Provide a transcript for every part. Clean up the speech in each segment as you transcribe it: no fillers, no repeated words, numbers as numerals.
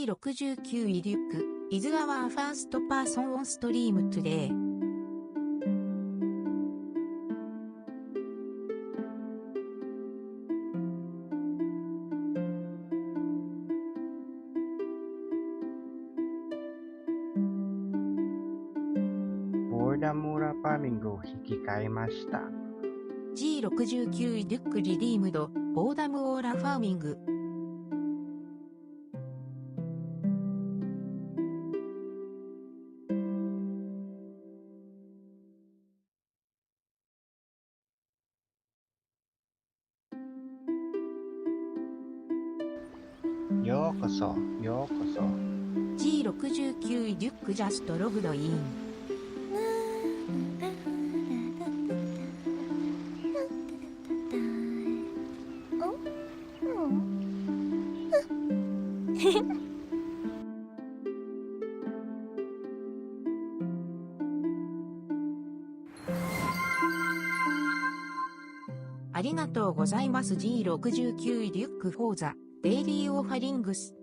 G69 イデュック、is our first person on stream today. ボーダムーラファーミングを引き換えました。G69 イデュックリディームド、ボーダムオーラファーミング。ようこそ、ようこそ。G69 イデュックジャストログドイン。ありがとうございます G69 イデュックフォーザデイリーオファリングス。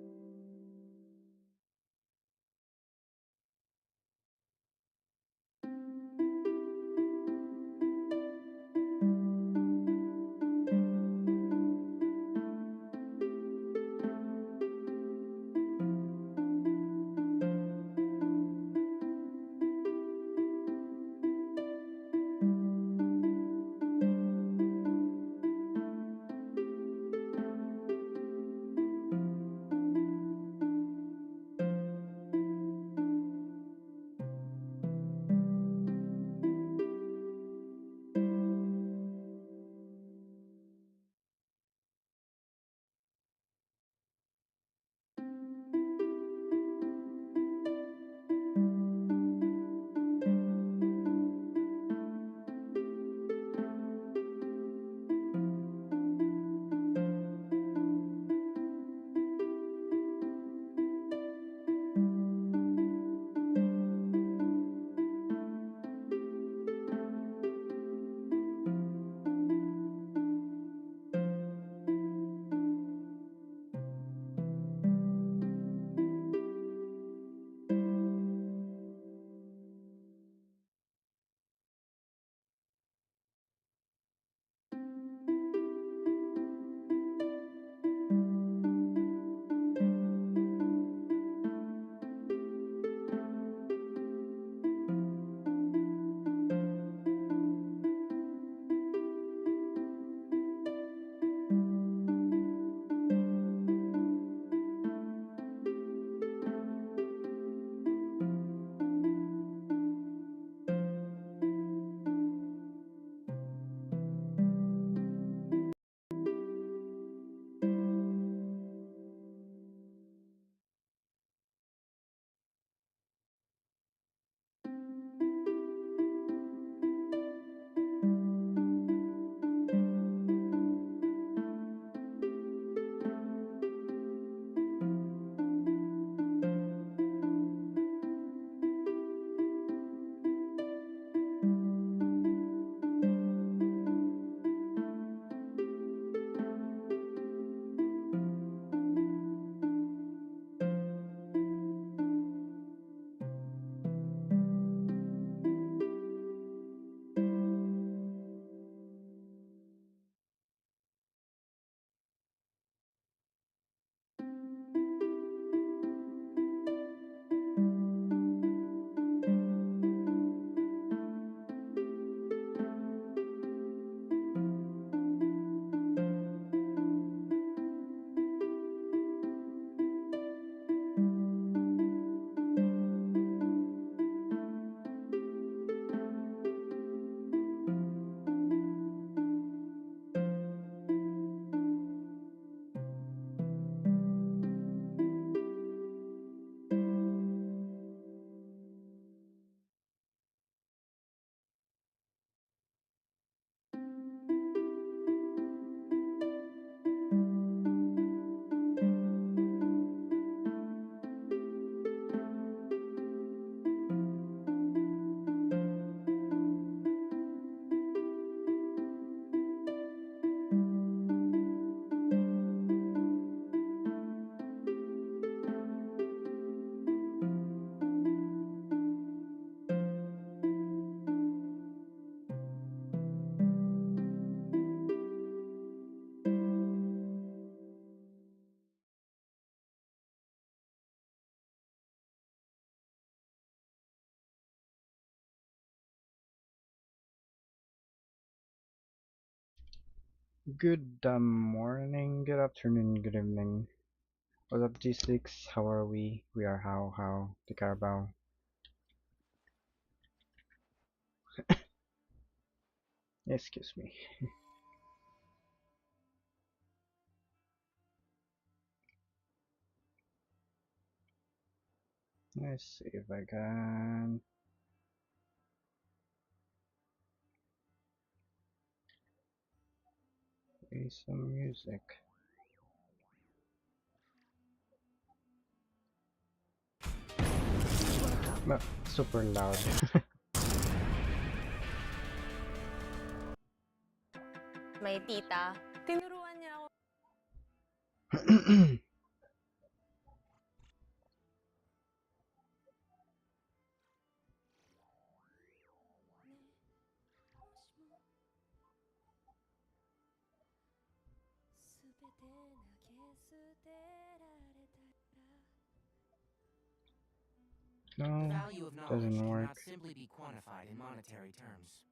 Good morning, good afternoon, good evening. What's up, G6? How are we? We are how, the Carabao. Excuse me. Let's see if I can play some music. No, super loud. May tita, tinuruan niya ako. The No, value of knowledge doesn't work. cannot simply be quantified in monetary terms.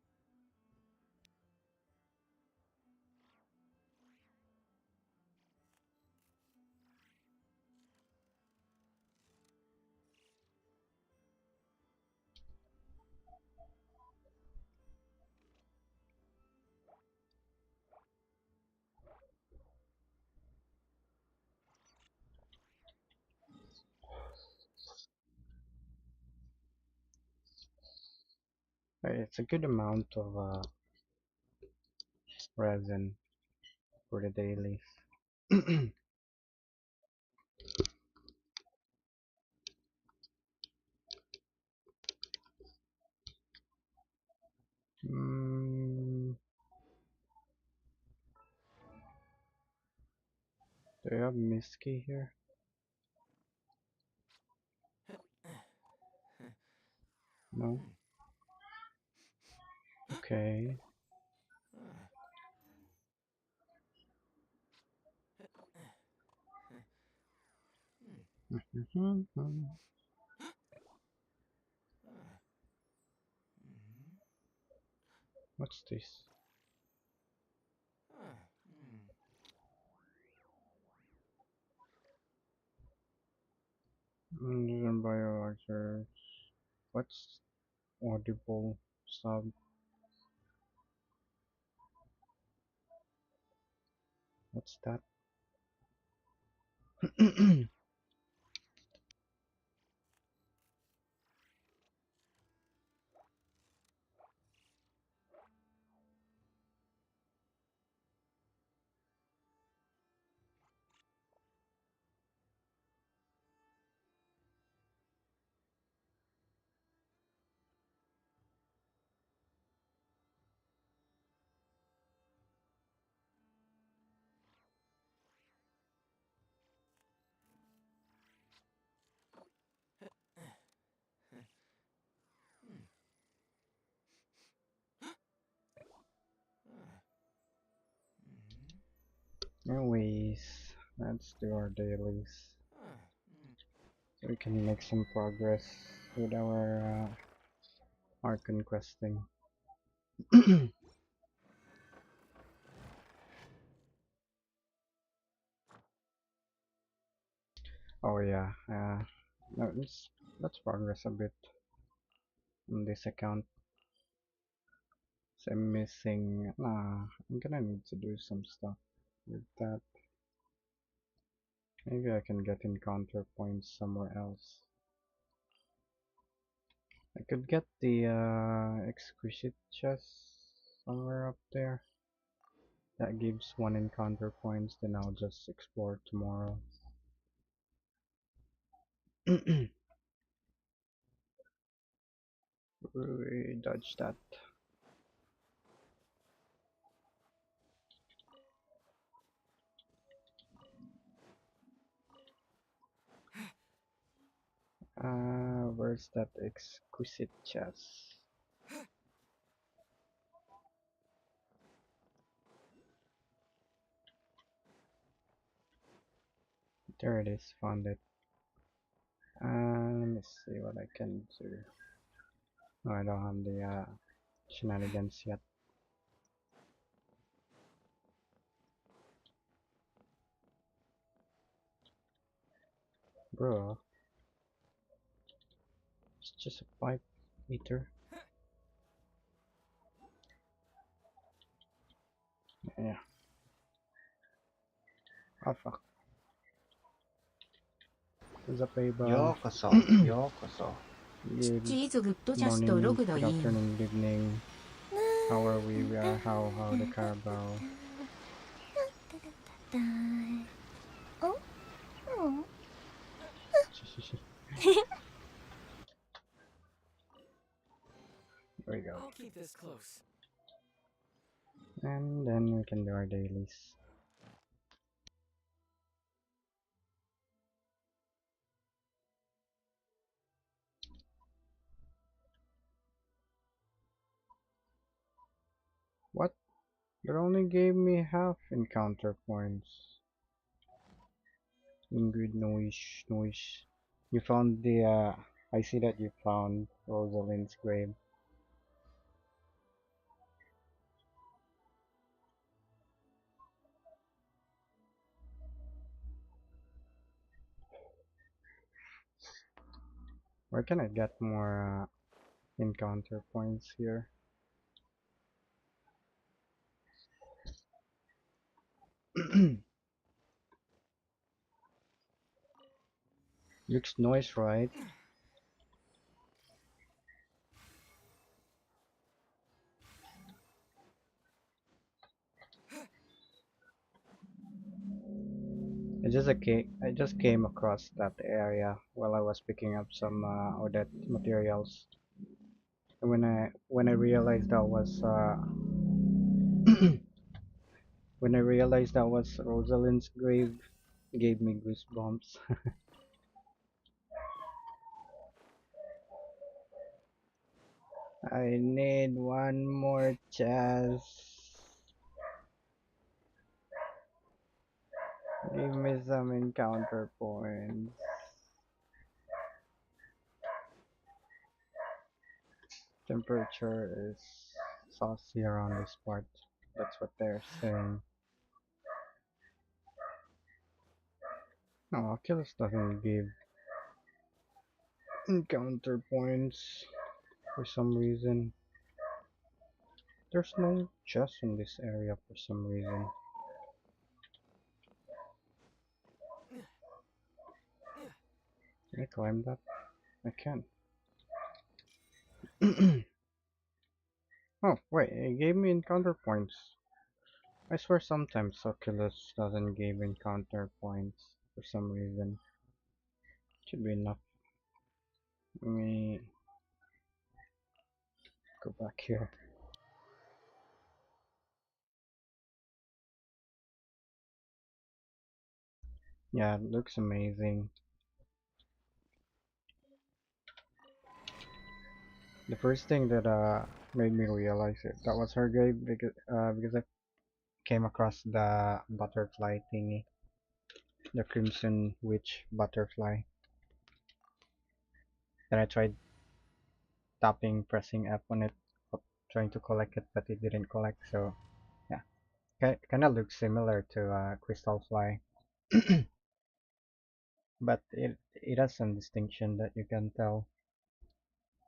It's a good amount of resin for the daily. mm, do you have Miski here? No? Okay. What's this? Bioarchers. What's audible sub? What's that? Anyways, let's do our dailies so we can make some progress with our Archon Questing. Oh yeah, no, let's progress a bit on this account. So I'm missing. I'm gonna need to do some stuff with that. Maybe I can get encounter points somewhere else. I could get the exquisite chest somewhere up there. That gives 1 encounter points, then I'll just explore tomorrow. We dodge that. Where's that exquisite chest? There it is, found it. Let me see what I can do. No, I don't have the shenanigans yet. Bro, it's just a pipe eater. Yeah. Oh fuck. What's up, Ava? ようこそ、ようこそ。 Good チーズグッドジャスト morning, ログド good イン afternoon, good evening. How are we? How the Carabao? There we go. I'll keep this close. And then we can do our dailies. What? It only gave me half encounter points. Good noise. You found the I see that you found Rosalind's grave. Where can I get more encounter points here? Looks nice, right? I just came across that area while I was picking up some Odette materials. And when I realized that was when I realized that was Rosalind's grave, gave me goosebumps. I need one more chance. Give me some encounter points. Temperature is saucy around this part. That's what they're saying. No, Oculus doesn't give encounter points for some reason. There's no chest in this area for some reason. Can I climb that? I can. Oh, wait, it gave me encounter points. I swear sometimes Oculus doesn't give encounter points for some reason. Should be enough. Let me go back here. Yeah, it looks amazing. The first thing that made me realize it that was her grave because I came across the butterfly thingy, the Crimson Witch butterfly. Then I tried pressing F on it, trying to collect it, but it didn't collect. So yeah, kind of looks similar to Crystal Fly, but it has some distinction that you can tell.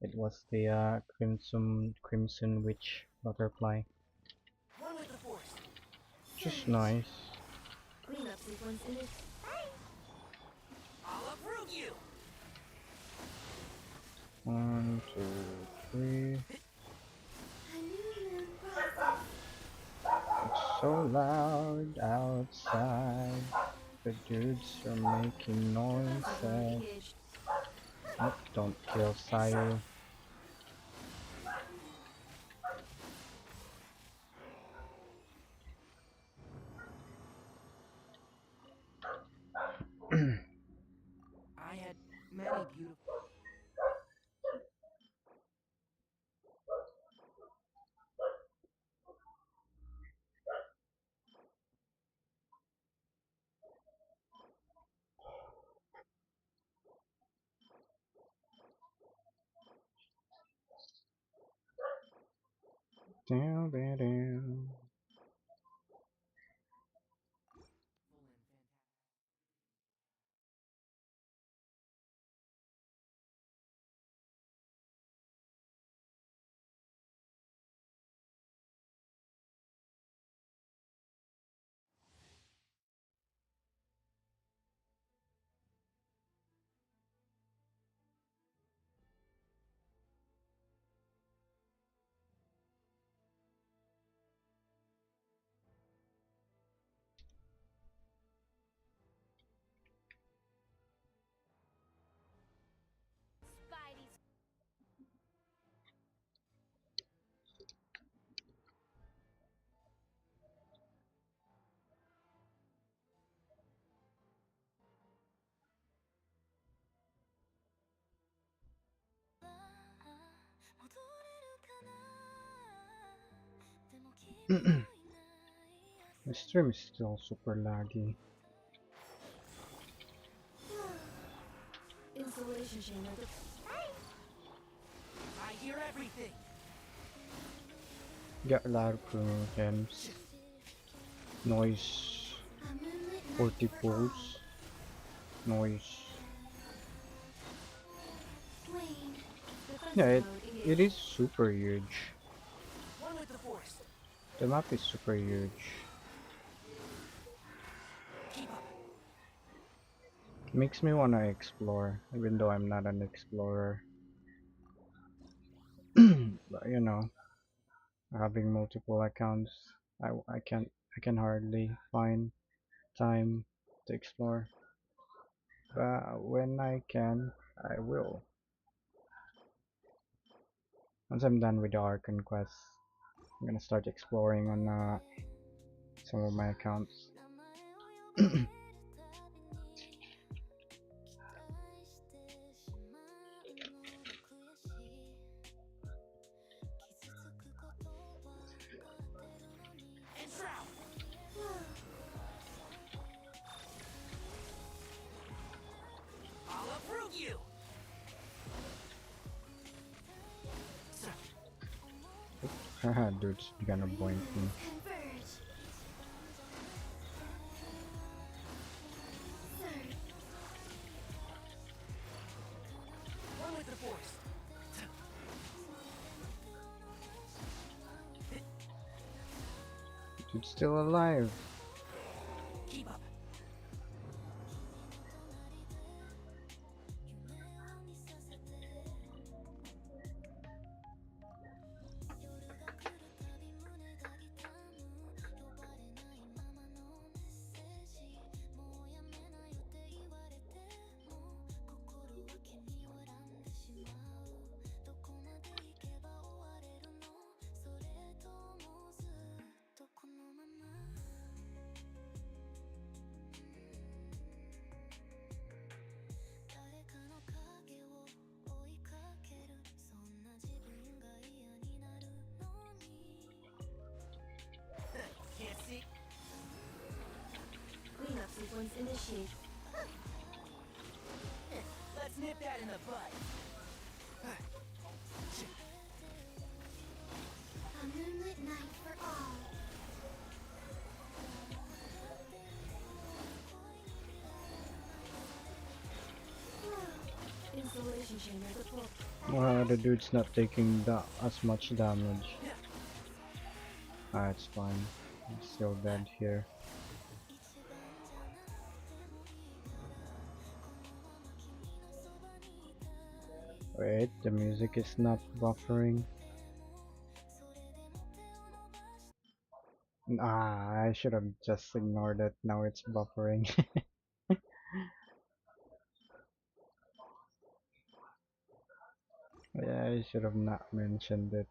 It was the Crimson Witch butterfly. One with the force. Just nice. Cleanup sequence in it. I'll uproot you. 1, 2, 3. It's so loud outside. The dudes are making noises. Nope, don't kill Sayu. I had many beautiful. Down, down, down. The stream is still super laggy. Installation chamber. I hear everything. Got a lot of games. Noise 40 pulse. Noise. Yeah, it is super huge. One with the force. The map is super huge. Keep up. Makes me wanna explore, even though I'm not an explorer. But you know, having multiple accounts, I can hardly find time to explore. But when I can, I will. Once I'm done with the Archon Quest, I'm gonna start exploring on some of my accounts. And shroud. I'll approve you. Haha, dude's gonna boink me. One with the force. Dude's still alive. Keep up. Can't see. Cleanup sequence initiate. Let's nip that in the bud. A moonlit night for all. Installation chamber deployed. The dude's not taking as much damage. Ah, it's fine. I'm still dead here. Wait, the music is not buffering. Ah, I should have just ignored it. Now it's buffering. Yeah, I should have not mentioned it.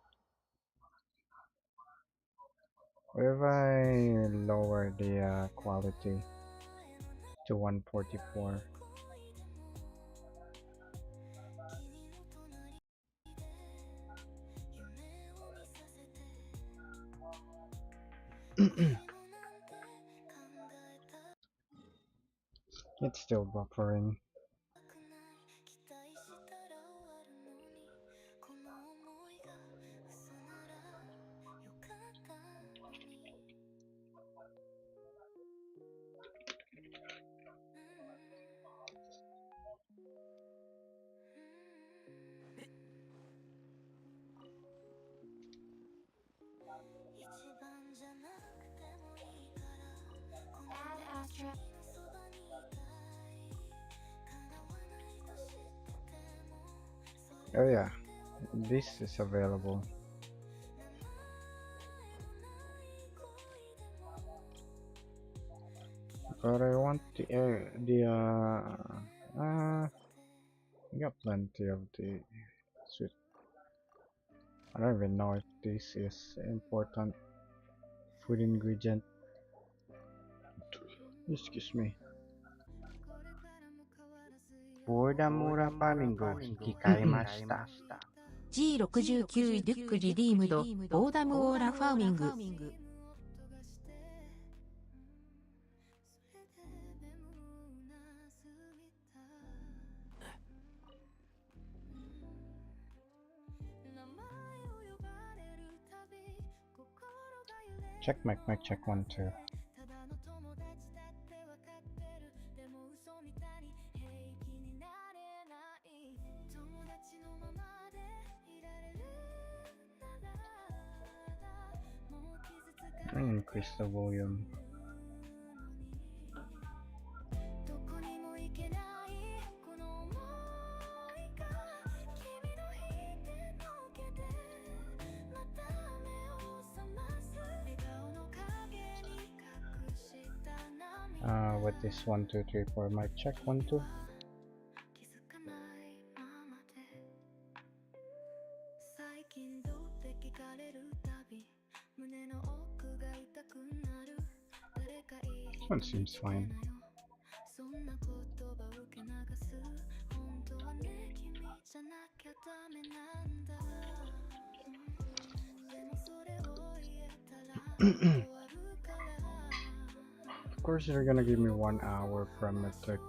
What if I lower the quality to 144? It's still buffering. Add Astra. Oh yeah, this is available. But I want I got plenty of the sweet. I don't even know if this is important food ingredient. Excuse me. ボーダムーラファーミングを引き換えました。G69 デュックリディームド、ボーダムオーラファーミング。Check mic, check 1 2. I increase the volume. What is 1 2 3 4? Mic check 1 2. One seems fine. Of course, they're gonna give me 1 hour from it. Ad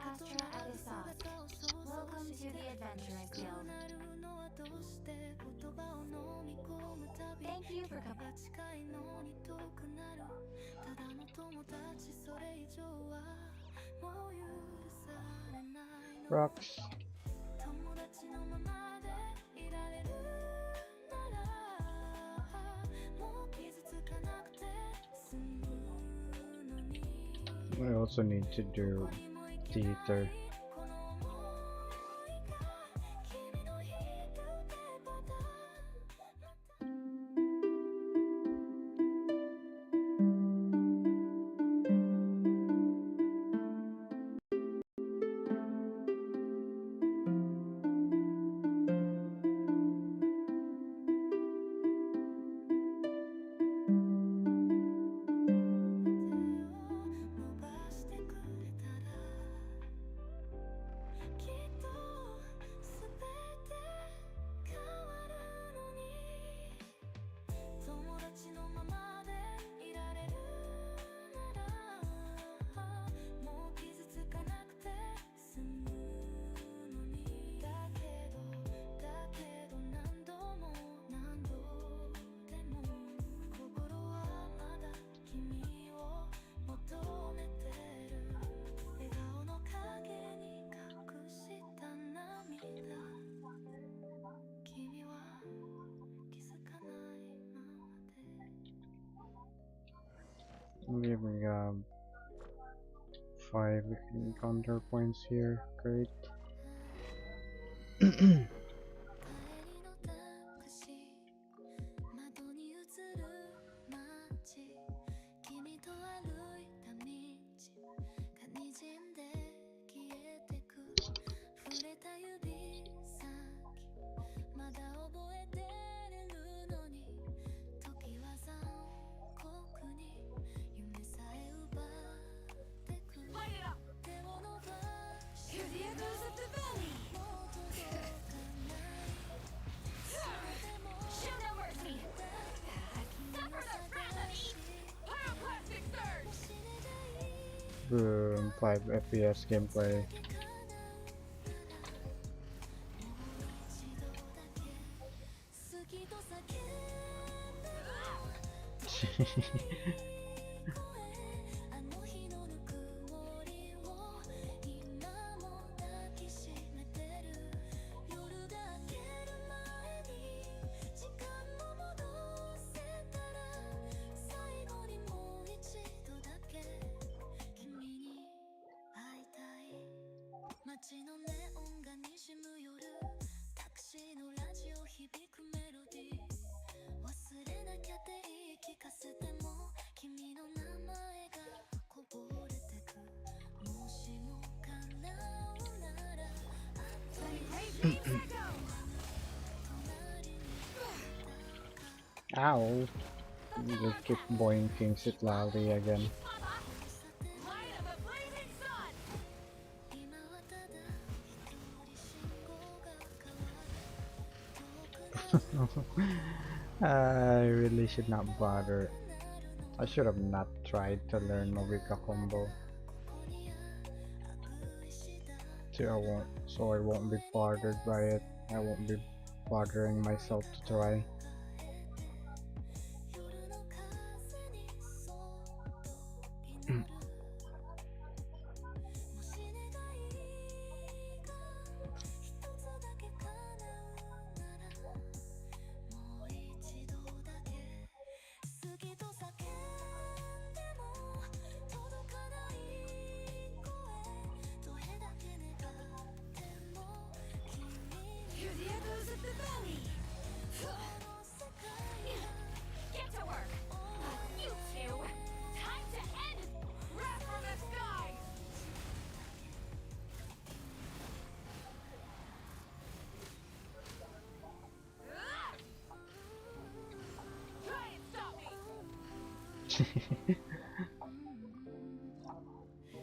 Astra Abyssos. Welcome to the Adventurers Guild. Thank you for coming. Rocks. I also need to do theater. We have 5 encounter points here. Great. Boom, 5 FPS gameplay. Ow! You keep boinking it loudly again. I really should not bother. I should have not tried to learn Novika combo. So I won't be bothered by it. I won't be bothering myself to try. Get to work! You two! Time to end! Wrath from the sky! Try and stop me!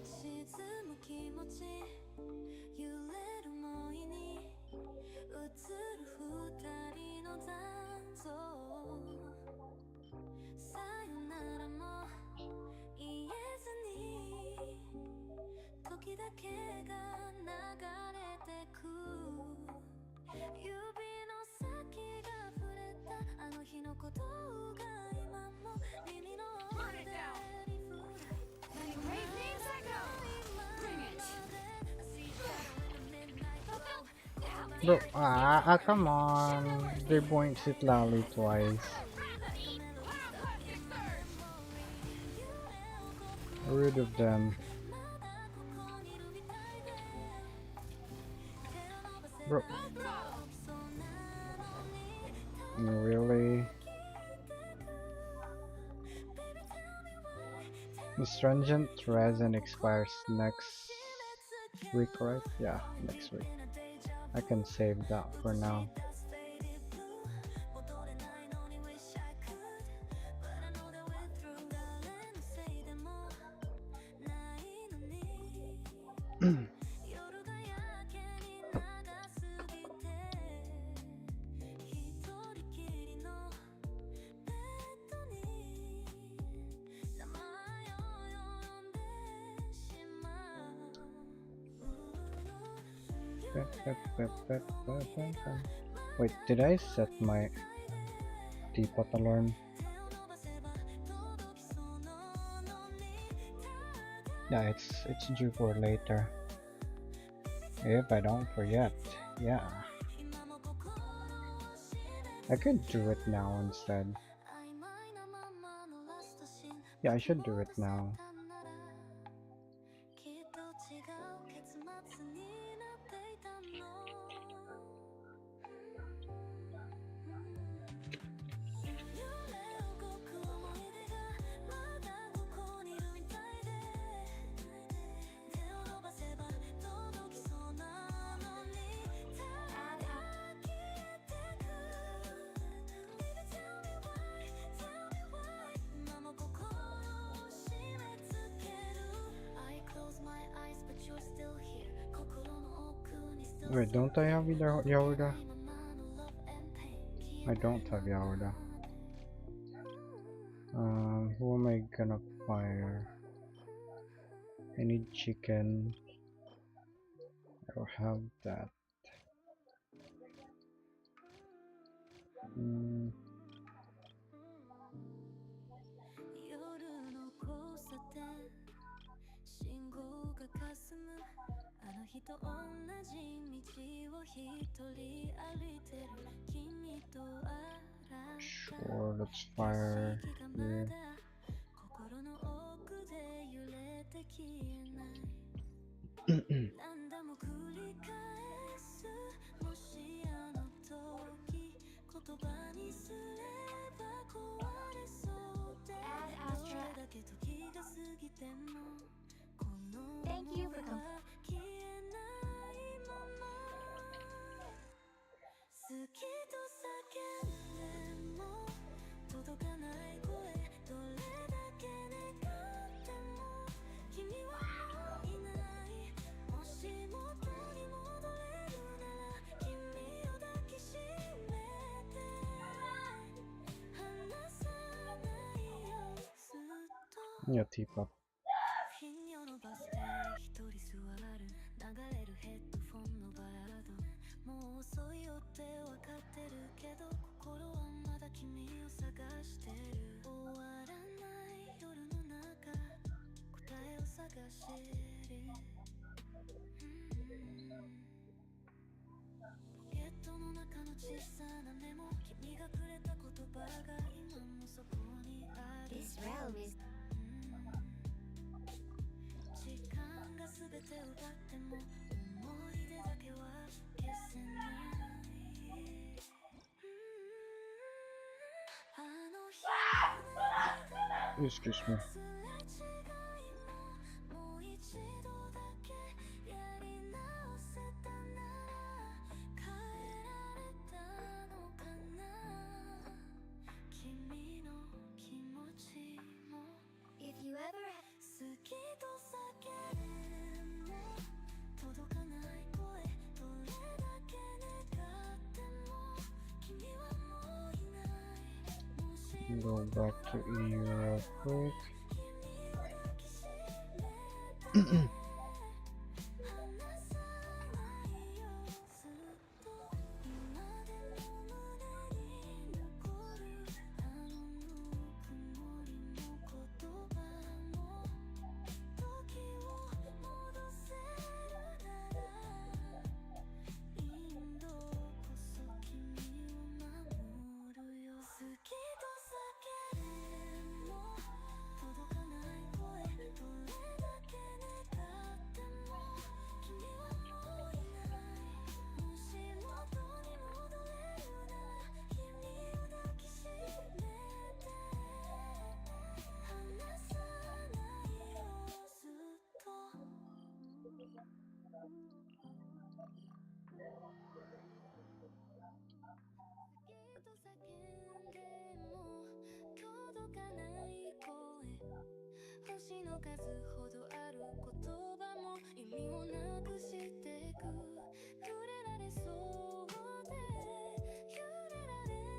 沈む気持ち揺れる想いに映る二人の残像さよならも言えずに時だけが流れてく指の先が触れたあの日のことが今も耳の奥でリフレ Letting brave names echo! Bring it! Bro, come on. They boinked it loudly twice. Rude of them. Bro. Really? The stringent resin expires next week, right? Yeah, next week. I can save that for now. Wait, did I set my teapot alarm? Yeah, it's due for later. If I don't forget, yeah. I could do it now instead. Yeah, I should do it now. Wait, don't I have Yaoda? I don't have Yaoda. Who am I gonna fire? I need chicken. I don't have that. Sure, let's fire here. Thank you for Yeah, teapot. This realm is 時間が全て奪っても思い出だけは消せないあの日 Excuse me. すれ違いももう一度だけやり直せたなら変えられたのかな君の気持ちも If you ever 好きと叫んでも届かない声どれだけ願っても君はもういないもし Go back to E real quick. 離さないよずっと今でも胸に残るあのぬくもりも言葉も時を戻せるなら今度こそ君を守るよ好きと叫んでも届かない声どれだけ願っても君はもういないもし元に戻れるなら君を抱きしめて離さないよずっとと叫んでも届かない声星の数ほどある言葉も意味をなくしてく触れられそうで揺れ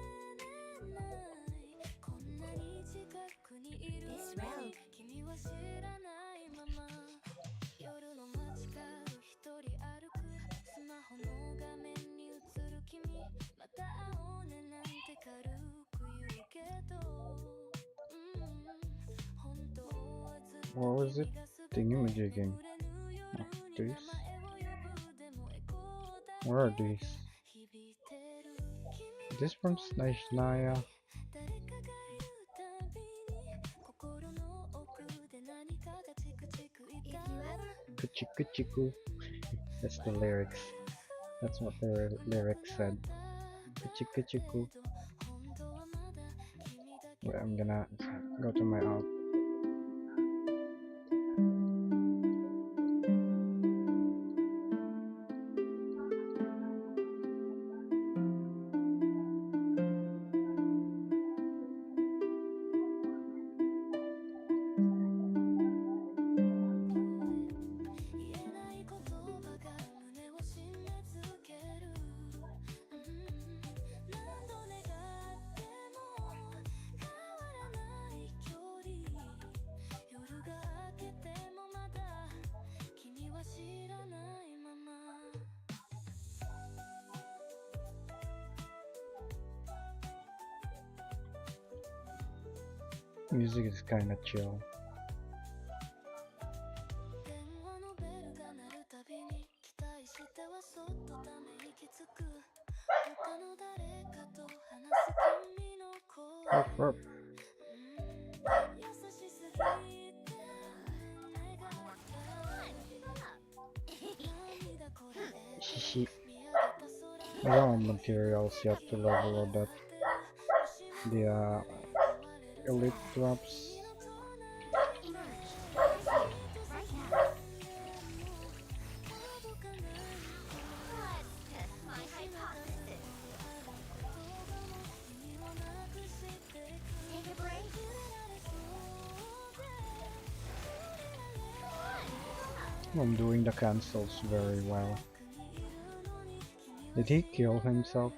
られないこんなに近くにいるのに君は知らないまま夜の街角一人歩くスマホの画面に映る君また会おうねなんて軽く言うけど本当はずっと What was it? Thingy-majigging. Oh, this? Where are these? Is this from Snaya? 誰かが言うたびに心の奥で何かがチクチク痛む Kuchiku. That's the lyrics. That's what the lyrics said. Kuchiku. Wait, I'm gonna go to my out. Music is kinda chill. 電話のベルが鳴るたびに期待してはそっとため息つく他の誰かと話す君の声 Rup. 優しすぎて願った涙これで Shishi. 見上げた I don't have materials yet to level up that. The elite drops. My hypothesis. Take a break. I'm doing the cancels very well. Did he kill himself?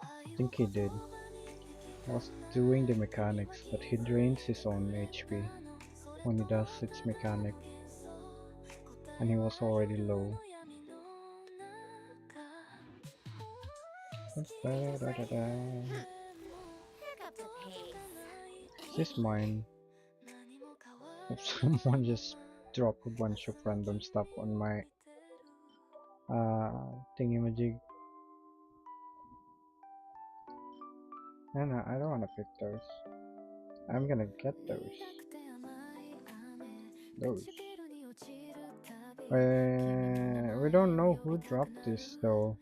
I think he did. I was doing the mechanics, but he drains his own HP when he does its mechanic. And he was already low. Pick up the pace. Is this mine? If someone just dropped a bunch of random stuff on my thingy-majig. No, I don't wanna pick those. I'm gonna get those. Those. We don't know who dropped this though.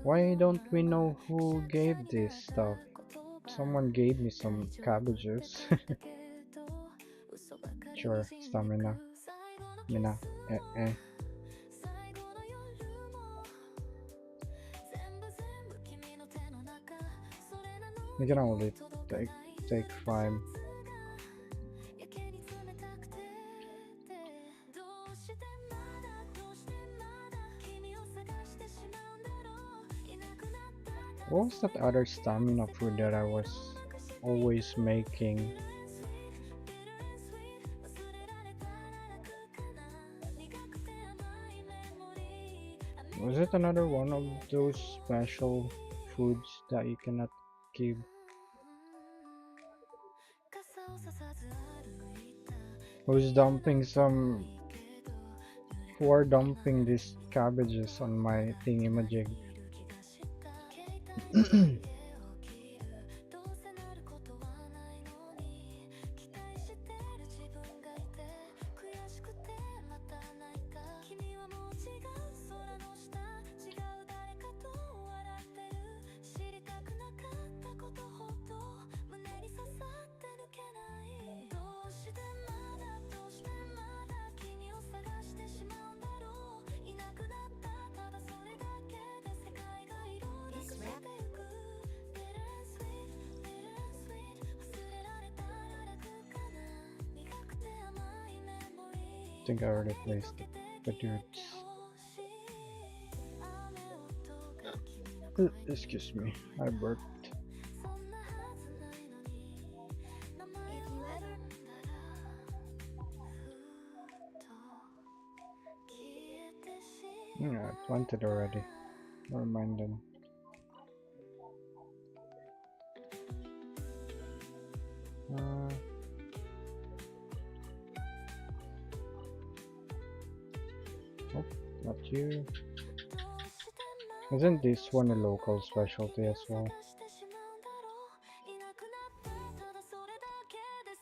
Why don't we know who gave this stuff? Someone gave me some cabbages. Sure, stamina. Mina. Eh. You can only take 5. What was that other stamina food that I was always making? Was it another one of those special foods that you cannot give? Who's dumping some... Who are dumping these cabbages on my thingamajig? I think I already placed the dudes. Excuse me, I burped. Yeah, I planted already. Never mind then. Oh, not you. Isn't this one a local specialty as well?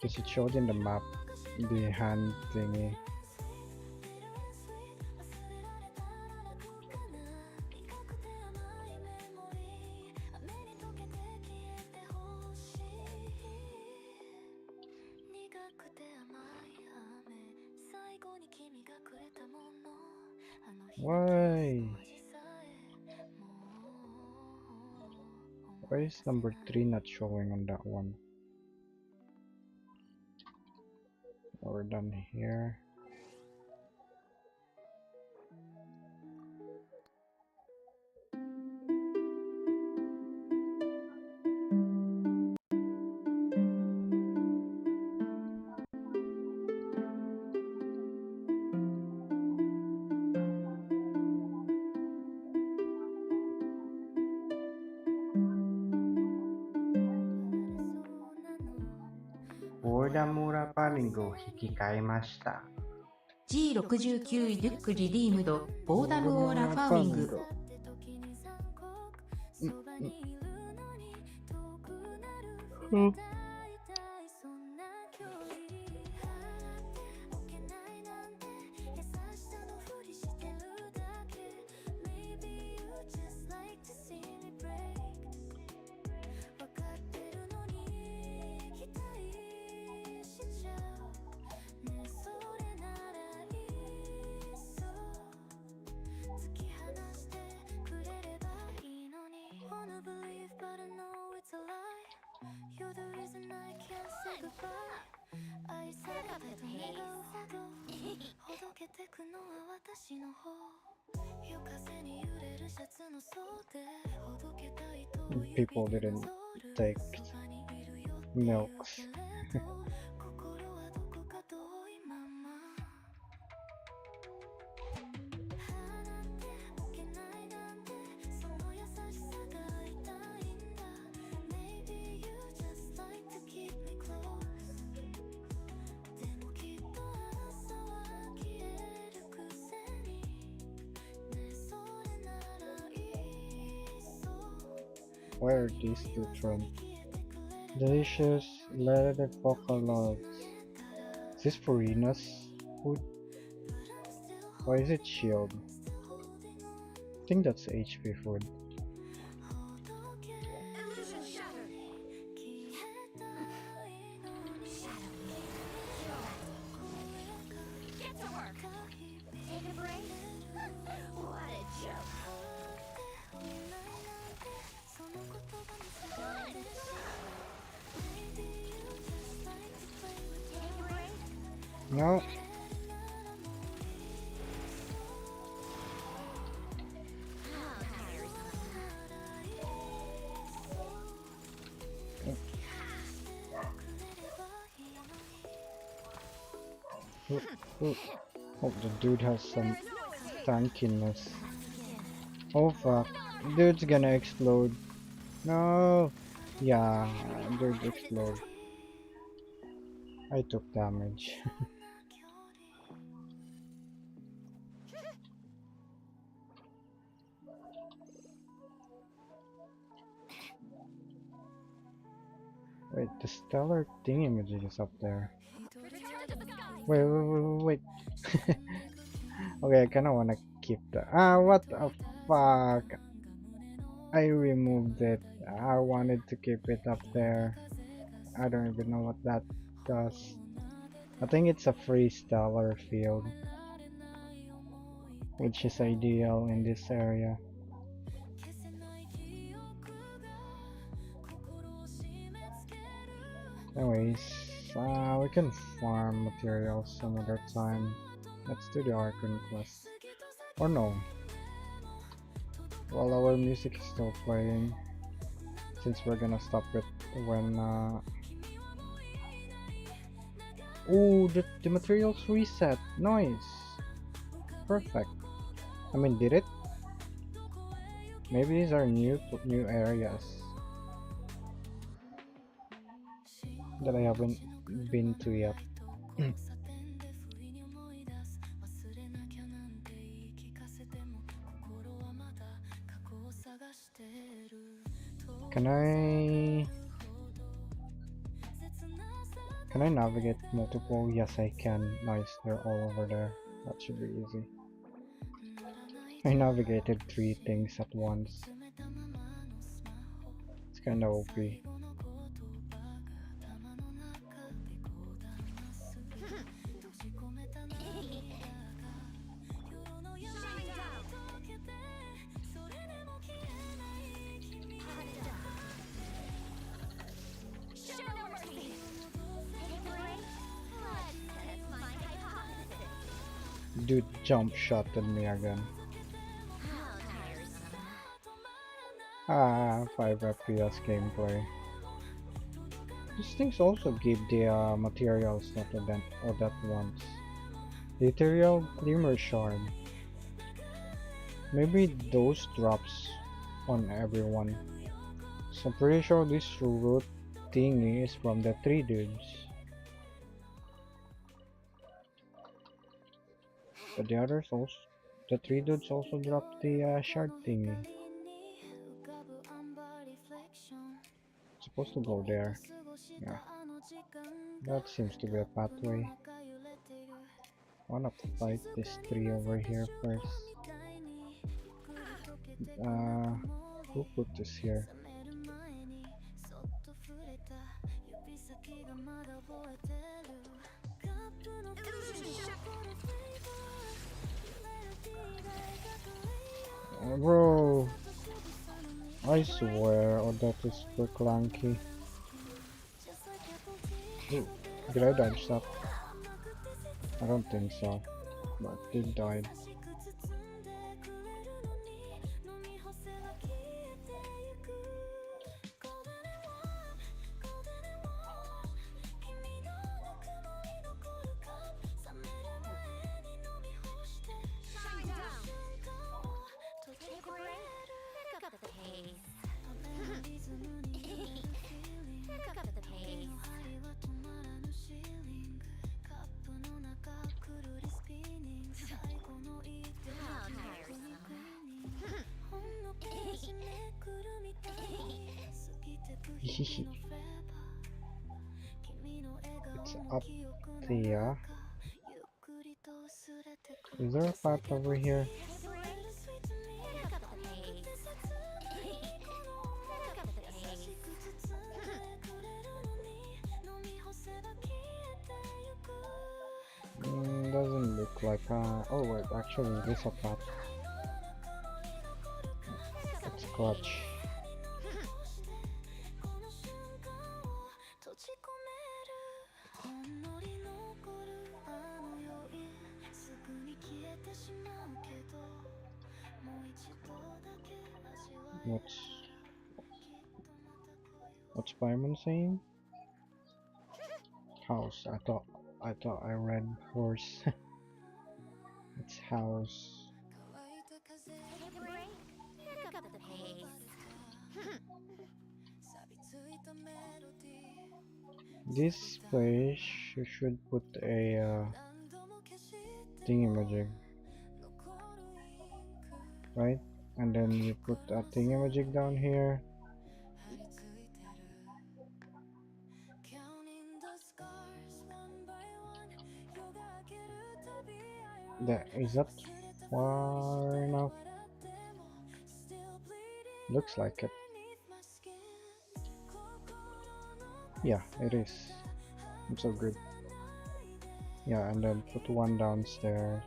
Because it showed in the map, the hand thingy. Why? Why is number 3 not showing on that one? We're done here. Mura Palingo Hikikaemashita. G69 デュックリディームドボーダムオーラファーミング。People didn't take milks. Why are these different? Delicious leather focal logs. Is this Farina's food? Why is it shield? I think that's HP food. Illusion shattered. Get to work. Take a break. What a joke. Done. Take a break. No. Oh, oh, the dude has some tankiness. Oh fuck, dude's gonna explode. No. Yeah, dude explode. I took damage. Wait, the stellar thingamajig is up there. Wait. Okay, I kinda wanna keep that. Ah, what the fuck? I removed it. I wanted to keep it up there. I don't even know what that does. I think it's a free stellar field, which is ideal in this area. Anyways, we can farm materials some other time. Let's do the Archon Quest. Or no. While our music is still playing, since we're gonna stop it when oh, the materials reset. Nice. Perfect. I mean, did it? Maybe these are new areas that I haven't been to yet. Can I navigate multiple? Yes, I can. Nice, they're all over there. That should be easy. I navigated 3 things at once. It's kinda OP. Dude jump shotted me again. 5 FPS gameplay. These things also give the materials that that once. The ethereal glimmer shard. Maybe those drops on everyone. So I'm pretty sure this root thingy is from the 3 dudes. But the others also, the 3 dudes also dropped the shard thingy. It's supposed to go there. Yeah. That seems to be a pathway. I wanna fight this 3 over here first. Who put this here? Bro, I swear, oh, that is super clunky. Ooh, did I dodge that? I don't think so, but it died. It's up there. Is there a path over here? Pick up the pace. Pick up the pace. Doesn't look like oh wait, actually there's a path. Let's clutch. What's Paimon saying? House. I thought I read horse. It's house. Take a break. Pick up the pace. This place you should put a thingamajig, right? And then you put a thingamajig down here. Is that far enough? Looks like it. Yeah, it is. I'm so good. Yeah, and then put one downstairs.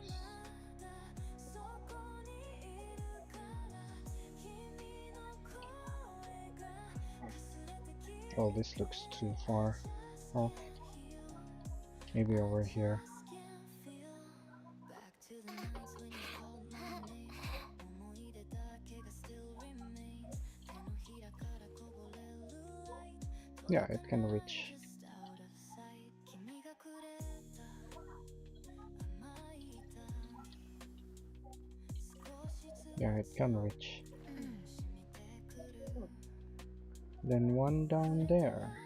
Oh, this looks too far off. Maybe over here. Yeah, it can reach. Yeah, it can reach. Then one down there.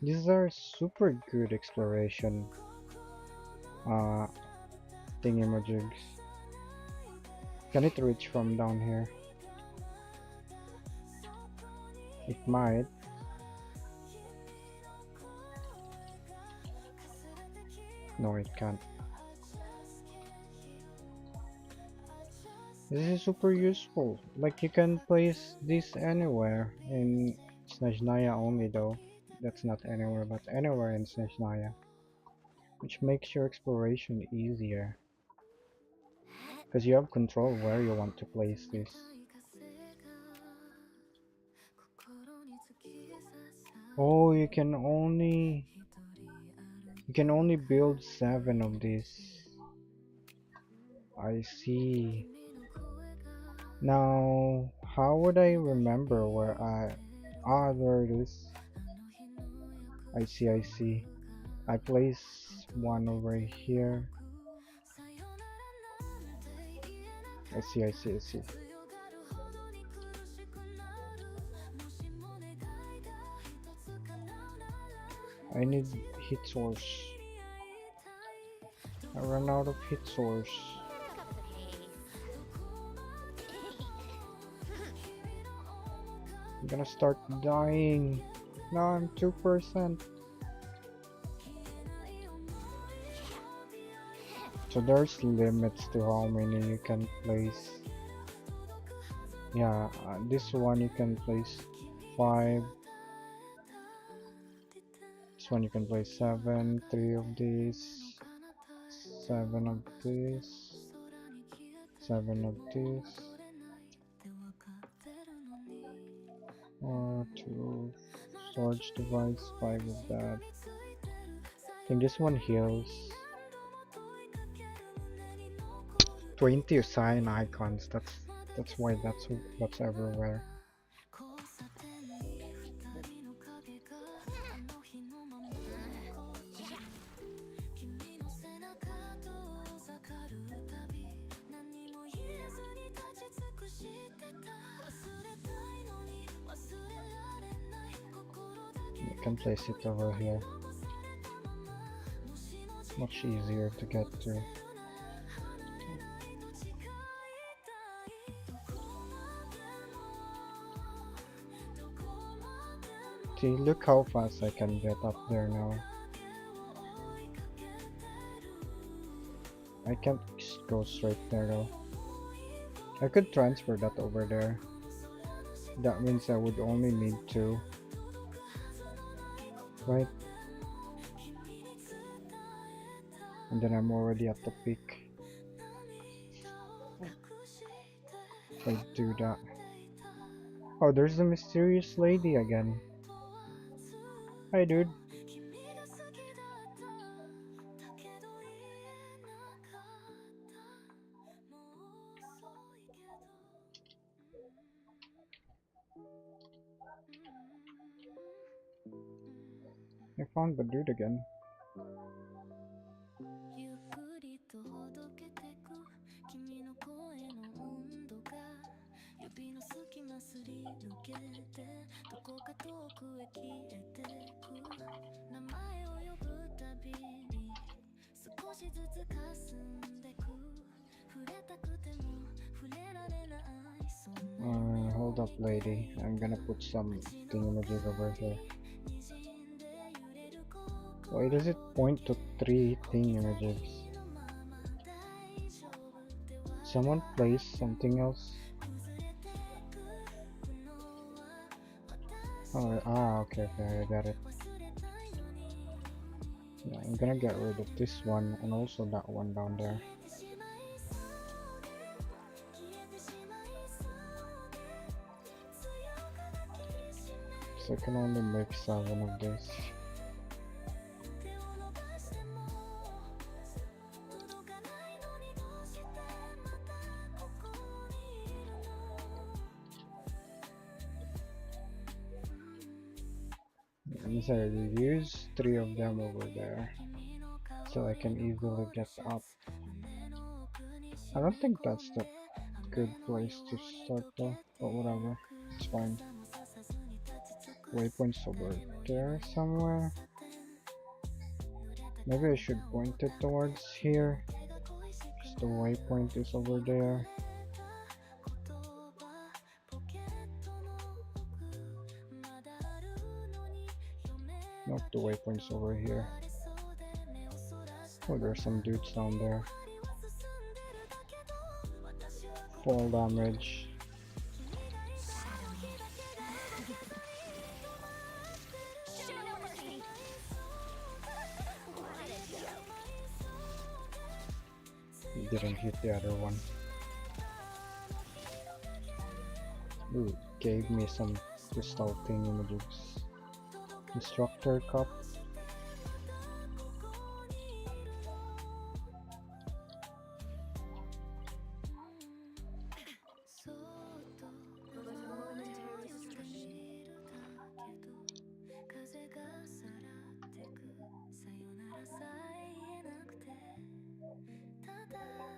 These are super good exploration thingamajigs. Can it reach from down here? It might. No, it can't. This is super useful. Like you can place this anywhere in Snezhnaya only though. That's not anywhere, but anywhere in Snezhnaya. Which makes your exploration easier. Because you have control where you want to place this. Oh, you can only build 7 of these. I see. Now, how would I remember where there it is. I see. I place one over here. I see. I need hit source. I ran out of hit source. Pick up the pace. I'm gonna start dying. Now I'm 2%. So there's limits to how many you can place. Yeah, this one you can place 5. This one you can place 7, 3 of these, 7 of this, 7 of this, or 2 storage device, 5 of that. I think this one heals. 20 sign icons. That's why that's everywhere. You can place it over here. Much easier to get to. See, look how fast I can get up there now. I can't go straight there though. I could transfer that over there. That means I would only need 2. Right? And then I'm already at the peak. If I do that. Oh, there's the mysterious lady again. Hi, dude. I found the dude again. ゆっくりとほどけてく君の声の温度が指の隙間すり抜けてどこか遠くへ消えてく名前を呼ぶたびに少しずつ霞んでく触れたくても触れられないそんな Hold up, lady. I'm gonna put some thingamajig over here. Why does it point to 3 thingamajigs? Someone place something else? Oh, okay, I got it. Yeah, I'm gonna get rid of this one and also that one down there. So I can only make 7 of this. Means I use 3 of them over there, so I can easily get up. I don't think that's the good place to start though, but whatever, it's fine. Waypoint's over there somewhere. Maybe I should point it towards here, because the waypoint is over there. Nope, the waypoint's over here. Oh, there's some dudes down there. Fall damage. Didn't hit the other one. Ooh, gave me some crystal thingamajigs. Instructor cup.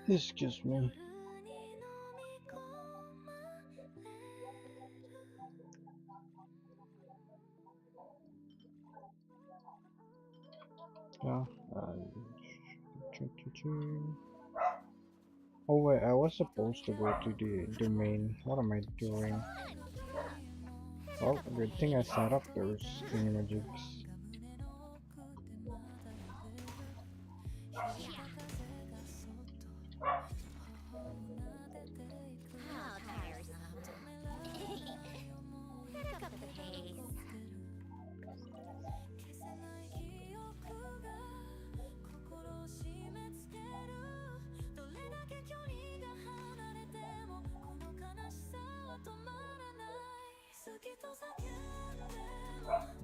Excuse me. Yeah. Oh wait, I was supposed to go to the domain. What am I doing? Well, good thing I set up those thingamajigs. How tiresome. Pick up the pace.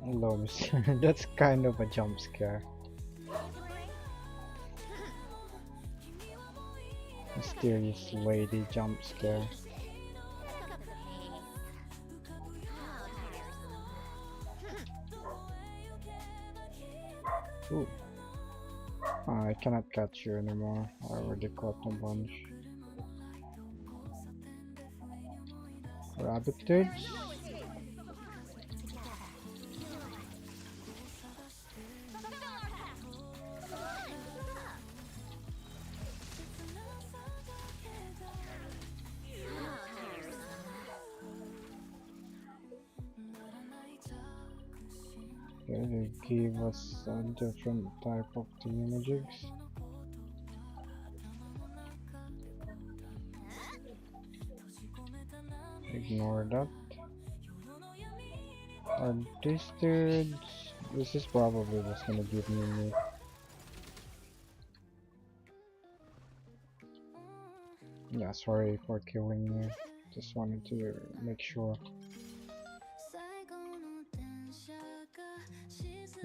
Hello, mister. That's kind of a jump scare. Mysterious lady jump scare. Pick up the pace. How tiresome. Ooh. I cannot catch you anymore. I already caught a bunch. Rabbit dudes? They gave us a different type of thingamajigs. Ignore that. Are these dudes? This is probably what's gonna give me meat. Yeah, sorry for killing you. Just wanted to make sure.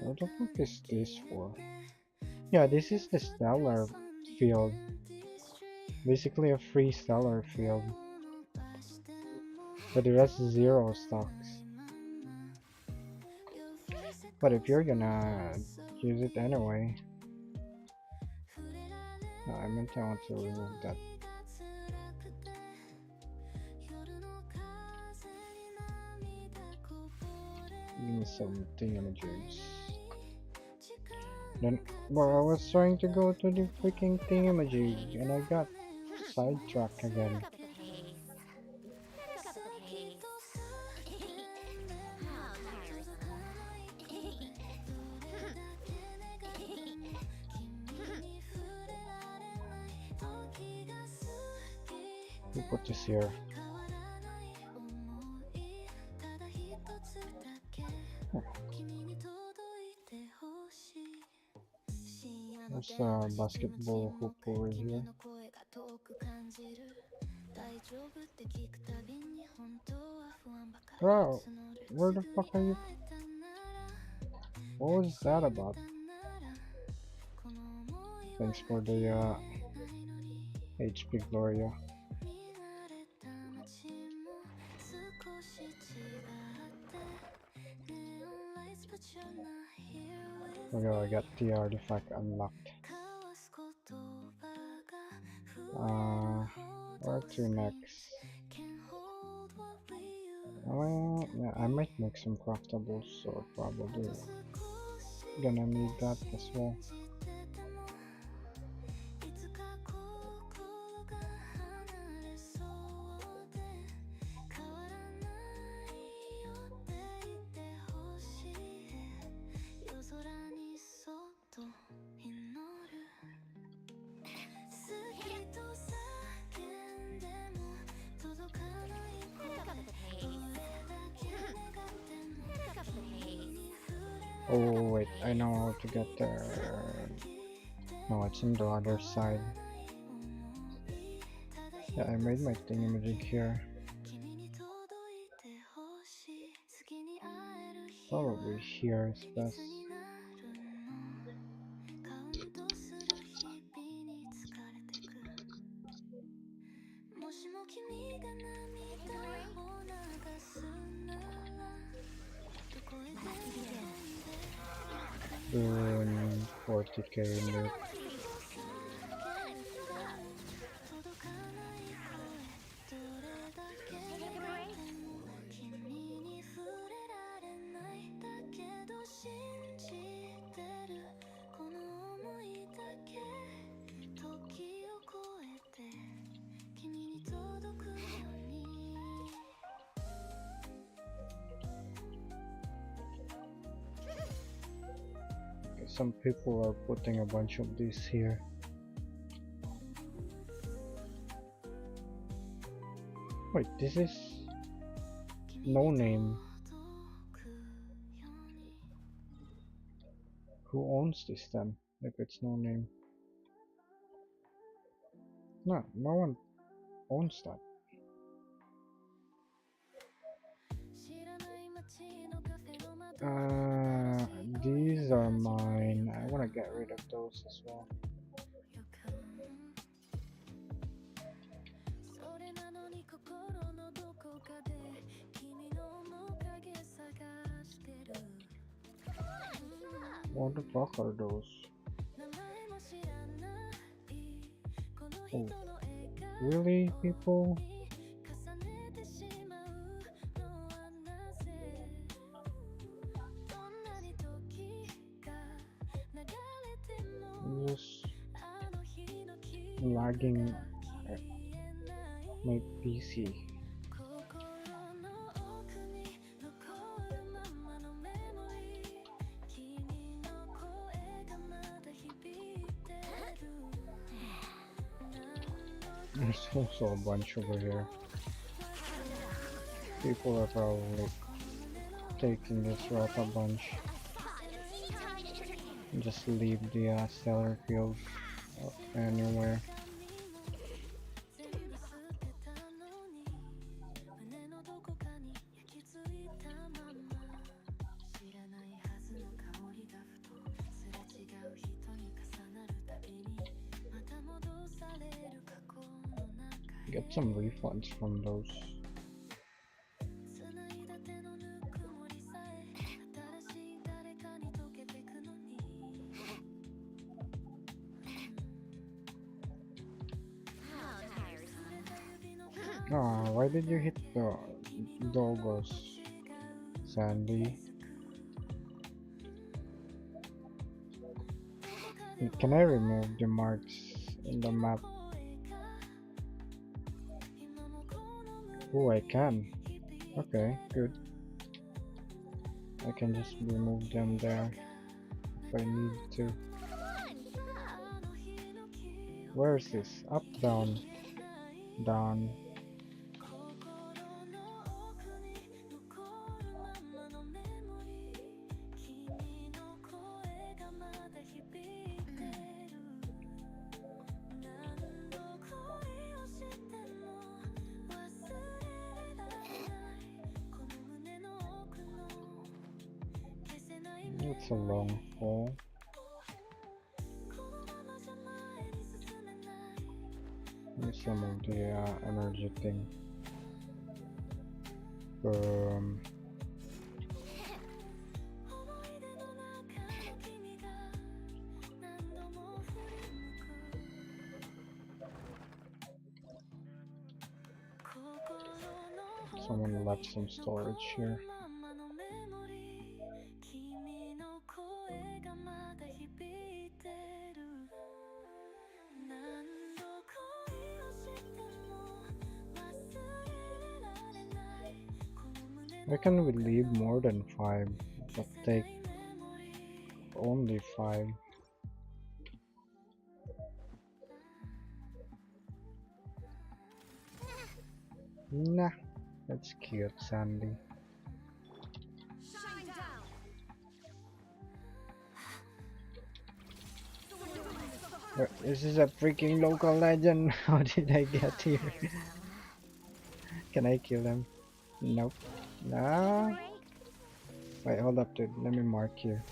What the fuck is this for? Yeah, this is the stellar field. Basically a free stellar field. But it has 0 stocks. But if you're gonna use it anyway. No, I meant I want to remove that. Give me some thingamajigs. Then, well, I was trying to go to the freaking thingamajig and I got sidetracked again. Pick up the pace. Pick up the pace. How We put this here. There's a basketball hoop over here. Bro, where the fuck are you? What was that about? Thanks for the HP Gloria. Okay, I got the artifact unlocked. Where to next? Well, yeah, I might make some craftables, so probably gonna need that as well. Oh wait, I know how to get there. No, it's on the other side. Yeah, I made my thingamajig here. Probably here is best. Doing 40k loot. Some people are putting a bunch of these here. Wait, this is no name. Who owns this then? If it's no name. No, no one owns that. These are mine. I want to get rid of those as well. What the fuck are those? Oh, really, people? I'm just lagging my PC. There's also a bunch over here. People are probably taking this route a bunch. Just leave the stellar field anywhere. Get some refunds from those. Ah, why did you hit the doggos, Sandy? Can I remove the marks in the map? Oh, I can. Okay, good. I can just remove them there if I need to. Where is this? Up, down, down. It's a long fall. Use some of the energy thing. Someone left some storage here. Why can we leave more than 5, but take only 5? Nah, that's cute, Sandy. This is a freaking local legend. How did I get here? Can I kill him? Nope. Nah. Wait, hold up, dude. Let me mark here.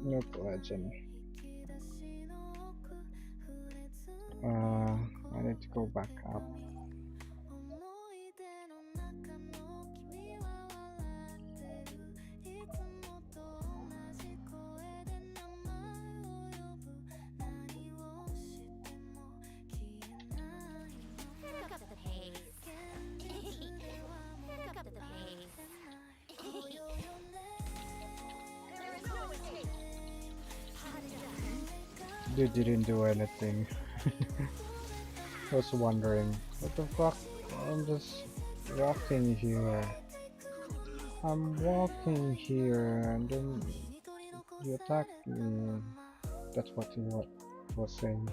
Nope, legend. I need to go back up. They didn't do anything. I was wondering, what the fuck? I'm just walking here. I'm walking here and then you attack me. That's what he was saying.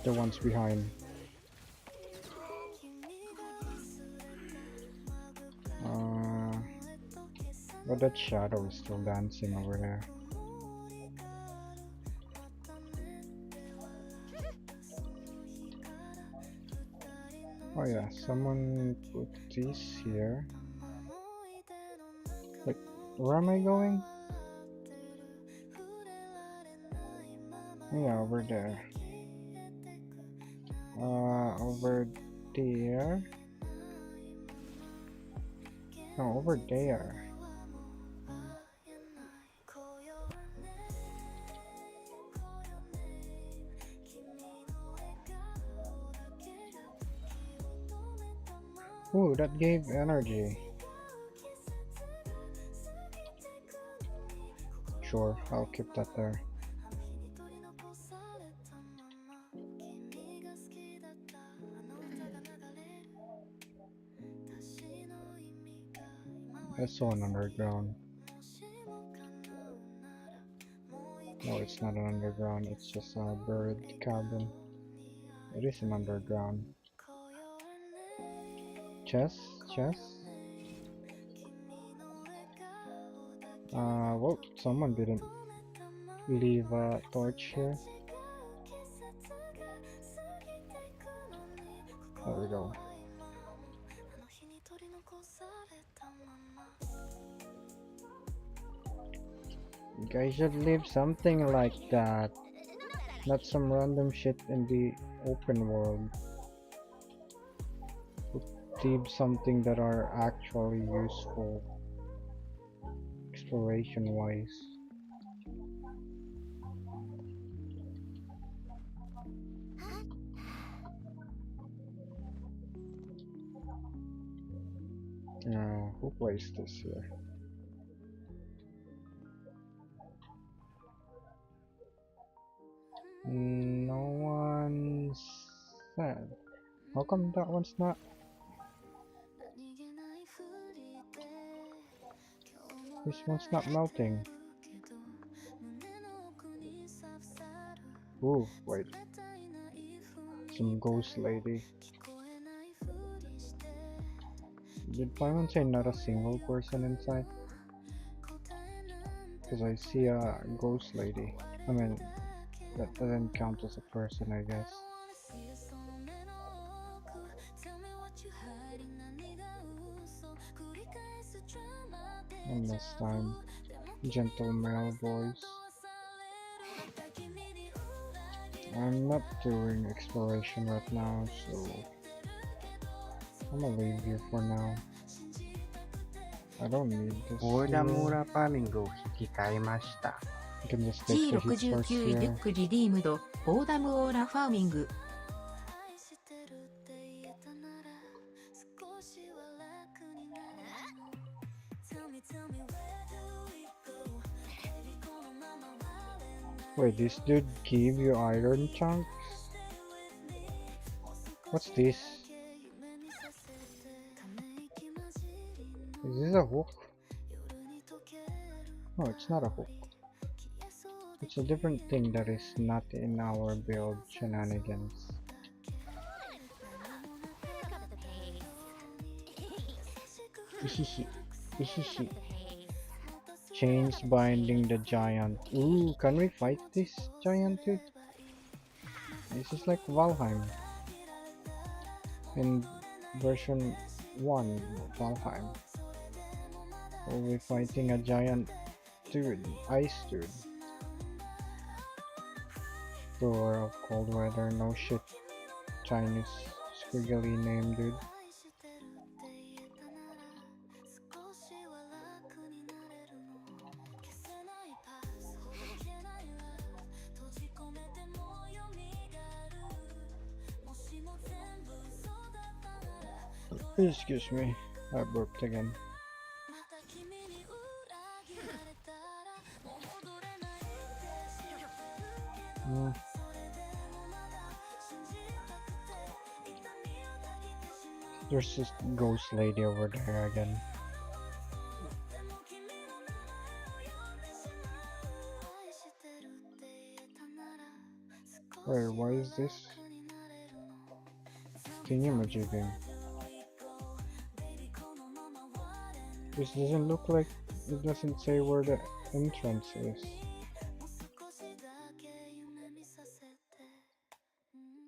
The ones behind. But that shadow is still dancing over there. Oh yeah, someone put this here. Wait, where am I going? Yeah, over there. Over there. No, over there. Ooh, that gave energy. Sure, I'll keep that there. I saw an underground. No, it's not an underground, it's just a bird cabin. It is an underground. Chess? Chess? Well, someone didn't leave a torch here. There we go. You guys should leave something like that. Not some random shit in the open world. Leave something that are actually useful. Exploration wise. Who plays this here? No one said. How come that one's not? This one's not melting. Ooh, wait. Some ghost lady. Did Paimon say not a single person inside? Because I see a ghost lady. I mean, that doesn't count as a person, I guess. And this time, gentle male voice. I'm not doing exploration right now, so I'm gonna leave you for now. I don't need this. オーダムーラファーミングを引き換えました。 You can just take the heat source G69 リュ here. ックリディームドオーダムオーラファーミング Wait, this dude gave you iron chunks? What's this? Is this a hook? No, it's not a hook. It's a different thing that is not in our build shenanigans. Ihihi. Ihihi. Chains binding the giant. Ooh, can we fight this giant dude? This is like Valheim. In version 1 of Valheim. We'll be fighting a giant dude, ice dude. Door of cold weather, no shit. Chinese squiggly name dude. Excuse me, I burped again. There's this ghost lady over there again. Wait, why is this thingy-majigging? This doesn't look like, it doesn't say where the entrance is.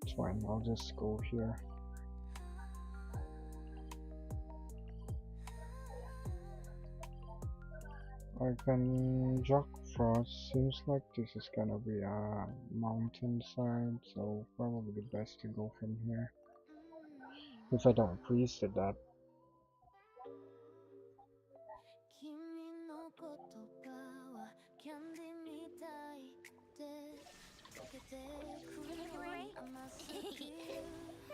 It's fine, I'll just go here. I can Jock Frost. Seems like this is gonna be a mountainside, so probably best to go from here. If I don't freeze to that.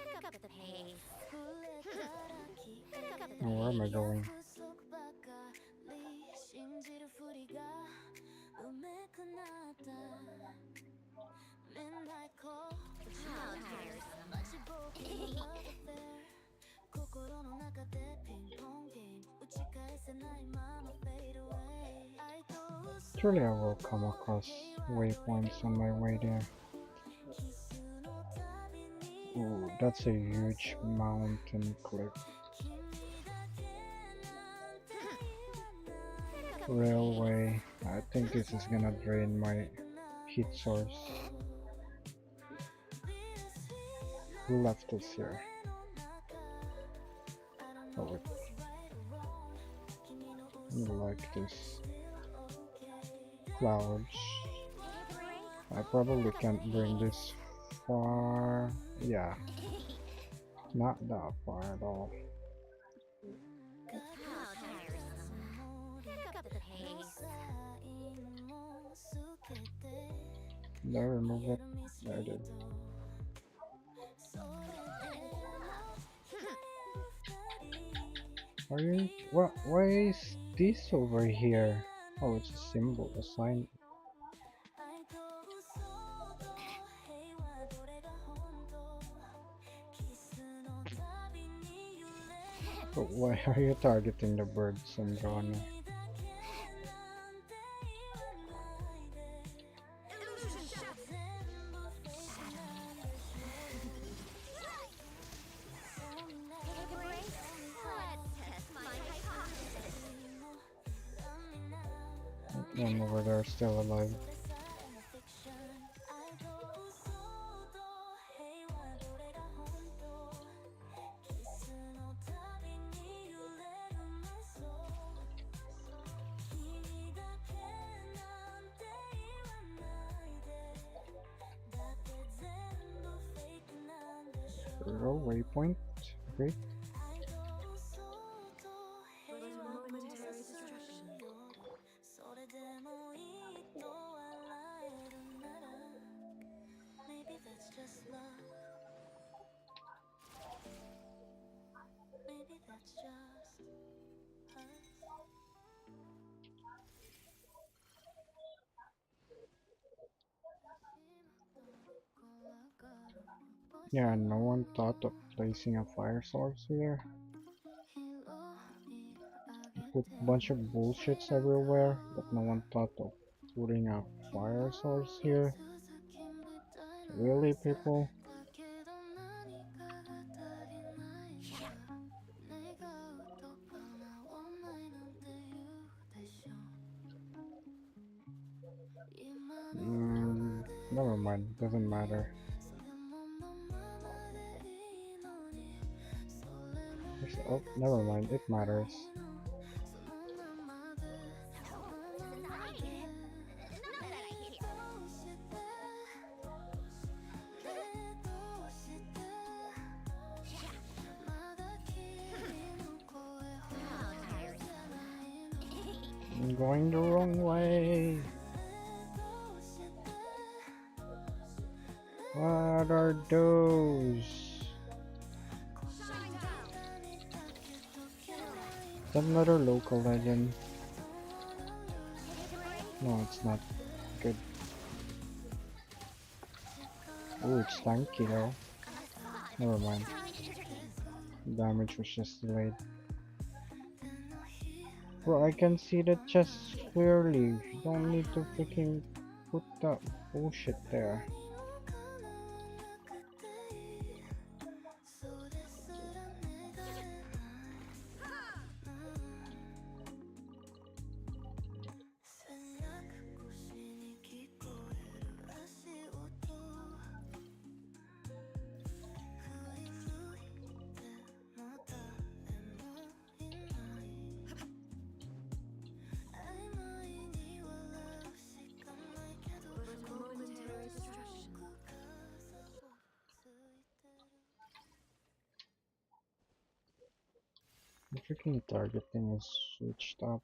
Pick up the pace. Oh, where am I going? How tiresome. Surely I will come across waypoints on my way there. Ooh, that's a huge mountain cliff. Railway. I think this is gonna drain my heat source. Who left this here? Oh wait. I like this. Clouds. I probably can't bring this far. Yeah, not that far at all. How tiresome. Pick up the pace. Did I remove it? Yeah, I did. Are you? What? Why is this over here? Oh, it's a symbol, a sign. But why are you targeting the birds, Andrano? Take a break. Let's test my hypothesis. One over there still alive. Zero waypoint. Great. Maybe that's just love. Maybe that's just us. Yeah, no one thought of placing a fire source here. Put a bunch of bullshits everywhere, but no one thought of putting a fire source here. Really, people? Never mind, doesn't matter. Oh, never mind, it matters. I'm going the wrong way. What are those? Is that another local legend? No, it's not. Good. Oh, it's tanky though. Never mind. Damage was just delayed. Bro, I can see the chest clearly. You don't need to freaking put that bullshit there. The freaking targeting is switched up.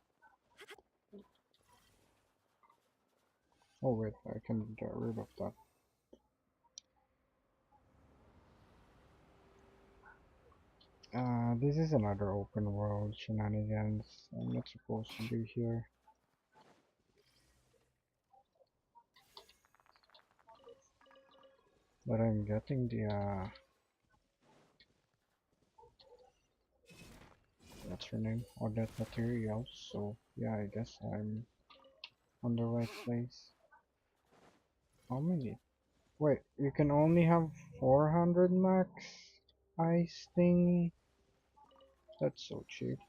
Oh wait, I can get rid of that. This is another open world shenanigans. I'm not supposed to be here. But I'm getting the what's her name? Or that material, so yeah, I guess I'm on the right place. How many? Wait, you can only have 400 max ice thingy? That's so cheap.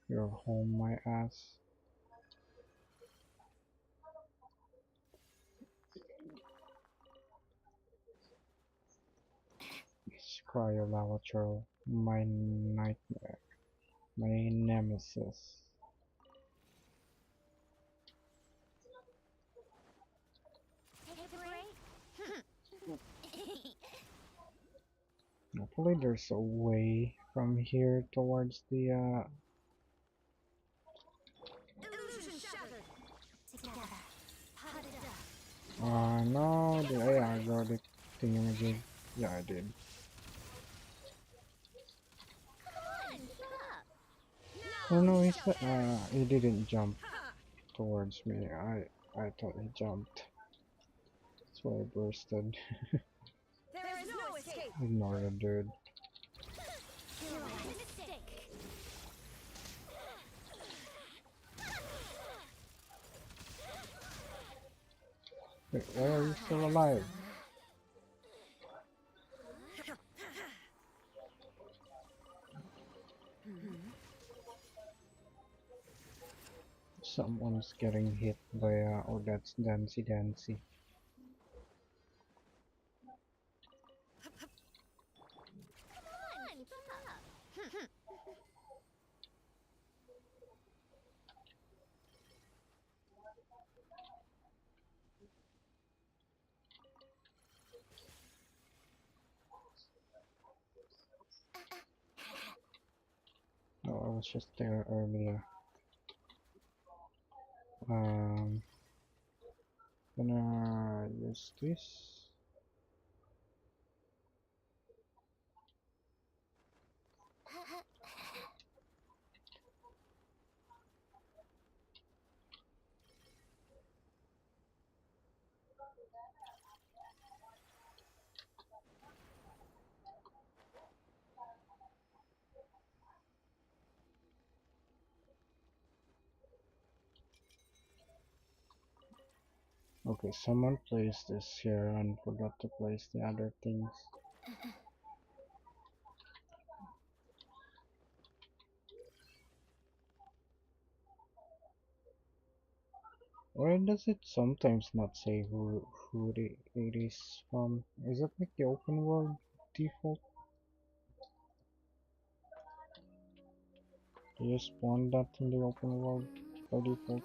You're home, my ass. It's Cryo Lava Turtle, my nightmare, my nemesis. Hopefully there's a way from here towards the no, did I aggro the thingamajig? Yeah, I did. Oh no, he didn't jump towards me. I thought he jumped. That's why I bursted. There is no escape. Ignore the dude. Wait, why are you still alive? Someone's getting hit by oh, that's Dancy Dancy. Oh, I was just there earlier. Gonna use this. Okay, someone placed this here and forgot to place the other things. Why does it sometimes not say who it is from? Is it like the open world default? Do you spawn that in the open world by default?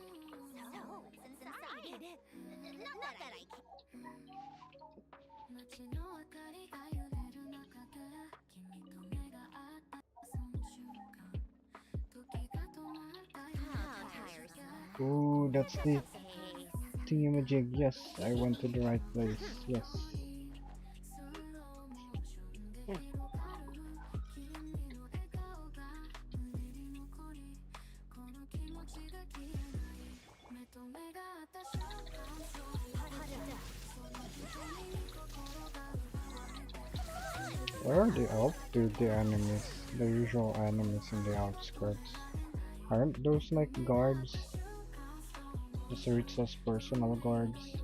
Ooh, that's the thingamajig. Yes, I went to the right place. Yes. Where are the enemies? The usual enemies in the outskirts. Aren't those like guards? The Saritsa's personal guards.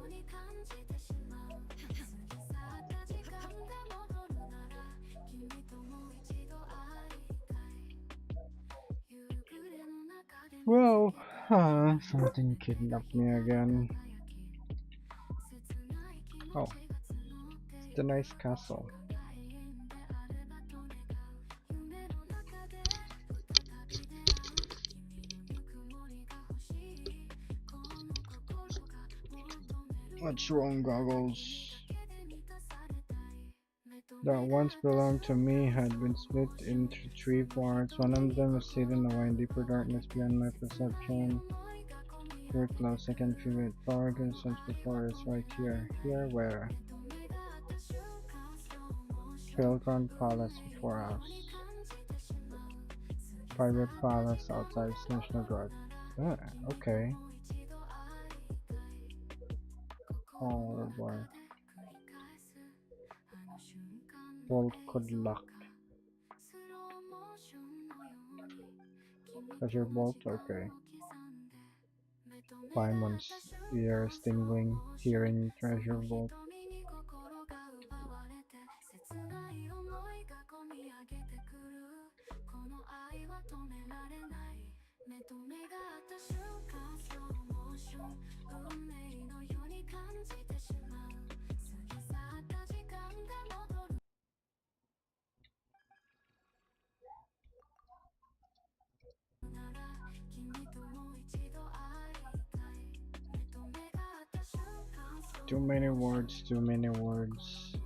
Well, something kidnapped me again. Oh, it's the nice castle. What's wrong, Goggles? That once belonged to me had been split into 3 parts. One of them was hidden away in deeper darkness beyond my perception. Very close, I can feel it. Power distance before it's right here. Here, where? Pilgrim Palace before house. Private palace outside National Guard. Ah, okay. Oh boy. Vault code locked. Treasure vault, okay. Paimon's ears tingling, hearing treasure vault. Too many words, too many words.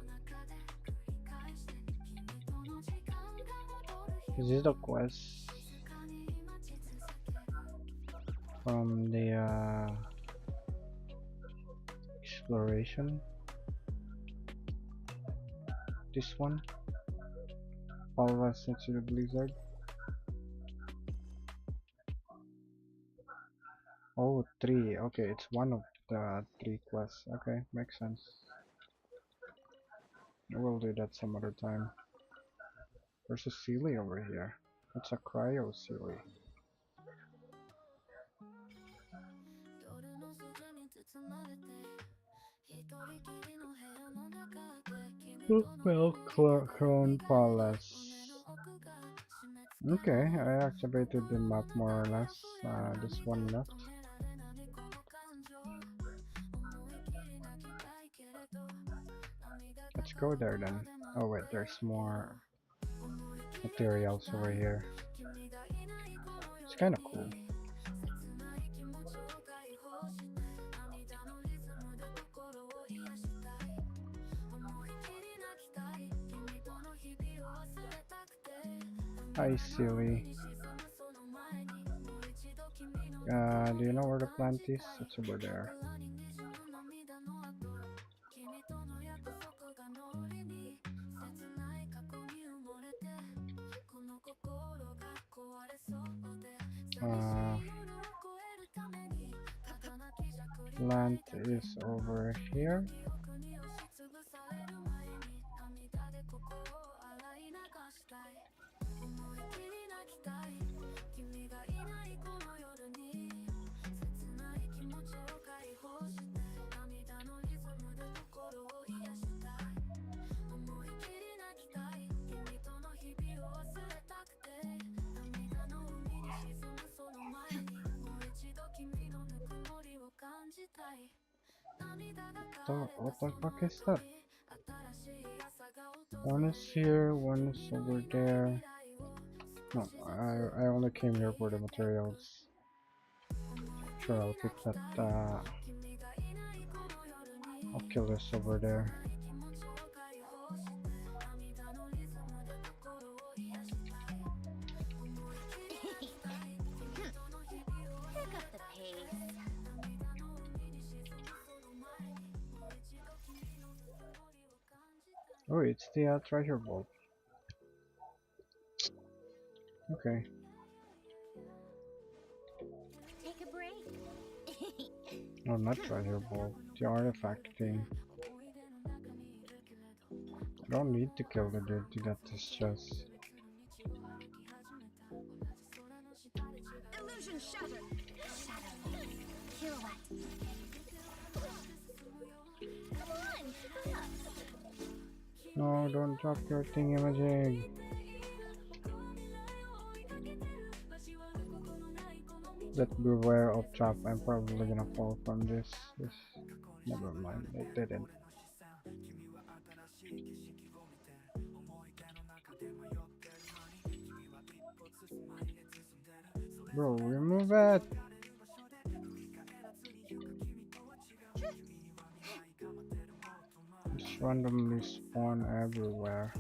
Is this the quest from the exploration? This one? All us into the blizzard? Oh, three. Okay, it's one of the three quests. Okay, makes sense. We'll do that some other time. There's a Sealy over here. It's a cryo Sealy. Well, Crown Palace. Okay, I activated the map more or less. This one left. Let's go there then. Oh wait, there's more materials over here. It's kind of cool. Hi, silly. Do you know where the plant is? It's over there. Plant is over here. What the fuck is that? One is here, one is over there. No, I only came here for the materials. Sure, I'll pick that. I'll kill this over there. Pick up the pace. Oh, it's the treasure vault. Okay. Take a break. No, not treasure vault. The artifact thing. I don't need to kill the dude to get this chest. Illusion shattered. Kill what? Come on, keep up. No, don't drop your thingamajig. But beware of trap. I'm probably gonna fall from this. Never mind, it didn't. Bro, remove it! Just randomly spawn everywhere.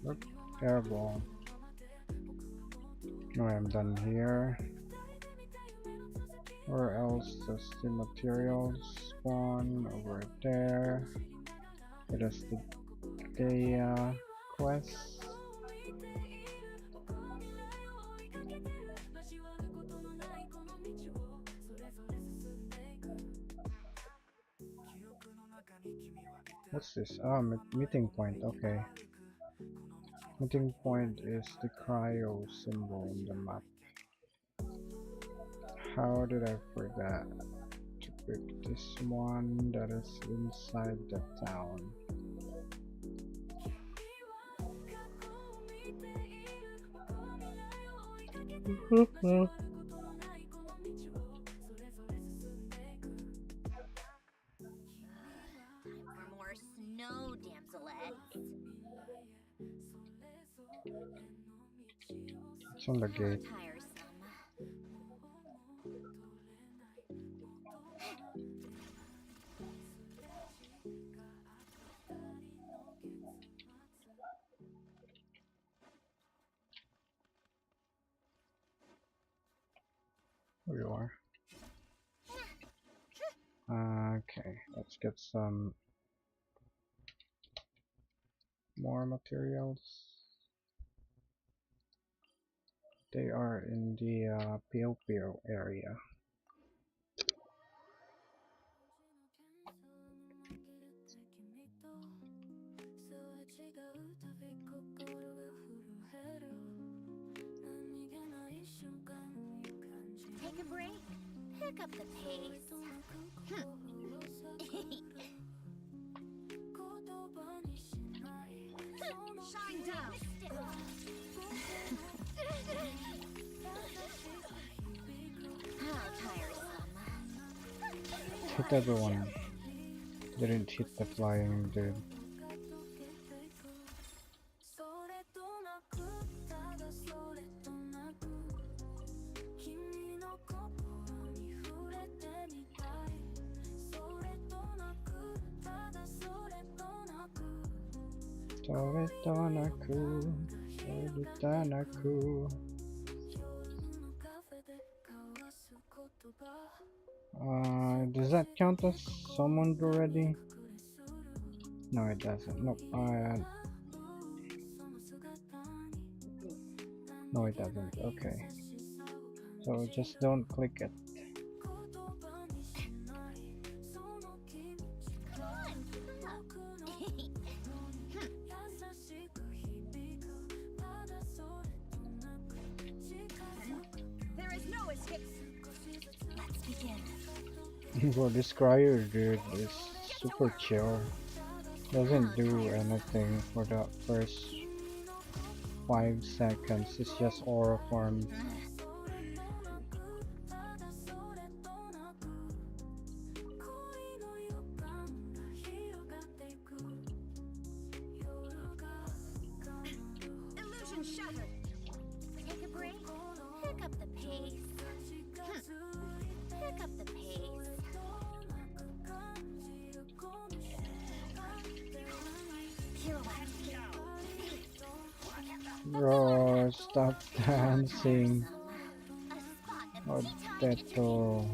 Look, airball. No, I'm done here. Where else does the materials spawn? Over there. Where does the quest? What's this? Ah, meeting point. Okay. Meeting point is the cryo symbol on the map. How did I forget to pick this one that is inside the town? For more snow, damselettes. It's on the gate. Tiresome. Here you are. Okay, let's get some more materials. They are in the Pio Pio area. Take a break. Pick up the pace. Shine down. How tiresome. Hit everyone. Didn't hit the flying dude. Does that count as summoned already? No, it doesn't. Nope. No, it doesn't. Okay. So just don't click it. There is no escape. Let's begin. Well, this cryo dude is super chill. Doesn't do anything for the first 5 seconds. It's just aura farm. Illusion shattered. Take a break. Pick up the pace. Pick up the pace. Pirouette. Bro, stop dancing. A spot of Oh, Deto.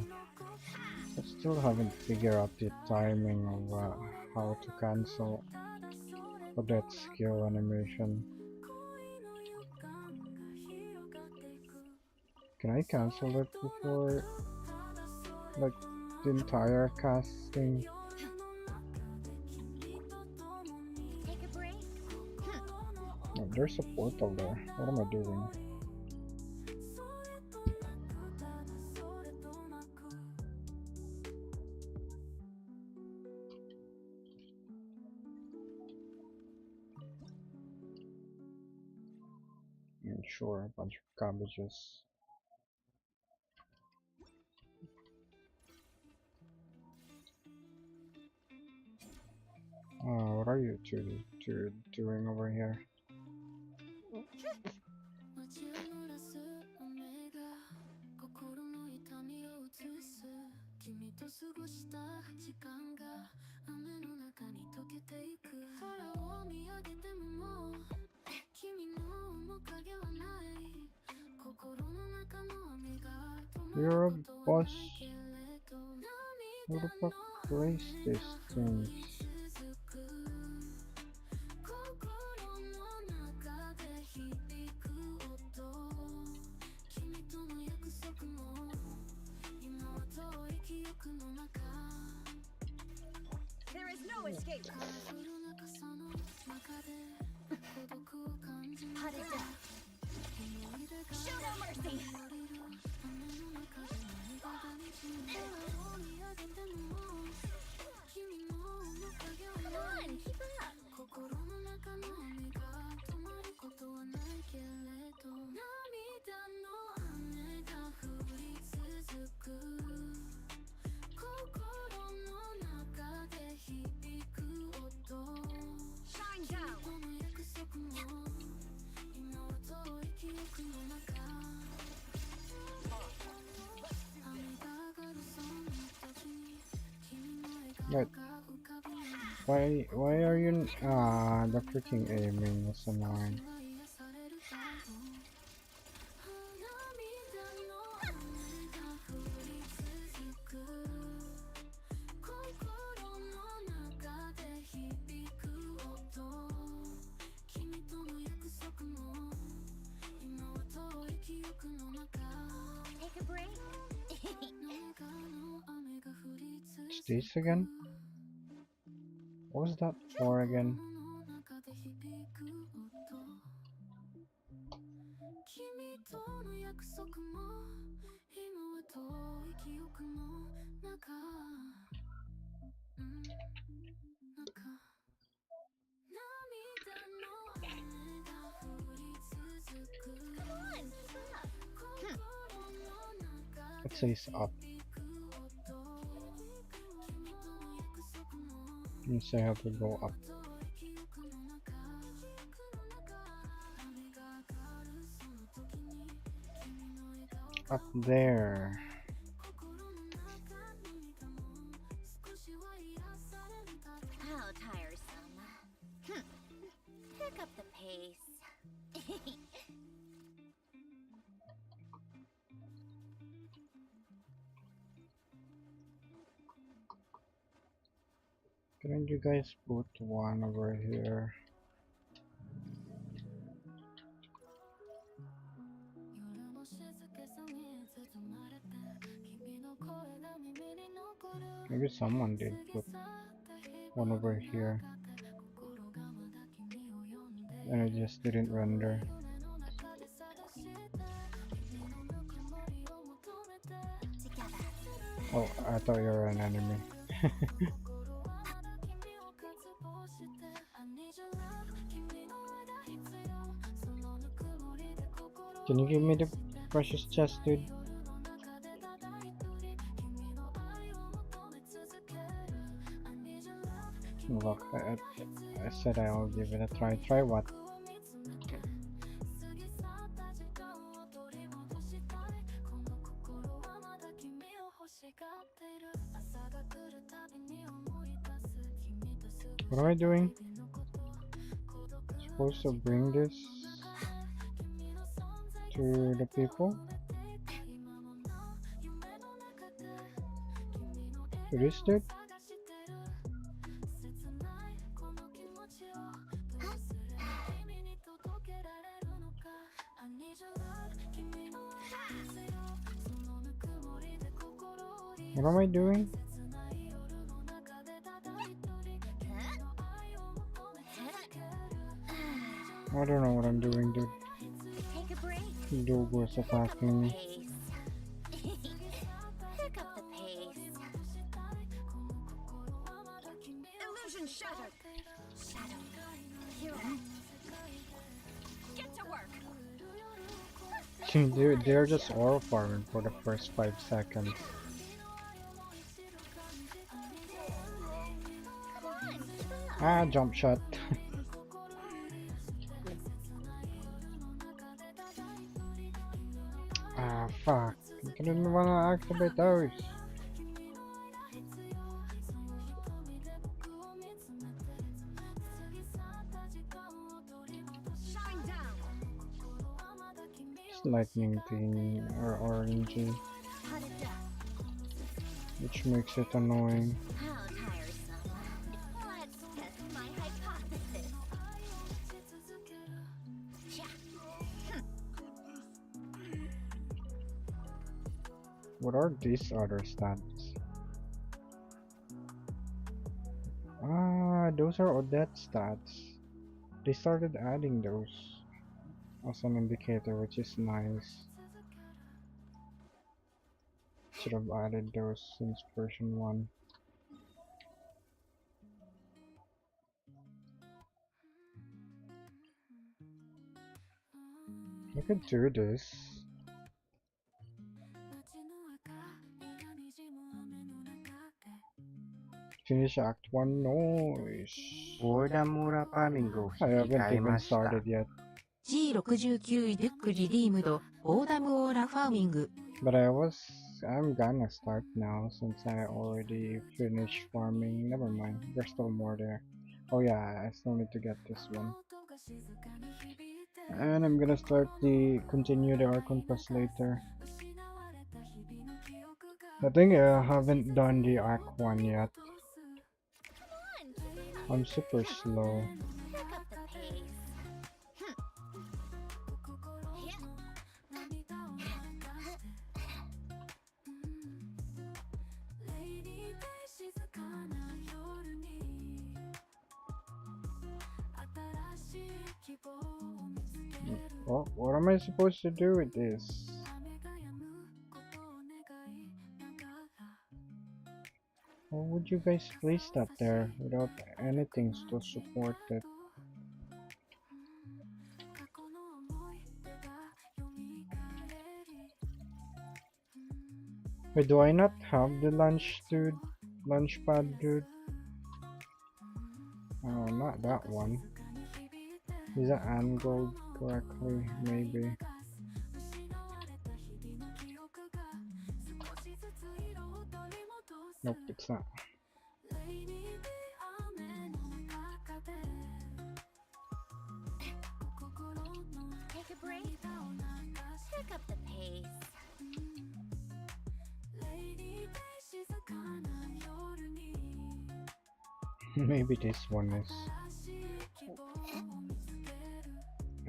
I still haven't figured out the timing of how to cancel for that skill animation. Can I cancel it before, like, the entire casting? Take a break. Oh, there's a portal there. What am I doing? Sure, a bunch of cabbages. What are you two doing over here? You're a boss. Who the fuck plays these things? There is no escape. Show no mercy. Come on, keep up. Shine down. But why are you the freaking aiming is annoying. Take a break. It's this again? What was that for again? Come on, keep up. It says up. You say how to go up. Up there. How tiresome. Pick up the pace. Couldn't you guys put one over here? Maybe someone did put one over here and it just didn't render. Oh, I thought you were an enemy. Can you give me the precious chest, dude? Look, I said I'll give it a try. Try what? What am I doing? Supposed to bring this to the people? To this dude? What am I doing? I don't know what I'm doing, dude. Take a break. Dude was attacking me. Pick up the pace. Illusion shattered. Shadow. Hero. Get to work. They're just oral farming for the first 5 seconds. Ah, jump shot. Ah, fuck. I didn't wanna activate those. Shine down. It's lightning thing or orangey. Cut it down. which makes it annoying. How tiresome. Let's test my hypothesis. What are these other stats? Ah, those are Odette stats. They started adding those as an indicator, which is nice. Should have added those since version 1. I could do this. Finish Act 1 noise. オーダムラパーミングを I 引き haven't 換え even ました。 started yet. G69 デュックリディームド、オーダムオーラファーミング。But I'm gonna start now since I already finished farming. Never mind, there's still more there. Oh yeah, I still need to get this one. And I'm gonna continue the Archon Quest later. I think I haven't done the Arc 1 yet. I'm super slow. Pick up the pace. Well, what am I supposed to do with this? How would you guys place that there without anything to support it? Wait, do I not have the launch pad, dude? Oh, not that one. Is that angled correctly? Maybe. Nope, it's not. Take a break. Pick up the pace. Maybe this one is.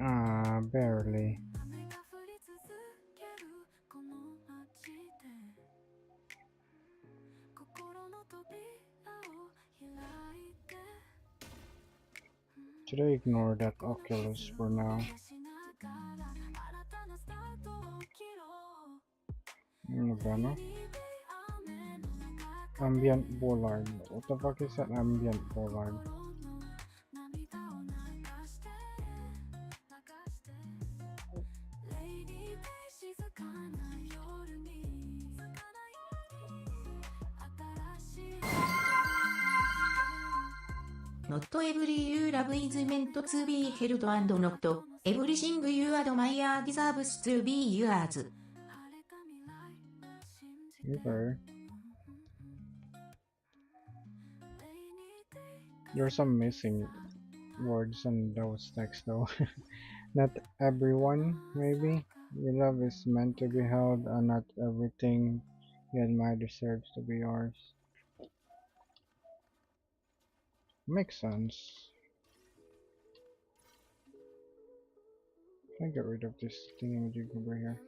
Ah, barely. Should I ignore that Oculus for now? Ano ba, no? Ambient bollard. What the fuck is that ambient bollard? Not every you love is meant to be held and not everything you admire deserves to be yours. Okay. There's some missing words in those texts though. Not everyone, maybe. Your love is meant to be held and not everything you admire deserves to be yours. Makes sense. Can I get rid of this thingamajig over here?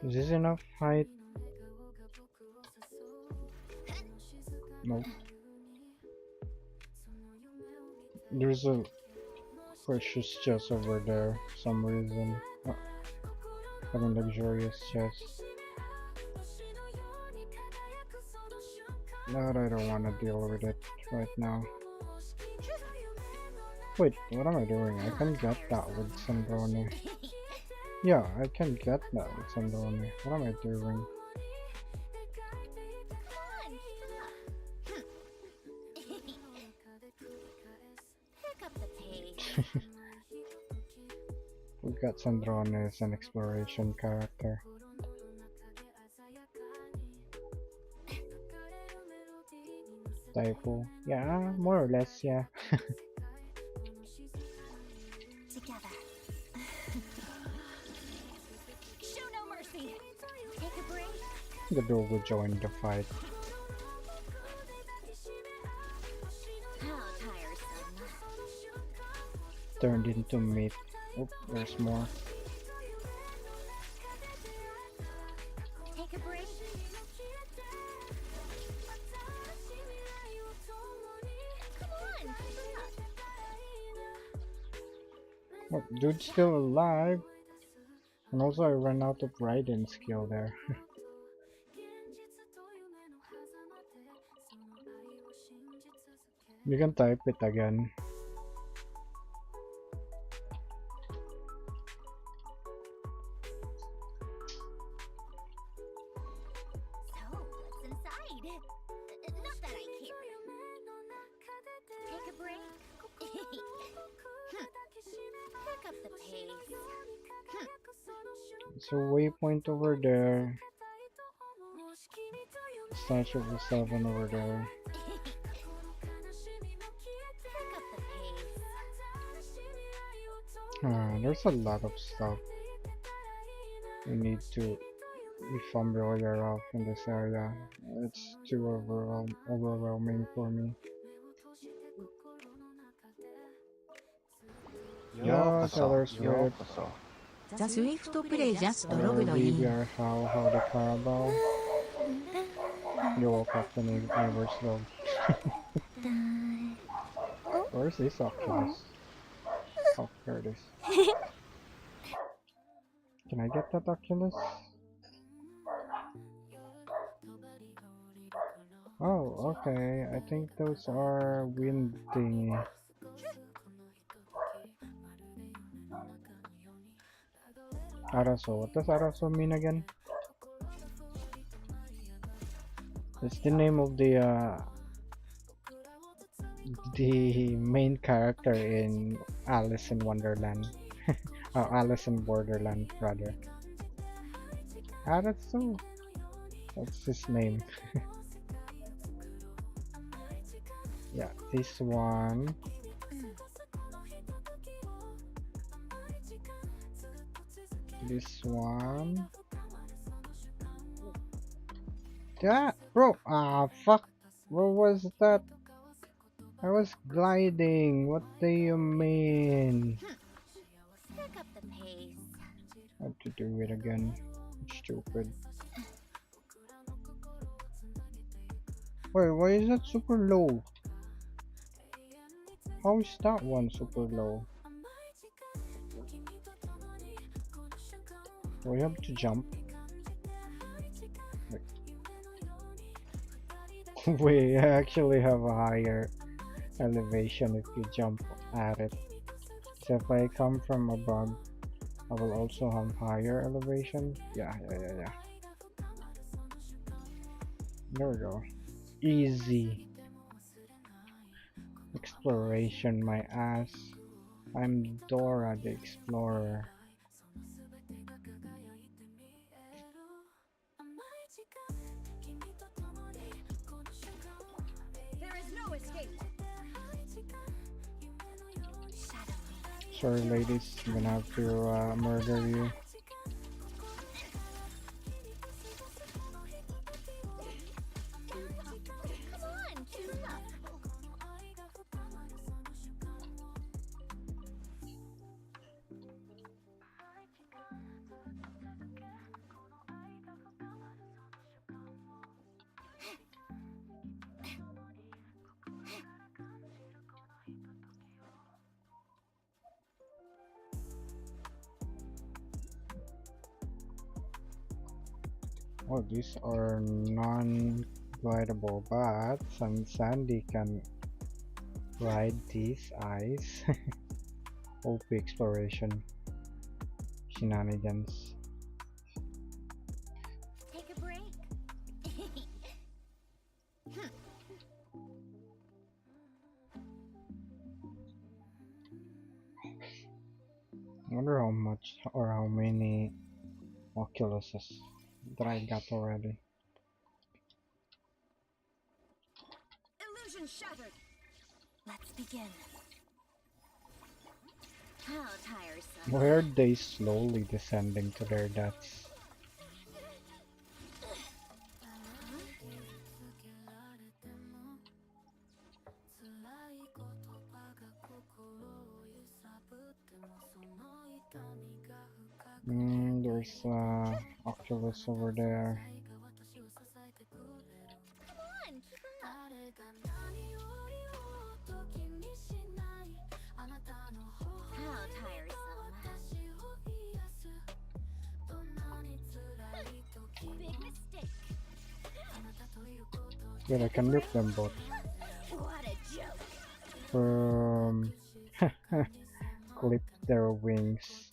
Is this enough height? Nope. There's a precious chest over there for some reason. Oh, having luxurious chest. But I don't want to deal with it right now. Wait, what am I doing? I can get that with Sandrone. Yeah, I can get that with Sandrone. What am I doing? Pick up the pace. We've got Sandrone as an exploration character. Typo. Yeah, more or less, yeah. Together. Show no mercy. Take a break. The Dogo joined the fight. How tiresome. Turned into meat. Oh, there's more. Take a break. Come on, hurry up. Oh, dude's still alive. And also I ran out of riding skill there. You can type it again. So, what's inside? Not that I care. Take a break. Pick up the pace. It's a waypoint over there. Statue of the Seven over there. Pick up the pace. There's a lot of stuff we need to be familiar of in this area. It's too overwhelming for me. Yeah, Taylor's Rip. The Swift Play Just Logged Maybe In. our how the Carabao. You woke up the neighbor's dog. Where's this Oculus? Oh, there it is. Can I get that Oculus? Oh, okay. I think those are wind thingy. Araso. What does Araso mean again? It's the name of the main character in Alice in Wonderland. Oh, Alice in Borderland, rather. Araso. That's his name. Yeah, this one. This one. Yeah, bro. Ah, fuck. What was that? I was gliding. What do you mean? Pick up the pace. I have to do it again. Stupid. Wait, why is that super low? How is that one super low? Do I have to jump? Wait. We actually have a higher elevation if you jump at it. So if I come from above, I will also have higher elevation. Yeah. There we go. Easy. Exploration, my ass. I'm Dora the Explorer. There is no escape. Sorry, ladies, I'm gonna have to murder you. Come on, tune up. Oh, these are non-glidable, but Sandy can ride these eyes. OP exploration shenanigans. Take a break. I wonder how much or how many Oculuses that I got already. Illusion shattered. Let's begin. How tiresome. Why are they slowly descending to their deaths? There's Oculus over there. Come on, keep 'em up. How tiresome. Big mistake. Good, I can rip them both. What a joke. From clip their wings.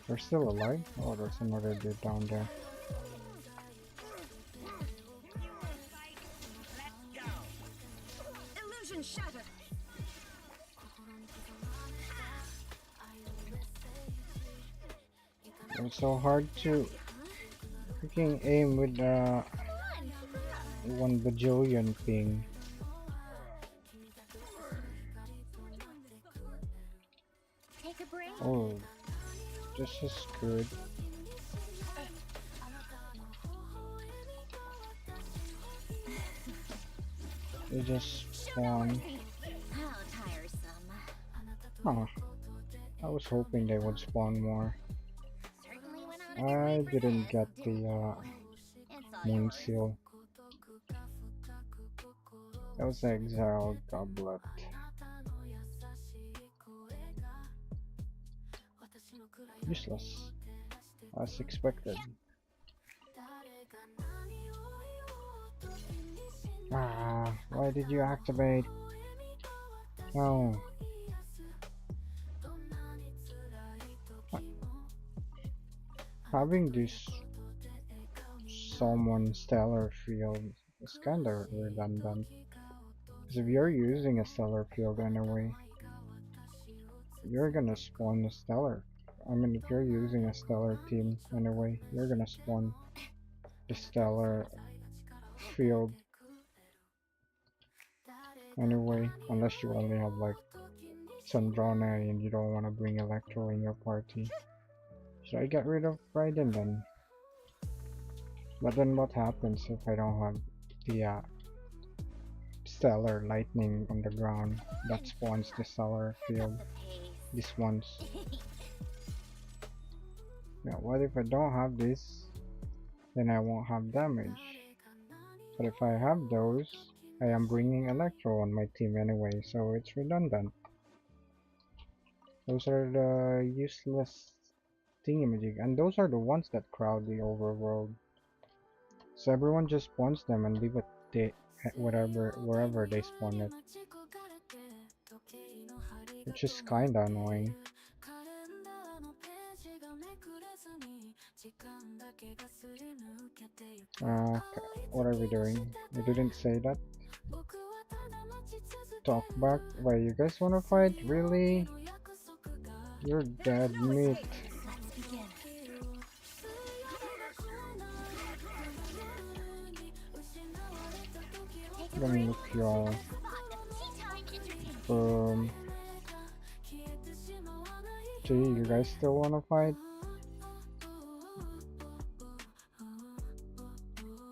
They're still alive? Oh, there's another dude down there. Illusion shattered. It's so hard to freaking aim with Come on, keep 'em up. 1 bajillion ping. Take a break. Oh, this is good. They just spawn. How tiresome. Huh. I was hoping they would spawn more. Certainly went on a I good break for didn't that. get the It's all moon yours. seal. That was the exile goblet. Useless, as expected. Ah, why did you activate? No. Having this summon stellar field is kinda redundant. Because if you're using a stellar field anyway, you're gonna spawn a stellar. I mean, if you're using a stellar team anyway, you're gonna spawn the stellar field anyway, unless you only have like Sandrana and you don't want to bring Electro in your party. Should I get rid of Raiden then? But then what happens if I don't have the stellar lightning on the ground that spawns the stellar field? The pace. This one's. Yeah, what if I don't have this? Then I won't have damage. But if I have those, I am bringing Electro on my team anyway, so it's redundant. Those are the useless thingamajig, and those are the ones that crowd the overworld. So everyone just spawns them and leave it wherever they spawn it. Which is kinda annoying. What are we doing? We didn't say that. Talk back. Why, you guys wanna fight? Really? You're dead meat. Let's begin. Take a Let me break. look y'all. Spot the tea time entertainment. Gee, you guys still wanna fight?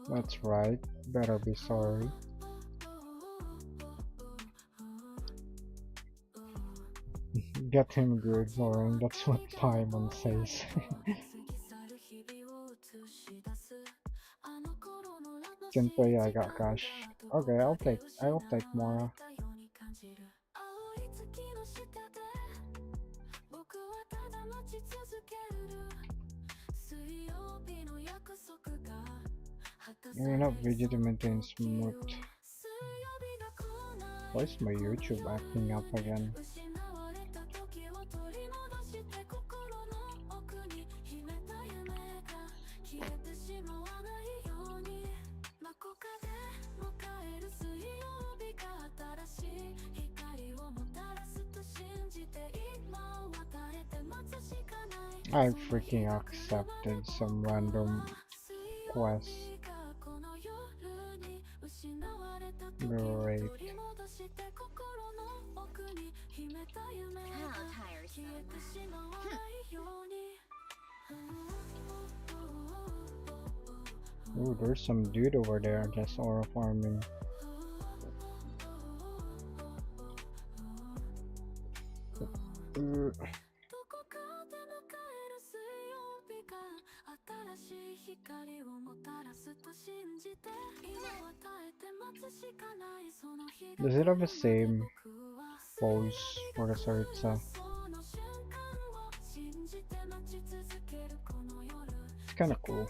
That's right. Better be sorry. Get him good, Lauren. That's what Paimon says. Senpai, I got cash. Okay, I'll take Mora. You're not vegetable smooth. Why is my YouTube acting up again? I freaking accepted some random quest. Great. How tiresome. Ooh, there's some dude over there just aura farming. Uh, Does it have the same pose for the Saritsa? It's kinda cool.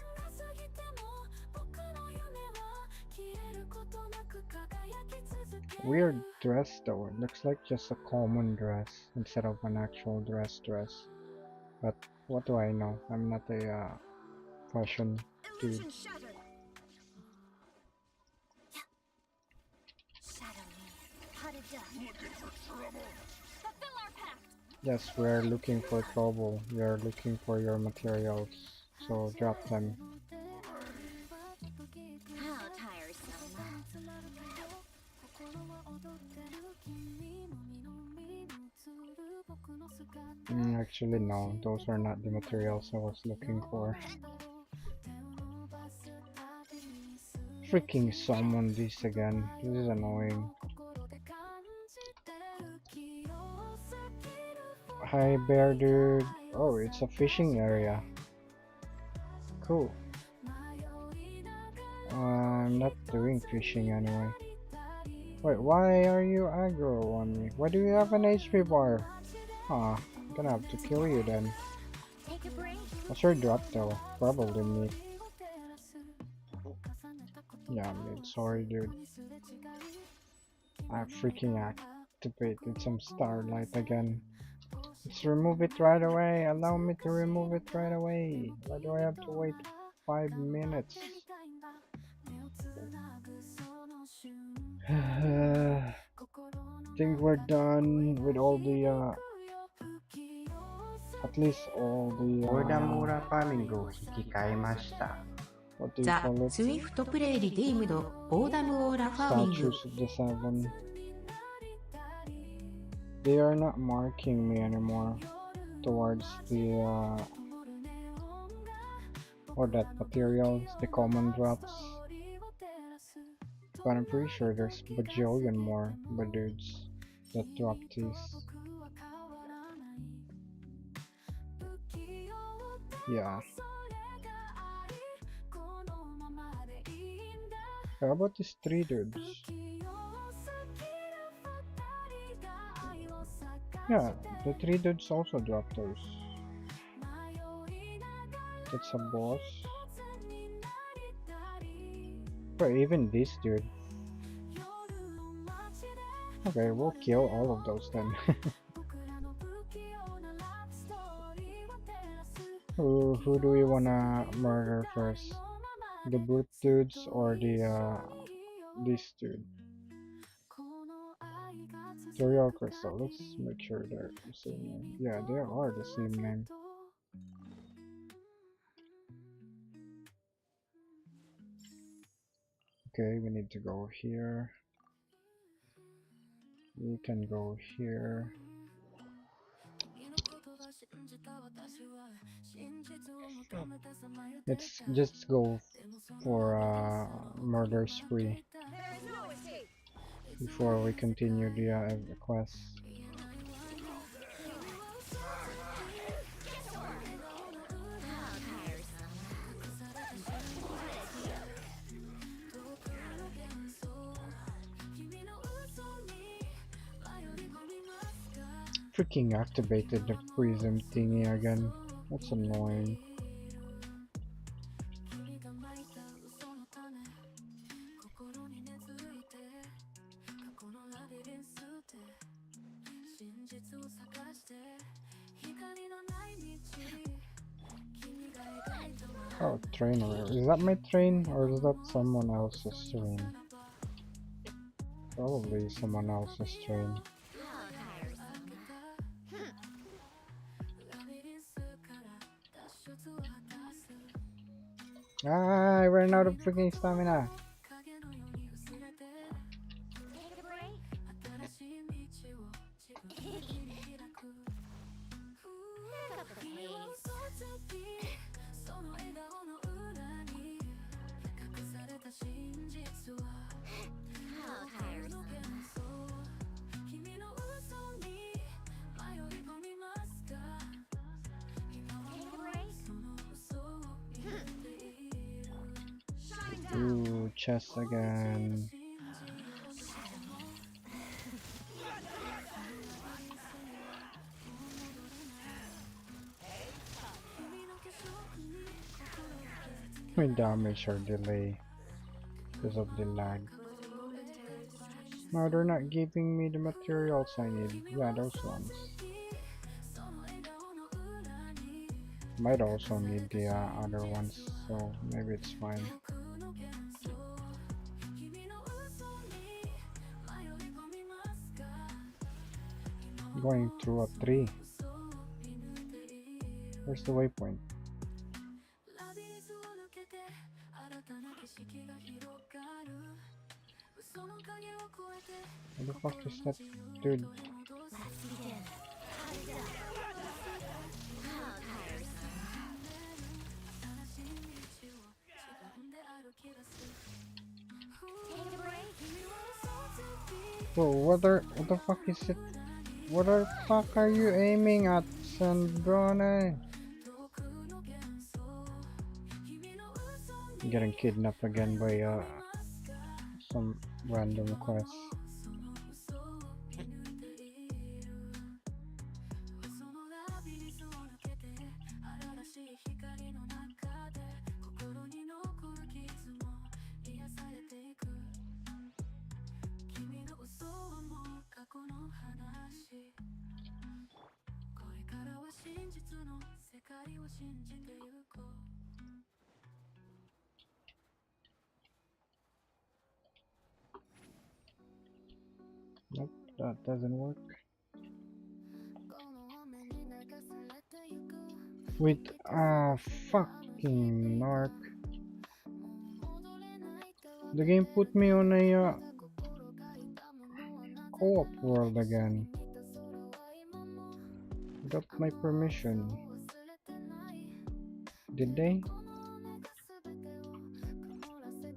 Weird dress though, it looks like just a common dress instead of an actual dress. But what do I know? I'm not a fashion dude. Yes, we're looking for trouble. We're looking for your materials. So drop them. How tiresome. Actually no, those are not the materials I was looking for. Freaking summon this again. This is annoying. Hi bear dude. Oh, it's a fishing area. Cool. I'm not doing fishing anyway. Wait, why are you aggro on me? Why do you have an HP bar? Huh, I'm gonna have to kill you then. Take a break. What's your drop though? Probably me. Yeah, mid. Sorry, dude. I freaking activated some starlight again. Let's remove it right away. Allow me to remove it right away. Why do I have to wait 5 minutes? Think we're done with all the at least all the オーダーモーラーファーミングを引き換えました。 what do you ザ・ call it? スイフトプレイリディームドオーダムオーラファーミング Statues of the Seven. They are not marking me anymore towards the or that materials, the common drops. But I'm pretty sure there's bajillion more dudes that drop these. Yeah. How about these 3 dudes? Yeah, the 3 dudes also drop those. That's a boss. But even this dude. Okay, we'll kill all of those then. Who do we wanna murder first? The brute dudes or the this dude? Tutorial crystal. Let's make sure they're the same name. Yeah, they are the same name. Okay, we need to go here. We can go here. Let's just go for murder spree before we continue the quest. Freaking activated the prism thingy again. That's annoying. Oh, trainer. Is that my train or is that someone else's train? Probably someone else's train. Ah, I ran out of freaking stamina. Oh, chess again. My damage or delay because of the lag. No, they're not giving me the materials I need. Yeah, those ones. Might also need the other ones, so maybe it's fine. Going through a tree. Where's the waypoint? What the fuck is that, dude? Whoa, what the fuck is it? What the fuck are you aiming at, Sandrone? Getting kidnapped again by some random quest. Nope, that doesn't work. Wait, fucking narc. The game put me on a co-op world again. Without my permission. Did they?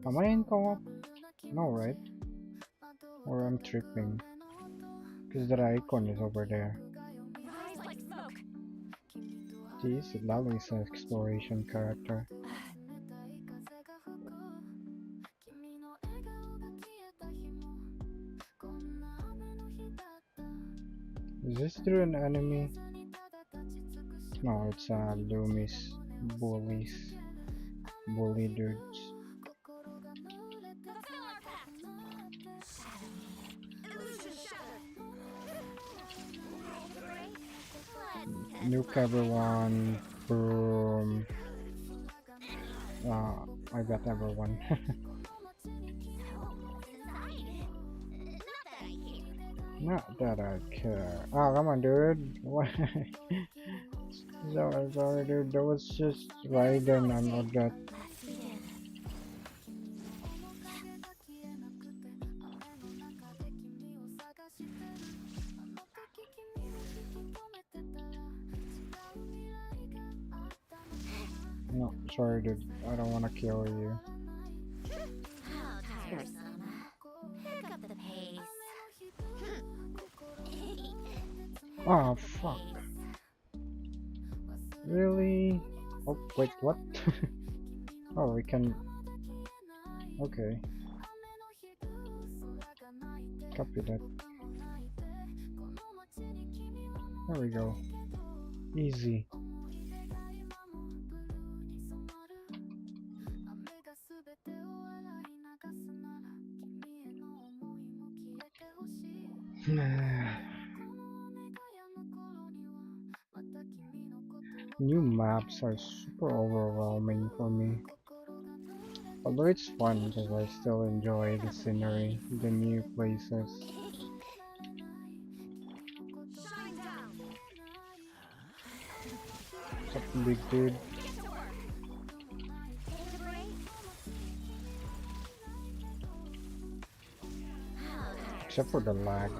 Am I in co-op? No, right? Or I'm tripping. Because the icon is over there. Jeez, Lalo is an exploration character. Is this through an enemy? No, it's Loomis bullies. Bully dudes. Nuke everyone. Boom. I got everyone. Not that I care. Oh, come on, dude. What? Sorry, dude. That was just Raiden and all that. No, sorry, dude. I don't want to kill you. Oh, fuck. Really? Oh, wait, what? Oh, we can... Okay. Copy that. There we go. Easy. New maps are super overwhelming for me. Although it's fun because I still enjoy the scenery, the new places. What's up, big dude? Except for the lag.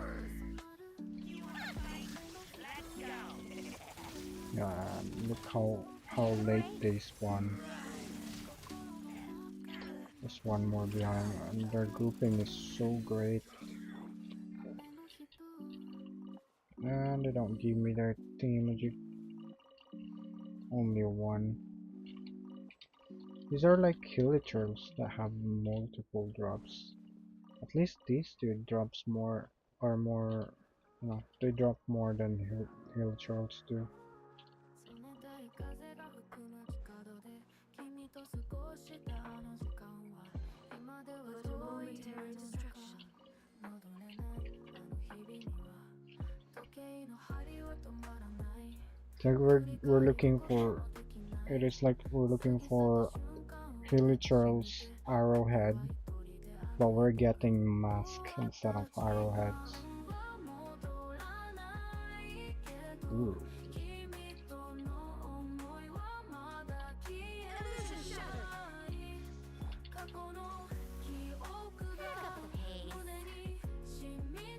Yeah, look how late they spawn. There's one more behind, and their grouping is so great. And they don't give me their team magic. Only one. These are like hilichurls that have multiple drops. At least these two drops more, are more, no, they drop more than hilichurls do. 冷たい風が吹く街角で君と過ごしたあの時間は今では遠い夢の中戻れないあの日々には時計の針は止まらない It's like we're looking for, it is like we're looking for hilichurl's arrowhead, but we're getting mask instead of arrowheads. Ooh.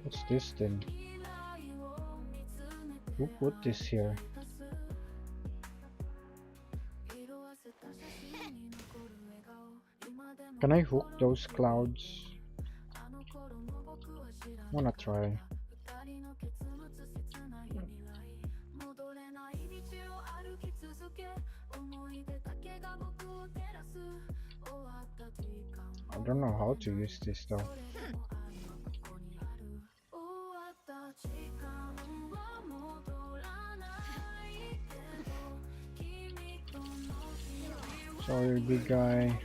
What's this thing? Who put this here? Can I hook those clouds? Wanna try. I don't know how to use this though. Sorry, big guy.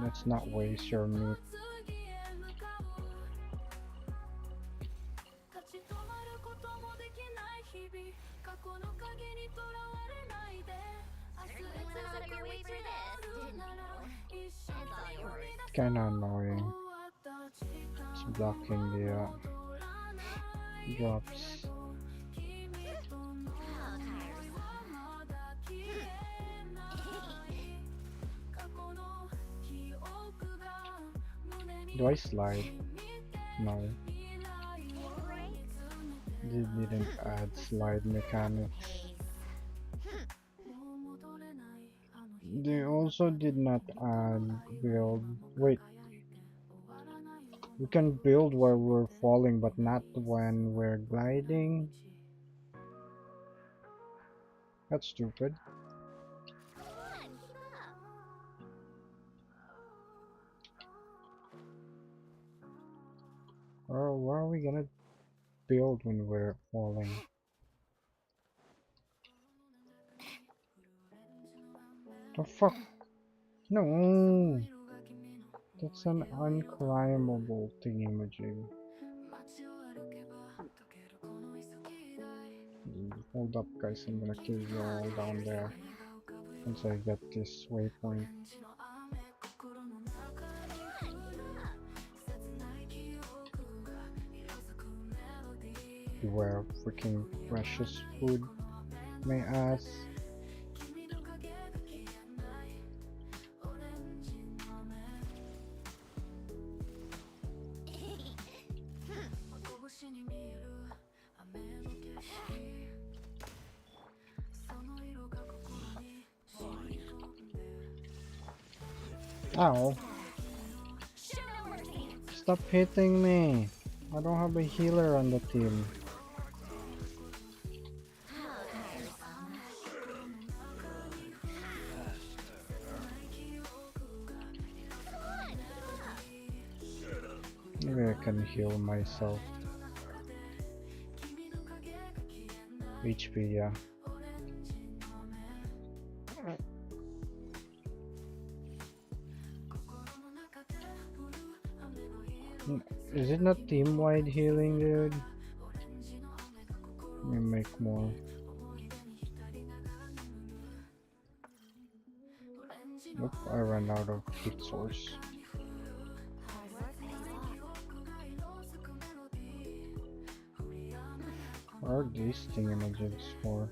Let's not waste your meat. Kinda annoying. It's blocking the drops. Do I slide? No. They didn't add slide mechanics. They also did not add build. Wait. We can build while we're falling, but not when we're gliding. That's stupid. Or where are we gonna build when we're falling? The fuck? No! That's an unclimbable thingamajig. Hold up guys, I'm gonna kill you all down there once I get this waypoint. Beware of freaking precious food, my ass. Ow. Stop hitting me. I don't have a healer on the team. Maybe I can heal myself. HP, yeah. Is it not team-wide healing, dude? Let me make more. Nope, I ran out of heat source. What are these thingamajigs for?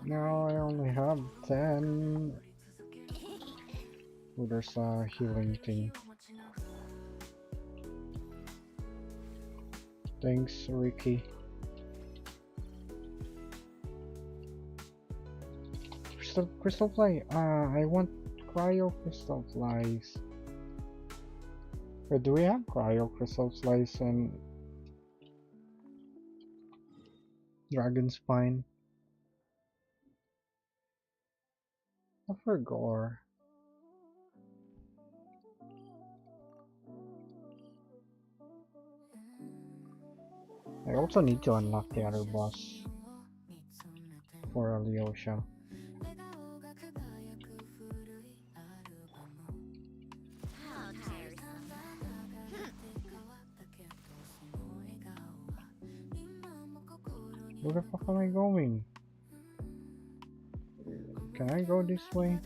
Now I only have 10. Oh, there's a healing thing. Thanks, Ricky. Crystal fly. I want cryo crystal flies. But do we have cryo crystal flies in Dragon Spine? I forgot. I also need to unlock the other boss for Alyosha. How tiresome. Where the fuck am I going? Can I go this way?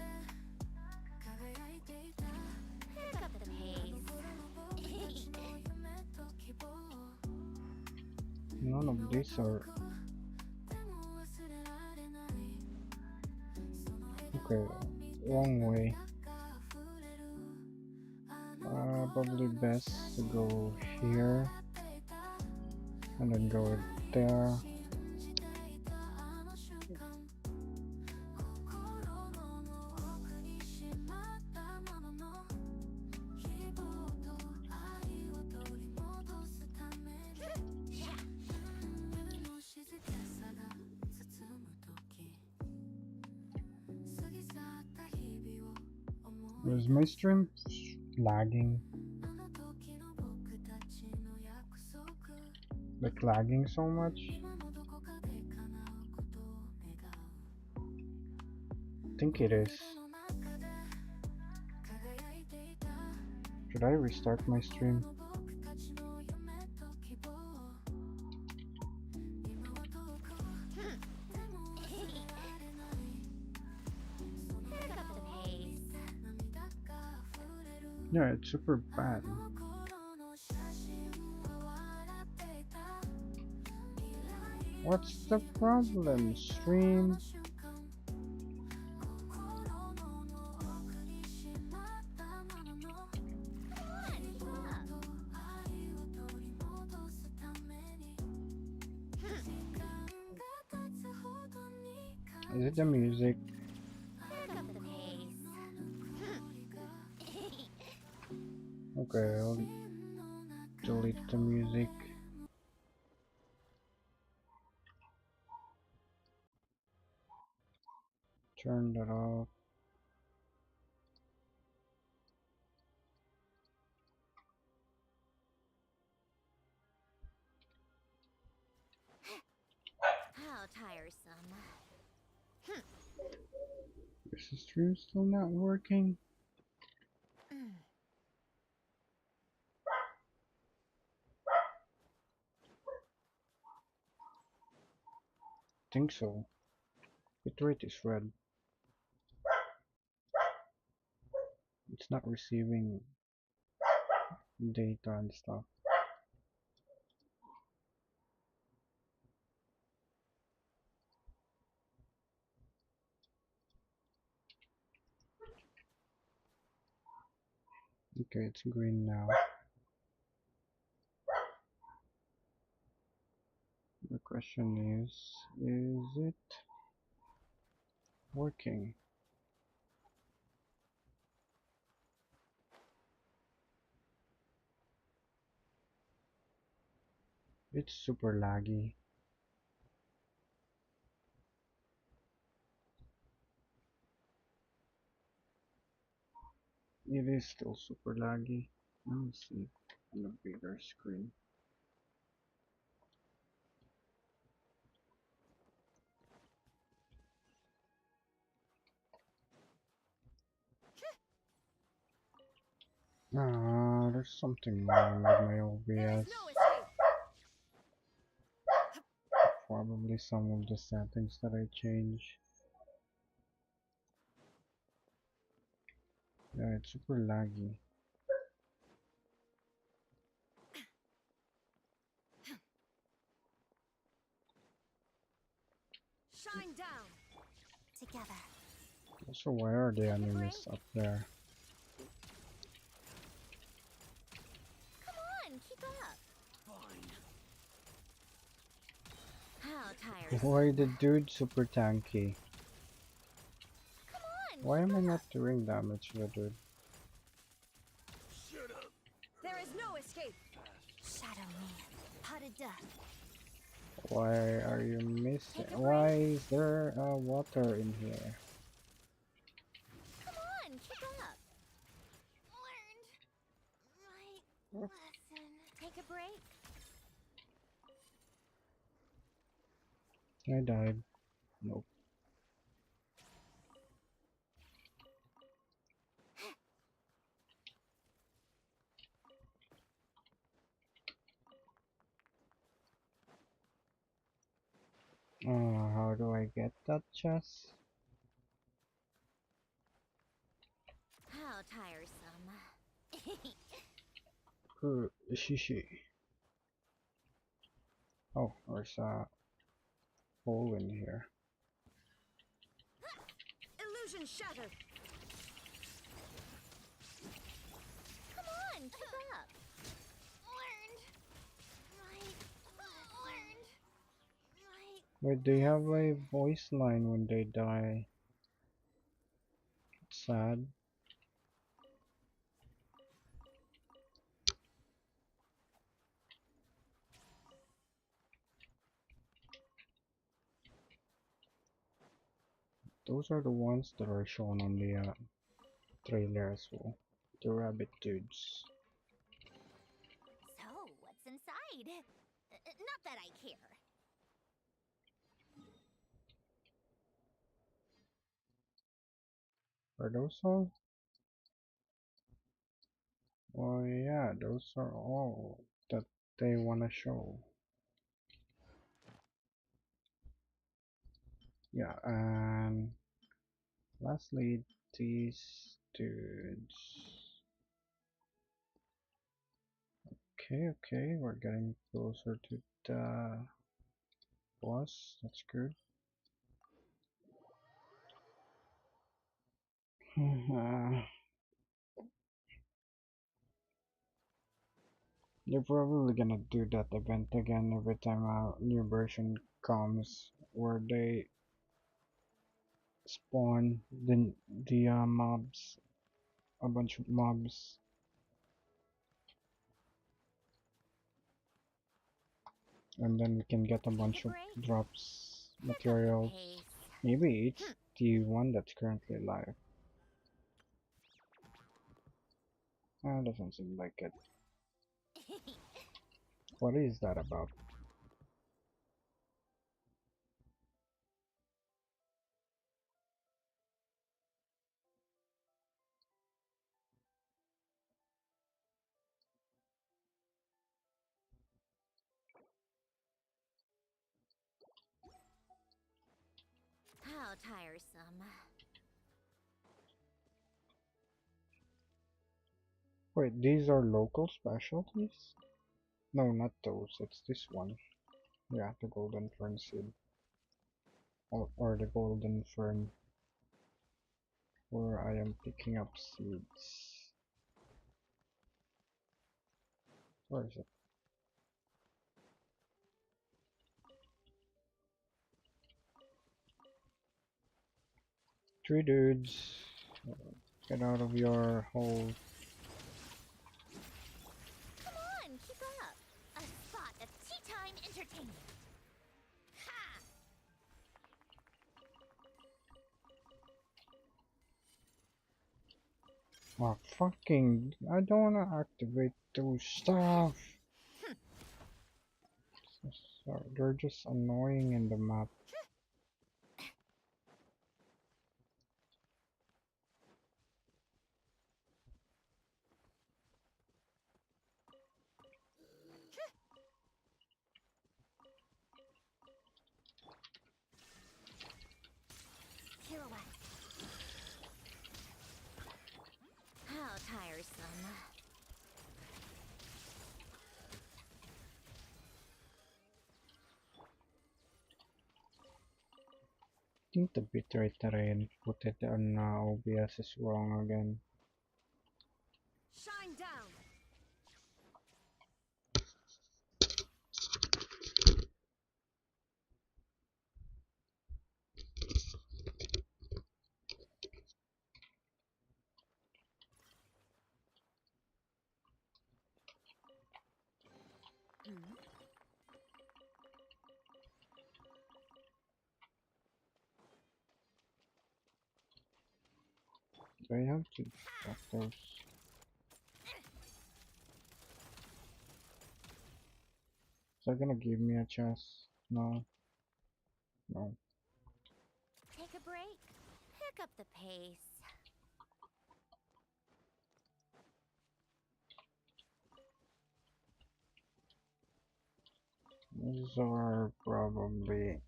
Pick up the pace. None of these are. Okay, wrong way. Probably best to go here and then go there. Was my stream lagging? Like lagging so much? I think it is. Should I restart my stream? Pick up the pace. Yeah, it's super bad. What's the problem, stream? Is it the music? Pick up the pace. Okay, I'll delete the music. Turn that off. How tiresome. Is the stream still not working? Think so. Bitrate is red. It's not receiving data and stuff. Okay, it's green now. The question is it working? It's super laggy. It is still super laggy. Let me see on a bigger screen. There's something wrong with my OBS. Probably some of the settings that I change. Yeah, it's super laggy. Shine down. Together. Also, why are the enemies up there? Come on, keep up. How tiresome. Why the dude super tanky? Why am I not doing damage to the dude? There is no escape. Shadow Man. Parada. Why are you missing? Why is there water in here? Come on, keep up. Learned. Right lesson. Take a break. I died. Nope. How do I get that chest? How tiresome. Shishi. Oh, there's a hole in here. Illusion shattered. Come on, keep up. Learned. Right. Learned. Right. Wait, they have a voice line when they die. It's sad. Those are the ones that are shown on the trailer as well. The rabbit dudes. So, what's inside? Not that I care. Are those all? Oh yeah, those are all that they wanna show. Yeah, and lastly, these dudes. Okay, we're getting closer to the boss. That's good. They're probably gonna do that event again every time a new version comes, where they spawn the mobs, a bunch of mobs, and then we can get a bunch of drops, materials. Maybe it's the one that's currently live. Doesn't seem like it. What is that about? How tiresome. Wait, these are local specialties? No, not those. It's this one. Yeah, the golden fern seed. Or the golden fern, where I am picking up seeds. Where is it? Three dudes. Get out of your hole. Come on, keep up. A spot of tea time entertainment. Ha! Oh, fucking. I don't wanna activate those stuff. So, they're just annoying in the map. Pirouette. How tiresome. I think the bitrate that I inputted on OBS is wrong again. Shine down. Do I have to drop those? Is that gonna give me a chance? No. No. Take a break. Pick up the pace. These are probably,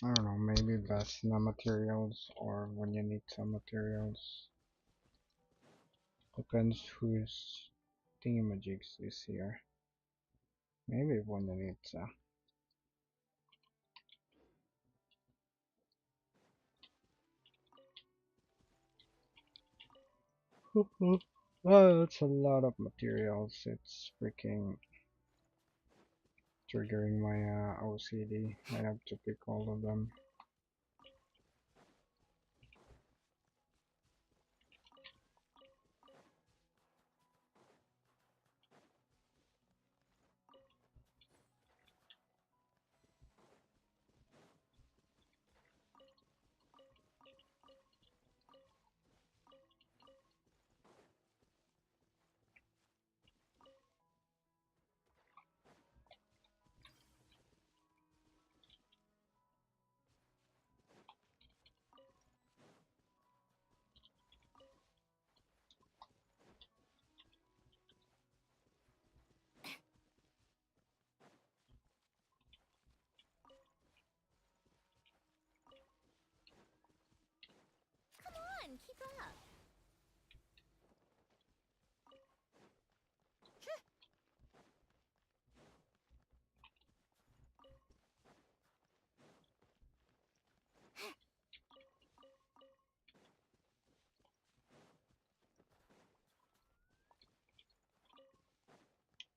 I don't know, maybe best na materials or when you need some materials. Depends whose thingamajigs is here. Maybe when you need well, it's a lot of materials. It's freaking triggering my OCD. I have to pick all of them. Come on, keep up.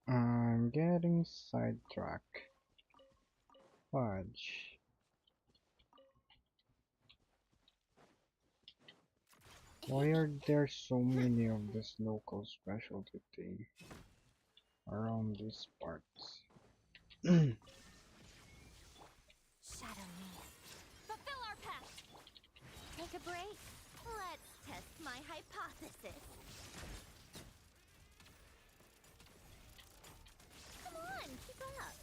I'm getting sidetracked. Fudge. Why are there so many of this local specialty thing around these parts? Shadow me. Fulfill our pact. Take a break. Let's test my hypothesis. Come on, keep up.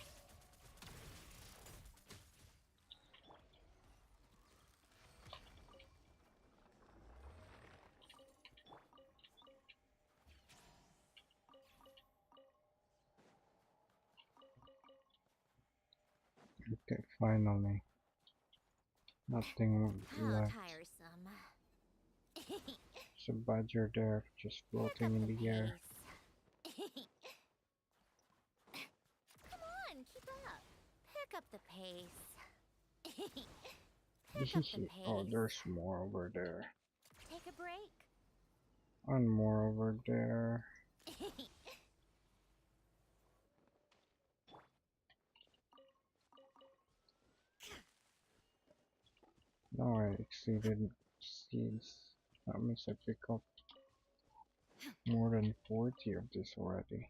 Okay, finally. Nothing How left. tiresome. There's a badger there just Pick up floating in the the air. pace. Come on, keep up. Pick up the pace. Pick up the pace. Oh, there's more over there. Take a break. And more over there. Now I exceeded seeds. That means I pick up more than 40 of this already.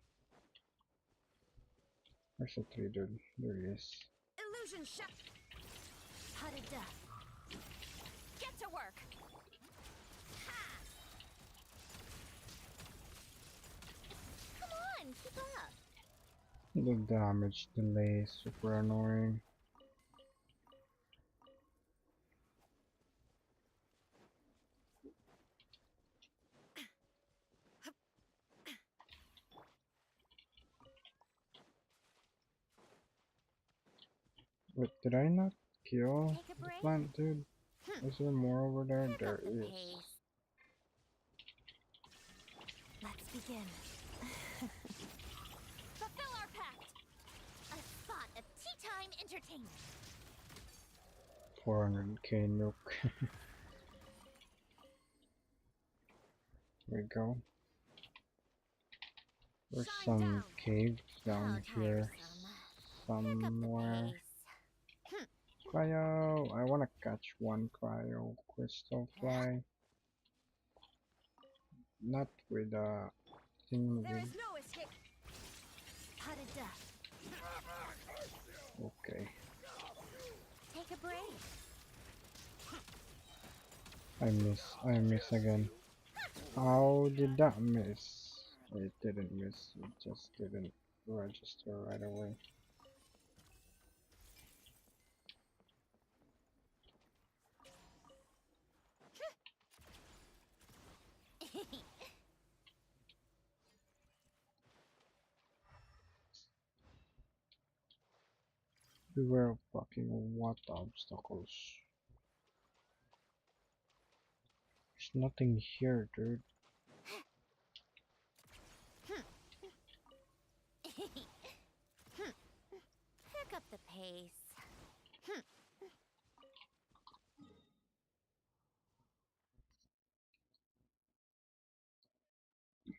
Where's the 3 dude? There he is. Illusion shot. Potted death. Get to work. Ha! Come on, keep up. The damage delay is super annoying. Wait, did I not kill Take a the break. plant dude? Is there more over there? Pick There up the is. pace. Let's begin. Fulfill our pact. A spot of tea time entertainment. 400k nuke. There we go. There's Shine some down. caves How down here tiresome. Pick up the somewhere. pace. Cryo! I wanna catch one cryo crystal fly. Not with a thing. There is no escape. Potted death. Okay. Take a break. I miss again. How did that miss? It didn't miss, it just didn't register right away. Beware of fucking what obstacles. There's nothing here, dude. Pick up the pace.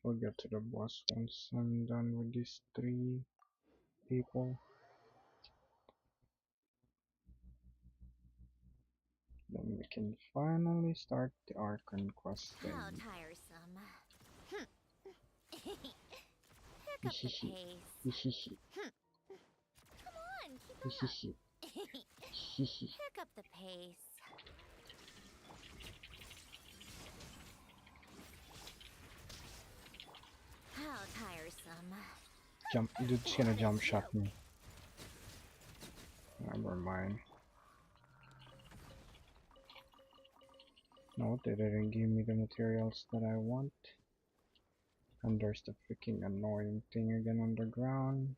We'll get to the boss once I'm done with these 3 people. Then we can finally start the Archon Questing. How tiresome. Pick up the pace. Come on, keep up. Pick up the pace. How tiresome. Jump, dude's gonna jump shot me. Never mind. No, they didn't give me the materials that I want. And there's the freaking annoying thing again on the ground.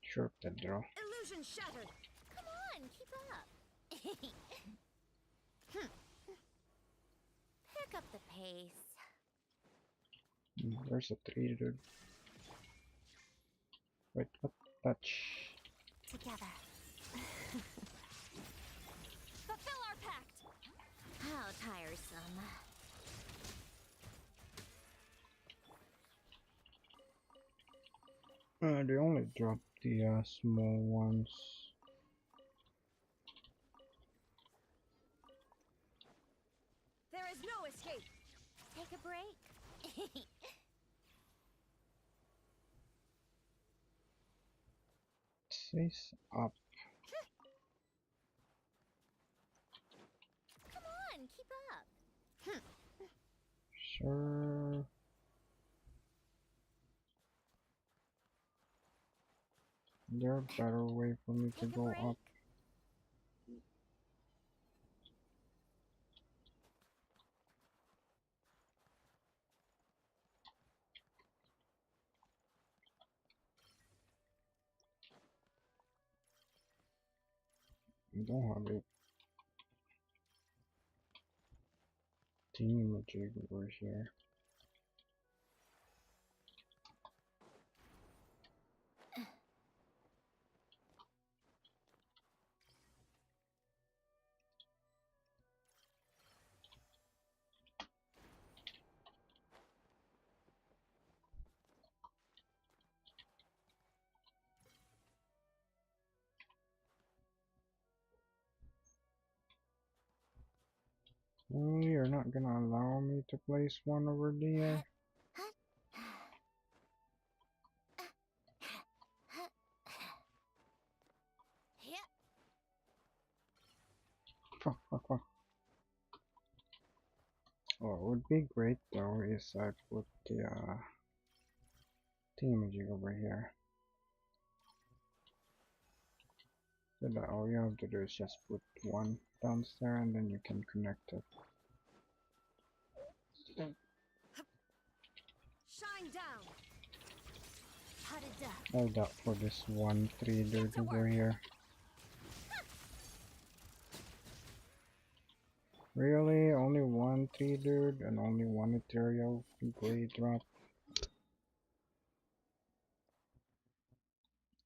Sure, Pedro. Illusion shattered. Come on, keep up. Pick up the pace. There's a 3, dude. Wait, what? Touch. Together. Fulfill our pact. How tiresome. They only dropped the small ones. There is no escape. Take a break. Face up. Come on, keep up. Sure. There's a better way for me to Take a go break. up. I don't have a team jig over here. Oh, you're not gonna allow me to place one over there? Fuck, fuck, fuck. What would be great though is I put the teamaging over here. So that all you have to do is just put one downstairs and then you can connect it. Shine down. Potted duck. Hold up for this 1-3 dude over here. Really? Only 1-3 dude and only one ethereal blade drop?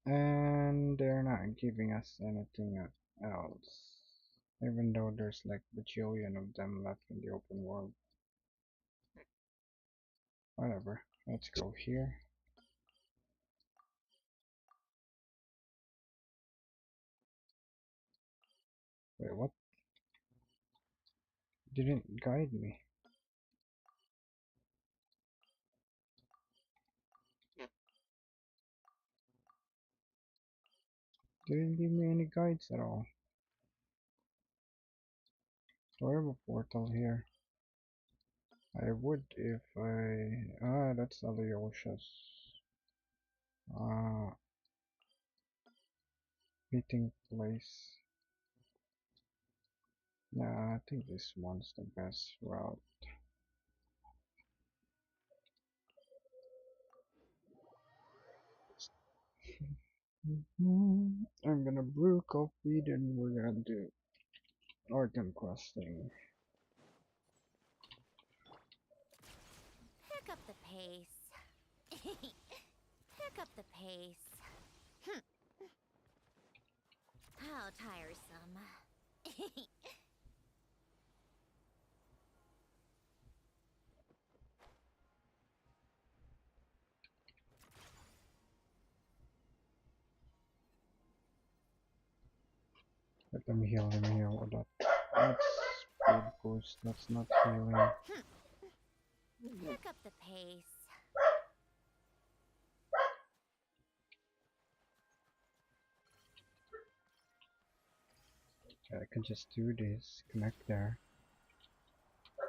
And they're not giving us anything else. Even though there's like a bajillion of them left in the open world. Whatever. Let's go here. Wait, what? Didn't guide me. Didn't give me any guides at all. Do I have a portal here? I would if I... Ah, that's Alyosha's meeting place. Yeah, I think this one's the best route. I'm gonna brew coffee, then we're gonna do Archon Questing. Pick up the pace. Pick up the pace. How tiresome. Let them heal, Oh, that's speed boost, that's not healing. Pick up the pace. I can just do this, connect there,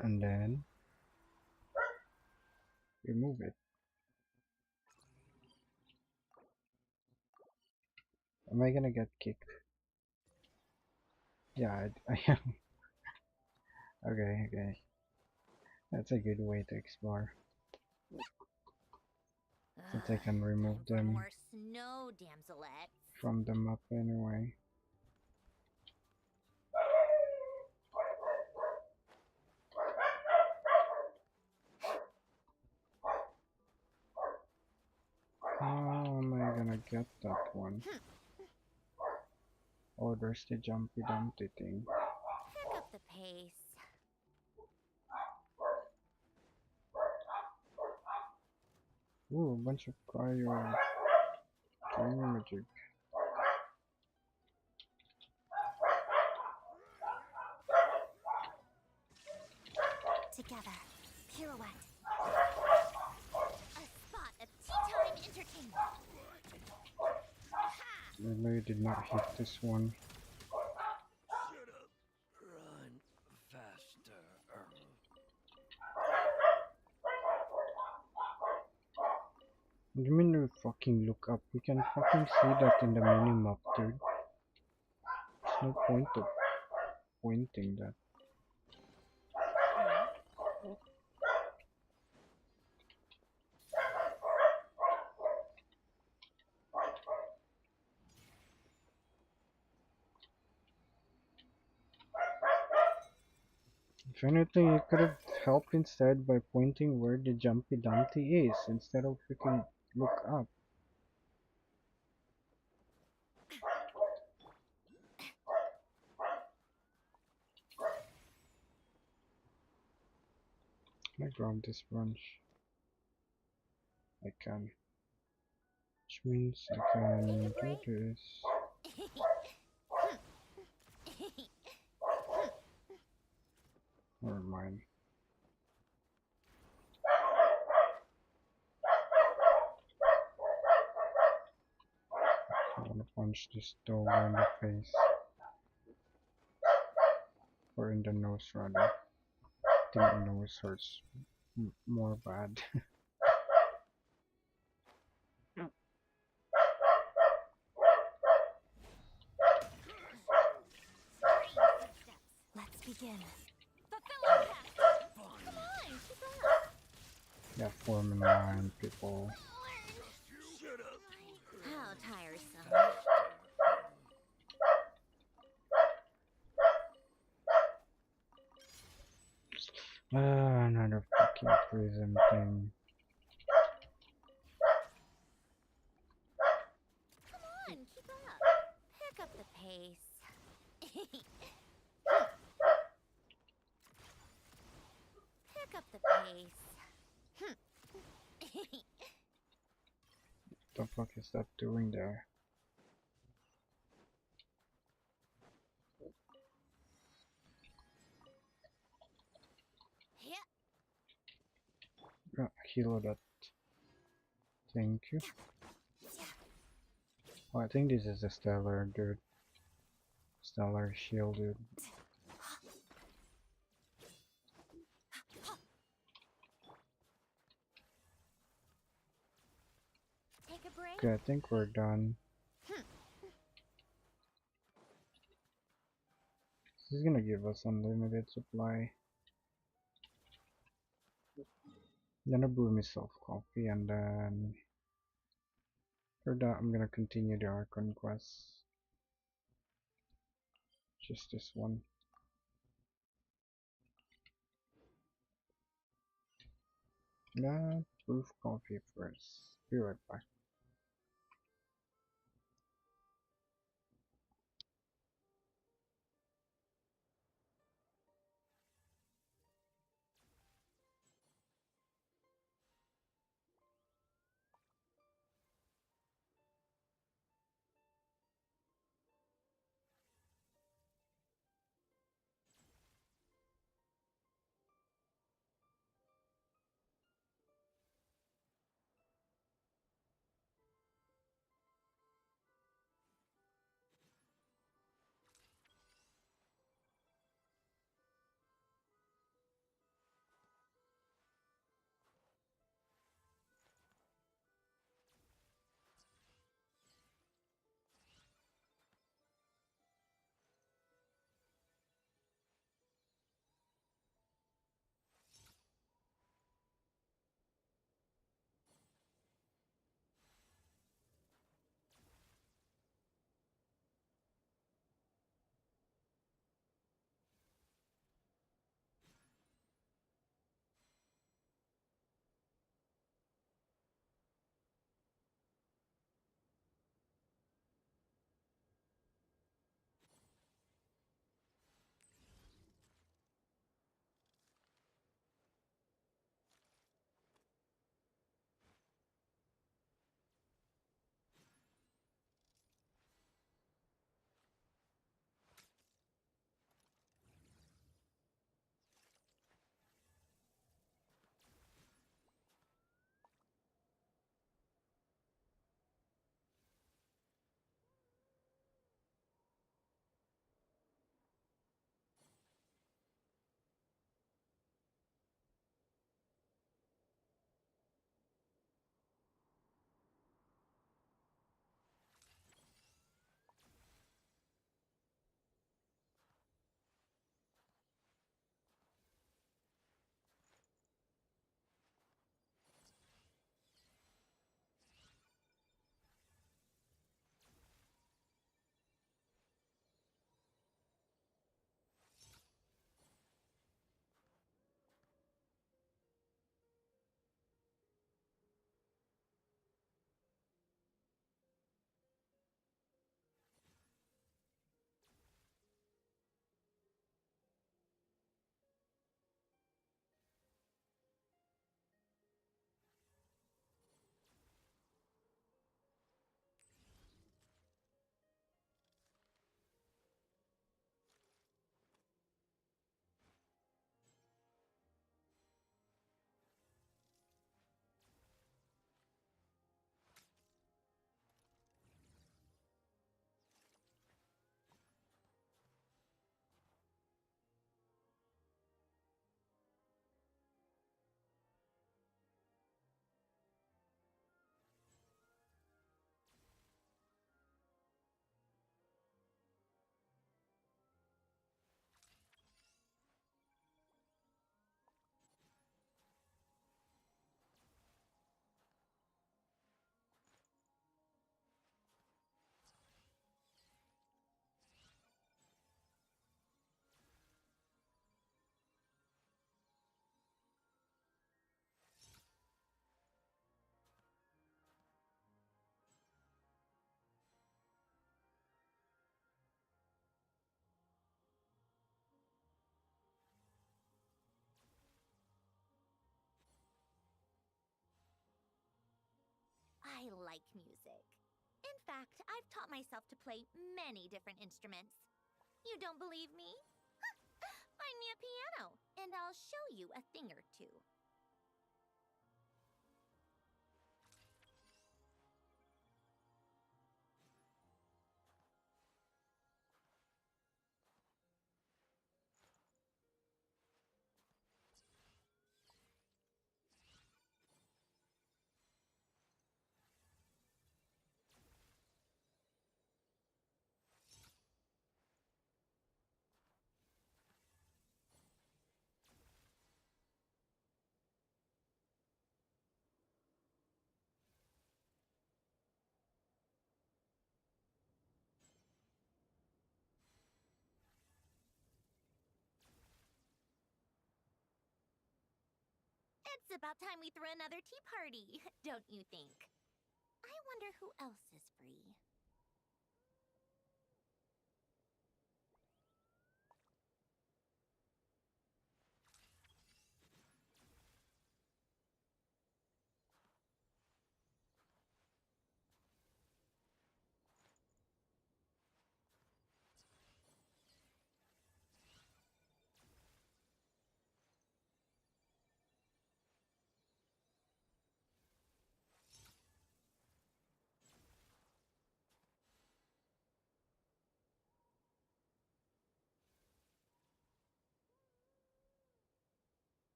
and then remove it. Am I gonna get kicked? Yeah, I am. Okay. That's a good way to explore. Since I can remove them More snow, damselettes. from the map anyway. How am I gonna get that one? Oh, there's the jumpy dumpty thing. Pick up the pace. Ooh, a bunch of cryo magic. Together. Pirouette. A spot of tea time entertainment. I really did not hit this one. Run faster. What do you mean we fucking look up? We can fucking see that in the minimap, dude. There's no point of pointing that. If anything, you could have helped instead by pointing where the jumpy dumpty is instead of freaking look up. Can I grab this branch? I can. Which means I can do this. Never mind. I wanna punch this dog in the face. Or in the nose rather. I think the nose hurts more bad. Let's begin. Fulfill our task. Come on, keep up. Yeah, form in mind, people. How tiresome. Another fucking prism thing. Come on, keep up. Pick up the pace. Pick up the pace. What the fuck is that doing there? Heal that. Thank you. Oh, I think this is a stellar, dude. Stellar shield, dude. Take a break. Okay, I think we're done. This is gonna give us unlimited supply. I'm gonna brew myself coffee and then for that I'm gonna continue the Archon quest. Just this one. Yeah, brew coffee first. Be right back. I like music. In fact, I've taught myself to play many different instruments. You don't believe me? Find me a piano, and I'll show you a thing or two. It's about time we threw another tea party, don't you think? I wonder who else is free.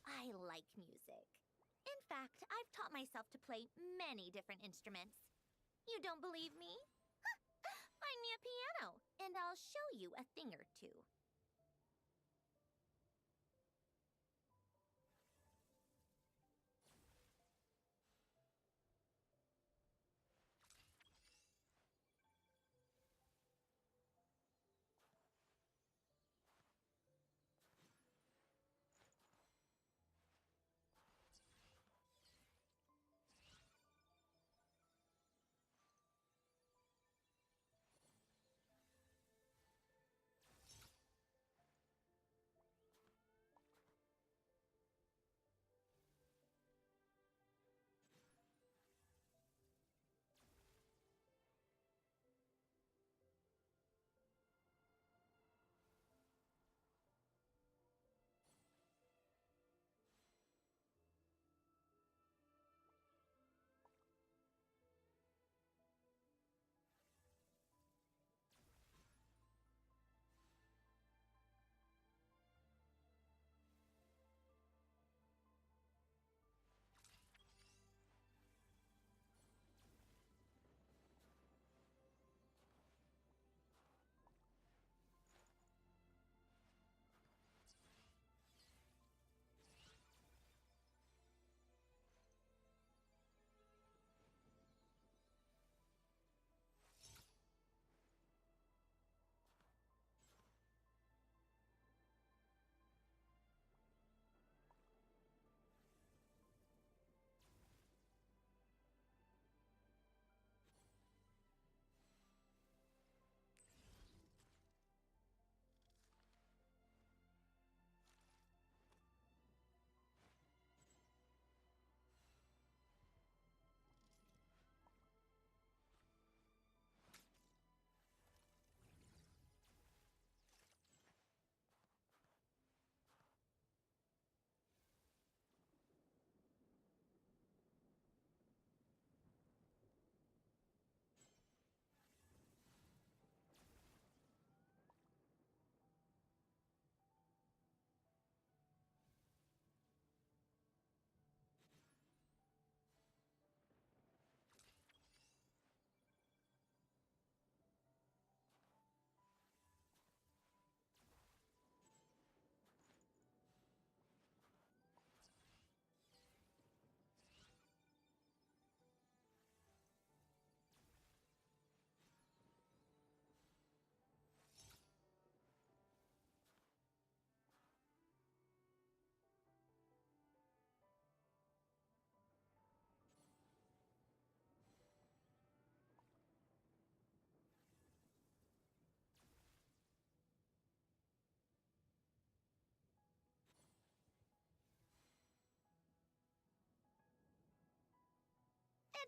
I like music. In fact, I've taught myself to play many different instruments. You don't believe me? Find me a piano, and I'll show you a thing or two.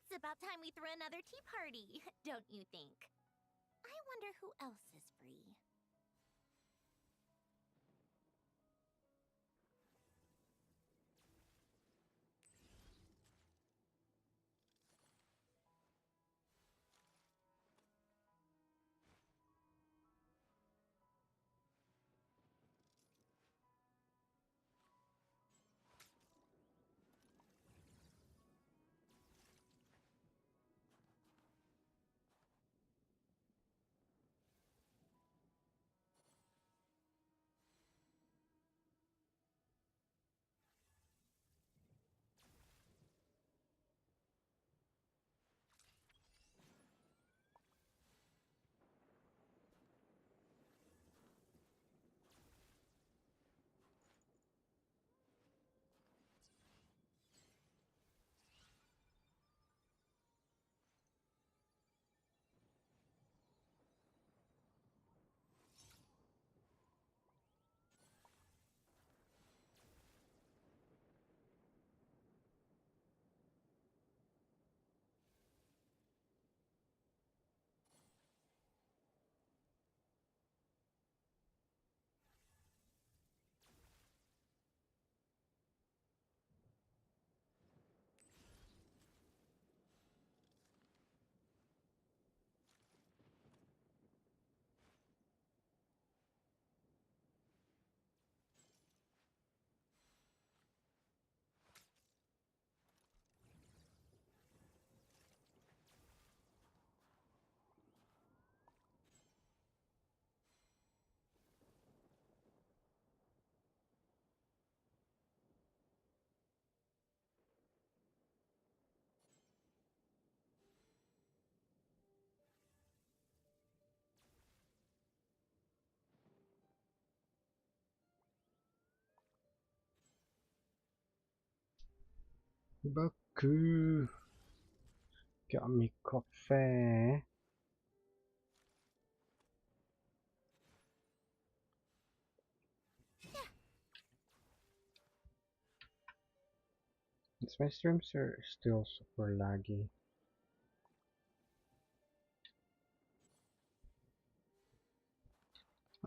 It's about time we threw another tea party, don't you think? I wonder who else is free. Baku. Got me coffee. My streams are still super laggy.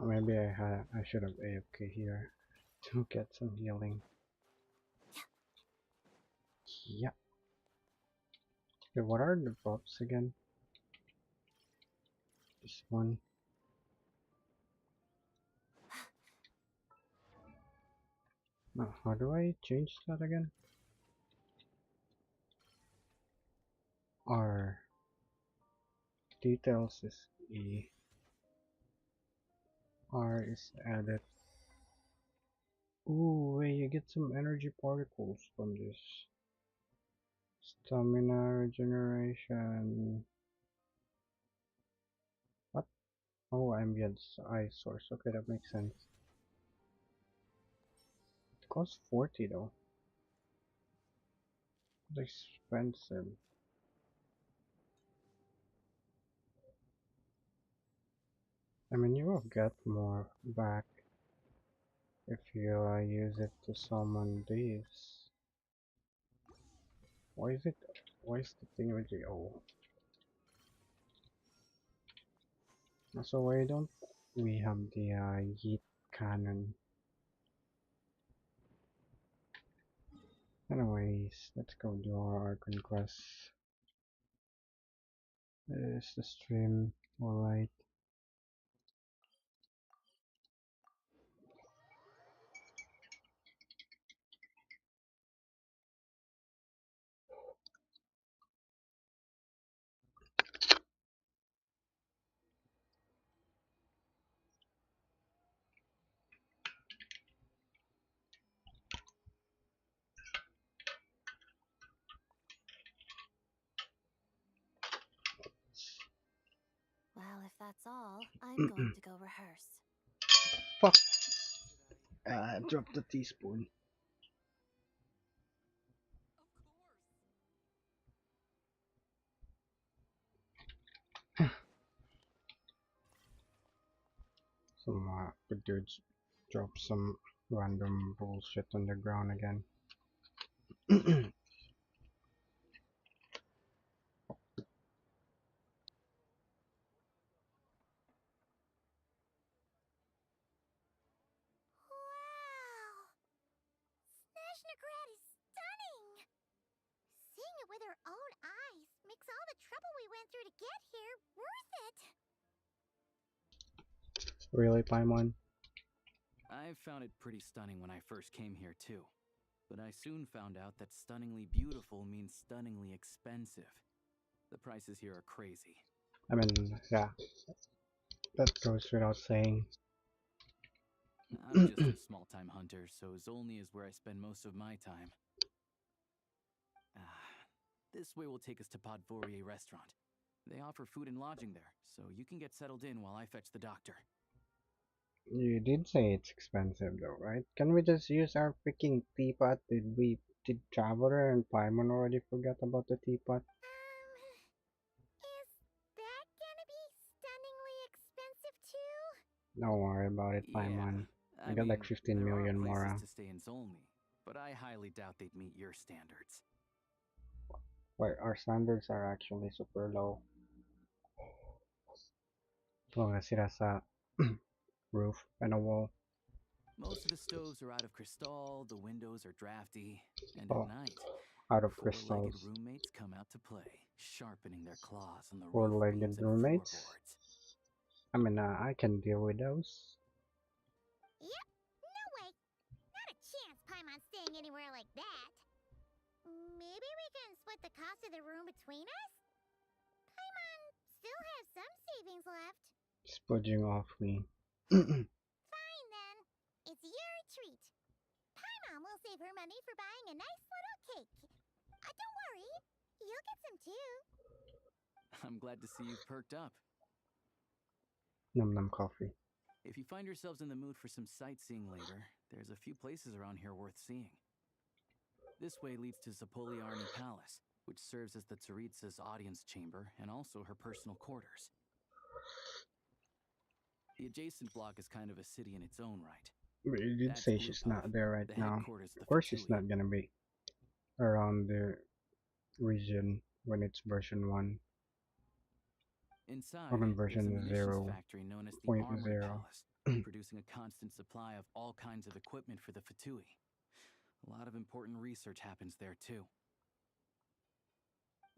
Or maybe I should have AFK here to get some healing. Yeah. Okay, what are the buffs again? This one. No, how do I change that again? R. Details is E. R is added. Ooh, wait, you get some energy particles from this. Stamina regeneration. What? Oh, ambient eye source. Okay, that makes sense. It costs 40 though. It's expensive. I mean, you will get more back if you use it to summon these. Why is it? Why is the thing with the O? So why don't we have the Yeet cannon? Anyways, let's go do our Archon quest. Is the stream alright? Well, if that's all, I'm going to go rehearse. Fuck! I dropped the teaspoon. Some good dudes drop some random bullshit on the ground again. Wow! Nod-Krai is stunning! Seeing it with our own eyes makes all the trouble we went through to get here worth it! Really, Paimon? I found it pretty stunning when I first came here too. But I soon found out that stunningly beautiful means stunningly expensive. The prices here are crazy. I mean, yeah. That goes without saying. I'm just a small-time hunter, so Zolny is where I spend most of my time. This way will take us to Podvorier restaurant. They offer food and lodging there, so you can get settled in while I fetch the doctor. You did say it's expensive though, right? Can we just use our freaking teapot? Did Traveler and Paimon already forget about the teapot? Is that gonna be stunningly expensive too? Don't worry about it, Paimon. I got like 15 million there more. are places to stay in Zolny, but I highly doubt they'd meet your standards. Wait, our standards are actually super low. As long as it has a roof and a wall. Most of the stoves are out of crystal, the windows are drafty, and Oh, at night, out of four-legged crystals. roommates come out to play, sharpening their claws on the roof Four-legged beams and roommates? floorboards. I mean, I can deal with those. Yep, no way. Not a chance Paimon's staying anywhere like that. Maybe we can split the cost of the room between us? Paimon still has some savings left. Spudging off me. Fine then. It's your treat. Paimon will save her money for buying a nice little cake. Don't worry, you'll get some too. I'm glad to see you've perked up. Num num coffee. If you find yourselves in the mood for some sightseeing later, there's a few places around here worth seeing. This way leads to Zapoliarny Palace, which serves as the Tsaritsa's audience chamber and also her personal quarters. The adjacent block is kind of a city in its own right. But you did That's say Blue she's Puff, not there right the now. headquarters Of the course she's Fatui. not gonna be around the region when it's version 1. Inside, Or in there's a version munitions factory known as the 0.0. Armory Palace, producing a constant supply of all kinds of equipment for the Fatui. A lot of important research happens there too.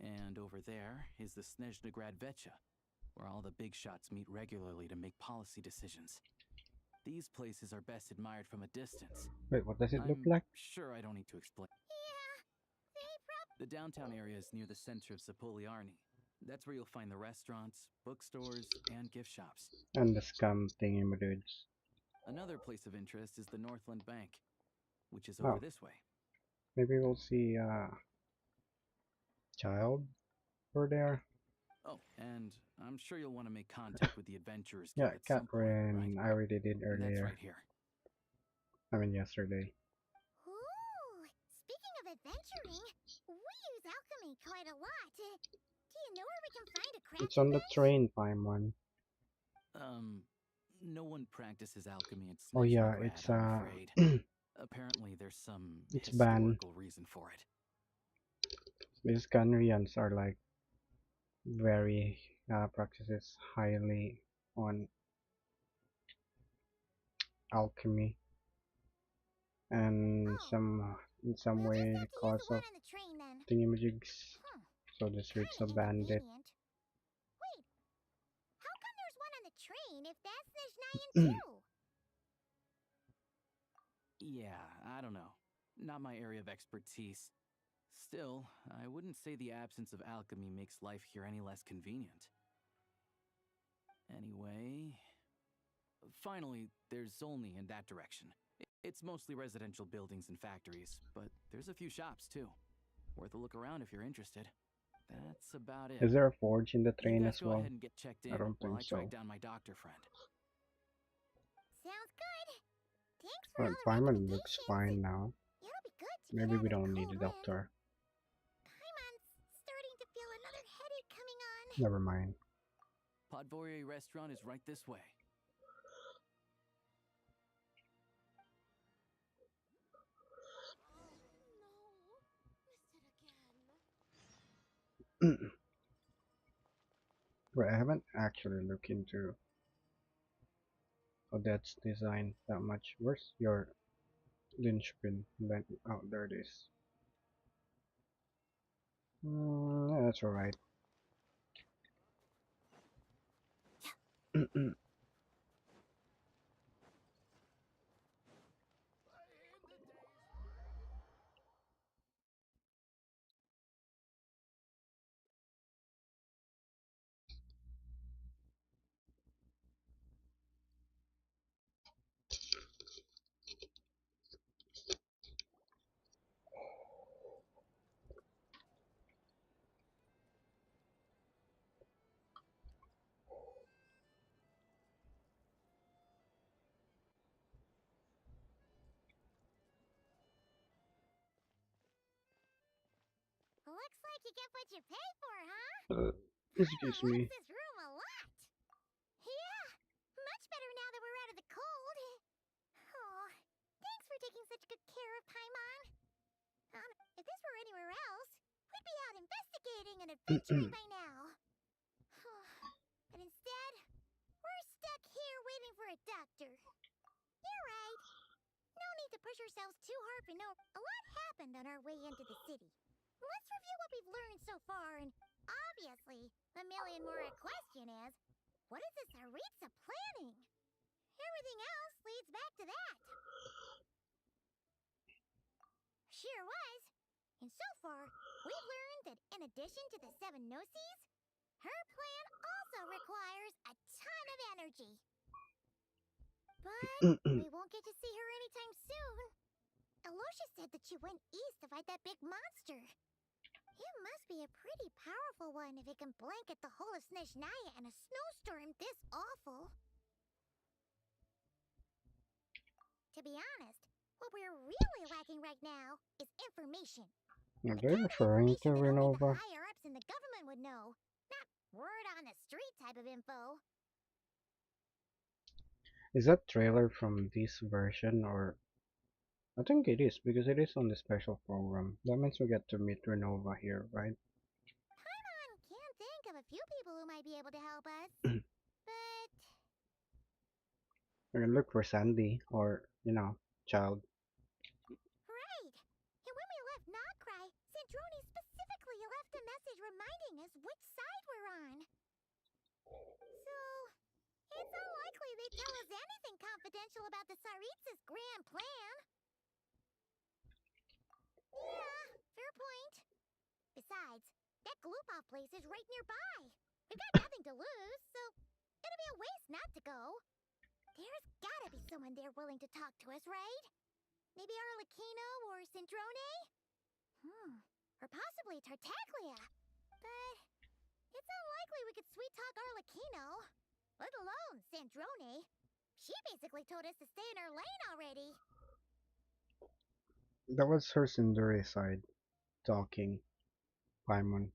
And over there is the Snezhnegrad Vecha, where all the big shots meet regularly to make policy decisions. These places are best admired from a distance. Wait, what does it look I'm like? sure I don't need to explain. The downtown area is near the center of Zapoliarny. That's where you'll find the restaurants, bookstores, and gift shops. And the scam thingy-madudes. Another place of interest is the Northland Bank, which is Oh. over this way. Maybe we'll see child over there. Oh, and I'm sure you'll want to make contact with the Adventurers Yeah, Guild at some point, Catherine, right? I already did That's earlier. right here. I mean yesterday. Ooh, speaking of adventuring, we use alchemy quite a lot. Do you know where we can find a crafting It's on the bench? train, Paimon. No one practices alchemy at Oh yeah, Snezhnegrad, it's I'm afraid. Apparently there's some It's banned. historical reason for it. These Ganrians are like very practices highly on alchemy, and in some We'll way just have to use because the one of on the train then. thingamajigs. Huh. So the streets Kinda are banned it. inconvenient. Wait, how come there's one on the train if that's Snezhnayan too? Yeah, I don't know. Not my area of expertise. Still, I wouldn't say the absence of alchemy makes life here any less convenient. Anyway... Finally, there's Zolny in that direction. It's mostly residential buildings and factories, but there's a few shops too. Worth a look around if you're interested. That's about it. Is there a forge in the You train guys as go well? ahead and get checked in I don't while think I so. track down my doctor friend. Sounds good. Thanks for all But the Paimon looks recommendations. fine now. It'll be good to Maybe get out we of the don't need a cold doctor. wind. Paimon's starting to feel another headache coming on. Never mind. Podvorye restaurant is right this way. Oh no, missed it again. But I haven't actually looked into Odette's design that much. Where's your linchpin? Oh, there it is. Yeah, that's alright. Looks like you get what you pay for, huh? Excuse Paimon me. likes this room a lot. Yeah, much better now that we're out of the cold. Oh, thanks for taking such good care of Paimon. If this were anywhere else, we'd be out investigating and adventuring by now. But instead, we're stuck here waiting for a doctor. You're right. No need to push ourselves too hard for no. A lot happened on our way into the city. Let's review what we've learned so far, and obviously, the million-more question is, what is the Tsaritsa planning? Everything else leads back to that. Sure was. And so far, we've learned that in addition to the 7 Gnosis, her plan also requires a ton of energy. But we won't get to see her anytime soon. Alosha said that she went east to fight that big monster. It must be a pretty powerful one if it can blanket the whole of Snezhnaya in a snowstorm this awful. To be honest, What we're really lacking right now is information. Are The they kind of referring to information that only the Renova? higher-ups in the government would know. Not word on the street type of info. Is that trailer from this version, or I think it is because it is on the special program. That means we get to meet Renova here, right? Paimon can think of a few people who might be able to help us. But We can look for Sandy or, Child. right. And when we left Nod-Krai, Sandrone specifically left a message reminding us which side we're on. So, it's unlikely they'd tell us anything confidential about the Tsaritsas' grand plan. Yeah, fair point. Besides, that Glupov place is right nearby. We've got nothing to lose, so it'd be a waste not to go. There's gotta be someone there willing to talk to us, right? Maybe Arlecchino or Sandrone? Or possibly Tartaglia. But it's unlikely we could sweet-talk Arlecchino, let alone Sandrone. She basically told us to stay in her lane already. That was her Sinduri side talking. Paimon.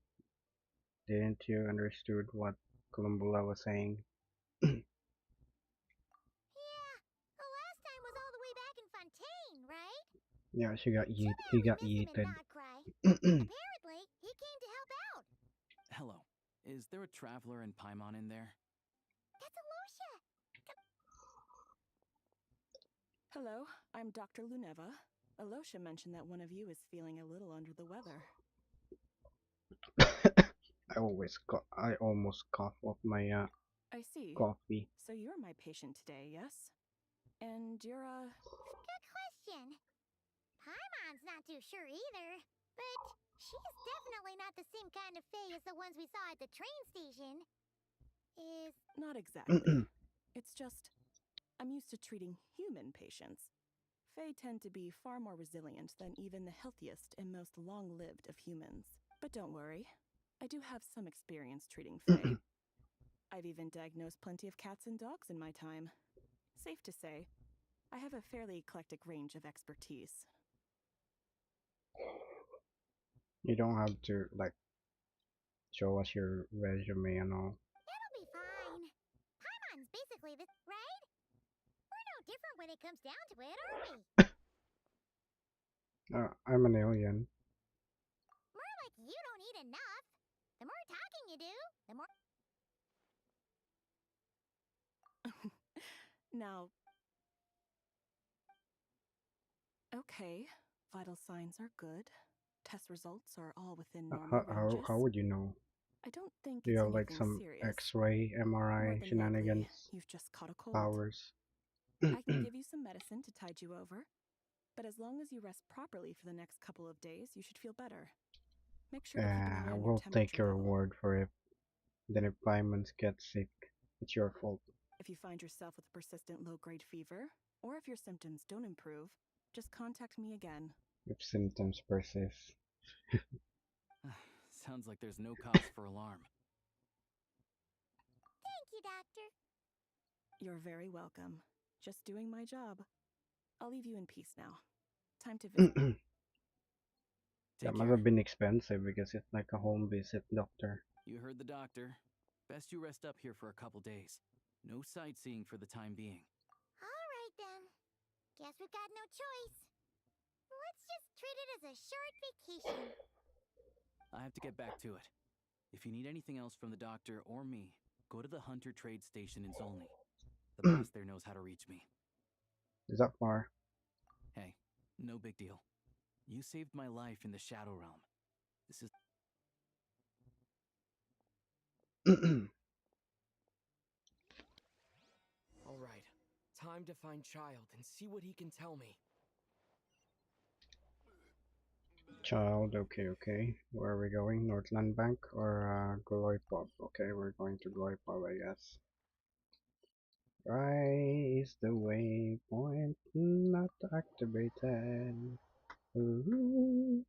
Didn't you understood what Columbula was saying? Yeah, the last time was all the way back in Fontaine, right? Yeah, she got Too he bad got we miss him in yeeted. Nod-Krai. Apparently, he came to help out. Hello. Is there a traveler and Paimon in there? That's Alosha. Hello, I'm Dr. Luneva. Alosha mentioned that one of you is feeling a little under the weather. I almost cough off my I see. coffee. So you're my patient today, yes? And you're Good question. Paimon's not too sure either, but she's definitely not the same kind of fae as the ones we saw at the train station. Is not exactly. It's just, I'm used to treating human patients. Fae tend to be far more resilient than even the healthiest and most long-lived of humans. But don't worry, I do have some experience treating fae. I've even diagnosed plenty of cats and dogs in my time. Safe to say, I have a fairly eclectic range of expertise. You don't have to show us your resume and all. It'll be fine. Paimon's basically this, right? We're no different when it comes down to it, are we? I'm an alien. More like you don't eat enough. The more talking you do, the more... Now... Okay, vital signs are good. Test results are all within normal ranges. How would you know? I don't think Do you it's have anything some serious. X-ray, More MRI than shenanigans? likely, you've just caught a cold. Powers? I can give you some medicine to tide you over, but as long as you rest properly for the next couple of days, you should feel better. Make sure to keep an eye on your We'll take temperature your level. word for it. Then if Paimon gets sick, it's your fault. If you find yourself with persistent low-grade fever, or if your symptoms don't improve, just contact me again. If symptoms persist. Sounds like there's no cause for alarm. Thank you, Doctor. You're very welcome. Just doing my job. I'll leave you in peace now. Time to visit. That must have been expensive because it's like a home visit doctor. You heard the doctor. Best you rest up here for a couple days. No sightseeing for the time being. All right, then. Guess we've got no choice. Let's just treat it as a short vacation. I have to get back to it. If you need anything else from the doctor or me, go to the Hunter Trade Station in Zolny. The boss there knows how to reach me. Is that far? Hey, no big deal. You saved my life in the Shadow Realm. This is... Alright, time to find Child and see what he can tell me. Child, okay. Where are we going? Northland Bank or Glory Pub? Okay, we're going to Glory Pub, I guess. Rise the waypoint not activated. Ooh.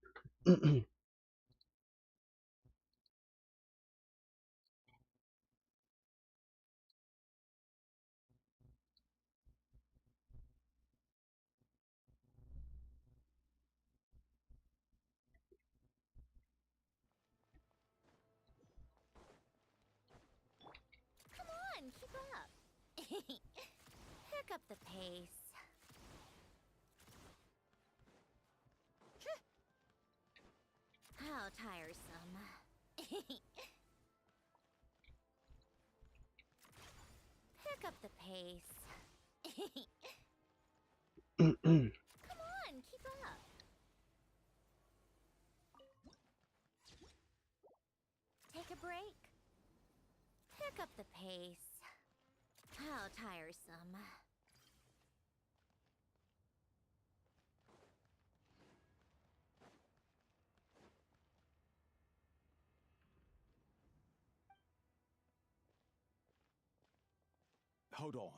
Pick up the pace. How tiresome. Pick up the pace. Come on, keep up. Take a break. Pick up the pace. How tiresome. Hold on.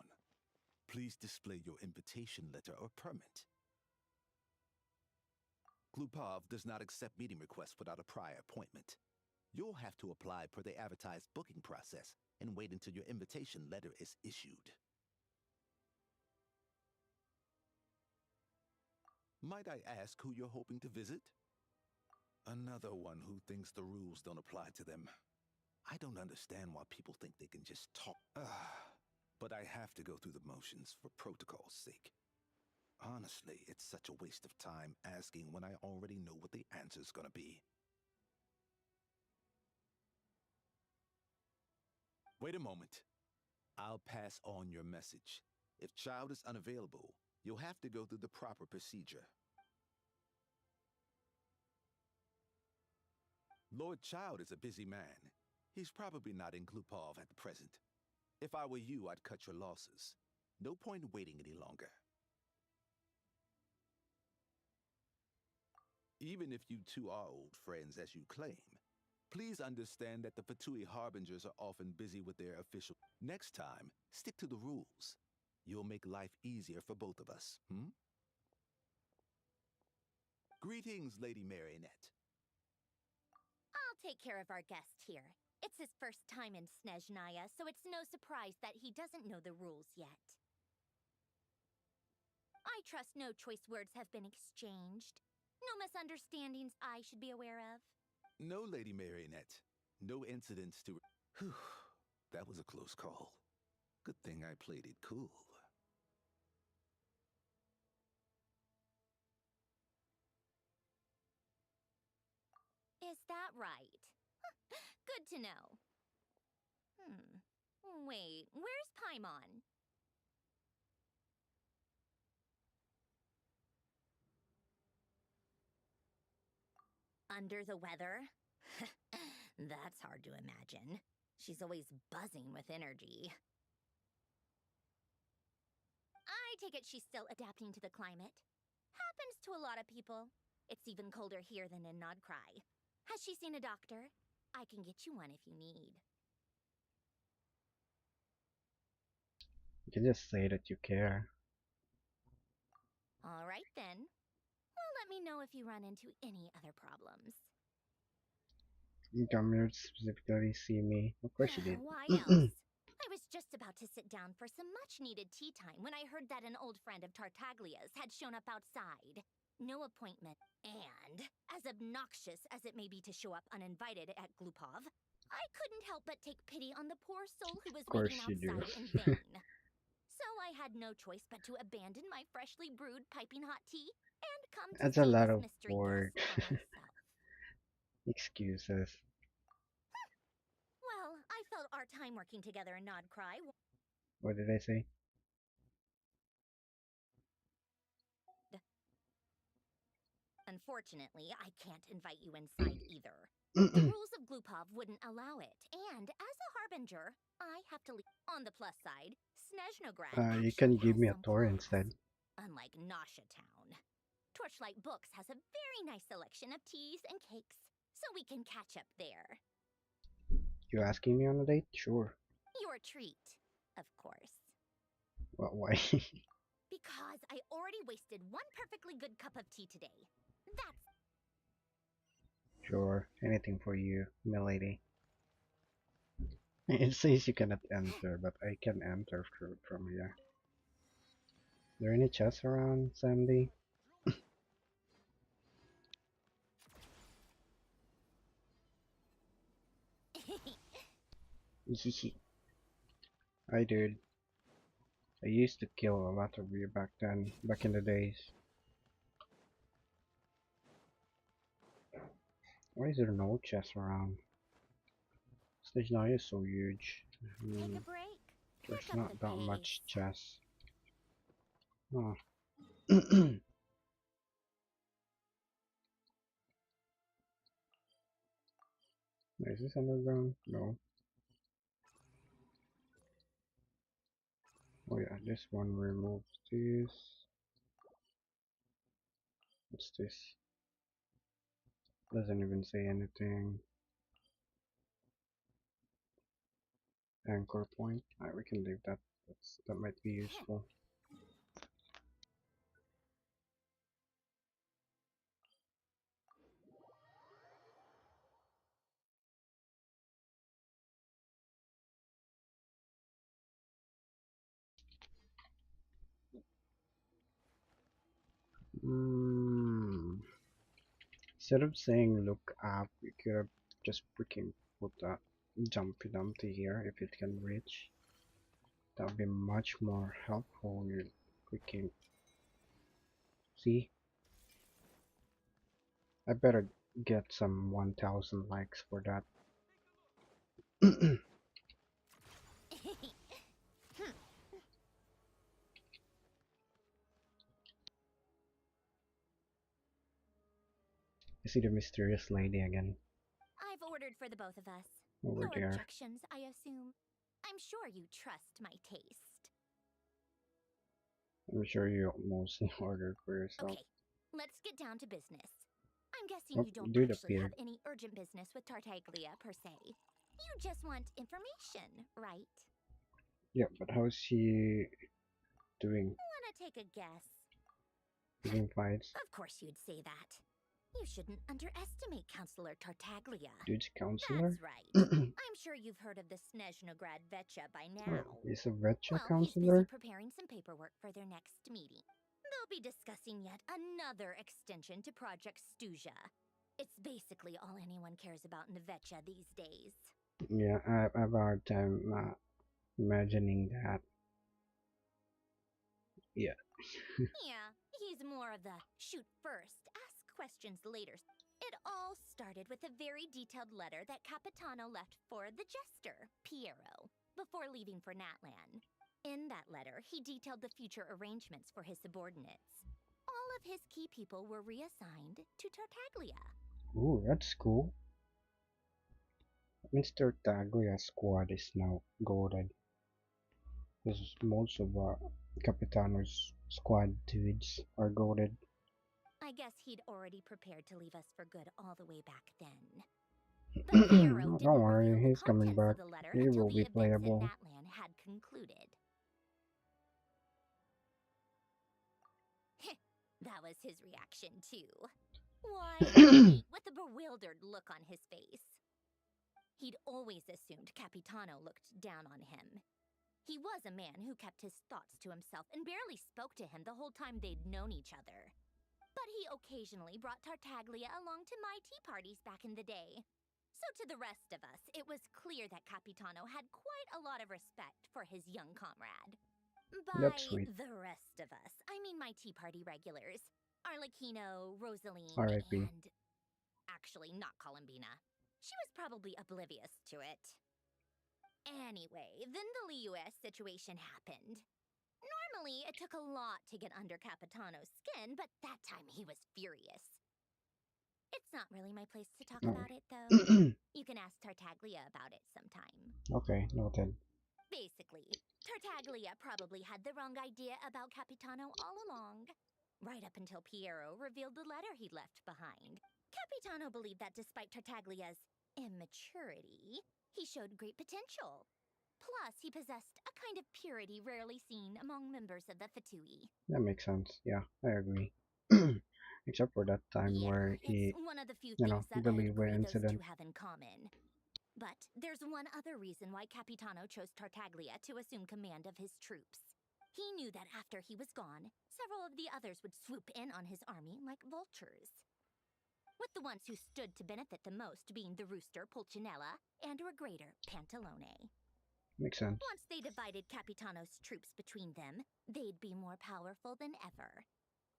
Please display your invitation letter or permit. Glupov does not accept meeting requests without a prior appointment. You'll have to apply per the advertised booking process and wait until your invitation letter is issued. Might I ask who you're hoping to visit? Another one who thinks the rules don't apply to them. I don't understand why people think they can just talk. But I have to go through the motions for protocol's sake. Honestly, it's such a waste of time asking when I already know what the answer's gonna be. Wait a moment. I'll pass on your message. If Child is unavailable, you'll have to go through the proper procedure. Lord Child is a busy man. He's probably not in Glupov at the present. If I were you, I'd cut your losses. No point waiting any longer. Even if you two are old friends as you claim, please understand that the Fatui Harbingers are often busy with their official. Next time, stick to the rules. You'll make life easier for both of us, Greetings, Lady Marionette. I'll take care of our guest here. It's his first time in Snezhnaya, so it's no surprise that he doesn't know the rules yet. I trust no choice words have been exchanged. No misunderstandings I should be aware of. No, Lady Marionette. No incidents to... Whew, that was a close call. Good thing I played it cool. Is that right? Good to know. Wait, where's Paimon? Under the weather? That's hard to imagine. She's always buzzing with energy. I take it she's still adapting to the climate. Happens to a lot of people. It's even colder here than in Nod-Krai. Has she seen a doctor? I can get you one if you need. You can just say that you care. All right then. Well, let me know if you run into any other problems. You come here to specifically see me. Of course you did. Why else? I was just about to sit down for some much-needed tea time when I heard that an old friend of Tartaglia's had shown up outside. No appointment. And, as obnoxious as it may be to show up uninvited at Glupov, I couldn't help but take pity on the poor soul who was waiting outside in vain. So I had no choice but to abandon my freshly brewed piping hot tea and come to That's a see lot this of mystery work. guest for myself. Excuses. Well, I felt our time working together in Nod-Krai. What did I say? Unfortunately, I can't invite you inside either. The rules of Glupov wouldn't allow it, and as a harbinger, I have to leave. On the plus side, Snezhnograd You actually can give has me a some tour class, instead. unlike Nasha Town. Torchlight Books has a very nice selection of teas and cakes, so we can catch up there. You asking me on a date? Sure. Your treat, of course. Why? Because I already wasted one perfectly good cup of tea today. That's... Sure. Anything for you, milady. It says you cannot enter, but I can enter from here. There any chests around, Sandy? Hi, dude. I used to kill a lot of you back then, back in the days. Why is there no chest around? Stage 9 is so huge. Take a break. There's Pick up not the that pace. much chest. Oh. Is this underground? No. Oh yeah, this one removes this. What's this? Doesn't even say anything. Anchor point. Alright, we can leave that. That might be useful. Instead of saying look up, we could have just freaking put that Jumpy Dumpty here if it can reach. That would be much more helpful. You freaking see. I better get some 1,000 likes for that. I see the mysterious lady again. I've ordered for the both of us. Over No there. objections, I assume. I'm sure you trust my taste. I'm sure you mostly ordered for yourself. Okay, let's get down to business. I'm guessing Oh, you don't dude actually appeared. have any urgent business with Tartaglia per se. You just want information, right? Yeah, but how's she doing? Wanna take a guess? Doing fights? Of course you'd say that. You shouldn't underestimate Counselor Tartaglia. Dude's counselor? That's right. I'm sure you've heard of the Snezhnograd Vecha by now. He's a Vetcha Well, counselor? he's busy preparing some paperwork for their next meeting. They'll be discussing yet another extension to Project Stygia. It's basically all anyone cares about in the Vecha these days. Yeah, I have a hard time imagining that. Yeah. Yeah, he's more of the shoot first, ask questions later. It all started with a very detailed letter that Capitano left for the jester, Piero, before leaving for Natlan. In that letter, he detailed the future arrangements for his subordinates. All of his key people were reassigned to Tartaglia. Ooh, that's cool. Mr. Taglia's squad is now goaded. Because most of Capitano's squad dudes are goaded. I guess he'd already prepared to leave us for good all the way back then. But Piero Don't worry, didn't reveal he's the coming contents back. of the letter He until will the be events playable. in Natlan had concluded. That was his reaction too. Why, with a bewildered look on his face. He'd always assumed Capitano looked down on him. He was a man who kept his thoughts to himself and barely spoke to him the whole time they'd known each other. But he occasionally brought Tartaglia along to my tea parties back in the day. So to the rest of us, it was clear that Capitano had quite a lot of respect for his young comrade. By That's sweet. the rest of us, I mean my tea party regulars. Arlecchino, Rosaline, R.I.P. and... actually, not Columbina. She was probably oblivious to it. Anyway, then the Liues situation happened. Normally, it took a lot to get under Capitano's skin, but that time he was furious. It's not really my place to talk about it, though. You can ask Tartaglia about it sometime. Okay, noted. Basically, Tartaglia probably had the wrong idea about Capitano all along. Right up until Piero revealed the letter he'd left behind. Capitano believed that despite Tartaglia's immaturity, he showed great potential. Plus, he possessed a kind of purity rarely seen among members of the Fatui. That makes sense. Yeah, I agree. Except for that time where he, It's one of the few you know, things that the I'd leeway agree those incident. two have in common. But there's one other reason why Capitano chose Tartaglia to assume command of his troops. He knew that after he was gone, several of the others would swoop in on his army like vultures. With the ones who stood to benefit the most being the rooster Pulcinella and Regrator Pantalone. Makes sense. Once they divided Capitano's troops between them, they'd be more powerful than ever.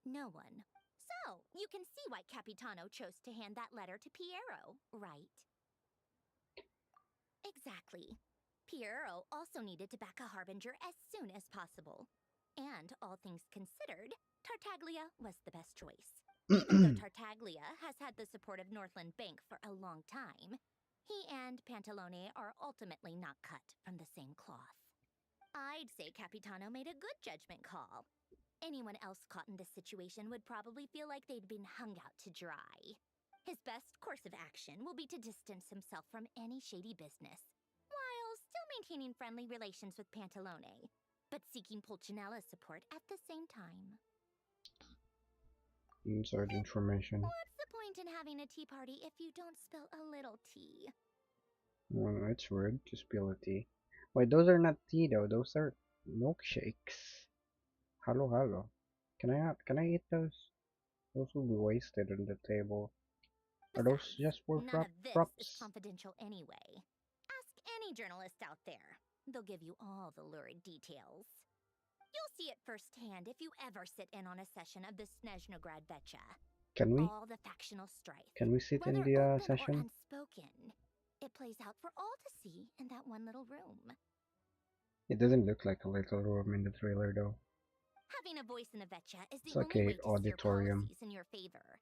No one. So, you can see why Capitano chose to hand that letter to Piero, right? Exactly. Piero also needed to back a harbinger as soon as possible. And, all things considered, Tartaglia was the best choice. Even though Tartaglia has had the support of Northland Bank for a long time, he and Pantalone are ultimately not cut from the same cloth. I'd say Capitano made a good judgment call. Anyone else caught in this situation would probably feel like they'd been hung out to dry. His best course of action will be to distance himself from any shady business, while still maintaining friendly relations with Pantalone, but seeking Pulcinella's support at the same time. Inside information. What's the point in having a tea party if you don't spill a little tea? Well, it's weird to spill a tea. Wait, those are not tea though. Those are milkshakes. Hello, hello. Can I eat those? Those will be wasted on the table. Are those just for None of this is props? confidential anyway. Ask any journalist out there. They'll give you all the lurid details. You'll see it firsthand if you ever sit in on a session of the Snezhnograd Vecha. Can we? All the factional strife. Can we sit in Whether the open session? or unspoken, it plays out for all to see in that one little room. It doesn't look like a little room in the trailer though. Having a voice in the Vecha is It's the like only way a to steer auditorium. policies in your favor.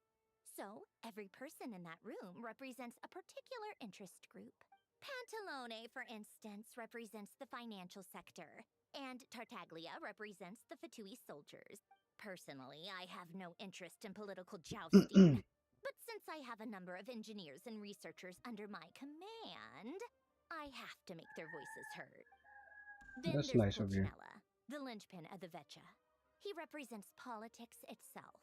So, every person in that room represents a particular interest group. Pantalone, for instance, represents the financial sector, and Tartaglia represents the Fatui soldiers. Personally, I have no interest in political jousting, but since I have a number of engineers and researchers under my command, I have to make their voices heard. Then That's there's nice of you. Pulcinella, the linchpin of the Vecha. He represents politics itself.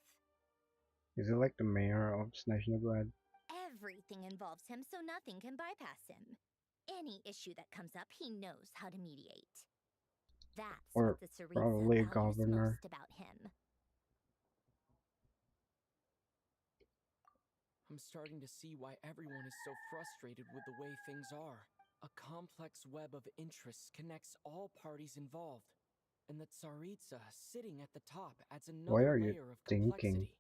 Is it like the mayor of Snezhnograd? Everything involves him, so nothing can bypass him. Any issue that comes up, he knows how to mediate. That's Or what the Tsaritsa probably a values governor. most about him. I'm starting to see why everyone is so frustrated with the way things are. A complex web of interests connects all parties involved. And the Tsaritsa sitting at the top adds Why another are you layer of thinking? complexity.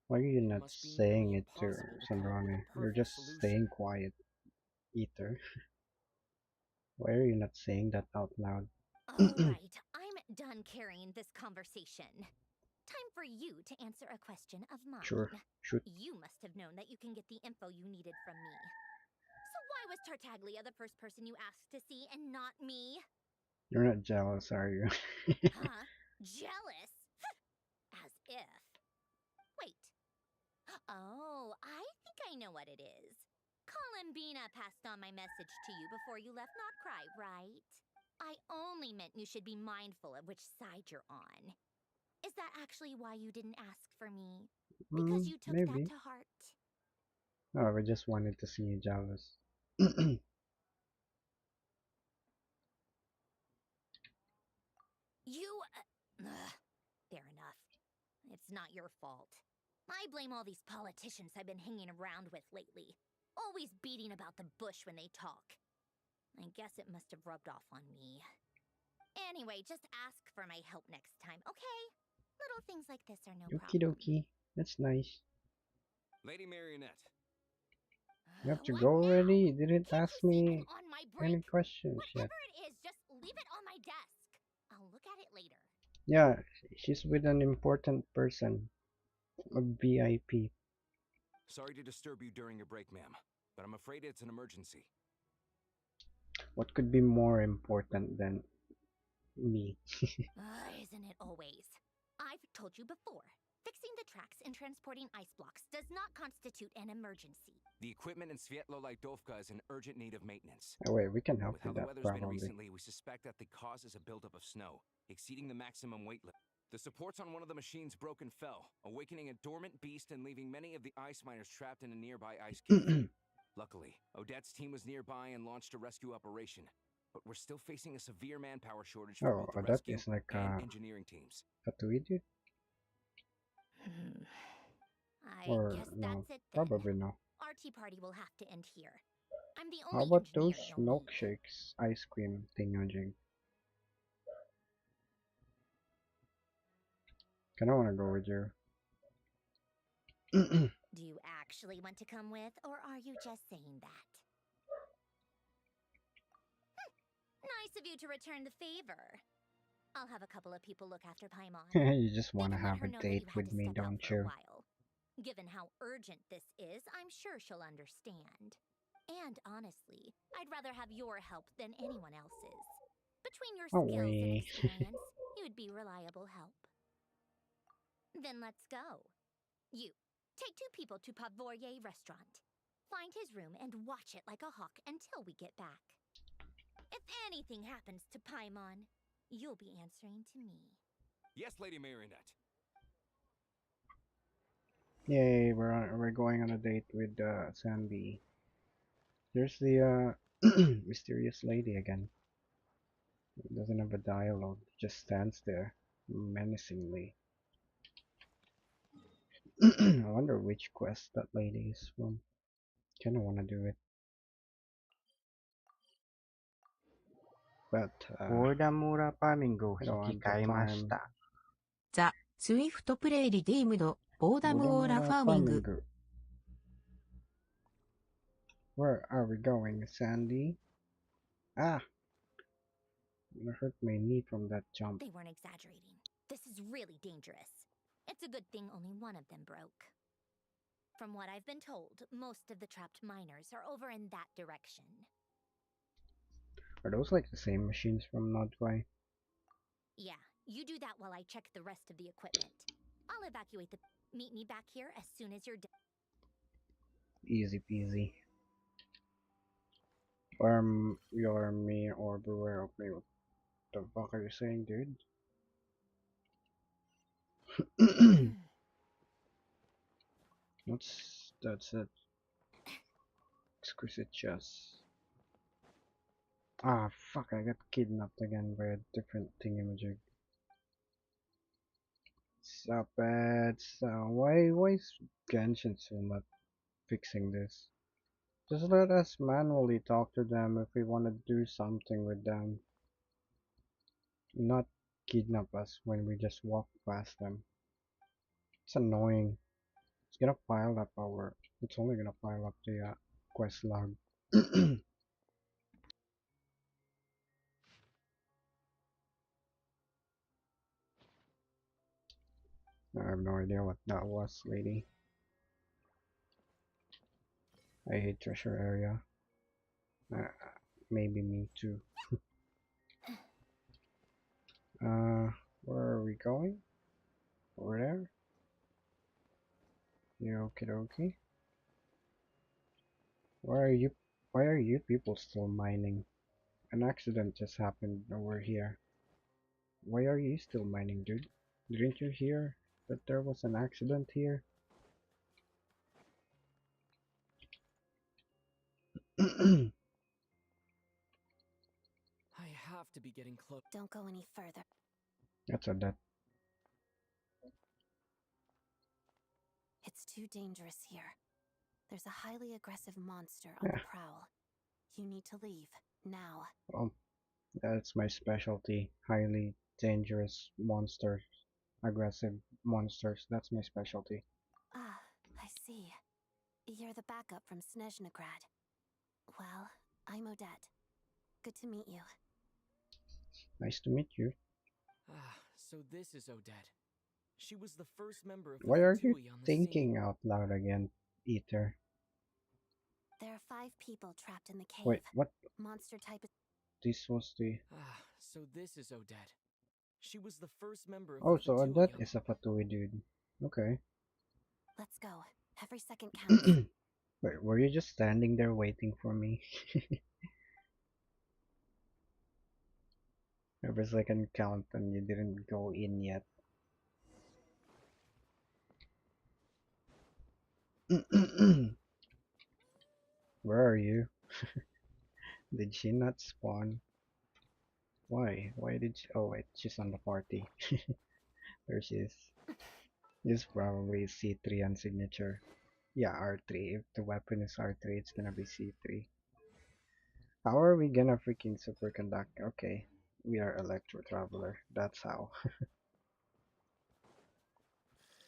Why are you It not must be saying nearly it to impossible to come up with a Sandrane? You're perfect just solution. staying quiet, Ether. Why are you not saying that out loud? Alright, I'm done carrying this conversation. Time for you to answer a question of mine. Sure, shoot. You must have known that you can get the info you needed from me. So why was Tartaglia the first person you asked to see and not me? You're not jealous, are you? Huh? Jealous? As if. Wait. Oh, I think I know what it is. Columbina passed on my message to you before you left Nod-Krai, right? I only meant you should be mindful of which side you're on. Is that actually why you didn't ask for me? Because you took Maybe. that to heart? No, we just wanted to see you jealous. You... fair enough. It's not your fault. I blame all these politicians I've been hanging around with lately. Always beating about the bush when they talk. I guess it must have rubbed off on me. Anyway, just ask for my help next time, okay? Little things like this are no Okie problem. dokie. That's nice. Lady Marionette. You have to What go now? already? You didn't Can't ask you see me I'm on my break? any questions yet. Whatever it is, just leave it on my desk. I'll look at it later. Yeah, she's with an important person. A VIP. Sorry to disturb you during your break, ma'am, but I'm afraid it's an emergency. What could be more important than me? Isn't it always? I've told you before. Fixing the tracks and transporting ice blocks does not constitute an emergency. The equipment in Svietlolaidovka is in urgent need of maintenance. Oh wait, we can help With how with the that weather's been probably. recently, we suspect that the cause is a buildup of snow, exceeding the maximum weight limit. The supports on one of the machines broke and fell, awakening a dormant beast and leaving many of the ice miners trapped in a nearby ice cave. Luckily, Odette's team was nearby and launched a rescue operation, but we're still facing a severe manpower shortage for Oh, both the that rescue is like and engineering teams. a tweet? I Or guess no, that's it then. probably no. Our tea party will have to end here. I'm I'm the How only about engineer those you'll need. milkshakes, ice cream thingamajig? Kinda wanna go with you. Do you actually want to come with, or are you just saying that? Nice of you to return the favor. I'll have a couple of people look after Paimon. You just They wanna can let have her a know that date you had with to me, step out don't for a you? while. Given how urgent this is, I'm sure she'll understand. And honestly, I'd rather have your help than anyone else's. Between your Oh skills and wait. experience, you'd be reliable help. Then let's go. You, take 2 people to Pavoyer restaurant. Find his room and watch it like a hawk until we get back. If anything happens to Paimon, you'll be answering to me. Yes, Lady Marionette. Yay, we're going on a date with Sandy. There's the mysterious lady again. Doesn't have a dialogue, just stands there menacingly. I wonder which quest that lady is from. Kinda wanna do it. But I Mura Flamingo don't want to Hikikaimashita. farm. ザ・スウィフトプレイリディームド・ボーダムオーラファーミング Flamingo. Where are we going, Sandy? Ah! I hurt my knee from that jump. They weren't exaggerating. This is really dangerous. It's a good thing only one of them broke. From what I've been told, most of the trapped miners are over in that direction. Are those like the same machines from Nod-Krai? Yeah, you do that while I check the rest of the equipment. I'll evacuate the... Meet me back here as soon as you're done. Easy peasy. You're me or beware of me. What the fuck are you saying, dude? That's it. Exquisite chess. Ah, fuck, I got kidnapped again by a different thingamajig. Stop it. So why is Genshin still not fixing this? Just let us manually talk to them if we want to do something with them. Not kidnap us when we just walk past them. It's annoying. It's gonna pile up our... It's only gonna pile up the quest log. I have no idea what that was, lady. I hate treasure area. Maybe me too. Where are we going? Over there? Yeah, okie dokie. Why are you people still mining? An accident just happened over here. Why are you still mining, dude? Didn't you hear that there was an accident here? I have to be getting close. Don't go any further. That's a death. It's too dangerous here. There's a highly aggressive monster on the prowl. You need to leave, now. Well, that's my specialty. Highly dangerous monsters. Aggressive monsters. That's my specialty. Ah, I see. You're the backup from Snezhnegrad. Well, I'm Odette. Good to meet you. Nice to meet you. Ah, so this is Odette. She was the first member of the Why are you Fatui on the thinking scene. out loud again, Ether? There are 5 people trapped in the cave. Wait, what? Monster type is... This was the... Ah, so this is Odette. She was the first member of Oh, the so Fatui that on is a Fatui dude. Okay. Let's go. Every second counts. Wait, were you just standing there waiting for me? Every second count and you didn't go in yet. Where are you? Did she not spawn? Why? Why did she? Oh wait, she's on the party. There she is. This is probably C3 on signature. Yeah, R3. If the weapon is R3, it's gonna be C3. How are we gonna freaking superconduct? Okay, we are electro traveler. That's how.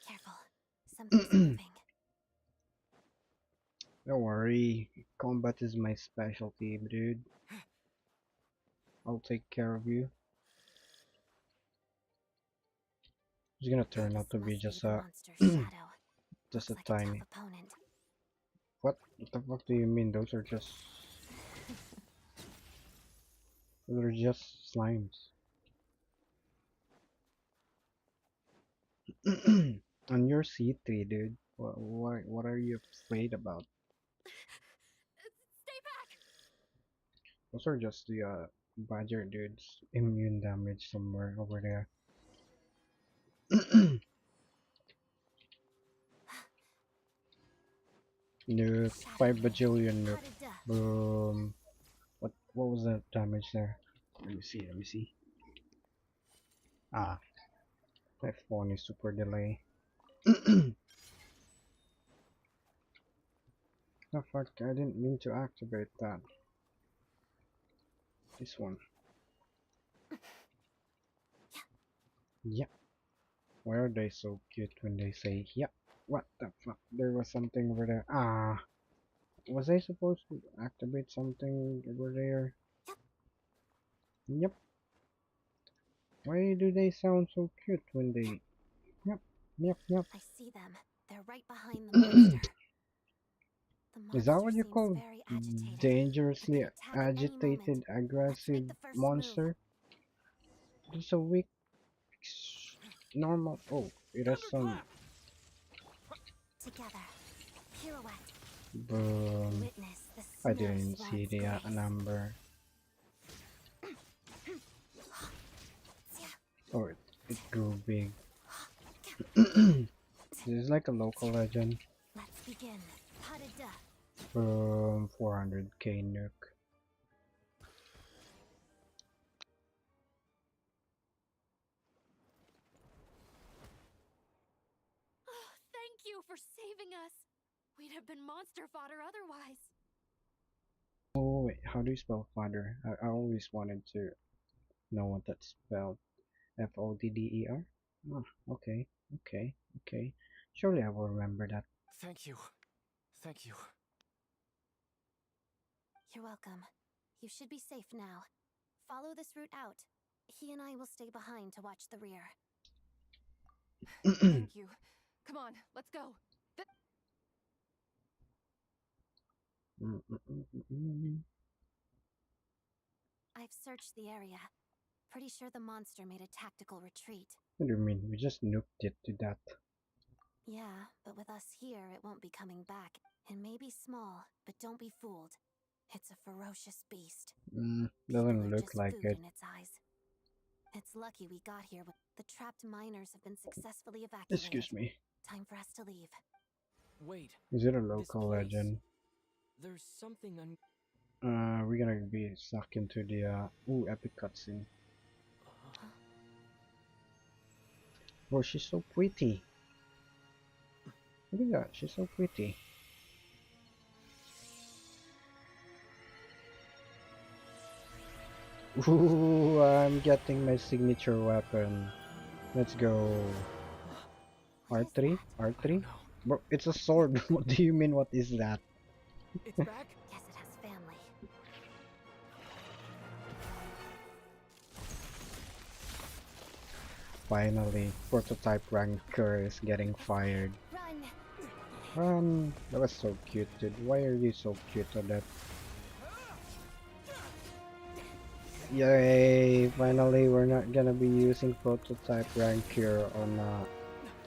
Careful. Something's moving. Don't worry, combat is my specialty, dude. I'll take care of you. It's gonna turn out to be just a just a tiny. What the fuck do you mean? Those are just slimes. On your C3, dude. What are you afraid about? Stay back! Those are just the badger dudes. Immune damage somewhere over there. Nuke, 5 bajillion nuke. Boom. What was that damage there? Let me see. Ah, my phone is super delay. Oh fuck, I didn't mean to activate that. This one. Yep. Why are they so cute when they say yep? What the fuck? There was something over there. Ah. Was I supposed to activate something over there? Yep. Why do they sound so cute when they... Yep. I see them. They're right behind the monster. Is that what you call dangerously agitated, aggressive monster? It's a weak... normal... Oh, it has some... Together. Pirouette. Boom. I didn't see the number. Oh, it grew big. This is like a local legend. Let's begin. Boom, 400k nuke. Thank you for saving us. We'd have been monster fodder otherwise. Oh wait, how do you spell fodder? I always wanted to know what that's spelled. F-O-D-D-E-R? Oh, okay. Surely I will remember that. Thank you. You're welcome. You should be safe now. Follow this route out. He and I will stay behind to watch the rear. Thank you. Come on, let's go. I've searched the area. Pretty sure the monster made a tactical retreat. What do you mean? We just nuked it to death. Yeah, but with us here, it won't be coming back. It may be small, but don't be fooled. It's a ferocious beast. Doesn't look like it. In its eyes. It's lucky we got here. The trapped miners have been successfully evacuated. Excuse me. Time for us to leave. Wait. Is it a local legend? There's something we're gonna be sucked into the epic cutscene. Oh, she's so pretty. Look at that, she's so pretty. Ooh, I'm getting my signature weapon. Let's go. R3? R3? Bro, it's a sword. What do you mean, what is that? It's back? Yes, it has family. Finally, prototype ranker is getting fired. Run! That was so cute, dude. Why are you so cute on that? Yay! Finally, we're not gonna be using prototype ranker on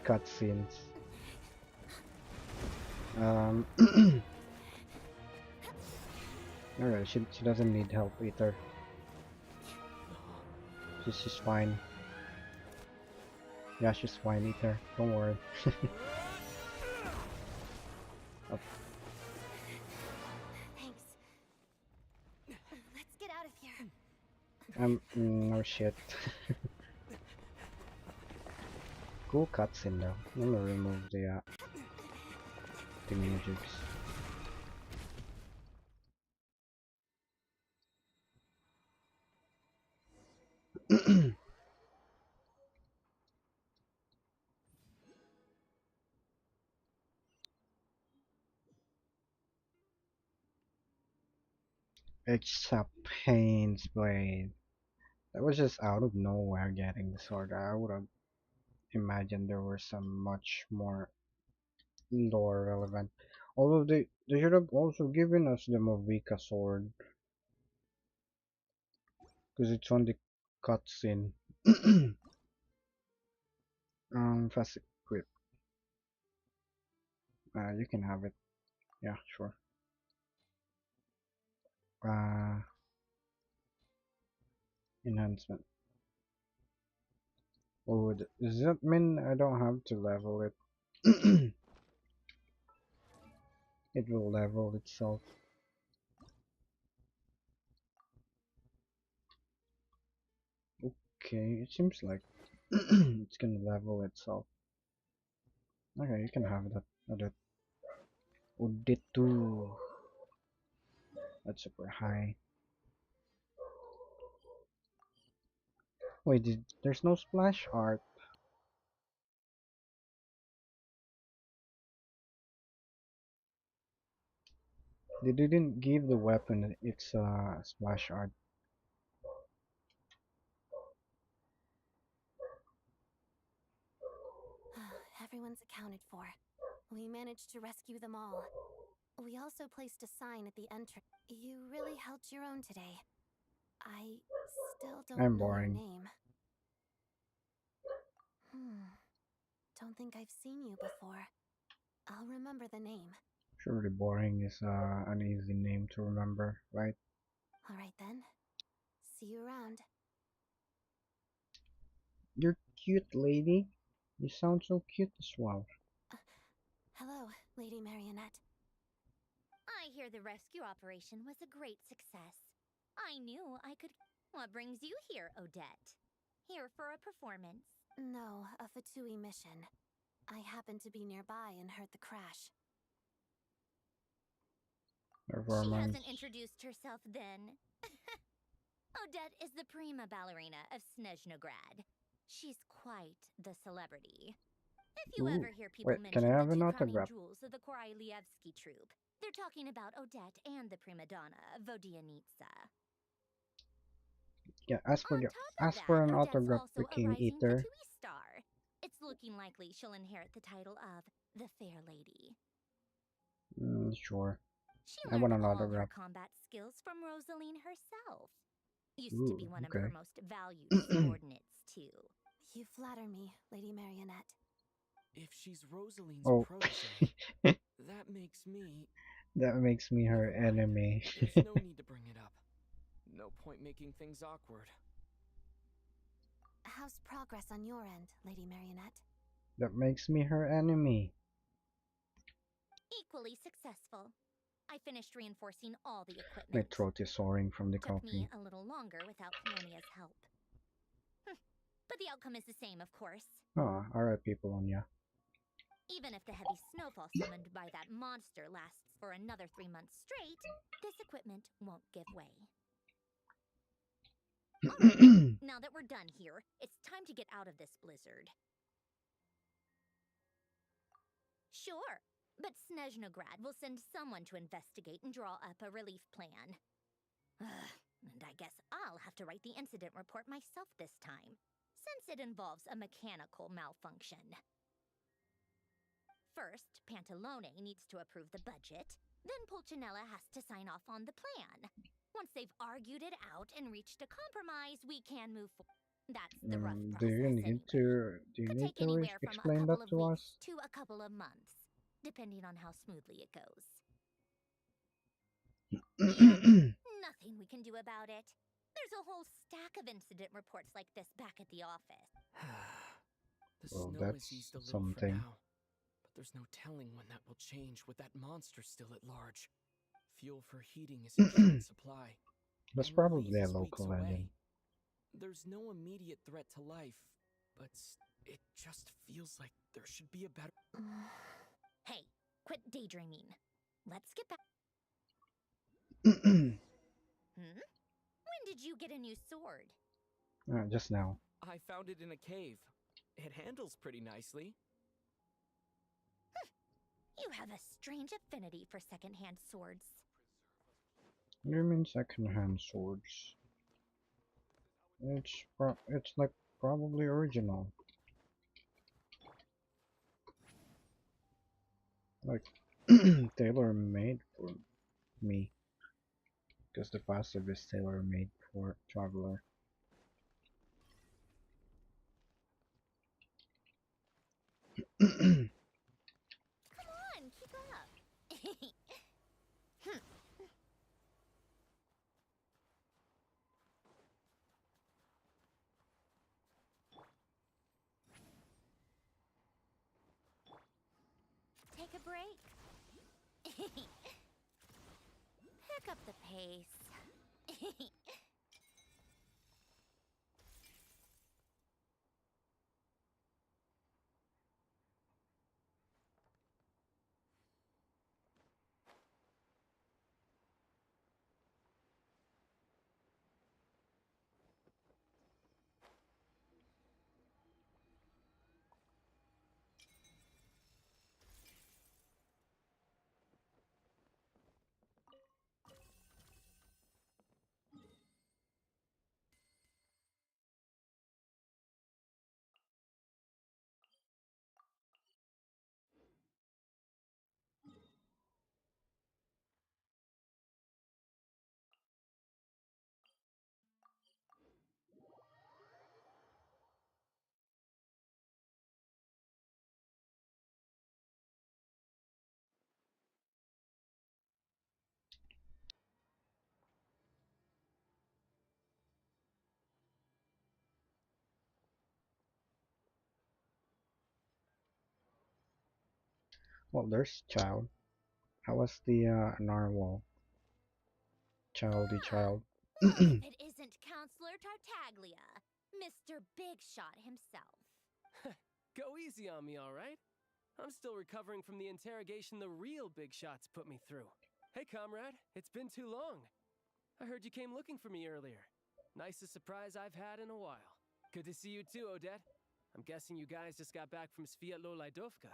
cutscenes. Alright, she doesn't need help either. She's fine. Yeah, she's fine either. Don't worry. Oh. Thanks. Let's get out of here. No shit. Cool cutscene though. I'm gonna remove the music. Except Pain's Blade. That was just out of nowhere getting the sword. I would have imagined there were some much more lore relevant. Although they should have also given us the Movika sword. Because it's on the cutscene. Fast equip. You can have it. Yeah, sure. Enhancement. Oh, does that mean I don't have to level it? It will level itself. Okay, it seems like it's gonna level itself. Okay, you can have that. That Uditu. That's super high. Wait, there's no splash art. They didn't give the weapon its splash art. Everyone's accounted for. We managed to rescue them all. We also placed a sign at the entrance. You really held your own today. I still don't I'm know your boring. name. Don't think I've seen you before. I'll remember the name. Surely boring is an easy name to remember, right? Alright then. See you around. You're cute, lady. You sound so cute as well. Hello, Lady Marionette. I hear the rescue operation was a great success. I knew I could. What brings you here, Odette? Here for a performance? No, a Fatui mission. I happened to be nearby and heard the crash. She hasn't introduced herself then. Odette is the prima ballerina of Snezhnograd. She's quite the celebrity. If you ever hear people mention can I have the an two crowning autograph? jewels of the Korolievsky troupe, they're talking about Odette and the prima donna, Vodianitsa. Yeah, ask for an Odette's autograph, also the a King rising Eater. Fatui star. It's looking likely she'll inherit the title of the Fair Lady. Sure. She I want learned an all her autograph. combat skills from Rosaline herself. Used to be Ooh, one of okay. her most valued subordinates, too. You flatter me, Lady Marionette. If she's Rosaline's Oh. protege, that makes me... That makes me her enemy. There's no need to bring it up. No point making things awkward. How's progress on your end, Lady Marionette? That makes me her enemy. Equally successful. I finished reinforcing all the equipment. My throat is soaring from the Took me coffee. a little longer without Pannonia's help. But the outcome is the same, of course. Oh, alright, people on ya. Even if the heavy snowfall summoned by that monster lasts for another 3 months straight, this equipment won't give way. Alright, now that we're done here, it's time to get out of this blizzard. Sure, but Snezhnograd will send someone to investigate and draw up a relief plan. And I guess I'll have to write the incident report myself this time, since it involves a mechanical malfunction. First, Pantalone needs to approve the budget, then Pulcinella has to sign off on the plan. Once they've argued it out and reached a compromise, we can move forward. That's the rough process. Do you need Could take to anywhere from a explain that couple of to weeks us? to a couple of months, depending on how smoothly it goes. Nothing we can do about it. There's a whole stack of incident reports like this back at the office. The Well, snow that's has eased a little something. for now, but there's no telling when that will change with that monster still at large. Fuel for heating is in short supply. That's and probably release a is local weeks away. legend. There's no immediate threat to life, but it just feels like there should be a better... Hey, quit daydreaming. Let's get back. When did you get a new sword? Just now. I found it in a cave. It handles pretty nicely. You have a strange affinity for secondhand swords. What do you mean second-hand swords? It's like probably original. Like tailor-made for me. Because the passive is tailor-made for Traveler. Come on, keep up. Take a break. Pick up the pace. Well, there's Child. How was the narwhal? Childy child. If it isn't Counselor Tartaglia, Mr. Big Shot himself. Go easy on me, alright? I'm still recovering from the interrogation the real big shots put me through. Hey, comrade, it's been too long. I heard you came looking for me earlier. Nicest surprise I've had in a while. Good to see you too, Odette. I'm guessing you guys just got back from Sviatlo-Laidovka.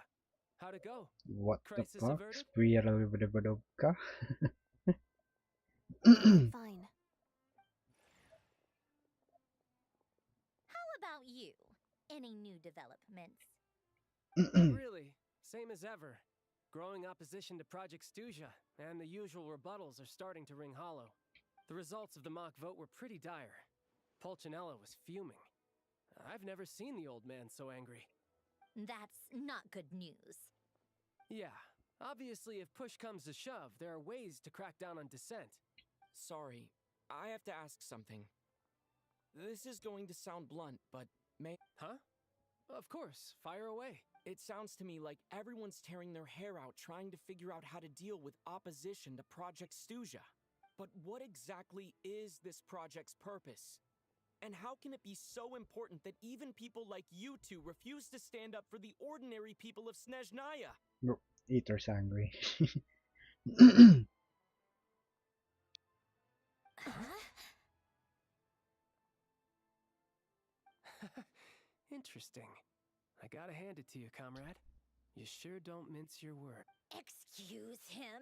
How'd it go? What Crisis the fuck? averted? Spriyalalibidibidobka? Fine. How about you? Any new developments? Not really. Same as ever. Growing opposition to Project Stygia, and the usual rebuttals are starting to ring hollow. The results of the mock vote were pretty dire. Pulcinella was fuming. I've never seen the old man so angry. That's not good news. Yeah, obviously if push comes to shove, there are ways to crack down on dissent. Sorry, I have to ask something. This is going to sound blunt, but Huh? Of course, fire away. It sounds to me like everyone's tearing their hair out trying to figure out how to deal with opposition to Project Stygia. But what exactly is this project's purpose? And how can it be so important that even people like you two refuse to stand up for the ordinary people of Snezhnaya? Bro, Eater's angry. Interesting. I gotta hand it to you, comrade. You sure don't mince your words. Excuse him?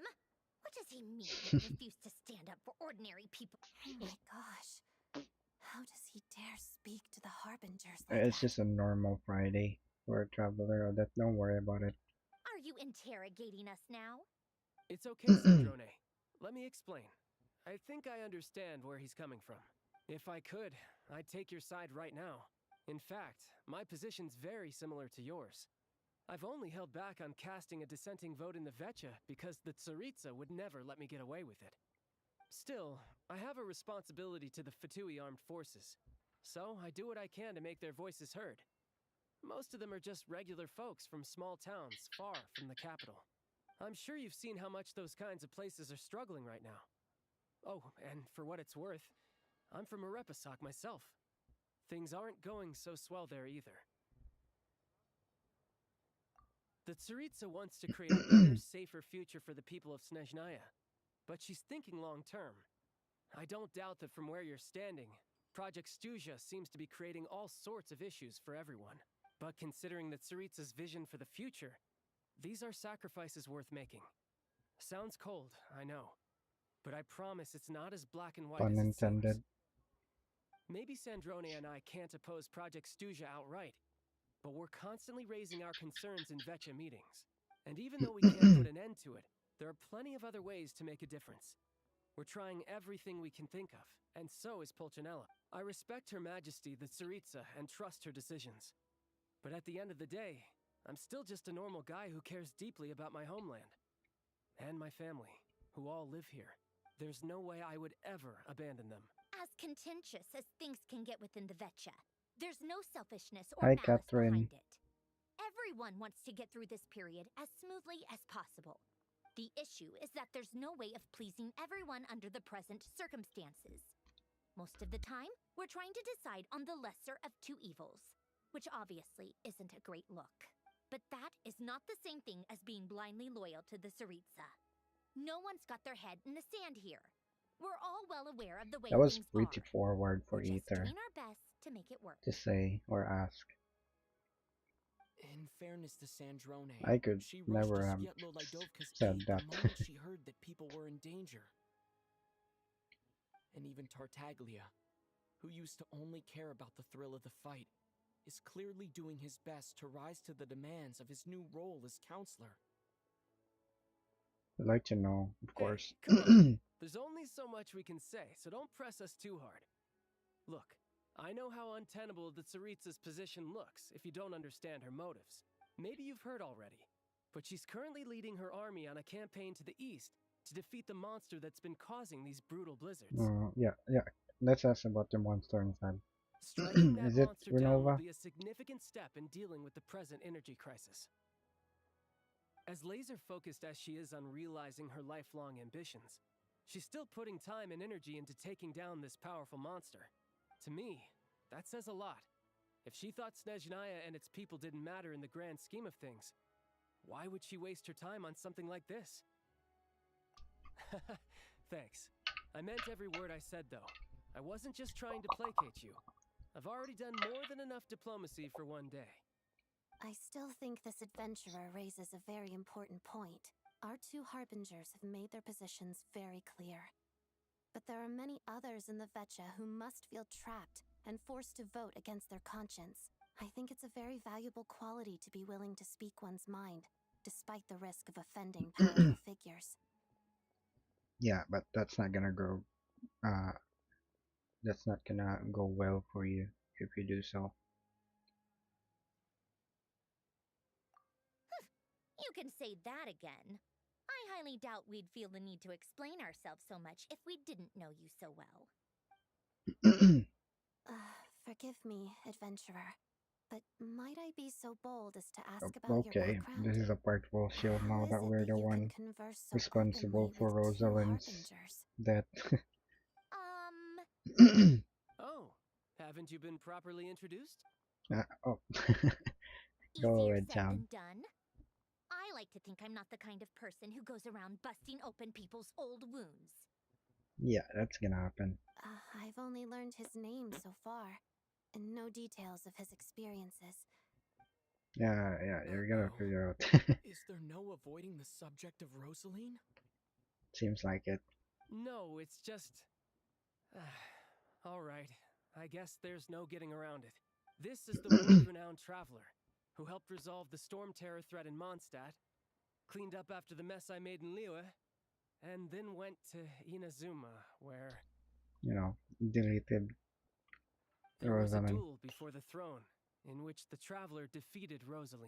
What does he mean he refused to stand up for ordinary people? Oh my gosh. How does he dare speak to the Harbingers like It's that? just a normal Friday for a Traveler. Odette, don't worry about it. Are you interrogating us now? It's okay, Cendrone. Let me explain. I think I understand where he's coming from. If I could, I'd take your side right now. In fact, my position's very similar to yours. I've only held back on casting a dissenting vote in the Vecha because the Tsaritsa would never let me get away with it. Still, I have a responsibility to the Fatui armed forces, so I do what I can to make their voices heard. Most of them are just regular folks from small towns far from the capital. I'm sure you've seen how much those kinds of places are struggling right now. Oh, and for what it's worth, I'm from Arepasak myself. Things aren't going so swell there either. The Tsaritsa wants to create a better, safer future for the people of Snezhnaya, but she's thinking long term. I don't doubt that from where you're standing, Project Stygia seems to be creating all sorts of issues for everyone. But considering that Tsaritsa's vision for the future, these are sacrifices worth making. Sounds cold, I know. But I promise it's not as black and white Pun as it seems. intended. Maybe Sandrone and I can't oppose Project Stygia outright, but we're constantly raising our concerns in Vetcha meetings. And even though we can't put an end to it, there are plenty of other ways to make a difference. We're trying everything we can think of, and so is Pulcinella. I respect Her Majesty the Tsaritsa and trust her decisions. But at the end of the day, I'm still just a normal guy who cares deeply about my homeland. And my family, who all live here. There's no way I would ever abandon them. As contentious as things can get within the Vetcha, there's no selfishness or Hi, malice Catherine. behind it. Everyone wants to get through this period as smoothly as possible. The issue is that there's no way of pleasing everyone under the present circumstances. Most of the time, we're trying to decide on the lesser of two evils, which obviously isn't a great look. But that is not the same thing as being blindly loyal to the Tsaritsa. No one's got their head in the sand here. We're all well aware of the way That was things pretty are. forward for We're just Ether doing our best to make it work. to say or ask. In fairness to Sandrone, I could she rushed never to have Svietlolaidovka's said aid that. the moment she heard that people were in danger. And even Tartaglia, who used to only care about the thrill of the fight, is clearly doing his best to rise to the demands of his new role as counselor. I'd like to know, of course. Come on. There's only so much we can say, so don't press us too hard. Look, I know how untenable the Tsaritsa's position looks if you don't understand her motives. Maybe you've heard already, but she's currently leading her army on a campaign to the east to defeat the monster that's been causing these brutal blizzards. Yeah. Let's ask about the monster inside. Striking that Is it monster down will Renova? be a significant step in dealing with the present energy crisis. As laser-focused as she is on realizing her lifelong ambitions, she's still putting time and energy into taking down this powerful monster. To me, that says a lot. If she thought Snezhnaya and its people didn't matter in the grand scheme of things, why would she waste her time on something like this? Thanks. I meant every word I said, though. I wasn't just trying to placate you. I've already done more than enough diplomacy for one day. I still think this adventurer raises a very important point. Our two harbingers have made their positions very clear. But there are many others in the Vetcha who must feel trapped and forced to vote against their conscience. I think it's a very valuable quality to be willing to speak one's mind, despite the risk of offending powerful figures. Yeah, but that's not gonna go. That's not gonna go well for you if you do so. You can say that again. I highly doubt we'd feel the need to explain ourselves so much if we didn't know you so well. Forgive me, adventurer, but might I be so bold as to ask about your Okay, background? this is a part we'll show now How is that it we're the you can one converse so responsible openly for with two Rosalind's harbingers? death. Oh, haven't you been properly introduced? Oh. Go Easier ahead, said Tom. than done. I like to think I'm not the kind of person who goes around busting open people's old wounds. Yeah, that's gonna happen. I've only learned his name so far, and no details of his experiences. Yeah, you're gonna figure out. Is there no avoiding the subject of Rosaline? Seems like it. No, it's just... Alright, I guess there's no getting around it. This is the world-renowned traveler, who helped resolve the storm terror threat in Mondstadt, cleaned up after the mess I made in Liyue, and then went to Inazuma, where... You know, deleted there was a Rosalind. duel before the throne, in which the traveler defeated Rosaline.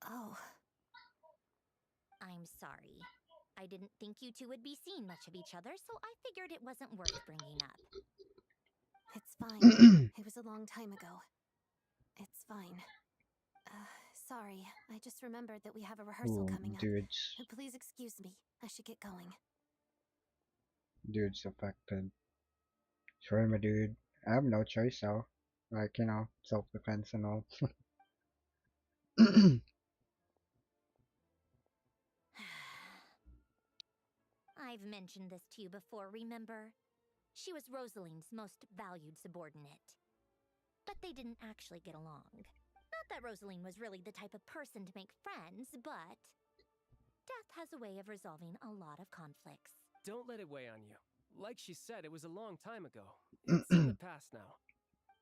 Oh. I'm sorry. I didn't think you two would be seeing much of each other, so I figured it wasn't worth bringing up. It's fine. It was a long time ago. It's fine. Sorry, I just remembered that we have a rehearsal coming up. Dudes. Please excuse me. I should get going. Dude's affected. Sorry, my dude. I have no choice, though. Like, you know, self-defense and all. I've mentioned this to you before, remember? She was Rosaline's most valued subordinate. But they didn't actually get along. Not that Rosaline was really the type of person to make friends, but death has a way of resolving a lot of conflicts. Don't let it weigh on you. Like she said, it was a long time ago. It's in the past now.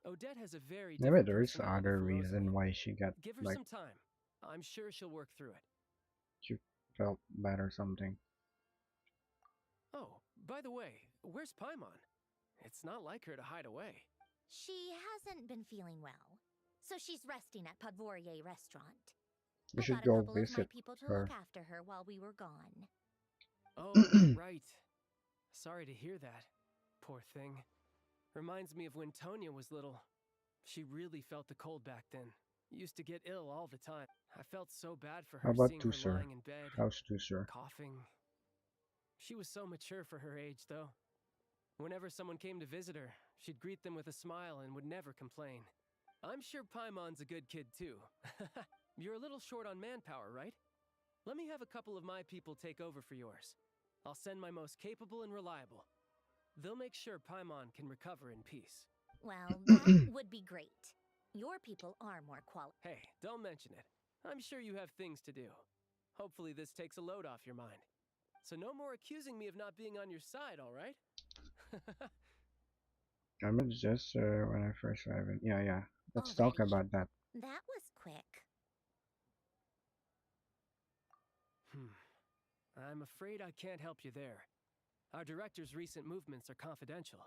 Odette has a very Maybe different there is personality other from reason Rosaline. why she got Give her like some time. I'm sure she'll work through it. she felt bad or something. Oh, by the way, where's Paimon? It's not like her to hide away. She hasn't been feeling well, so she's resting at Podvorier restaurant. We I should got a go couple of my visit people to her. look after her while we were gone. Oh, right. Sorry to hear that. Poor thing. Reminds me of when Tonya was little. She really felt the cold back then. Used to get ill all the time. I felt so bad for her. How about seeing her Tusser? lying in bed, How's Tusser? coughing. She was so mature for her age, though. Whenever someone came to visit her, she'd greet them with a smile and would never complain. I'm sure Paimon's a good kid, too. You're a little short on manpower, right? Let me have a couple of my people take over for yours. I'll send my most capable and reliable. They'll make sure Paimon can recover in peace. Well, that would be great. Your people are more qualified. Hey, don't mention it. I'm sure you have things to do. Hopefully this takes a load off your mind. So no more accusing me of not being on your side, all right? I meant just when I first arrived. Yeah. Let's talk Alrighty. about that. That was quick. I'm afraid I can't help you there. Our director's recent movements are confidential.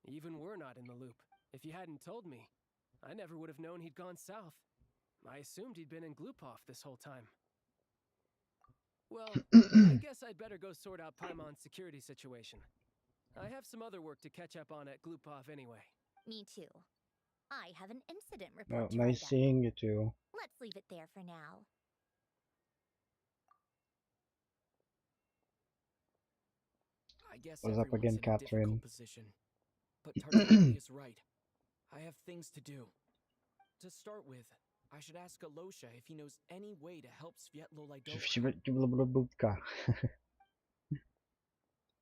Even we're not in the loop. If you hadn't told me, I never would have known he'd gone south. I assumed he'd been in Glupov this whole time. Well, I guess I'd better go sort out Paimon's security situation. I have some other work to catch up on at Glupov anyway. Me too. I have an incident Well, report to nice write up. seeing you too. Let's leave it there for now. I guess What's up everyone's again, in a Catherine? difficult position. But Tartaglia is right. I have things to do. To start with, I should ask Alosha if he knows any way to help Svietlo Lidovka.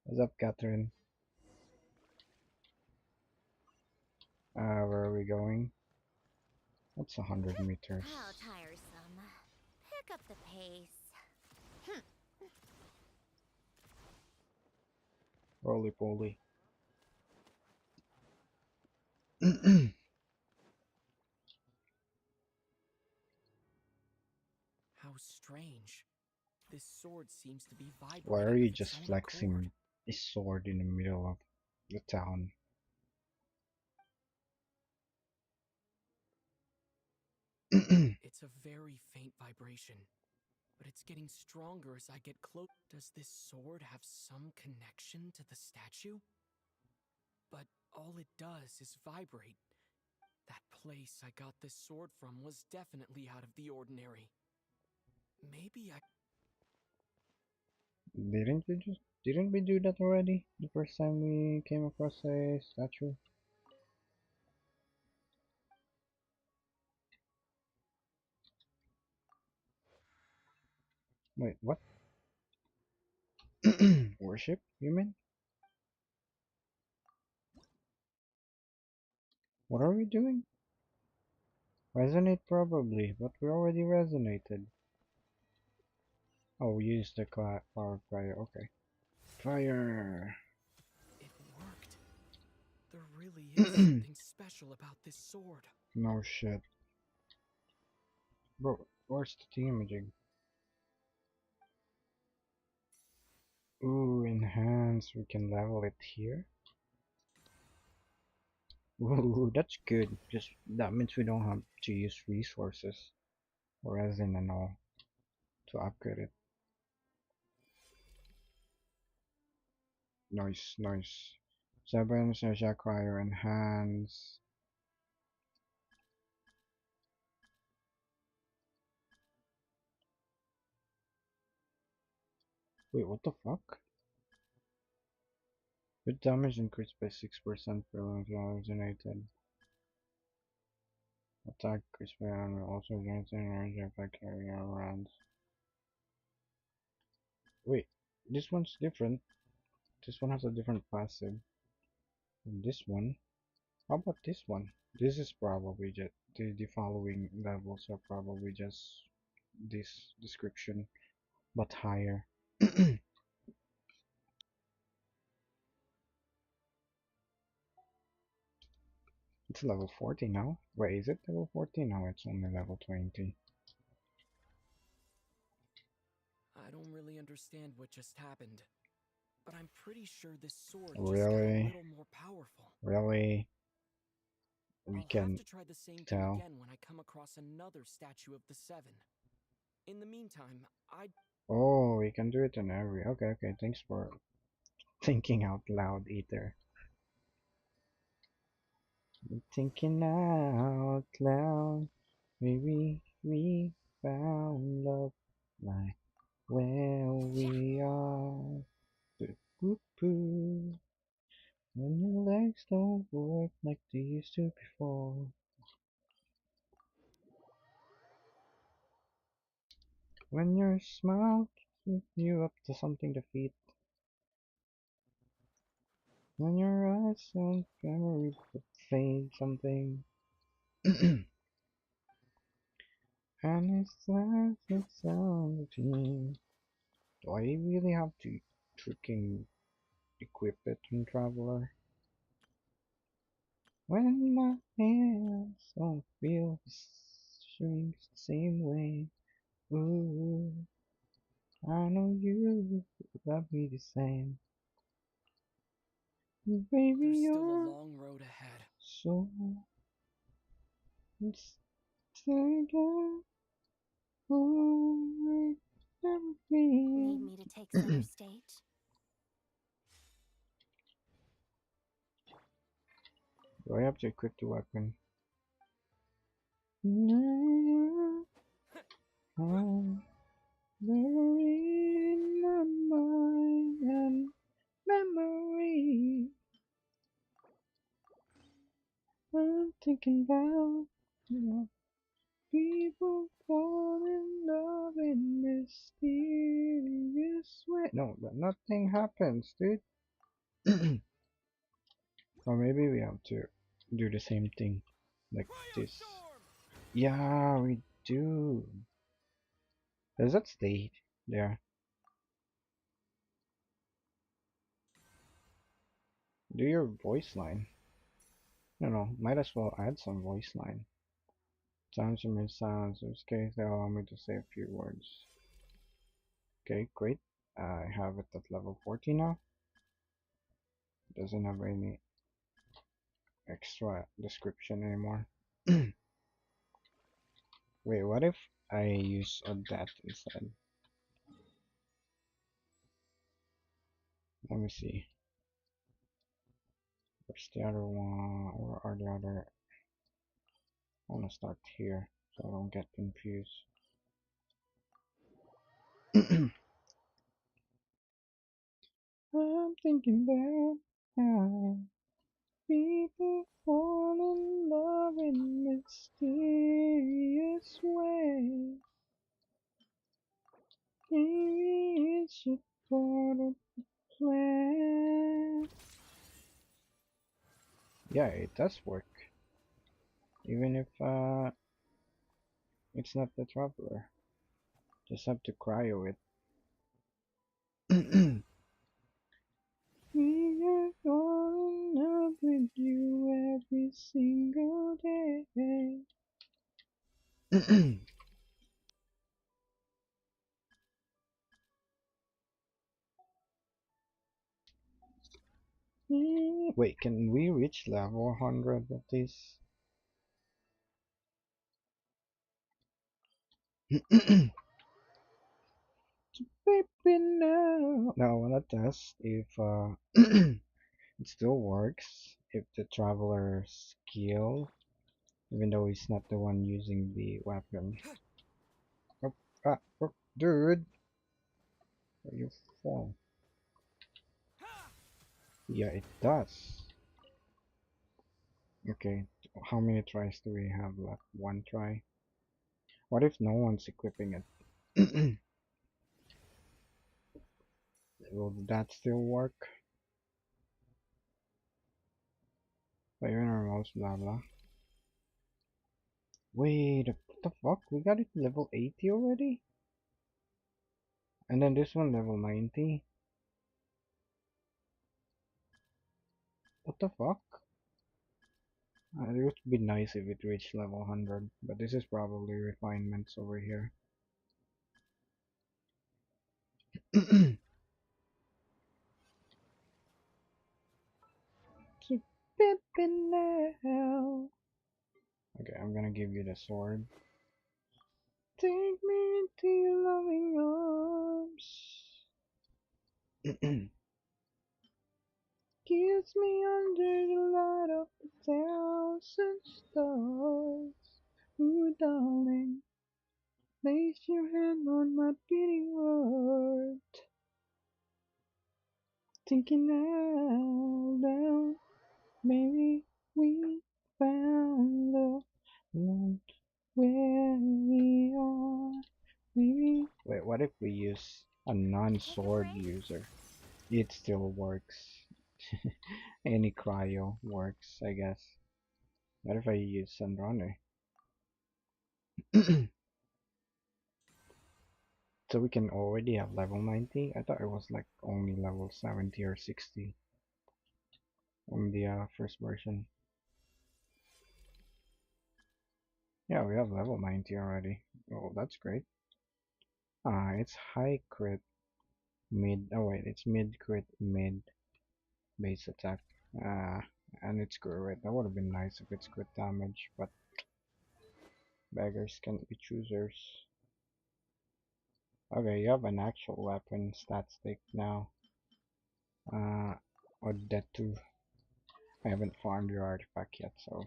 What's up, Catherine? Where are we going? That's 100 meters. How tiresome. Pick up the pace. Roly poly. How strange. This sword seems to be vibrating. Why are you of its just own flexing accord. a sword in the middle of the town? It's a very faint vibration, but it's getting stronger as I get close. Does this sword have some connection to the statue? But all it does is vibrate. That place I got this sword from was definitely out of the ordinary. Maybe I... Didn't we do that already? The first time we came across a statue? Wait, what? Worship, you mean? What are we doing? Resonate probably, but we already resonated. Oh, we used the power fire, okay. Fire! It worked. There really is something special about this sword. No shit. Bro, where's the imaging? Ooh, enhance, we can level it here. Ooh, that's good. Just that means we don't have to use resources or resin and all to upgrade it. Nice. 7 Cryo enhance. Wait, what the fuck? With damage increased by 6% per resonated. Attack increased by also generating energy effect carrying out rounds. Wait, this one's different. This one has a different passive. This one. How about this one? This is probably just the following levels are probably just this description, but higher. It's level 40 now. Wait, is it level 40? No, it's only level 20. I don't really understand what just happened, but I'm pretty sure this sword just got a Really? little more powerful. Really? We I'll can have to try the same thing tell. again when I come across another statue of the Seven. In the meantime, I'd Oh, we can do it in every. Okay, okay. Thanks for thinking out loud, Ether. Thinking out loud. Maybe we found love like where we are. Boo-boo. When your legs don't work like they used to before. When your smile keeps you up to something to feed. When your eyes don't memory but fade something. And it's last it's routine. Do I really have to freaking equip it in Traveler? When my hands don't feel strings the same way. Ooh, I know you love me the same. Baby, there's still a you're long road ahead. so it's taken over Need everything. me to take center stage? Do I have to equip the weapon? There in my mind and memory. I'm thinking about people fall in love in mysterious way. No, but nothing happens, dude. Or maybe we have to do the same thing like this. Yeah, we do. Does that stay there? Do your voice line. No, might as well add some voice line. Sounds and my sounds. In this case, they allow me to say a few words. Okay, great. I have it at level 40 now. Doesn't have any extra description anymore. Wait, what if I use a that instead? Let me see. Where's the other one? Where are the other? I want to start here so I don't get confused. I'm thinking about how people fall in love in mysterious ways. Maybe it's a part of the plan. Yeah, it does work. Even if it's not the Traveler. Just have to cryo it. We are falling in love with you every single day. Wait, can we reach level 100 of this? Baby, no. Now I wanna test if it still works if the Traveler's skill, even though he's not the one using the weapon. Oh, oh, dude, where you fall? Yeah, it does. Okay, how many tries do we have left? One try. What if no one's equipping it? Will that still work? Player mouse, blah blah. Wait, what the fuck? We got it level 80 already? And then this one level 90? What the fuck? It would be nice if it reached level 100, but this is probably refinements over here. So, now. Okay, I'm gonna give you the sword. Take me into your loving arms. Kiss me under the light of the thousand stars. Ooh, darling, place your hand on my beating heart. Thinking out loud, maybe we found love, not where we are. Maybe. Wait, what if we use a non-sword user? It still works. Any cryo works, I guess. What if I use Sandrane? So we can already have level 90? I thought it was like only level 70 or 60 on the first version. Yeah, we have level 90 already. Oh, that's great. It's high crit, mid. Oh wait, it's mid crit, mid base attack. And it's crit. That would have been nice if it's crit damage, but beggars can't be choosers. Okay, you have an actual weapon stat stick now. Or that too. I haven't farmed your artifact yet, so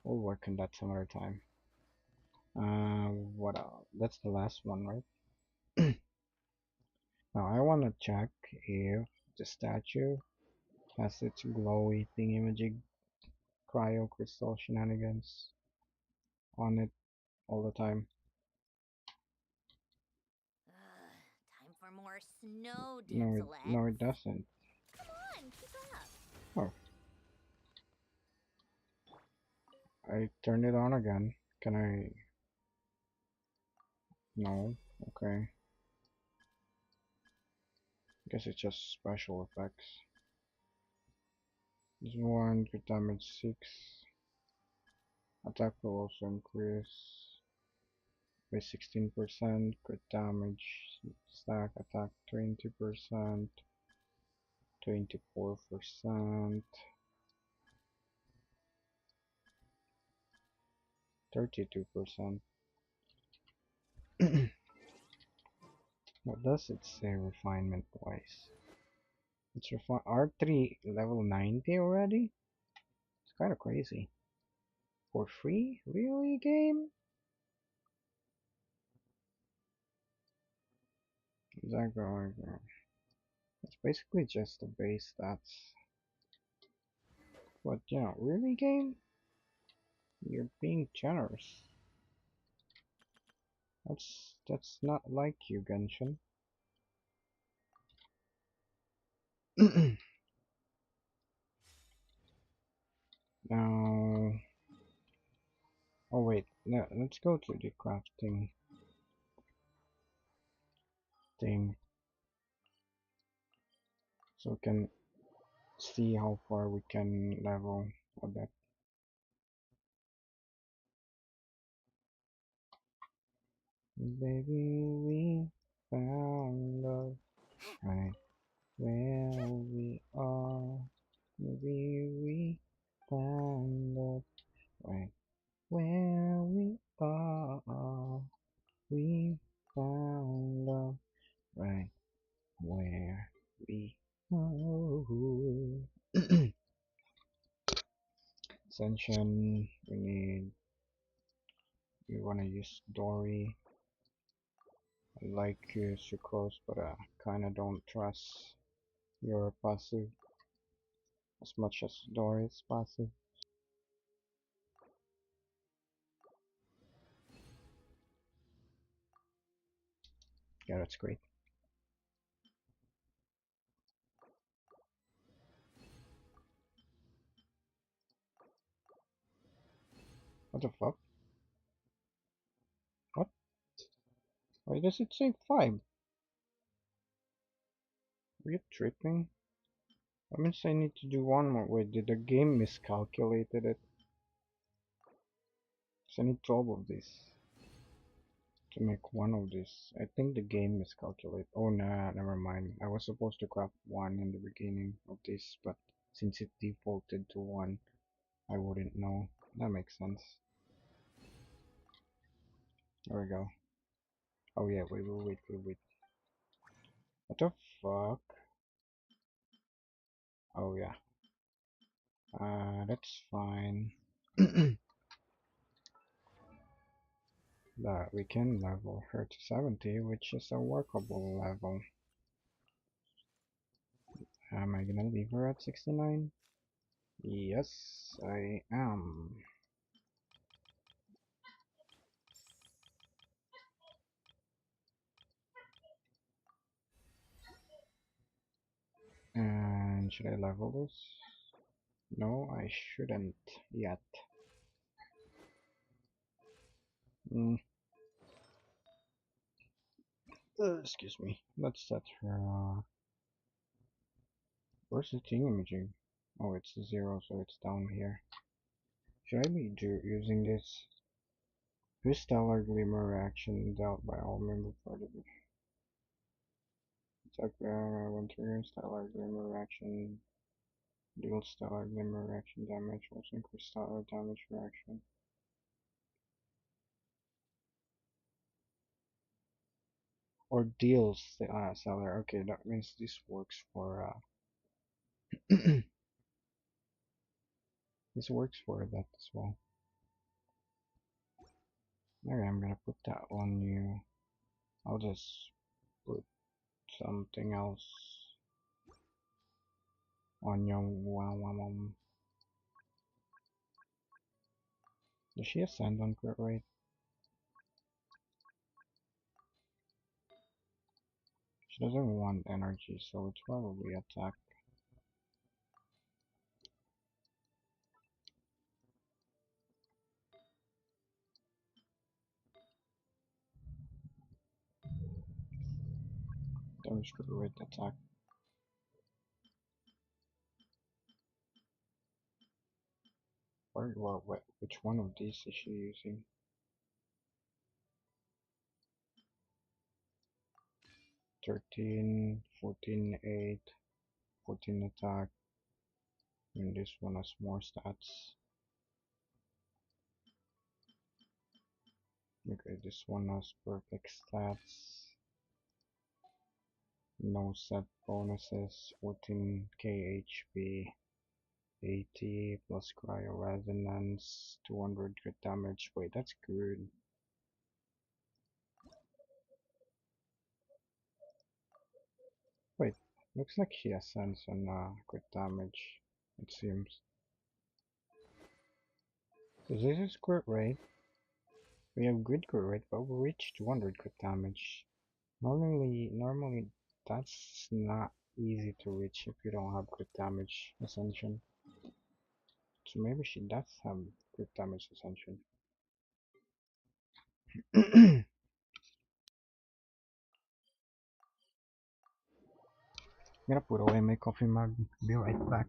we'll work on that some other time. What else? That's the last one, right? Now I want to check if the statue has its glowy thingy-majig cryo crystal shenanigans on it all the time. Time for more snow, No, it doesn't. Come on, keep up. Oh. I turned it on again. Can I? No. Okay. Guess it's just special effects. This one could damage 6. Attack will also increase by 16%. Crit damage stack attack 20%, 24%, 32%. What does it say refinement wise? It's R3 level 90 already? It's kind of crazy. For free? Really, game? Is that going? It's basically just the base stats. But yeah, really, game? You're being generous. That's not like you, Genshin. Now, oh wait, no, let's go to the crafting thing, so we can see how far we can level with that. Baby, we found love right where we are. Maybe we found love right where we are. We found love right where we are. Ascension, we wanna use Dory. I like Sucrose, but I kinda don't trust your passive as much as Dory's passive. Yeah, that's great. What the fuck? What? Why does it say 5? Are you tripping? That means I need to do one more. Wait, did the game miscalculated it? So I need 12 of these to make one of these. I think the game miscalculated. Oh nah, never mind. I was supposed to craft one in the beginning of this, but since it defaulted to 1, I wouldn't know. That makes sense. There we go. Oh yeah, wait. What the fuck? Oh yeah. That's fine. That we can level her to 70, which is a workable level. Am I gonna leave her at 69? Yes, I am. And should I level this? No, I shouldn't yet. Excuse me. Let's set her. Where's the thingamajig? Oh, it's 0, so it's down here. Should I be using this? This stellar glimmer reaction dealt by all member part of it. Attack when triggering stellar glimmer reaction. Deals stellar glimmer reaction damage, also increase stellar damage reaction. Or deals stellar. Okay, that means this works for this works for that as well. Okay, I'm gonna put that on you. I'll just put something else on you. Does she ascend on crit rate? She doesn't want energy, so it's probably attack. Damage crit rate attack. Which one of these is she using? 13, 14, 8, 14 attack. And this one has more stats. Okay, this one has perfect stats. No set bonuses. 14k HP. 80 plus cryo resonance. 200 crit damage. Wait, that's good. Wait, looks like she ascends on crit damage, it seems. Is this is crit rate? We have good crit rate, but we reached 200 crit damage. Normally that's not easy to reach if you don't have crit damage ascension. So maybe she does have crit damage ascension. I'm gonna put away my coffee mug. Be right back.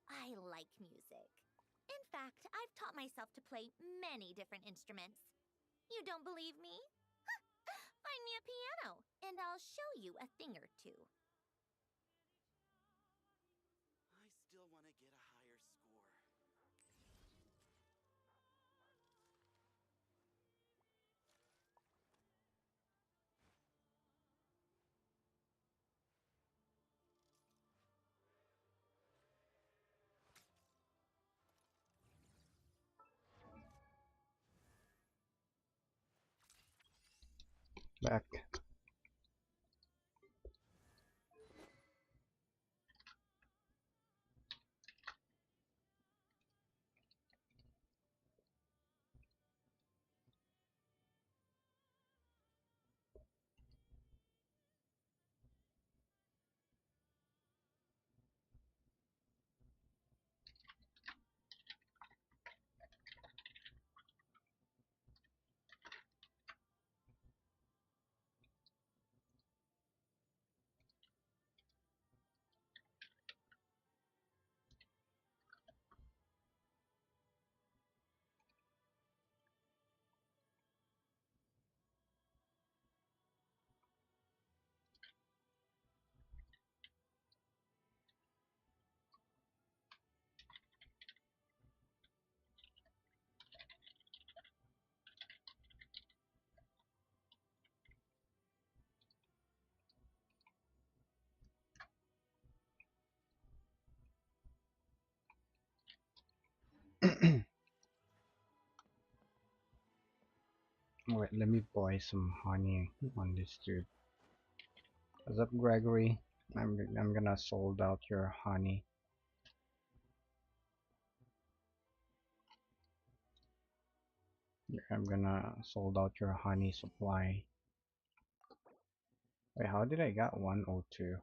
I like music. In fact, I've taught myself to play many different instruments. You don't believe me? Find me a piano, and I'll show you a thing or two. I still want to get a higher score. Back. Wait, let me buy some honey on this dude. What's up, Gregory? I'm gonna sold out your honey. I'm gonna sold out your honey supply. Wait, how did I get 102?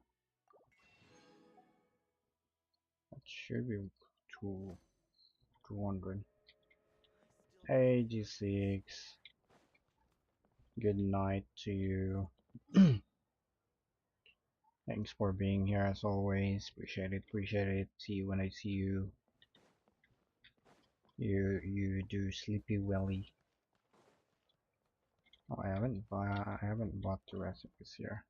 That should be 200. Hey, G6. Good night to you. Thanks for being here as always. Appreciate it. Appreciate it. See you when I see you. You do sleepy welly. Oh, I haven't bought the recipes here.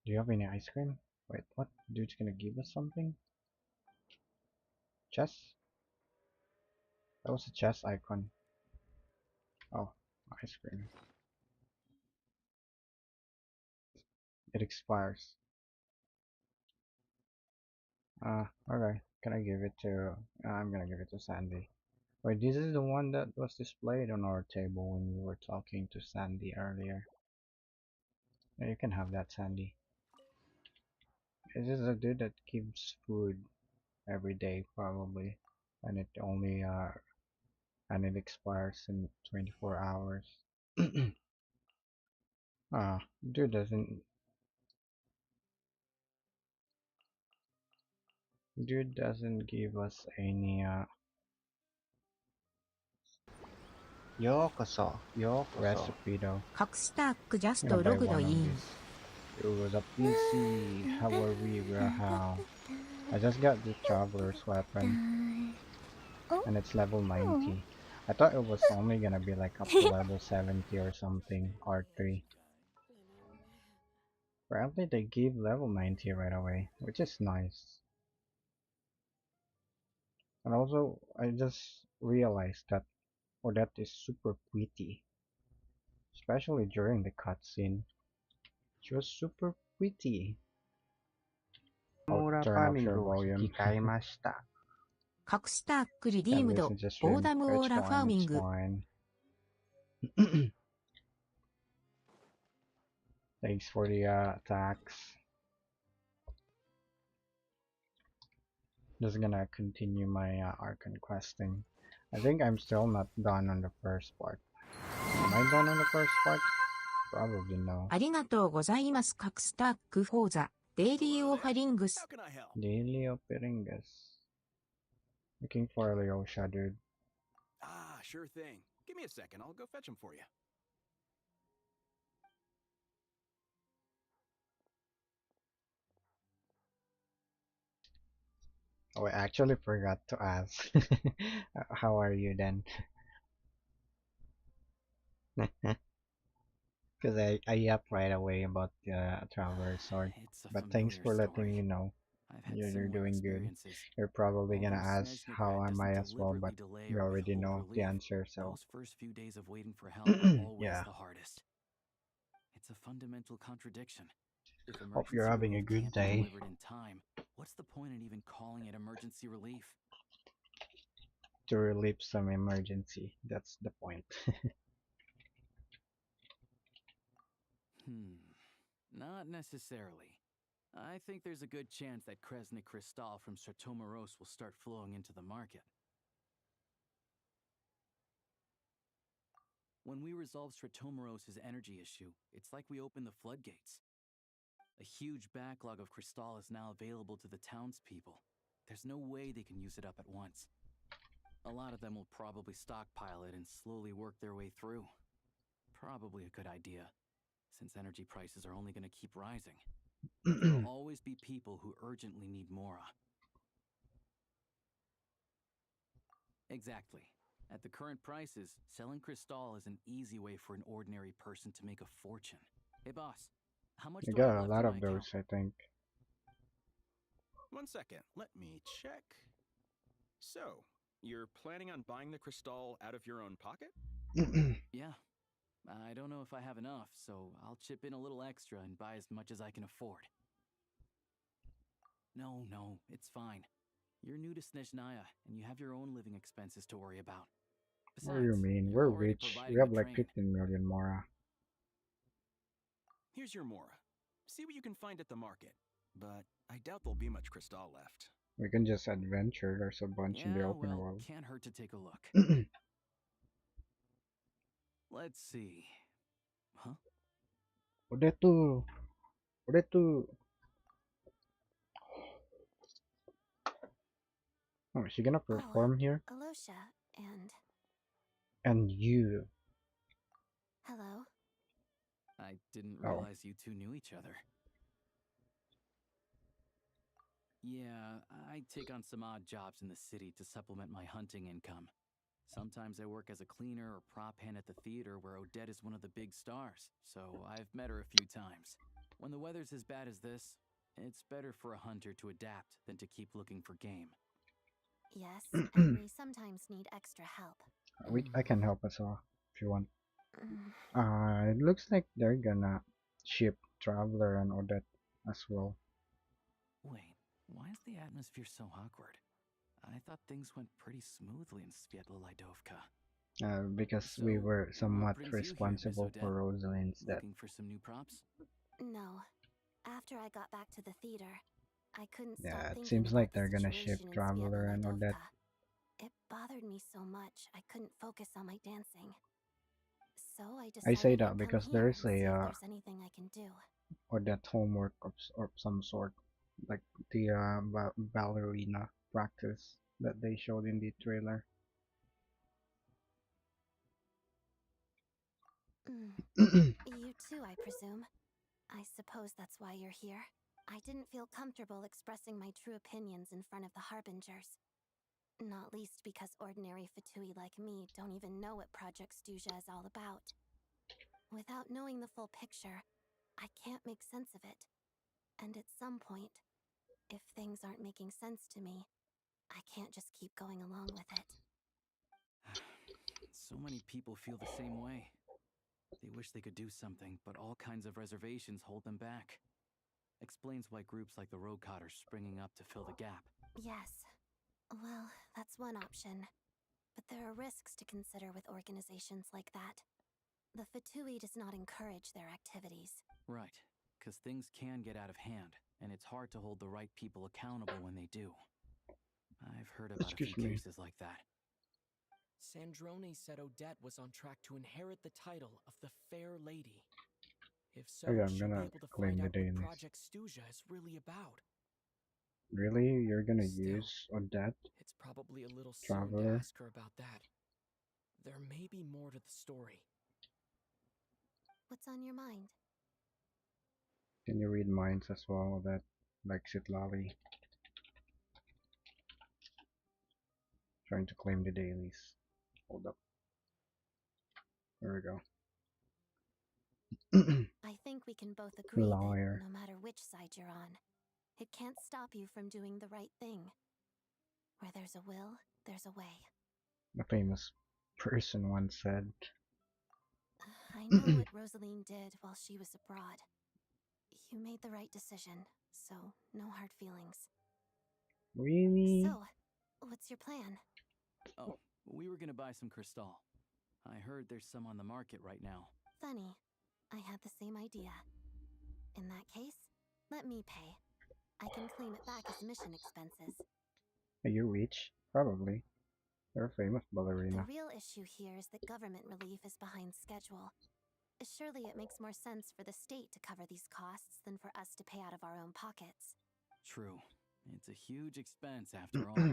Do you have any ice cream? Wait, what? Dude's gonna give us something? Chess? That was a chess icon. Oh, ice cream. It expires. Okay. Can I give it to... I'm gonna give it to Sandy. Wait, this is the one that was displayed on our table when we were talking to Sandy earlier. Yeah, you can have that, Sandy. This is a dude that gives food every day, probably. And it only, and it expires in 24 hours. Dude doesn't... Dude doesn't give us any, Yokoso, yokoso. recipe though. 各スタックジャス I'm gonna ト buy ログド one イ of ン this. It was a PC. How are we, Rahal? I just got the Traveler's Weapon. And it's level 90. I thought it was only gonna be like up to level 70 or something, R3. Apparently they gave level 90 right away, which is nice. And also, I just realized that Odette is super pretty. Especially during the cutscene. She was super pretty. Oh, turn off your volume. 各スタックリディー Can't ムド listen to ボー stream. ダムオー It's ラファー fine, ミン it's グ fine. Thanks for the attacks. Just gonna continue my Archon Questing. I think I'm still not done on the first part. Am I done on the first part? Probably no. ありがとうございます各スタックフォーザデイリーオファリングス Daily Operingus. Looking for a Leosha, dude. Ah, sure thing. Give me a second. I'll go fetch him for you. Oh, I actually forgot to ask. How are you then? Because I yapped right away about the Traveler's Sword. But thanks for letting me know. You're doing good. You're probably gonna ask how am I as well, but you already know the answer, so... Those first few days of waiting for help are always Yeah. the hardest. It's a fundamental contradiction. If Hope you're emergency having a relief good can't be day. delivered in time, what's the point in even calling it emergency relief? To relieve some emergency, that's the point. Not necessarily. I think there's a good chance that Kresnik Crystal from Stratomeros will start flowing into the market. When we resolve Stratomeros' energy issue, it's like we open the floodgates. A huge backlog of Crystal is now available to the townspeople. There's no way they can use it up at once. A lot of them will probably stockpile it and slowly work their way through. Probably a good idea, since energy prices are only going to keep rising. There will always be people who urgently need Mora. Exactly. At the current prices, selling Crystal is an easy way for an ordinary person to make a fortune. Hey boss, how much You do I have got a left lot in of my those, account? I think. 1 second. Let me check. So, you're planning on buying the crystal out of your own pocket? Yeah. I don't know if I have enough, so I'll chip in a little extra and buy as much as I can afford. No, it's fine. You're new to Snezhnaya, and you have your own living expenses to worry about. What do you Besides, mean? you're We're already rich. We providing have the like train. 15 million Mora. Here's your Mora. See what you can find at the market. But I doubt there'll be much crystal left. We can just adventure. There's a bunch in the Yeah, open well, world. can't hurt to take a look. Let's see. Huh? Udah tuh. Udah tuh. Oh, is she gonna perform here? Alosha, and And you. hello. I didn't Oh. realize you two knew each other. Yeah, I take on some odd jobs in the city to supplement my hunting income. Sometimes I work as a cleaner or prop hand at the theater where Odette is one of the big stars, so I've met her a few times. When the weather's as bad as this, it's better for a hunter to adapt than to keep looking for game. Yes, and we sometimes need extra help. I can help as well if you want. It looks like they're gonna ship Traveler and Odette as well. Wait, why is the atmosphere so awkward? I thought things went pretty smoothly in Sviatloidovka. Because So, we were somewhat brings you here, Miss responsible for Odette? Rosalind's death. Looking for some new props? No. After I got back to the theater, I couldn't stop Yeah, it thinking seems about like the they're gonna ship situation in Traveler and Odette. Sviatloidovka. It bothered me so much I couldn't focus on my dancing. So I I decided say I'd that come because here there's and see if a there's anything I can do. Odette homework of some sort, like the ballerina practice that they showed in the trailer. You too, I presume. I suppose that's why you're here. I didn't feel comfortable expressing my true opinions in front of the Harbingers. Not least because ordinary Fatui like me don't even know what Project Stygia is all about. Without knowing the full picture, I can't make sense of it. And at some point, if things aren't making sense to me, I can't just keep going along with it. So many people feel the same way. They wish they could do something, but all kinds of reservations hold them back. Explains why groups like the Roadcott are springing up to fill the gap. Yes. Well, that's one option. But there are risks to consider with organizations like that. The Fatui does not encourage their activities. Right, because things can get out of hand, and it's hard to hold the right people accountable when they do. I've heard about a few cases like that. Sandrone said Odette was on track to inherit the title of the Fair Lady. If so, Okay, I'm she'll be gonna able to claim find the out dailies. what Project Stygia is really about. Really? You're gonna Still, use Odette? It's probably a little soon to Traveler? ask her about that. There may be more to the story. What's on your mind? Can you read minds as well? That like Sitlali. Trying to claim the dailies. Hold up. There we go. I think we can both agree Liar. that no matter which side you're on, it can't stop you from doing the right thing. Where there's a will, there's a way. A famous person once said. I know what Rosaline did while she was abroad. You made the right decision, so no hard feelings. Really? So, what's your plan? Oh, we were gonna buy some crystal. I heard there's some on the market right now. Funny. I had the same idea. In that case, let me pay. I can claim it back as mission expenses. Are you rich? Probably. You're a famous ballerina. The real issue here is that government relief is behind schedule. Surely it makes more sense for the state to cover these costs than for us to pay out of our own pockets. True. It's a huge expense after all.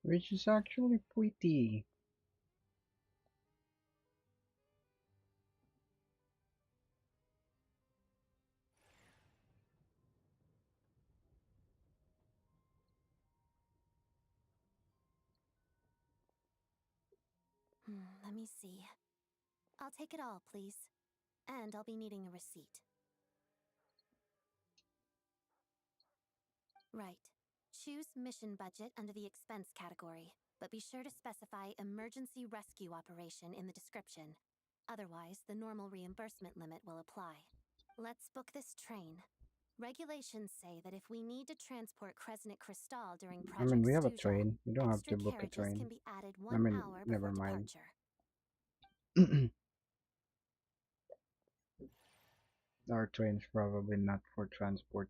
Which is actually pretty. Let me see. I'll take it all, please. And I'll be needing a receipt. Right. Choose mission budget under the expense category, but be sure to specify emergency rescue operation in the description. Otherwise, the normal reimbursement limit will apply. Let's book this train. Regulations say that if we need to transport Kresnik Crystal during I mean, Project we have a Stuja, train. You don't have extra to book a carriages train. can be added I 1 mean, hour never before mind. departure. Our train's probably not for transport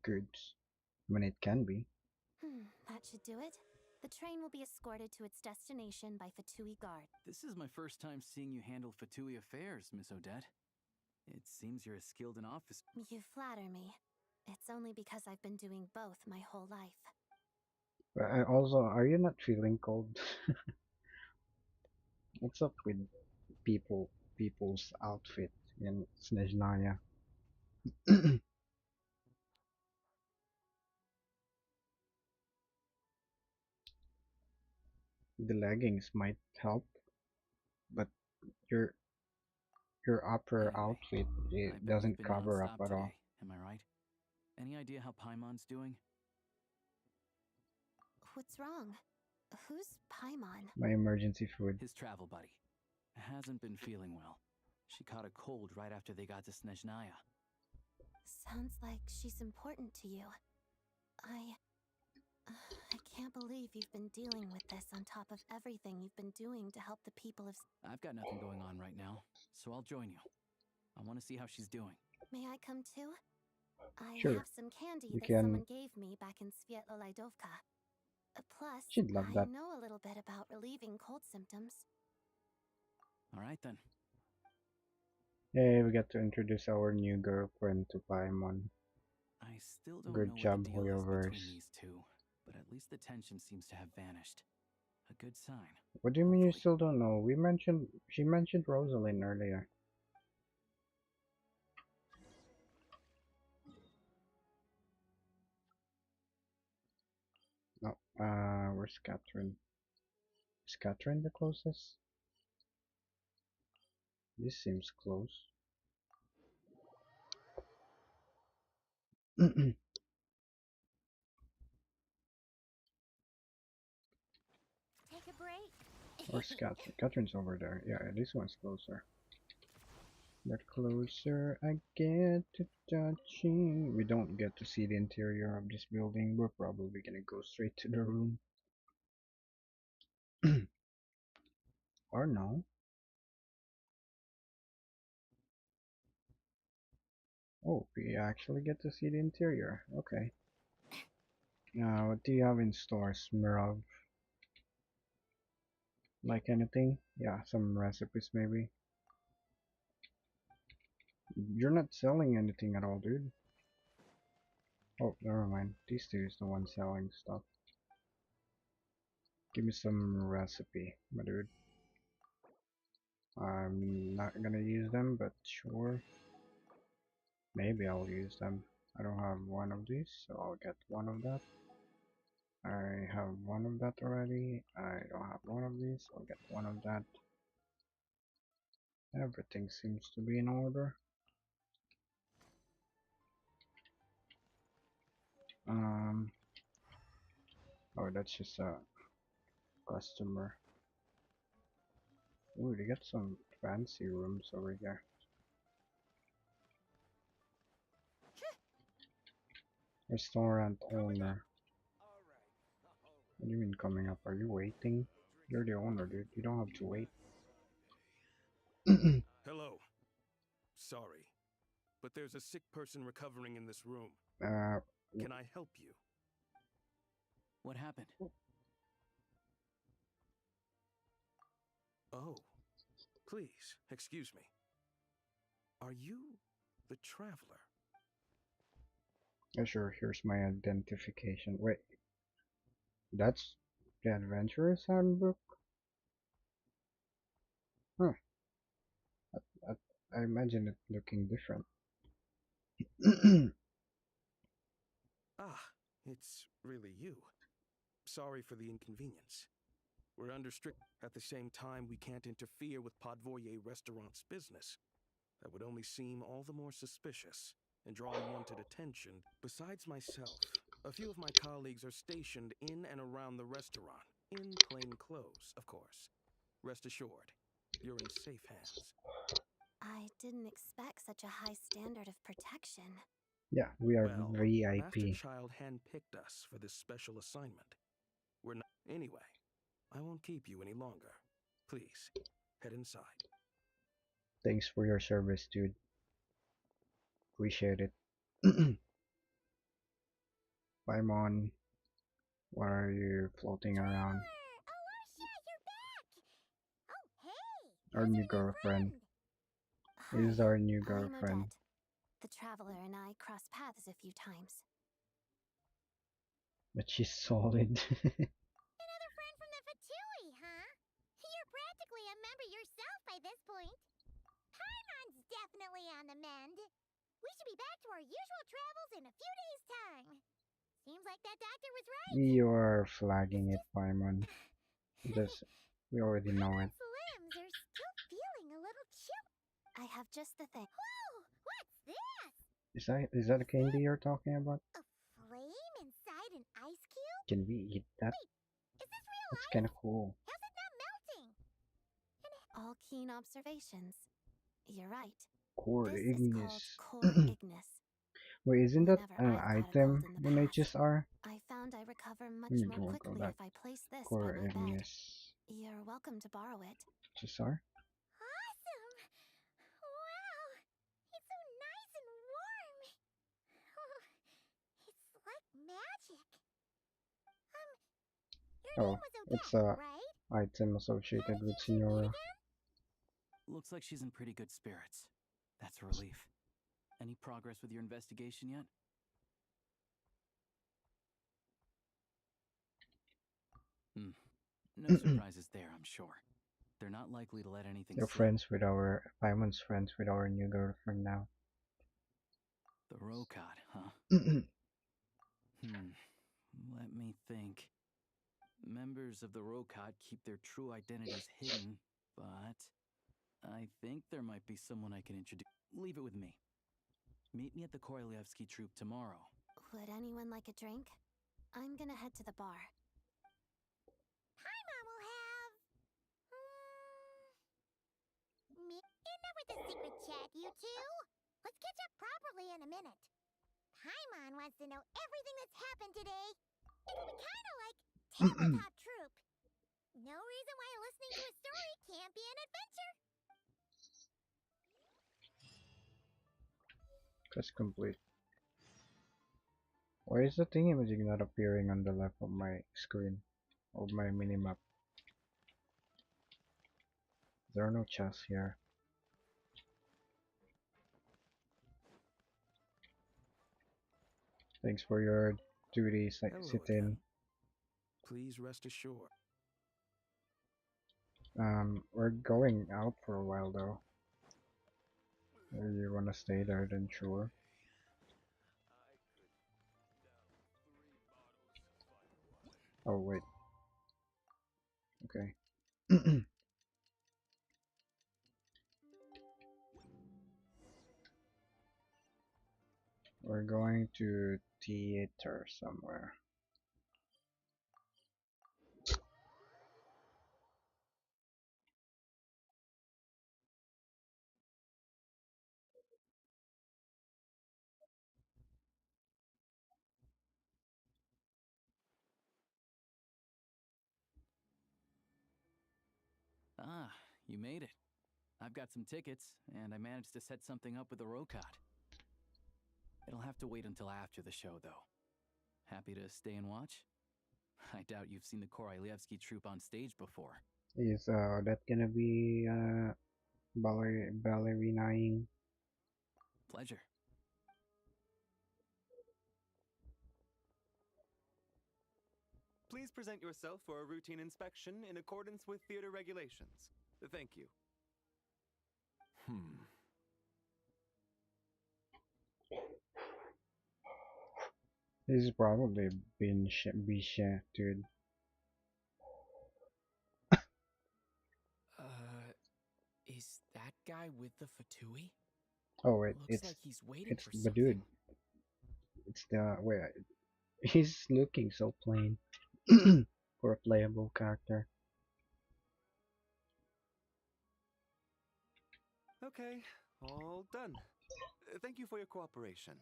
goods. I mean, it can be. That should do it. The train will be escorted to its destination by Fatui Guard. This is my first time seeing you handle Fatui affairs, Miss Odette. It seems you're as skilled in office. You flatter me. It's only because I've been doing both my whole life. But also, are you not feeling cold? What's up with people's outfit in Snezhnaya? The leggings might help, but your upper outfit, it I bet doesn't you've been cover up nonstop at all. today, am I right? Any idea how Paimon's doing? What's wrong? Who's Paimon? My emergency food. His travel buddy. Hasn't been feeling well. She caught a cold right after they got to Snezhnaya. Sounds like she's important to you. I can't believe you've been dealing with this on top of everything you've been doing to help the people of... I've got nothing going on right now, so I'll join you. I want to see how she's doing. May I come too? I Sure. have some candy You that can- someone gave me back in Svietlolaidovka. Plus, She'd love I that. know a little bit about relieving cold symptoms. All right then. Hey, we get to introduce our new girlfriend to Paimon. I still don't Good know job, what the deal is Hoyoverse. between these two, but at least the tension seems to have vanished. A good sign. What do you mean you still don't know? She mentioned Rosalind earlier. No, where's Catherine? Is Catherine the closest? This seems close. Take a break. Where's Catherine? Catherine's over there. Yeah, this one's closer. The closer I get to touching, we don't get to see the interior of this building. We're probably gonna go straight to the room. Or no. Oh, we actually get to see the interior. Okay. What do you have in store, Smirov? Like anything? Yeah, some recipes maybe. You're not selling anything at all, dude. Oh, never mind. These two is the one selling stuff. Give me some recipe, my dude. I'm not gonna use them, but sure. Maybe I'll use them. I don't have one of these, so I'll get one of that. I have one of that already. I don't have one of these, I'll get one of that. Everything seems to be in order. Oh, that's just a customer. Ooh, they got some fancy rooms over here. Restaurant owner. What do you mean coming up? Are you waiting? You're the owner, dude. You don't have to wait. Hello. Sorry, but there's a sick person recovering in this room. Can I help you? What happened? Oh, please, excuse me. Are you the traveler? Yeah, sure, here's my identification. Wait. That's the Adventurer's Handbook? Huh. I imagine it looking different. Ah, it's really you. Sorry for the inconvenience. We're under strict. At the same time, we can't interfere with Podvoye Restaurant's business. That would only seem all the more suspicious and draw unwanted attention. Besides myself, a few of my colleagues are stationed in and around the restaurant, in plain clothes, of course. Rest assured, you're in safe hands. I didn't expect such a high standard of protection. Yeah, we are Well, Master VIP. Child handpicked us for this special assignment. We're not. Anyway, I won't keep you any longer. Please, head inside. Thanks for your service, dude. Appreciate it. Paimon, why are you floating around? Our new girlfriend. This is our new girlfriend. The Traveler and I crossed paths a few times. But she's solid. Another friend from the Fatui, huh? You're practically a member yourself by this point. Paimon's definitely on the mend. We should be back to our usual travels in a few days' time. Seems like that doctor was right. You're flagging it, Paimon. We already know it. Limbs are still feeling a little chill. I have just the thing. Whoa! What's this? Is that a candy you're talking about? A flame inside an ice cube? Can we eat that? Is this real That's life? kind of cool. How's it not melting? All keen observations. You're right. Core This Ignis. is called Core Ignis. Wait, isn't that Whenever an I've got a item cold in the in past, HSR? I found I recover much Let me more go quickly back. if I place this Core by my bed. Ignis. You're welcome to borrow it. HSR? Awesome! Wow! It's so nice and warm! Oh, it's like magic. Your Oh, name was Odette, it's a right? item associated with Senora. Looks like she's in pretty good spirits. That's a relief. Any progress with your investigation yet? No surprises there, I'm sure. They're not likely to let anything You're slip. friends with Paimon's friends with our new girlfriend now. The Rokad, huh? Let me think. Members of the Rokad keep their true identities hidden, but I think there might be someone I can introduce. Leave it with me. Meet me at the Korolyevsky troop tomorrow. Would anyone like a drink? I'm gonna head to the bar. Paimon will have... me? Enough with the secret chat, you two! Let's catch up properly in a minute. Paimon wants to know everything that's happened today. It'll be kinda like tabletop troop. No reason why listening to a story can't be an adventure. Quest complete. Why is the thingamajig not appearing on the left of my screen? Of my minimap? There are no chests here. Thanks for your duty, Hello sit again. in. Please rest assured. We're going out for a while though. If you wanna stay there, then sure. Oh wait. Okay. We're going to theater somewhere. Ah, you made it. I've got some tickets, and I managed to set something up with the Rokad. It'll have to wait until after the show, though. Happy to stay and watch? I doubt you've seen the Korolyevsky troupe on stage before. Is that gonna be ballerinaing? Pleasure. Please present yourself for a routine inspection in accordance with theater regulations. Thank you. This is probably Bisha, dude. Is that guy with the Fatui? Oh wait, Looks like he's waiting for the something. dude. It's the wait. He's looking so plain for a playable character. Okay, all done. Thank you for your cooperation.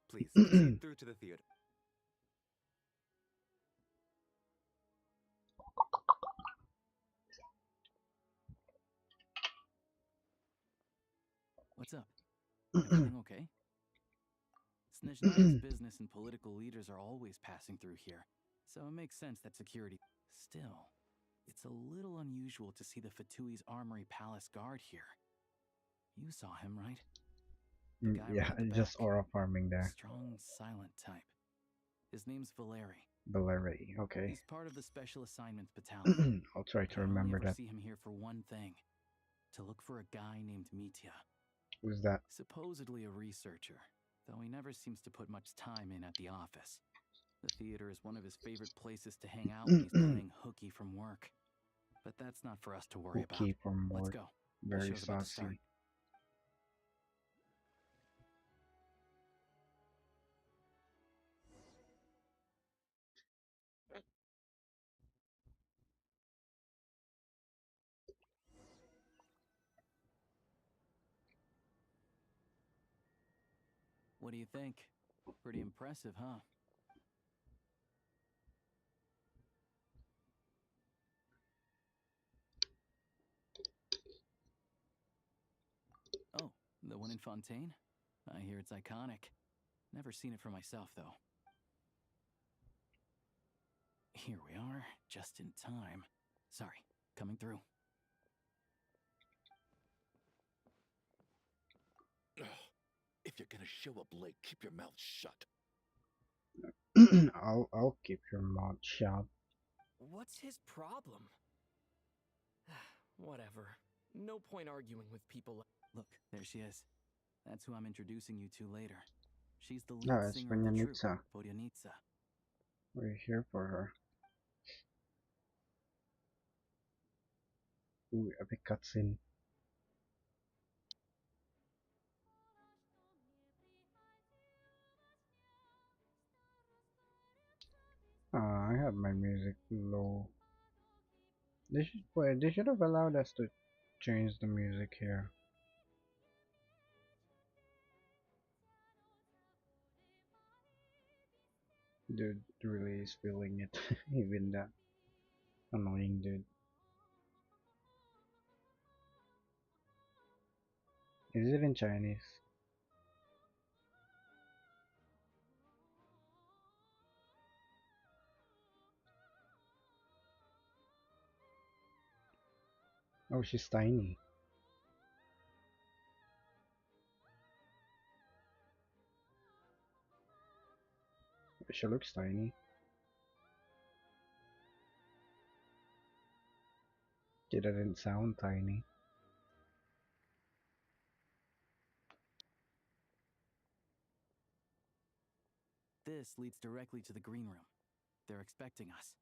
Please proceed through to the theater. What's up? Everything okay? Snezhnaya's business and political leaders are always passing through here, so it makes sense that security... Still, it's a little unusual to see the Fatui's Armory Palace guard here. You saw him, right? The guy Yeah, right at the just back. aura farming there. Strong, silent type. His name's Valeri. Valeri, okay. He's part of the Special Assignments Battalion. I'll try to I only remember ever that. see him here for one thing. To look for a guy named Mitya. Who's that? Supposedly a researcher, though he never seems to put much time in at the office. The theater is one of his favorite places to hang out when he's playing hooky from work. But that's not for us to worry Hooky about. from Let's work. go. Very The show's about to saucy. start. What do you think? Pretty impressive, huh? Oh, the one in Fontaine? I hear it's iconic. Never seen it for myself, though. Here we are, just in time. Sorry, coming through. If you're gonna show up late, keep your mouth shut. I'll keep your mouth shut. What's his problem? Whatever. No point arguing with people like... Look, there she is. That's who I'm introducing you to later. She's the lead No, it's singer of the troupe, Vonyanitsa. Vodyanitsa. We're here for her. Ooh, epic cutscene. I have my music low. They should have allowed us to change the music here. Dude really is feeling it. Even that annoying dude. Is it in Chinese? Oh, she's tiny. She looks tiny. She doesn't sound tiny. This leads directly to the green room. They're expecting us.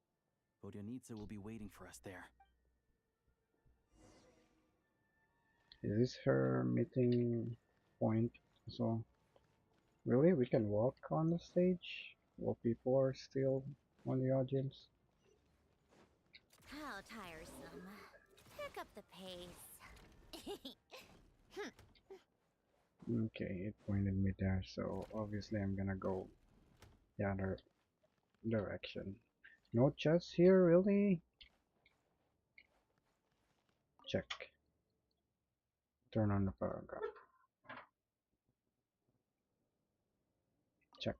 Vodyanitsa will be waiting for us there. Is this her meeting point? So, really, we can walk on the stage while people are still on the audience? How tiresome. Pick up the pace. Okay, it pointed me there, so obviously I'm gonna go the other direction. No chests here, really? Check. Turn on the paragraph. Check.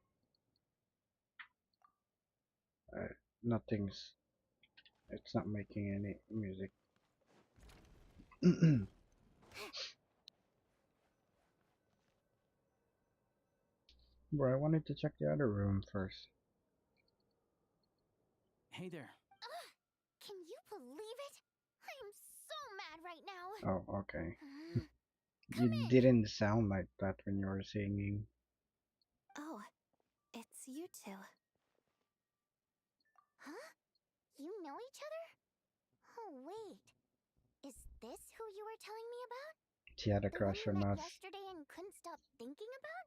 Nothing's... It's not making any music. Bro, I wanted to check the other room first. Hey there. Can you believe it? I am so mad right now. Oh, okay. You didn't sound like that when you were singing. Oh, it's you two. Huh? You know each other? Oh, wait. Is this who you were telling me about? She had a The crush one you on met us. yesterday and couldn't stop thinking about?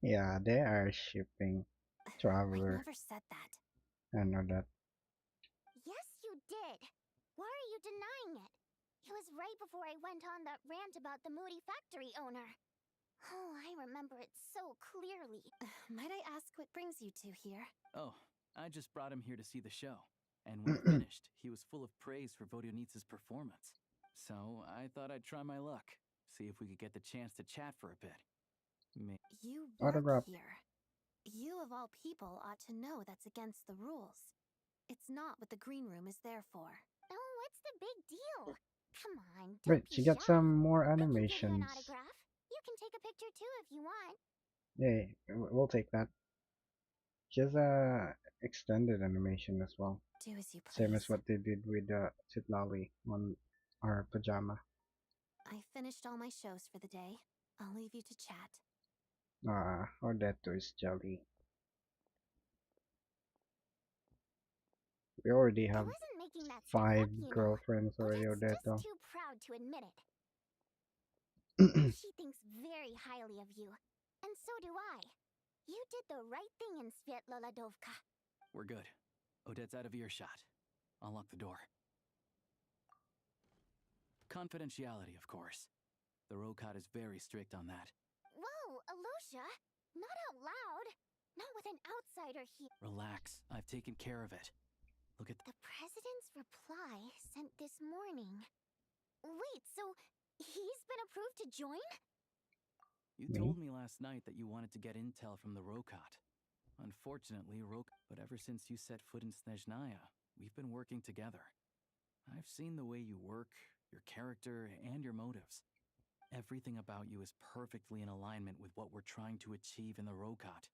Yeah, they are shipping I Traveler. never said that. I know that. Yes, you did. Why are you denying it? It was right before I went on that rant about the moody factory owner. Oh, I remember it so clearly. Might I ask what brings you two here? Oh, I just brought him here to see the show. And when he finished, he was full of praise for Vodionitsa's performance. So I thought I'd try my luck, see if we could get the chance to chat for a bit. You work Autograph. here. You of all people ought to know that's against the rules. It's not what the green room is there for. Oh, what's the big deal? Come on, don't Wait, be she got shy. some more Give you an animations. autograph. You can take a picture too if you want. Yay, we'll take that. She has extended animation as well. Do as you please. Same as what they did with Citlali on our pajama. I finished all my shows for the day. I'll leave you to chat. Odetto is jelly. We already have I wasn't making that stuff 5 up, you know. girlfriends already, Odette's Odetto. just too proud to admit it. She thinks very highly of you, and so do I. You did the right thing in Svietloladovka. We're good. Odette's out of earshot. I'll lock the door. Confidentiality, of course. The Rokat is very strict on that. Whoa, Alosha! Not out loud! Not with an outsider here. Relax, I've taken care of it. Look at The president's reply sent this morning. Wait, so he's been approved to join? You told me last night that you wanted to get intel from the Rokat. Unfortunately, but ever since you set foot in Snezhnaya, we've been working together. I've seen the way you work, your character, and your motives. Everything about you is perfectly in alignment with what we're trying to achieve in the Rokat.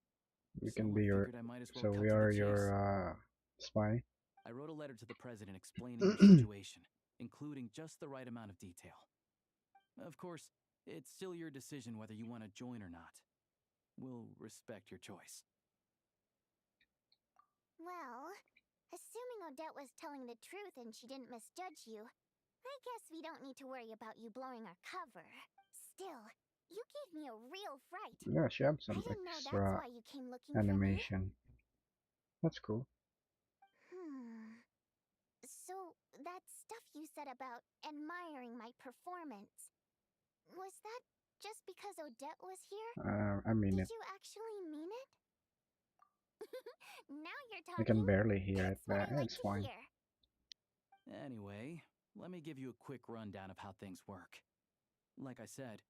We can be your. Well So we are your spy. I wrote a letter to the president explaining your situation, including just the right amount of detail. Of course, it's still your decision whether you want to join or not. We'll respect your choice. Well, assuming Odette was telling the truth and she didn't misjudge you, I guess we don't need to worry about you blowing our cover. Still, you gave me a real fright. Yeah, she has some I didn't know that's extra why you came looking animation. That's cool. for me. So, that stuff you said about admiring my performance, was that just because Odette was here? I mean Did it. you actually mean it? Now you're I talking. can barely hear it, That's what but I like it's to fine. hear. Anyway, let me give you a quick rundown of how things work. Like I said,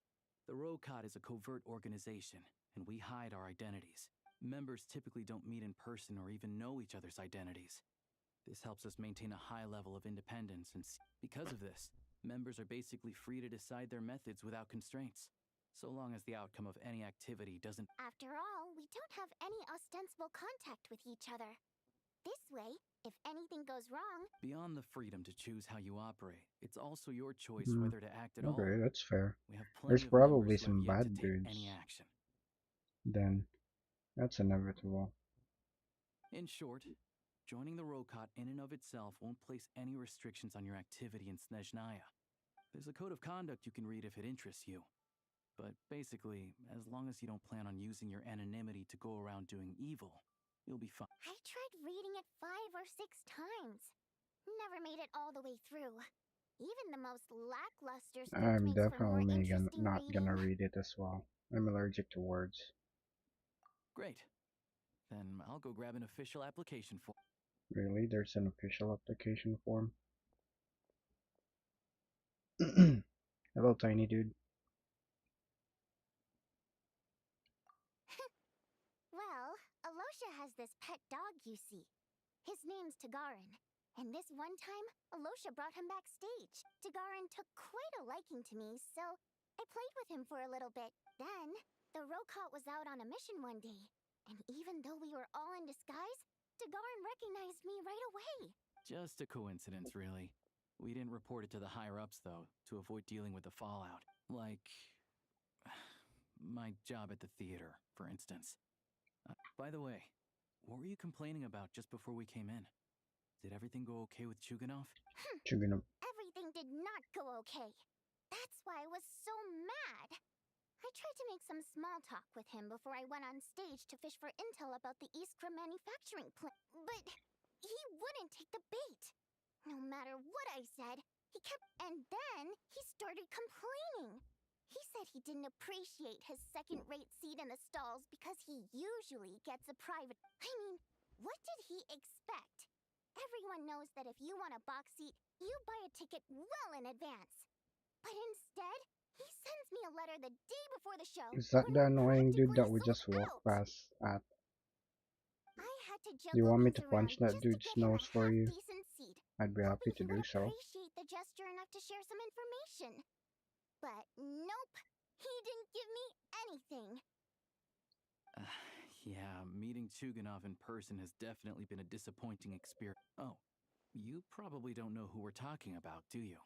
the Rokat is a covert organization, and we hide our identities. Members typically don't meet in person or even know each other's identities. This helps us maintain a high level of independence, and because of this, members are basically free to decide their methods without constraints, so long as the outcome of any activity doesn't. After all, we don't have any ostensible contact with each other. This way, if anything goes wrong... Beyond the freedom to choose how you operate, it's also your choice whether to act at all. Okay, that's fair. We have There's plenty of probably members who some have yet bad to take dudes. any action. Then, that's inevitable. In short, joining the Rokat in and of itself won't place any restrictions on your activity in Snezhnaya. There's a code of conduct you can read if it interests you. But basically, as long as you don't plan on using your anonymity to go around doing evil, you'll be fine. I tried reading it 5 or 6 times. Never made it all the way through. Even the most lackluster script I'm makes for more definitely interesting not reading. gonna read it as well. I'm allergic to words. Great. Then I'll go grab an official application form. Really? There's an official application form? Hello, tiny dude. Well, Alosha has this pet dog, you see. His name's Tagarin. And this one time, Alosha brought him backstage. Tagarin took quite a liking to me, so I played with him for a little bit. Then, the Rokat was out on a mission one day. And even though we were all in disguise, Tagarin recognized me right away. Just a coincidence, really. We didn't report it to the higher-ups, though, to avoid dealing with the fallout. Like... my job at the theater, for instance. By the way, what were you complaining about just before we came in? Did everything go okay with Chuganov? Chuganov. Everything did not go okay. That's why I was so mad. I tried to make some small talk with him before I went on stage to fish for intel about the Iskra manufacturing plant, but he wouldn't take the bait. No matter what I said, he kept... And then he started complaining. He said he didn't appreciate his second-rate seat in the stalls because he usually gets a private... I mean, what did he expect? Everyone knows that if you want a box seat, you buy a ticket well in advance. But instead, he sends me a letter the day before the show. Is that the annoying dude that we just walked past at? I had to Do you juggle want me things to punch around that just to dude's get him a nose for you? half-decent seat. I'd be happy to Hoping he do would so. appreciate the gesture enough to share some information. But nope, he didn't give me anything. Yeah, meeting Chuganov in person has definitely been a disappointing experience. Oh, you probably don't know who we're talking about, do you?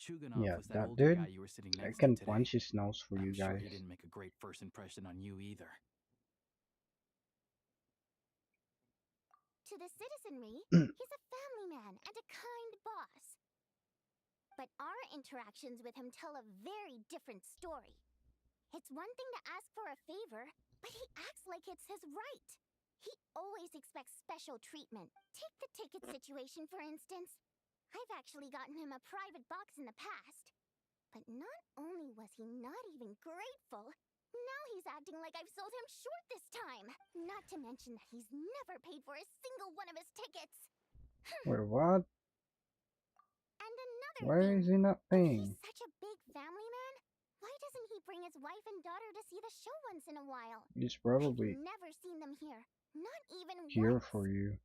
Chuganov Yeah, was that that older dude. guy you were sitting I next to can today. punch his nose for you I'm sure guys. he didn't make a great first impression on you either. To the citizenry, he's a family man and a kind boss. But our interactions with him tell a very different story. It's one thing to ask for a favor, but he acts like it's his right. He always expects special treatment. Take the ticket situation, for instance. I've actually gotten him a private box in the past. But not only was he not even grateful, now he's acting like I've sold him short this time. Not to mention that he's never paid for a single one of his tickets. Wait, what? And another Why thing, is he not if paying? he's such a big family man, why doesn't he bring his wife and daughter to see the show once in a while? He's I've probably never seen them here, not even here once. for you.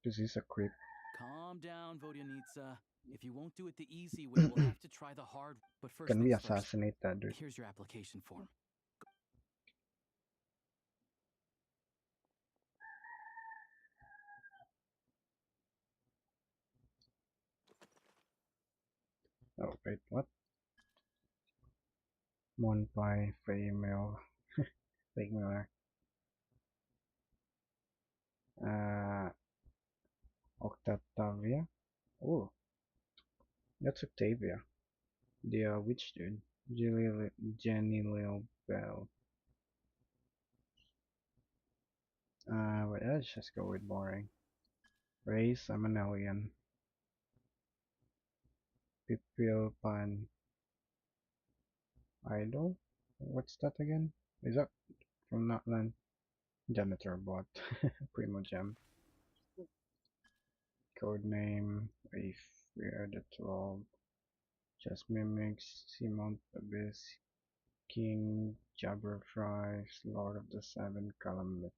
This is a creep. Calm down, Vodyanitsa. If you won't do it the easy way, we'll have to try the hard. But first Can we things first. assassinate that dude? Here's your application form. Oh wait, what? Monpai female. Fake mailer. Octavia. Oh, that's Octavia. The witch dude. Jenny Lil Bell. But let's just go with boring. Race, I'm an alien. Pipil Pan. Idol? What's that again? Is that from Notland? Janitor bot. Primo Gem. Codename. If we are the 12. Just mimics. Seamount Abyss. King. Jabberfries. Lord of the Seven Calamities.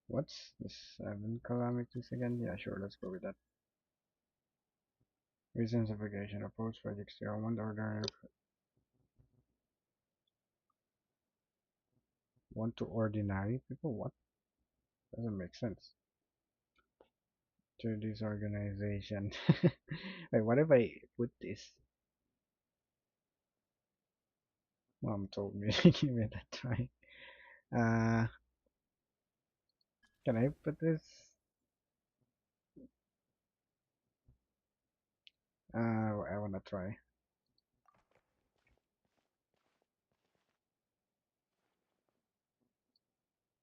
What's the 7 calamities again? Yeah, sure, let's go with that. Reasons of vacation. Approach projects. They are one ordinary. One to ordinary people? What? Doesn't make sense. To this organization. Wait, what if I put this? Mom told me to give it a try. Can I put this? I wanna try.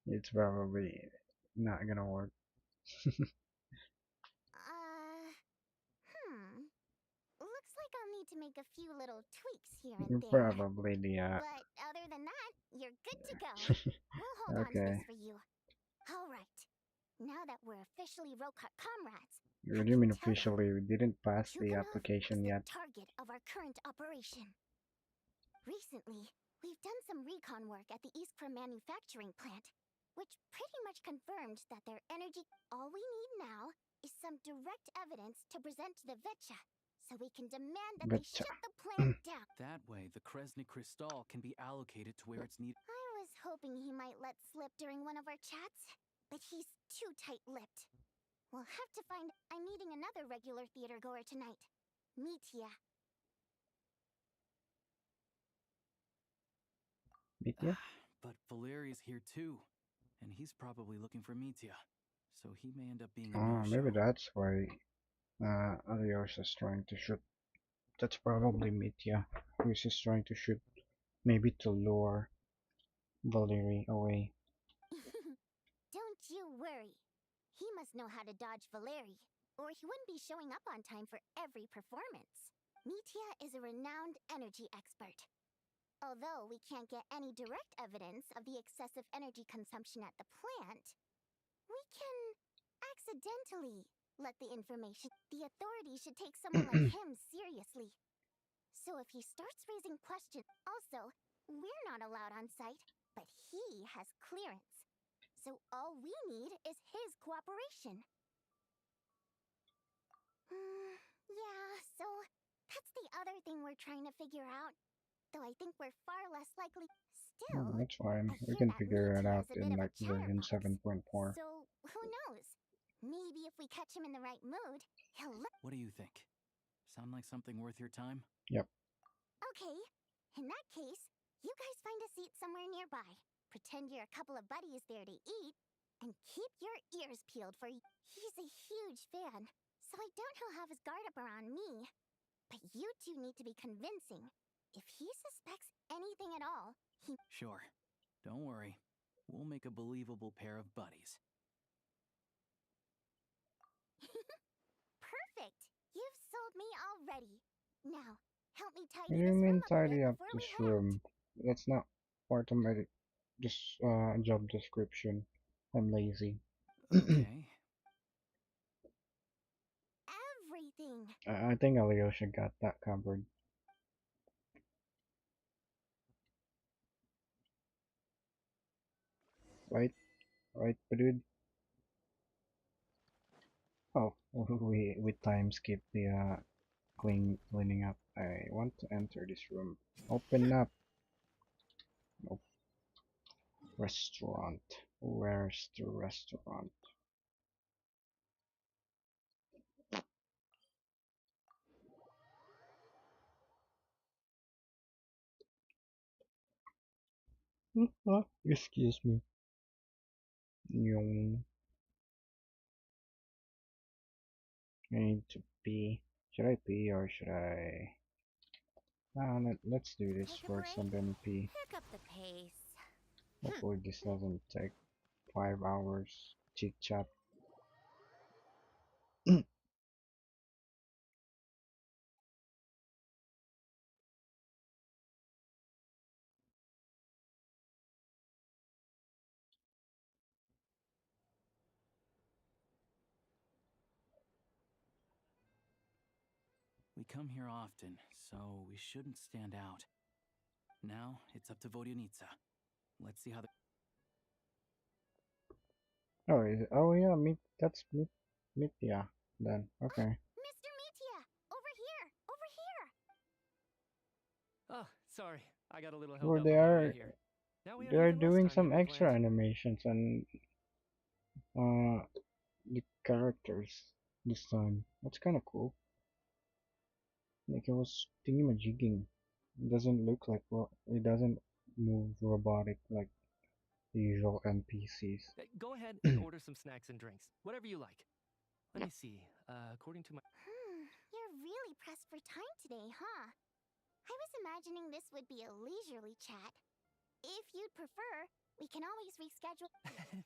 It's probably not gonna work. Looks like I'll need to make a few little tweaks here and there. Probably the But other than that, you're good to go. We'll hold on to okay. this for you. Alright. Now that we're officially Rokut comrades, You do mean officially? We didn't pass the application the yet. target of our current operation. Recently, we've done some recon work at the Iskra manufacturing plant, which pretty much confirmed that their energy... All we need now is some direct evidence to present to the Vetcha, so we can demand that they shut the plant down. That way, the Kresny Crystal can be allocated to where it's needed. I was hoping he might let slip during one of our chats, but he's too tight-lipped. We'll have to find... I'm meeting another regular theater goer tonight. Mitya. Mitya? But Valeria's here too, and he's probably looking for Mitya, so he may end up being a Oh, no-show. maybe that's why Alios is trying to shoot. That's probably Mitya, who is just trying to shoot, maybe to lure Valerie away. Don't you worry. He must know how to dodge Valeri, or he wouldn't be showing up on time for every performance. Mitia is a renowned energy expert. Although we can't get any direct evidence of the excessive energy consumption at the plant, we can accidentally let the information. The authorities should take someone like him seriously. So if he starts raising questions, also, we're not allowed on site, but he has clearance. So all we need is his cooperation. Yeah, so that's the other thing we're trying to figure out. Though I think we're far less likely. Still, That's fine. I We hear can that figure it Mitia out is a in bit of a like version chatterbox. 7.4. So who knows? Maybe if we catch him in the right mood, he'll What do you think? Sound like something worth your time? Yep. Okay, in that case, you guys find a seat somewhere nearby. Pretend you're a couple of buddies there to eat, and keep your ears peeled for he's a huge fan, so I doubt he'll have his guard up around me. But you two need to be convincing. If he suspects anything at all, he... Sure. Don't worry. We'll make a believable pair of buddies. Perfect! You've sold me already. Now, help me What tidy do you this mean room up a bit tidy up before this we head. room? That's not part of my job description. I'm lazy. Okay. Everything! I think Alyosha got that covered. Right? Right, dude? Oh, we time skip the cleaning up. I want to enter this room. Open up. Nope. Restaurant. Where's the restaurant? Excuse me. Yung. I need to pee. Should I pee or should I? Let's do this Take a first break. and then pee. Pick up the pace. Hopefully this doesn't take 5 hours. Chit chat. We come here often, so we shouldn't stand out. Now, it's up to Vodyanitsa. Let's see how the... Oh, oh yeah, that's Mitya then. Okay. Mr. Mitia! Over here! Over here! Oh, sorry. I got a little held Well, up on my way here. Now we have they are even less doing time some than we extra planned. animations and the characters this time. That's kind of cool. Like it was thingy-majigging. It doesn't look like it doesn't move robotic like the usual NPCs. Go ahead and order some snacks and drinks. Whatever you like. Let me see. According to my... You're really pressed for time today, huh? I was imagining this would be a leisurely chat. If you'd prefer, we can always reschedule.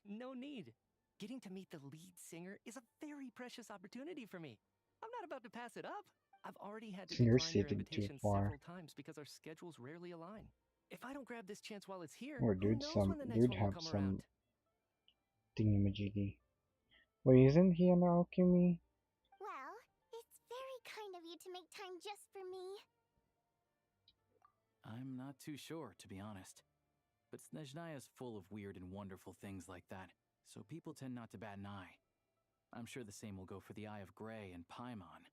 No need. Getting to meet the lead singer is a very precious opportunity for me. I'm not about to pass it up. I've already had to You're decline your sitting too invitation far. several times because our schedules rarely align. If I don't grab this chance while it's here, Or who knows when the next one will have come some around? thingy-majiggy. Wait, isn't he an alchemy? Well, it's very kind of you to make time just for me. I'm not too sure, to be honest. But Snezhnaya's full of weird and wonderful things like that, so people tend not to bat an eye. I'm sure the same will go for the Eye of Grey and Paimon.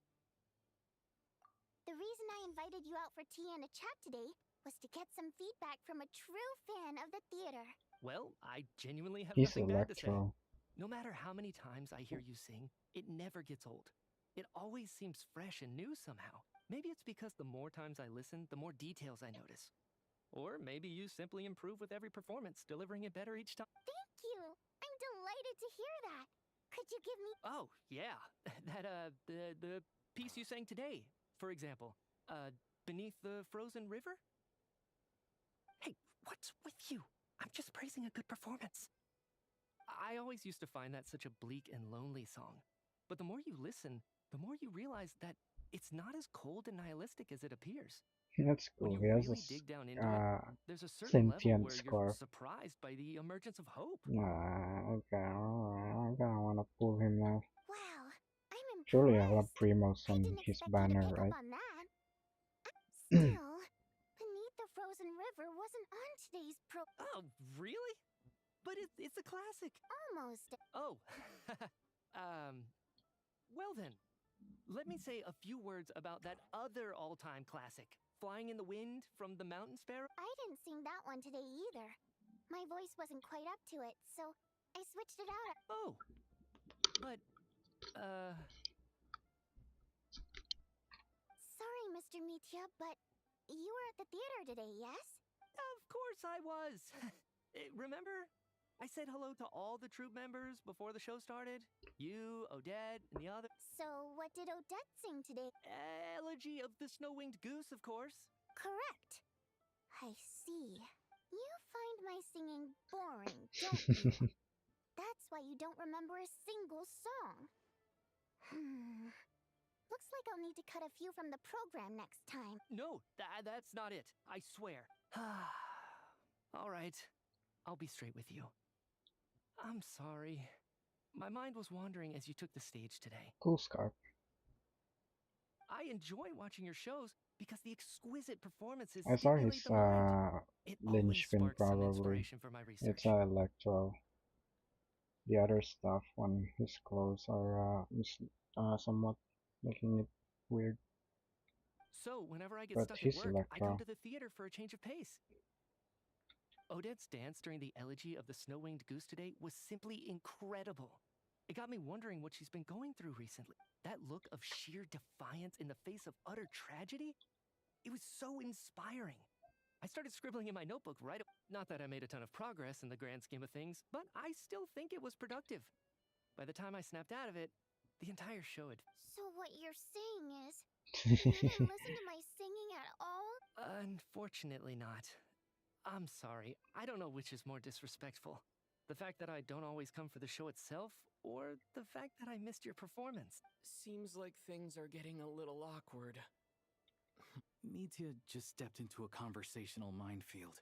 The reason I invited you out for tea and a chat today was to get some feedback from a true fan of the theater. Well, I genuinely have He's nothing bad to say. Electro. No matter how many times I hear you sing, it never gets old. It always seems fresh and new somehow. Maybe it's because the more times I listen, the more details I notice. Or maybe you simply improve with every performance, delivering it better each time. Thank you! I'm delighted to hear that. Could you give me... Oh, yeah. The piece you sang today, for example. Beneath the Frozen River? Hey, what's with you? I'm just praising a good performance. I always used to find that such a bleak and lonely song. But the more you listen, the more you realize that it's not as cold and nihilistic as it appears. That's When cool. you He has really a dig down into it, there's a certain level sentient where you're scarf. surprised by the emergence of hope. Okay, I kinda wanna pull him now. Wow, I'm impressed. Surely I'll have Primos on his banner, right? On that. Still, Beneath the Frozen River wasn't on today's Oh, really? But it's a classic. Almost. Oh, well then, let me say a few words about that other all-time classic, Flying in the Wind from the Mountain Sparrow. I didn't sing that one today either. My voice wasn't quite up to it, so I switched it out. Oh, but, Sorry, Mr. Mitya, but you were at the theater today, yes? Of course I was. Remember? I said hello to all the troop members before the show started. You, Odette, and the other. So what did Odette sing today? Elegy of the Snow-Winged Goose, of course. Correct. I see. You find my singing boring, don't you? That's why you don't remember a single song. Looks like I'll need to cut a few from the program next time. No, that's not it. I swear. All right. I'll be straight with you. I'm sorry. My mind was wandering as you took the stage today. Cool scarf. I enjoy watching your shows because the exquisite performances I saw stimulate his the mind. It always linchpin sparks some probably. inspiration for my research. It's electro. The other stuff on his clothes are somewhat making it weird. So whenever I get But stuck at he's work, I come electro. to the theater for a change of pace. Odette's dance during the elegy of the Snow-Winged Goose today was simply incredible. It got me wondering what she's been going through recently. That look of sheer defiance in the face of utter tragedy? It was so inspiring. I started scribbling in my notebook right away. Not that I made a ton of progress in the grand scheme of things, but I still think it was productive. By the time I snapped out of it, the entire show had... So what you're saying is, you didn't listen to my singing at all? Unfortunately not. I'm sorry. I don't know which is more disrespectful. The fact that I don't always come for the show itself, or the fact that I missed your performance. Seems like things are getting a little awkward. Mitya just stepped into a conversational minefield.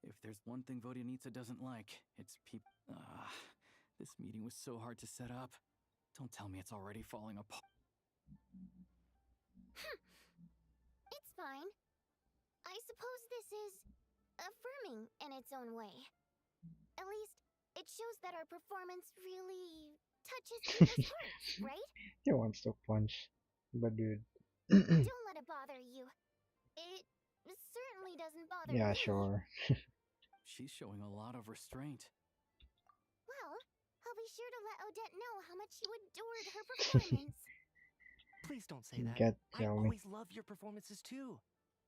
If there's one thing Vodyanitsa doesn't like, it's people. This meeting was so hard to set up. Don't tell me it's already falling apart. It's fine. I suppose this is affirming in its own way. At least, it shows that our performance really touches people's hearts, right? He wants to punch, but dude. Don't let it bother you. It certainly doesn't bother Yeah, me. sure. She's showing a lot of restraint. Well, I'll be sure to let Odette know how much you adored her performance. Please don't say that. I Tell me. always love your performances too.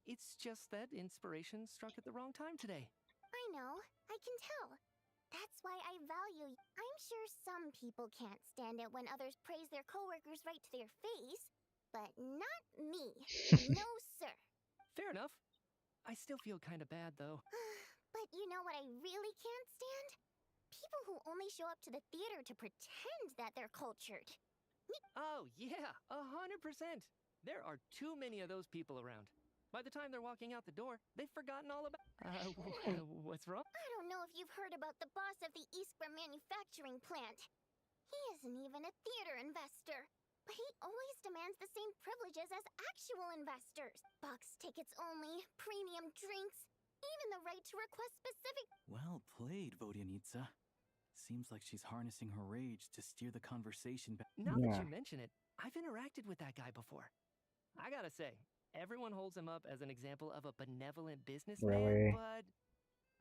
It's just that inspiration struck at the wrong time today. I know, I can tell. That's why I value you. I'm sure some people can't stand it when others praise their coworkers right to their face, but not me. No, sir. Fair enough. I still feel kind of bad, though. But you know what I really can't stand? People who only show up to the theater to pretend that they're cultured. Oh, yeah, 100%. There are too many of those people around. By the time they're walking out the door, they've forgotten all about... what's wrong? I don't know if you've heard about the boss of the Iskra manufacturing plant. He isn't even a theater investor, but he always demands the same privileges as actual investors. Box tickets only, premium drinks, even the right to request specific... Well played, Vodyanitsa. Seems like she's harnessing her rage to steer the conversation back. Now that you mention it, I've interacted with that guy before. I gotta say, everyone holds him up as an example of a benevolent businessman, Really? but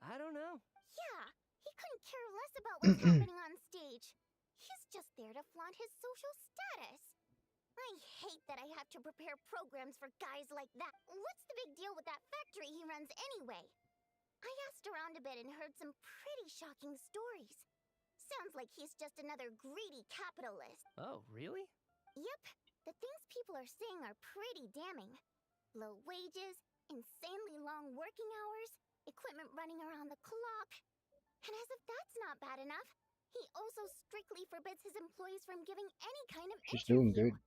I don't know. Yeah, he couldn't care less about what's happening on stage. He's just there to flaunt his social status. I hate that I have to prepare programs for guys like that. What's the big deal with that factory he runs anyway? I asked around a bit and heard some pretty shocking stories. Sounds like he's just another greedy capitalist. Oh, really? Yep, the things people are saying are pretty damning. Low wages, insanely long working hours, equipment running around the clock. And as if that's not bad enough, he also strictly forbids his employees from giving any kind of She's doing interview. good.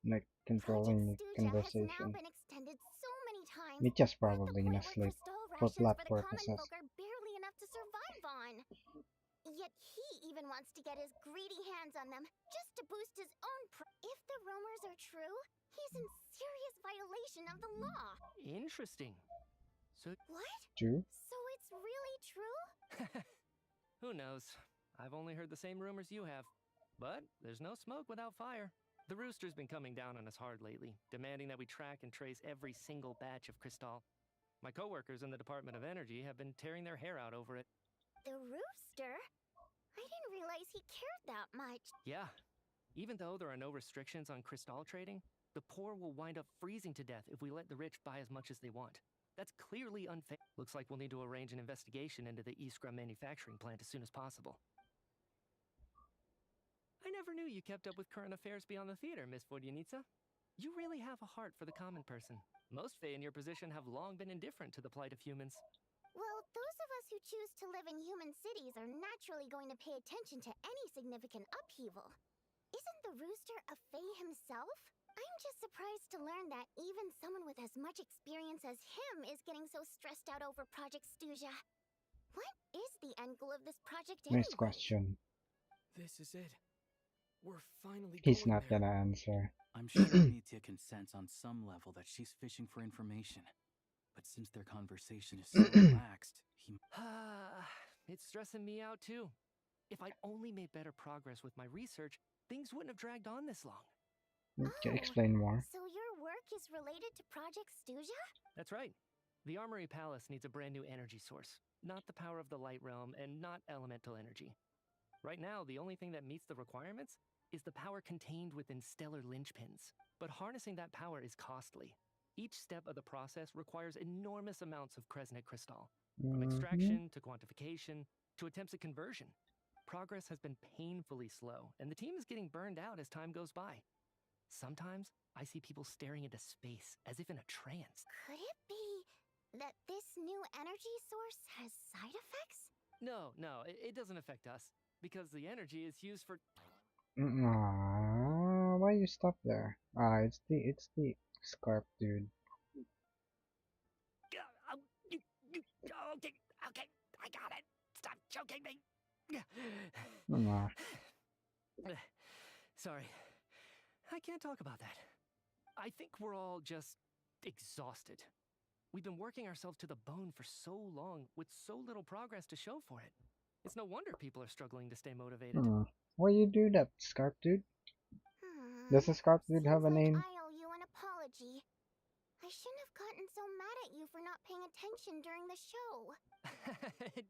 like controlling the Stygia has now conversation. been extended so many times. Mitya's we're at the probably point in a where sleep crystal for rations plot for the common purposes. folk are barely enough to survive on. Yet he even wants to get his greedy hands on them just to boost his own If the rumors are true, he's in serious violation of the law. Interesting. So What? True? So it's really true? who knows? I've only heard the same rumors you have. But there's no smoke without fire. The rooster's been coming down on us hard lately, demanding that we track and trace every single batch of crystal. My coworkers in the Department of Energy have been tearing their hair out over it. The rooster? I didn't realize he cared that much. Yeah. Even though there are no restrictions on crystal trading, the poor will wind up freezing to death if we let the rich buy as much as they want. That's clearly unfair. Looks like we'll need to arrange an investigation into the Iskra manufacturing plant as soon as possible. I never knew you kept up with current affairs beyond the theater, Miss Vodyanica. You really have a heart for the common person. Most Fae in your position have long been indifferent to the plight of humans. Well, those of us who choose to live in human cities are naturally going to pay attention to any significant upheaval. Isn't the rooster a Fae himself? I'm just surprised to learn that even someone with as much experience as him is getting so stressed out over Project Stygia. What is the end goal of this project anyway? Next question. This is it. We're finally He's going not there. gonna answer. I'm sure Mitya can sense on some level that she's fishing for information. But since their conversation is so relaxed, he... It's stressing me out too. If I'd only made better progress with my research, things wouldn't have dragged on this long. Okay, explain more. So your work is related to Project Stygia? That's right. The Armory Palace needs a brand new energy source. Not the power of the Light Realm, and not elemental energy. Right now, the only thing that meets the requirements is the power contained within stellar linchpins. But harnessing that power is costly. Each step of the process requires enormous amounts of Kresnik crystal. From extraction to quantification to attempts at conversion. Progress has been painfully slow, and the team is getting burned out as time goes by. Sometimes, I see people staring into space as if in a trance. Could it be that this new energy source has side effects? No, it doesn't affect us, because the energy is used for... Why you stop there? It's the scarf dude. Okay, I got it. Stop choking me. Sorry, I can't talk about that. I think we're all just exhausted. We've been working ourselves to the bone for so long with so little progress to show for it. It's no wonder people are struggling to stay motivated. Why you do that, scarf dude? Does the scarf dude have a name? I owe you an apology. I shouldn't have gotten so mad at you for not paying attention during the show.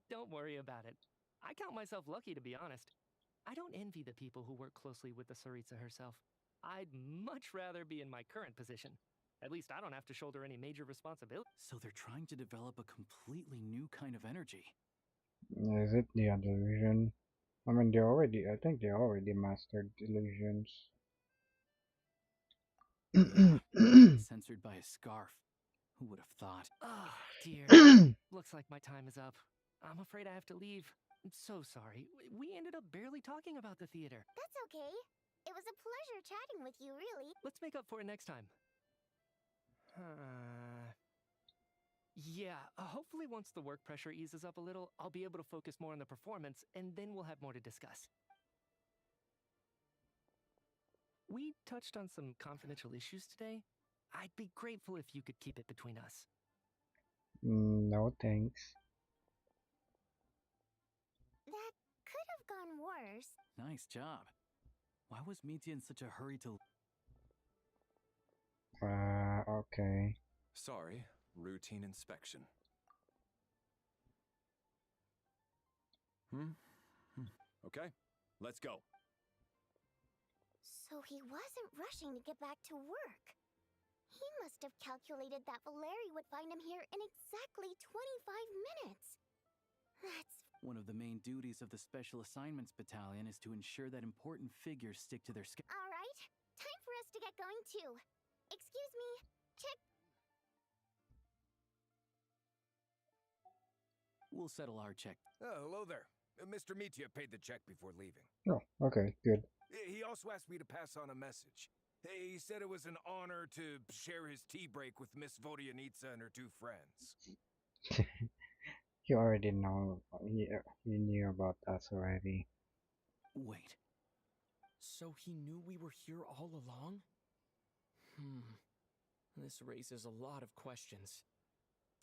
Don't worry about it. I count myself lucky, to be honest. I don't envy the people who work closely with the Tsaritsa herself. I'd much rather be in my current position. At least I don't have to shoulder any major responsibility. So they're trying to develop a completely new kind of energy. Is it the illusion? I mean, I think they already mastered illusions. Censored by a scarf. Who would have thought? Oh, dear. Looks like my time is up. I'm afraid I have to leave. I'm so sorry. We ended up barely talking about the theater. That's okay. It was a pleasure chatting with you, really. Let's make up for it next time. Yeah, hopefully once the work pressure eases up a little, I'll be able to focus more on the performance, and then we'll have more to discuss. We touched on some confidential issues today. I'd be grateful if you could keep it between us. No thanks. That could have gone worse. Nice job. Why was Mitya in such a hurry to... Okay. Sorry, routine inspection. Okay, let's go. So he wasn't rushing to get back to work. He must have calculated that Valeri would find him here in exactly 25 minutes. That's... One of the main duties of the Special Assignments Battalion is to ensure that important figures stick to their schedule. All right, time for us to get going too. Excuse me, check. We'll settle our check. Oh, hello there. Mr. Mitya paid the check before leaving. Oh, okay, good. He also asked me to pass on a message. He said it was an honor to share his tea break with Miss Vodyanitsa and her two friends. You already know. You knew about us already. Wait. So he knew we were here all along? This raises a lot of questions.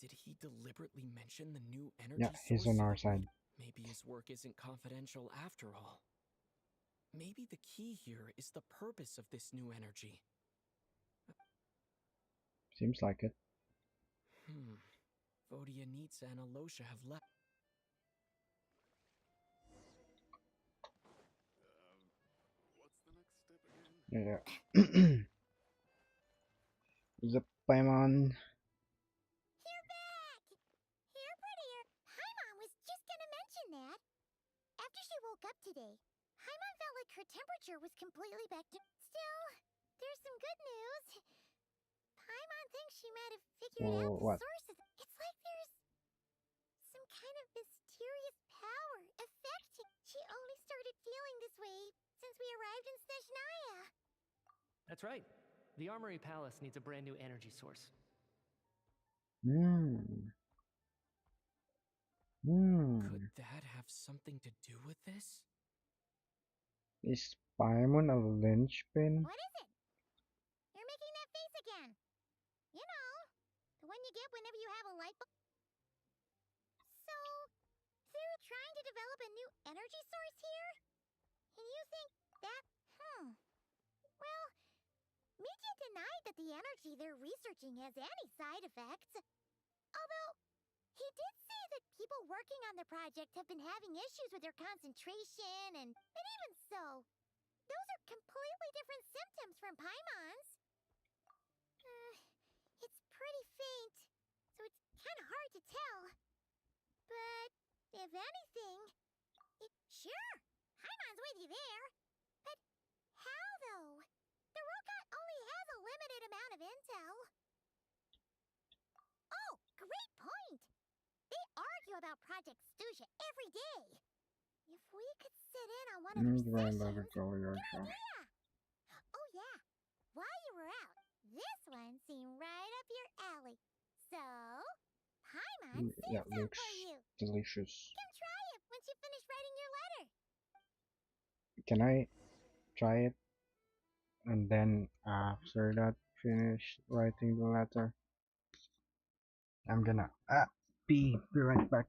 Did he deliberately mention the new energy Yeah, he's source? on our side. Maybe his work isn't confidential after all. Maybe the key here is the purpose of this new energy. Seems like it. Vodyanitsa and Alosha have left. Yeah. The Paimon. You're back! You're prettier. Paimon was just gonna mention that. After she woke up today, Paimon felt like her temperature was completely back to... Still, there's some good news. Paimon thinks she might have figured out the What? source of... It's like there's some kind of mysterious power affecting... She only started feeling this way since we arrived in Snezhnaya. That's right. The Armory Palace needs a brand new energy source. Could that have something to do with this? Is Paimon a linchpin? What is it? You're making that face again. You know, the one you get whenever you have a light bulb. So, they're trying to develop a new energy source here? And you think that... Well, Mitya denied that the energy they're researching has any side effects. Although, he did say that people working on the project have been having issues with their concentration and even so, those are completely different symptoms from Paimon's. It's pretty faint, so it's kind of hard to tell. But, if anything, sure, Paimon's with you there. But how, though? The Rokat only has a limited amount of intel. Oh, great point! They argue about Project Stygia every day. If we could sit in on one of their sessions... Yeah. Oh yeah, while you were out, this one seemed right up your alley. So, Paimon saved some looks for you. delicious. Come try it once you finish writing your letter. Can I try it? And then after that, finish writing the letter. I'm gonna be right back.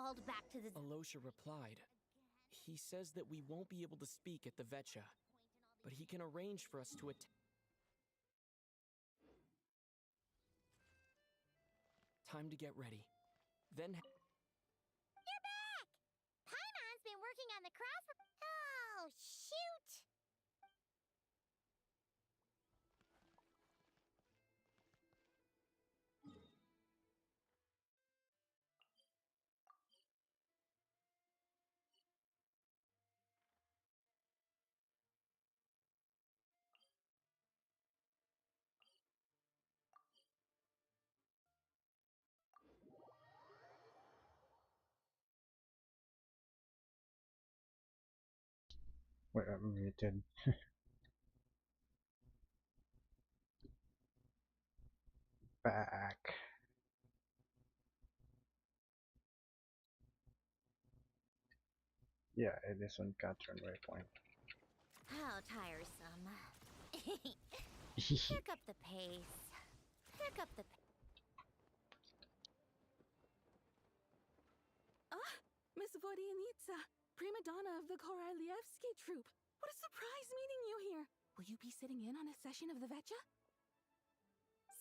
called back to the... Alosha replied. He says that we won't be able to speak at the Vetcha, but he can arrange for us to attend. Time to get ready. Then... You're back! Paimon's been working on the cross... Oh, shoot! Wait, I'm muted. Back. Yeah, it is on Catherine Waypoint. How tiresome. Pick up the pace. Pick up the Miss Vodyanitsa, prima donna of the Korolievsky troupe. What a surprise meeting you here. Will you be sitting in on a session of the Vetcha?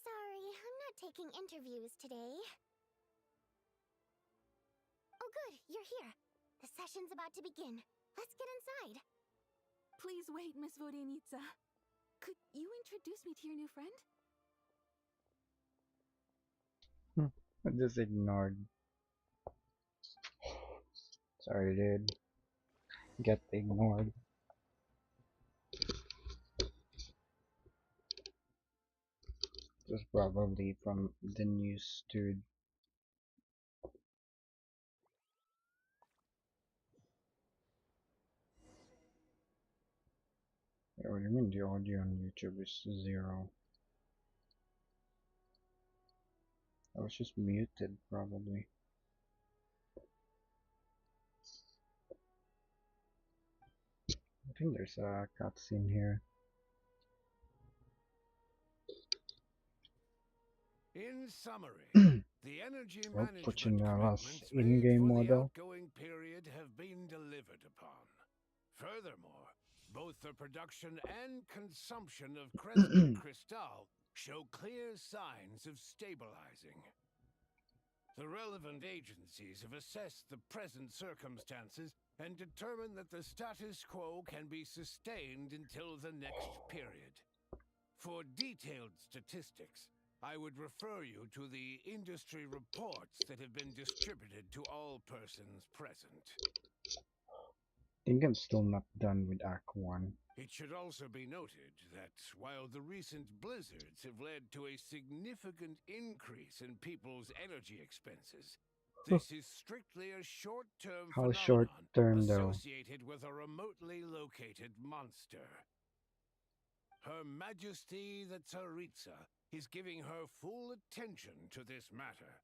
Sorry, I'm not taking interviews today. Oh good, you're here. The session's about to begin. Let's get inside. Please wait, Miss Vodyanitsa. Could you introduce me to your new friend? I just ignored. Sorry, dude. Get ignored. It was probably from the news, dude. What do you mean the audio on YouTube is 0? I was just muted, probably. I think there's a cutscene here. In summary, the energy Oh, management pushing the last commitments made in-game for the model. outgoing period have been delivered upon. Furthermore, both the production and consumption of Crescent Crystal show clear signs of stabilizing. The relevant agencies have assessed the present circumstances and determined that the status quo can be sustained until the next period. For detailed statistics, I would refer you to the industry reports that have been distributed to all persons present. I think I'm still not done with Act 1. It should also be noted that while the recent blizzards have led to a significant increase in people's energy expenses, this is strictly a short-term How phenomenon short-term though? associated with a remotely located monster. Her Majesty the Tsaritsa is giving her full attention to this matter.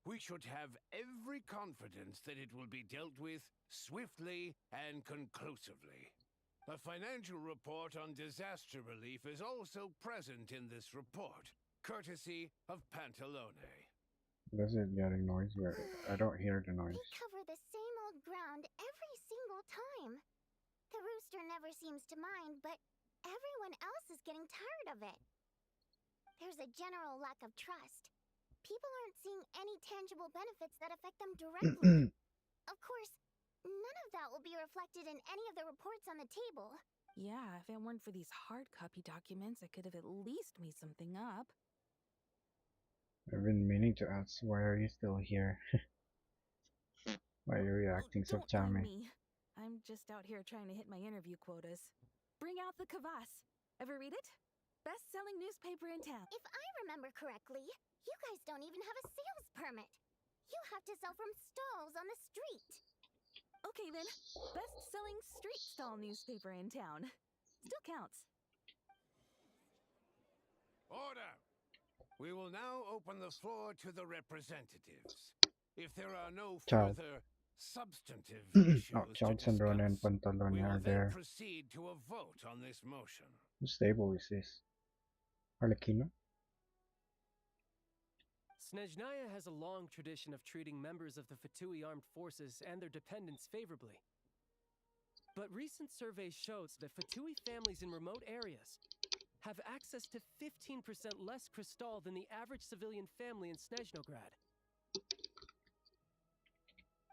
We should have every confidence that it will be dealt with swiftly and conclusively. A financial report on disaster relief is also present in this report, courtesy of Pantalone. Does it getting noise? I don't hear the noise. We cover the same old ground every single time. The rooster never seems to mind, but everyone else is getting tired of it. There's a general lack of trust. People aren't seeing any tangible benefits that affect them directly. Of course, none of that will be reflected in any of the reports on the table. Yeah, if it weren't for these hard copy documents, I could have at least made something up. I've been meaning to ask, why are you still here? Why are you reacting so Don't mind charming? me. I'm just out here trying to hit my interview quotas. Bring out the kvass. Ever read it? Best-selling newspaper in town. If I remember correctly, you guys don't even have a sales permit. You have to sell from stalls on the street. Okay then, best-selling street stall newspaper in town. Still counts. Order! We will now open the floor to the representatives. If there are no Ciao. further substantive issues Oh, to Charles and Rona and discuss, Pantalone we are will then there. proceed to a vote on this motion. Whose table is this? Arlecchino? Snezhnaya has a long tradition of treating members of the Fatui armed forces and their dependents favorably. But recent surveys shows that Fatui families in remote areas have access to 15% less crystal than the average civilian family in Snezhnograd.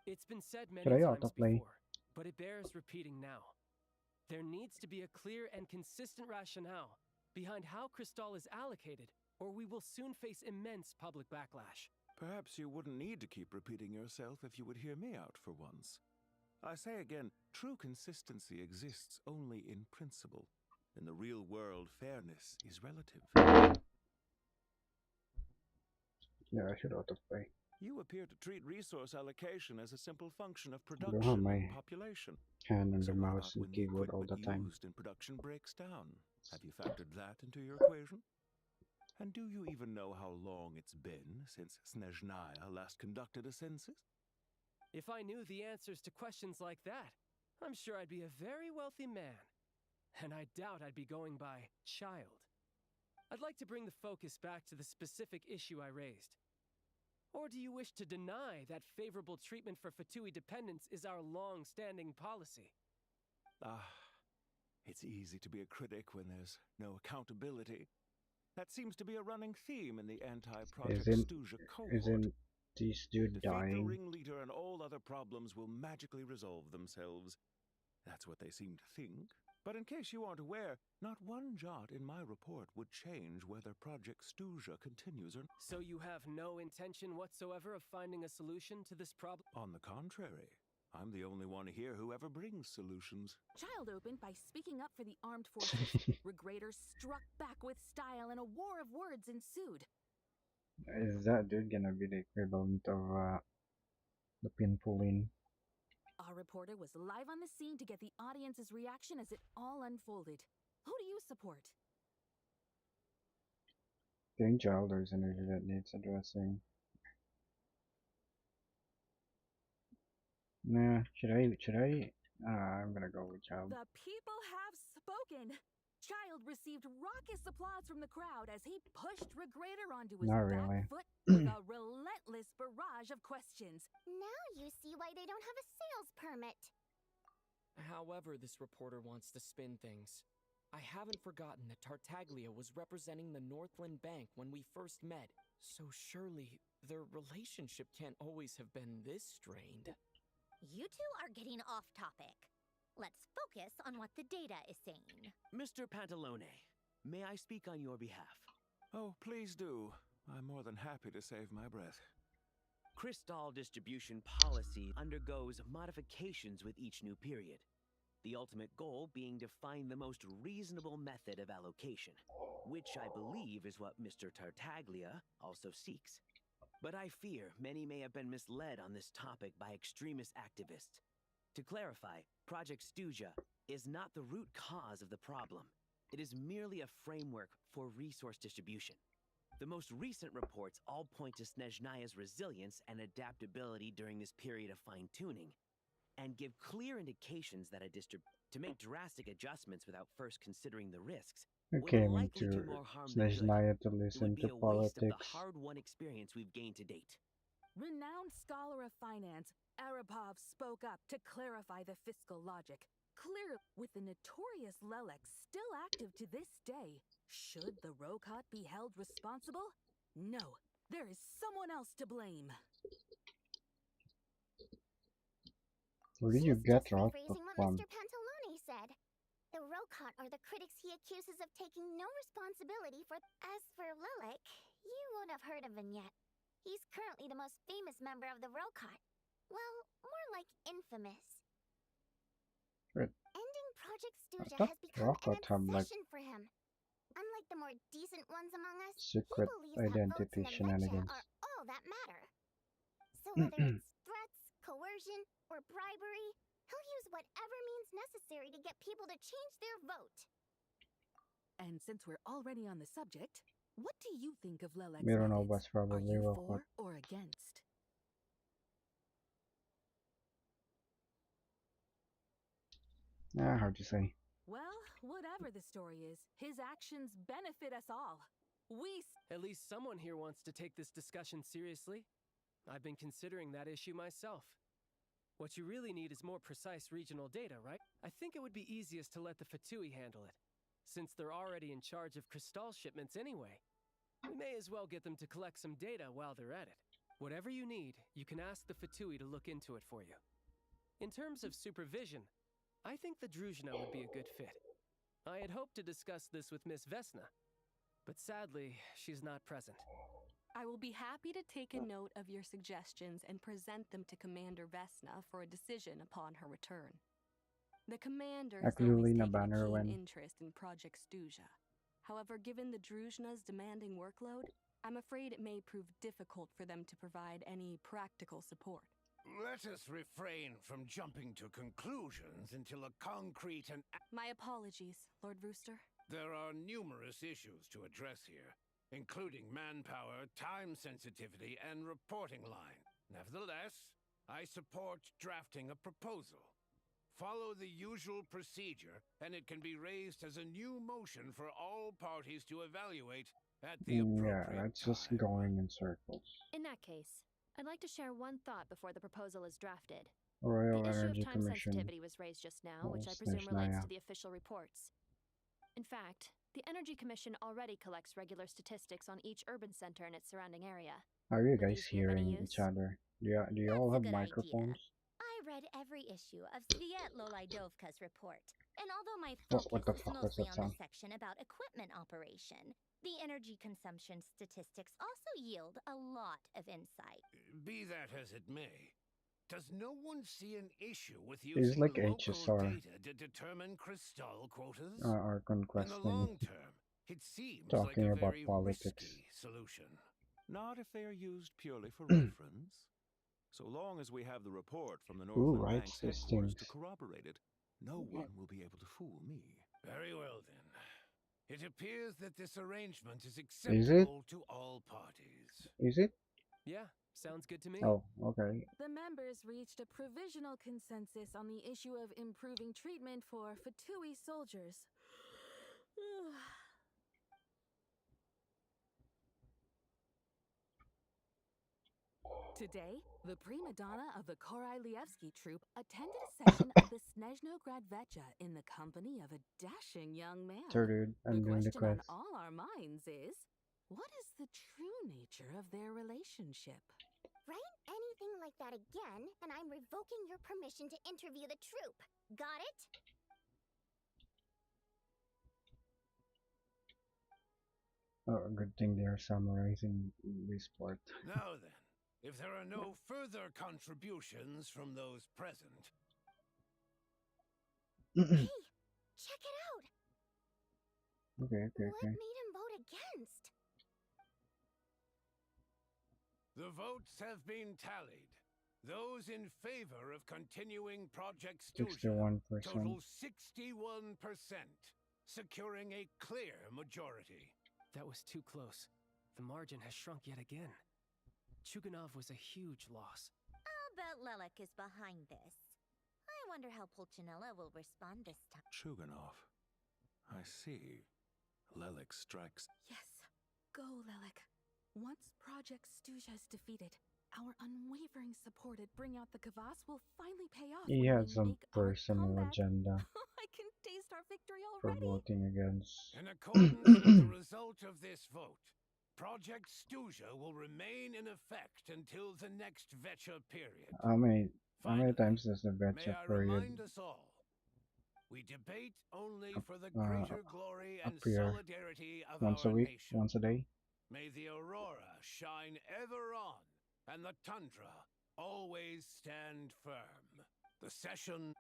It's been said many Should I times autoplay? before, but it bears repeating now. There needs to be a clear and consistent rationale behind how crystal is allocated, or we will soon face immense public backlash. Perhaps you wouldn't need to keep repeating yourself if you would hear me out for once. I say again, true consistency exists only in principle. In the real world, fairness is relative. Yeah, I should autoplay. You appear to treat resource allocation as a simple function of I don't have production my and population. hand on the So what mouse about and when the keyboard all the equipment time? used in production breaks down? Have you factored that into your equation? And do you even know how long it's been since Snezhnaya last conducted a census? If I knew the answers to questions like that, I'm sure I'd be a very wealthy man. And I doubt I'd be going by child. I'd like to bring the focus back to the specific issue I raised. Or do you wish to deny that favorable treatment for Fatui dependents is our long-standing policy? It's easy to be a critic when there's no accountability. That seems to be a running theme in the anti-Project Stygia cohort. Isn't this dude Defeat the dying? ringleader and all other problems will magically resolve themselves. That's what they seem to think. But in case you aren't aware, not one jot in my report would change whether Project Stygia continues or not. So you have no intention whatsoever of finding a solution to this problem? On the contrary, I'm the only one here who ever brings solutions. Child opened by speaking up for the armed forces. Regrator struck back with style and a war of words ensued. Is that dude gonna be the equivalent of the pinpulling? Our reporter was live on the scene to get the audience's reaction as it all unfolded. Who do you support? Think child or is energy that needs addressing? Nah, should I? I'm gonna go with child. The people have spoken. Child received raucous applause from the crowd as he pushed Regrator onto his Not back really. foot with a relentless barrage of questions. Now you see why they don't have a sales permit. However this reporter wants to spin things, I haven't forgotten that Tartaglia was representing the Northland Bank when we first met, so surely their relationship can't always have been this strained. You two are getting off topic. Let's focus on what the data is saying. Mr. Pantalone, may I speak on your behalf? Oh, please do. I'm more than happy to save my breath. Crystal distribution policy undergoes modifications with each new period. The ultimate goal being to find the most reasonable method of allocation, which I believe is what Mr. Tartaglia also seeks. But I fear many may have been misled on this topic by extremist activists. To clarify, Project Stygia is not the root cause of the problem. It is merely a framework for resource distribution. The most recent reports all point to Snezhnaya's resilience and adaptability during this period of fine-tuning, and give clear indications that to make drastic adjustments without first considering the risks Who came into Snezhnaya to listen to politics? Waste of the hard-won experience we've gained to date. Renowned scholar of finance, Arapov spoke up to clarify the fiscal logic. Clear, with the notorious Lelex still active to this day, should the Rokot be held responsible? No, there is someone else to blame. Where did you get Rokot Rephrasing what from? Mr. Pantalone said. The Rokot are the critics he accuses of taking no responsibility for. As for Lilik, you won't have heard of him yet. He's currently the most famous member of the Rokot. Well, more like infamous. Wait, Ending Project I Stygia thought has become Rokot an have like obsession for him. Unlike the more decent ones among us, secret he believes that votes identity in the Vetcha shenanigans. are all that matter. So whether it's threats, coercion, or bribery, he'll use whatever means necessary to get people to change their vote. And since we're already on the subject, what do you think of Lelek's Mironova's methods? Are probably you Rokot. for or against? Hard to say. Well, whatever the story is, his actions benefit us all. At least someone here wants to take this discussion seriously. I've been considering that issue myself. What you really need is more precise regional data, right? I think it would be easiest to let the Fatui handle it, since they're already in charge of Crystal shipments anyway. We may as well get them to collect some data while they're at it. Whatever you need, you can ask the Fatui to look into it for you. In terms of supervision, I think the Druzhna would be a good fit. I had hoped to discuss this with Miss Vesna, but sadly, she's not present. I will be happy to take a note of your suggestions and present them to Commander Vesna for a decision upon her return. The commander has always taken a keen interest in Project Stygia. However, given the Druzhna's demanding workload, I'm afraid it may prove difficult for them to provide any practical support. Let us refrain from jumping to conclusions until a concrete and... My apologies, Lord Rooster. There are numerous issues to address here, including manpower, time sensitivity, and reporting line. Nevertheless, I support drafting a proposal. Follow the usual procedure, and it can be raised as a new motion for all parties to evaluate at the appropriate Yeah, that's just going in circles. In that case, I'd like to share one thought before the proposal is drafted. Royal The issue Energy of time Commission. sensitivity was raised just now, which I presume relates to the official reports. In fact, the Energy Commission already collects regular statistics on each urban center and its surrounding area. Are you guys hearing each other? Do you all have microphones? I read every issue of Sviet Lolaidovka's report, and although my What the focus is fuck was mostly that on sound? the section about equipment operation, the energy consumption statistics also yield a lot of insight. Be that as it may, does no one see an issue with It's using like local HSR. data to determine Crystal quotas? Archon In the Questing. long term, it seems Talking like a about very politics. risky solution. Not if they are used purely for reference. So long as we have the report from the Northland writes Bank's these headquarters to things? corroborate it, no one will be able to fool me. Very well then. It appears that this arrangement is it? acceptable to all parties. Is it? Yeah, sounds good to me. Oh, okay. The members reached a provisional consensus on the issue of improving treatment for Fatui soldiers. Today, the prima donna of the Korolievsky troupe attended a session of the Snezhnograd Vecha in the company of a dashing young man. Sure, dude. I'm doing the question on quest. all our minds is, what is the true nature of their relationship? Write anything like that again, and I'm revoking your permission to interview the troupe. Got it? Oh, good thing they're summarizing this part. Now then, if there are no further contributions from those present... Hey, check it out! Okay. What made him vote against? The votes have been tallied. Those in favor of continuing Project Stygia 61%. total 61%, securing a clear majority. That was too close. The margin has shrunk yet again. Chuganov was a huge loss. I'll bet Lelik is behind this. I wonder how Pulcinella will respond this time. Chuganov. I see. Lelik strikes. Yes, go, Lelik. Once Project Stygia is defeated, our unwavering support at Bring Out the Kvass will finally pay off. He when had we some make our personal comeback. agenda I can taste our victory for already. voting against. In accordance with the result of this vote, Project Stygia will remain in effect until the next Vecha period. How many times does the May Vecha I period remind us all, we debate only for the greater glory and appear? solidarity of Once our a week? nation. Once a day? May the aurora shine ever on, and the tundra always stand firm. The session...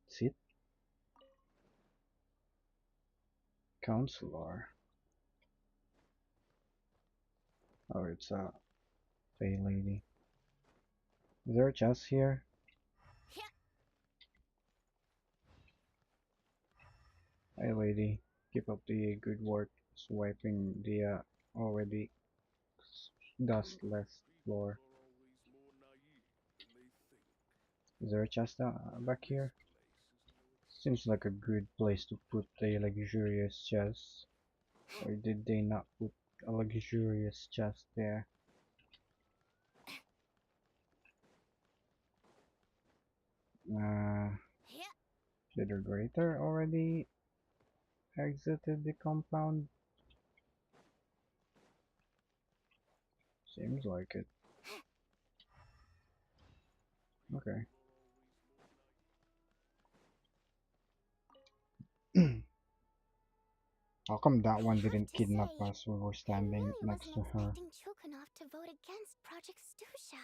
Sit. Counselor. Oh, it's a Fey lady. Is there a chest here? Hey lady, keep up the good work swiping the already dustless floor. Is there a chest back here? Seems like a good place to put a luxurious chest. Or did they not put a luxurious chest there? Did the greater already exited the compound? Seems like it. Okay. How come that one didn't kidnap us when we were standing next to her? Cho'Gath to vote against Project Stusha.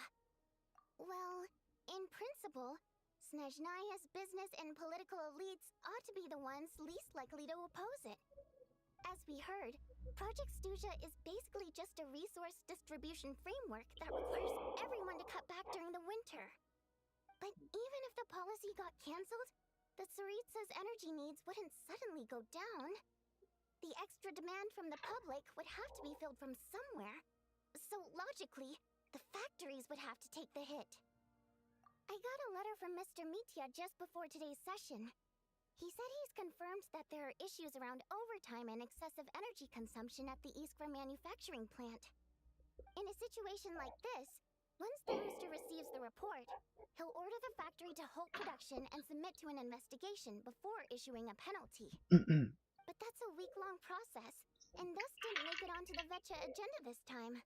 Well, in principle, Snezhnaya's business and political elites ought to be the ones least likely to oppose it. As we heard, Project Stusha is basically just a resource distribution framework that requires everyone to cut back during the winter. But even if the policy got cancelled, the Tsaritsa's energy needs wouldn't suddenly go down. The extra demand from the public would have to be filled from somewhere. So logically, the factories would have to take the hit. I got a letter from Mr. Mitya just before today's session. He said he's confirmed that there are issues around overtime and excessive energy consumption at the Iskra manufacturing plant. In a situation like this, once the Rooster receives the report, he'll order the factory to halt production and submit to an investigation before issuing a penalty. But that's a week-long process, and thus didn't make it onto the Vetcha agenda this time.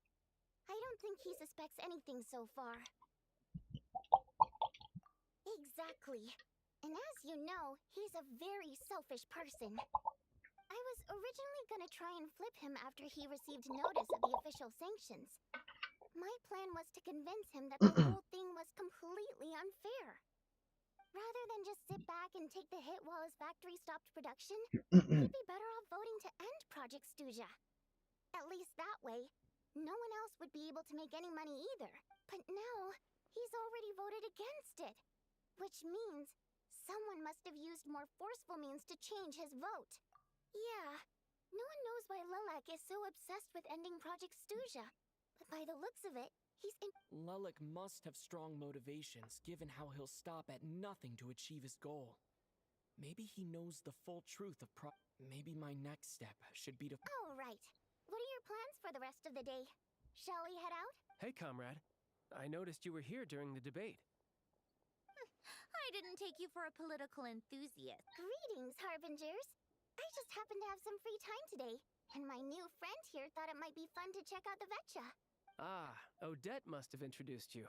I don't think he suspects anything so far. Exactly. And as you know, he's a very selfish person. I was originally gonna try and flip him after he received notice of the official sanctions. My plan was to convince him that the whole thing was completely unfair. Rather than just sit back and take the hit while his factory stopped production, he'd be better off voting to end Project Stusha. At least that way, no one else would be able to make any money either. But now, he's already voted against it. Which means someone must have used more forceful means to change his vote. Yeah, no one knows why Lilac is so obsessed with ending Project Stusha. But by the looks of it, Lilac must have strong motivations, given how he'll stop at nothing to achieve his goal. Maybe he knows the full truth of Maybe my next step should be to— Oh, right. What are your plans for the rest of the day? Shall we head out? Hey, comrade. I noticed you were here during the debate. I didn't take you for a political enthusiast. Greetings, Harbingers. I just happened to have some free time today, and my new friend here thought it might be fun to check out the Vetcha. Ah, Odette must have introduced you.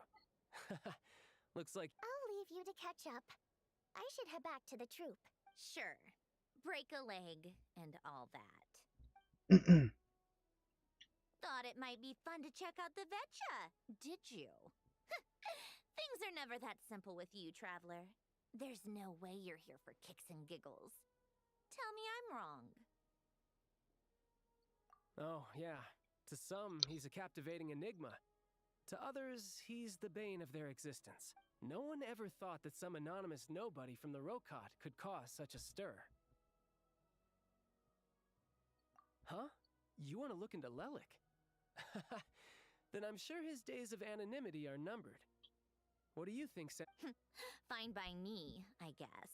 Looks like— I'll leave you to catch up. I should head back to the troop. Sure. Break a leg and all that. Thought it might be fun to check out the Vetcha, did you? Things are never that simple with you, Traveler. There's no way you're here for kicks and giggles. Tell me I'm wrong. Oh, yeah. To some, he's a captivating enigma. To others, he's the bane of their existence. No one ever thought that some anonymous nobody from the Rokot could cause such a stir. Huh? You want to look into Lelik? Then I'm sure his days of anonymity are numbered. What do you think, Fine by me, I guess.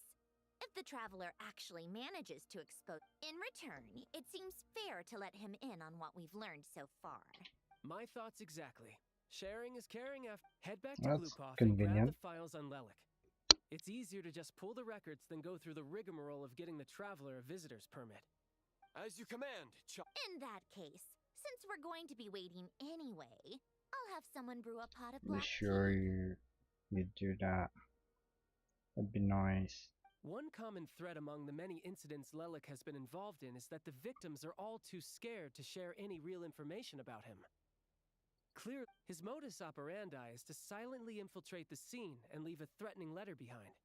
If the Traveler actually manages to expose— In return, it seems fair to let him in on what we've learned so far. My thoughts exactly. Sharing is caring after— Head back to That's Glupov and grab convenient. the files on Lelik. It's easier to just pull the records than go through the rigmarole of getting the Traveler a visitor's permit. As you command, In that case, since we're going to be waiting anyway, I'll have someone brew a pot of black Sure you'd do that. That'd be nice. One common thread among the many incidents Lelik has been involved in is that the victims are all too scared to share any real information about him. Clearly, his modus operandi is to silently infiltrate the scene and leave a threatening letter behind.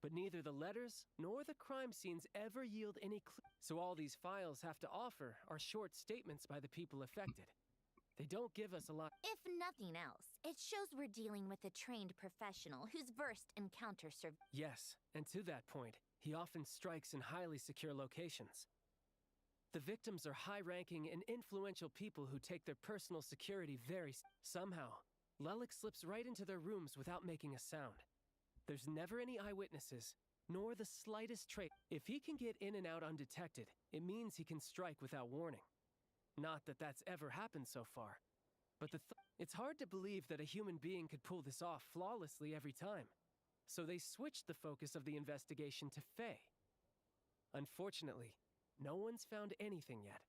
But neither the letters nor the crime scenes ever yield any clue, so all these files have to offer are short statements by the people affected. They don't give us a lot. If nothing else, it shows we're dealing with a trained professional who's versed in counter-surveillance. Yes, and to that point, he often strikes in highly secure locations. The victims are high-ranking and influential people who take their personal security very somehow. Lelik slips right into their rooms without making a sound. There's never any eyewitnesses, nor the slightest trace. If he can get in and out undetected, it means he can strike without warning. Not that that's ever happened so far. But it's hard to believe that a human being could pull this off flawlessly every time. So they switched the focus of the investigation to Faye. Unfortunately, no one's found anything yet.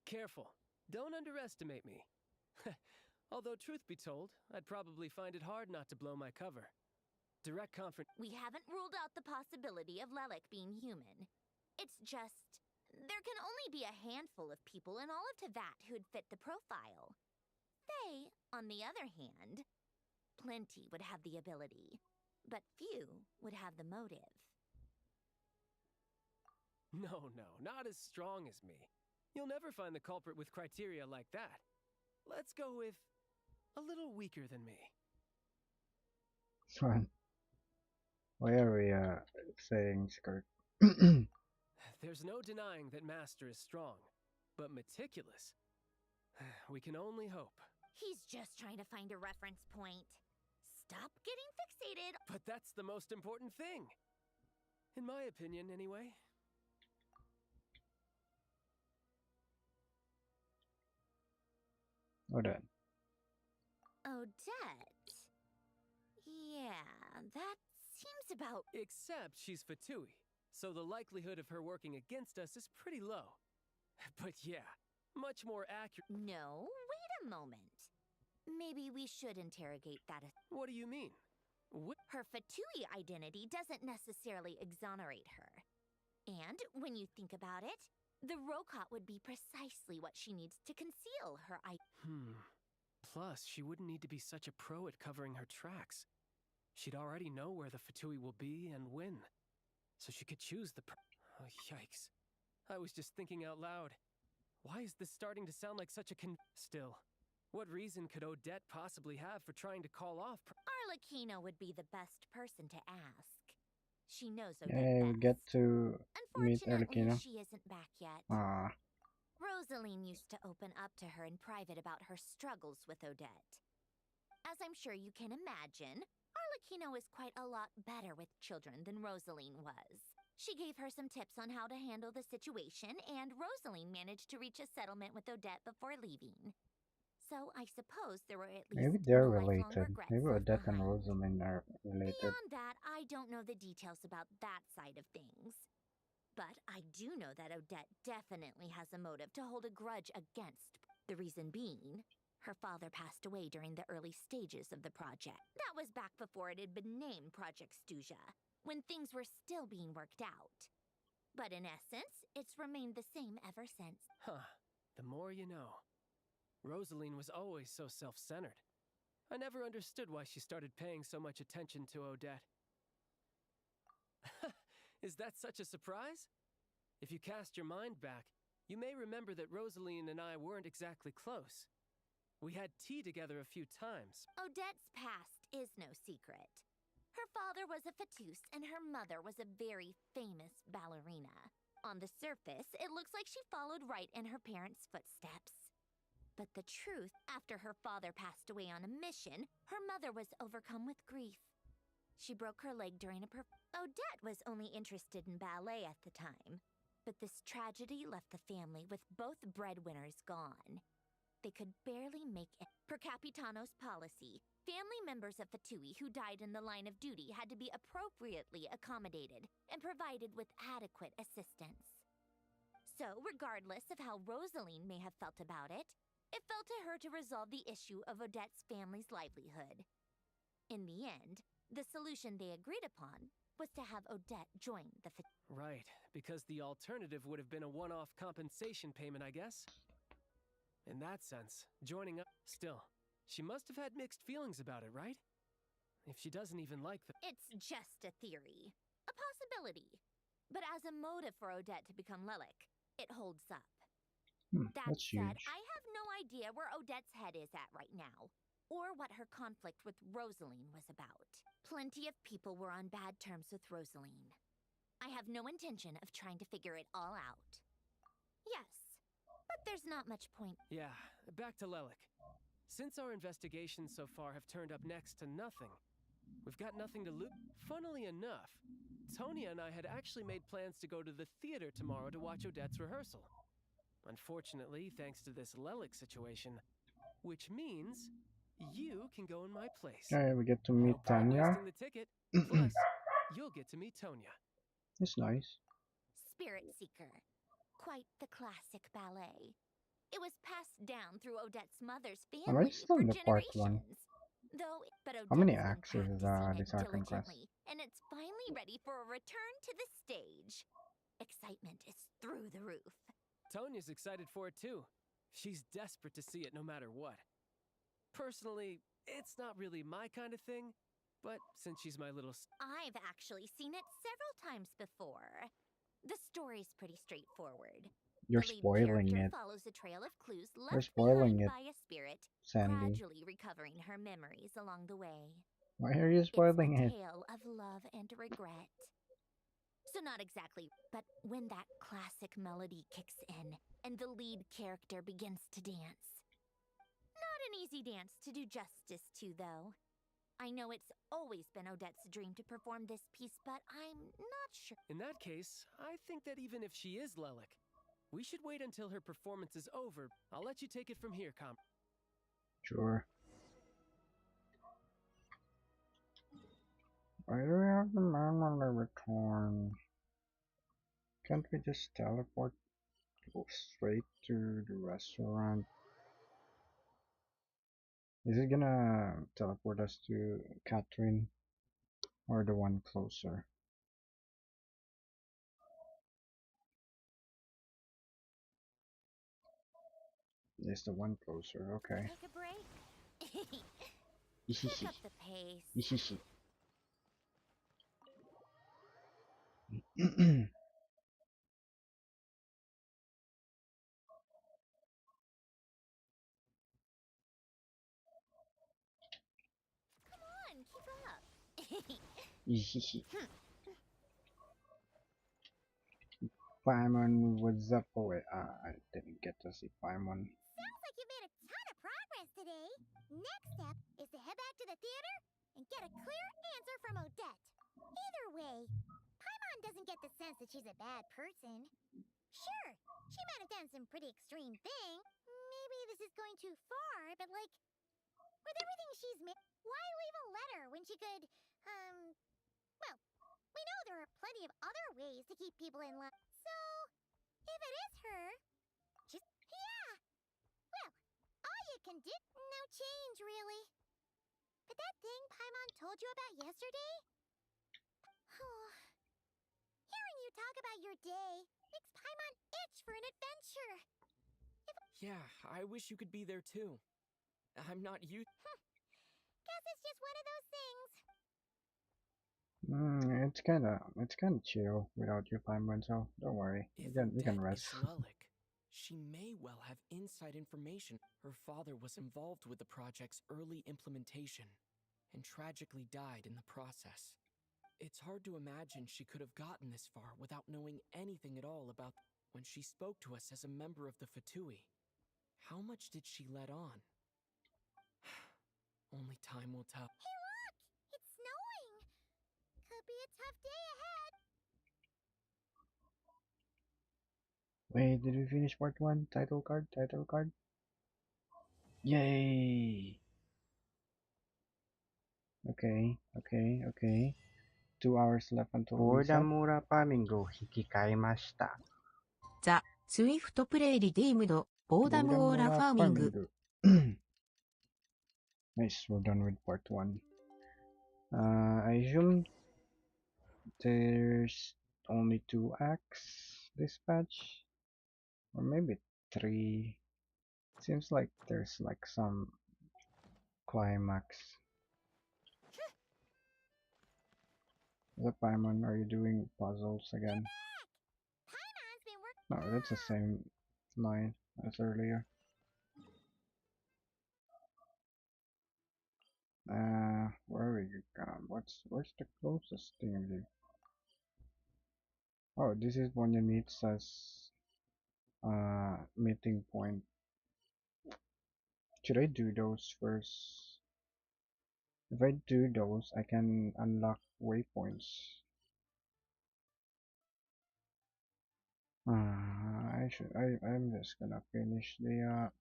Careful. Don't underestimate me. Although, truth be told, I'd probably find it hard not to blow my cover. Direct confront. We haven't ruled out the possibility of Lelik being human. It's just, there can only be a handful of people in all of Teyvat who'd fit the profile. Faye, on the other hand, plenty would have the ability, but few would have the motive. No, not as strong as me. You'll never find the culprit with criteria like that. Let's go with a little weaker than me. Fun. Why are we saying skirt? There's no denying that Master is strong, but meticulous. We can only hope. He's just trying to find a reference point. Stop getting fixated. But that's the most important thing. In my opinion, anyway. Odette. Odette? Yeah, that seems about... Except she's Fatui, so the likelihood of her working against us is pretty low. But yeah, much more accurate. No, wait a moment. Maybe we should interrogate that. What do you mean? Her Fatui identity doesn't necessarily exonerate her. And when you think about it, the Rokot would be precisely what she needs to conceal her Plus, she wouldn't need to be such a pro at covering her tracks. She'd already know where the Fatui will be and when. So she could choose the Oh, yikes. I was just thinking out loud. Why is this starting to sound like such a Still, what reason could Odette possibly have for trying to call off Arlecchino would be the best person to ask. She knows Odette Hey, we best. get to meet Unfortunately, Arlecchino. she isn't back yet. Ah. Rosaline used to open up to her in private about her struggles with Odette. As I'm sure you can imagine, Arlecchino is quite a lot better with children than Rosaline was. She gave her some tips on how to handle the situation, and Rosaline managed to reach a settlement with Odette before leaving. So I suppose there were at least Maybe they're no lifelong related. regrets Maybe left Odette and behind. Rosalind are related. Beyond that, I don't know the details about that side of things. But I do know that Odette definitely has a motive to hold a grudge against. The reason being, her father passed away during the early stages of the project. That was back before it had been named Project Stygia, when things were still being worked out. But in essence, it's remained the same ever since. Huh. The more you know. Rosaline was always so self-centered. I never understood why she started paying so much attention to Odette. Is that such a surprise? If you cast your mind back, you may remember that Rosaline and I weren't exactly close. We had tea together a few times. Odette's past is no secret. Her father was a Fatus and her mother was a very famous ballerina. On the surface, it looks like she followed right in her parents' footsteps. But the truth, after her father passed away on a mission, her mother was overcome with grief. She broke her leg during a Odette was only interested in ballet at the time, but this tragedy left the family with both breadwinners gone. They could barely make it. Per Capitano's policy, family members of Fatui who died in the line of duty had to be appropriately accommodated and provided with adequate assistance. So, regardless of how Rosaline may have felt about it, it fell to her to resolve the issue of Odette's family's livelihood. In the end, the solution they agreed upon was to have Odette join the Right, because the alternative would have been a one-off compensation payment, I guess. In that sense, joining up... Still, she must have had mixed feelings about it, right? If she doesn't even like the... It's just a theory. A possibility. But as a motive for Odette to become Lelik, it holds up. That That's said, huge. I have no idea where Odette's head is at right now, or what her conflict with Rosaline was about. Plenty of people were on bad terms with Rosaline. I have no intention of trying to figure it all out. Yes, but there's not much point. Yeah, back to Lelik. Since our investigations so far have turned up next to nothing, We've got nothing to lose. Funnily enough, Tonya and I had actually made plans to go to the theater tomorrow to watch Odette's rehearsal. Unfortunately, thanks to this Lelik situation, which means you can go in my place. Alright, we get to meet No point Tanya. wasting the ticket. Plus, you'll get to meet Tonya. It's nice. Spirit Seeker. Quite the classic ballet. It was passed down through Odette's mother's Am I family still for in the part 1? generations. But How many Odette has acts been is practicing this it Archon Quest? diligently, and it's finally ready for a return to the stage. Excitement is through the roof. Tonya's excited for it too. She's desperate to see it no matter what. Personally, it's not really my kind of thing, but since she's my little I've actually seen it several times before. The story's pretty straightforward. You're The lead spoiling character it. follows a trail of clues You're left spoiling behind it, by a spirit, Sandy. gradually recovering her memories along the way. Why are you spoiling It's it? a tale of love and regret. So not exactly, but when that classic melody kicks in and the lead character begins to dance. Not an easy dance to do justice to, though. I know it's always been Odette's dream to perform this piece, but I'm not sure. In that case, I think that even if she is Lelik, we should wait until her performance is over. I'll let you take it from here, Sure. Why do we have the man on the return? Can't we just teleport? Go straight to the restaurant? Is it gonna teleport us to Catherine or the one closer? It's the one closer, okay. Take a break. Pick up the pace. Come on, keep up. Paimon, what's up? Oh wait, I didn't get to see Paimon. Sounds like you made a ton of progress today. Next step is to head back to the theater and get a clear answer from Odette. Either way, Paimon doesn't get the sense that she's a bad person. Sure, she might have done some pretty extreme thing. Maybe this is going too far, but like, with everything she's made, why leave a letter when she could, well, we know there are plenty of other ways to keep people in line. So, if it is her, just, yeah. Well, all you can do, no change really. But that thing Paimon told you about yesterday? Hearing you talk about your day makes Paimon itch for an adventure. Yeah, I wish you could be there too. I'm not used. Guess it's just one of those things. It's kinda chill without you, Paimon, so don't worry. You can rest. Lelik, she may well have inside information. Her father was involved with the project's early implementation and tragically died in the process. It's hard to imagine she could have gotten this far without knowing anything at all about when she spoke to us as a member of the Fatui. How much did she let on? Only time will tell. Hey look! It's snowing! Could be a tough day ahead. Wait, did we finish part 1? Title card? Title card? Yay! Okay. 2 hours left until reset. オーダーモーラパーミングを引き換えました。ザ・スウィフトプレイリディームドボーダムオーラファーミング Nice, we're done with part 1. I assume there's only 2 acts this patch, or maybe 3. Seems like there's like some climax. The Paimon, are you doing puzzles again? No, that's the same line as earlier. Where are we gone? Where's the closest thing? Oh, this is when you need as meeting point. Should I do those first? If I do those, I can unlock waypoints. I'm just gonna finish the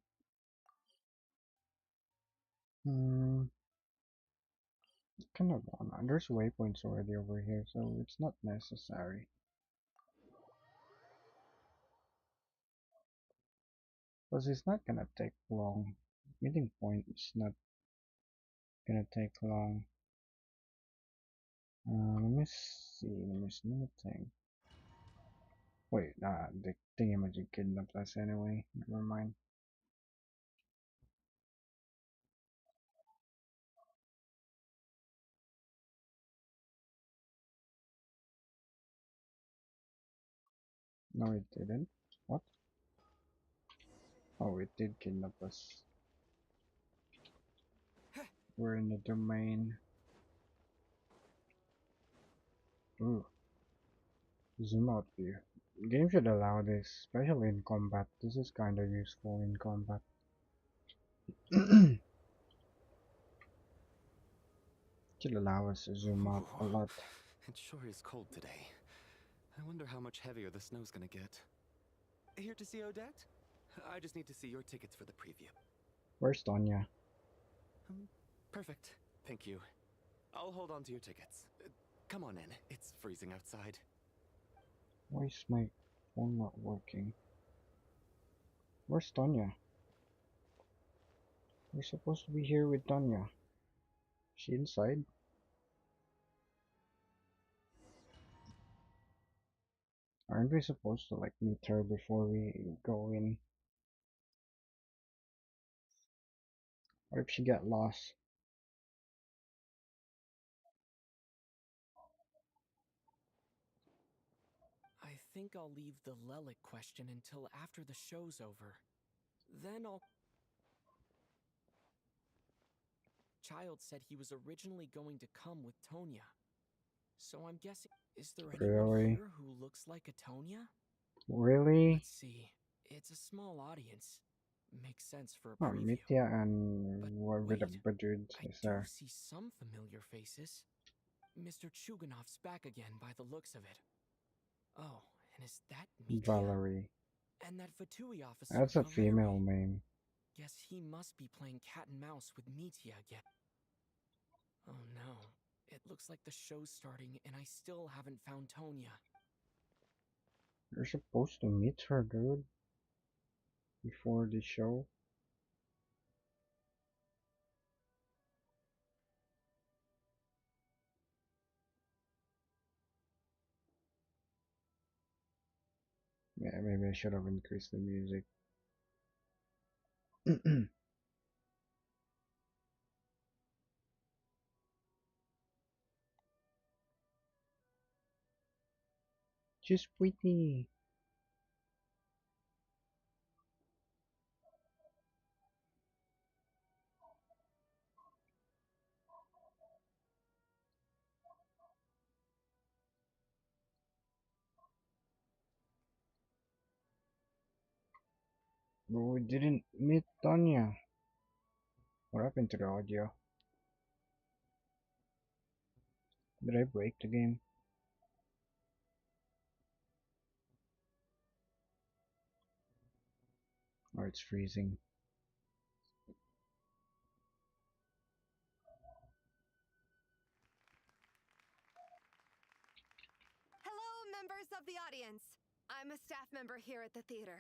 kind of wanna. There's waypoints already over here, so it's not necessary. Because it's not gonna take long. Meeting point is not gonna take long. Let me see. Let me think. Wait, the thingamajig kidnapped us anyway. Never mind. No, it didn't. What? Oh, it did kidnap us. We're in the domain. Ooh. Zoom out view. Game should allow this, especially in combat. This is kinda useful in combat. Should allow us to zoom out a lot. It sure is cold today. I wonder how much heavier the snow's gonna get. Here to see Odette? I just need to see your tickets for the preview. Where's Tonya? Perfect. Thank you. I'll hold on to your tickets. Come on in. It's freezing outside. Why is my phone not working? Where's Tonya? We're supposed to be here with Tonya. She inside? Aren't we supposed to like meet her before we go in? What if she get lost? I think I'll leave the Lelic question until after the show's over. Then I'll... Child said he was originally going to come with Tonya. So I'm guessing... Is there anyone Really? here who looks like a Tonya? Really? Let's see. It's a small audience. Makes sense for a Oh, preview. Mitya and what with the dude is I do there? see some familiar faces. Mr. Chuganov's back again by the looks of it. Oh, and is that Mitya? Valerie. And that Fatui officer, That's a Valeri. female name. Guess he must be playing cat and mouse with Mitya again. Oh no. It looks like the show's starting and I still haven't found Tonya. You're supposed to meet her, dude. Before the show. Yeah, maybe I should have increased the music. She's pretty. But we didn't meet Tonya. What happened to the audio? Did I break the game? Or it's freezing. Hello, members of the audience. I'm a staff member here at the theater.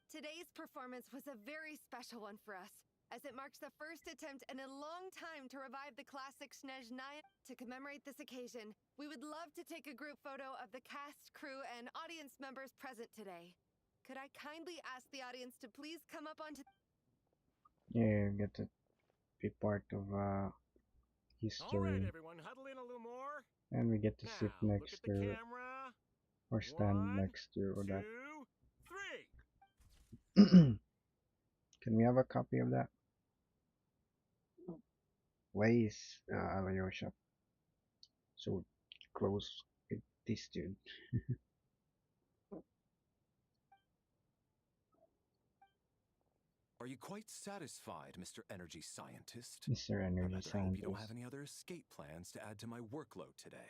Today's performance was a very special one for us, as it marks the first attempt in a long time to revive the classic Snezhnaya. To commemorate this occasion, we would love to take a group photo of the cast, crew, and audience members present today. Could I kindly ask the audience to please come up onto... Yeah, you get to be part of history. Alright, everyone, huddle in a little more. And we get to sit Now, next look at the to camera. or stand next to that. 2, 3. Can we have a copy of that? Ways, Alyosha. So close with this dude. Are you quite satisfied, Mr. Energy Scientist? Mr. Energy I hope you don't have Scientist. any other escape plans to add to my workload today.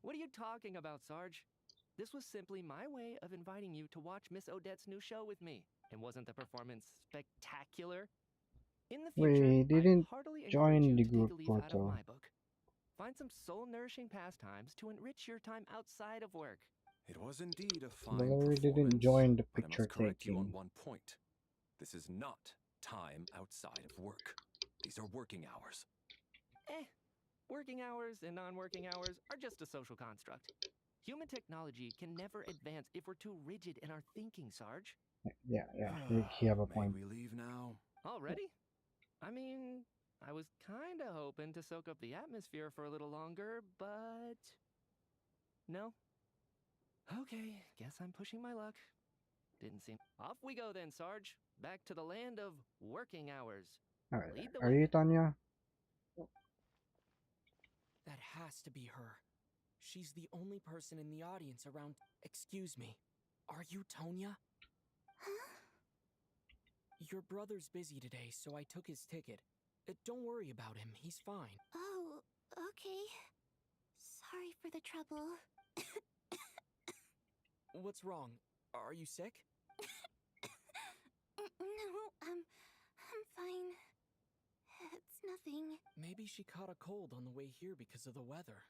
What are you talking about, Sarge? This was simply my way of inviting you to watch Miss Odette's new show with me. And wasn't the performance spectacular? In the future, We I didn't heartily encourage join you the to group take a leaf out of photo. my book. Find some soul-nourishing pastimes to enrich your time outside of work. It was indeed a fine Valerie performance, didn't join the but I picture must correct you on taking. one point. This is not time outside of work. These are working hours. Working hours and non-working hours are just a social construct. Human technology can never advance if we're too rigid in our thinking, Sarge. Yeah, he have a point. May we leave now? Already? I mean, I was kinda hoping to soak up the atmosphere for a little longer, but... No? Okay, guess I'm pushing my luck. Didn't seem... Off we go then, Sarge. Back to the land of working hours. Alright, Lead the are way. you Tanya? That has to be her. She's the only person in the audience around. Excuse me. Are you Tonya? Huh? Your brother's busy today, so I took his ticket. Don't worry about him. He's fine. Oh, okay. Sorry for the trouble. What's wrong? Are you sick? No, I'm fine. It's nothing. Maybe she caught a cold on the way here because of the weather.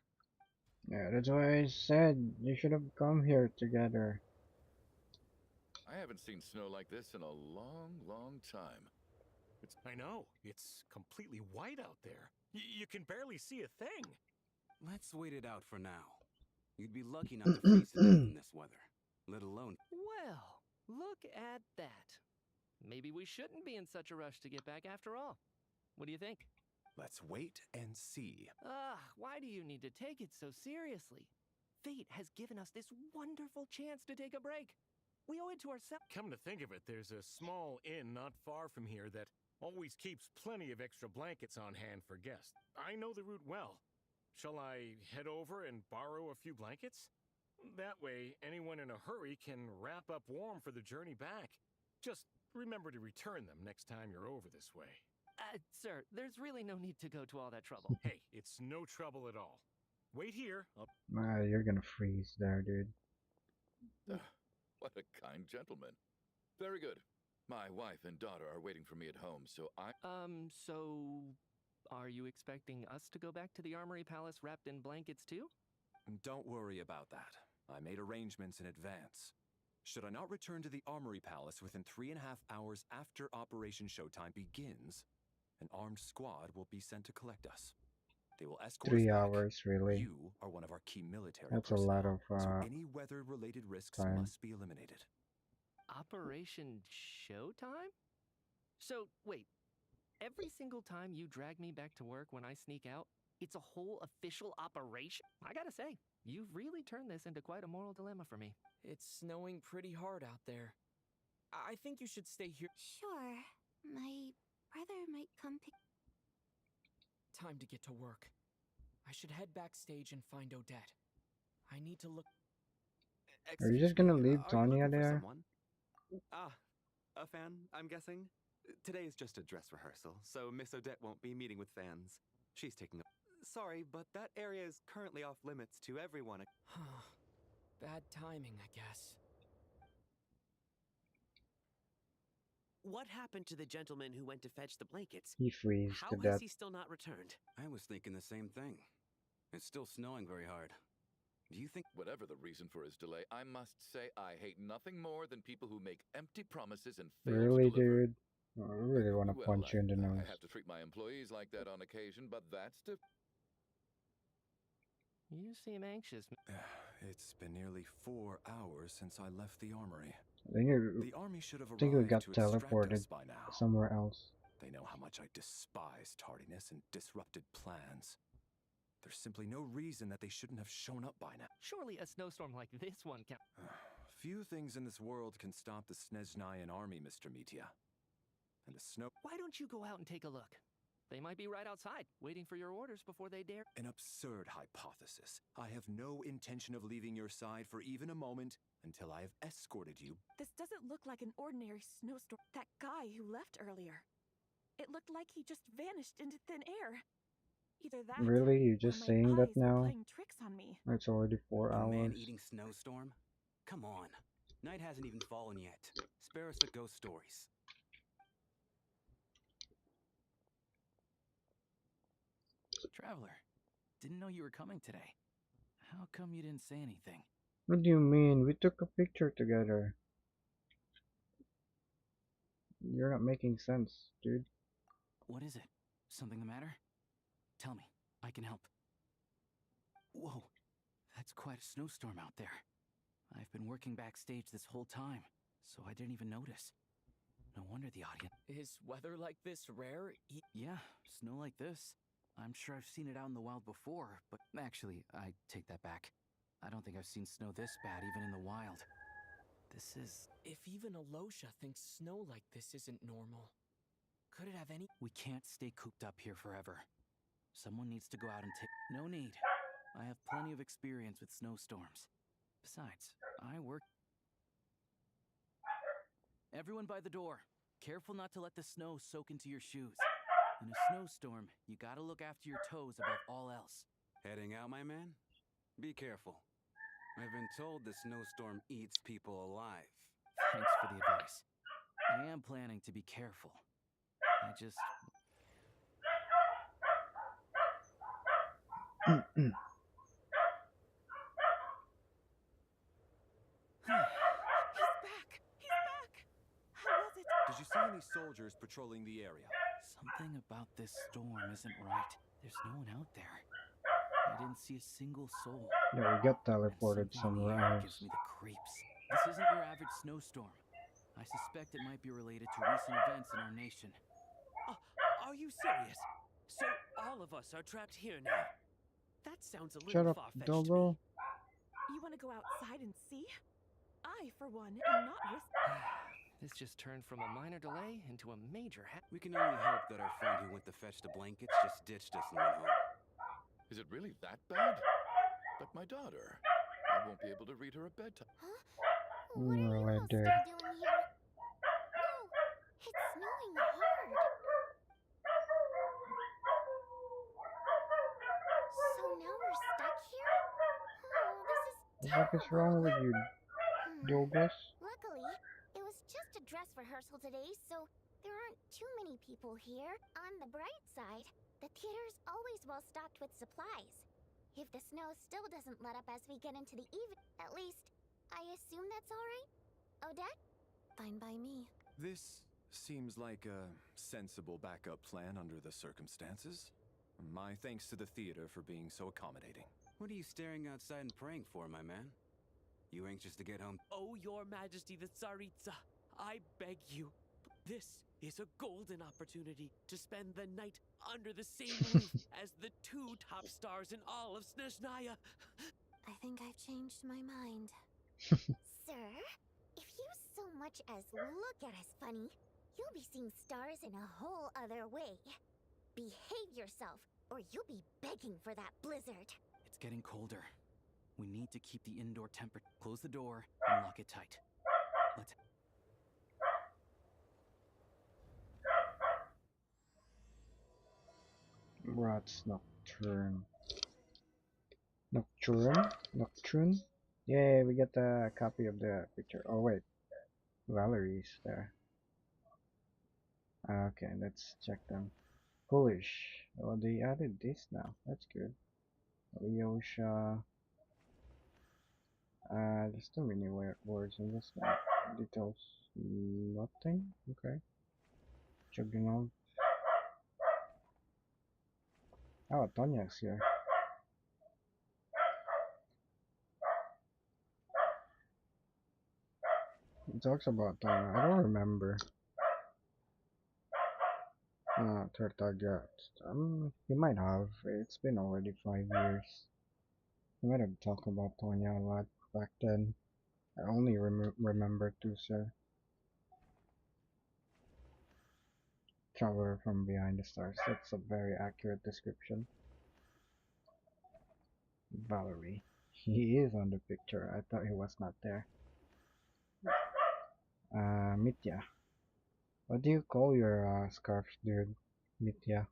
Yeah, that's why I said you should have come here together. I haven't seen snow like this in a long, long time. I know. It's completely white out there. You can barely see a thing. Let's wait it out for now. You'd be lucky not to freeze to death in this weather, let alone... Well, look at that. Maybe we shouldn't be in such a rush to get back after all. What do you think? Let's wait and see. Why do you need to take it so seriously? Fate has given us this wonderful chance to take a break. We owe it to ourselves. Come to think of it, there's a small inn not far from here that always keeps plenty of extra blankets on hand for guests. I know the route well. Shall I head over and borrow a few blankets? That way, anyone in a hurry can wrap up warm for the journey back. Just remember to return them next time you're over this way. Sir, there's really no need to go to all that trouble. Hey, it's no trouble at all. Wait here. You're gonna freeze there, dude. What a kind gentleman. Very good. My wife and daughter are waiting for me at home, so So... Are you expecting us to go back to the Armory Palace wrapped in blankets too? Don't worry about that. I made arrangements in advance. Should I not return to the Armory Palace within 3.5 hours after Operation Showtime begins, an armed squad will be sent to collect us. They will escort 3 us back. hours, really? You are one of our key military That's personnel, a lot of so any weather-related risks time. must be eliminated. Operation Showtime? So, wait. Every single time you drag me back to work when I sneak out, it's a whole official operation? I gotta say, you've really turned this into quite a moral dilemma for me. It's snowing pretty hard out there. I think you should stay here. Sure. My brother might come pick... Time to get to work. I should head backstage and find Odette. I need to look... Are you just gonna leave Are you Tanya looking for there? someone? A fan, I'm guessing? Today is just a dress rehearsal, so Miss Odette won't be meeting with fans. She's taking a... Sorry, but that area is currently off limits to everyone. Bad timing, I guess. What happened to the gentleman who went to fetch the blankets? He freezed How to has death. he still not returned? I was thinking the same thing. It's still snowing very hard. Do you think... Whatever the reason for his delay, I must say I hate nothing more than people who make empty promises and fail Really, to deliver. dude? I really want to punch you in the nose. I have to treat my employees like that on occasion, but that's to... You seem anxious. It's been nearly 4 hours since I left the armory. The army should have I think we arrived got to extract teleported us by now. somewhere else. They know how much I despise tardiness and disrupted plans. There's simply no reason that they shouldn't have shown up by now. Surely a snowstorm like this one can... Few things in this world can stop the Snezhnayan army, Mr. Mitya. And the snow... Why don't you go out and take a look? They might be right outside, waiting for your orders before they dare. An absurd hypothesis. I have no intention of leaving your side for even a moment until I have escorted you. This doesn't look like an ordinary snowstorm. That guy who left earlier. It looked like he just vanished into thin air. Either that, Really? You're or just my saying that eyes were now? playing tricks on me. It's already 4 A hours. man-eating snowstorm? Come on. Night hasn't even fallen yet. Spare us the ghost stories. Traveler, didn't know you were coming today. How come you didn't say anything? What do you mean? We took a picture together. You're not making sense, dude. What is it? Something the matter? Tell me. I can help. Whoa. That's quite a snowstorm out there. I've been working backstage this whole time, so I didn't even notice. No wonder the audience... Is weather like this rare? Yeah, snow like this. I'm sure I've seen it out in the wild before, but actually, I take that back. I don't think I've seen snow this bad even in the wild. This is... If even Alosha thinks snow like this isn't normal, could it have any... We can't stay cooped up here forever. Someone needs to go out and take... No need. I have plenty of experience with snowstorms. Besides, I work... Everyone by the door. Careful not to let the snow soak into your shoes. In a snowstorm, you gotta look after your toes above all else. Heading out, my man? Be careful. I've been told the snowstorm eats people alive. Thanks for the advice. I am planning to be careful. I just... He's back! He's back! How was it? Did you see any soldiers patrolling the area? Something about this storm isn't right. There's no one out there. I didn't see a single soul. Yeah, we got teleported Something in the somewhere air else. gives me the creeps. This isn't your average snowstorm. I suspect it might be related to recent events in our nation. Are you serious? So all of us are trapped here now? That sounds a Shut little up, far-fetched to Dogo. me. You want to go outside and see? I, for one, am not risk... This just turned from a minor delay into a major We can only hope that our friend who went to fetch the blankets just ditched us and went home. Is it really that bad? But my daughter, I won't be able to read her a bedtime. What are you Well, I all did. still doing here? No, it's snowing hard. So now we're stuck here? Oh, this is What the heck is wrong with you, Dogos? Luckily, it was just a dress rehearsal today, so there aren't too many people here. On the bright side, the theater's always well stocked with supplies. If the snow still doesn't let up as we get into the evening, at least, I assume that's alright? Odette? Fine by me. This seems like a sensible backup plan under the circumstances. My thanks to the theater for being so accommodating. What are you staring outside and praying for, my man? You anxious to get home? Oh, your majesty, the Tsaritsa, I beg you. This is a golden opportunity to spend the night under the same roof as the two top stars in all of Snezhnaya. I think I've changed my mind. Sir, if you so much as look at us funny, you'll be seeing stars in a whole other way. Behave yourself, or you'll be begging for that blizzard. It's getting colder. We need to keep the indoor temperature. Close the door and lock it tight. Let's... Rats Nocturne. Nocturne? Yay, we get a copy of the picture. Oh wait, Valerie's there. Okay, let's check them. Polish. Oh, they added this now. That's good. Alyosha. There's too many words in this map. Details. Nothing. Okay. Jugunov. Oh, Tonya's here. He talks about Tonya. I don't remember. Tartaga. He might have. It's been already 5 years. He might have talked about Tonya a lot back then. I only remember Tusa. Traveler from behind the stars. That's a very accurate description. Valerie. He is on the picture. I thought he was not there. Mitya. What do you call your scarf, dude? Mitya.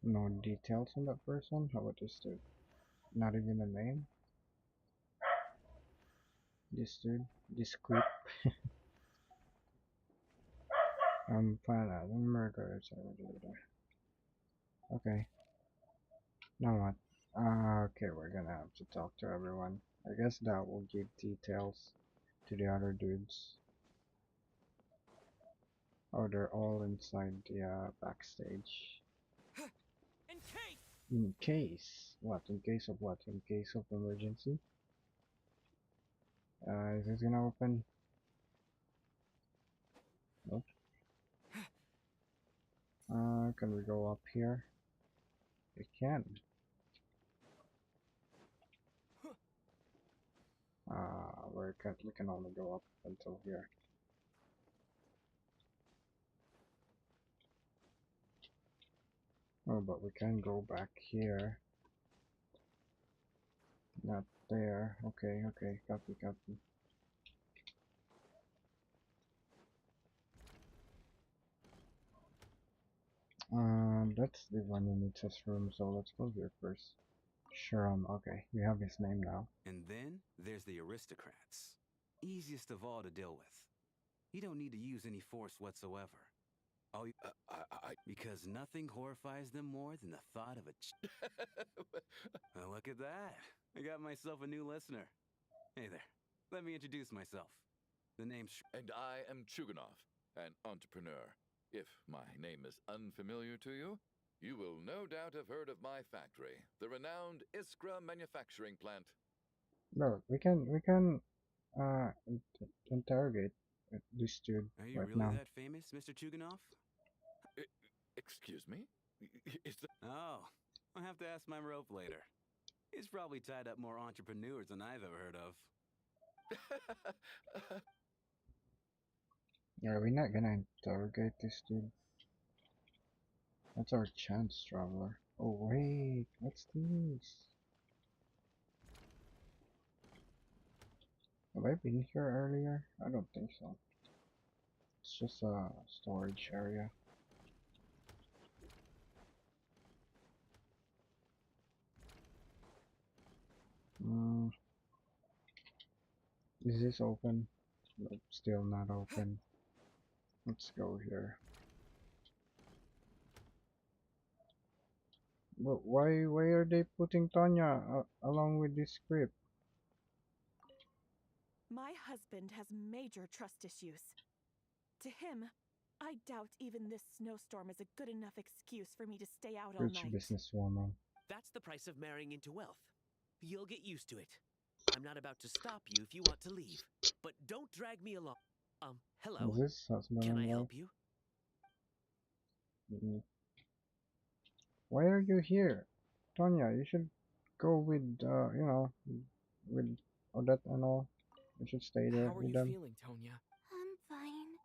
No details on that person? How about this dude? Not even a name? This dude? This creep? Find out. Murderers. Okay. Now what? Okay, we're gonna have to talk to everyone. I guess that will give details to the other dudes. Oh, they're all inside the backstage. In case. What? In case of what? In case of emergency? Is this gonna open? Nope. Can we go up here? We can. We can only go up until here. Oh, but we can go back here. Not there. Okay, okay, copy, copy. That's the Vaninitas room, so let's go here first. Shuram, okay, we have his name now. And then there's the aristocrats. Easiest of all to deal with. You don't need to use any force whatsoever. All you, because nothing horrifies them more than the thought of a look at that. I got myself a new listener. Hey there. Let me introduce myself. The name's And I am Chuganov, an entrepreneur. If my name is unfamiliar to you, you will no doubt have heard of my factory, the renowned Iskra manufacturing plant. No, we can interrogate this dude Are you right really now. that famous, Mr. Chuganov? Excuse me? Is the... Oh, I'll have to ask my rope later. He's probably tied up more entrepreneurs than I've ever heard of. Are we not gonna interrogate this dude? That's our chance, traveler. Oh wait, what's this? Have I been here earlier? I don't think so. It's just a storage area. Is this open? Nope, still not open. Let's go here. But why are they putting Tonya along with this script? My husband has major trust issues. To him, I doubt even this snowstorm is a good enough excuse for me to stay out all Rich night. businesswoman. That's the price of marrying into wealth. You'll get used to it. I'm not about to stop you if you want to leave, but don't drag me along. Hello? Is this husband Can and I wife? help you? Why are you here? Tonya, you should go with, you know, with Odette and all. You should stay there How are with you them. feeling, Tonya? I'm fine.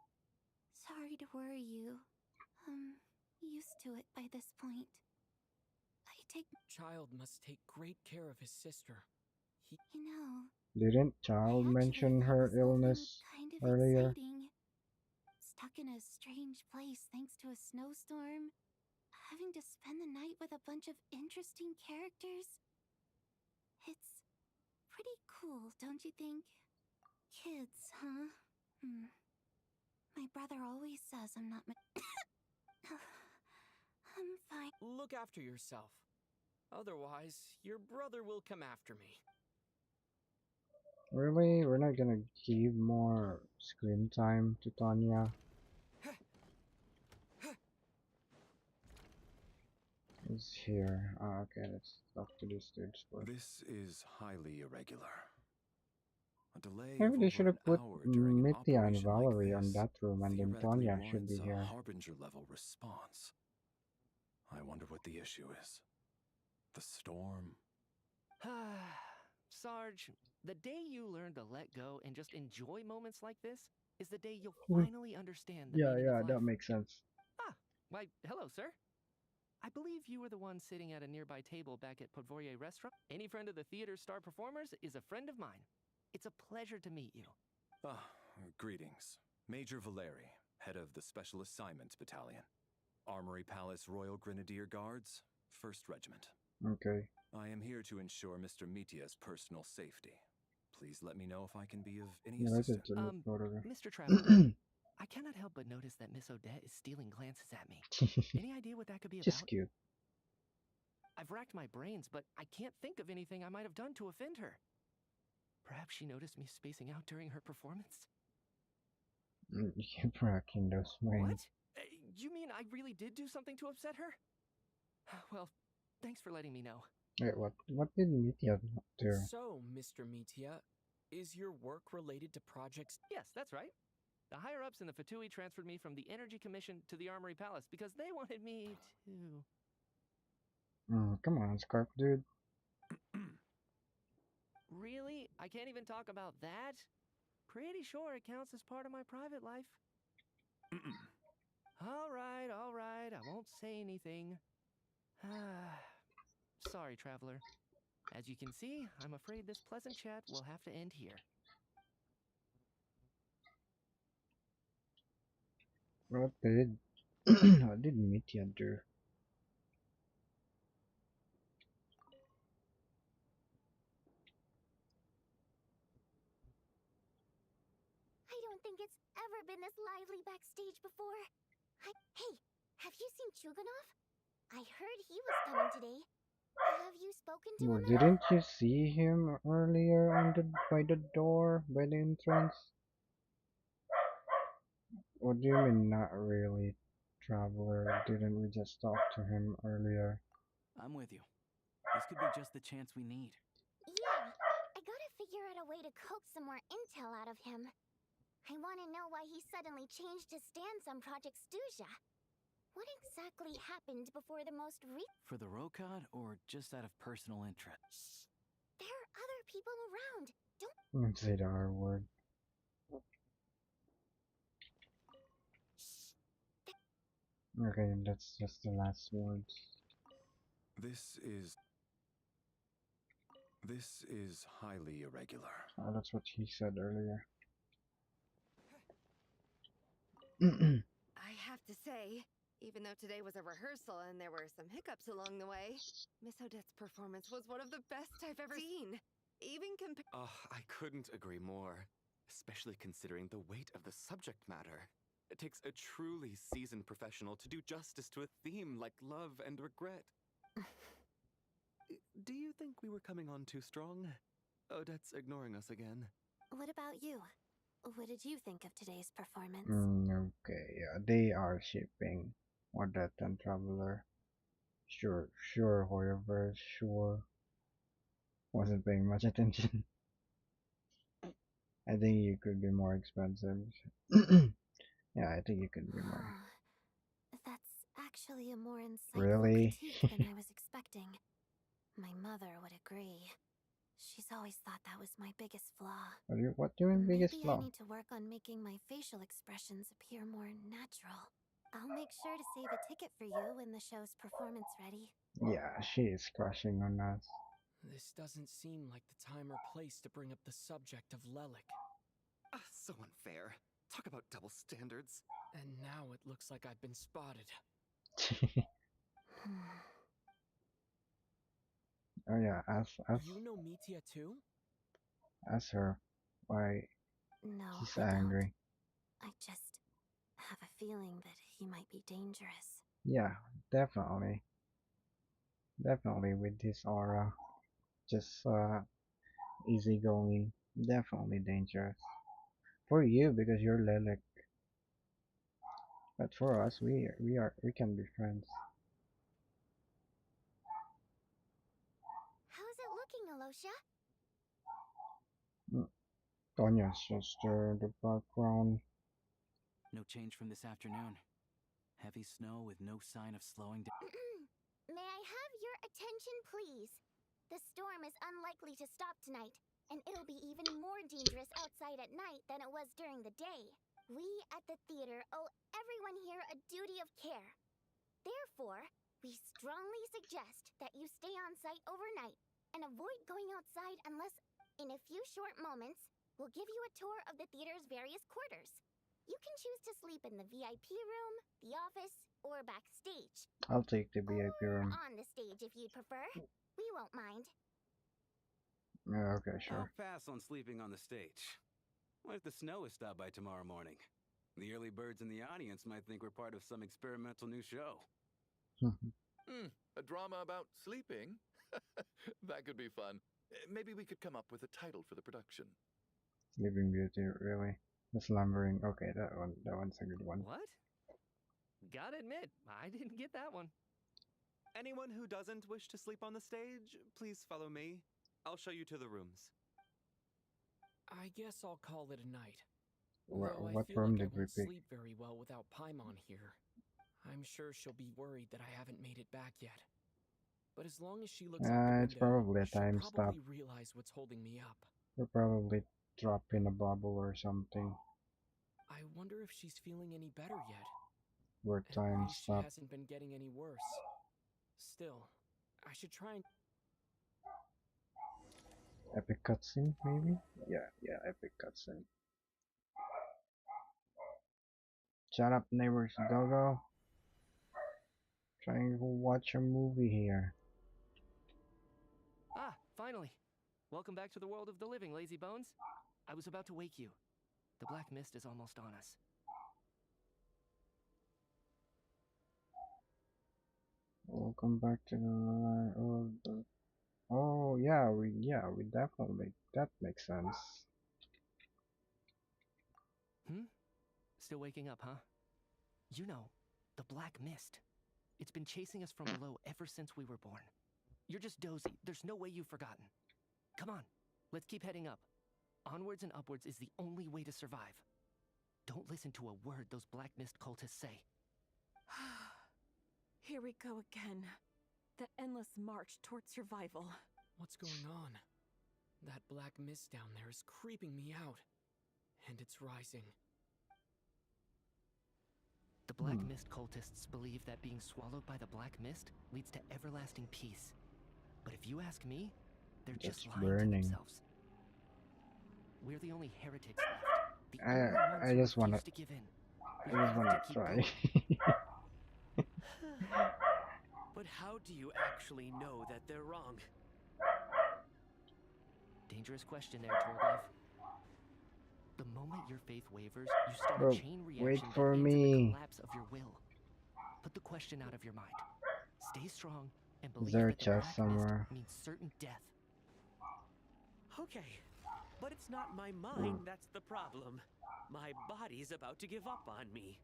Sorry to worry you. I'm used to it by this point. Child must take great care of his sister. You know, Didn't Child mention her illness kind of earlier? exciting. Stuck in a strange place thanks to a snowstorm. Having to spend the night with a bunch of interesting characters. It's pretty cool, don't you think? Kids, huh? My brother always says I'm not I'm fine. Look after yourself. Otherwise, your brother will come after me. Really? We're not gonna give more screen time to Tonya? He's here. Okay, let's talk to this dude first. This is highly irregular. A delay Maybe of they over should have an put hour during an Mitya and operation like Valerie on this that room, and then theoretically Tonya should be warrants a here. harbinger-level response. I wonder what the issue is. The storm? Sarge, the day you learn to let go and just enjoy moments like this is the day you'll Mm. finally understand the Yeah, meaning yeah, of that life. makes sense. Ah, why, hello, sir. I believe you were the one sitting at a nearby table back at Podvorye Restaurant. Any friend of the theater's star performers is a friend of mine. It's a pleasure to meet you. Ah, greetings. Major Valeri, head of the Special Assignments Battalion. Armory Palace Royal Grenadier Guards, 1st Regiment. Okay. I am here to ensure Mr. Mitia's personal safety. Please let me know if I can be of any Yeah, that's assistance. it. Mr. Traveler, I cannot help but notice that Miss Odette is stealing glances at me. Any idea what that could be about? Just cute. I've racked my brains, but I can't think of anything I might have done to offend her. Perhaps she noticed me spacing out during her performance? You keep racking those brains. What? You mean I really did do something to upset her? Well, thanks for letting me know. Wait, what did Mitia do? So, Mr. Mitia, is your work related to projects? Yes, that's right. The higher-ups in the Fatui transferred me from the Energy Commission to the Armory Palace because they wanted me to... Come on, Scarf dude. Really? I can't even talk about that? Pretty sure it counts as part of my private life. All right, I won't say anything. Sorry, Traveler. As you can see, I'm afraid this pleasant chat will have to end here. What did what did Mitia do? I don't think it's ever been this lively backstage before. Hey, have you seen Chuganov? I heard he was coming today. Have you spoken to Well, him? didn't you see him earlier on by the door, by the entrance? What do you mean not really, Traveler? Didn't we just talk to him earlier? I'm with you. This could be just the chance we need. Yeah, I gotta figure out a way to coax some more intel out of him. I want to know why he suddenly changed his stance on Project Stuja. What exactly happened before the most For the Rokad, or just out of personal interest? There are other people around. Don't say the R word. Okay, that's just the last words. This is highly irregular. Oh, that's what he said earlier. I have to say, even though today was a rehearsal and there were some hiccups along the way, Miss Odette's performance was one of the best I've ever seen. Even compared. I couldn't agree more, especially considering the weight of the subject matter. It takes a truly seasoned professional to do justice to a theme like love and regret. Do you think we were coming on too strong? Odette's ignoring us again. What about you? What did you think of today's performance? Okay, yeah, they are shipping Odette and Traveler. Sure, however, sure. Wasn't paying much attention. I think you could be more expensive. Yeah, I think you could be more. That's actually a more insightful Really? critique than I was expecting. My mother would agree. She's always thought that was my biggest flaw. What do you mean biggest Maybe flaw? I need to work on making my facial expressions appear more natural. I'll make sure to save a ticket for you when the show's performance ready. Yeah, she is crushing on us. This doesn't seem like the time or place to bring up the subject of Lelik. So unfair. Talk about double standards. And now it looks like I've been spotted. Oh yeah, ask You know Mitia too? her why No, she's I angry. don't. I just have a feeling that he might be dangerous. Yeah, definitely. Definitely with this aura. Just easygoing. Definitely dangerous. For you because you're Lelik. But for us we can be friends. How's it looking, Alosha? Tonya's just the background. No change from this afternoon. Heavy snow with no sign of slowing down. May I have your attention, please? The storm is unlikely to stop tonight, and it'll be even more dangerous outside at night than it was during the day. We at the theater owe everyone here a duty of care. Therefore, we strongly suggest that you stay on site overnight and avoid going outside unless, in a few short moments, we'll give you a tour of the theater's various quarters. You can choose to sleep in the VIP room, the office, or backstage. I'll take the VIP room. On the stage if you'd prefer. We won't mind. Yeah, okay, sure. I'll pass on sleeping on the stage. What if the snow is stopped by tomorrow morning? The early birds in the audience might think we're part of some experimental new show. A drama about sleeping? That could be fun. Maybe we could come up with a title for the production. Sleeping Beauty, really? The Slumbering. Okay, that one's a good one. What? Gotta admit, I didn't get that one. Anyone who doesn't wish to sleep on the stage, please follow me. I'll show you to the rooms. I guess I'll call it a night. What Though I feel room like did I we won't pick? sleep very well without Paimon here. I'm sure she'll be worried that I haven't made it back yet. But as long as she looks out the window, It's probably a time she'll stop. probably realize what's holding me up. We'll probably drop in a bubble or something. I wonder if she's feeling any better yet. Where At time least stop. she hasn't been getting any worse. Still, I should try and... Epic cutscene, maybe? Yeah, epic cutscene. Shut up, neighbors, Dogo. Trying to watch a movie here. Ah, finally. Welcome back to the world of the living, lazy bones. I was about to wake you. The black mist is almost on us. Welcome back to the Oh yeah, we definitely, that makes sense. Still waking up, huh? You know, the black mist. It's been chasing us from below ever since we were born. You're just dozy. There's no way you've forgotten. Come on, let's keep heading up. Onwards and upwards is the only way to survive. Don't listen to a word those black mist cultists say. Here we go again. The endless march towards survival. What's going on? That black mist down there is creeping me out. And it's rising. The black mist cultists believe that being swallowed by the black mist leads to everlasting peace. But if you ask me, they're just lying to themselves. We're the only heretics left. The only ones I who just wanna refuse to give in. We have to keep try. going. But how do you actually know that they're wrong? Dangerous question there, Torgov. The moment your faith wavers, you start Bro, a chain reaction wait that for ends in the me. collapse of your will. Put the question out of your mind. Stay strong and Is believe there a that the chest black somewhere? mist means certain death. Okay, but it's not my mind that's the problem. My body's about to give up on me.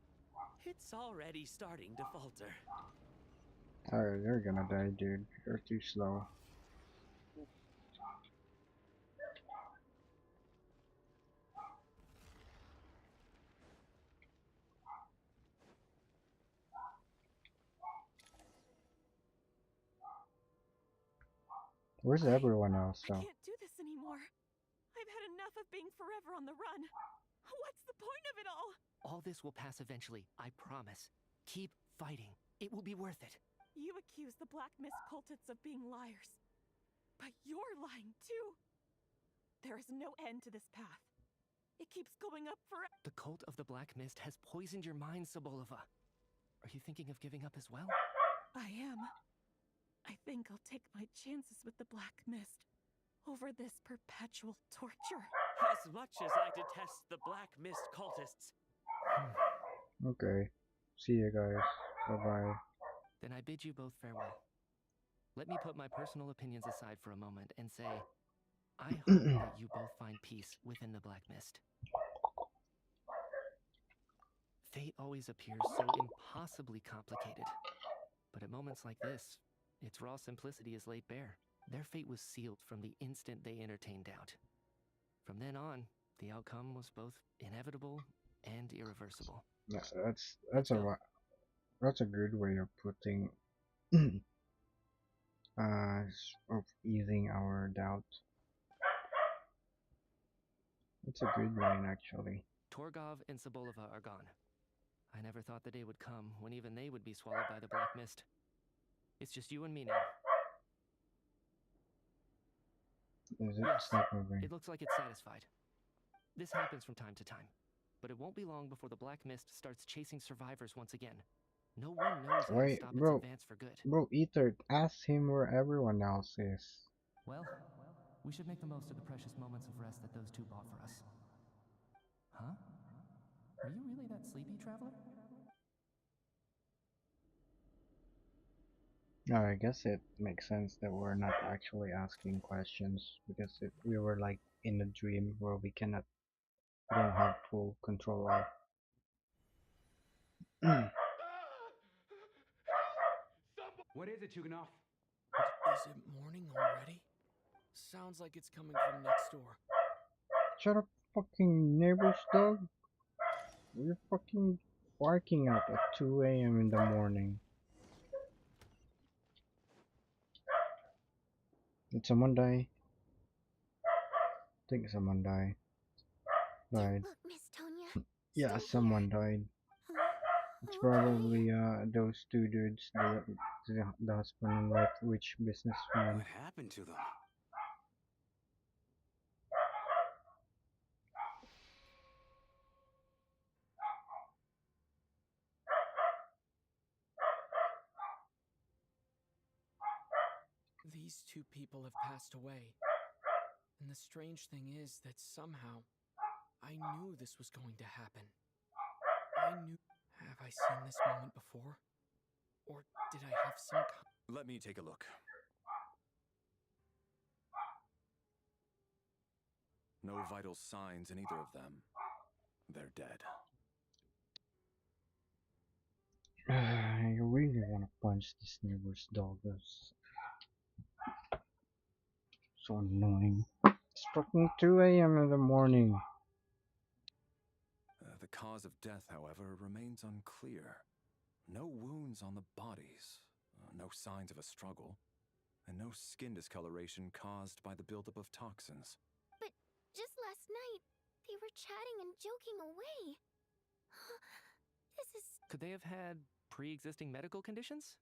It's already starting to falter. Oh, you're gonna die, dude. You're too slow. Where's everyone else, I though? can't do this anymore. I've had enough of being forever on the run. What's the point of it all? All this will pass eventually, I promise. Keep fighting. It will be worth it. You accuse the Black Mist cultists of being liars. But you're lying too. There is no end to this path. It keeps going up forever. The cult of the Black Mist has poisoned your mind, Sobolova. Are you thinking of giving up as well? I am. I think I'll take my chances with the Black Mist over this perpetual torture. As much as I detest the Black Mist cultists. Okay. See you guys. Bye-bye. Then I bid you both farewell. Let me put my personal opinions aside for a moment and say, I hope that you both find peace within the Black Mist. Fate always appears so impossibly complicated. But at moments like this, its raw simplicity is laid bare. Their fate was sealed from the instant they entertained doubt. From then on, the outcome was both inevitable and irreversible. That's a good way of putting of easing our doubt. It's a good line, actually. Torgov and Sobolova are gone. I never thought the day would come when even they would be swallowed by the black mist. It's just you and me now. Is it? Yes, Stop moving. it looks like it's satisfied. This happens from time to time, but it won't be long before the black mist starts chasing survivors once again. No one knows how to Wait, stop bro. its advance for good. Bro, Ether, ask him where everyone else is. Well, we should make the most of the precious moments of rest that those two bought for us. Huh? Are you really that sleepy, traveler? I guess it makes sense that we're not actually asking questions because we were like in a dream where we don't have full control of. What is it, Chuganov? Is it morning already? Sounds like it's coming from next door. Shut up, fucking neighbors, dog. We're fucking barking out at 2 a.m. in the morning. Did someone die? I think someone died. Look, Miss Tonya. Yeah, someone died. It's probably those two dudes, the husband and wife, rich businessman. What happened to them? These two people have passed away. And the strange thing is that somehow I knew this was going to happen. I knew. Have I seen this moment before? Or did I have some Let me take a look. No vital signs in either of them. They're dead. I really want to punch this neighbor's dog. That's so annoying. It's fucking 2 a.m. in the morning. The cause of death, however, remains unclear. No wounds on the bodies, no signs of a struggle, and no skin discoloration caused by the buildup of toxins. But just last night, they were chatting and joking away. This is... Could they have had pre-existing medical conditions?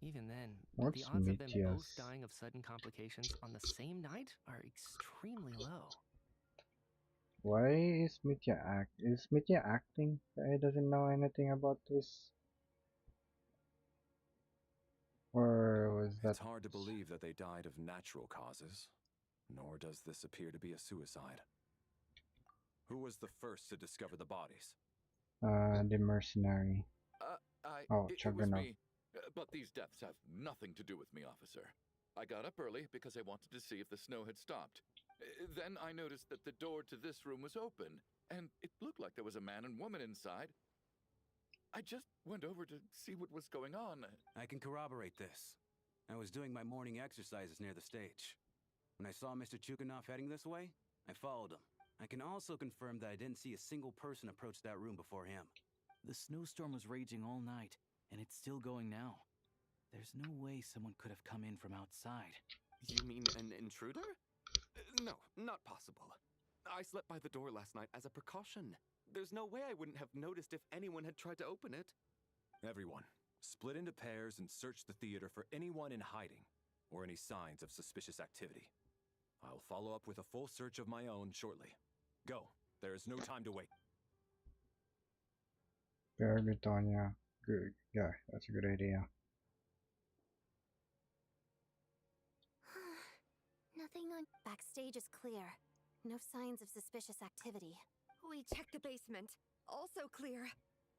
Even then, What's the odds of them Mitya's? both dying of sudden complications on the same night are extremely low. Why is Is Mitya acting? He doesn't know anything about this? Or was that... It's hard to believe that they died of natural causes, nor does this appear to be a suicide. Who was the first to discover the bodies? The mercenary. It was Chuganov. me. But these deaths have nothing to do with me, officer. I got up early because I wanted to see if the snow had stopped. Then I noticed that the door to this room was open, and it looked like there was a man and woman inside. I just went over to see what was going on. I can corroborate this. I was doing my morning exercises near the stage. When I saw Mr. Chuganov heading this way, I followed him. I can also confirm that I didn't see a single person approach that room before him. The snowstorm was raging all night, and it's still going now. There's no way someone could have come in from outside. You mean an intruder? No, not possible. I slept by the door last night as a precaution. There's no way I wouldn't have noticed if anyone had tried to open it. Everyone, split into pairs and search the theater for anyone in hiding or any signs of suspicious activity. I'll follow up with a full search of my own shortly. Go. There is no time to wait. Very good, Tanya. Good. Yeah, that's a good idea. Nothing on... Backstage is clear. No signs of suspicious activity. We checked the basement. Also clear.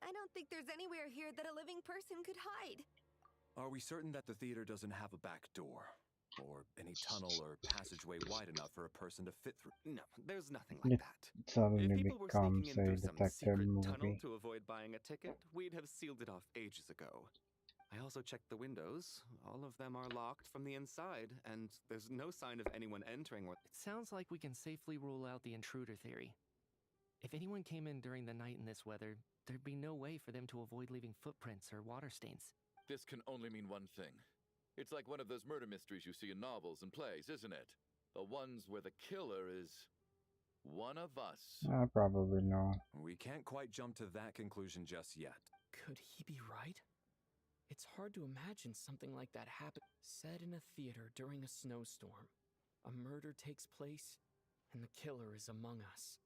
I don't think there's anywhere here that a living person could hide. Are we certain that the theater doesn't have a back door? Or any tunnel or passageway wide enough for a person to fit through? No, there's nothing like that. It suddenly If people were becomes sneaking in a through some detective secret tunnel movie. to avoid buying a ticket, we'd have sealed it off ages ago. I also checked the windows. All of them are locked from the inside, and there's no sign of anyone entering. It sounds like we can safely rule out the intruder theory. If anyone came in during the night in this weather, there'd be no way for them to avoid leaving footprints or water stains. This can only mean one thing. It's like one of those murder mysteries you see in novels and plays, isn't it? The ones where the killer is one of us. I probably know. We can't quite jump to that conclusion just yet. Could he be right? It's hard to imagine something like that happen. Said in a theater during a snowstorm. A murder takes place, and the killer is among us.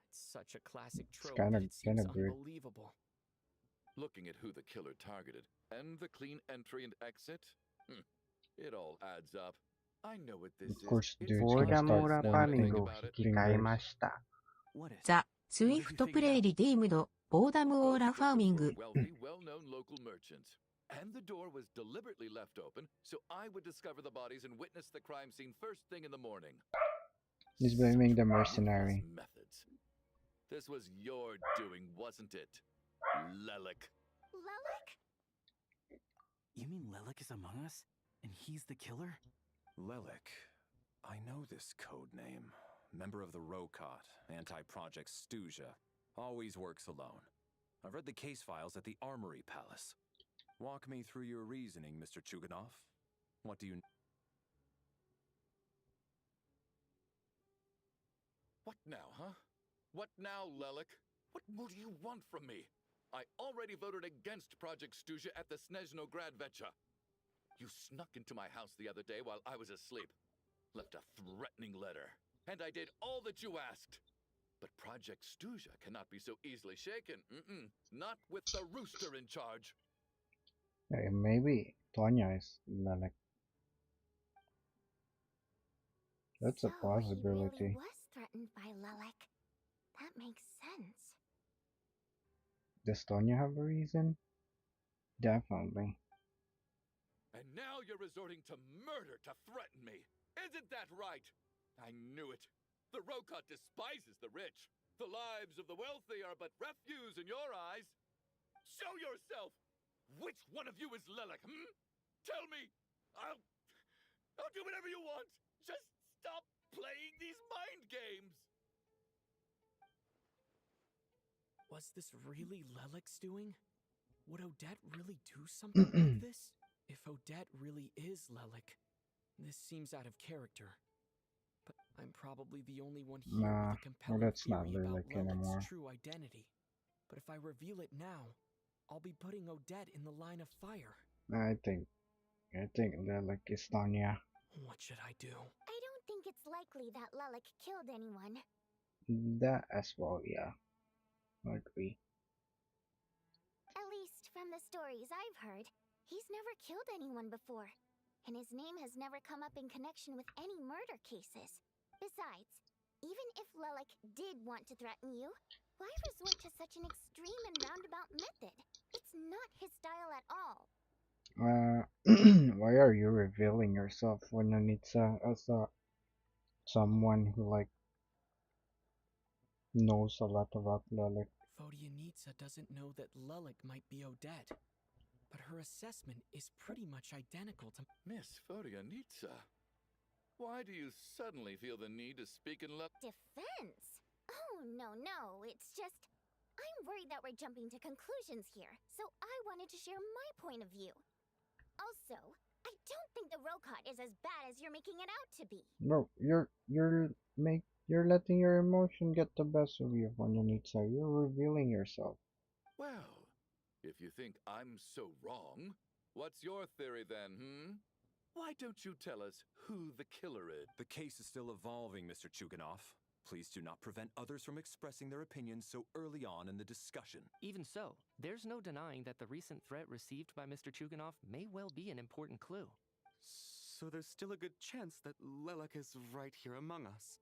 It's such a classic trope that it seems unbelievable. Looking at who the killer targeted and the clean entry and exit, it all adds up. I know what this Of course, is. dude's gonna start wanting fingers. ザ・スウィフトプレイリディームド、ボーダムオーラファーミング。 Wealthy, well-known local merchants. And the door was deliberately left open so I would discover the bodies and witness the crime scene first thing in the morning. He's blaming the mercenary. Methods. This was your doing, wasn't it? Lelik. Lelik? You mean Lelik is among us? And he's the killer? Lelik. I know this code name. Member of the Rokot, anti-Project Stygia. Always works alone. I've read the case files at the Armory Palace. Walk me through your reasoning, Mr. Chuganov. What do you... What now, huh? What now, Lelik? What more do you want from me? I already voted against Project Stygia at the Snezhnograd Vecha. You snuck into my house the other day while I was asleep. Left a threatening letter. And I did all that you asked. But Project Stygia cannot be so easily shaken. Not with the rooster in charge. Hey, maybe Tonya is Lelik. That's a possibility. He really was threatened by Lelik. That makes sense. Does Tonya have a reason? Definitely. And now you're resorting to murder to threaten me. Isn't that right? I knew it. The Rokot despises the rich. The lives of the wealthy are but refuse in your eyes. Show yourself! Which one of you is Lelik, Tell me! I'll do whatever you want! Just stop playing these mind games! Was this really Lelik's doing? Would Odette really do something like this? If Odette really is Lelik, this seems out of character. But I'm probably the only one here with a compelling that's not theory about Lelik anymore. Lelik's true identity. But if I reveal it now, I'll be putting Odette in the line of fire. I think Lelik is Tonya. What should I do? I don't think it's likely that Lelik killed anyone. That as well, yeah. I agree. At least from the stories I've heard, he's never killed anyone before. And his name has never come up in connection with any murder cases. Besides, even if Lelik did want to threaten you, why resort to such an extreme and roundabout method? It's not his style at all. Why are you revealing yourself when Anitsa as someone who knows a lot about Lelik? Vodyanitsa doesn't know that Lelik might be Odette, but her assessment is pretty much identical to Miss Vodyanitsa, why do you suddenly feel the need to speak in Defense? Oh, no, it's just... I'm worried that we're jumping to conclusions here, so I wanted to share my point of view. Also, I don't think the Rokot is as bad as you're making it out to be. No, you're letting your emotion get the best of you, Vodyanitsa. You're revealing yourself. Well, if you think I'm so wrong, what's your theory then, Why don't you tell us who the killer is? The case is still evolving, Mr. Chuganov. Please do not prevent others from expressing their opinions so early on in the discussion. Even so, there's no denying that the recent threat received by Mr. Chuganov may well be an important clue. So there's still a good chance that Lelik is right here among us.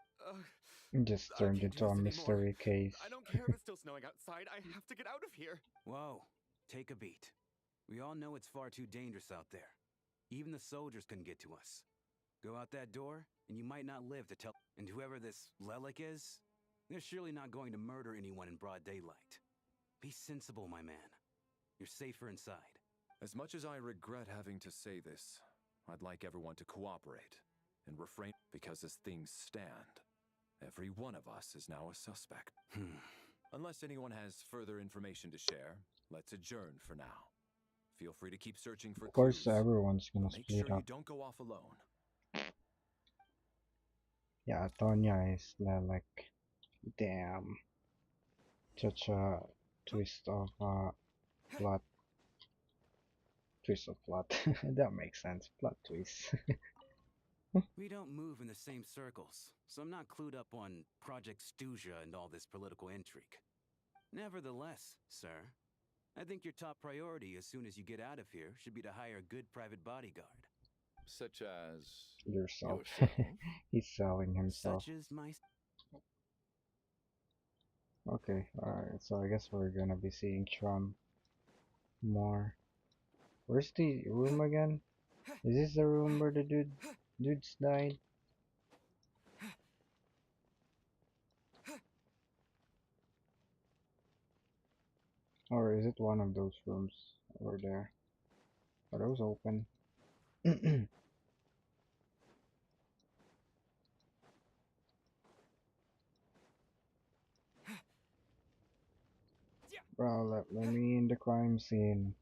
Just turned into a mystery case. I don't care if it's still snowing outside. I have to get out of here. Whoa, take a beat. We all know it's far too dangerous out there. Even the soldiers couldn't get to us. Go out that door, and you might not live to tell. And whoever this Lelik is, they're surely not going to murder anyone in broad daylight. Be sensible, my man. You're safer inside. As much as I regret having to say this, I'd like everyone to cooperate and refrain, because as things stand, every one of us is now a suspect. Unless anyone has further information to share, let's adjourn for now. Feel free to keep searching for Of course, clues. everyone's gonna Make split sure up. you don't go off alone. Yeah, Tonya is like, damn, such a twist of plot. Twist of plot. That makes sense. Plot twist. We don't move in the same circles, so I'm not clued up on Project Stuja and all this political intrigue. Nevertheless, sir, I think your top priority as soon as you get out of here should be to hire a good private bodyguard. Such as Yourself. yourself? He's selling himself. Such as my... Okay, alright, so I guess we're gonna be seeing Trump more. Where's the room again? Is this the room where the dudes died? Or is it one of those rooms over there? Are those open? Bro, let me in the crime scene.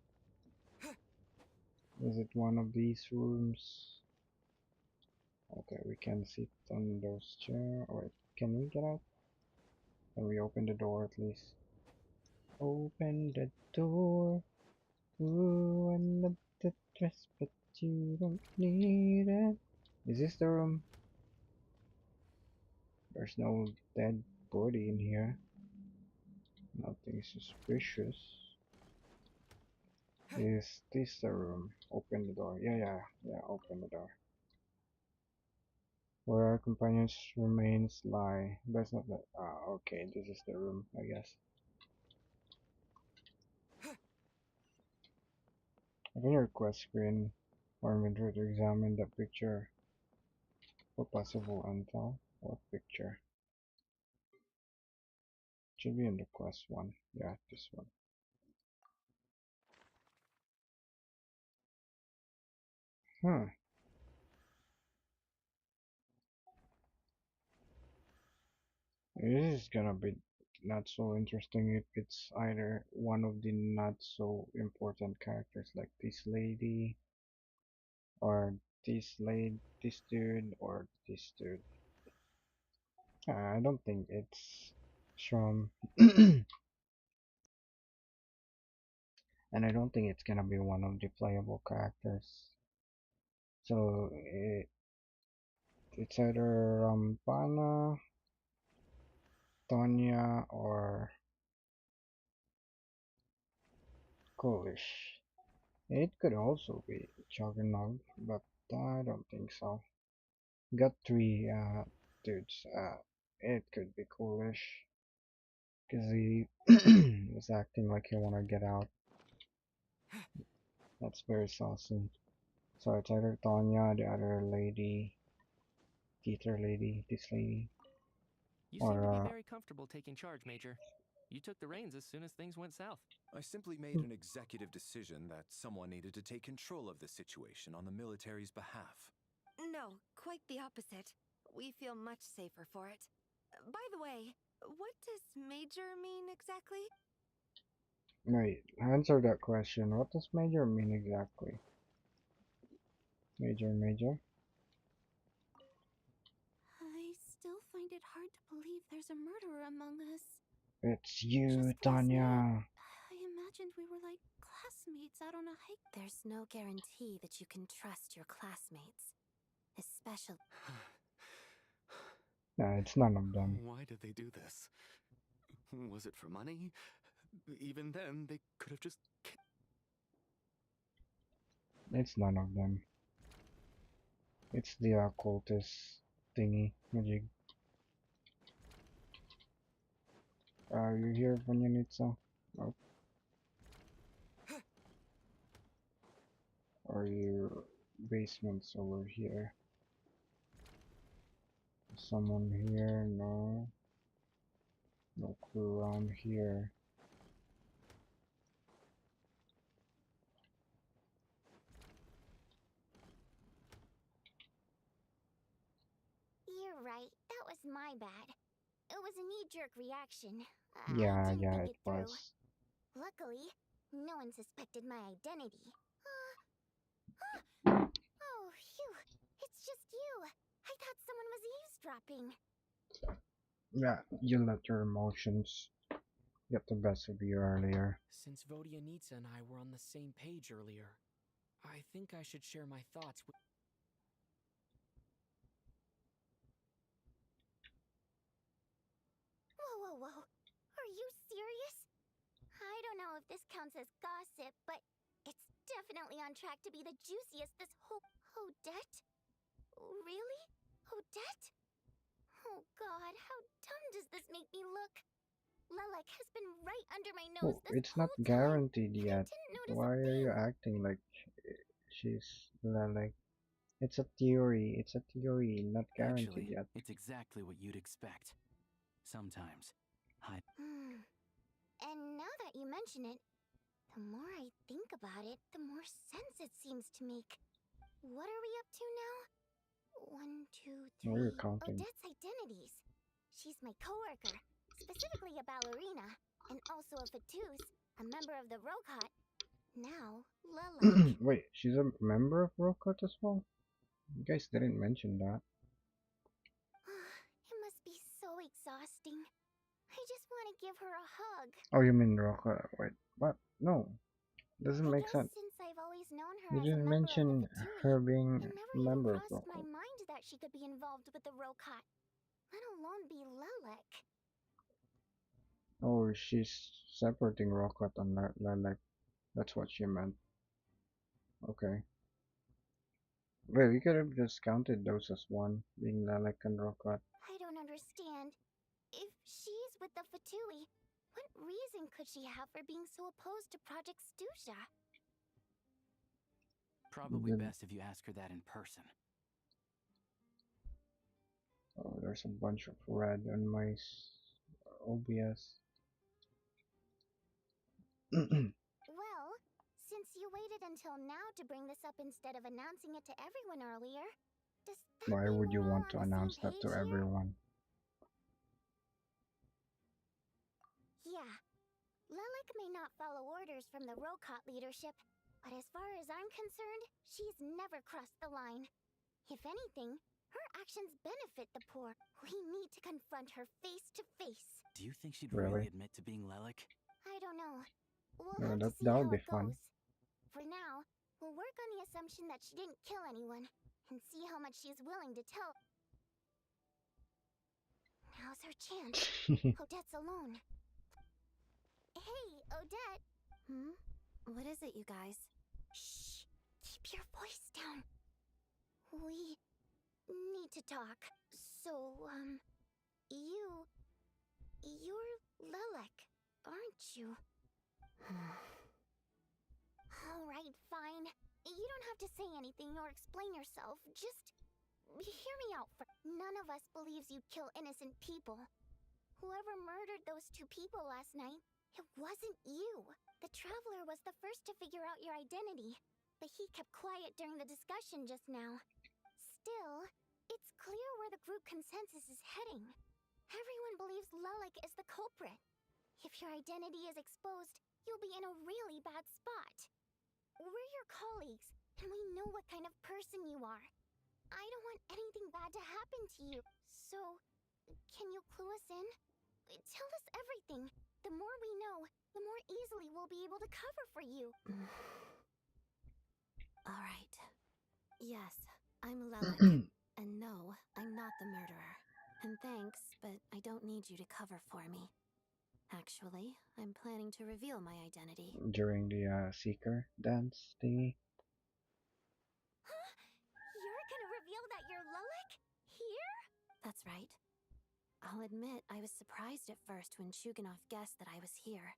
Is it one of these rooms? Okay, we can sit on those chairs. Wait, can we get out? Can we open the door at least? Open the door. Ooh, I love the dress, but you don't need it. Is this the room? There's no dead body in here. Nothing suspicious. Is this the room? Open the door. Yeah, open the door. Where our companions' remains lie. That's not the... okay, this is the room, I guess. Open your quest screen or inventory to examine the picture for possible intel. What picture? Should be in the quest one. Yeah, this one. Huh. This is gonna be not so interesting if it's either one of the not so important characters like this lady or this dude or this dude. I don't think it's Shrum. And I don't think it's gonna be one of the playable characters. So it's either Rampana, Tonya, or Coolish. It could also be Juggernaut, but I don't think so. Got three dudes. It could be Coolish, cause he was acting like he wanna get out. That's very saucy. So it's either Tonya, the other lady, Teeter lady, this lady, You seem to or be very comfortable taking charge, Major. You took the reins as soon as things went south. I simply made an executive decision that someone needed to take control of the situation on the military's behalf. No, quite the opposite. We feel much safer for it. By the way, what does Major mean exactly? wait, answer that question. What does major mean exactly? Major? I still find it hard to believe there's a murderer among us. It's you, Tanya. I imagined we were like classmates out on a hike. There's no guarantee that you can trust your classmates. Especially... Nah, it's none of them. Why did they do this? Was it for money? Even then, they could have just... It's none of them. It's the occultist thingy, Majig. Are you here, Vanyanitsa? Nope. Are your basements over here? Someone here? No. No clue around here. You're right. That was my bad. It was a knee-jerk reaction. Yeah, I didn't think it it through. was. Luckily, no one suspected my identity. Oh, phew. It's just you. I thought someone was eavesdropping. eavesdropping. Yeah, you let your emotions get the best of you earlier. Since Vodyanitsa and I were on the same page earlier, I think I should share my thoughts with... Whoa. Are you serious? I don't know if this counts as gossip, but it's definitely on track to be the juiciest this whole... Odette? Really? Odette? Oh god, how dumb does this make me look? Lilac has been right under my nose Oh, this it's not whole time. guaranteed yet. Didn't notice Why a are you thing. acting like she's like? It's a theory. It's a theory, not guaranteed Actually, yet. it's exactly what you'd expect. Sometimes, hide. And now that you mention it, the more I think about it, the more sense it seems to make. What are we up to now? 1, 2, 3. Why are you counting? Odette's identities. She's my coworker, specifically a ballerina, and also a fatous, a member of the Rokot. Now, Lilac. Wait, she's a member of Rokot as well? You guys didn't mention that. It must be so exhausting. I just want to give her a hug. Oh, you mean Rokot? Wait, what? No, doesn't make sense. Since I've always known her You as a didn't member of mention the Fatui, her being it a never member even of crossed my Rokot. mind that she could be involved with the Rokot, let alone be Lilac. Oh, she's separating Rokot and Lilac. That's what she meant. Okay. Well, you could have just counted those as one, being Lilac and Rokot. I don't understand. If she's with the Fatui, what reason could she have for being so opposed to Project Stusha? Probably best if you ask her that in person. Oh, there's a bunch of red on my OBS. Well, since you waited until now to bring this up instead of announcing it to everyone earlier, does that Why mean would you we're all want to on the announce same that to page here? everyone? Yeah. Lilac may not follow orders from the Rokot leadership, but as far as I'm concerned, she's never crossed the line. If anything, her actions benefit the poor. We need to confront her face to face. Do you think she'd Really? really admit to being Lilac? I don't know. We'll Yeah, have to see that how would be it fun. goes. For now, we'll work on the assumption that she didn't kill anyone, and see how much she's willing to tell. Now's her chance. Odette's alone. Hey, Odette! What is it, you guys? Shh! Keep your voice down. We need to talk. So, you're Lilac, aren't you? Alright, fine. You don't have to say anything or explain yourself. Just hear me out. None of us believes you'd kill innocent people. Whoever murdered those 2 people last night, it wasn't you. The Traveler was the first to figure out your identity, but he kept quiet during the discussion just now. Still, it's clear where the group consensus is heading. Everyone believes Lilac is the culprit. If your identity is exposed, you'll be in a really bad spot. We're your colleagues, and we know what kind of person you are. I don't want anything bad to happen to you. So, can you clue us in? Tell us everything. The more we know, the more easily we'll be able to cover for you. Alright. Yes, I'm Lilac. And no, I'm not the murderer. And thanks, but I don't need you to cover for me. Actually, I'm planning to reveal my identity. During the Seeker dance thingy. You're gonna reveal that you're Lilac? Here? That's right. I'll admit I was surprised at first when Shuganov guessed that I was here.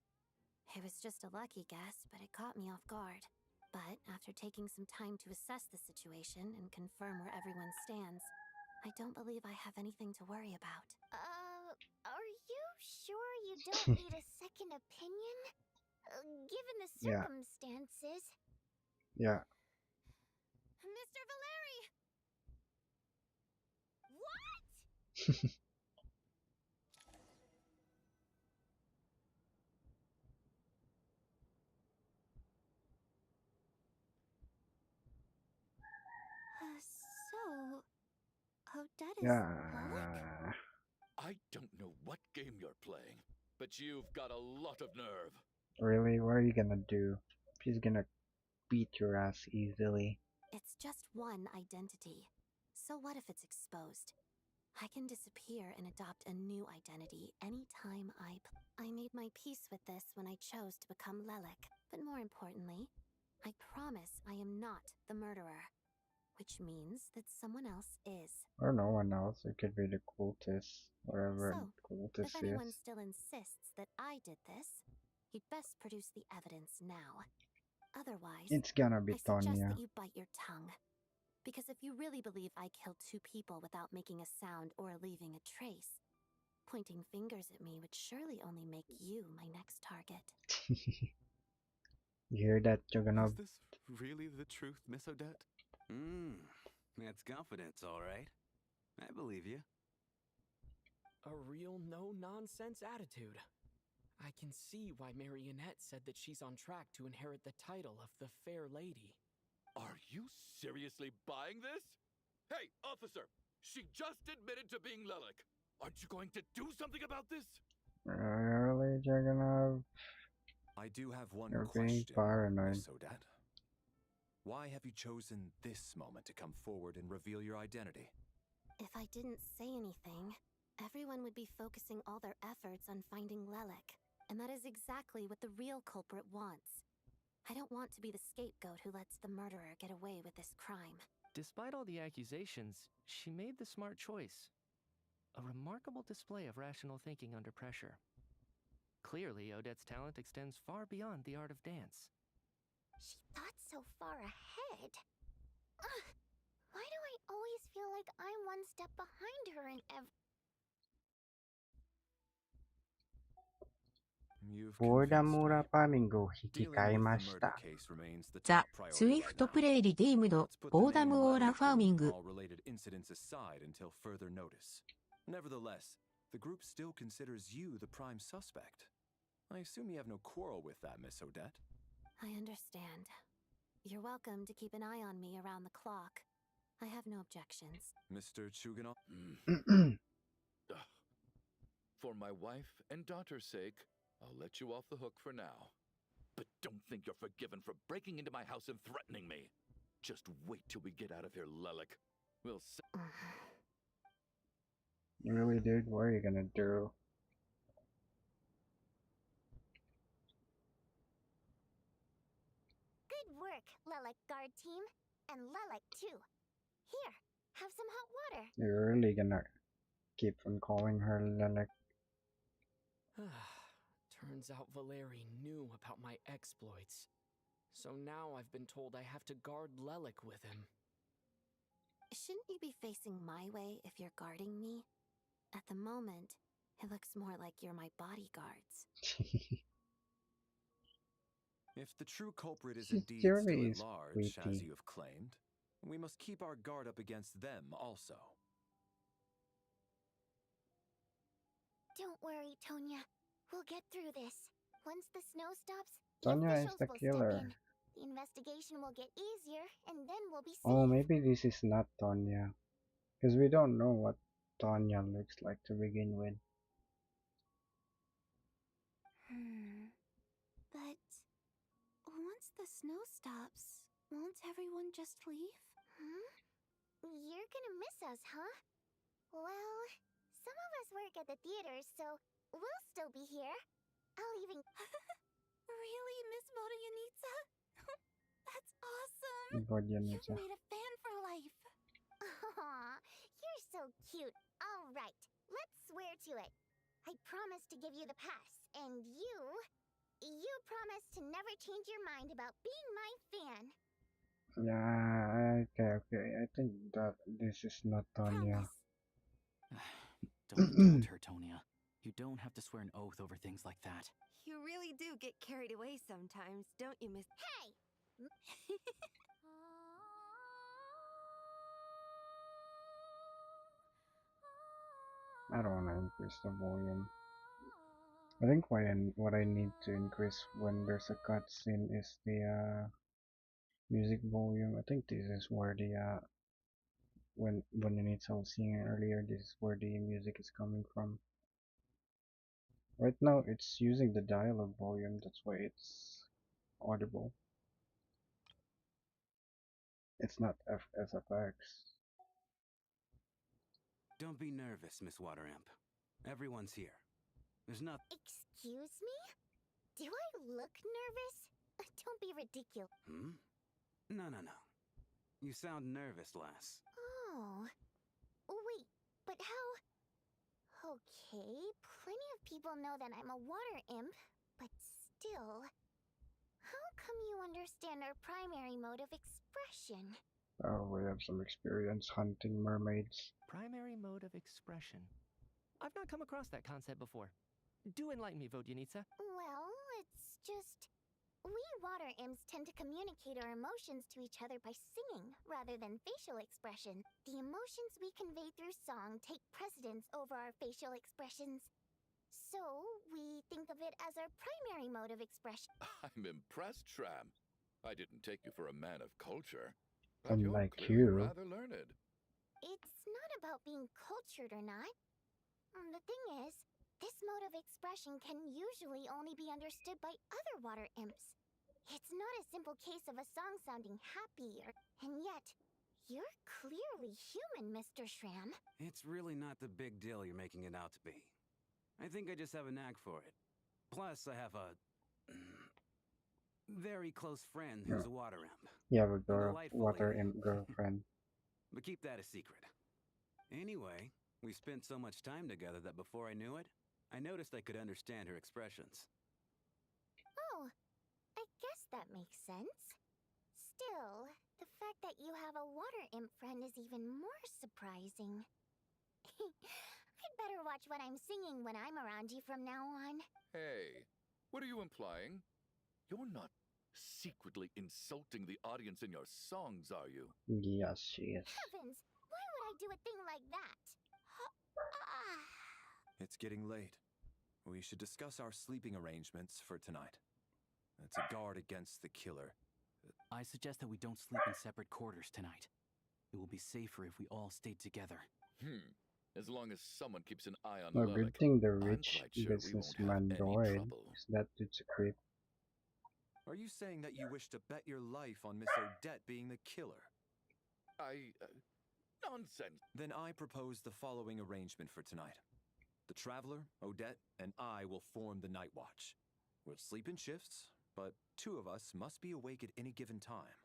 It was just a lucky guess, but it caught me off guard. But after taking some time to assess the situation and confirm where everyone stands, I don't believe I have anything to worry about. Are you sure you don't need a second opinion? Given the Yeah. circumstances. Yeah. Mr. Valeri! What? So, Odette is Yeah. I don't know what game you're playing, but you've got a lot of nerve. Really? What are you gonna do? She's gonna beat your ass easily. It's just one identity. So what if it's exposed? I can disappear and adopt a new identity anytime I made my peace with this when I chose to become Lelik. But more importantly, I promise I am not the murderer. Which means that someone else is. Or no one else. It could be the cultist. Whatever So, cultist if anyone is. still insists that I did this, you'd best produce the evidence now. Otherwise, It's gonna be I suggest Tonya. that you bite your tongue. Because if you really believe I killed 2 people without making a sound or leaving a trace, pointing fingers at me would surely only make you my next target. You hear that? You're gonna. Is this really the truth, Miss Odette? That's confidence, all right. I believe you. A real no-nonsense attitude. I can see why Marionette said that she's on track to inherit the title of the Fair Lady. Are you seriously buying this? Hey, officer! She just admitted to being Lelik. Aren't you going to do something about this? Really, Jagannath? I do have one You're question, being paranoid. Miss Odette. Why have you chosen this moment to come forward and reveal your identity? If I didn't say anything, everyone would be focusing all their efforts on finding Lelik. And that is exactly what the real culprit wants. I don't want to be the scapegoat who lets the murderer get away with this crime. Despite all the accusations, she made the smart choice. A remarkable display of rational thinking under pressure. Clearly, Odette's talent extends far beyond the art of dance. She thought so far ahead. Ugh, why do I always feel like I'm one step behind her in You've ボーダ convinced ム me. ラパミングを引き Dealing 換え with ま the し murder た。 case remains the ザ・ top ス priority イ right フト now. プレイリディームド Let's put the ボーダ name ムオーラ Lelik ファーミン and グ all related incidents aside until further notice. Nevertheless, the group still considers you the prime suspect. I assume you have no quarrel with that, Miss Odette. I understand. You're welcome to keep an eye on me around the clock. I have no objections. Mr. Chugano? For my wife and daughter's sake, I'll let you off the hook for now. But don't think you're forgiven for breaking into my house and threatening me. Just wait till we get out of here, Lelik. We'll see. Really, dude? What are you gonna do? Good work, Lelik guard team. And Lelik too. Here, have some hot water. You're really gonna keep on calling her Lelik? Turns out Valeri knew about my exploits. So now I've been told I have to guard Lelik with him. Shouldn't you be facing my way if you're guarding me? At the moment, it looks more like you're my bodyguards. If the true culprit is She indeed still really at is large, as pretty. you have claimed, we must keep our guard up against them also. Don't worry, Tonya. We'll get through this. Once the snow stops, the Tonya is officials the will killer. step in. The investigation will get easier, and then we'll be safe. Oh, maybe this is not Tonya. Because we don't know what Tonya looks like to begin with. But once the snow stops, won't everyone just leave? You're gonna miss us, huh? Well, some of us work at the theater, so we'll still be here. I'll even... Really, Miss Vodyanitsa? That's awesome! Vodyanitsa. You've made a fan for life! Aw, you're so cute. All right, let's swear to it. I promise to give you the pass, and you promise to never change your mind about being my fan. Yeah, okay. I think that this is not Tonya. Don't indulge her, Tonya. You don't have to swear an oath over things like that. You really do get carried away sometimes, don't you, Miss? Hey! I don't want to increase the volume. I think what I need to increase when there's a cutscene is the music volume. I think this is where the when Anita was singing earlier, this is where the music is coming from. Right now it's using the dialogue volume, that's why it's audible. It's not SFX. Don't be nervous, Miss Wateramp. Everyone's here. There's not. Excuse me? Do I look nervous? Don't be ridiculous. Hmm? No. You sound nervous, lass. Oh. Wait, but how? Okay, plenty of people know that I'm a water imp, but still. How come you understand our primary mode of expression? Oh, we have some experience hunting mermaids. Primary mode of expression. I've not come across that concept before. Do enlighten me, Vodyanitsa. Well, it's just... We water imps tend to communicate our emotions to each other by singing, rather than facial expression. The emotions we convey through song take precedence over our facial expressions. So, we think of it as our primary mode of expression. I'm impressed, Shram. I didn't take you for a man of culture. But Unlike you're clearly you. rather learned. It's not about being cultured or not. The thing is, this mode of expression can usually only be understood by other water imps. It's not a simple case of a song sounding happy and yet, you're clearly human, Mr. Shram. It's really not the big deal you're making it out to be. I think I just have a knack for it. Plus, I have a very close friend who's a water imp. You have a water Delightfully. imp girlfriend. But keep that a secret. Anyway, we spent so much time together that before I knew it, I noticed I could understand her expressions. Oh, I guess that makes sense. Still, the fact that you have a water imp friend is even more surprising. I'd better watch what I'm singing when I'm around you from now on. Hey, what are you implying? You're not secretly insulting the audience in your songs, are you? Yes, she is. Heavens, why would I do a thing like that? It's getting late. We should discuss our sleeping arrangements for tonight. To guard against the killer. I suggest that we don't sleep in separate quarters tonight. It will be safer if we all stayed together. As long as someone keeps an eye on No, Lelek, good thing the I'm rich quite sure we won't have businessman any died. trouble. Because that dude's a creep. Are you saying that you wish to bet your life on Miss Odette being the killer? Nonsense. Then I propose the following arrangement for tonight. The Traveler, Odette, and I will form the Night Watch. We'll sleep in shifts, but 2 of us must be awake at any given time.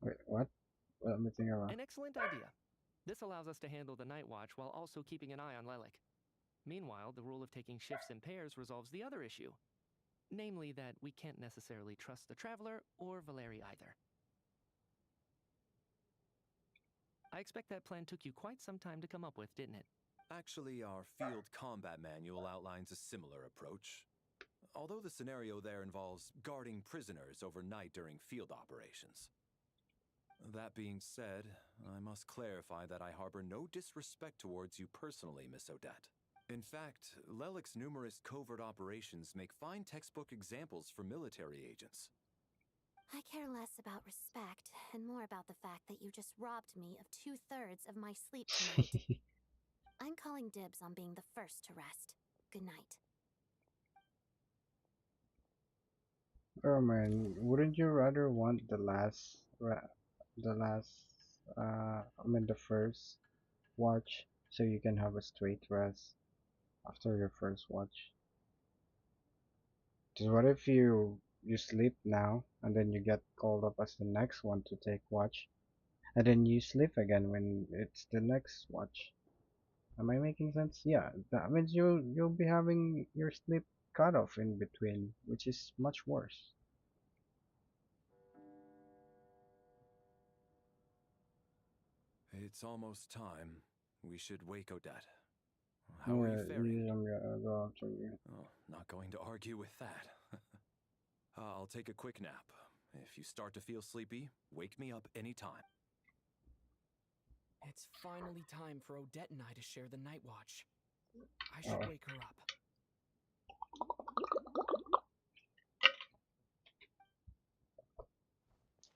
Wait, what? Let me think about. An excellent idea. This allows us to handle the Night Watch while also keeping an eye on Lelek. Meanwhile, the rule of taking shifts in pairs resolves the other issue. Namely that we can't necessarily trust the Traveler or Valeri either. I expect that plan took you quite some time to come up with, didn't it? Actually, our field combat manual outlines a similar approach. Although the scenario there involves guarding prisoners overnight during field operations. That being said, I must clarify that I harbor no disrespect towards you personally, Miss Odette. In fact, Lelek's numerous covert operations make fine textbook examples for military agents. I care less about respect and more about the fact that you just robbed me of 2/3 of my sleep tonight. I'm calling dibs on being the first to rest. Good night. Oh man, wouldn't you rather want the first watch so you can have a straight rest after your first watch? Because what if you sleep now and then you get called up as the next one to take watch and then you sleep again when it's the next watch? Am I making sense? Yeah, that means you'll be having your sleep cut off in between, which is much worse. It's almost time. We should wake Odette. How are you faring? Oh, not going to argue with that. I'll take a quick nap. If you start to feel sleepy, wake me up anytime. It's finally time for Odette and I to share the night watch. I should wake her up.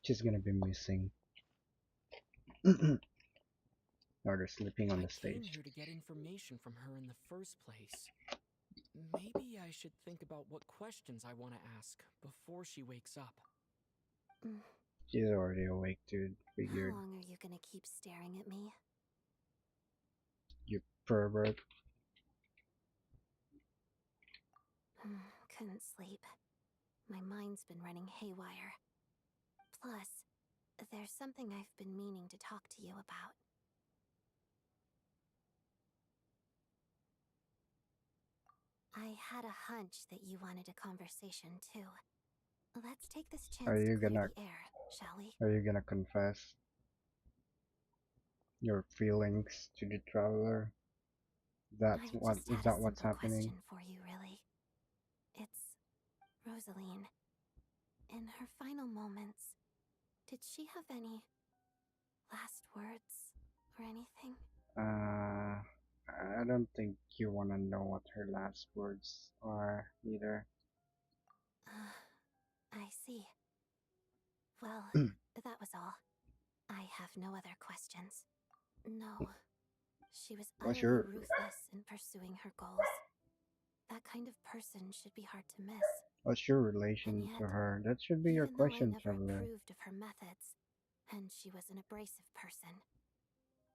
She's gonna be missing. Or they're sleeping on I the came stage. here to get information from her in the first place. Maybe I should think about what questions I want to ask before she wakes up. She's already awake, dude. How Figured. long are you gonna keep staring at me? You pervert. Couldn't sleep. My mind's been running haywire. Plus, there's something I've been meaning to talk to you about. I had a hunch that you wanted a conversation too. Let's take this chance Are to you clear gonna the air, shall we? Are you gonna confess your feelings to the traveler? I just Is had a that what's simple happening? question for you, really. It's Rosaline. In her final moments, did she have any last words or anything? I don't think you wanna know what her last words are either. I see. Well, that was all. I have no other questions. No. She was What's utterly your ruthless in pursuing her goals. That kind of person should be hard to miss. What's your relation to her? That should be your Even though I question, never traveler. approved of her methods, and she was an abrasive person,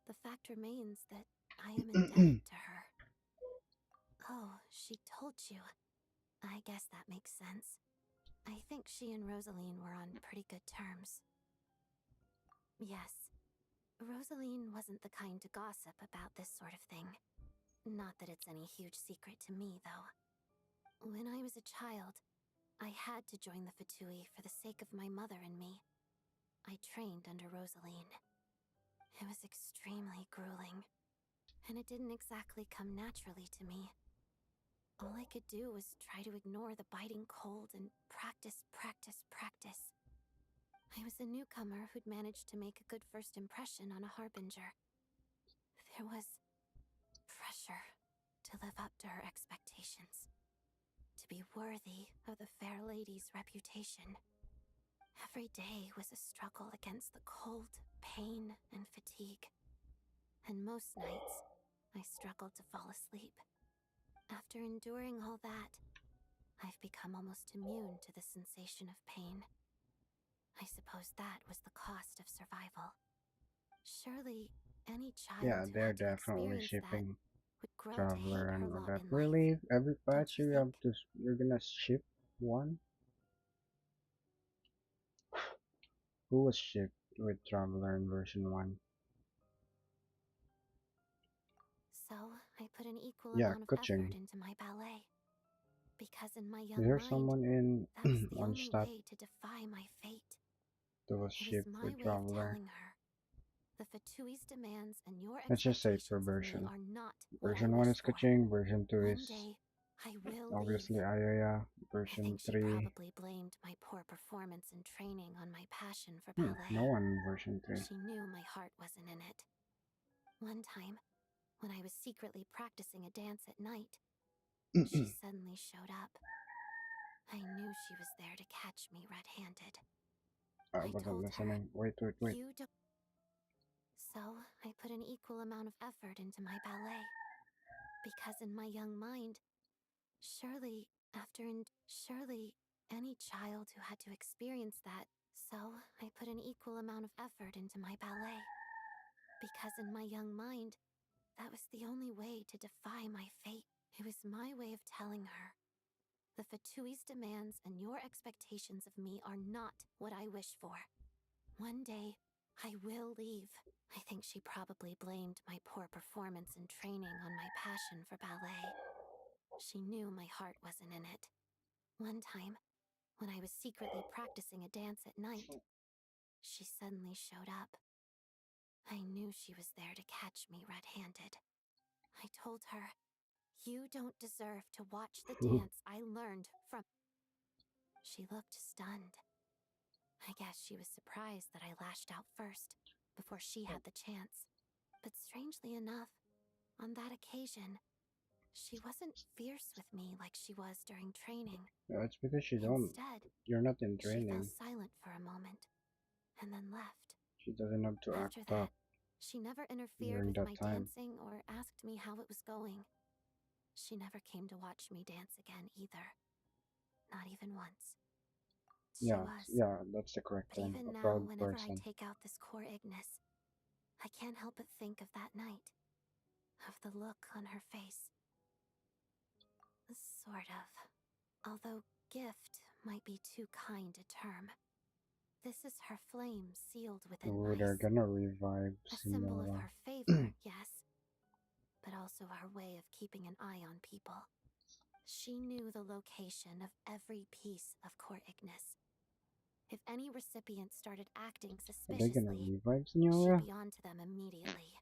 the fact remains that I am indebted to her. Oh, she told you. I guess that makes sense. I think she and Rosaline were on pretty good terms. Yes. Rosaline wasn't the kind to gossip about this sort of thing. Not that it's any huge secret to me, though. When I was a child, I had to join the Fatui for the sake of my mother and me. I trained under Rosaline. It was extremely grueling, and it didn't exactly come naturally to me. All I could do was try to ignore the biting cold and practice, practice, practice. I was a newcomer who'd managed to make a good first impression on a harbinger. There was pressure to live up to her expectations, to be worthy of the fair lady's reputation. Every day was a struggle against the cold, pain, and fatigue. And most nights, I struggled to fall asleep. After enduring all that, I've become almost immune to the sensation of pain. I suppose that was the cost of survival. Surely, any child Yeah, who they're had to definitely experience that shipping would grow to traveler hate her and all lot that. in life. Really? Every patch you have to you're gonna ship one? Who was shipped with traveler in version 1? So, I put an equal Yeah, amount of effort coaching. into my ballet. Because in my Is young there mind, someone in that was the on only stat way to defy my fate. that was It was shipped my with way of traveler? telling her, the Fatui's demands and your Let's just say per expectations of me version. are not what I Version 1 wish is for. coaching, version 2 One is day, I will obviously leave. Ayaya, I version think she 3. probably blamed my poor performance in training on my passion for No ballet. one in version 3. She knew my heart wasn't in it. One time, when I was secretly practicing a dance at night, she suddenly showed up. I knew she was there to catch me red-handed. I I wasn't told her, listening. Wait. you don't... So, I put an equal amount of effort into my ballet. Because in my young mind, surely any child who had to experience that. So, I put an equal amount of effort into my ballet. Because in my young mind, that was the only way to defy my fate. It was my way of telling her, the Fatui's demands and your expectations of me are not what I wish for. One day, I will leave. I think she probably blamed my poor performance in training on my passion for ballet. She knew my heart wasn't in it. One time, when I was secretly practicing a dance at night, she suddenly showed up. I knew she was there to catch me red-handed. I told her, you don't deserve to watch the dance I learned from... She looked stunned. I guess she was surprised that I lashed out first, before she had the chance. But strangely enough, on that occasion, she wasn't fierce with me like she was during training. It's because Instead, you're not in she fell training. silent for a moment, and then left. She doesn't have to After act that, up she never interfered during with that my time. dancing or asked me how it was going. She never came to watch me dance again either. Not even once. She Yeah, was. yeah, that's the correct But term. even A now, proud whenever I person. take out this core Ignis, I can't help but think of that night. Of the look on her face. Sort of. Although gift might be too kind a term. This is her flame sealed within Oh, they're ice. gonna revive A symbol of Signora. her favor, yes. But also her way of keeping an eye on people. She knew the location of every piece of core Ignis. If any recipient started acting Are they gonna suspiciously, revive she'd Signora? be on to them immediately.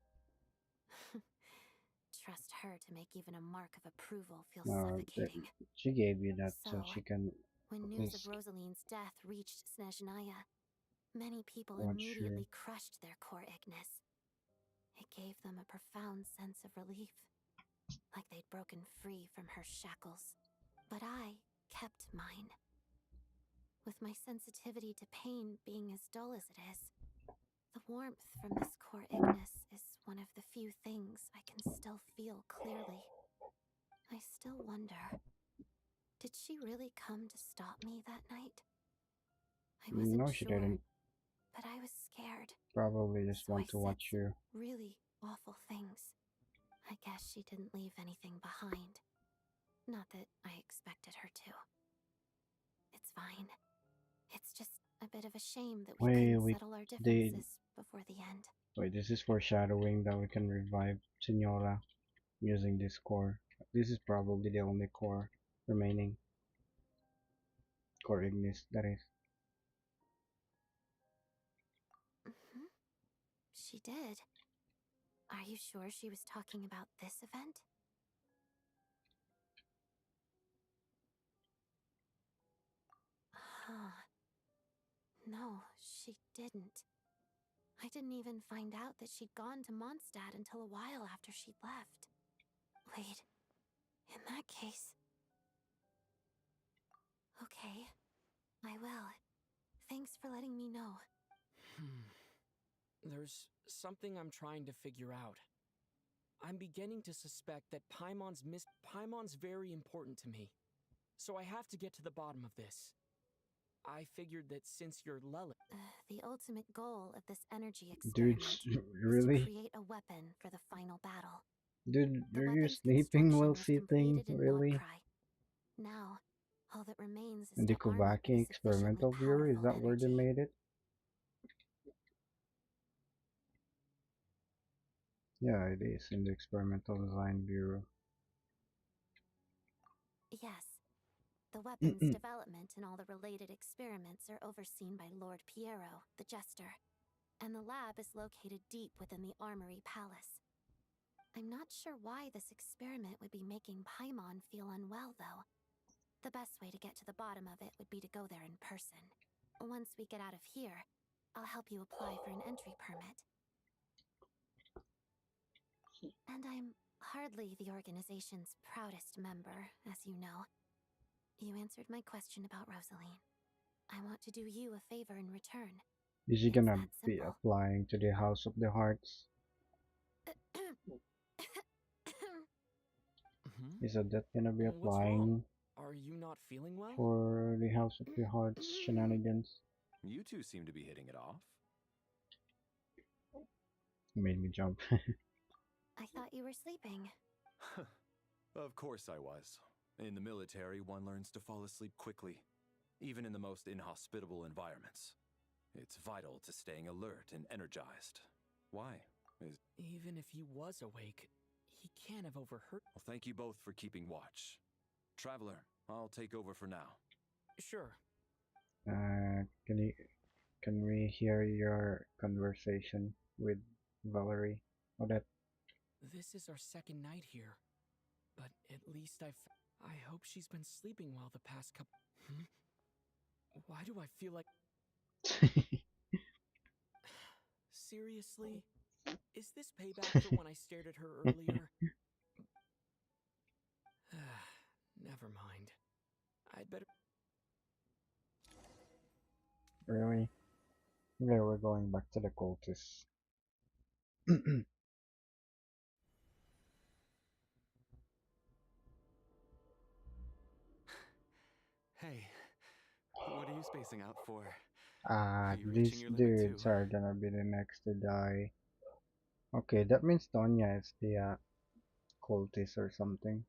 Trust her to make even a mark of approval feel No, suffocating. she gave you that so So, she can when at news of least Rosaline's death reached Snezhnaya, many people watch you. immediately crushed their core Ignis. It gave them a profound sense of relief, like they'd broken free from her shackles. But I kept mine. With my sensitivity to pain being as dull as it is, the warmth from this core Ignis is one of the few things I can still feel clearly. I still wonder, did she really come to stop me that night? I wasn't No, she sure, didn't. but I was scared. Probably just So I want to said watch some you. really awful things. I guess she didn't leave anything behind. Not that I expected her to. It's fine. It's just a bit of a shame that we couldn't settle our differences before the end. Wait, this is foreshadowing that we can revive Signora using this core. This is probably the only core remaining. Core Ignis, that is. She did. Are you sure she was talking about this event? Huh. No, she didn't. I didn't even find out that she'd gone to Mondstadt until a while after she'd left. Wait, in that case... Okay, I will. Thanks for letting me know. There's something I'm trying to figure out. I'm beginning to suspect that Paimon's very important to me. So I have to get to the bottom of this. I figured that since you're Lilith... The ultimate goal of this energy Dude, experiment really? is to create a weapon for the final battle. Dude, The are you weapon's sleeping while construction was sleeping? completed in Really? Nod-Krai. Now, all that remains is And the to arm it Kubaki with a sufficiently experimental viewer, is powerful that where they energy. made it? Yeah, it is in the experimental design bureau. Yes. The weapon's development and all the related experiments are overseen by Lord Piero, the Jester, and the lab is located deep within the Armory Palace. I'm not sure why this experiment would be making Paimon feel unwell, though. The best way to get to the bottom of it would be to go there in person. Once we get out of here, I'll help you apply for an entry permit. And I'm hardly the organization's proudest member, as you know. You answered my question about Rosaline. I want to do you a favor in return. Is she gonna be applying to the House of the Hearts? Is that gonna be applying Are you not feeling well? for the House of the Hearts shenanigans? You two seem to be hitting it off. Made me jump. I thought you were sleeping. Of course I was. In the military, one learns to fall asleep quickly, even in the most inhospitable environments. It's vital to staying alert and energized. Why? Even if he was awake, he can't have overheard. Well, thank you both for keeping watch. Traveler, I'll take over for now. Sure. Can we hear your conversation with Valerie? Odette? This is our second night here, but at least I hope she's been sleeping well the past couple... Why do I feel like... Seriously? Is this payback for when I stared at her earlier? Never mind. I'd better... Really? Okay, we're going back to the cultists. Hey, what are you spacing out for? These dudes are gonna be the next to die. Okay, that means Tonya is the cultist or something.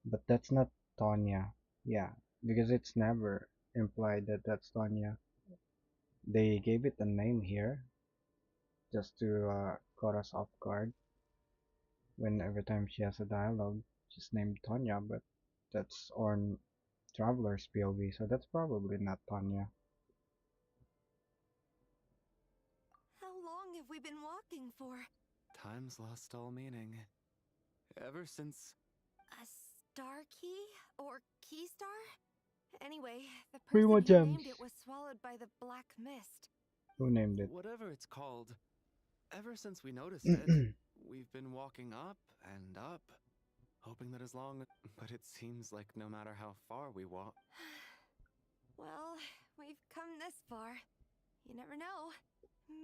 But that's not Tonya. Yeah, because it's never implied that that's Tonya. They gave it a name here just to caught us off guard. When every time she has a dialogue, she's named Tonya, but that's on Traveler's POV, so that's probably not Tonya. How long have we been walking for? Time's lost all meaning. Ever since... A star key? Or key star? Anyway, the Three person more who gems. named it was swallowed by the black mist. Who named it? Whatever it's called, ever since we noticed it, we've been walking up and up, hoping that as long... But it seems like no matter how far we walk... Well, we've come this far. You never know.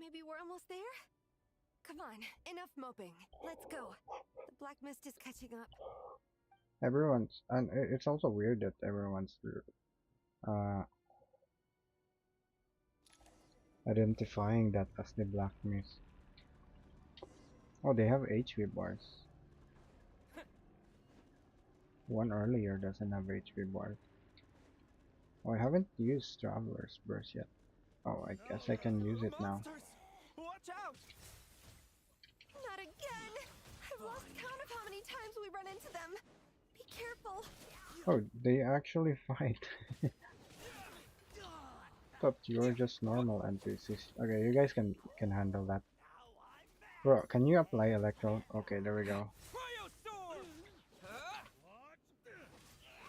Maybe we're almost there? Come on, enough moping. Let's go. The black mist is catching up. Everyone's, and it's also weird that everyone's identifying that as the black mist. Oh, they have HP bars. One earlier doesn't have HP bars. Oh, I haven't used Traveler's Burst yet. Oh, I guess I can use it now. Watch out! Not again! I've lost count of how many times we run into them. Be careful. Oh, they actually fight. Thought you were just normal NPCs. Okay, you guys can handle that. Bro, can you apply Electro? Okay, there we go.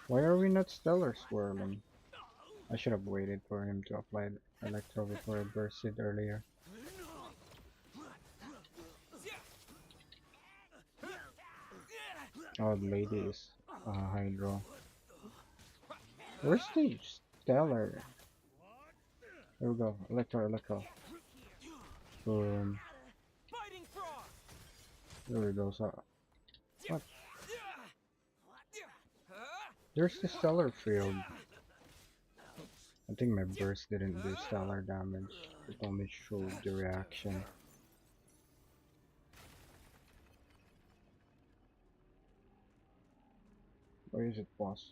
Why are we not Stellar Swirling? I should have waited for him to apply Electro before I bursted earlier. Oh, the lady is Hydro. Where's the Stellar? There we go. Electro. Boom. There we go. So, what? There's the Stellar Field. I think my burst didn't do stellar damage. It only showed the reaction. Where is it, boss?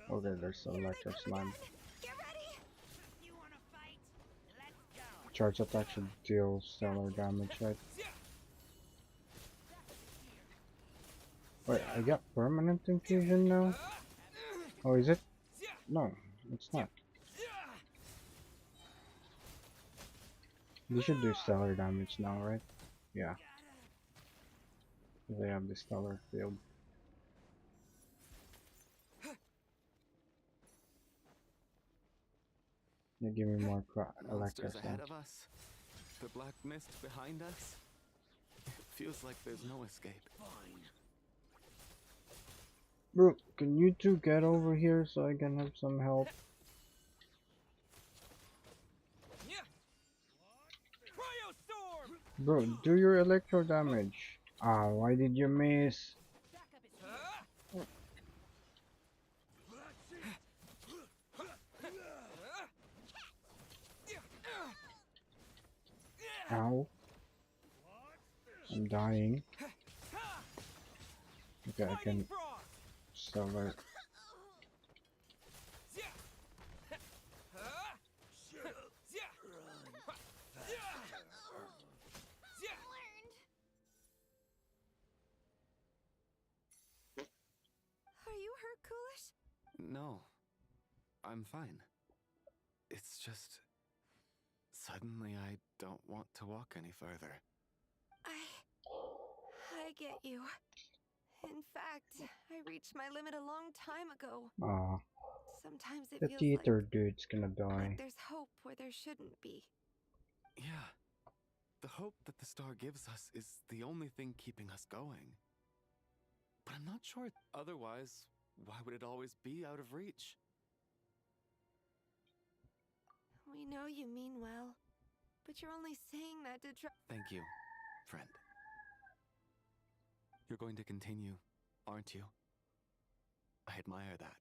Okay, there's the Electro Slime. Charge attack should deal stellar damage, right? Wait, I got permanent infusion now? Oh, is it? No, it's not. They should do stellar damage now, right? Yeah. They have the stellar field. You give me more Electro ahead of us. The black mist behind us. It feels like there's no escape. Bro, can you two get over here so I can have some help? Bro, do your electro damage. Ah, why did you miss? Ow. I'm dying. Okay, I can sell it. Are you hurt, Coolish? No. I'm fine. It's just... Suddenly I don't want to walk any further. I get you. In fact, I reached my limit a long time ago. Ah. Sometimes it The feels theater dude's gonna die. like there's hope where there shouldn't be. Yeah. The hope that the star gives us is the only thing keeping us going. But I'm not sure. Otherwise, why would it always be out of reach? We know you mean well, but you're only saying that to try. Thank you, friend. You're going to continue, aren't you? I admire that.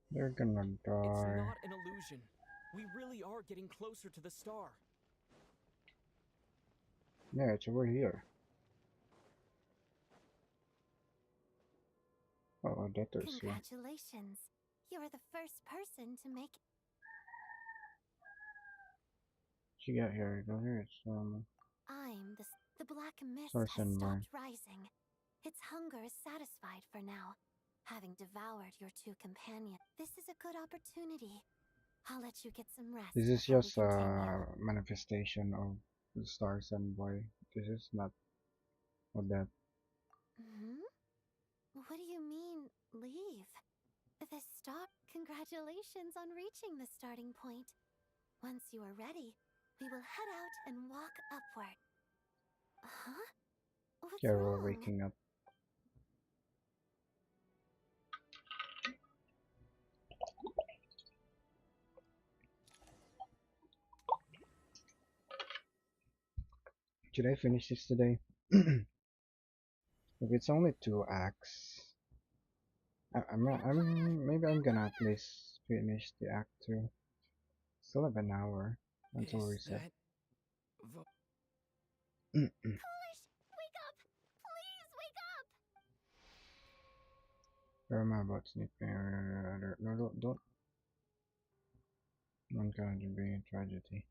They're gonna die. It's not an illusion. We really are getting closer to the star. Yeah, it's over here. Oh, that is here. Congratulations. You are the first person to make it. She got here. Go here. It's The black mist Source has and stopped rising. Its hunger is satisfied for now, having devoured your two companions. This is a good opportunity. I'll let you get some rest. This is before we just a continue. manifestation of the Star Sun Boy. This is not Odette. What do you mean, leave? The stop. Congratulations on reaching the starting point. Once you are ready, we will head out and walk upward. Huh? What's Yeah, we're wrong? waking up. Should I finish this today? If it's only 2 acts, maybe I'm gonna at least finish the act 2. Still have an hour until reset. Wake up! Please wake up! Where am I about snipping? No, don't. I'm going to be a tragedy.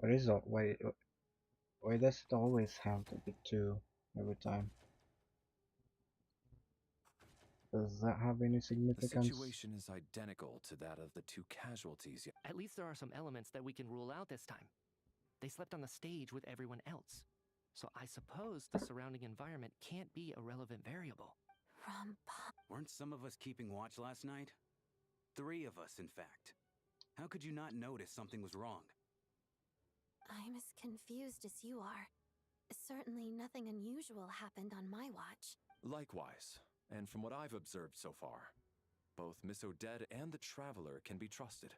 What is that? Why does it always have to be 2 every time? Does that have any The significance? situation is identical to that of the 2 casualties. At least there are some elements that we can rule out this time. They slept on the stage with everyone else. So I suppose the surrounding environment can't be a relevant variable. Weren't some of us keeping watch last night? 3 of us, in fact. How could you not notice something was wrong? I'm as confused as you are. Certainly nothing unusual happened on my watch. Likewise, and from what I've observed so far, both Miss Odette and the Traveler can be trusted.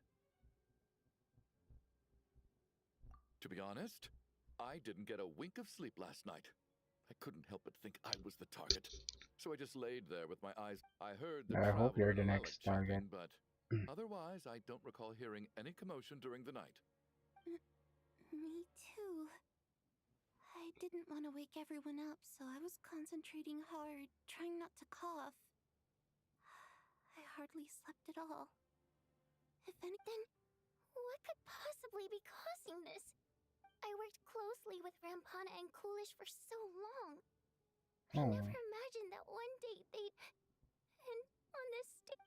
To be honest, I didn't get a wink of sleep last night. I couldn't help but think I was the target. So I just laid there with my eyes. I heard the I hope you're the Traveler and next Lelek target. checking, but otherwise I don't recall hearing any commotion during the night. Me too. I didn't want to wake everyone up, so I was concentrating hard, trying not to cough. I hardly slept at all. If anything, What could possibly be causing this? I worked closely with Rampana and Coolish for so long. I never imagined that one day they'd end on this stage.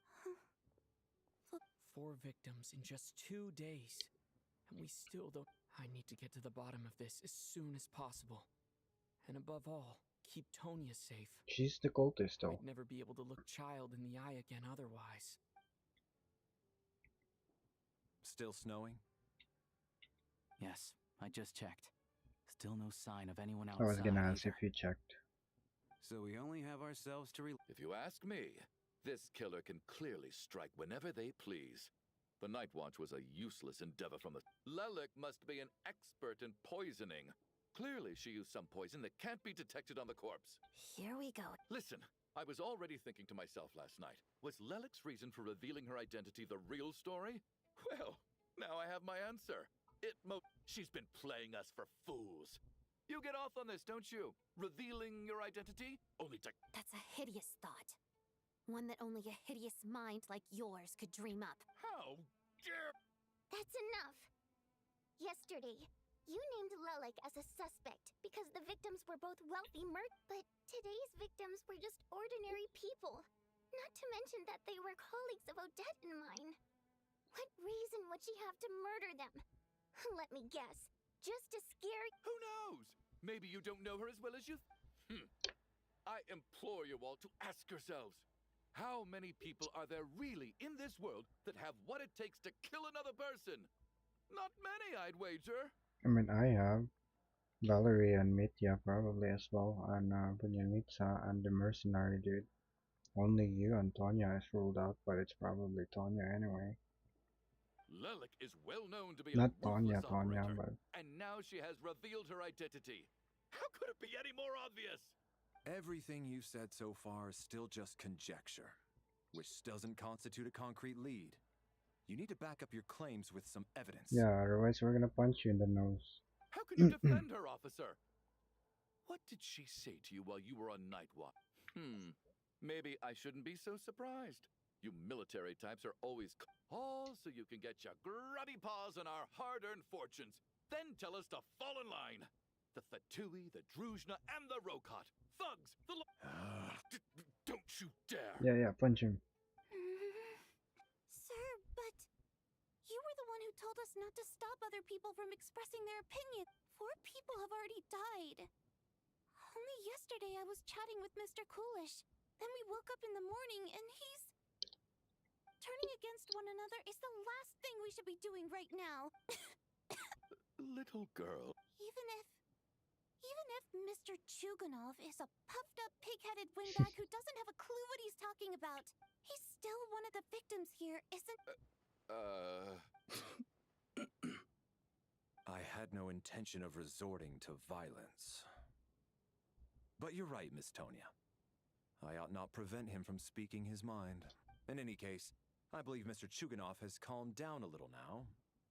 4 victims in just 2 days. And we still don't. I need to get to the bottom of this as soon as possible. And above all, keep Tonya safe. She's the cultist though. I'd never be able to look Child in the eye again otherwise. Still snowing? Yes, I just checked. Still no sign of anyone outside. I was gonna ask either. if you checked. So we only have ourselves to If you ask me, this killer can clearly strike whenever they please. The Night Watch was a useless endeavor from the... Lelek must be an expert in poisoning. Clearly she used some poison that can't be detected on the corpse. Here we go. Listen, I was already thinking to myself last night, was Lelek's reason for revealing her identity the real story? Well, now I have my answer. She's been playing us for fools. You get off on this, don't you? Revealing your identity? Only to... That's a hideous thought. One that only a hideous mind like yours could dream up. How dare... That's enough. Yesterday, you named Lelek as a suspect because the victims were both wealthy but today's victims were just ordinary people. Not to mention that they were colleagues of Odette and mine. What reason would she have to murder them? Let me guess. Just to scare... Who knows? Maybe you don't know her as well as you... I implore you all to ask yourselves, how many people are there really in this world that have what it takes to kill another person? Not many, I'd wager. I mean, I have Valerie and Mitya probably as well, and Bunyanitsa and the mercenary dude. Only you and Tonya is ruled out, but it's probably Tonya anyway. Lelik is well known to be Not a ruthless Tonya, operator, but and now she has revealed her identity. How could it be any more obvious? Everything you've said so far is still just conjecture, which doesn't constitute a concrete lead. You need to back up your claims with some evidence. yeah, otherwise we're gonna punch you in the nose. How can you defend her, officer? What did she say to you while you were on night watch? Maybe I shouldn't be so surprised. You military types are always all so you can get your grubby paws on our hard-earned fortunes. Then tell us to fall in line. The Fatui, the Druzhna, and the Rokot. Thugs, the don't you dare! Yeah, punch him. Sir, but you were the one who told us not to stop other people from expressing their opinion. 4 people have already died. Only yesterday I was chatting with Mr. Coolish. Then we woke up in the morning and he's... Turning against one another is the last thing we should be doing right now. Little girl. Even if Mr. Chuganov is a puffed up pig-headed windbag who doesn't have a clue what he's talking about, he's still one of the victims here, isn't... I had no intention of resorting to violence. But you're right, Miss Tonya. I ought not prevent him from speaking his mind. In any case, I believe Mr. Chuganov has calmed down a little now.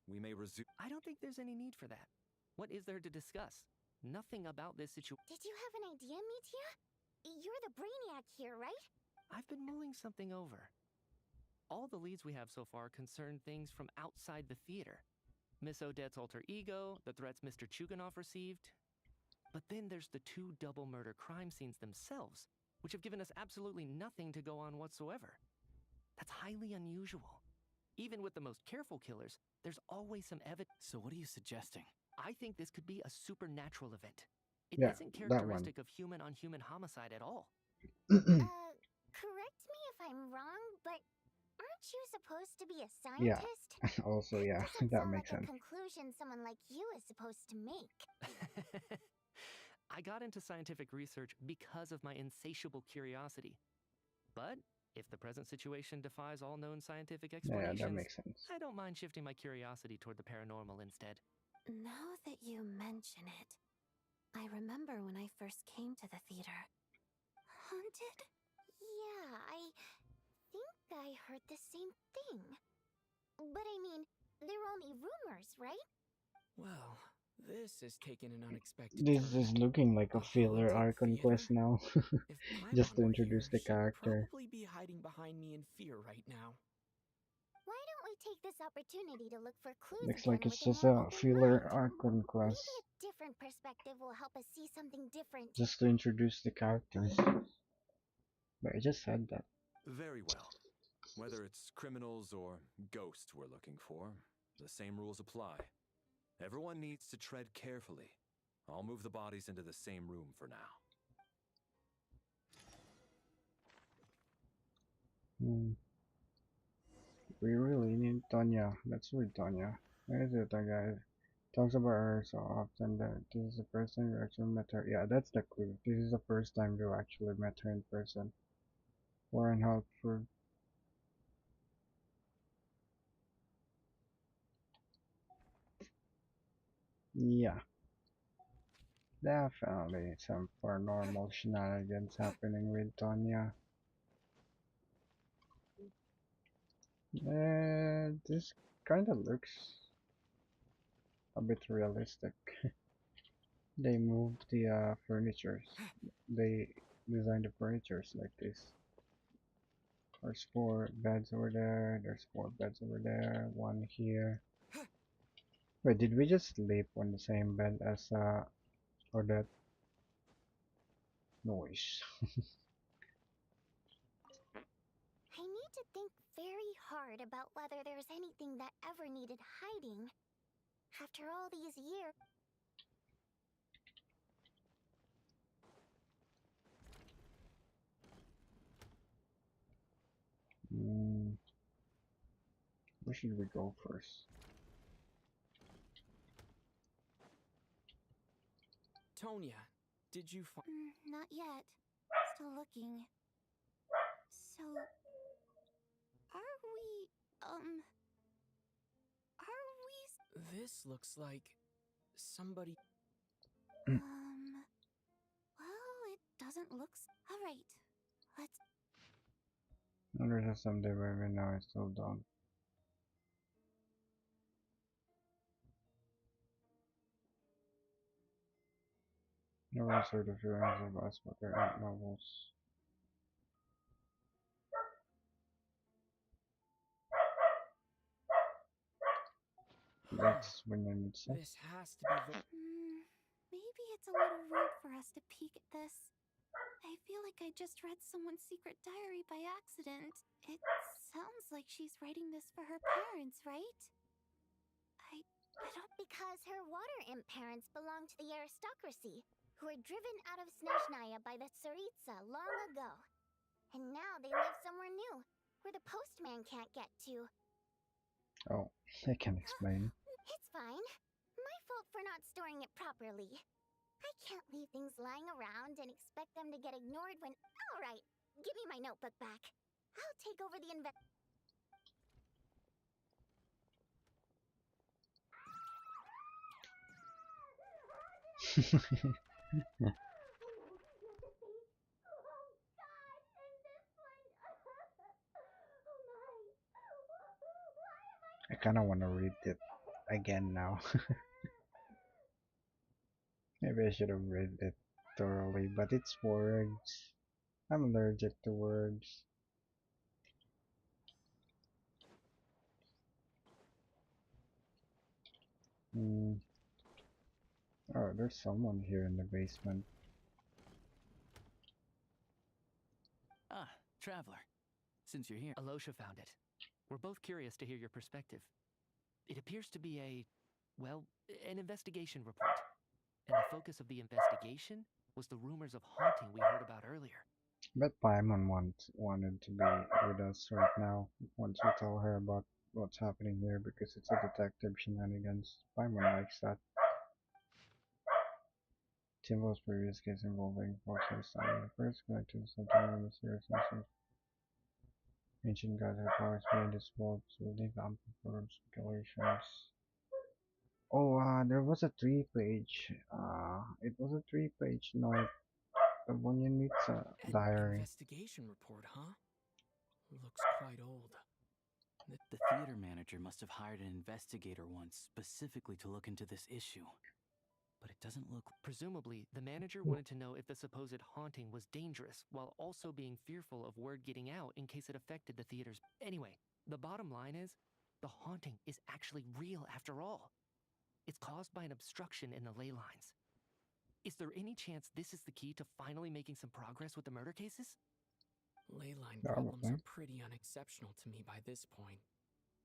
We may resume. I don't think there's any need for that. What is there to discuss? Nothing about this situation. Did you have an idea, Mitya? You're the brainiac here, right? I've been mulling something over. All the leads we have so far concern things from outside the theater. Miss Odette's alter ego, the threats Mr. Chuganov received. But then there's the 2 double murder crime scenes themselves, which have given us absolutely nothing to go on whatsoever. That's highly unusual. Even with the most careful killers, there's always some evidence. So what are you suggesting? I think this could be a supernatural event. It Yeah, isn't that one. characteristic of human-on-human homicide at all. Correct me if I'm wrong, but aren't you supposed to be a Yeah, scientist? also, yeah, Doesn't that sound makes like sense. a conclusion someone like you is supposed to make. I got into scientific research because of my insatiable curiosity. But if the present situation defies all known scientific Yeah, explanations, that makes sense. I don't mind shifting my curiosity toward the paranormal instead. Now that you mention it, I remember when I first came to the theater. Haunted? Yeah, I think I heard the same thing. But I mean, they're only rumors, right? Well, this has taken an unexpected This turn. is looking like a filler Archon Quest now. Just to Paimon were introduce here, the character. She'd probably be hiding behind me in fear right now. Why don't we take this opportunity to look for clues Looks again like it's with just more a open filler mind? Archon Quest. Maybe a different perspective will help us see something different. Just to introduce the characters. But I just said that. Very well. Whether it's criminals or ghosts we're looking for, the same rules apply. Everyone needs to tread carefully. I'll move the bodies into the same room for now. We really need Tonya. Let's read Tonya. Where is it, guys? Talks about her so often that this is the first time we actually met her. Yeah, that's the clue. This is the first time we actually met her in person. Warren Halford. Yeah. Definitely some paranormal shenanigans happening with Tonya. This kind of looks a bit realistic. They moved the furnitures. They designed the furnitures like this. There's 4 beds over there. There's 4 beds over there. 1 here. Wait, did we just sleep on the same bed as Odette? Noise. I need to think very hard about whether there's anything that ever needed hiding. After all these years... Where should we go first? Tonya, did you find... Not yet. Still looking. So, are we, This looks like somebody... well, it doesn't look alright. Let's... There's a someday baby, now I still don't. Never heard of your answer of us, but there aren't novels. That's when I need sex. This has to be the... Maybe it's a little rude for us to peek at this. I feel like I just read someone's secret diary by accident. It sounds like she's writing this for her parents, right? I don't... Because her water imp parents belong to the aristocracy, who were driven out of Snezhnaya by the Tsaritsa long ago. And now they live somewhere new, where the postman can't get to. Oh, I can explain. It's fine. My fault for not storing it properly. I can't leave things lying around and expect them to get ignored when... Alright, give me my notebook back. I'll take over the I kinda wanna read it again now. Maybe I should have read it thoroughly, but it's words. I'm allergic to words. Oh, there's someone here in the basement. Ah, traveler. Since you're here, Alosha found it. We're both curious to hear your perspective. It appears to be an investigation report. And the focus of the investigation was the rumors of haunting we heard about earlier. Bet Paimon wanted to be with us right now. Once we tell her about what's happening here because it's a detective shenanigans. Paimon likes that. Timbo's previous case involving forces starting the first connected something on the serious issues. Ancient gods have powers beyond this world to leave ample for speculations. Oh, there was a 3-page. It was a 3-page note. The one you need a diary. Investigation report, huh? Looks quite old. The theater manager must have hired an investigator once specifically to look into this issue. But it doesn't look... Presumably, the manager wanted to know if the supposed haunting was dangerous, while also being fearful of word getting out in case it affected the theater's... Anyway, the bottom line is, the haunting is actually real after all. It's caused by an obstruction in the ley lines. Is there any chance this is the key to finally making some progress with the murder cases? Ley line problems are pretty unexceptional to me by this point.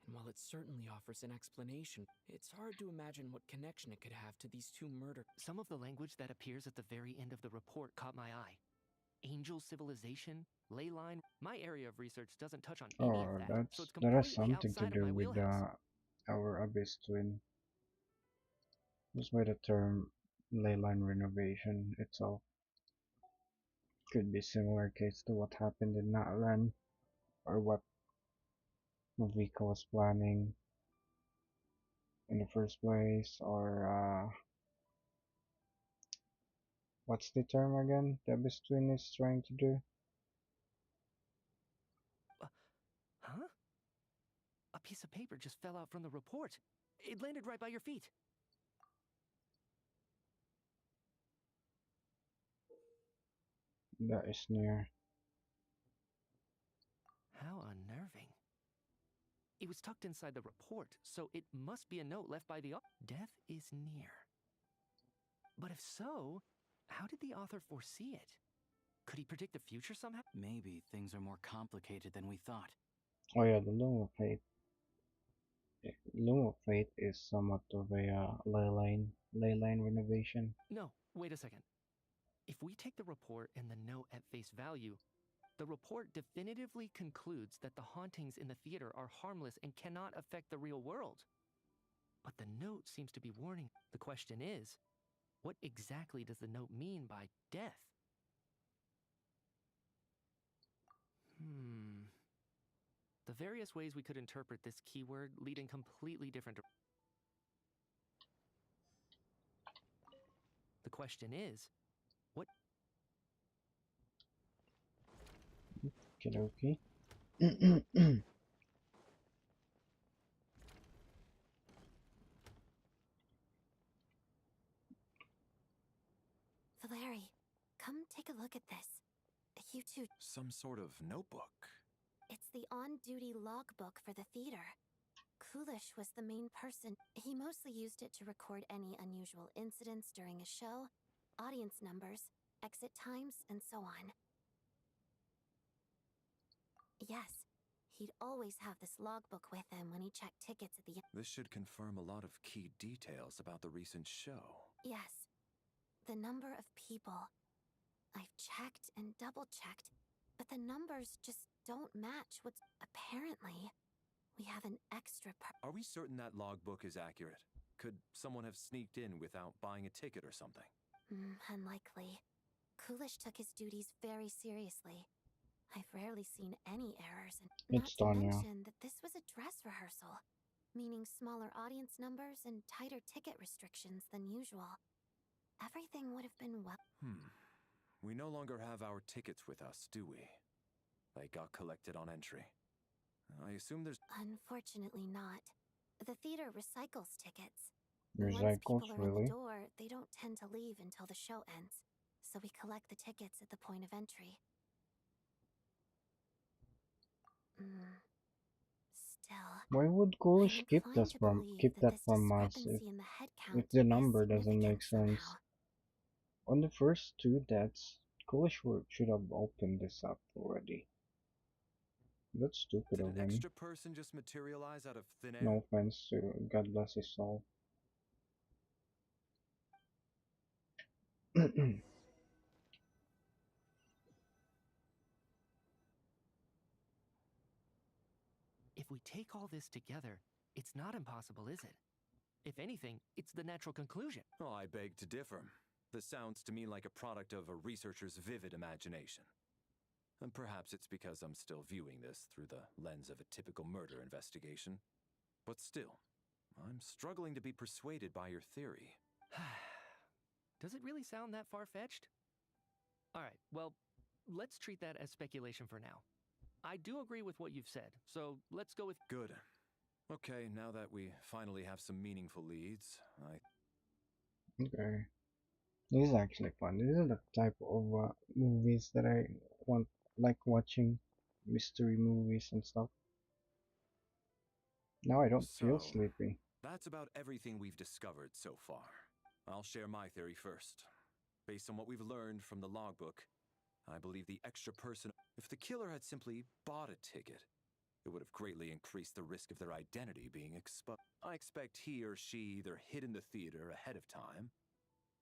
And while it certainly offers an explanation, it's hard to imagine what connection it could have to these two murders. Some of the language that appears at the very end of the report caught my eye. Angel civilization, ley line. My area of research doesn't touch on any of that, so it's that has completely something to outside of my do with wheelhouse. our abyss twin. Just by the term leyline renovation itself could be similar case to what happened in Natlan, or what Vika was planning in the first place, or what's the term again the abyss twin is trying to do? Huh? A piece of paper just fell out from the report. It landed right by your feet. That is near. How unnerving. It was tucked inside the report, so it must be a note left by the author. Death is near. But if so, how did the author foresee it? Could he predict the future somehow? Maybe things are more complicated than we thought. Oh yeah, the Loom of Fate. Loom of Fate is somewhat of a leyline renovation. No, wait a second. If we take the report and the note at face value, The report definitively concludes that the hauntings in the theater are harmless and cannot affect the real world. But the note seems to be warning. The question is, what exactly does the note mean by death? The various ways we could interpret this keyword lead in completely different. The question is, what? Okay. Valeri, come take a look at this. You two. Some sort of notebook. It's the on-duty logbook for the theater. Coolish was the main person. He mostly used it to record any unusual incidents during a show, audience numbers, exit times, and so on. Yes, he'd always have this logbook with him when he checked tickets at the end. This should confirm a lot of key details about the recent show. Yes. The number of people. I've checked and double-checked, but the numbers just don't match what's... Apparently, we have an extra Are we certain that logbook is accurate? Could someone have sneaked in without buying a ticket or something? Unlikely. Coolish took his duties very seriously. I've rarely seen any errors, and not to mention that this was a dress rehearsal, meaning smaller audience numbers and tighter ticket restrictions than usual. Everything would have been well. We no longer have our tickets with us, do we? They got collected on entry. I assume there's... Unfortunately not. The theater recycles tickets. Recycles, Once people are in really? the door, they don't tend to leave until the show ends. So we collect the tickets at the point of entry. Still, Why would Coolish keep that from us if the number doesn't make sense? On the first two deaths, Coolish should have opened this up already. That's stupid of Did an him. extra person just materialize out of thin air? No offense to God bless his soul. If we take all this together, it's not impossible, is it? If anything, it's the natural conclusion. Oh, I beg to differ. This sounds to me like a product of a researcher's vivid imagination. And perhaps it's because I'm still viewing this through the lens of a typical murder investigation. But still, I'm struggling to be persuaded by your theory. Does it really sound that far-fetched? All right, well, let's treat that as speculation for now. I do agree with what you've said, so let's go with... Good. Okay, now that we finally have some meaningful leads, Okay. This is actually fun. This is the type of movies that I like watching. Mystery movies and stuff. Now I don't feel sleepy. That's about everything we've discovered so far. I'll share my theory first. Based on what we've learned from the logbook, I believe the extra person... If the killer had simply bought a ticket, it would have greatly increased the risk of their identity being exposed. I expect he or she either hid in the theater ahead of time,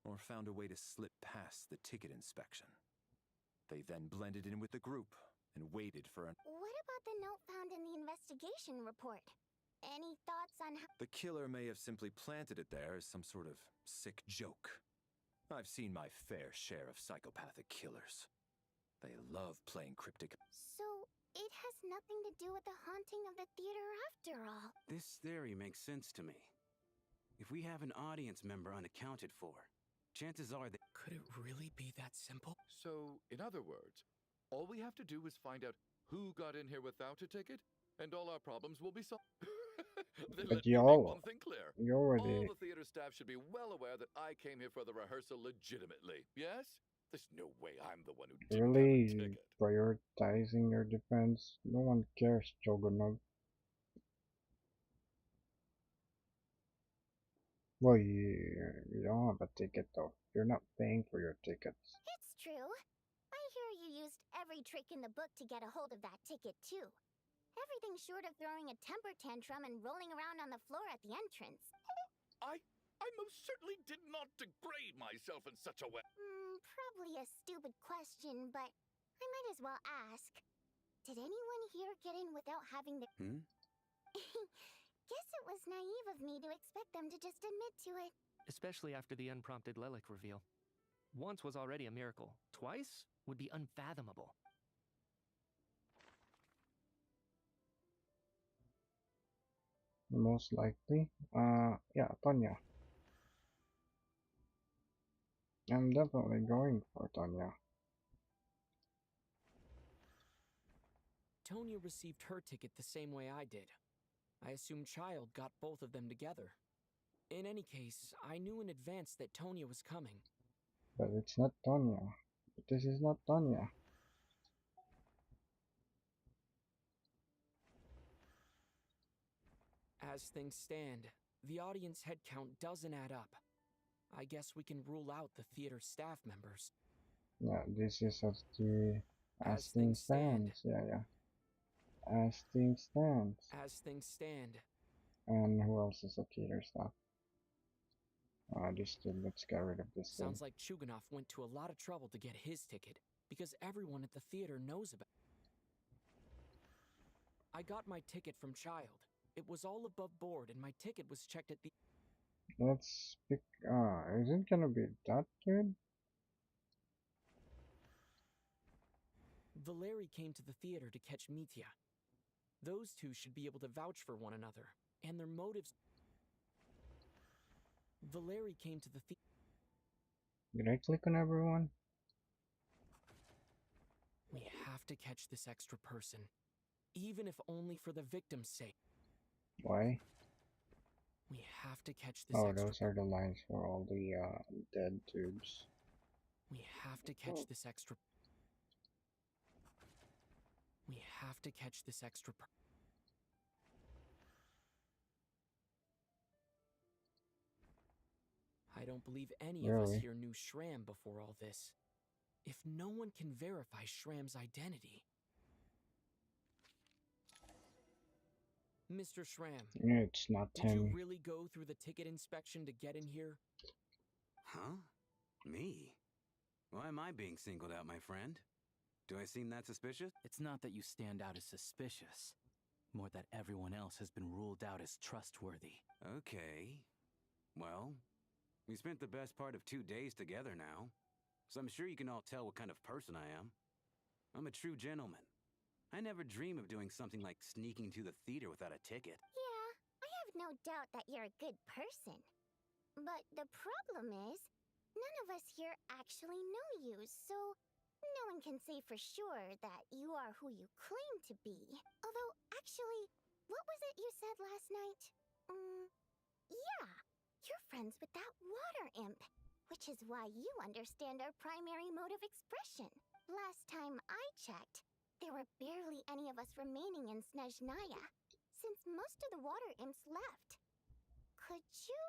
or found a way to slip past the ticket inspection. They then blended in with the group and waited for an... What about the note found in the investigation report? Any thoughts on how... The killer may have simply planted it there as some sort of sick joke. I've seen my fair share of psychopathic killers. They love playing cryptic... So, it has nothing to do with the haunting of the theater after all. This theory makes sense to me. If we have an audience member unaccounted for, chances are that... Could it really be that simple? So, in other words, all we have to do is find out who got in here without a ticket, and all our problems will be solved. Then let me make one thing clear. All the theater staff should be well aware that I came here for the rehearsal legitimately. Yes? There's no way I'm the one who didn't have a ticket. Prioritizing your defense. No one cares, Juggernaut. Well, you don't have a ticket though. You're not paying for your tickets. It's true. I hear you used every trick in the book to get a hold of that ticket, too. Everything short of throwing a temper tantrum and rolling around on the floor at the entrance. I most certainly did not degrade myself in such a way. Probably a stupid question, but I might as well ask. Did anyone here get in without having the... Guess it was naive of me to expect them to just admit to it. Especially after the unprompted Lelik reveal. Once was already a miracle. Twice would be unfathomable. Most likely. Yeah, Tonya. I'm definitely going for Tonya. Tonya received her ticket the same way I did. I assume Child got both of them together. In any case, I knew in advance that Tonya was coming. But it's not Tonya. This is not Tonya. As things stand, the audience head count doesn't add up. I guess we can rule out the theater staff members. Yeah, this is as things stands. Yeah. As things stands. As things stand. And who else is a theater staff? This dude, let's get rid of this dude. Sounds like Chuganov went to a lot of trouble to get his ticket, because everyone at the theater knows about it. I got my ticket from Child. It was all above board, and my ticket was checked at the... Let's pick... is it gonna be that good? Valeri came to the theater to catch Mitya. Those two should be able to vouch for one another, and their motives... Valeri came to the theater... Did I click on everyone? We have to catch this extra person, even if only for the victim's sake. Why? We have to catch this Oh, extra... those are the lines for all the dead tubes. We have to catch this extra... We have to catch this extra... I don't believe any of us here knew Shram before all this. If no one can verify Shram's identity... Mr. Shram, it's not did him. you really go through the ticket inspection to get in here? Huh? Me? Why am I being singled out, my friend? Do I seem that suspicious? It's not that you stand out as suspicious, more that everyone else has been ruled out as trustworthy. Okay. Well, we spent the best part of 2 days together now, so I'm sure you can all tell what kind of person I am. I'm a true gentleman. I never dream of doing something like sneaking to the theater without a ticket. Yeah, I have no doubt that you're a good person. But the problem is, none of us here actually know you, so no one can say for sure that you are who you claim to be. Although, actually, what was it you said last night? Yeah, you're friends with that water imp, which is why you understand our primary mode of expression. Last time I checked, there were barely any of us remaining in Snezhnaya, since most of the water imps left. Could you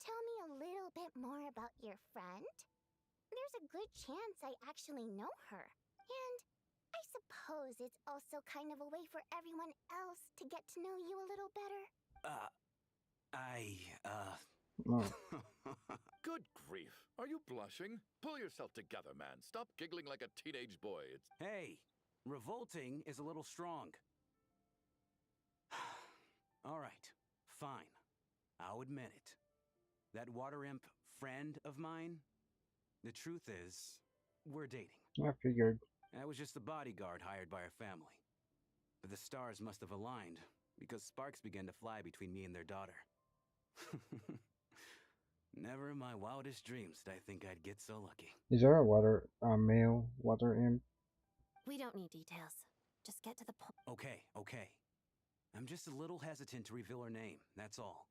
tell me a little bit more about your friend? There's a good chance I actually know her. And I suppose it's also kind of a way for everyone else to get to know you a little better. Good grief. Are you blushing? Pull yourself together, man. Stop giggling like a teenage boy. It's... Hey, revolting is a little strong. All right, fine. I'll admit it. That water imp friend of mine, the truth is, we're dating. I figured. I was just the bodyguard hired by our family. But the stars must have aligned, because sparks began to fly between me and their daughter. Never in my wildest dreams did I think I'd get so lucky. Is there a male water imp? We don't need details. Just get to the point. Okay. I'm just a little hesitant to reveal her name, that's all.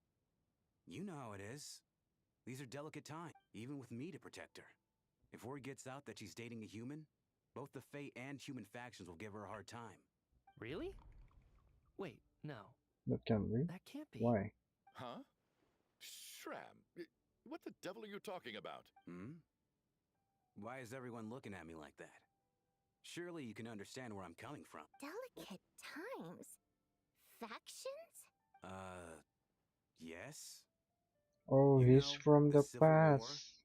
You know how it is. These are delicate times, even with me to protect her. If word gets out that she's dating a human, both the Fae and human factions will give her a hard time. Really? Wait, no. That can't be. That can't be. Why? Huh? Shram, what the devil are you talking about? Why is everyone looking at me like that? Surely you can understand where I'm coming from. Delicate times? Factions? Yes? Oh, he's from the Civil War? past.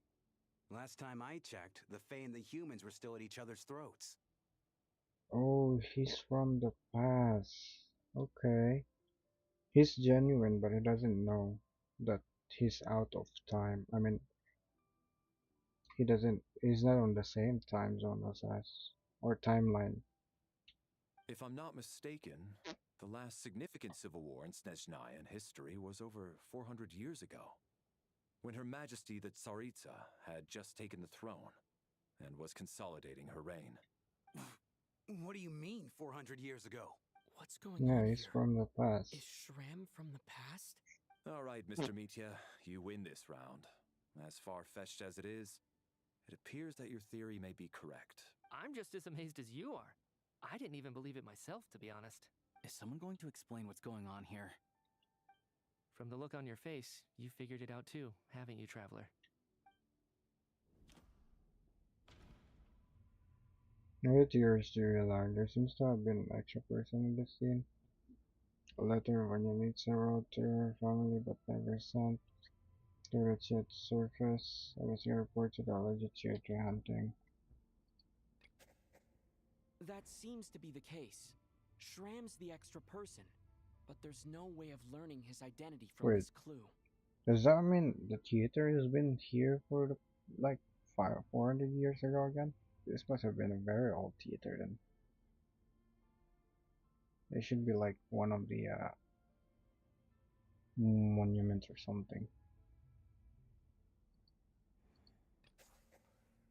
Last time I checked, the Fae and the humans were still at each other's throats. Oh, he's from the past. Okay. He's genuine, but he doesn't know that he's out of time. I mean, he's not on the same time zone as us, or timeline. If I'm not mistaken, the last significant civil war in Snezhnayan history was over 400 years ago, when Her Majesty the Tsaritsa had just taken the throne and was consolidating her reign. What do you mean, 400 years ago? What's going Yeah, on he's here? from the past. Is Shram from the past? All right, Mr. Mitya, you win this round. As far-fetched as it is, it appears that your theory may be correct. I'm just as amazed as you are. I didn't even believe it myself, to be honest. Is someone going to explain what's going on here? From the look on your face, you figured it out too, haven't you, Traveler? What theories do you like? There seems to have been an extra person in this scene. A letter when you need wrote to her family but never sent. Theories yet surface. I was gonna report to the alleged theater hunting. That seems to be the case. Shram's the extra person, but there's no way of learning his identity from Wait. this clue. Does that mean the theater has been here for the, like 400 years ago again? This must have been a very old theater then. It should be like one of the monuments or something.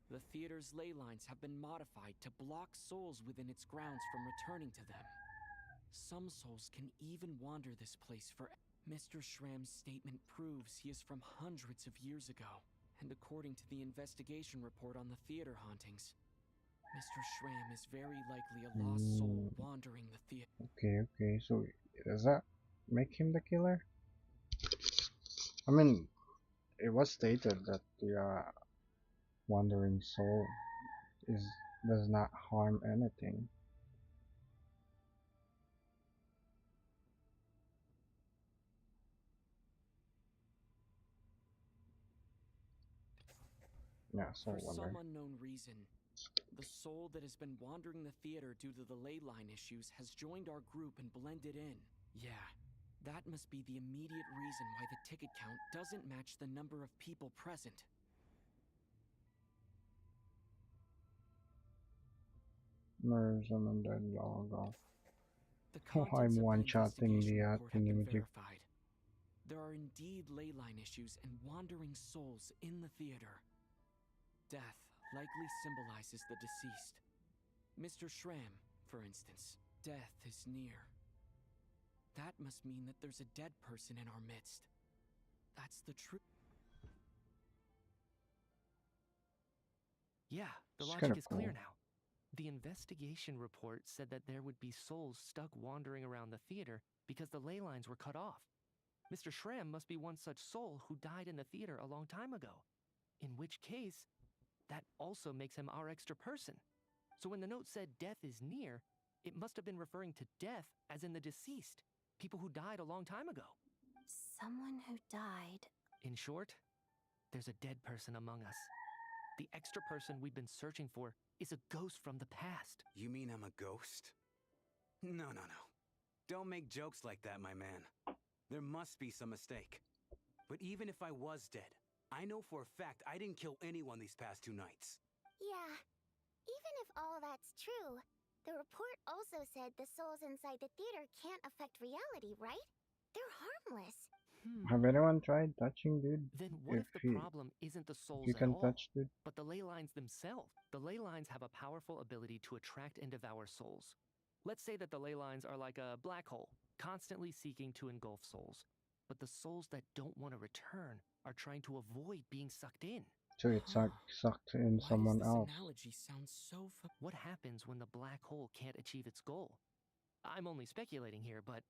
The theater's ley lines have been modified to block souls within its grounds from returning to them. Some souls can even wander this place for... Mr. Shram's statement proves he is from hundreds of years ago, and according to the investigation report on the theater hauntings, Mr. Shram is very likely a lost soul wandering the theater. Okay, so does that make him the killer? I mean, it was stated that the wandering soul does not harm anything. Yeah, so For some unknown reason, the soul that has been wandering the theater due to the ley line issues has joined our group and blended in. Yeah, that must be the immediate reason why the ticket count doesn't match the number of people present. There's an undead logo. The Oh, I'm contents of the one-shotting the investigation report have been thingamajig. verified. There are indeed ley line issues and wandering souls in the theater. Death likely symbolizes the deceased. Mr. Shram, for instance, death is near. That must mean that there's a dead person in our midst. That's the truth. Yeah, the It's logic kinda is clear cool. now. The investigation report said that there would be souls stuck wandering around the theater because the ley lines were cut off. Mr. Shram must be one such soul who died in the theater a long time ago. In which case, that also makes him our extra person. So when the note said death is near, it must have been referring to death as in the deceased, people who died a long time ago. Someone who died. In short, there's a dead person among us. The extra person we've been searching for is a ghost from the past. You mean I'm a ghost? No. Don't make jokes like that, my man. There must be some mistake. But even if I was dead, I know for a fact I didn't kill anyone these past 2 nights. Yeah, even if all that's true, the report also said the souls inside the theater can't affect reality, right? They're harmless. Have anyone tried touching, dude? Then what if the problem isn't the souls you at can all, touch, dude? but the ley lines themselves? The ley lines have a powerful ability to attract and devour souls. Let's say that the ley lines are like a black hole, constantly seeking to engulf souls. But the souls that don't want to return are trying to avoid being sucked in. So it sucked in someone else. Analogy sounds so What happens when the black hole can't achieve its goal? I'm only speculating here, but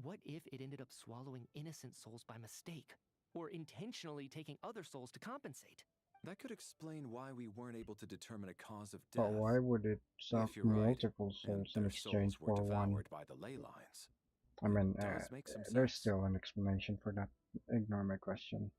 what if it ended up swallowing innocent souls by mistake, or intentionally taking other souls to compensate? That could explain why we weren't able to determine a cause of But death. why would it suck If you're right, multiple souls in their exchange souls were for one? devoured by the ley lines. I mean, does make some there's sense. still an explanation for that. Ignore my question.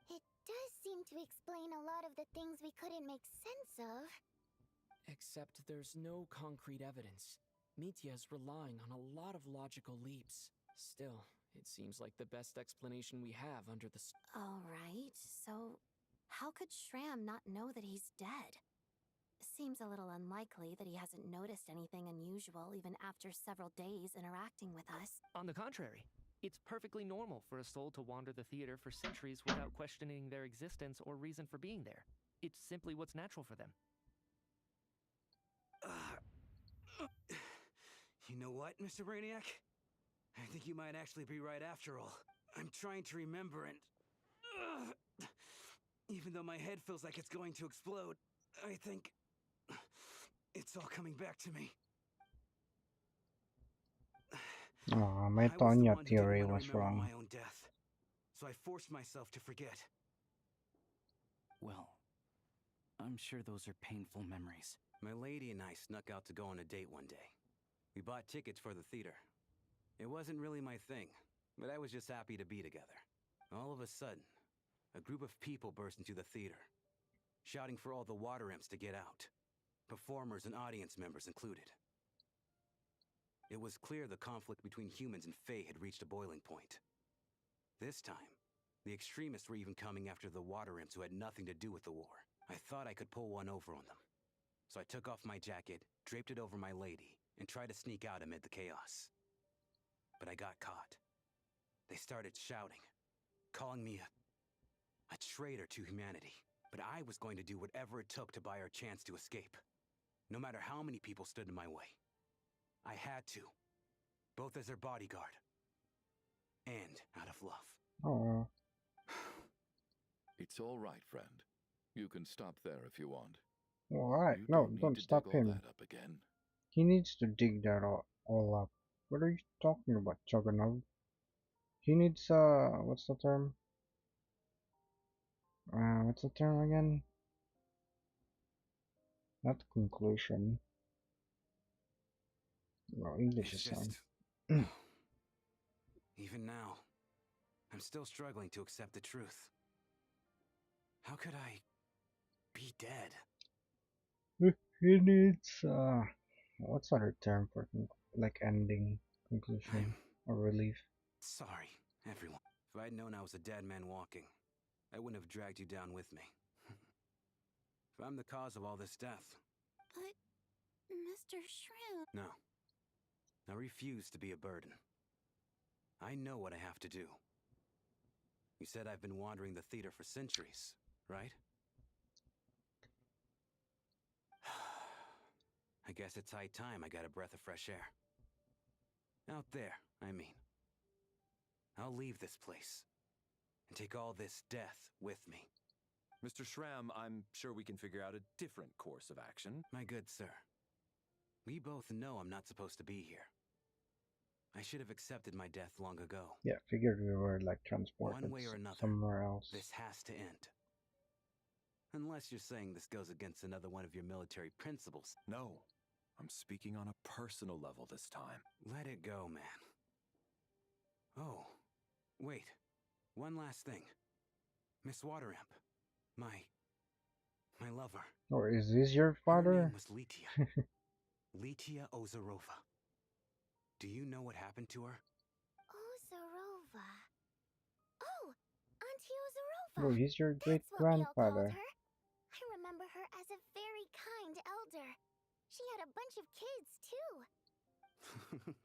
It does seem to explain a lot of the things we couldn't make sense of. Except there's no concrete evidence. Mitya's relying on a lot of logical leaps. Still, it seems like the best explanation we have under the... Alright, so how could Shram not know that he's dead? Seems a little unlikely that he hasn't noticed anything unusual even after several days interacting with us. On the contrary, it's perfectly normal for a soul to wander the theater for centuries without questioning their existence or reason for being there. It's simply what's natural for them. You know what, Mr. Brainiac? I think you might actually be right after all. I'm trying to remember and... even though my head feels like it's going to explode, I think... it's all coming back to me. Oh, my Tonya theory was wrong. My own death, so I forced myself to forget. Well, I'm sure those are painful memories. My lady and I snuck out to go on a date one day. We bought tickets for the theater. It wasn't really my thing, but I was just happy to be together. All of a sudden, a group of people burst into the theater, shouting for all the water imps to get out, performers and audience members included. It was clear the conflict between humans and Fae had reached a boiling point. This time, the extremists were even coming after the water imps who had nothing to do with the war. I thought I could pull one over on them. So I took off my jacket, draped it over my lady, and tried to sneak out amid the chaos. But I got caught. They started shouting, calling me a traitor to humanity. But I was going to do whatever it took to buy our chance to escape, no matter how many people stood in my way. I had to, both as their bodyguard and out of love. Oh. It's all right, friend. You can stop there if you want. Alright, You no, need don't to stop dig all him. that up again. He needs to dig that all up. What are you talking about, Juggernaut? He needs, what's the term? What's the term again? Not conclusion. Well, English is fine. Even now, I'm still struggling to accept the truth. How could I be dead? He needs, what's other term for, like, ending, conclusion, or relief? Sorry, everyone. If I'd known I was a dead man walking, I wouldn't have dragged you down with me. If I'm the cause of all this death... But, Mr. Shram... No. I refuse to be a burden. I know what I have to do. You said I've been wandering the theater for centuries, right? I guess it's high time I got a breath of fresh air. Out there, I mean. I'll leave this place and take all this death with me. Mr. Shram, I'm sure we can figure out a different course of action. My good sir, we both know I'm not supposed to be here. I should have accepted my death long ago. Yeah, figured we were like transported one way or another, somewhere else. This has to end. Unless you're saying this goes against another one of your military principles. No, I'm speaking on a personal level this time. Let it go, man. Oh, wait. One last thing. Miss Wateramp. My lover. Or is this your Her father? name was Litia. Litia Ozarova. Do you know what happened to her? Ozarova. Oh, Auntie Ozarova. Oh, he's your That's what we all great-grandfather. called her. I remember her as a very kind elder. She had a bunch of kids, too.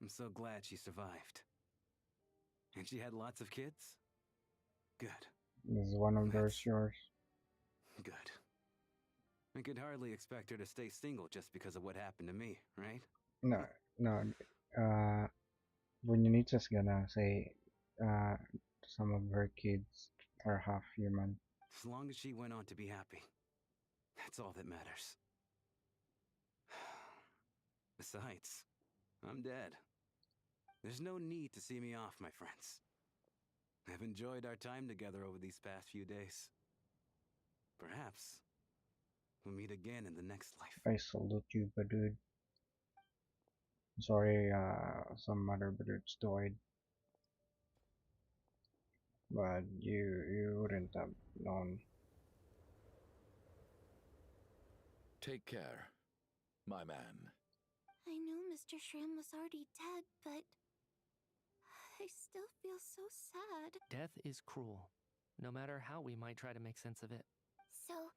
I'm so glad she survived. And she had lots of kids? Good. Is one of those yours? Good. I could hardly expect her to stay single just because of what happened to me, right? No, no. Bunyanita's gonna say, some of her kids are half human. As long as she went on to be happy. That's all that matters. Besides, I'm dead. There's no need to see me off, my friends. I've enjoyed our time together over these past few days. Perhaps we'll meet again in the next life. I salute you, Badood. Sorry, some other Badoods died. But you wouldn't have known. Take care, my man. I knew Mr. Shrim was already dead, but I still feel so sad. Death is cruel, no matter how we might try to make sense of it. So,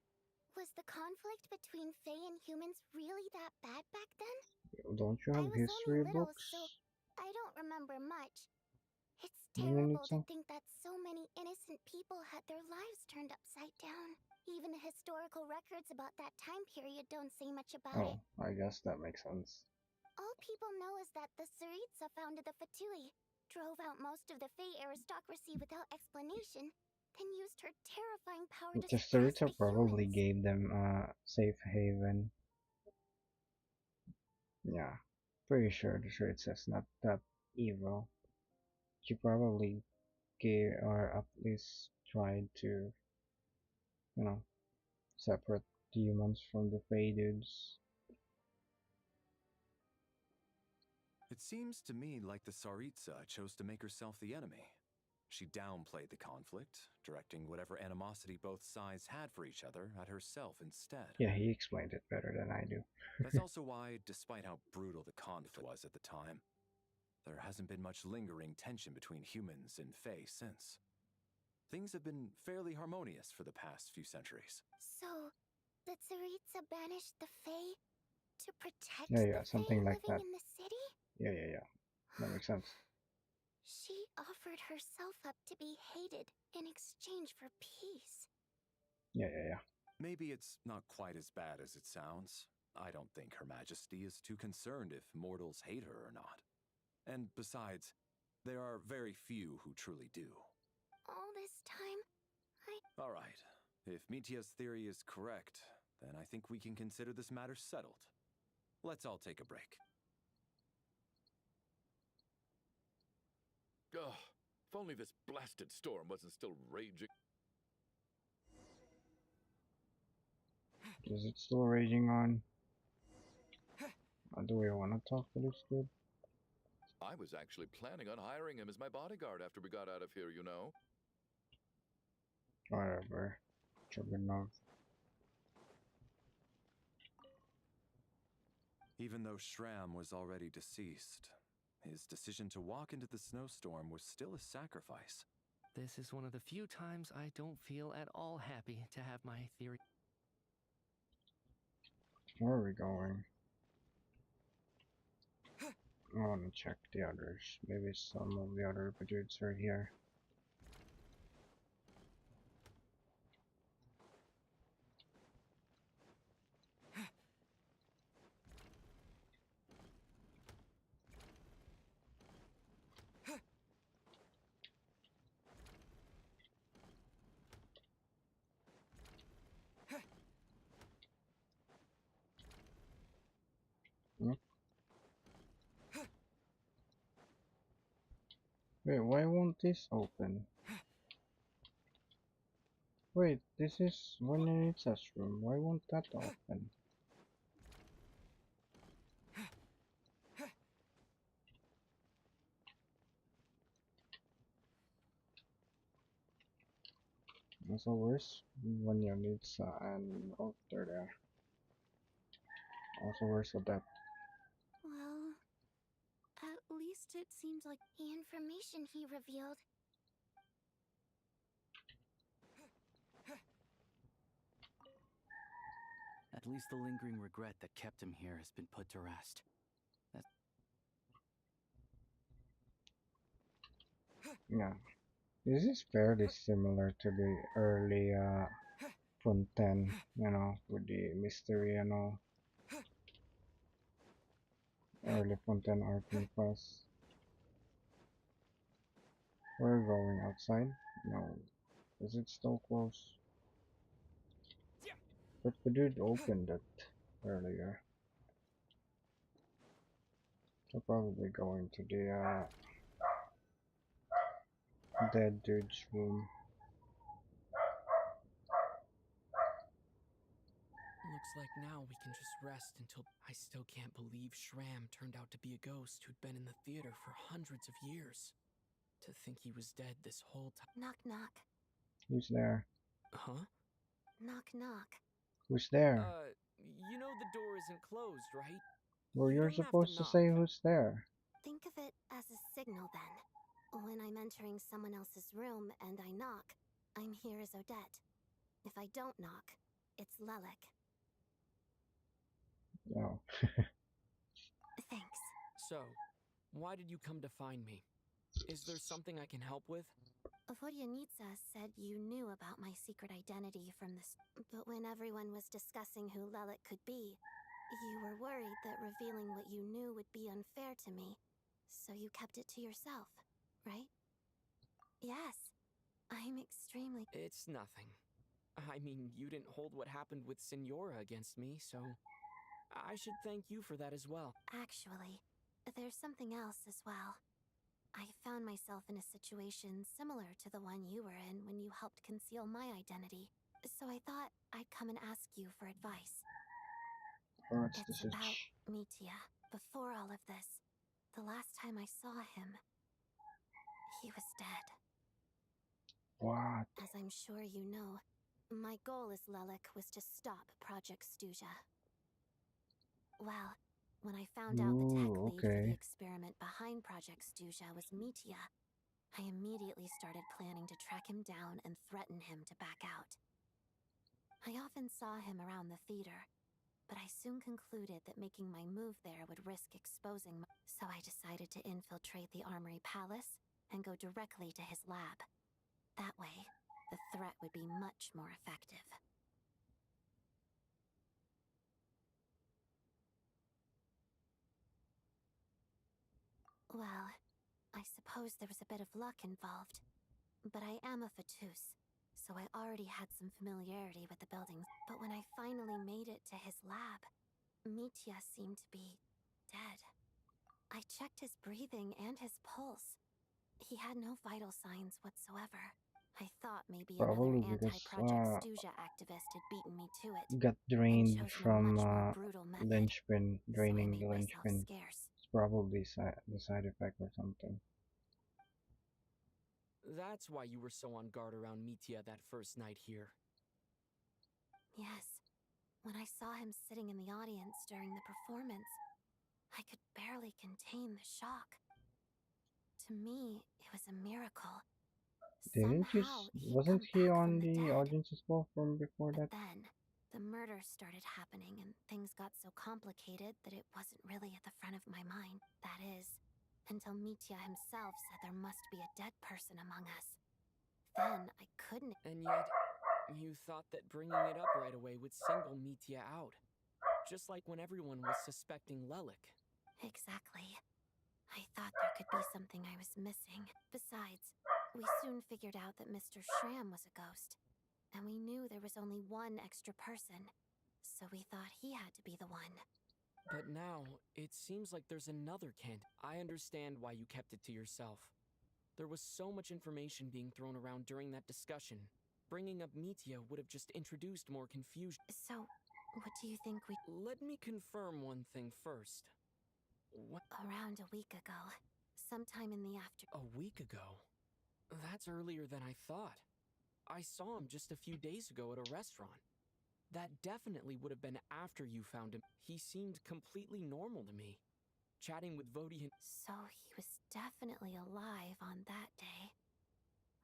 was the conflict between Fae and humans really that bad back then? Don't you I have was history only little, books? so I don't remember much. It's Nini terrible to think that so many innocent people had their lives turned upside down. Even the historical records about that time period don't say much about it. Oh, I guess that makes sense. All people know is that the Tsaritsa founded the Fatui, drove out most of the Fae aristocracy without explanation, then used her terrifying power to The suppress Stygian the probably humans. gave them a safe haven. Yeah, pretty sure the Stygian's not that evil. She probably gave, or at least tried to, you know, separate the humans from the Fey dudes. It seems to me like the Tsaritsa chose to make herself the enemy. She downplayed the conflict, directing whatever animosity both sides had for each other at herself instead. Yeah, he explained it better than I do. That's also why, despite how brutal the conflict was at the time, there hasn't been much lingering tension between humans and Fae since. Things have been fairly harmonious for the past few centuries. So, the Tsaritsa banished the Fae to protect Yeah, the Fae something like living that. in the city? Yeah. That makes sense. She offered herself up to be hated in exchange for peace. Yeah. Maybe it's not quite as bad as it sounds. I don't think Her Majesty is too concerned if mortals hate her or not. And besides, there are very few who truly do. All this time, All right. If Mitia's theory is correct, then I think we can consider this matter settled. Let's all take a break. Ugh, if only this blasted storm wasn't still raging. Is it still raging on? Or do we want to talk to this dude? I was actually planning on hiring him as my bodyguard after we got out of here, you know. Whatever. Should be enough. Even though Shram was already deceased, his decision to walk into the snowstorm was still a sacrifice. This is one of the few times I don't feel at all happy to have my theory. Where are we going? I want to check the others. Maybe some of the other dudes are here. Wait, why won't this open? Wait, this is one in its room. Why won't that open? So where's one units and oh, they're there. Also, where's Odette? well, at least it seems like the information he revealed. At least the lingering regret that kept him here has been put to rest. Yeah, this is fairly similar to the early Fontaine, you know, with the mystery and all. Early Fontaine Archon Quest. We're going outside? No. Is it still closed? But the dude opened it earlier. So probably going to the dead dude's room. Looks like now we can just rest until... I still can't believe Shram turned out to be a ghost who'd been in the theater for hundreds of years. To think he was dead this whole time. Knock knock. Who's there? Huh? Knock knock. Who's there? You know the door isn't closed, right? Well, You you're don't have to supposed to knock. say who's there. Think of it as a signal then. When I'm entering someone else's room and I knock, I'm here as Odette. If I don't knock, it's Lelik. No. Thanks. So, why did you come to find me? Is there something I can help with? Vodyanitsa said you knew about my secret identity from this, but when everyone was discussing who Lelik could be, you were worried that revealing what you knew would be unfair to me, so you kept it to yourself, right? Yes. I'm extremely... It's nothing. I mean, you didn't hold what happened with Signora against me, so I should thank you for that as well. Actually, there's something else as well. I found myself in a situation similar to the one you were in when you helped conceal my identity, so I thought I'd come and ask you for advice. What's It's the about switch? Mitya. Before all of this, the last time I saw him, he was dead. What? As I'm sure you know, my goal as Lelik was to stop Project Stygia. Well, when I found out the tech lead for the experiment behind Project Stygia was Mitya, I immediately started planning to track him down and threaten him to back out. I often saw him around the theater, but I soon concluded that making my move there would risk exposing so I decided to infiltrate the Armory Palace and go directly to his lab. That way, the threat would be much more effective. Well, I suppose there was a bit of luck involved, but I am a Fatus, so I already had some familiarity with the buildings. But when I finally made it to his lab, Mitya seemed to be dead. I checked his breathing and his pulse. He had no vital signs whatsoever. I thought maybe Probably another because anti-Project Stygia activist had beaten me to it. got and drained chosen a from much more brutal method, linchpin, so I draining made the myself linchpin. scarce. It's probably the side effect or something. That's why you were so on guard around Mitya that first night here. Yes. When I saw him sitting in the audience during the performance, I could barely contain the shock. To me, it was a miracle. Wasn't he on the audience as well from before that? Then, the murder started happening and things got so complicated that it wasn't really at the front of my mind. That is, until Mitya himself said there must be a dead person among us. Then I couldn't... And yet, you thought that bringing it up right away would single Mitya out. Just like when everyone was suspecting Lelik. Exactly. I thought there could be something I was missing. Besides, we soon figured out that Mr. Schramm was a ghost. And we knew there was only one extra person. So we thought he had to be the one. But now, it seems like there's another candidate. I understand why you kept it to yourself. There was so much information being thrown around during that discussion. Bringing up Mitya would have just introduced more confusion. So, what do you think we... Let me confirm one thing first. What? Around a week ago. Sometime in the afternoon. A week ago? That's earlier than I thought. I saw him just a few days ago at a restaurant. That definitely would have been after you found him. He seemed completely normal to me. Chatting with Vodian... So he was definitely alive on that day.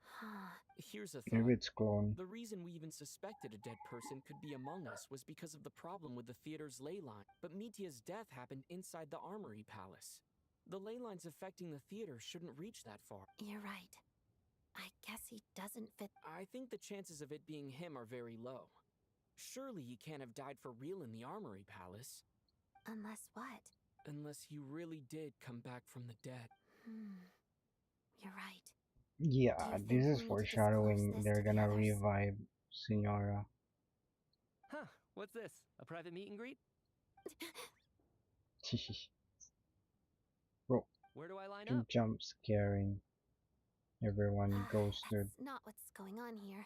Huh. Here's a thought. Maybe it's clone. The reason we even suspected a dead person could be among us was because of the problem with the theater's ley line. But Mitya's death happened inside the Armory Palace. The ley lines affecting the theater shouldn't reach that far. You're right. I guess he doesn't fit... I think the chances of it being him are very low. Surely he can't have died for real in the Armory Palace. Unless what? Unless he really did come back from the dead. You're right. Yeah, this is foreshadowing. They're gonna revive Signora. Huh, what's this? A private meet and greet? Bro, where do I line keep up? Jump scaring everyone ghosted. That's not what's going on here.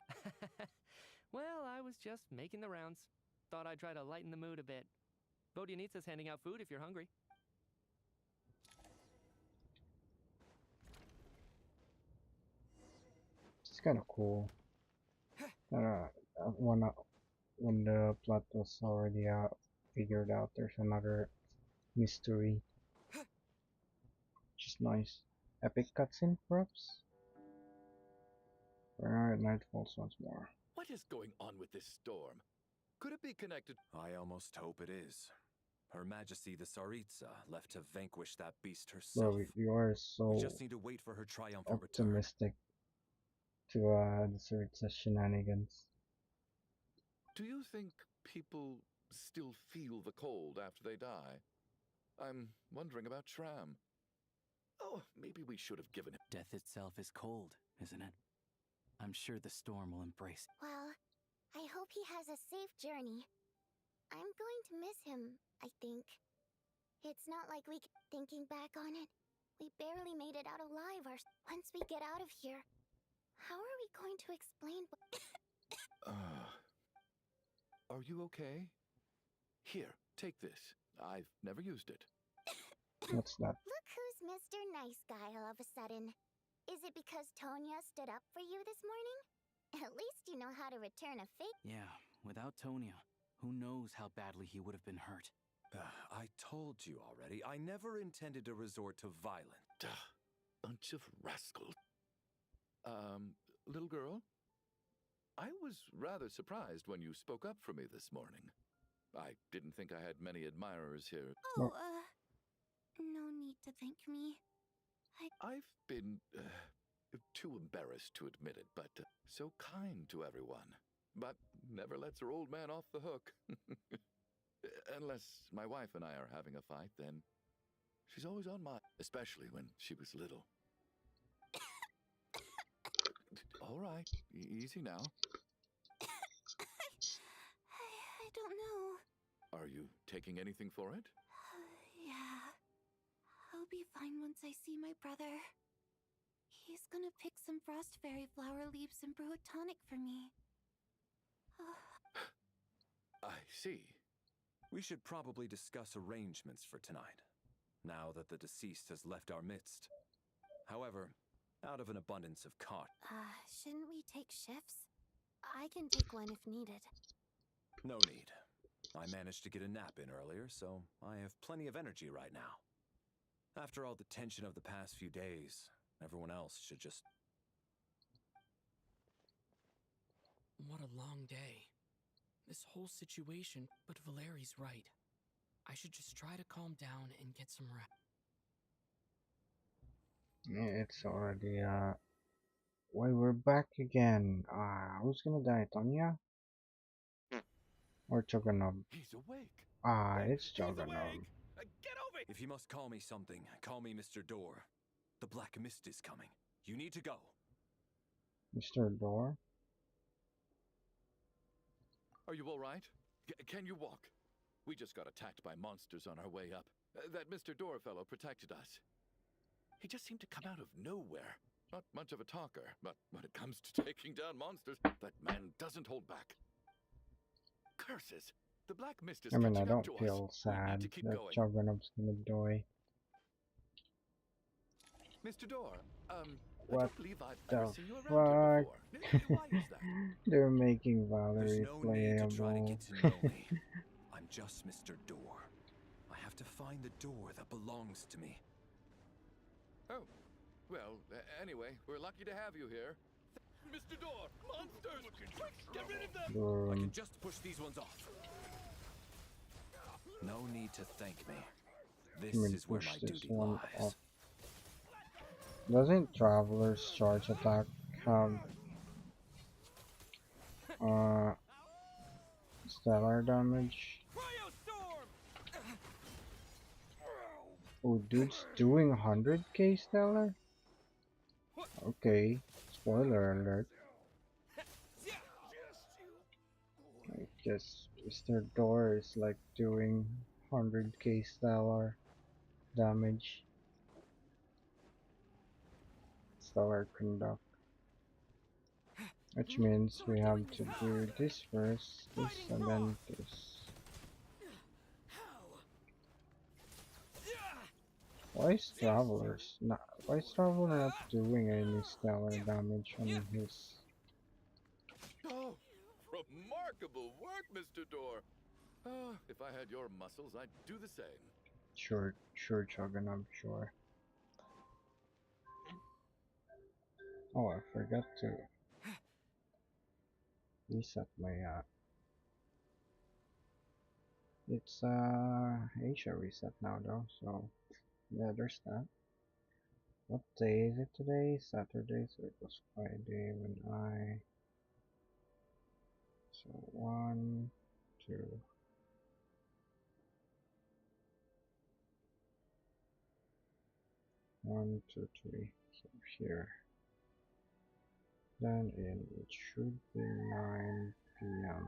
Well, I was just making the rounds. Thought I'd try to lighten the mood a bit. Vodyanitsa's handing out food if you're hungry. It's kind of cool. I wanna when the plot was already figured out. There's another mystery, which is nice. Epic cutscene, perhaps? Alright, night falls once more. What is going on with this storm? Could it be connected? I almost hope it is. Her Majesty the Tsaritsa left to vanquish that beast herself. Bro, you are so We just need to wait for her triumphant return. optimistic to the Tsaritsa shenanigans. Do you think people still feel the cold after they die? I'm wondering about Shram. Oh, maybe we should have given him. Death itself is cold, isn't it? I'm sure the storm will embrace it. Well, I hope he has a safe journey. I'm going to miss him, I think. It's not like thinking back on it, we barely made it out alive. Once we get out of here, how are we going to explain Are you okay? Here, take this. I've never used it. What's that? Look who's Mr. Nice Guy all of a sudden. Is it because Tonya stood up for you this morning? At least you know how to return a fake. Yeah, without Tonya, who knows how badly he would have been hurt. I told you already, I never intended to resort to violence. Bunch of rascals. Little girl? I was rather surprised when you spoke up for me this morning. I didn't think I had many admirers here. Oh, no need to thank me. I've been too embarrassed to admit it, but so kind to everyone. But never lets her old man off the hook. Unless my wife and I are having a fight, then she's always on my... Especially when she was little. All right, easy now. I don't know. Are you taking anything for it? Yeah. I'll be fine once I see my brother. He's gonna pick some frost fairy flower leaves and brew a tonic for me. I see. We should probably discuss arrangements for tonight, now that the deceased has left our midst. However, out of an abundance of caution. Shouldn't we take shifts? I can take one if needed. No need. I managed to get a nap in earlier, so I have plenty of energy right now. After all the tension of the past few days, everyone else should just... What a long day. This whole situation, but Valeri's right. I should just try to calm down and get some rest. Yeah, it's already, Why, we're back again. Who's gonna die, Tonya? Or Chogonob? He's awake. It's Chogonob. If you must call me something, call me Mr. Door. The Black Mist is coming. You need to go. Mr. Door? Are you all right? Can you walk? We just got attacked by monsters on our way up. That Mr. Door fellow protected us. He just seemed to come out of nowhere. Not much of a talker, but when it comes to taking down monsters, that man doesn't hold back. Curses! The Black Mist is I mean, I catching up don't to feel us. sad We need to keep that going. Chogonob's gonna die. Mr. Door, I What don't believe I've the ever seen you around fuck? here before. Why is that? They're making Valerie There's no need to try to playable. get to know me. I'm just Mr. Door. I have to find the door that belongs to me. Oh, well, anyway, we're lucky to have you here. Mr. Door, monsters! Quick, get rid of them! I can just push these ones off. No need to thank me. This is where my duty lies. Doesn't Traveler's Charge Attack have stellar damage? Oh, dude's doing 100k stellar? Okay, spoiler alert. I guess Mr. Door is like doing 100k stellar damage. Stellar conduct. Which means we have to do this first, this, and then this. Why is Traveler not doing any stellar damage on his? Oh, Remarkable work, Mr. Door. If I had your muscles, I'd do the same. Sure, Choganov, sure. Oh, I forgot to reset my it's Asia reset now though, so yeah, there's that. What day is it today? Saturday, so it was Friday when so 1, 2, 1, 2, 3. So here. Then it should be 9 p.m.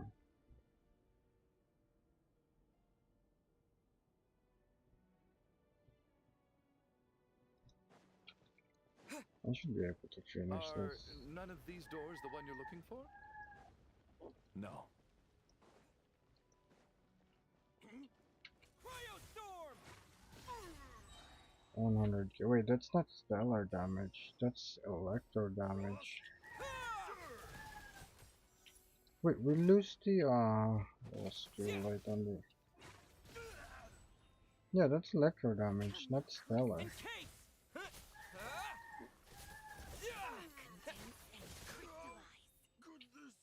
I should be able to finish Are this. none of these doors the one you're looking for? No. 100k. Wait, that's not stellar damage. That's electro damage. Wait, we lose the let's do light on the. Yeah, that's electro damage, not stellar.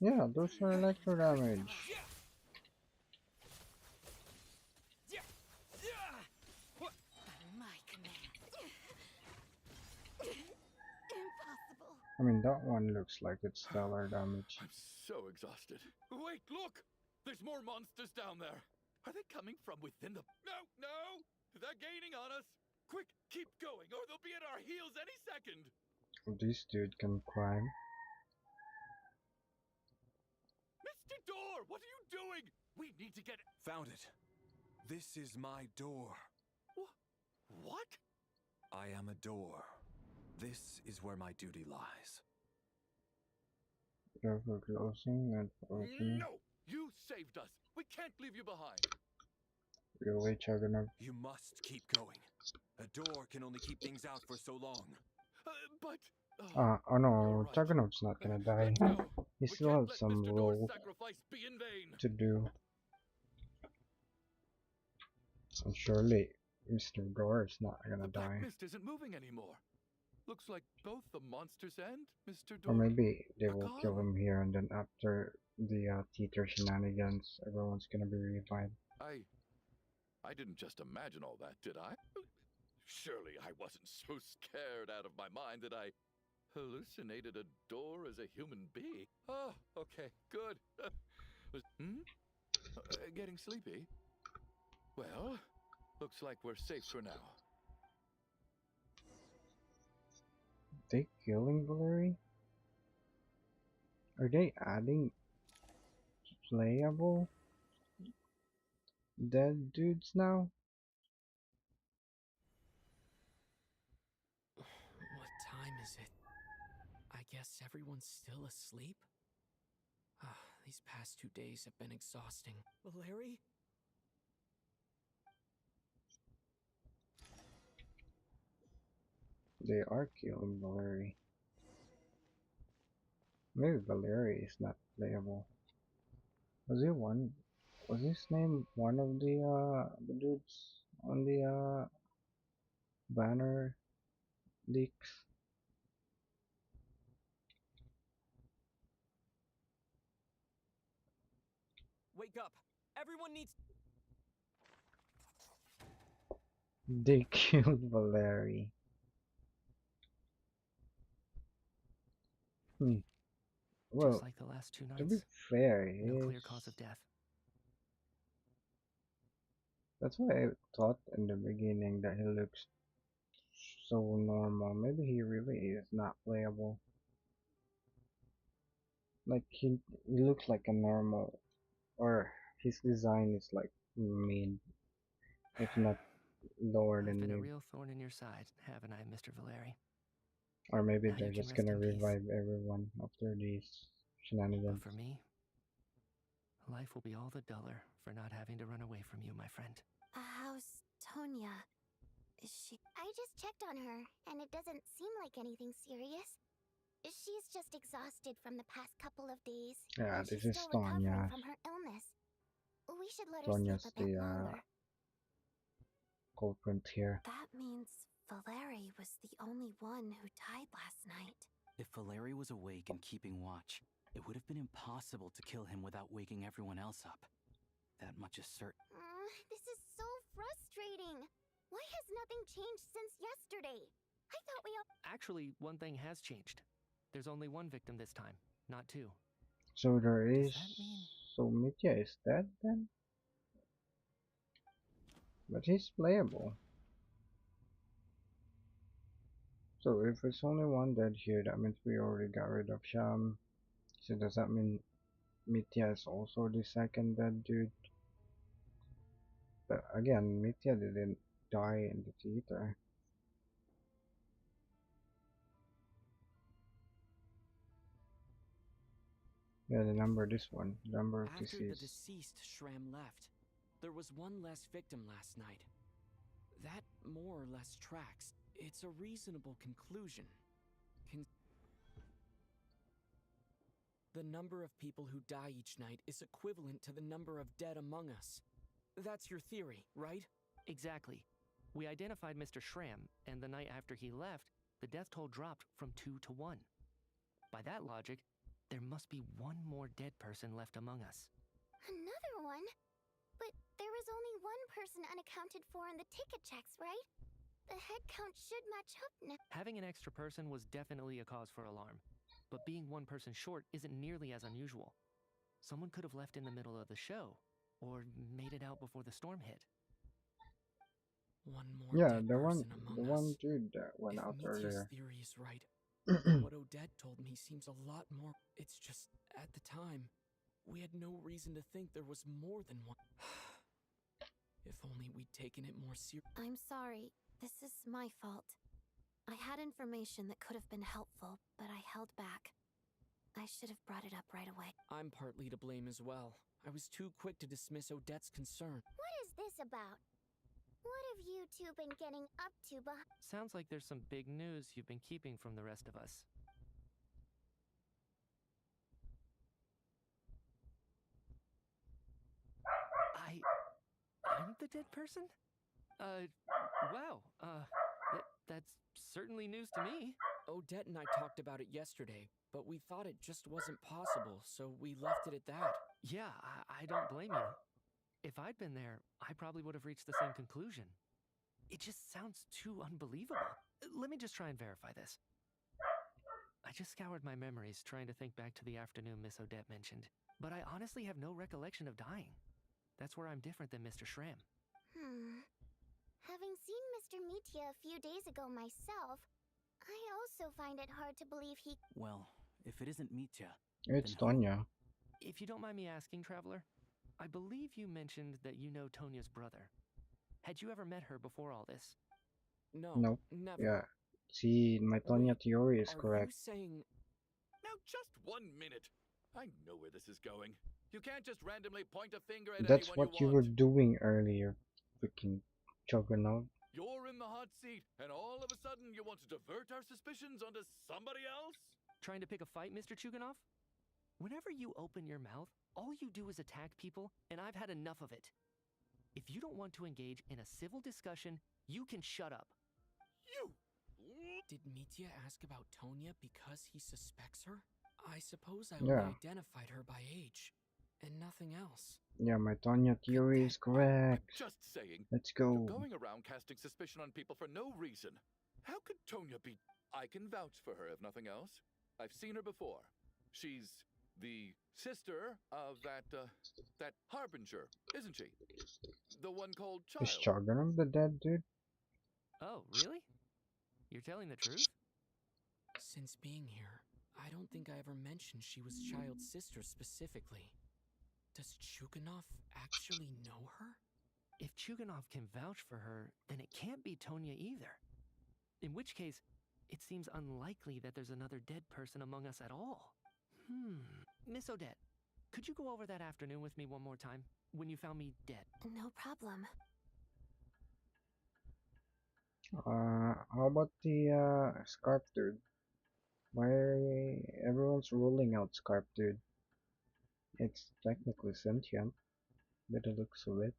Yeah, those are electro damage. I mean, that one looks like it's stellar damage. I'm so exhausted. Wait, look! There's more monsters down there. Are they coming from within the... No! They're gaining on us! Quick, keep going, or they'll be at our heels any second! This dude can climb. Mr. Door, what are you doing? We need to get... Found it. This is my door. What? I am a door. This is where my duty lies. Go for closing and for opening. No! You saved us! We can't leave you behind! Really, Choganov? You must keep going. A door can only keep things out for so long. But... Oh no, Choganov's not gonna die. He still has some role to do. And surely Mr. Door is not gonna die. The mist isn't moving anymore. Looks like both the monsters and Mr. Or Door maybe they are will gone. kill him here, and then after the theater shenanigans, everyone's gonna be revived. I didn't just imagine all that, did I? Surely I wasn't so scared out of my mind that I hallucinated a door as a human being. Oh, okay, good. Getting sleepy? Well, looks like we're safe for now. They killing Valerie? Are they adding playable dead dudes now? What time is it? I guess everyone's still asleep? These past 2 days have been exhausting. Larry? They are killing Valerie. Maybe Valerie is not playable. Was he one? Was his name one of the dudes on the banner leaks? Wake up! Everyone needs... They killed Valerie. Well, just like the last 2 nights. to be fair, no clear cause of death. That's why I thought in the beginning that he looks so normal. Maybe he really is not playable. Like he looks like a normal, or his design is like mid, if not lower than I've been a mid. real thorn in your side, haven't I, Mr. Valeri? Or maybe Now they're you can just rest gonna in peace. revive everyone after these shenanigans. But for me, life will be all the duller for not having to run away from you, my friend. How's Tonya? Is she... I just checked on her, and it doesn't seem like anything serious. She's just exhausted from the past couple of days. Yeah, and this she's is still recovering Tonya. from her illness. We should let her Tonya's sleep a bit the longer. culprit here. That means Valeri was the only one who died last night. If Valeri was awake and keeping watch, it would have been impossible to kill him without waking everyone else up. That much is certain. This is so frustrating. Why has nothing changed since yesterday? I thought we all... Actually, one thing has changed. There's only one victim this time, not two. So there is. Does that mean... So Mitya is dead then? But he's playable. So if it's only one dead here, that means we already got rid of Sham. So does that mean Mitya is also the second dead dude? But again, Mitya didn't die in the theater. Yeah, the number, this one, number of After the deceased. deceased Shram left, there was one less victim last night. That more or less tracks. It's a reasonable conclusion. The number of people who die each night is equivalent to the number of dead among us. That's your theory, right? Exactly. We identified Mr. Shram, and the night after he left, the death toll dropped from 2 to 1. By that logic, there must be one more dead person left among us. Another one? But there was only one person unaccounted for in the ticket checks, right? The head count should match up now. Having an extra person was definitely a cause for alarm, but being one person short isn't nearly as unusual. Someone could have left in the middle of the show, or made it out before the storm hit. One more Yeah, dead the person one among us. dude that went out Mitya's earlier. theory is right, then what Odette told me seems a lot more. It's just, at the time, we had no reason to think there was more than one. If only we'd taken it more seriously. I'm sorry. This is my fault. I had information that could have been helpful, but I held back. I should have brought it up right away. I'm partly to blame as well. I was too quick to dismiss Odette's concern. What is this about? What have you two been getting up to Sounds like there's some big news you've been keeping from the rest of us. I'm the dead person? Wow, that's certainly news to me. Odette and I talked about it yesterday, but we thought it just wasn't possible, so we left it at that. Yeah, I don't blame you. If I'd been there, I probably would have reached the same conclusion. It just sounds too unbelievable. Let me just try and verify this. I just scoured my memories trying to think back to the afternoon Miss Odette mentioned, but I honestly have no recollection of dying. That's where I'm different than Mr. Shram. Having seen Mr. Mitya a few days ago myself, I also find it hard to believe he... Well, if it isn't Mitya... It's Tonya. If you don't mind me asking, Traveler, I believe you mentioned that you know Tonya's brother. Had you ever met her before all this? No, Nope. never. Yeah. See, my Tonya theory is Are correct. you saying... Now, just 1 minute. I know where this is going. You can't just randomly point a finger at That's anyone what you you want. were doing earlier, freaking juggernaut. You're in the hot seat, and all of a sudden you want to divert our suspicions onto somebody else? Trying to pick a fight, Mr. Chuganov? Whenever you open your mouth, all you do is attack people, and I've had enough of it. If you don't want to engage in a civil discussion, you can shut up. You! Did Mitya ask about Tonya because he suspects her? I suppose I only identified her by age, and nothing else. Yeah, my Tonya theory is correct. Just saying. Let's go. You're going around casting suspicion on people for no reason. How could Tonya be... I can vouch for her, if nothing else. I've seen her before. She's the sister of that Harbinger, isn't she? The one called Child. Is Juggernaut the dead dude? Oh, really? You're telling the truth? Since being here, I don't think I ever mentioned she was Child's sister specifically. Does Chuganov actually know her? If Chuganov can vouch for her, then it can't be Tonya either. In which case, it seems unlikely that there's another dead person among us at all. Miss Odette, could you go over that afternoon with me one more time, when you found me dead? No problem. How about the scarf dude? Why everyone's ruling out Scarp, dude? It's technically sentient, by the looks of it.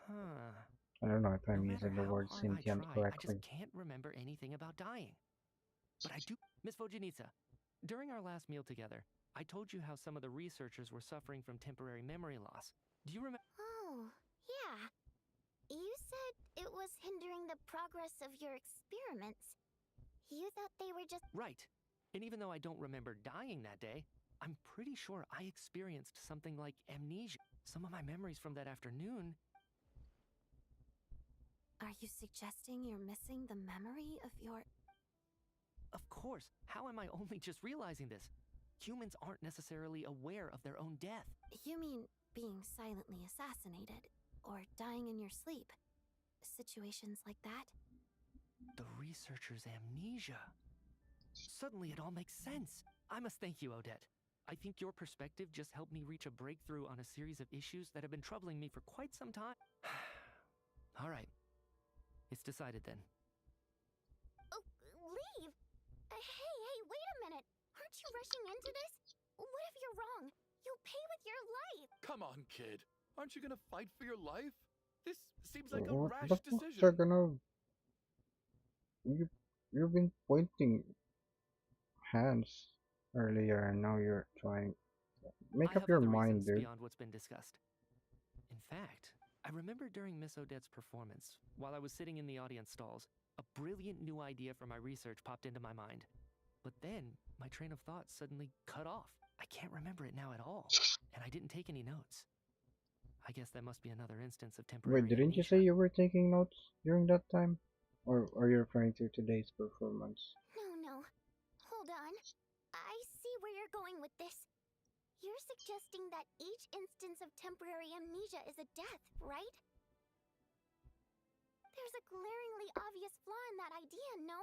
Huh. I don't know if No I'm matter using the how word hard I sentient try, I correctly. just can't remember anything about dying. But I do. Miss Vojanitsa, during our last meal together, I told you how some of the researchers were suffering from temporary memory loss. Do you remember? Oh, yeah. You said it was hindering the progress of your experiments. You thought they were just... Right. And even though I don't remember dying that day, I'm pretty sure I experienced something like amnesia. Some of my memories from that afternoon... Are you suggesting you're missing the memory of your... Of course. How am I only just realizing this? Humans aren't necessarily aware of their own death. You mean being silently assassinated, or dying in your sleep? Situations like that? The researcher's amnesia. Suddenly it all makes sense. I must thank you, Odette. I think your perspective just helped me reach a breakthrough on a series of issues that have been troubling me for quite some time. All right. It's decided then. Oh, leave! Hey, wait a minute! Aren't you rushing into this? What if you're wrong? You'll pay with your life! Come on, kid. Aren't you gonna fight for your life? This seems like a What rash the fuck decision. they're gonna... You've been pointing hands earlier and now you're trying... Make I up have your other mind, reasons dude. beyond what's been discussed. In fact, I remember during Miss Odette's performance, while I was sitting in the audience stalls, a brilliant new idea for my research popped into my mind. But then, my train of thought suddenly cut off. I can't remember it now at all, and I didn't take any notes. I guess that must be another instance of temporary Wait, didn't you amnesia. say you were taking notes during that time? Or are you referring to today's performance? No. Hold on. I see where you're going with this. You're suggesting that each instance of temporary amnesia is a death, right? There's a glaringly obvious flaw in that idea, no?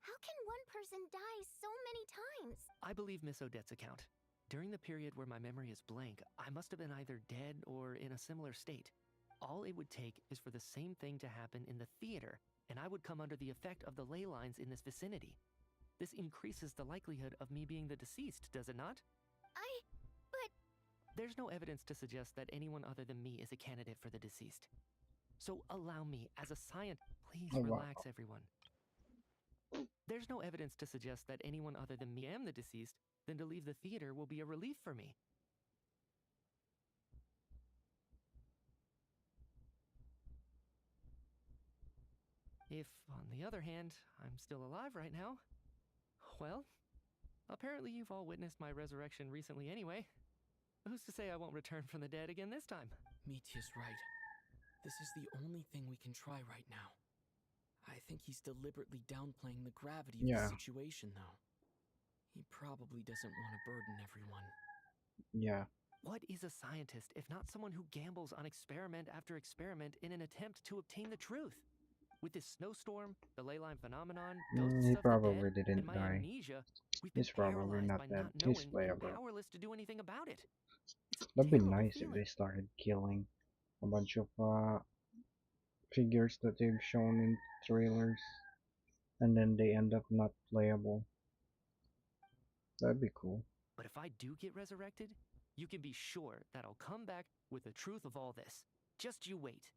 How can one person die so many times? I believe Miss Odette's account. During the period where my memory is blank, I must have been either dead or in a similar state. All it would take is for the same thing to happen in the theater, and I would come under the effect of the ley lines in this vicinity. This increases the likelihood of me being the deceased, does it not? But... There's no evidence to suggest that anyone other than me is a candidate for the deceased. So allow me, as a scientist... Please relax, everyone. There's no evidence to suggest that anyone other than me am the deceased, then to leave the theater will be a relief for me. If, on the other hand, I'm still alive right now, well, apparently you've all witnessed my resurrection recently anyway. Who's to say I won't return from the dead again this time? Mitia's right. This is the only thing we can try right now. I think he's deliberately downplaying the gravity of the situation, though. He probably doesn't want to burden everyone. Yeah. What is a scientist if not someone who gambles on experiment after experiment in an attempt to obtain the truth? With this snowstorm, the ley line phenomenon, ghosts He of probably the dead, didn't and my die. amnesia, we've been He's probably paralyzed not by dead. not He's knowing and playable. powerless to do anything about it. It's a That'd be terrible nice if feeling. they started killing a bunch of figures that they've shown in trailers, and then they end up not playable. That'd be cool. But if I do get resurrected, you can be sure that I'll come back with the truth of all this. Just you wait.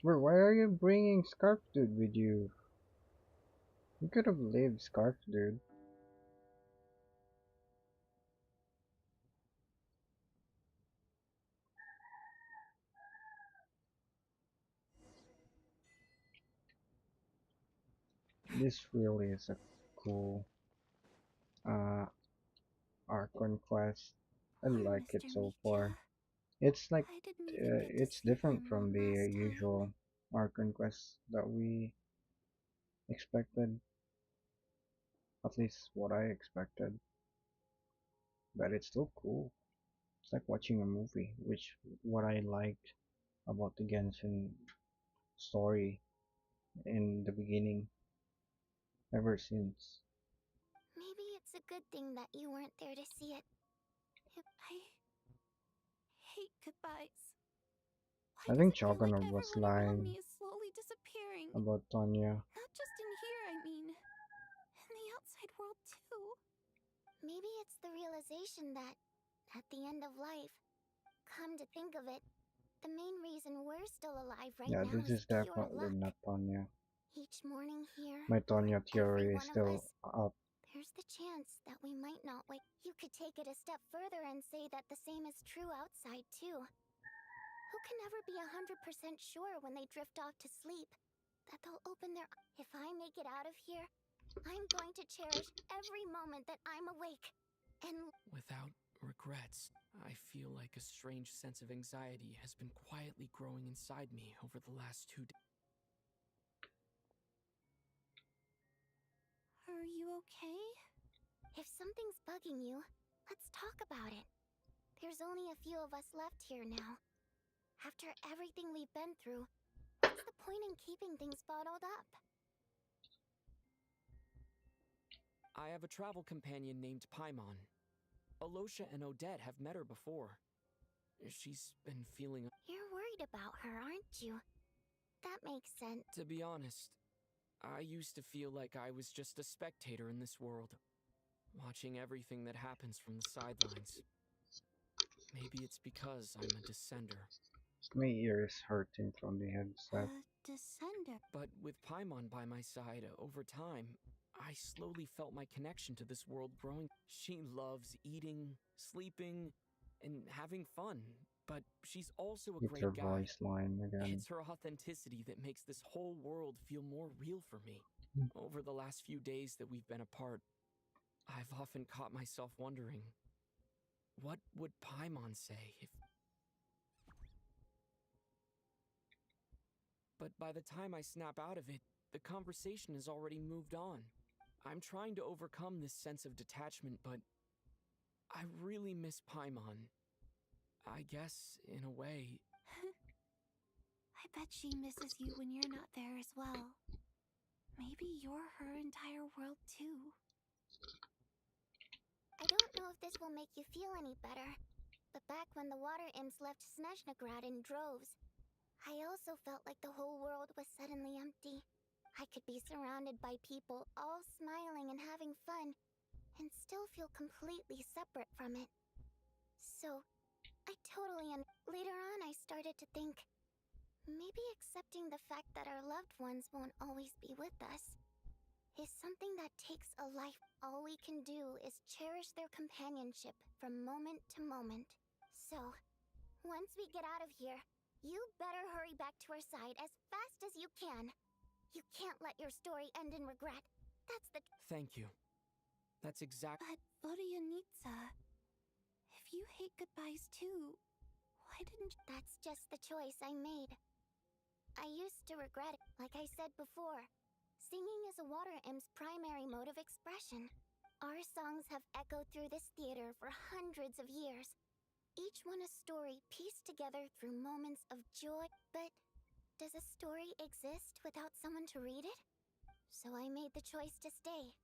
Bro, why are you bringing Scarf Dude with you? You could have lived Scarf Dude. This really is a cool Archon Quest. I like it so far. It's like it's different from the usual Archon Quest that we expected. At least what I expected. But it's still cool. It's like watching a movie, which what I liked about the Genshin story in the beginning, ever since. Maybe it's a good thing that you weren't there to see it. I hate goodbyes. Why I does think it feel like Chogonov was everyone around lying me is slowly disappearing? about Tonya. Not just in here, I mean. In the outside world, too. Maybe it's the realization that, at the end of life, come to think of it, the main reason we're still alive right Yeah, now this is is pure definitely luck. not Tonya. Each morning here, My Tonya for every theory is one of still us, up. there's the chance that we might not wake. You could take it a step further and say that the same is true outside, too. Who can never be 100% sure when they drift off to sleep that they'll open their... If I make it out of here, I'm going to cherish every moment that I'm awake. And Without regrets, I feel like a strange sense of anxiety has been quietly growing inside me over the last 2 days. are you okay? If something's bugging you, let's talk about it. There's only a few of us left here now. After everything we've been through, what's the point in keeping things bottled up? I have a travel companion named Paimon. Alosha and Odette have met her before. She's been feeling... You're worried about her, aren't you? That makes sense. To be honest, I used to feel like I was just a spectator in this world, watching everything that happens from the sidelines. Maybe it's because I'm a descender. My ear is hurting from the headset. Descender. But with Paimon by my side, over time, I slowly felt my connection to this world growing. She loves eating, sleeping, and having fun, but she's also a It's great her guide. voice line again. It's her authenticity that makes this whole world feel more real for me. Over the last few days that we've been apart, I've often caught myself wondering, what would Paimon say if... But by the time I snap out of it, the conversation has already moved on. I'm trying to overcome this sense of detachment, but I really miss Paimon. I guess, in a way... I bet she misses you when you're not there as well. Maybe you're her entire world too. I don't know if this will make you feel any better, but back when the water imps left Snezhnegrad in droves, I also felt like the whole world was suddenly empty. I could be surrounded by people, all smiling and having fun, and still feel completely separate from it. So, I totally Later on, I started to think, maybe accepting the fact that our loved ones won't always be with us is something that takes a life. All we can do is cherish their companionship from moment to moment. So, once we get out of here, you better hurry back to our side as fast as you can. You can't let your story end in regret. That's the... Thank you. That's exact... But, Vodyanitsa, if you hate goodbyes too, why didn't you... That's just the choice I made. I used to regret it. Like I said before, singing is a water imp's primary mode of expression. Our songs have echoed through this theater for hundreds of years. Each one a story pieced together through moments of joy. But does a story exist without someone to read it? So I made the choice to stay.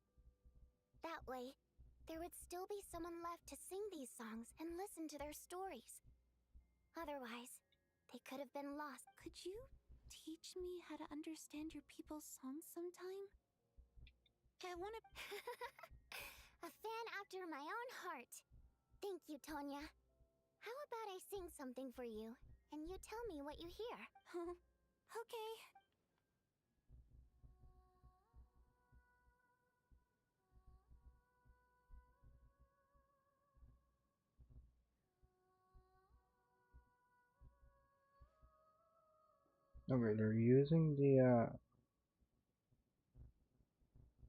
That way, there would still be someone left to sing these songs and listen to their stories. Otherwise, they could have been lost. Could you teach me how to understand your people's songs sometime? I want to... A fan after my own heart. Thank you, Tonya. How about I sing something for you, and you tell me what you hear? Okay. Okay, they're using the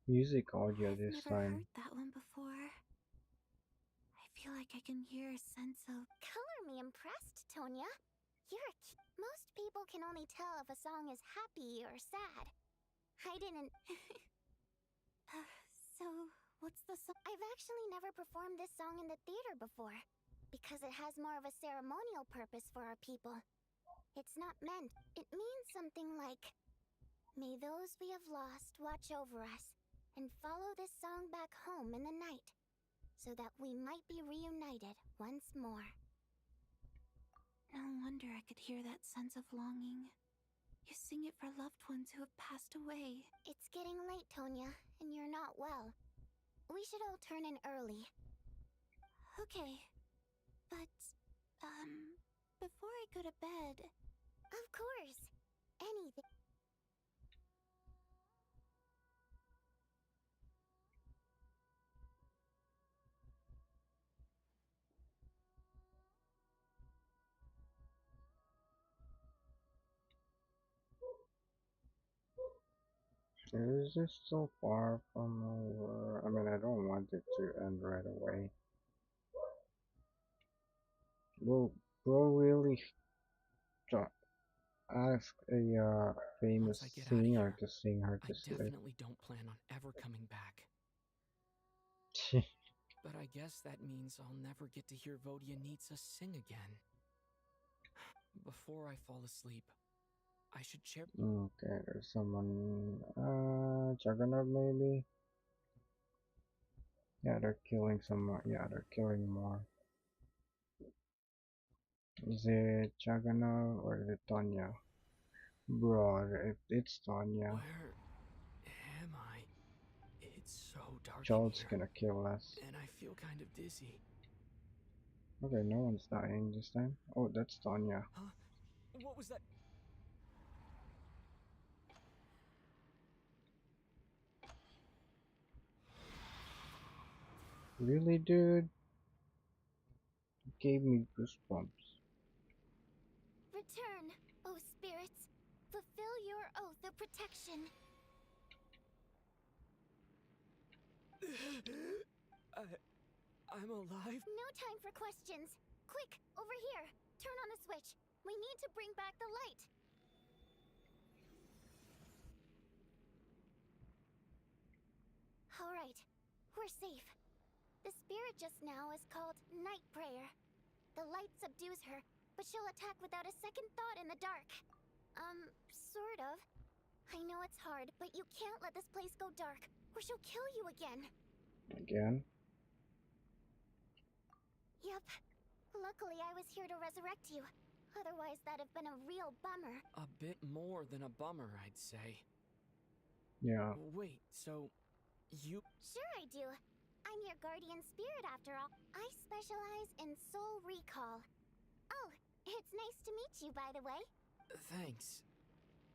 music audio this Never time. heard that one before. I feel like I can hear a sense of... Color me impressed, Tonya. Most people can only tell if a song is happy or sad. I didn't... So, what's the song? I've actually never performed this song in the theater before, because it has more of a ceremonial purpose for our people. It's not meant. It means something like, may those we have lost watch over us, and follow this song back home in the night, so that we might be reunited once more. No wonder I could hear that sense of longing. You sing it for loved ones who have passed away. It's getting late, Tonya, and you're not well. We should all turn in early. Okay. But, before I go to bed... Of course. Anything. Is this so far from over? I mean, I don't want it to end right away. Will really ask a famous Once I get out of singer here, to sing her I to sleep? definitely don't plan on ever coming back. But I guess that means I'll never get to hear Vodyanitsa sing again. Before I fall asleep, I should share. Okay, there's someone. Juggernaut maybe? Yeah, they're killing someone. Yeah, they're killing more. Is it Juggernaut or is it Tonya? Bro, it's Tonya. Where am I? It's so dark in Child's here, gonna kill us. and I feel kind of dizzy. Okay, no one's dying this time. Oh, that's Tonya. Huh? What was that? Really, dude? It gave me goosebumps. Return, O spirits. Fulfill your oath of protection. I'm alive? No time for questions. Quick, over here. Turn on the switch. We need to bring back the light. All right, we're safe. The spirit just now is called Night Prayer. The light subdues her, but she'll attack without a second thought in the dark. Sort of. I know it's hard, but you can't let this place go dark, or she'll kill you again. Again? Yep. Luckily, I was here to resurrect you. Otherwise, that'd have been a real bummer. A bit more than a bummer, I'd say. Yeah. Wait, so you... Sure I do. I'm your guardian spirit after all. I specialize in soul recall. Oh, it's nice to meet you, by the way. Thanks.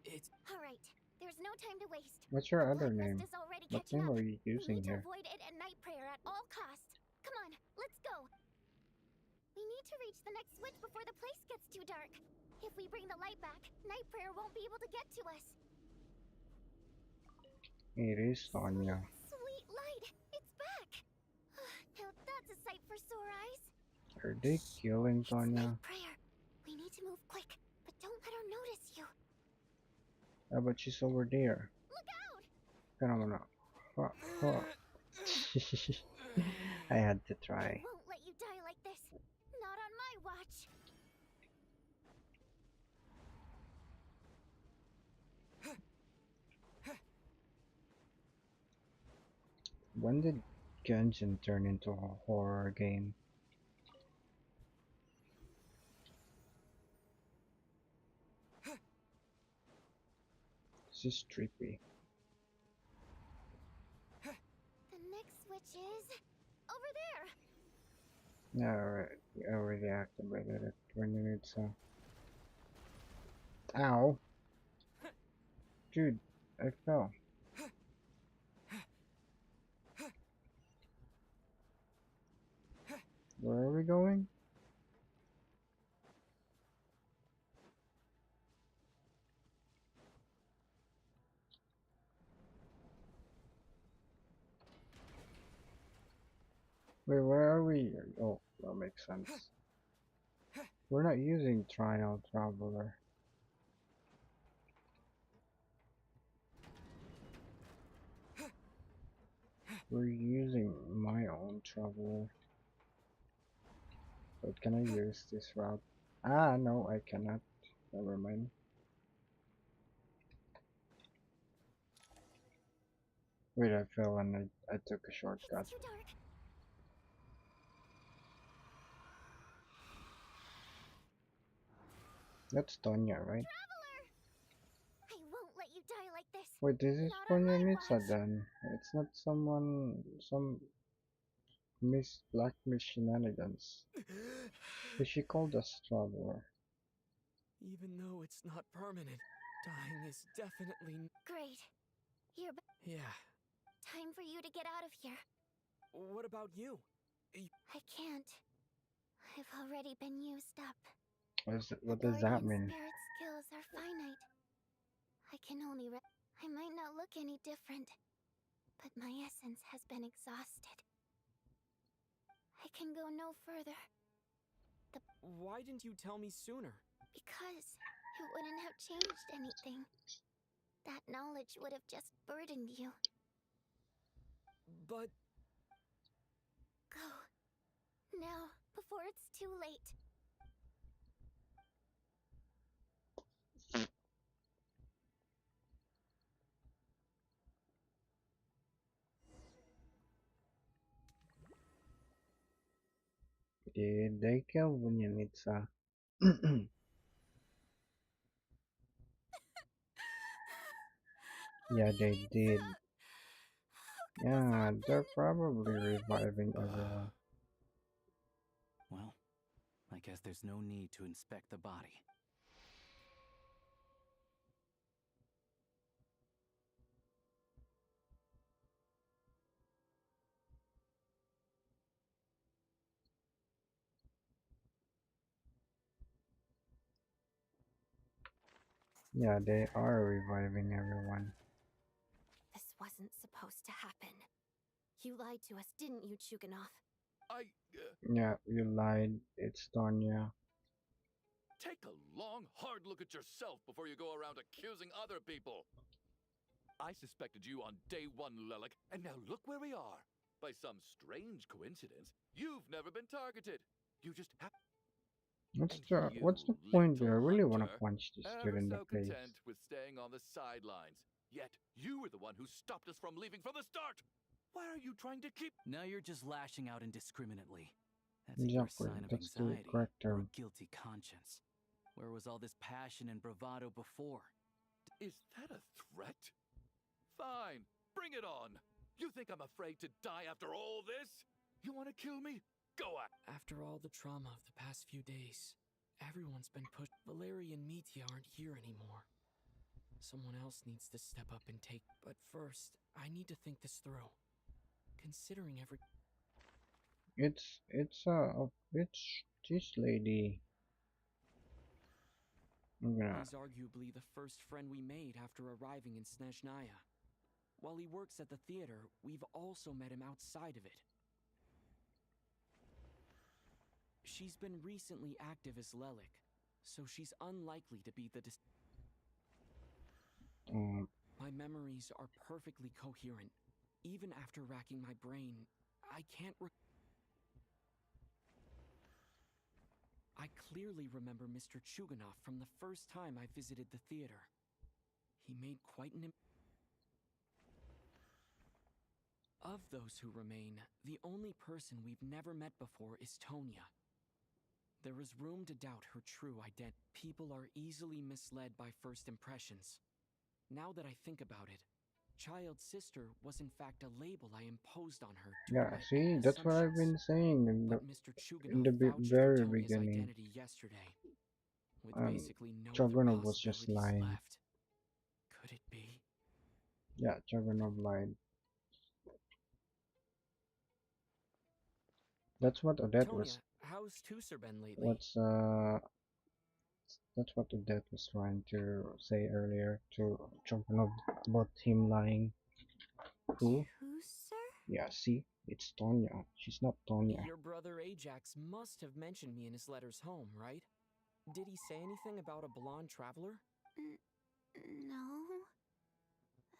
It's... Alright, there's no time to waste. What's your The other blacklist name? is already What catching name up. are you We using need to here? avoid it at Night Prayer at all costs. Come on, let's go. We need to reach the next switch before the place gets too dark. If we bring the light back, Night Prayer won't be able to get to us. It is Tonya. Sweet light, it's back. Now that's a sight for sore eyes. Are they killing Tonya? Prayer, we need to move quick, but don't let her notice you. Yeah, but she's over there. Look out! Phenomena. Fuck, fuck. I had to try. I won't let you die like this. Not on my watch. When did Genshin turn into a horror game? This is trippy. The next switch is over there. Yeah, alright. We already activated it when you need so. Ow! Dude, I fell. Where are we going? Wait, where are we? Oh, that makes sense. We're not using Trial Traveler. We're using my own Traveler. But can I use this route? Ah, no, I cannot. Never mind. Wait, I fell and I took a shortcut. It's too dark. That's Tonya, right? I won't let you die like this. Wait, this is Not on Tonya my Nitsa watch. then. It's not some Black Miss shenanigans. Is she called us Traveler? Even though it's not permanent, dying is definitely... Great. You're Yeah. time for you to get out of here. What about you? I can't. I've already been used up. What does that mean? Spirit skills are finite. I can only I might not look any different, but my essence has been exhausted. I can go no further. Why didn't you tell me sooner? Because it wouldn't have changed anything. That knowledge would have just burdened you. But... Go. Now, before it's too late. Did they kill Bunyanitsa? Yeah, they did. Yeah, they're probably reviving everyone. Well, I guess there's no need to inspect the body. Yeah, they are reviving everyone. This wasn't supposed to happen. You lied to us, didn't you, Chuganov? Yeah, you lied. It's Tonya. Take a long, hard look at yourself before you go around accusing other people. I suspected you on day one, Lelik, and now look where we are. By some strange coincidence, you've never been targeted. You just have... What's the point there? I really want to punch this dude Ever in the so face. content with staying on the sidelines. Yet, you were the one who stopped us from leaving from the start! Why are you trying to keep... Now you're just lashing out indiscriminately. That's either a Exactly, sign of that's the anxiety correct or term. a guilty conscience. Where was all this passion and bravado before? Is that a threat? Fine, bring it on! You think I'm afraid to die after all this? You want to kill me? Go at... After all the trauma of the past few days, everyone's been pushed. Valeria and Mitya aren't here anymore. Someone else needs to step up and take... But first, I need to think this through. Considering every... It's this lady. He's arguably the first friend we made after arriving in Snezhnaya. While he works at the theater, we've also met him outside of it. She's been recently active as Lelik, so she's unlikely to be the My memories are perfectly coherent. Even after racking my brain, I can't I clearly remember Mr. Chuganov from the first time I visited the theater. He made quite an Of those who remain, the only person we've never met before is Tonya. There is room to doubt her true identity. People are easily misled by first impressions. Now that I think about it, Child's sister was in fact a label I imposed on her due Yeah, to my see, that's what I've been saying But Mr. in the Chuganov vouched for very Tonya's beginning. identity yesterday, with basically no other Chogunov was just possibilities lying. left. Could it be? Yeah, Chogunov lied. That's what Odette Tonya, was. how's Tusser been lately? That's what Odette was trying to say earlier to Chogunov about him lying. Who? Tusser? Yeah, see, it's Tonya. She's not Tonya. Your brother Ajax must have mentioned me in his letters home, right? Did he say anything about a blonde traveler? No.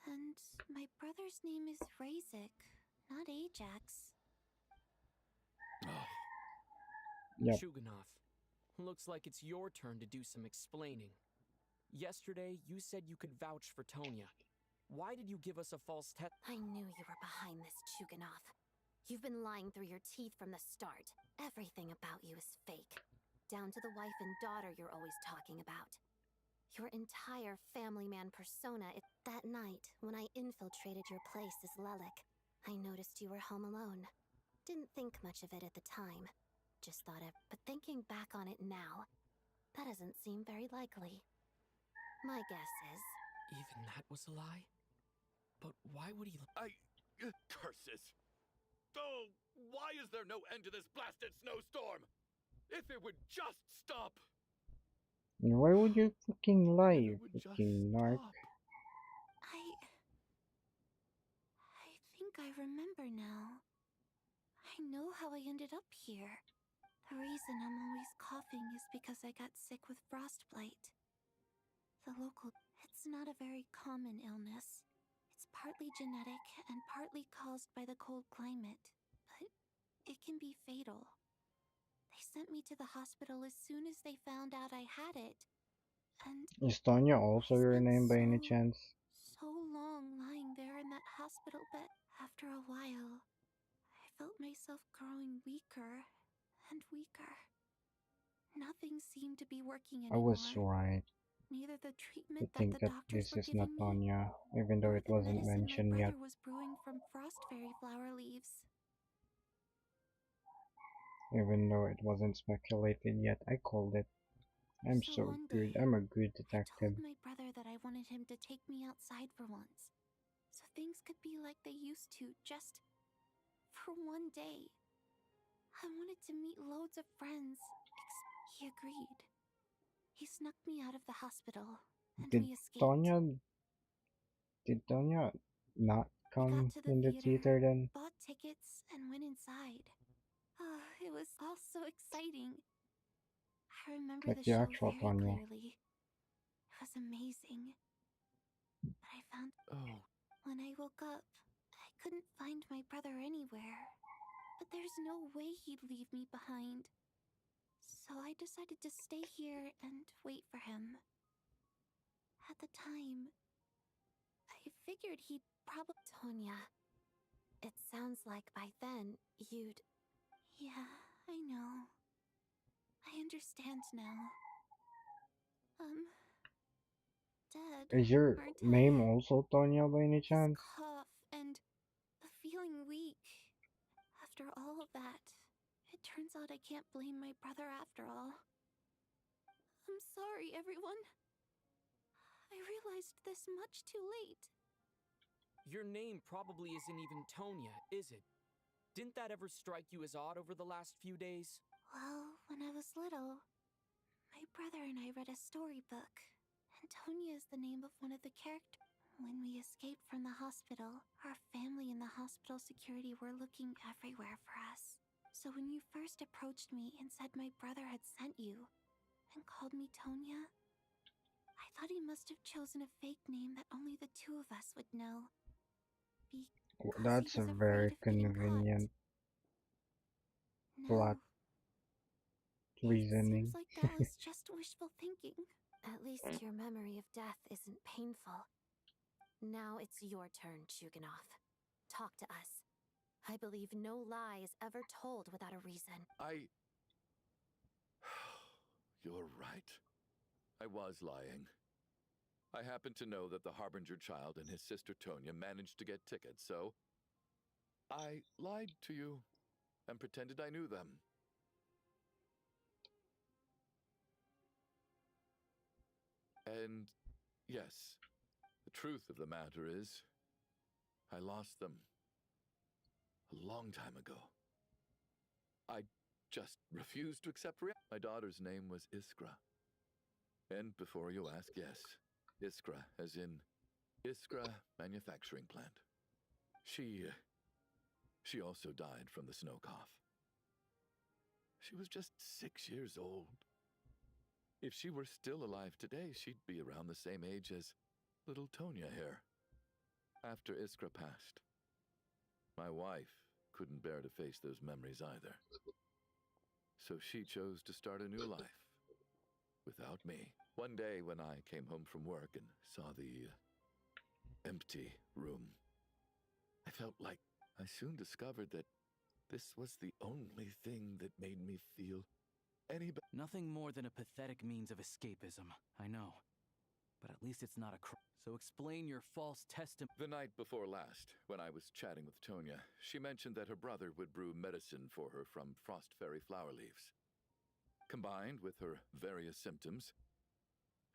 And my brother's name is Razik, not Ajax. Yep. Chuganov, looks like it's your turn to do some explaining. Yesterday, you said you could vouch for Tonya. Why did you give us a false test? I knew you were behind this, Chuganov. You've been lying through your teeth from the start. Everything about you is fake. down to the wife and daughter you're always talking about. Your entire family man persona. That night, when I infiltrated your place as Lelik, I noticed you were home alone. Didn't think much of it at the time. Just thought of, but thinking back on it now, that doesn't seem very likely. My guess is... Even that was a lie? But why would he... Curses! Oh, why is there no end to this blasted snowstorm? If it would just stop! Why would you fucking lie, you fucking narc? I think I remember now. I know how I ended up here. The reason I'm always coughing is because I got sick with frostbite. It's not a very common illness. It's partly genetic and partly caused by the cold climate, but it can be fatal. They sent me to the hospital as soon as they found out I had it. And Is Tonya also your name by any chance? so long lying there in that hospital bed. After a while, I felt myself growing weaker and weaker. Nothing seemed to be working I anymore. was right Neither the to treatment that think the that doctors this were is not giving me, Tonya, even though or it the wasn't medicine my mentioned yet. brother was brewing from frost fairy flower leaves. Even though it wasn't speculated yet, I called it. I'm So so one good. day, I'm a good I detective. told my brother that I wanted him to take me outside for once, so things could be like they used to, just for one day. I wanted to meet loads of friends. He agreed. He snuck me out of the hospital, and Did we escaped. Did Tonya not We got come to the in the theater then? bought tickets, and went inside. It was all so exciting. I remember Like the the show actual very Tonya. clearly. It was amazing. But I found... When I woke up, I couldn't find my brother anywhere. But there's no way he'd leave me behind. So I decided to stay here and wait for him. At the time, I figured he'd probably... Tonya, it sounds like by then you'd... Yeah, I know. I understand now. Dead, Is your aren't name I? also Tonya by any chance? Cough and the feeling weak. After all of that, it turns out I can't blame my brother after all. I'm sorry, everyone. I realized this much too late. Your name probably isn't even Tonya, is it? Didn't that ever strike you as odd over the last few days? Well, when I was little, my brother and I read a storybook. Antonia is the name of one of the characters. When we escaped from the hospital, our family and the hospital security were looking everywhere for us. So when you first approached me and said my brother had sent you, and called me Tonya, I thought he must have chosen a fake name that only the two of us would know. That's a very convenient plot reasoning. Seems like that was just wishful thinking. At least your memory of death isn't painful. Now it's your turn, Chuganov. Talk to us. I believe no lie is ever told without a reason. You're right. I was lying. I happen to know that the Harbinger child and his sister Tonya managed to get tickets, so I lied to you and pretended I knew them. And yes, the truth of the matter is, I lost them a long time ago. I just refused to accept reality. My daughter's name was Iskra. And before you ask, yes, Iskra, as in Iskra Manufacturing Plant. She also died from the snow cough. She was just 6 years old. If she were still alive today, she'd be around the same age as little Tonya here. After Iskra passed, my wife couldn't bear to face those memories either. So she chose to start a new life without me. One day when I came home from work and saw the empty room, I felt like I soon discovered that this was the only thing that made me feel any better. Nothing more than a pathetic means of escapism, I know. But at least it's not a So explain your false testimony. The night before last, when I was chatting with Tonya, she mentioned that her brother would brew medicine for her from frost fairy flower leaves. Combined with her various symptoms,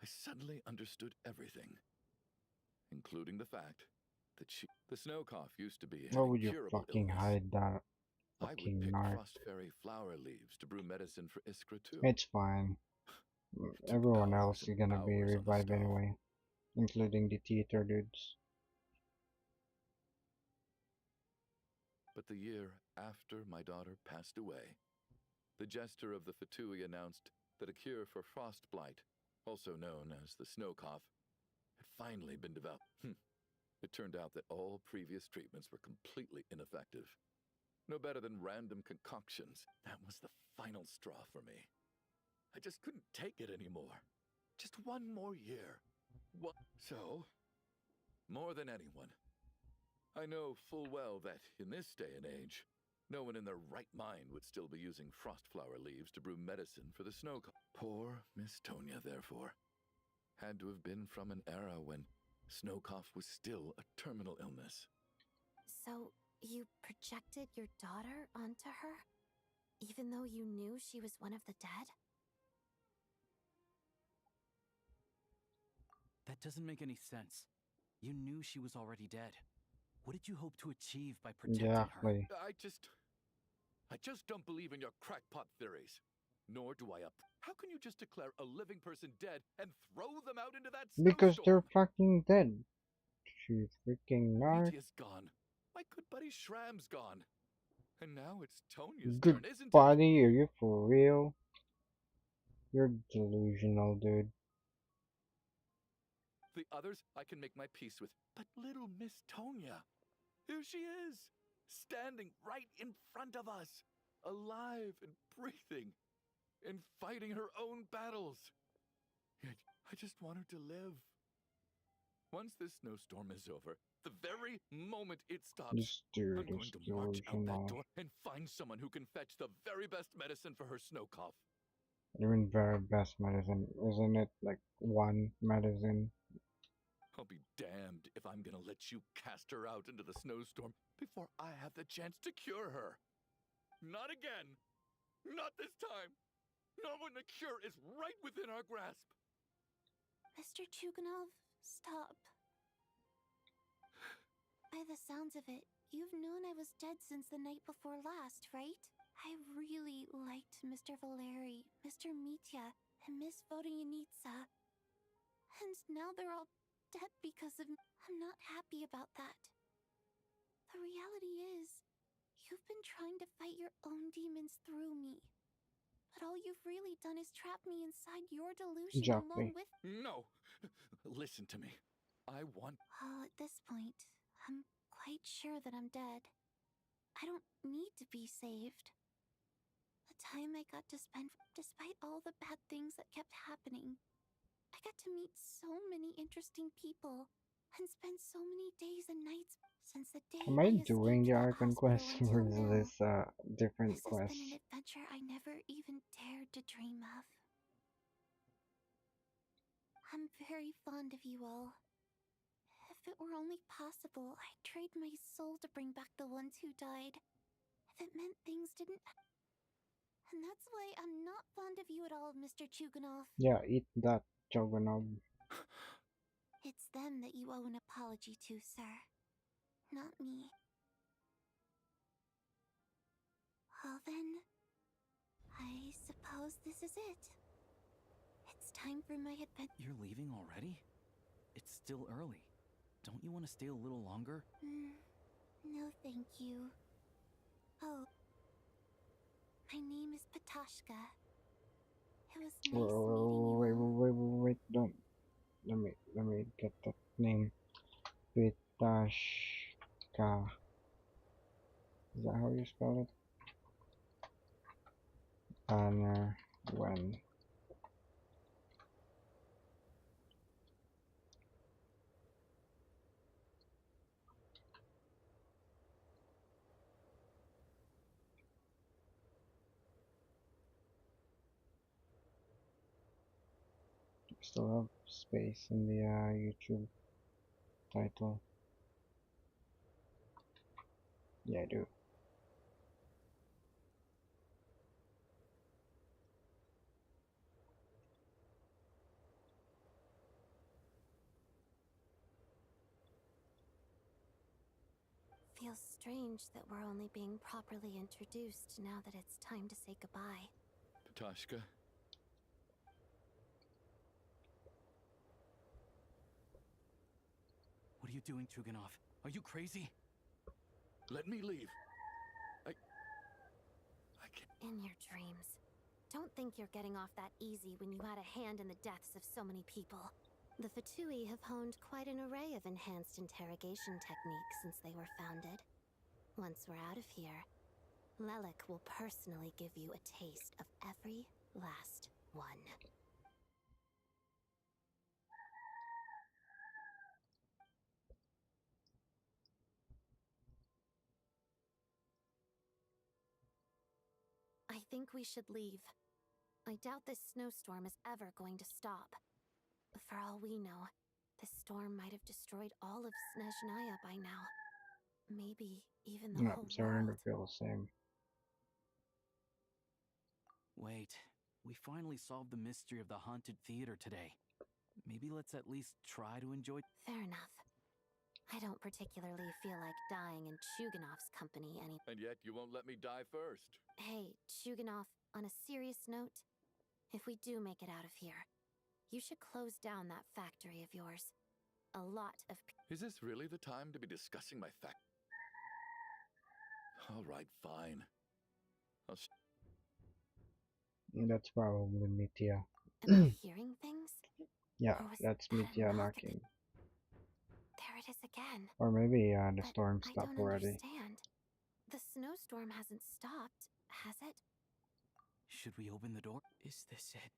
I suddenly understood everything, including the fact that the snow cough used to be an Why would you incurable fucking illness. hide that I would fucking pick narc? frost fairy flower leaves to brew medicine for Iskra too. It's fine. Everyone else is gonna be hours on the revived stove. anyway, including the theater dudes. But the year after my daughter passed away, the jester of the Fatui announced that a cure for frost blight, also known as the snow cough, had finally been developed. It turned out that all previous treatments were completely ineffective. No better than random concoctions. That was the final straw for me. I just couldn't take it anymore. Just one more year. What? So, more than anyone, I know full well that in this day and age, no one in their right mind would still be using frost flower leaves to brew medicine for the snow cough. Poor Miss Tonya, therefore, had to have been from an era when snow cough was still a terminal illness. So, you projected your daughter onto her? Even though you knew she was one of the dead? That doesn't make any sense. You knew she was already dead. What did you hope to achieve by protecting her? Exactly. I just don't believe in your crackpot theories. Nor do I How can you just declare a living person dead and throw them out into that Because snowstorm? they're fucking dead. You freaking narc. Mitia's gone. My good buddy Shram's gone. And now it's Tonya's Good turn, isn't it? buddy, are you for real? You're delusional, dude. The others I can make my peace with. But little Miss Tonya, here she is, standing right in front of us, alive and breathing, and fighting her own battles. Yet I just want her to live. Once this snowstorm is over, the very moment it stops, This dude I'm going is to march out that delusional. door and find someone who can fetch the very best medicine for her snow cough. Even very best medicine, isn't it? Like one medicine. I'll be damned if I'm gonna let you cast her out into the snowstorm before I have the chance to cure her. Not again. Not this time. Not when the cure is right within our grasp. Mr. Chuganov, stop. By the sounds of it, you've known I was dead since the night before last, right? I really liked Mr. Valeri, Mr. Mitya, and Miss Vodyanitsa. And now they're all dead because of me. I'm not happy about that. The reality is, you've been trying to fight your own demons through me. But all you've really done is trap me inside your delusion Exactly. along with... No. Listen to me. I want... Well, at this point, I'm quite sure that I'm dead. I don't need to be saved. The time I got to spend, despite all the bad things that kept happening, I got to meet so many interesting people and spend so many days and nights since the day Am I I doing escaped the that Archon hospital Quest until or is now. this different This has quest? been an adventure I never even dared to dream of. I'm very fond of you all. If it were only possible, I'd trade my soul to bring back the ones who died. If it meant things didn't... And that's why I'm not fond of you at all, Mr. Chuganov. Yeah, eat that, Choganov. It's them that you owe an apology to, sir. Not me. Well then, I suppose this is it. It's time for my adventure. You're leaving already? It's still early. Don't you want to stay a little longer? No, thank you. Oh. My name is Patashka. It was nice meeting you. Wait, don't. Let me get that name. Pitashka. Is that how you spell it? Banner when. Still have space in the YouTube title. Yeah, I do. Feels strange that we're only being properly introduced now that it's time to say goodbye. Ptashka? What are you doing, Chuganov? Are you crazy? Let me leave. I can't. In your dreams. Don't think you're getting off that easy when you had a hand in the deaths of so many people. The Fatui have honed quite an array of enhanced interrogation techniques since they were founded. Once we're out of here, Lelik will personally give you a taste of every last one. I think we should leave. I doubt this snowstorm is ever going to stop. For all we know, this storm might have destroyed all of Snezhnaya by now. Maybe even the No, whole I'm starting to world. feel the same. Wait, we finally solved the mystery of the haunted theater today. Maybe let's at least try to enjoy. Fair enough. I don't particularly feel like dying in Chuganov's company any. And yet you won't let me die first. Hey, Chuganov, on a serious note, if we do make it out of here, you should close down that factory of yours. A lot of Is this really the time to be discussing my fact? All right, fine. That's probably Mitya. Am I hearing things? Yeah, Or was that's that a Mitya knock? knocking. There it is again. Or maybe the But storm I stopped don't already. understand. The snowstorm hasn't stopped, has it? Should we open the door? Is this it?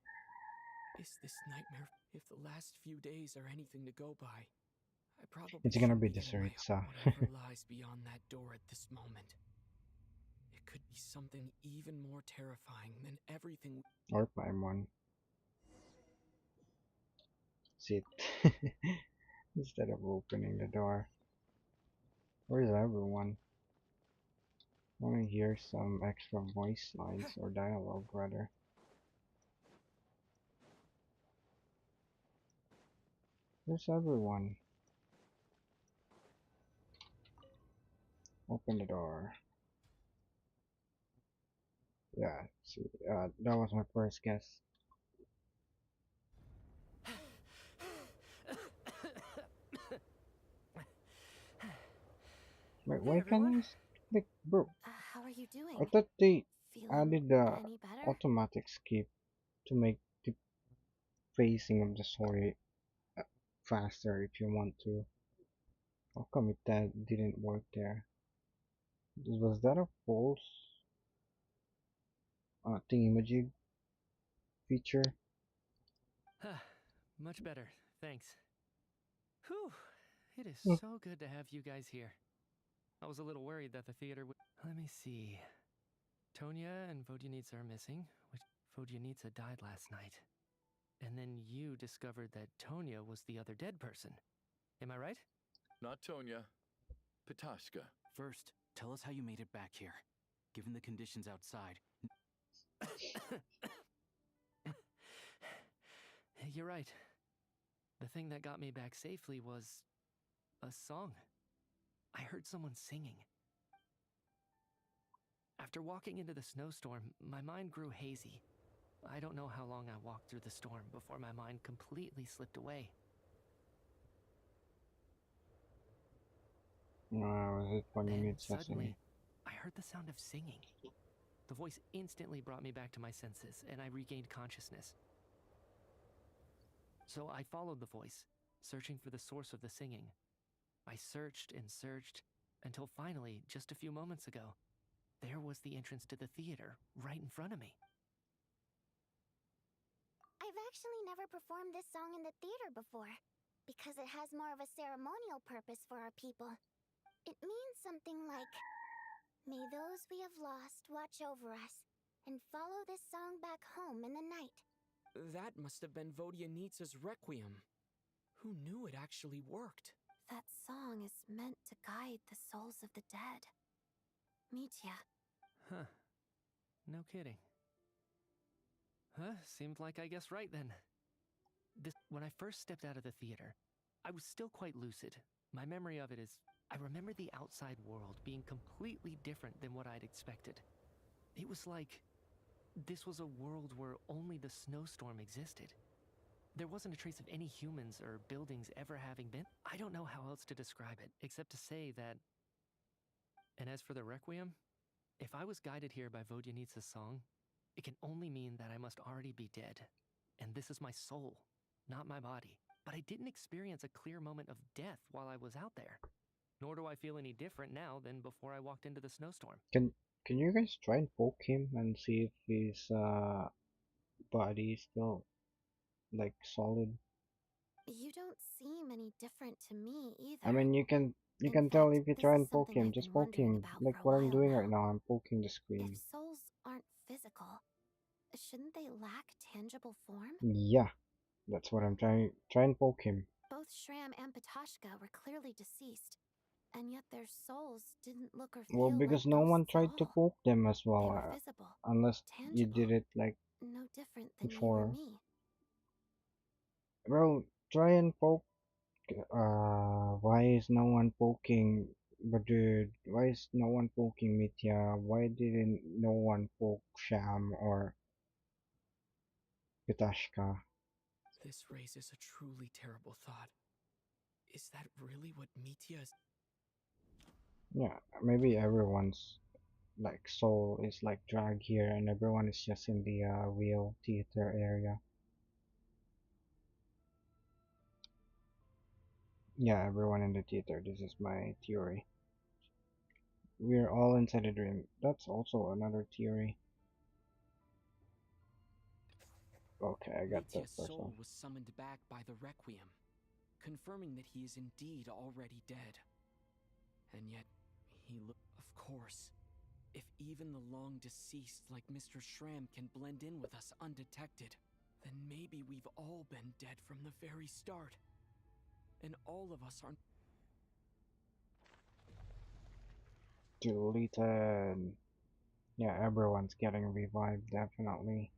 Is this nightmare? If the last few days are anything to go by, I probably It's gonna should be be the getting my Saritsa. whatever lies beyond that door at this moment. It could be something even more terrifying than everything. Or Paimon. Sit. Instead of opening the door. Where's everyone? I wanna hear some extra voice lines or dialogue rather. Where's everyone? Open the door. Yeah, see, that was my first guess. Wait, why can't I click, bro? How are you doing? I thought they Feeling added the any better? automatic skip to make the pacing of the story faster if you want to. How come that didn't work there? Was that a false thingamajig feature? Much better, thanks. Whew, it is Hmm. so good to have you guys here. I was a little worried that the theater would. Let me see. Tonya and Vodyanitsa are missing, which Vodyanitsa died last night. And then you discovered that Tonya was the other dead person. Am I right? Not Tonya. Ptashka. First, tell us how you made it back here. Given the conditions outside. You're right. The thing that got me back safely was a song. I heard someone singing. After walking into the snowstorm, my mind grew hazy. I don't know how long I walked through the storm before my mind completely slipped away. Was it when you Then meet suddenly, Sesame? I heard the sound of singing. The voice instantly brought me back to my senses, and I regained consciousness. So I followed the voice, searching for the source of the singing. I searched and searched, until finally, just a few moments ago, there was the entrance to the theater, right in front of me. I've actually never performed this song in the theater before, because it has more of a ceremonial purpose for our people. It means something like, "May those we have lost watch over us, and follow this song back home in the night." That must have been Vodyanitsa's Requiem. Who knew it actually worked? That song is meant to guide the souls of the dead. Mitya. Huh. No kidding. Huh, seemed like I guessed right then. When I first stepped out of the theater, I was still quite lucid. My memory of it is, I remember the outside world being completely different than what I'd expected. It was like this was a world where only the snowstorm existed. There wasn't a trace of any humans or buildings ever having been. I don't know how else to describe it, except to say that... And as for the Requiem, if I was guided here by Vodyanitsa's song, it can only mean that I must already be dead. And this is my soul, not my body. But I didn't experience a clear moment of death while I was out there. Nor do I feel any different now than before I walked into the snowstorm. Can you guys try and poke him and see if his body is still like solid? You don't seem any different to me either. I mean, you can tell if you try and poke him. Just poke him, like what I'm doing right now. I'm poking the screen. If souls aren't physical, shouldn't they lack tangible form? Yeah, that's what I'm trying. Try and poke him. Both Shram and Patashka were clearly deceased, and yet their souls didn't look or feel Well, because like no one ghosts tried at to all. poke them as They well, were visible, unless you did it like no different than before. you or me. Bro, try and poke. Why is no one poking? But dude, why is no one poking Mitya? Why didn't no one poke Sham or Pitashka? This raises a truly terrible thought. Is that really what Mitya is? Yeah, maybe everyone's like soul is like dragged here, and everyone is just in the real theater area. Yeah, everyone in the theater. This is my theory. We're all inside a dream. That's also another theory. Okay, I got the Mitya's first soul one. was summoned back by the Requiem, confirming that he is indeed already dead. And yet, of course, if even the long deceased like Mr. Shram can blend in with us undetected, then maybe we've all been dead from the very start. And all of us aren't... Deleted. Yeah, everyone's getting revived, definitely.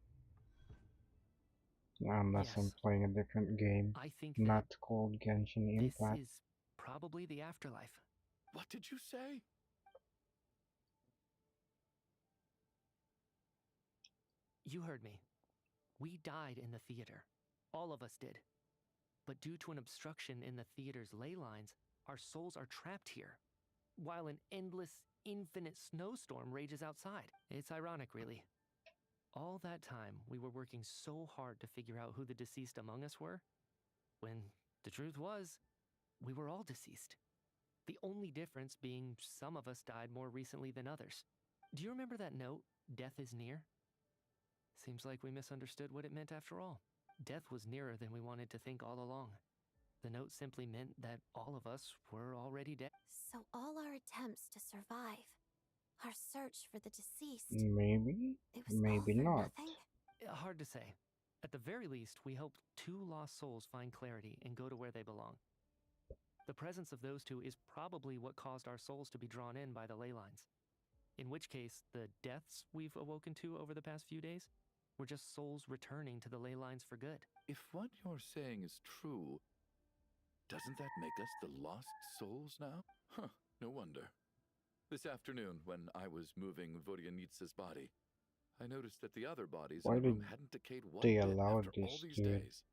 Unless I'm Yes. playing a different game, I think not that called Genshin this Impact. is probably the afterlife. What did you say? You heard me. We died in the theater. All of us did. But due to an obstruction in the theater's ley lines, our souls are trapped here, while an endless, infinite snowstorm rages outside. It's ironic, really. All that time, we were working so hard to figure out who the deceased among us were, when the truth was, we were all deceased. The only difference being some of us died more recently than others. Do you remember that note, "Death is near"? Seems like we misunderstood what it meant after all. Death was nearer than we wanted to think all along. The note simply meant that all of us were already dead. So all our attempts to survive, our search for the deceased, Maybe? it was Maybe all for not. nothing? Hard to say. At the very least, we helped 2 lost souls find clarity and go to where they belong. The presence of those 2 is probably what caused our souls to be drawn in by the ley lines. In which case, the deaths we've awoken to over the past few days were just souls returning to the ley lines for good. If what you're saying is true, doesn't that make us the lost souls now? Huh, no wonder. This afternoon, when I was moving Vodyanitsa's body, I noticed that the other bodies Why in the room did hadn't decayed one they bit allow after all this these to days.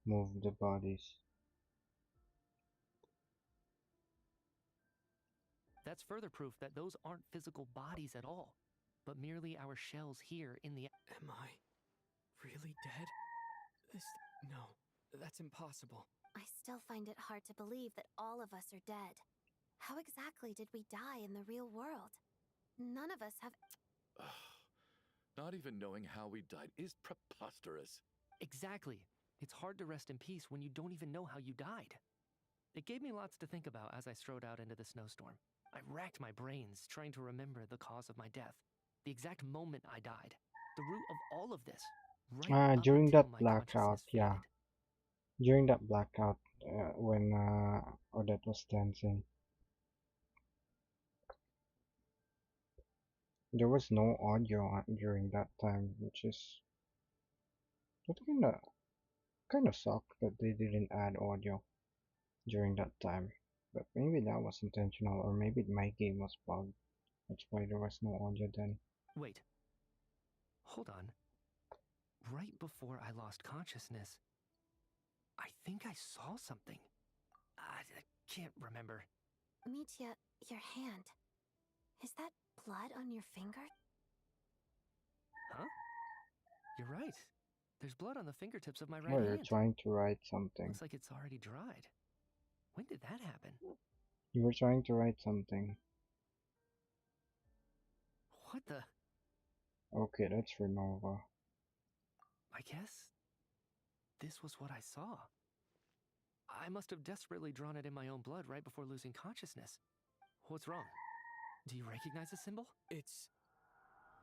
move the bodies? That's further proof that those aren't physical bodies at all, but merely our shells here in the... Am I really dead? No, that's impossible. I still find it hard to believe that all of us are dead. How exactly did we die in the real world? None of us have... Not even knowing how we died is preposterous. Exactly. It's hard to rest in peace when you don't even know how you died. It gave me lots to think about as I strode out into the snowstorm. I racked my brains trying to remember the cause of my death, the exact moment I died, the root of all of this. right up During until that my blackout, consciousness yeah. faded. During that blackout, when Odette was dancing, there was no audio during that time, which is that kind of sucked that they didn't add audio during that time. But maybe that was intentional, or maybe my game was bugged. That's why there was no audio then. Wait, hold on. Right before I lost consciousness, I think I saw something. I can't remember. Mitya, your hand. Is that blood on your finger? Huh? You're right. There's blood on the fingertips of my right Oh, you're hand. trying to write something. Looks like it's already dried. When did that happen? You were trying to write something. What the? Okay, that's Renova. I guess this was what I saw. I must have desperately drawn it in my own blood right before losing consciousness. What's wrong? Do you recognize the symbol? It's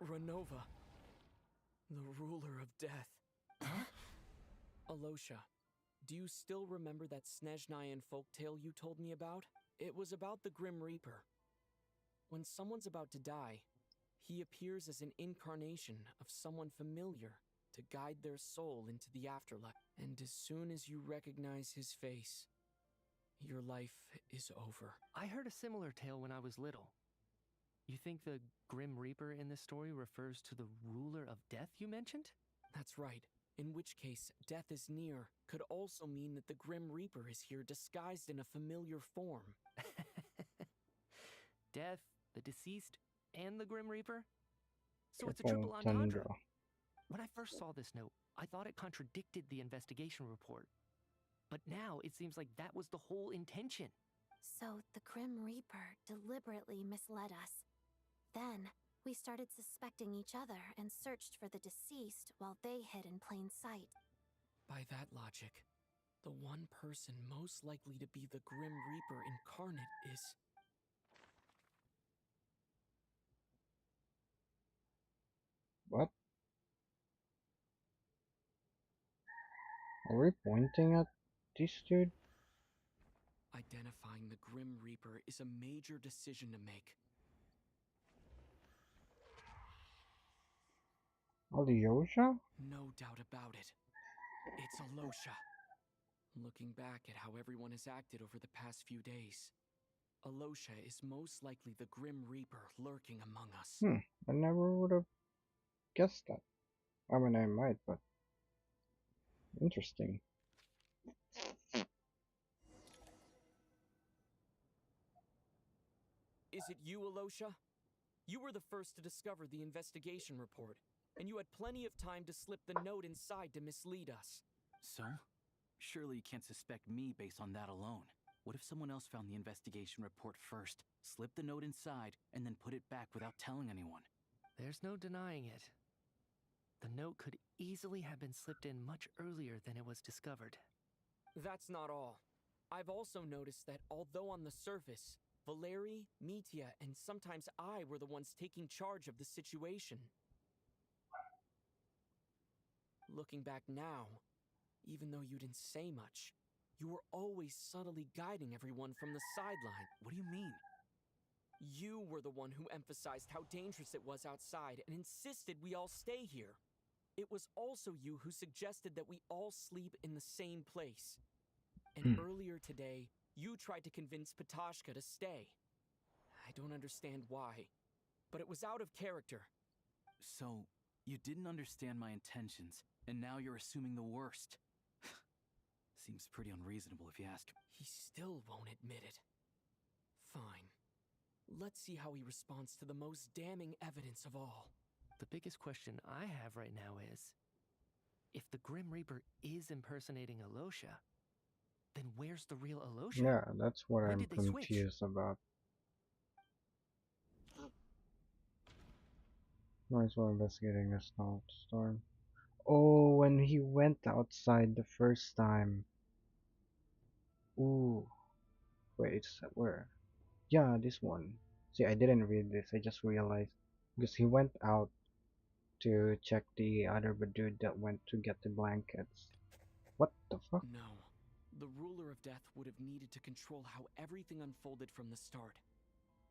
Renova, the ruler of death. Huh? Alosha, do you still remember that Snezhnayan folktale you told me about? It was about the Grim Reaper. When someone's about to die, he appears as an incarnation of someone familiar to guide their soul into the afterlife. And as soon as you recognize his face, your life is over. I heard a similar tale when I was little. You think the Grim Reaper in this story refers to the ruler of death you mentioned? That's right. In which case, death is near could also mean that the Grim Reaper is here disguised in a familiar form. Death, the deceased, and the Grim Reaper? So it's a Triple triple entendre. Tundra. When I first saw this note, I thought it contradicted the investigation report. But now it seems like that was the whole intention. So the Grim Reaper deliberately misled us. Then, we started suspecting each other and searched for the deceased while they hid in plain sight. By that logic, the one person most likely to be the Grim Reaper incarnate is... What? Are we pointing at this dude? Identifying the Grim Reaper is a major decision to make. Alyosha? No doubt about it. It's Alosha. Looking back at how everyone has acted over the past few days, Alosha is most likely the Grim Reaper lurking among us. I never would have guessed that. I mean, I might, but interesting. Is it you, Alosha? You were the first to discover the investigation report, and you had plenty of time to slip the note inside to mislead us. So? Surely you can't suspect me based on that alone. What if someone else found the investigation report first, slipped the note inside, and then put it back without telling anyone? There's no denying it. The note could easily have been slipped in much earlier than it was discovered. That's not all. I've also noticed that although on the surface, Valeri, Mitya, and sometimes I were the ones taking charge of the situation. Looking back now, even though you didn't say much, you were always subtly guiding everyone from the sideline. What do you mean? You were the one who emphasized how dangerous it was outside and insisted we all stay here. It was also you who suggested that we all sleep in the same place. And earlier today, you tried to convince Patashka to stay. I don't understand why, but it was out of character. So, you didn't understand my intentions, and now you're assuming the worst. Seems pretty unreasonable if you ask. He still won't admit it. Fine. Let's see how he responds to the most damning evidence of all. The biggest question I have right now is, if the Grim Reaper is impersonating Alosha, then where's the real Alosha? Yeah, that's what When I'm did they switch? confused about. Might as well investigating a snowstorm. Oh, when he went outside the first time. Ooh. Wait, where? Yeah, this one. See, I didn't read this. I just realized because he went out to check the other dude that went to get the blankets. What the fuck? No. The ruler of death would have needed to control how everything unfolded from the start.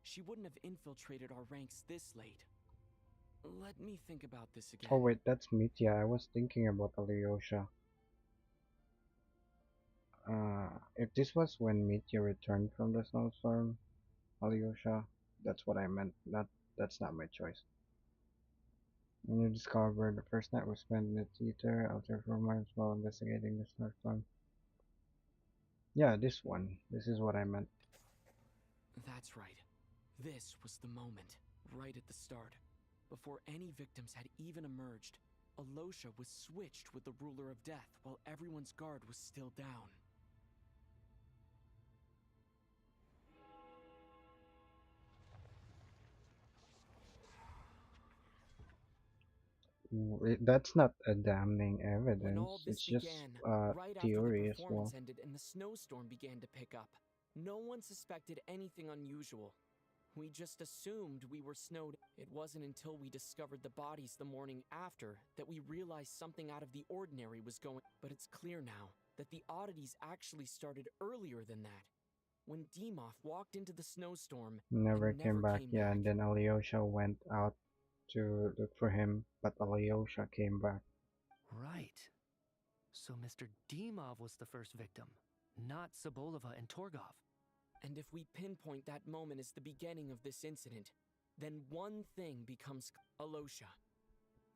She wouldn't have infiltrated our ranks this late. Let me think about this again. Oh wait, that's Mitya. I was thinking about Alyosha. If this was when Mitya returned from the snowstorm, Alyosha, that's what I meant. That's not my choice. When you discovered the first night was spent in the theater after 4 months while investigating the snowstorm. Yeah, this one. This is what I meant. That's right. This was the moment, right at the start. Before any victims had even emerged, Alyosha was switched with the ruler of death while everyone's guard was still down. That's not a damning When all evidence. this It's just began, right after the theory as performance well. ended and the snowstorm began to pick up, no one suspected anything unusual. We just assumed we were snowed. It wasn't until we discovered the bodies the morning after that we realized something out of the ordinary was going. But it's clear now that the oddities actually started earlier than that. When Demoff walked into the snowstorm Never and came never back. came Yeah, back. and then Alyosha went out to look for him, but Alyosha came back. Right. So Mr. Demov was the first victim, not Sobolova and Torgov. And if we pinpoint that moment as the beginning of this incident, then one thing becomes Alyosha.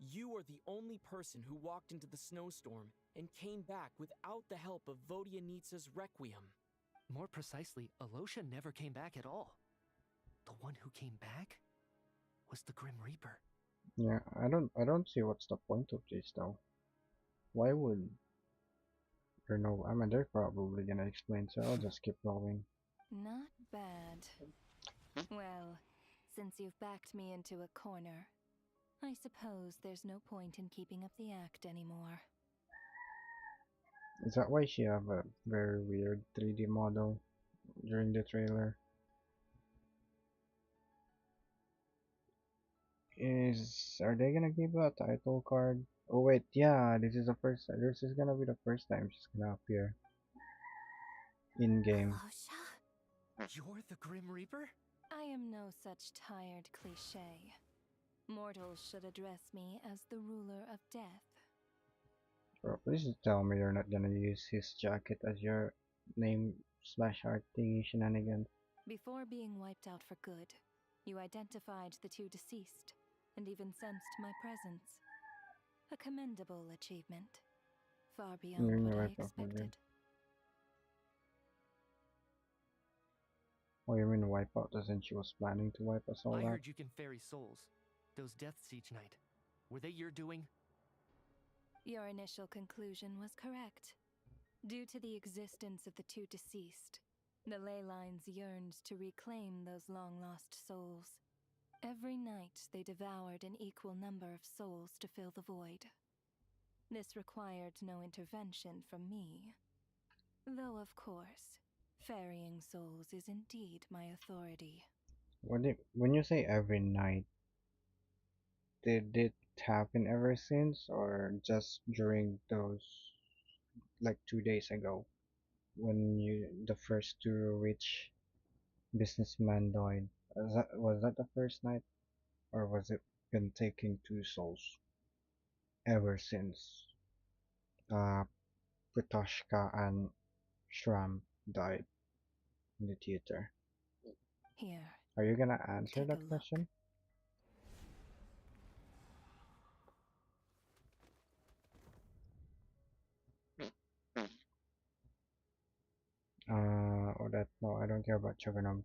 You are the only person who walked into the snowstorm and came back without the help of Vodyanitsa's Requiem. More precisely, Alyosha never came back at all. The one who came back was the Grim Reaper. Yeah, I don't see what's the point of this though. Why would or no? I mean, they're probably gonna explain, so I'll just keep going. Not bad. Well, since you've backed me into a corner, I suppose there's no point in keeping up the act anymore. Is that why she have a very weird 3D model during the trailer? Are they gonna give a title card? Oh wait, yeah, this is the first. This is gonna be the first time she's gonna appear in game. You're the Grim Reaper? I am no such tired cliché. Mortals should address me as the ruler of death. Bro, please tell me you're not gonna use his jacket as your name / art thingy shenanigans. Before being wiped out for good, you identified the two deceased and even sensed my presence. A commendable achievement. Far beyond what I expected. Oh, you mean wipe out? Doesn't she was planning to wipe us all out? I heard you can ferry souls. Those deaths each night. Were they your doing? Your initial conclusion was correct. Due to the existence of the two deceased, the ley lines yearned to reclaim those long-lost souls. Every night they devoured an equal number of souls to fill the void. This required no intervention from me. Though, of course, ferrying souls is indeed my authority. When you say every night, did it happen ever since, or just during those, like 2 days ago, when the first two rich businessmen died? Was that the first night, or was it been taking two souls ever since Petoshka and Shram died in the theater? Here. Are you gonna answer that question? Or that, no, I don't care about Chaganum.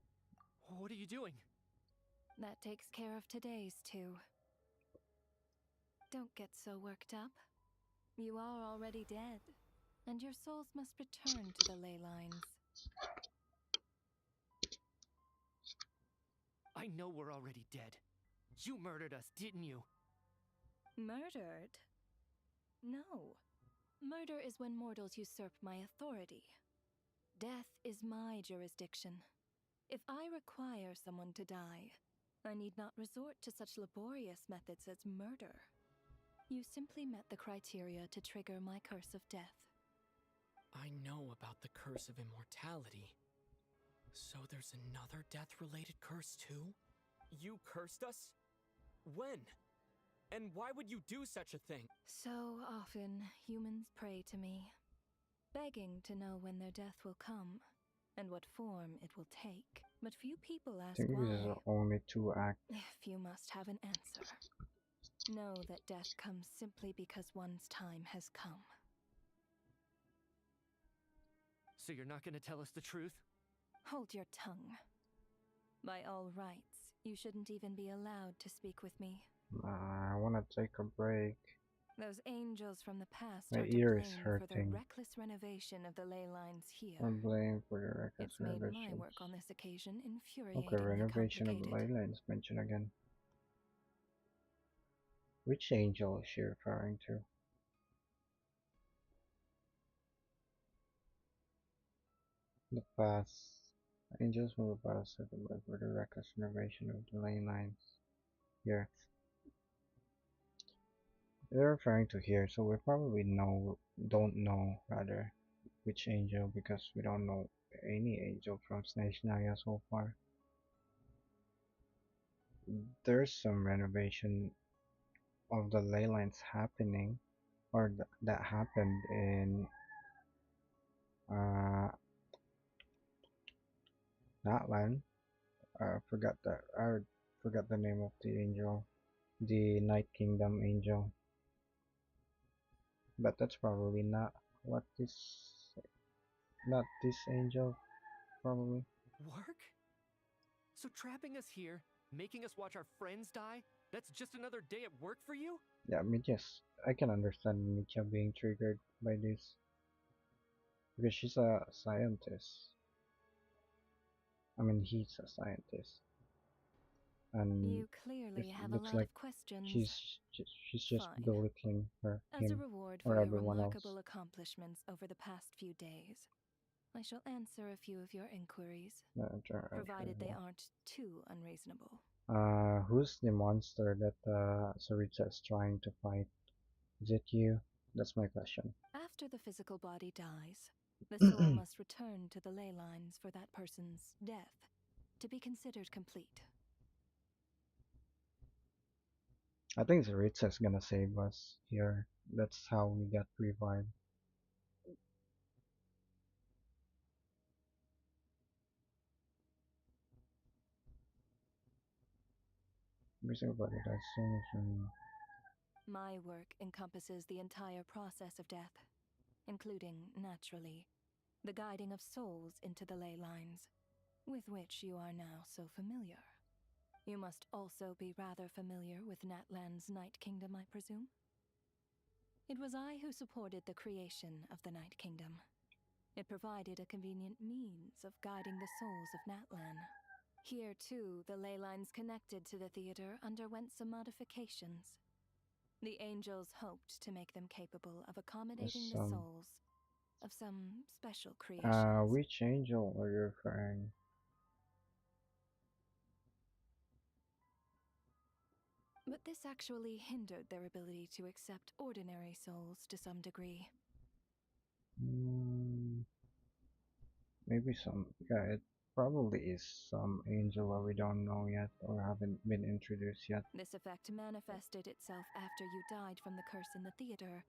What are you doing? That takes care of today's two. Don't get so worked up. You are already dead, and your souls must return to the ley lines. I know we're already dead. You murdered us, didn't you? Murdered? No. Murder is when mortals usurp my authority. Death is my jurisdiction. If I require someone to die, I need not resort to such laborious methods as murder. You simply met the criteria to trigger my curse of death. I know about the curse of immortality. So there's another death-related curse too? You cursed us? When? And why would you do such a thing? So often, humans pray to me, begging to know when their death will come, and what form it will take. But few people I ask think this is why. only 2 acts. If you must have an answer, know that death comes simply because one's time has come. So you're not gonna tell us the truth? Hold your tongue. By all rights, you shouldn't even be allowed to speak with me. I wanna take a break. Those angels from the past My are to ear is blame for the hurting. reckless renovation of the ley lines here. I'm blamed for the reckless It's made my renovations. work on this occasion Okay, infuriatingly renovation of the complicated. ley lines mentioned again. Which angel is she referring to? The past. Angels from the past are to blame for the reckless renovation of the ley lines here. They're referring to here, so we probably don't know rather which angel, because we don't know any angel from Snezhnaya so far. There's some renovation of the ley lines happening, or that happened in Natlan. I forgot the name of the angel, the Night Kingdom angel. But that's probably not this angel, probably. Work? So trapping us here, making us watch our friends die, that's just another day at work for you? Yeah, I mean, yes, I can understand Micha being triggered by this, because she's a scientist. I mean, he's a scientist, and You clearly have a looks lot like of questions. she's just Fine. belittling As a him reward or for your everyone remarkable else. accomplishments over the past few days, I shall answer a few of your inquiries, provided they aren't too unreasonable. Who's the monster that Saritsa is trying to fight? Is it you? That's my question. After the physical body dies, the soul must return to the ley lines for that person's death to be considered complete. I think Saritsa's gonna save us here. That's how we get revived. Everybody does so much. My work encompasses the entire process of death, including, naturally, the guiding of souls into the ley lines, with which you are now so familiar. You must also be rather familiar with Natlan's Night Kingdom, I presume? It was I who supported the creation of the Night Kingdom. It provided a convenient means of guiding the souls of Natlan. Here, too, the ley lines connected to the theater underwent some modifications. The angels hoped to make them capable of accommodating the souls of some special creations. Which angel are you referring? But this actually hindered their ability to accept ordinary souls to some degree. Maybe it probably is some angel that we don't know yet or haven't been introduced yet. This effect manifested itself after you died from the curse in the theater,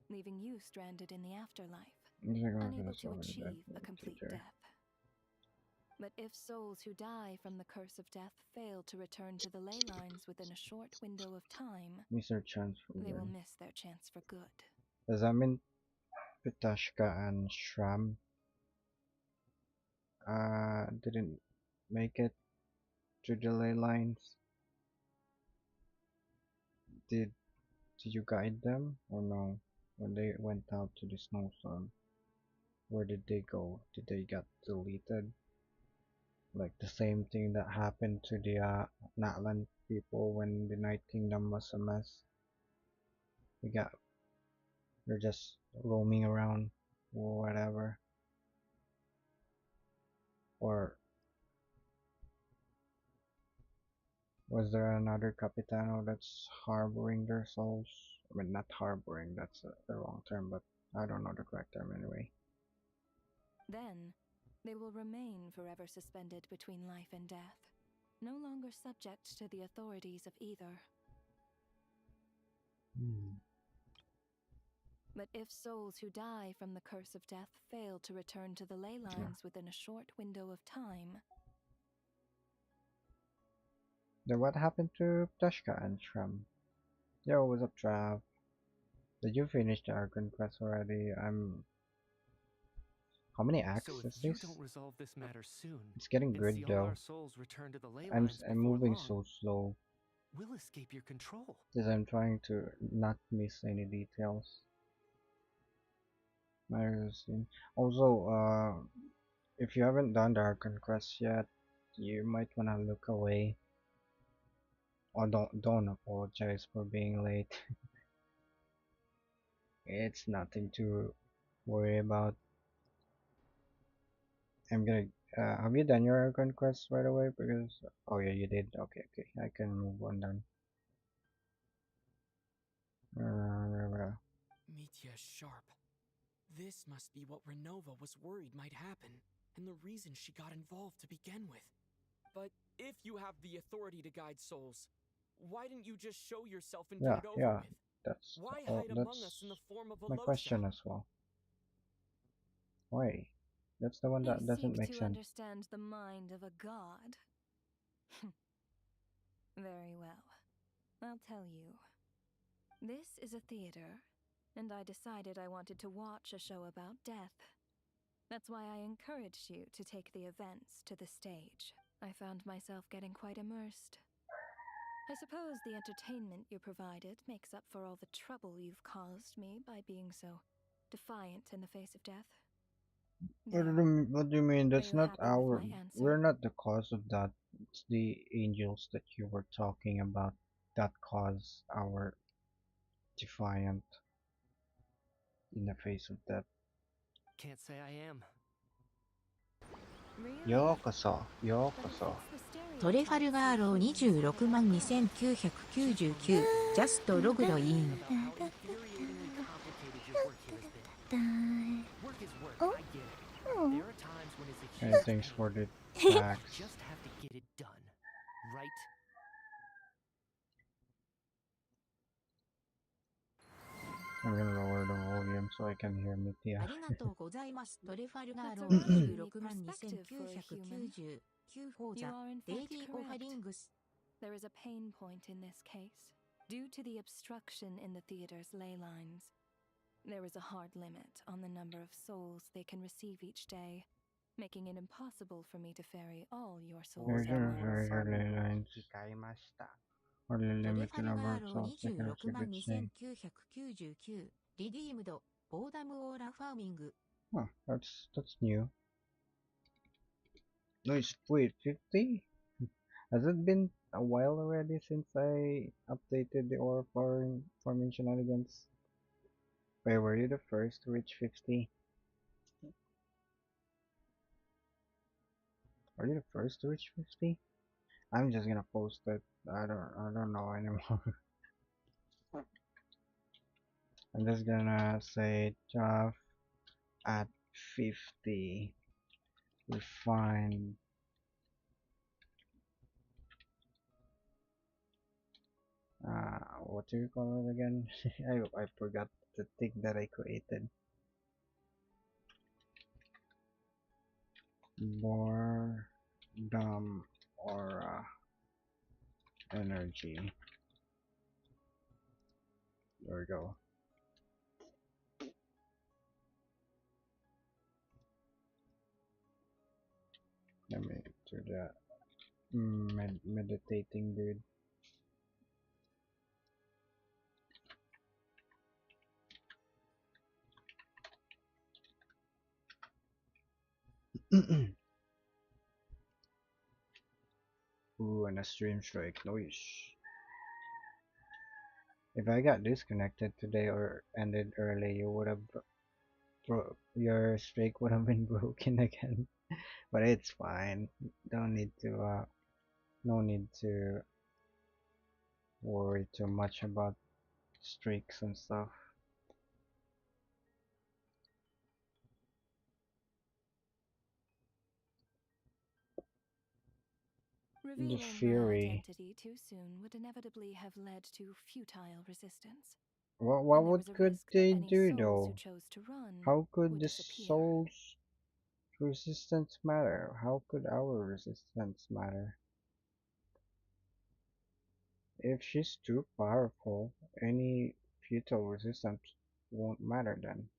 leaving you stranded in the afterlife, unable to achieve a complete death. But if souls who die from the curse of death fail to return to the ley lines within a short window of time, they will miss their chance for good. Does that mean Pitashka and Shram didn't make it to the ley lines? Did you guide them or no? When they went out to the snowstorm, where did they go? Did they get deleted? Like the same thing that happened to the Natlan people when the Night Kingdom was a mess. They're just roaming around or whatever. Or Was there another Capitano that's harboring their souls? I mean, not harboring, that's the wrong term, but I don't know the correct term anyway. Then, they will remain forever suspended between life and death, no longer subject to the authorities of either. But if souls who die from the curse of death fail to return to the ley lines within a short window of time... Then what happened to Ptashka and Shram? Yo, what's up, Trav? Did you finish the Archon quest already? How many acts So is if you this? don't resolve this matter soon, It's getting and good see all though. our souls return to the ley I'm lines I'm before moving long, so slow we'll escape your control. because I'm trying to not miss any details. Also, if you haven't done the Archon quest yet, you might wanna look away. Or don't apologize for being late. It's nothing to worry about. I'm gonna. Have you done your Archon quest right away? Because oh yeah, you did. Okay, okay. I can move on then. Mitya is sharp. This must be what Renova was worried might happen, and the reason she got involved to begin with. But if you have the authority to guide souls, why didn't you just show yourself and get it over with? That's Why hide among us in the form of a my question as well. Why? That's the one that doesn't make to sense. understand the mind of a god. Very well. I'll tell you. This is a theater, and I decided I wanted to watch a show about death. That's why I encouraged you to take the events to the stage. I found myself getting quite immersed. I suppose the entertainment you provided makes up for all the trouble you've caused me by being so defiant in the face of death. What do you mean? That's not happy with our. my answer? We're not the cause of that. It's the angels that you were talking about that cause our defiant in the face of death. Can't say I am. Yokoso, yokoso. トレファルガーロー26万2999ジャストログドイン Work is work, I get it. There are times when it's a Hey, huge thanks for the pain. facts. Just have to get it done, right? I'm gonna lower the volume so I can hear Mitya. ありがとうございます。トレファルガーロー26万2999フォーザ Daily Offerings There is a pain point in this case. Due to the obstruction in the theater's ley lines, there is a hard limit on the number of souls they can receive each day, making it impossible for me to ferry all your souls at once. Hardly トレ limit ファ the ル number ガー of ロー souls they can 26 receive 万 each day. 2999リディームドボーダムオーラファーミング Huh, that's new. No, wait, 50? Has it been a while already since I updated the aura farming shenanigans? Wait, were you the first to reach 50? Are you the first to reach 50? I'm just gonna post it. I don't know anymore. I'm just gonna say Jeff at 50 refined. What do you call it again? I forgot the thing that I created. Boredom aura energy. There we go. Let me do that. Meditating, dude. Ooh, and a stream strike. Noise. If I got disconnected today or ended early, you would have your streak would have been broken again. But it's fine. Don't need to no need to worry too much about streaks and stuff. The Revealing my Fury. identity too soon would inevitably have led to futile resistance. What could they do Souls who though? chose to run How could would the disappear. soul's resistance matter? How could our resistance matter? If she's too powerful, any futile resistance won't matter then.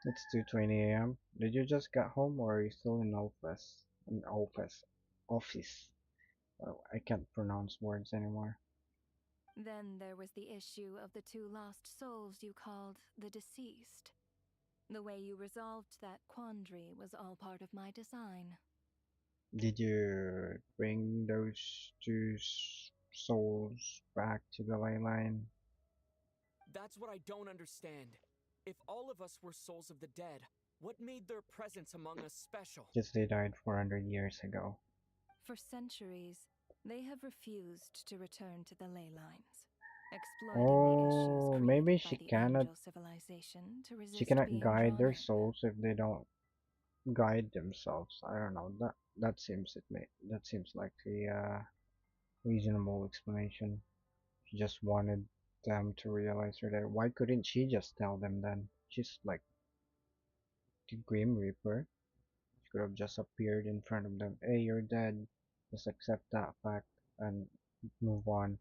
It's 2:20 a.m. Did you just get home or are you still in office? In office. Oh, I can't pronounce words anymore. Then there was the issue of the two lost souls you called the deceased. The way you resolved that quandary was all part of my design. Did you bring those two souls back to the ley line? That's what I don't understand. If all of us were souls of the dead, what made their presence among us special? Because they died 400 years ago. For centuries, they have refused to return to the ley lines, exploiting the issues created Maybe by the angel civilization to resist she cannot being guide drawn their in. souls if they don't guide themselves. I don't know. That seems like a reasonable explanation. She just wanted them to realize her dead. Why couldn't she just tell them then? She's like the Grim Reaper. She could have just appeared in front of them. Hey, you're dead. Just accept that fact and move on.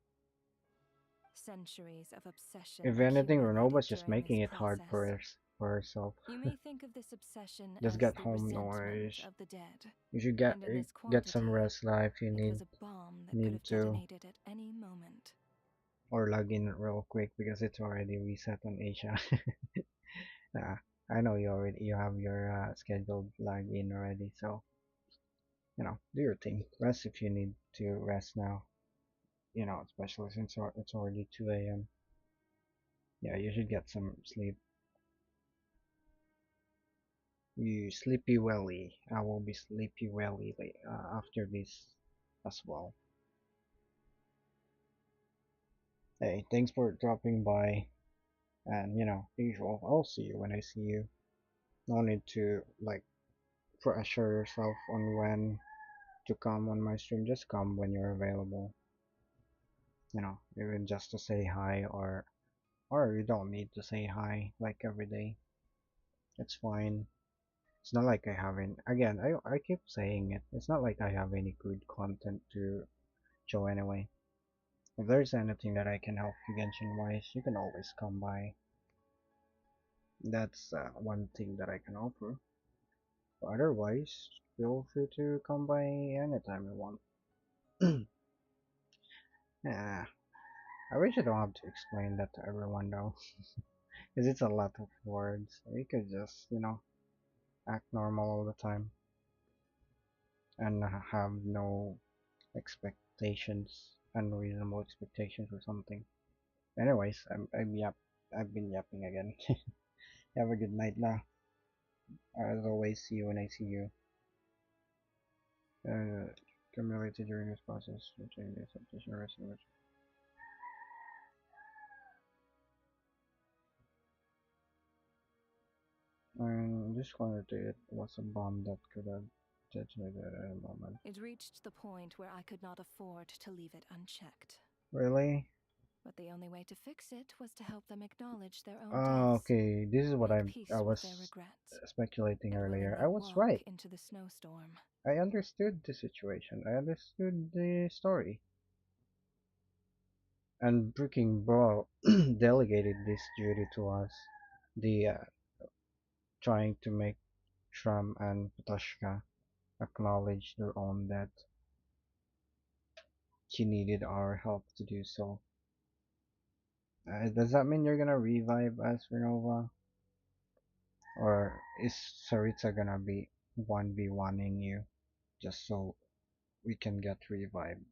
Centuries of obsession If anything, accumulated Renova's just during making this it hard process. for herself. You may think of this obsession Just as get the home, no resentment worries. of the dead. You should And in this get some quantity, rest now if you it need was a bomb that could have to, detonated at any moment. or log in real quick because it's already reset on Asia. Nah, I know you have your scheduled log in already, so do your thing. Rest if you need to rest now. Especially since it's already 2 a.m. Yeah, you should get some sleep. You sleepy welly. I will be sleepy welly after this as well. Hey, thanks for dropping by. And usual, I'll see you when I see you. No need to like pressure yourself on when to come on my stream. Just come when you're available. Even just to say hi, or you don't need to say hi like every day. It's fine. It's not like I haven't. Again, I keep saying it. It's not like I have any good content to show anyway. If there's anything that I can help you Genshin wise, you can always come by. That's one thing that I can offer. But otherwise, feel free to come by anytime you want. Yeah, I wish I don't have to explain that to everyone though, because it's a lot of words. You could just, act normal all the time and have no expectations, unreasonable expectations or something. Anyways, I've been yapping again. Have a good night now. As always, see you when I see you. Accumulated during this process, returning the acceptation or rest of it. And this quantity was a bomb that could have detonated at any moment. It reached the point where I could not afford to leave it unchecked. Really? But the only way to fix it was to help them acknowledge their own Oh, deaths. okay. This is what Make peace I with was their regrets, speculating and earlier. willingly I was walk right. into the snowstorm. I understood the situation. I understood the story. And freaking bro delegated this duty to us. The trying to make Shram and Patoshka acknowledge their own death. She needed our help to do so. Does that mean you're gonna revive us, Renova? Or is Saritsa gonna be 1v1ing you just so we can get revived?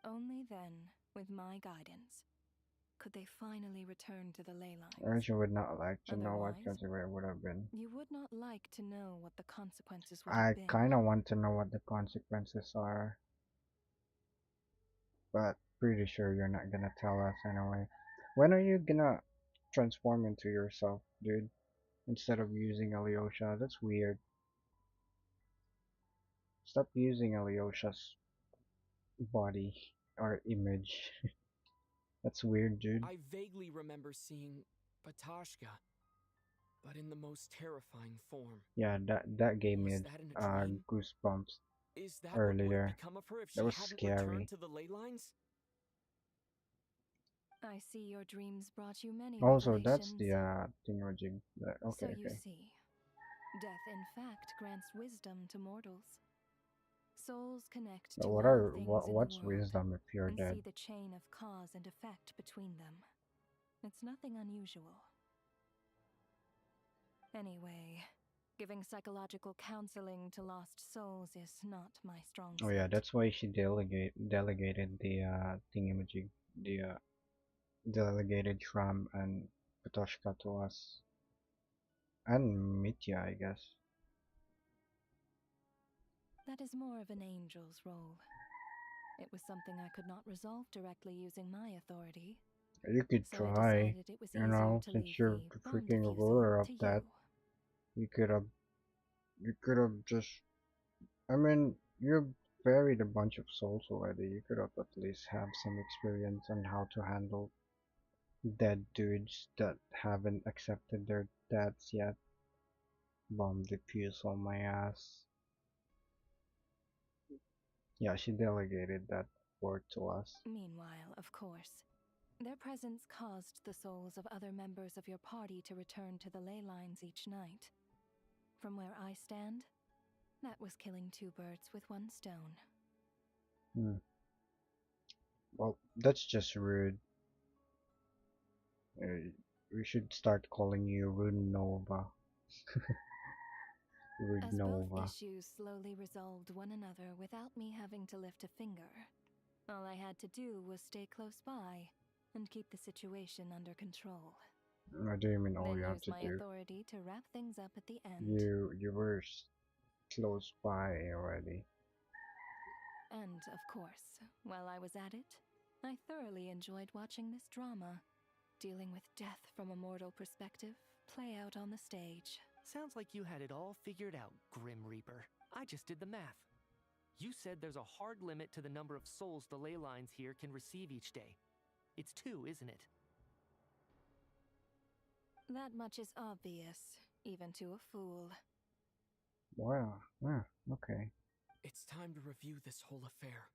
Only then, with my guidance, could they finally return to the ley lines. Archon would not like to know what Otherwise, consequence would have been. You would not like to know what the consequences would I have been. kinda want to know what the consequences are. But pretty sure you're not gonna tell us anyway. When are you gonna transform into yourself, dude? Instead of using Alyosha? That's weird. Stop using Alyosha's body or image. That's weird, dude. I vaguely remember seeing Batashka, but in the most terrifying form. Yeah, that gave me Was that in a dream? goosebumps Is that what would have earlier. become of her if she That was hadn't scary. returned to the ley lines? I see your dreams brought you many Also, that's revelations. the thingamajig. Okay, So you okay. see, death in fact grants wisdom to mortals. Souls connect to What all are things what's in the world wisdom if you're and dead? see the chain of cause and effect between them. It's nothing unusual. Anyway, giving psychological counseling to lost souls is not my strong suit. Oh yeah, that's why she delegated the thingamajig, the delegated Shram and Patoshka to us. And Mitya, I guess. That is more of an angel's role. It was something I could not resolve directly using my authority. You could So I try, decided it was you easier know, to since leave you're the the bond freaking diffusal ruler of to that. you. You could have just, I mean, you've buried a bunch of souls already. You could have at least have some experience on how to handle dead dudes that haven't accepted their deaths yet. Bomb diffuse on my ass. Yeah, she delegated that work to us. Meanwhile, of course, their presence caused the souls of other members of your party to return to the ley lines each night. From where I stand, that was killing two birds with one stone. Well, that's just rude. We should start calling you Rune Nova. Rude As Nova. both issues slowly resolved one another without me having to lift a finger, all I had to do was stay close by and keep the situation under control. What do you mean all Then you have use to my do? authority to wrap things up at the end. You were close by already. And, of course, while I was at it, I thoroughly enjoyed watching this drama, dealing with death from a mortal perspective, play out on the stage. Sounds like you had it all figured out, Grim Reaper. I just did the math. You said there's a hard limit to the number of souls the ley lines here can receive each day. It's 2, isn't it? That much is obvious, even to a fool. Wow, yeah, okay. It's time to review this whole affair.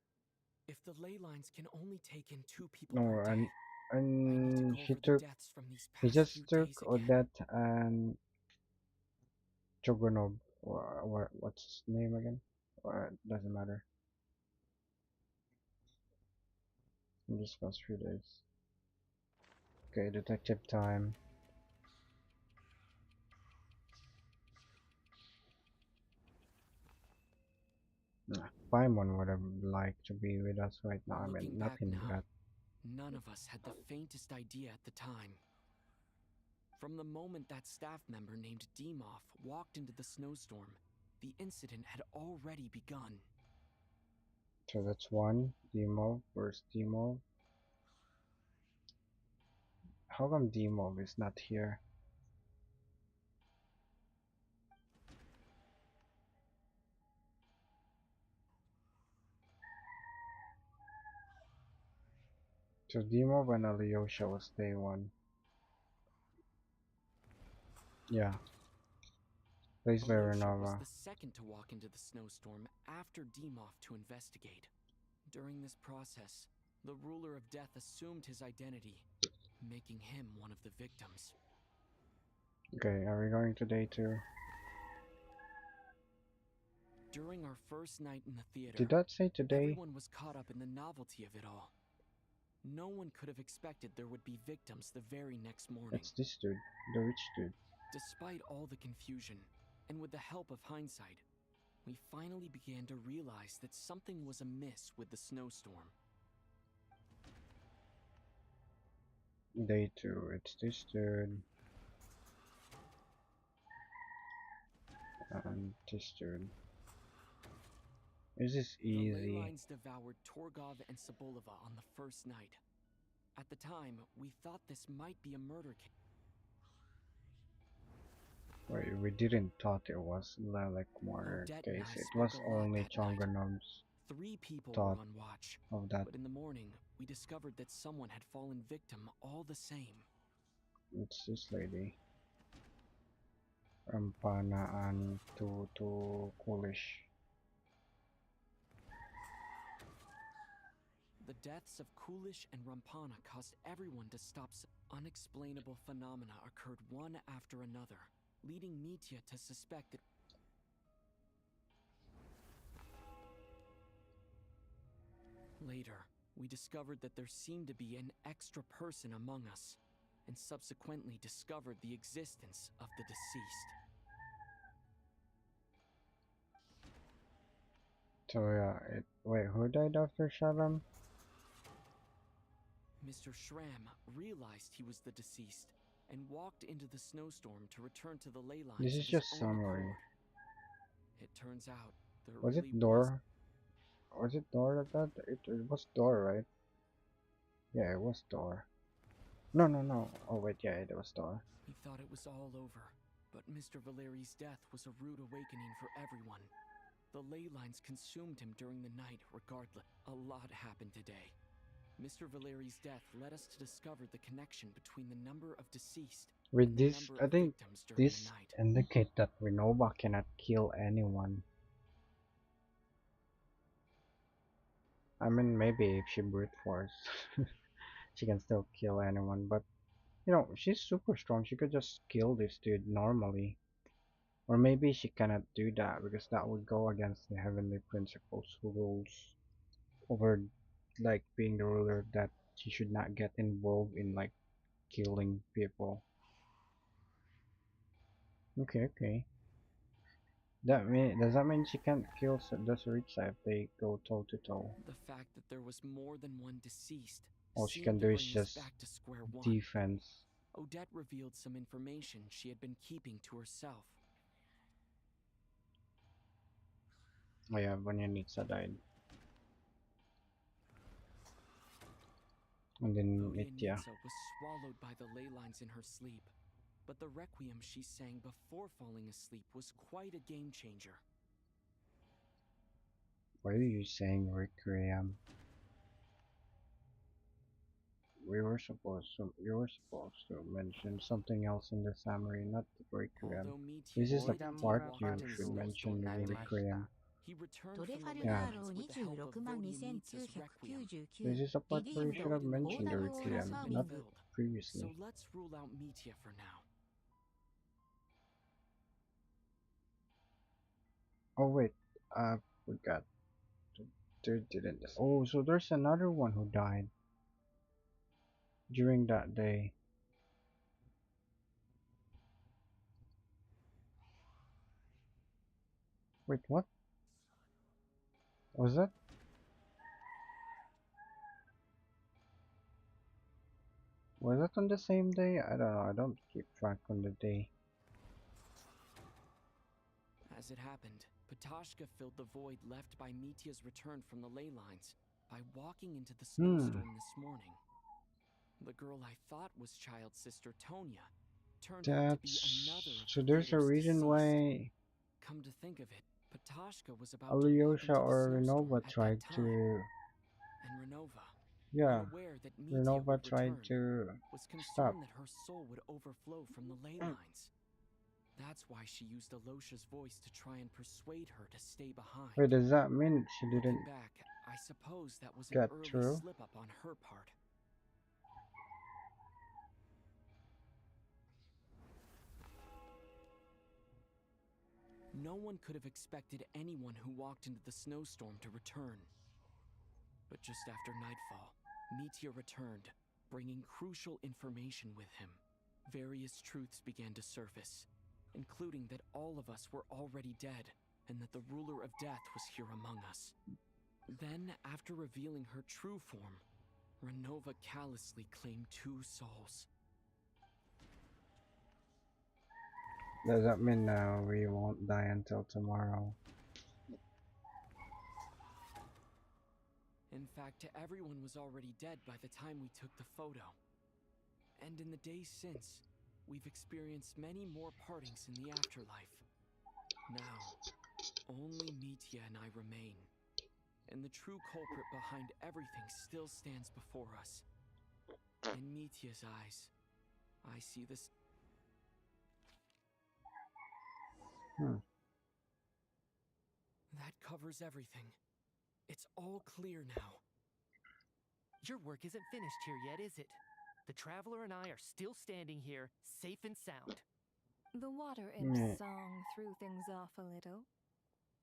If the ley lines can only take in 2 people No, per day, and go he over the took, deaths from these he past just few took days again. Odette and Chogunov. What's his name again? Doesn't matter. In just past few days. Okay, detective time. Paimon would have liked to be with us right now. I mean, Looking not back in now, that. none of us had the faintest idea at the time. From the moment that staff member named Dimov walked into the snowstorm, the incident had already begun. So that's one. Dimov. Where's Dimov? How come Dimov is not here? So Dimov and Alyosha was day 1. Yeah. Placed by Alyosha was Renova. the second to walk into the snowstorm after Dimov to investigate. During this process, the ruler of death assumed his identity, making him one of the victims. Okay, are we going to day 2? During our first night in the theater, Did that say today? everyone was caught up in the novelty of it all. No one could have expected there would be victims the very next morning. That's this dude, the rich dude. Despite all the confusion, and with the help of hindsight, we finally began to realize that something was amiss with the snowstorm. Day 2, it's this dude. And this dude. This is The easy. ley lines devoured Torgov and Sobolova on the first night. At the time, we thought this might be a murder case. Wait, we didn't thought it was Lilac murder Odette and case. I It spoke was a lot only that night. Chonganov's 3 people thought were on watch, of that. but in the morning, we discovered that someone had fallen victim all the same. It's this lady. Rampana and to Coolish. The deaths of Kulish and Rampana caused everyone to stop. Unexplainable phenomena occurred one after another, leading Mitya to suspect that. Later, we discovered that there seemed to be an extra person among us, and subsequently discovered the existence of the deceased. So yeah, wait, who died after Sharam? Mr. Schramm realized he was the deceased and walked into the snowstorm to return to the ley lines. This is of his just own summary. accord. It turns out there Was really it Door? Was it Door that? It was Door, right? Yeah, it was Door. No. Oh wait, yeah, it was Door. We thought it was all over, but Mr. Valeri's death was a rude awakening for everyone. The ley lines consumed him during the night regardless. A lot happened today. Mr. Valeri's death led us to discover the connection between the number of deceased With and the this, number I of think victims during this the night. indicates that Renova cannot kill anyone. I mean, maybe if she brute force, she can still kill anyone, but you know, she's super strong. She could just kill this dude normally. Or maybe she cannot do that because that would go against the heavenly principles who rules over like being the ruler, that she should not get involved in like killing people. Okay. Does that mean she can't kill the Saritsa if they go toe to toe? The fact that there was more than one deceased All she seemed can to do is bring us just back to square one. defense. Odette revealed some information she had been keeping to herself. Oh yeah, Vanyanitsa died. And then Nitya. Odyanitsa was swallowed by the ley lines in her sleep, but the requiem she sang before falling asleep was quite a game changer. Why are you saying Requiem? You were supposed to mention something else in the summary, not the Requiem. Although Mitya This is the did indeed part walk you into the should mention snowstorm the that day, Requiem. he returnedトレfromファ the ル ley ガー lines ロ with the help of 26万 Odyanitsa's requiem. 2999 This is the part リデ where ィ you ー should have ド mentioned the オーダーローラ Requiem, サービ not ス So previously. let's rule out Mitya for now. Oh wait, I forgot. There didn't. Oh, so there's another one who died during that day. Wait, what? Was that? Was that on the same day? I don't know. I don't keep track on the day. As it happened, Patashka filled the void left by Mitya's return from the ley lines by walking into the snowstorm this morning. The girl I thought was child sister Tonya turned out to be another of So the there's a theater's reason deceased. why Come to think of it, Patashka was about Alyosha to walk or into the snowstorm Renova at tried that time, to. and Renova, Yeah, unaware that Mitya Renova would tried return, to was concerned stop. that her soul would overflow from the ley lines. That's why she used Alosha's voice to try and persuade her to stay behind. Wait, does that mean she didn't Looking back, I suppose that was an get early through? slip-up on her part. No one could have expected anyone who walked into the snowstorm to return. But just after nightfall, Mitya returned, bringing crucial information with him. Various truths began to surface, including that all of us were already dead, and that the ruler of death was here among us. Then, after revealing her true form, Renova callously claimed 2 souls. Does that mean we won't die until tomorrow? In fact, everyone was already dead by the time we took the photo. And in the days since, we've experienced many more partings in the afterlife. Now, only Mitya and I remain. And the true culprit behind everything still stands before us. In Mitya's eyes, I see this. That covers everything. It's all clear now. Your work isn't finished here yet, is it? The Traveler and I are still standing here, safe and sound. The water imp's song threw things off a little,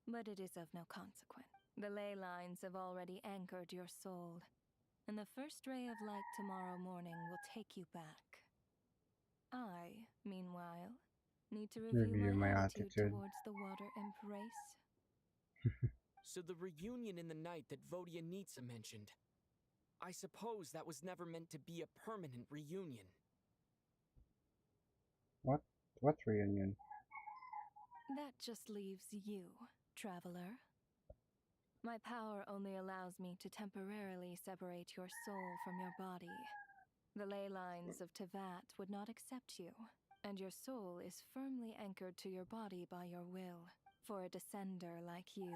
but it is of no consequence. The ley lines have already anchored your soul, and the first ray of light tomorrow morning will take you back. I, meanwhile, need to review my attitude towards the water imp race. So the reunion in the night that Vodyanitsa mentioned, I suppose that was never meant to be a permanent reunion. What? What reunion? That just leaves you, Traveler. My power only allows me to temporarily separate your soul from your body. The ley lines of Tevat would not accept you, and your soul is firmly anchored to your body by your will. For a descender like you,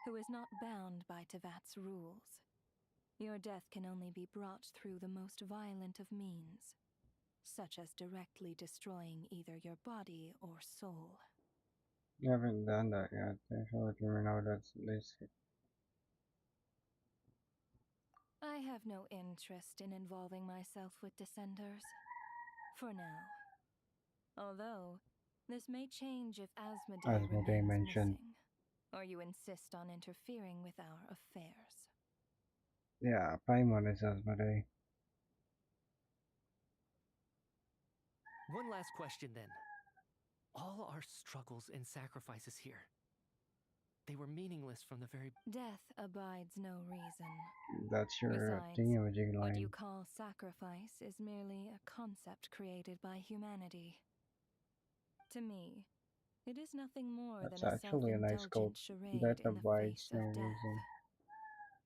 who is not bound by Tevat's rules, your death can only be brought through the most violent of means, such as directly destroying either your body or soul. You haven't done that yet. I feel like you know that's basic. I have no interest in involving myself with descenders. For now. Although, this may change if Asmodee remains missing, or you insist on interfering with our affairs. Yeah, Paimon is Asmodee. One last question then. All our struggles and sacrifices here, they were meaningless from the very... Death abides no reason. That's your Besides, thingamajig line. what you call sacrifice is merely a concept created by humanity. To me, it is nothing more than a self-indulgent charade that in the abides face no of death. reason.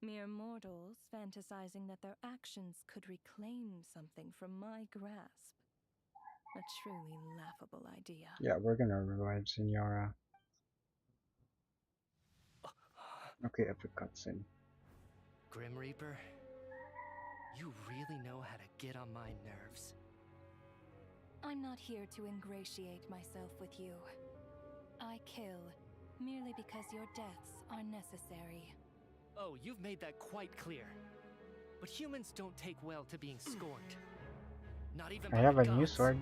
Mere mortals fantasizing that their actions could reclaim something from my grasp. A truly laughable idea. Yeah, we're gonna revive Senora. Okay, epic cutscene. Grim Reaper, you really know how to get on my nerves. I'm not here to ingratiate myself with you. I kill merely because your deaths are necessary. Oh, you've made that quite clear. But humans don't take well to being scorned. Not even by I have a gods. new sword.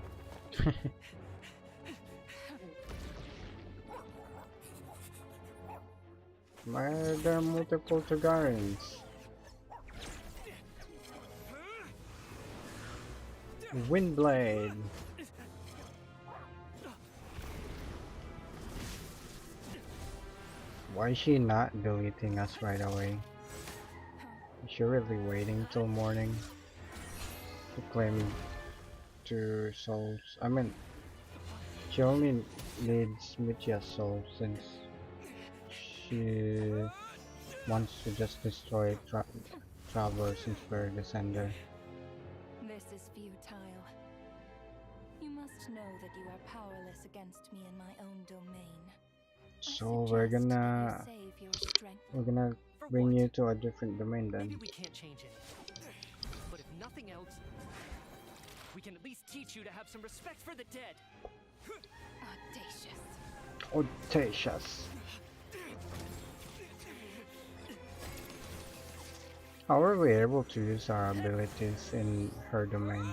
Why are there multiple Targaryens? Windblade. Why is she not deleting us right away? Is she really waiting till morning to claim 2 souls? I mean, she only needs Mitya's soul since she wants to just destroy Traveler since we're Descender. This is futile. You must know that you are powerless against me in my own domain. So we're gonna bring you to a different domain then. Maybe we can't change it. But if nothing else, we can at least teach you to have some respect for the dead. Audacious. Audacious. How are we able to use our abilities in her domain?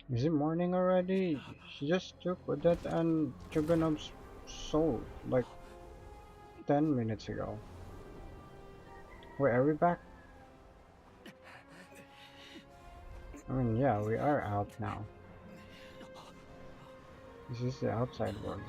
Is it morning already? She just took Odette and Chuganov's soul like 10 minutes ago. Wait, are we back? I mean, yeah, we are out now. This is the outside world.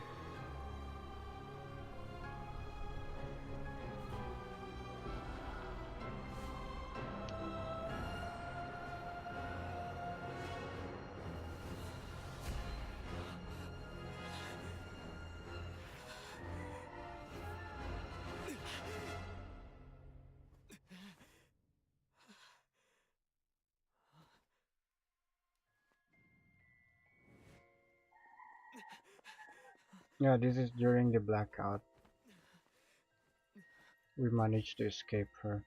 Yeah, this is during the blackout. We managed to escape her.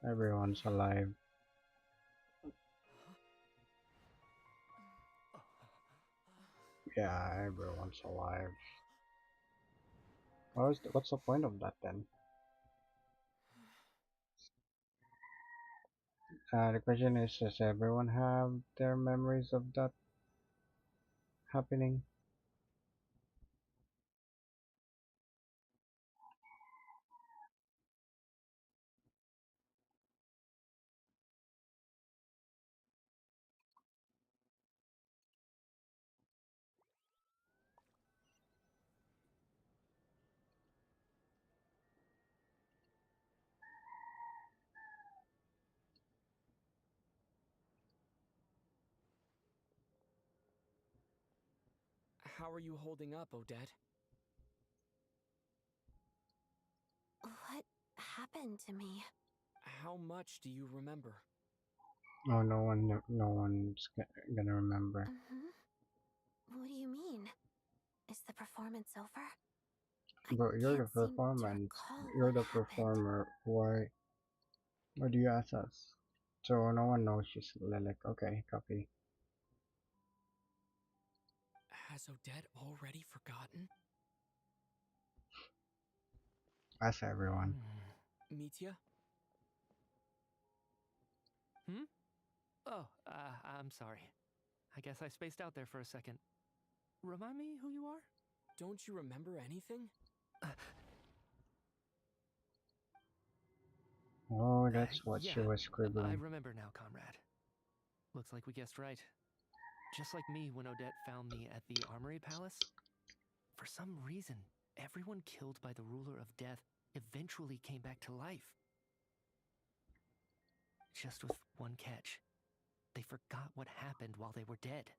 Everyone's alive. Yeah, everyone's alive. What's the point of that then? The question is, does everyone have their memories of that happening? How are you holding up, Odette? What happened to me? How much do you remember? Oh, no one's gonna remember. What do you mean? Is the performance over? But you're the performance. You're the performer. Why do you ask us? So no one knows she's Lilac. Okay, copy. Has Odette already forgotten? Ask everyone. Mitya? Hmm? Oh, I'm sorry. I guess I spaced out there for a second. Remind me who you are? Don't you remember anything? Oh, that's what Yeah, she was I scribbling. remember now, comrade. Looks like we guessed right. Just like me when Odette found me at the Armory Palace. For some reason, everyone killed by the Ruler of Death eventually came back to life. Just with one catch. They forgot what happened while they were dead.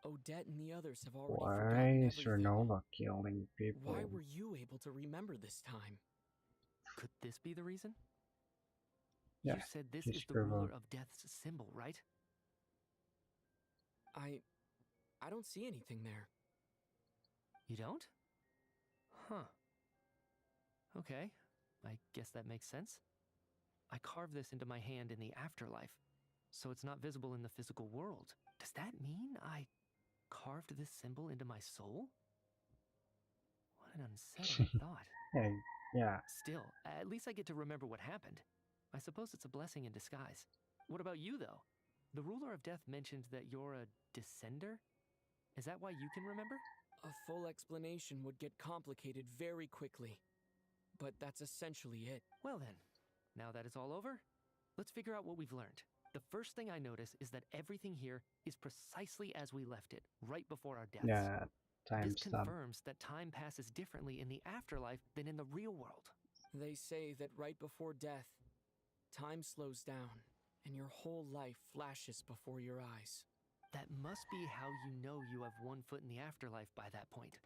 Odette and the others have already Why forgotten is everything. Renova killing people? Why were you able to remember this time? Could this be the reason? Yeah, You said this she is the scribbled. Ruler of Death's symbol, right? I don't see anything there. You don't? Huh. Okay, I guess that makes sense. I carved this into my hand in the afterlife, so it's not visible in the physical world. Does that mean I carved this symbol into my soul? What an unsettling thought. Hey, yeah. Still, at least I get to remember what happened. I suppose it's a blessing in disguise. What about you, though? The Ruler of Death mentioned that you're a descender? Is that why you can remember? A full explanation would get complicated very quickly. But that's essentially it. Well then, now that it's all over, let's figure out what we've learned. The first thing I notice is that everything here is precisely as we left it, right before our deaths. Yeah, time This stop. confirms that time passes differently in the afterlife than in the real world. They say that right before death, time slows down, and your whole life flashes before your eyes. That must be how you know you have one foot in the afterlife by that point.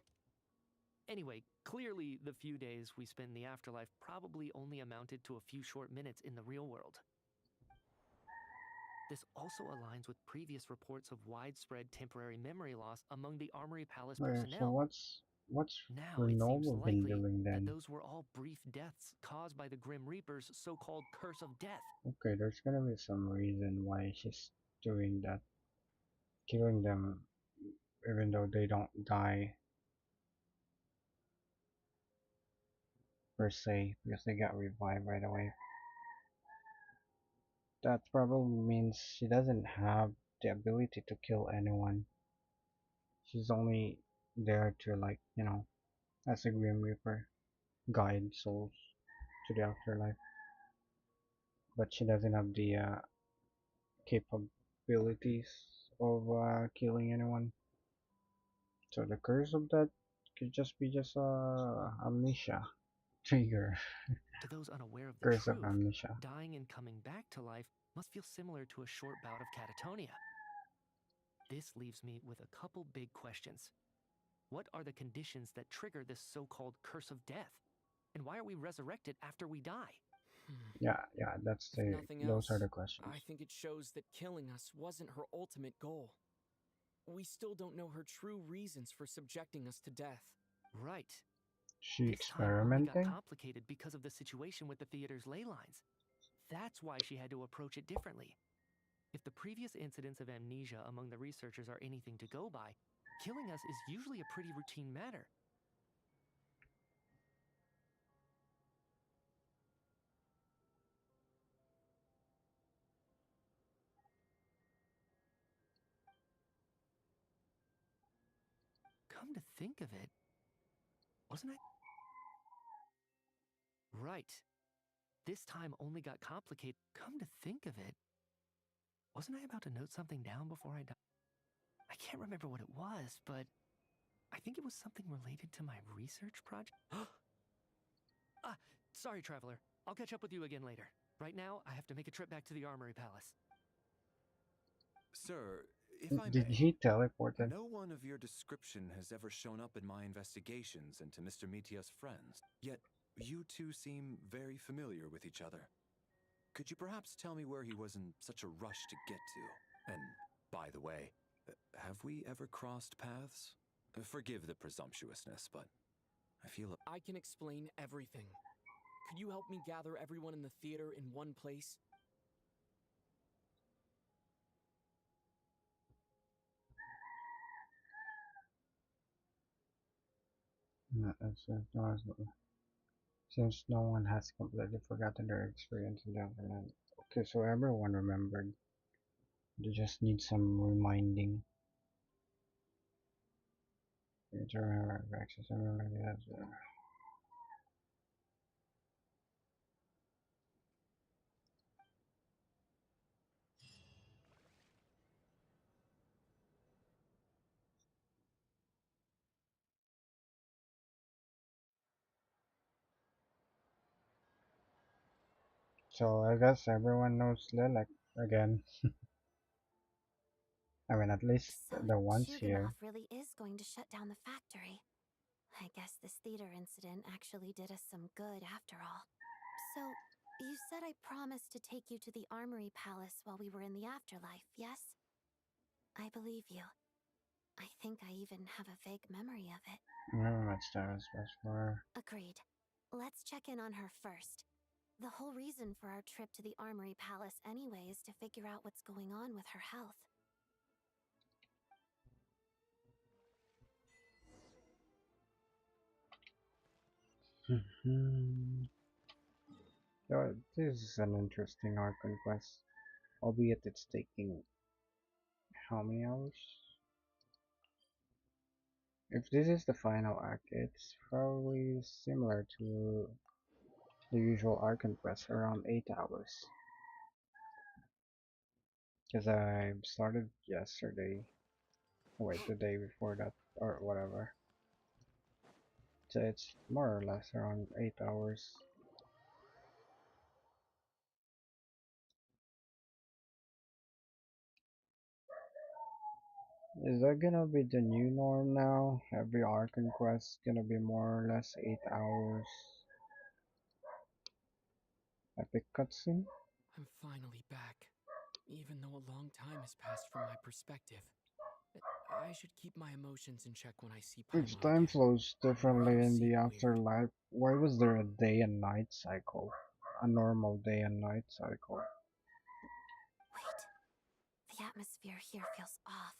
Anyway, clearly the few days we spend in the afterlife probably only amounted to a few short minutes in the real world. This also aligns with previous reports of widespread temporary memory loss among the Armory Palace personnel. So what's Now it seems Renova been likely doing that then? those were all brief deaths caused by the Grim Reaper's so-called curse of death. Okay, there's gonna be some reason why she's doing that. Killing them even though they don't die per se, because they got revived right away. That probably means she doesn't have the ability to kill anyone. She's only there to, like, as a Grim Reaper. guide souls to the afterlife, but she doesn't have the capabilities of killing anyone. So the curse of that could just be just amnesia trigger. To those unaware of the Curse of truth, amnesia. dying and coming back to life must feel similar to a short bout of catatonia. This leaves me with a couple big questions. What are the conditions that trigger this so-called curse of death? And why are we resurrected after we die? Yeah, that's If the nothing those are else, the questions. I think it shows that killing us wasn't her ultimate goal. We still don't know her true reasons for subjecting us to death. Right. She This time only got experimenting? complicated because of the situation with the theater's ley lines. That's why she had to approach it differently. If the previous incidents of amnesia among the researchers are anything to go by, killing us is usually a pretty routine matter. Come to think of it, wasn't I? Right. This time only got complicated. Come to think of it, wasn't I about to note something down before I died? I can't remember what it was, but I think it was something related to my research project. Sorry, Traveler. I'll catch up with you again later. Right now, I have to make a trip back to the Armory Palace. Sir, if I Did may, he teleport it? no one of your description has ever shown up in my investigations into Mr. Mitia's friends, yet you two seem very familiar with each other. Could you perhaps tell me where he was in such a rush to get to? And, by the way, have we ever crossed paths? Forgive the presumptuousness, but I feel... I can explain everything. Could you help me gather everyone in the theater in one place? Since no one has completely forgotten their experience in the Everland. Okay, so everyone remembered. They just need some reminding. To remember access and remember that. So I guess everyone knows Lilac again. I mean, at least So the ones here. Chuganov really is going to shut down the factory. I guess this theater incident actually did us some good after all. So, you said I promised to take you to the Armory Palace while we were in the afterlife, yes? I believe you. I think I even have a vague memory of it. Much time is best for. Agreed. Let's check in on her first. The whole reason for our trip to the Armory Palace anyway is to figure out what's going on with her health. So this is an interesting Archon quest, albeit it's taking how many hours? If this is the final act, it's probably similar to the usual Archon quest, around 8 hours. Because I started yesterday, wait, the day before that, or whatever. So it's more or less around 8 hours. Is that gonna be the new norm now? Every Archon quest gonna be more or less 8 hours. Epic cutscene? I'm finally back, even though a long time has passed from my perspective. I should keep my emotions in check when I see Paimon If time again. flows differently in the weird. afterlife, why was there a day and night cycle? A normal day and night cycle. Wait. The atmosphere here feels off.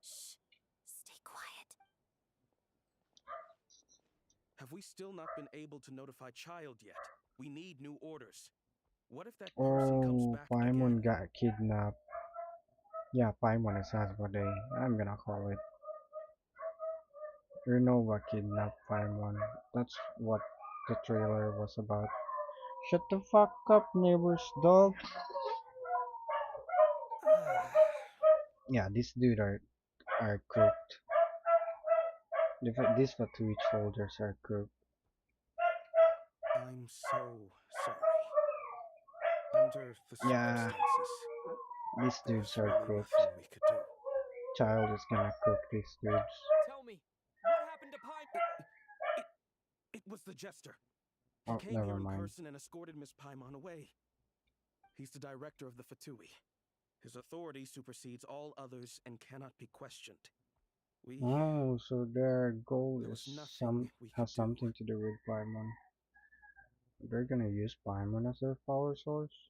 Shh. Stay quiet. Have we still not been able to notify Child yet? We need new orders. What if that person comes Oh, back Paimon got kidnapped. Yeah, Paimon is Hasbro Day. I'm gonna call it. Renova kidnapped Paimon. That's what the trailer was about. Shut the fuck up, neighbor's dog. Yeah, these dudes are cooked. These Fatui soldiers are cooked. I'm so sorry. Under the Yeah, circumstances, these dudes there's are really cooked. nothing we could do. Child is gonna cook these dudes. Tell me, what happened to Paimon? It was the Jester. He Oh, came never here in mind. person and escorted Miss Paimon away. He's the director of the Fatui. His authority supersedes all others and cannot be questioned. Oh, so their goal There is was nothing we could has do. something to do with Paimon. They're gonna use Paimon as their power source.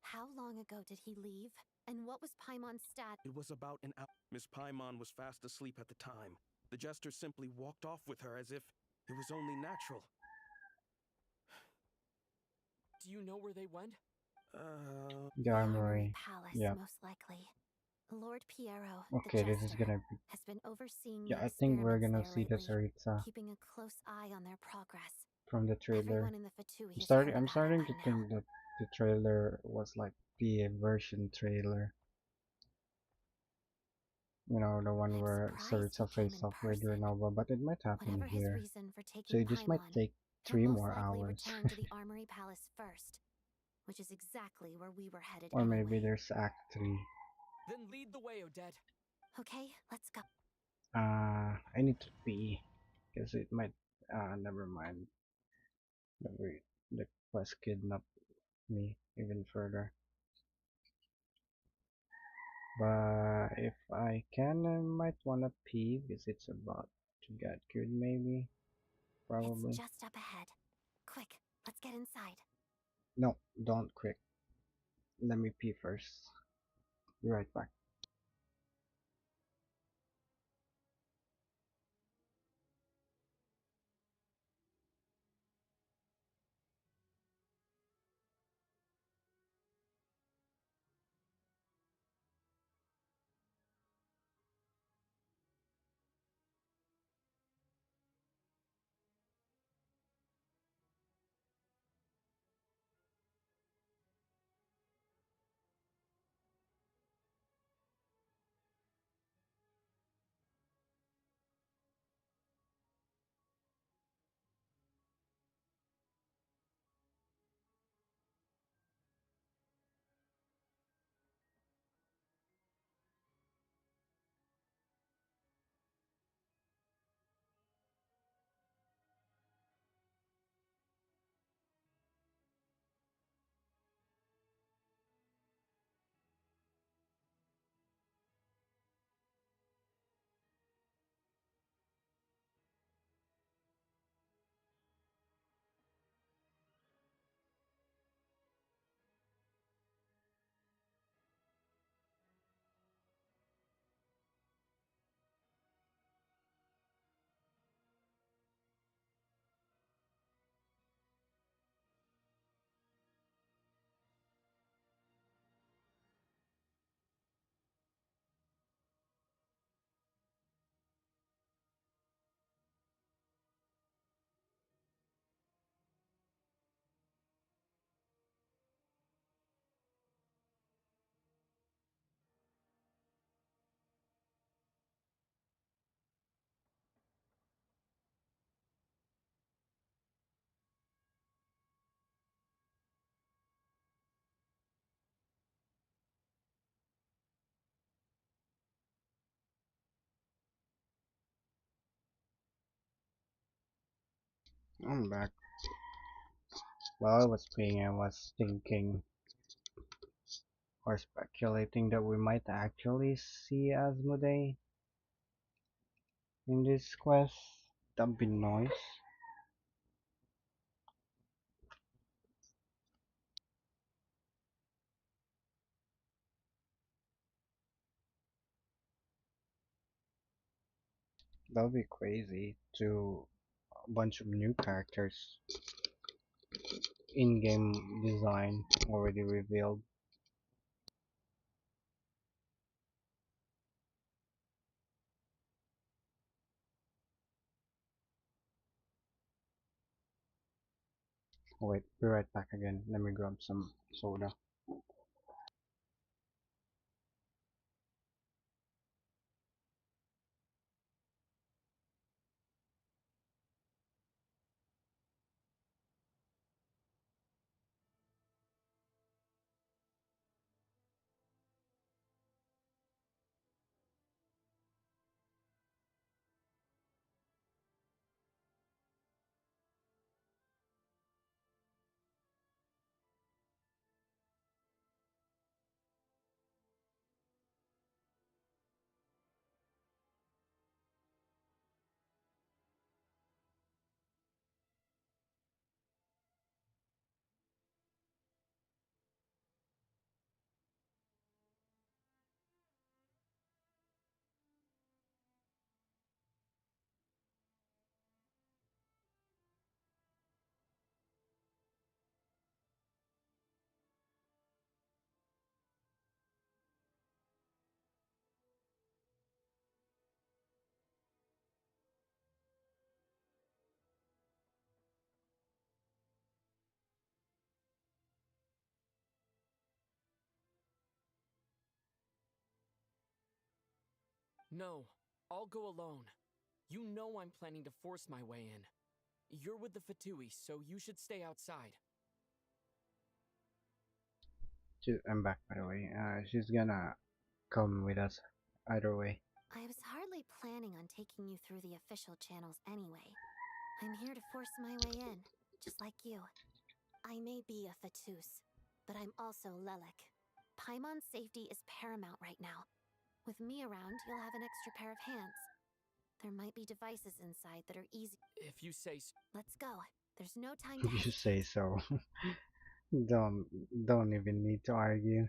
How long ago did he leave? And what was Paimon's stat? It was about an hour. Miss Paimon was fast asleep at the time. The Jester simply walked off with her as if it was only natural. Do you know where they went? The armory. Palace, Yeah. most likely. Lord Piero, Okay, the this Jester, is gonna be. has been overseeing Yeah, the I think we're experiments gonna there see the lately, Saritsa keeping a close eye on their progress. from the trailer. Everyone in the Fatui has heard I'm about starting it to by now. think that the trailer was like the version trailer. You know, the one where Saritsa face off with Renova, but it might happen Whatever his here. reason for So taking it just might Paimon, take he'll 3 most more likely hours. return to the Armory Palace first, which is exactly where we were headed Or anyway. maybe there's Act 3. Then lead the way, Odette. Okay, let's go. I need to pee. Because it might. Never mind. The quest kidnapped me even further. But if I can, I might wanna pee because it's about to get good, maybe. Probably. It's just up ahead. Quick, let's get inside. No, don't quick. Let me pee first. Be right back. I'm back. While I was peeing, I was thinking or speculating that we might actually see Asmodee in this quest. That'd be nice. That would be crazy to a bunch of new characters in-game design already revealed. Wait, be right back again. Let me grab some soda. No, I'll go alone. You know I'm planning to force my way in. You're with the Fatui, so you should stay outside. I'm back, by the way. She's gonna come with us either way. I was hardly planning on taking you through the official channels anyway. I'm here to force my way in, just like you. I may be a Fatus, but I'm also Lelek. Paimon's safety is paramount right now. With me around, you'll have an extra pair of hands. There might be devices inside that are easy. If you say so. Let's go. There's no time to You say so. Don't even need to argue.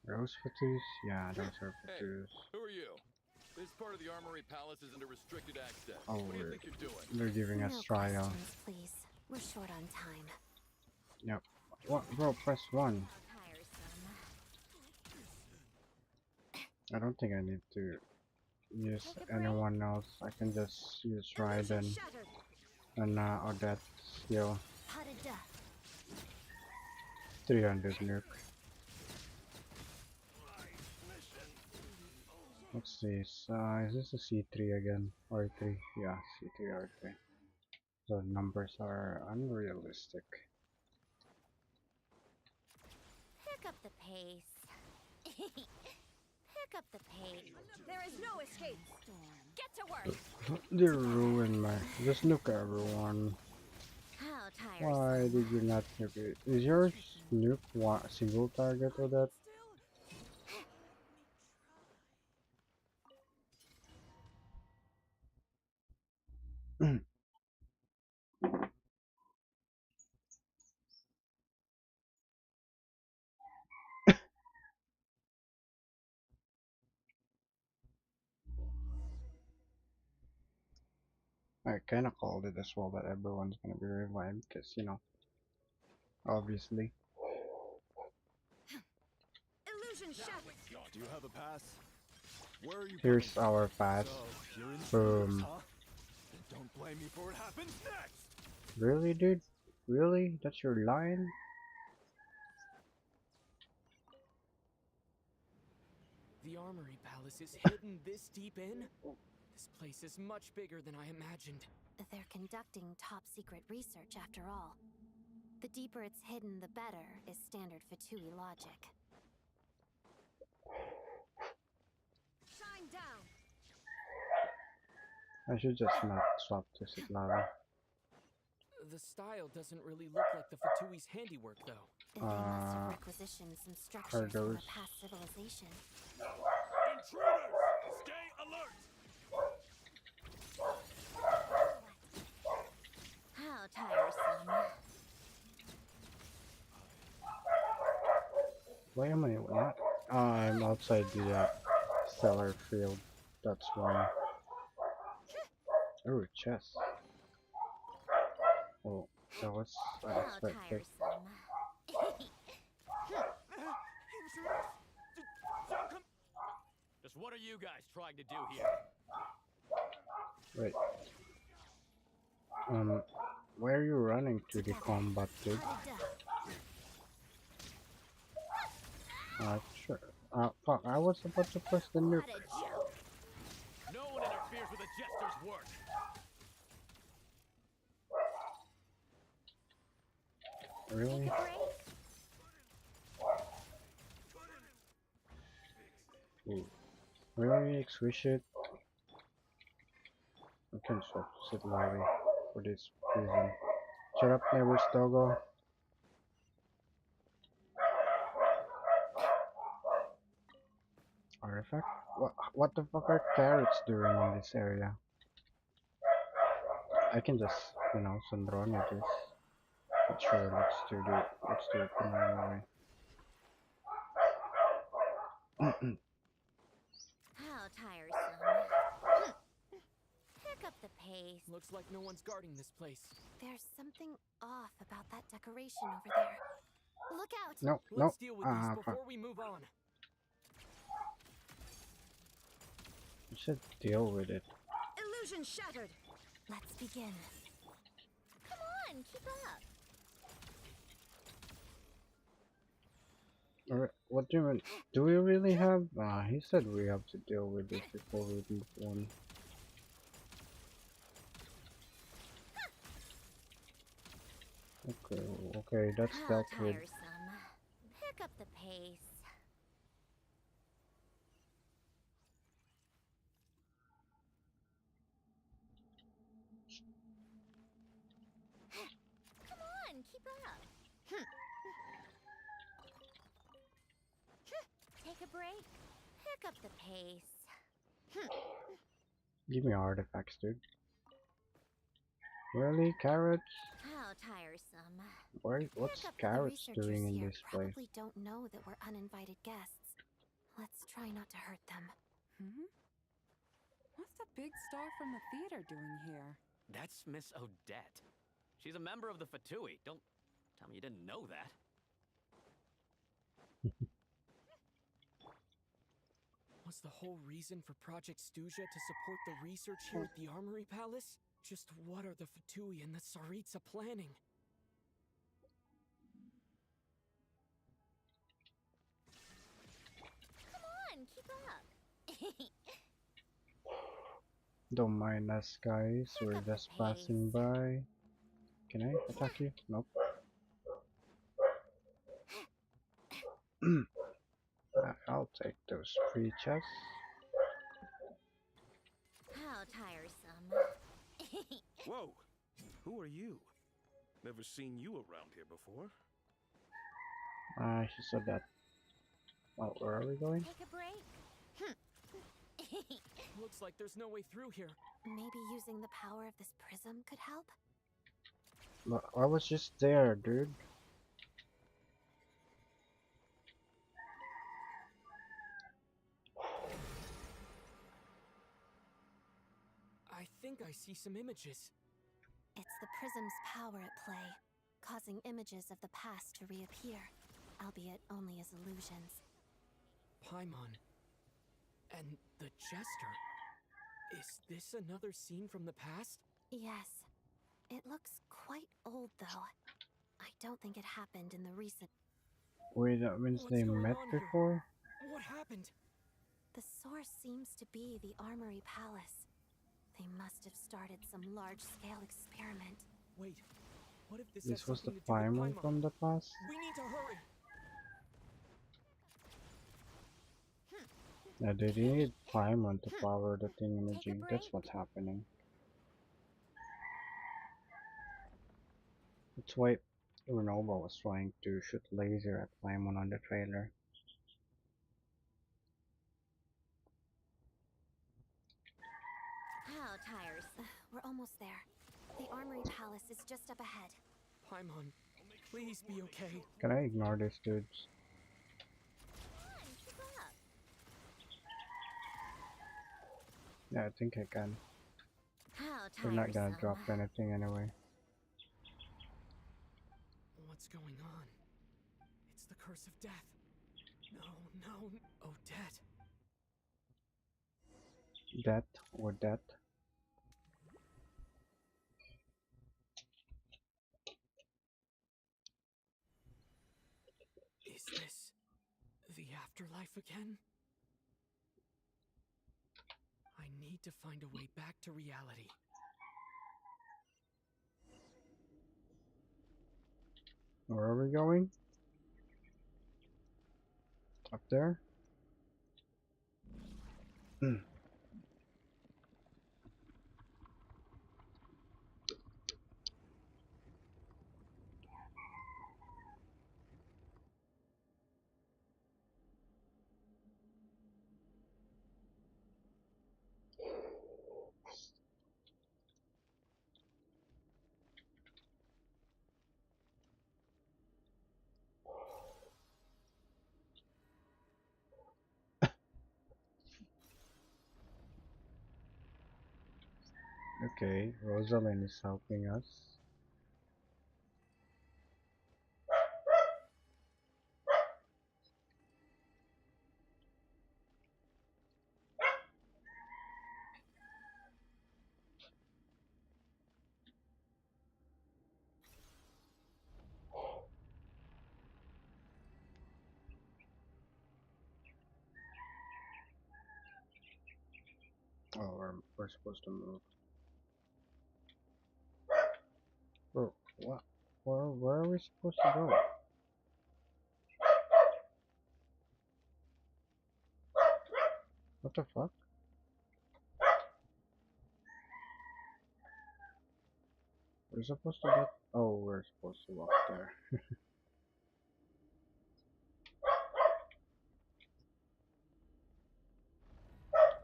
Rose Fatus? Yeah, those are Fatus. Who are you? This part of the Armory Palace is under restricted access. Oh, What do you think you're doing? they're giving us no trial. questions, please. We're short on time. Yep. What? Bro, press 1. I don't think I need to use anyone else. I can just use Raiden and Odette skill. 300 nuke. Let's see, is this a C3 again? Or 3? Yeah, C3 or 3. The numbers are unrealistic. Pick up the pace. Pick up the pace. There is no escape. Get to work. They ruined my. Just look at everyone. How tired. Why did you not nuke it? Is your nuke one single target or that? I kinda called it as well that everyone's gonna be revived because, you know, obviously. Illusion shattered. Do you have a pass? Where are you Here's our pass. So, you're in Boom. huh? Then don't blame me for what happens next. Really, dude? Really? That's your line? The Armory Palace is hidden this deep in? This place is much bigger than I imagined. They're conducting top-secret research after all. The deeper it's hidden, the better, is standard Fatui logic. Shine down. I should just not swap to Sitlava. The style doesn't really look like the Fatui's handiwork, though. They must have requisitioned some structures from a past civilization. Intruders! Stay alert! How tiresome. Why am I not? I'm outside the stellar field. That's why. Oh, chest. Oh, that was unexpected. what are you guys trying to do here? Wait. Where are you running to the combat, dude? Sure. Fuck, I was about to press the nuke. No one interferes with a jester's work. Really? Ooh. Really? Swish it? I can swap sit Larry for this reason. Shut up, neighbors, doggo. Artifact? What the fuck are carrots doing in this area? I can just, you know, Sandron it is. But sure, let's do it the normal way. How tiresome. Pick up the pace. Looks like no one's guarding this place. There's something off about that decoration over there. Look out! No, Let's deal with these before we move on. You should deal with it. Illusion shattered. Let's begin. Come on, keep up. Alright, what do you mean? Do we really have? He said we have to deal with this before we move on. Okay, that's dealt with. Pick up the pace. Come on, keep up. Take a break. Pick up the pace. Give me artifacts, dude. Really, carrots? How tiresome. What's carrots doing in this place? Probably don't know that we're uninvited guests. Let's try not to hurt them. What's the big star from the theater doing here? That's Miss Odette. She's a member of the Fatui. Don't tell me you didn't know that. Was the whole reason for Project Stygia to support the research here at the Armory Palace? Just what are the Fatui and the Tsaritsa planning? Come on, keep up. Don't mind us, guys. We're just passing by. Can I attack you? Nope. I'll take those free chests. How tiresome. Whoa! Who are you? Never seen you around here before. She said that. Oh, where are we going? Take a break. Looks like there's no way through here. Maybe using the power of this prism could help? But I was just there, dude. I think I see some images. It's the prism's power at play, causing images of the past to reappear, albeit only as illusions. Paimon. And the Jester. Is this another scene from the past? Yes. It looks quite old, though. I don't think it happened in the recent... Wait, that means they met before? What happened? The source seems to be the Armory Palace. They must have started some large-scale experiment. Wait, what if This was the Paimon from the past? We need to hurry. Yeah, they need Paimon to power the thingamajig. That's what's happening. That's why Renova was trying to shoot laser at Paimon on the trailer. How tiresome. We're almost there. The Armory Palace is just up ahead. Paimon, please be okay. Can I ignore these dudes? Yeah, I think I can. They're not gonna drop anything anyway. What's going on? It's the curse of death. No, Odette. That or that. Is this the afterlife again? I need to find a way back to reality. Where are we going? Up there? Okay, Rosalind is helping us. Oh, we're supposed to move. Bro, what? Where are we supposed to go? What the fuck? We're supposed to get... Oh, we're supposed to walk there.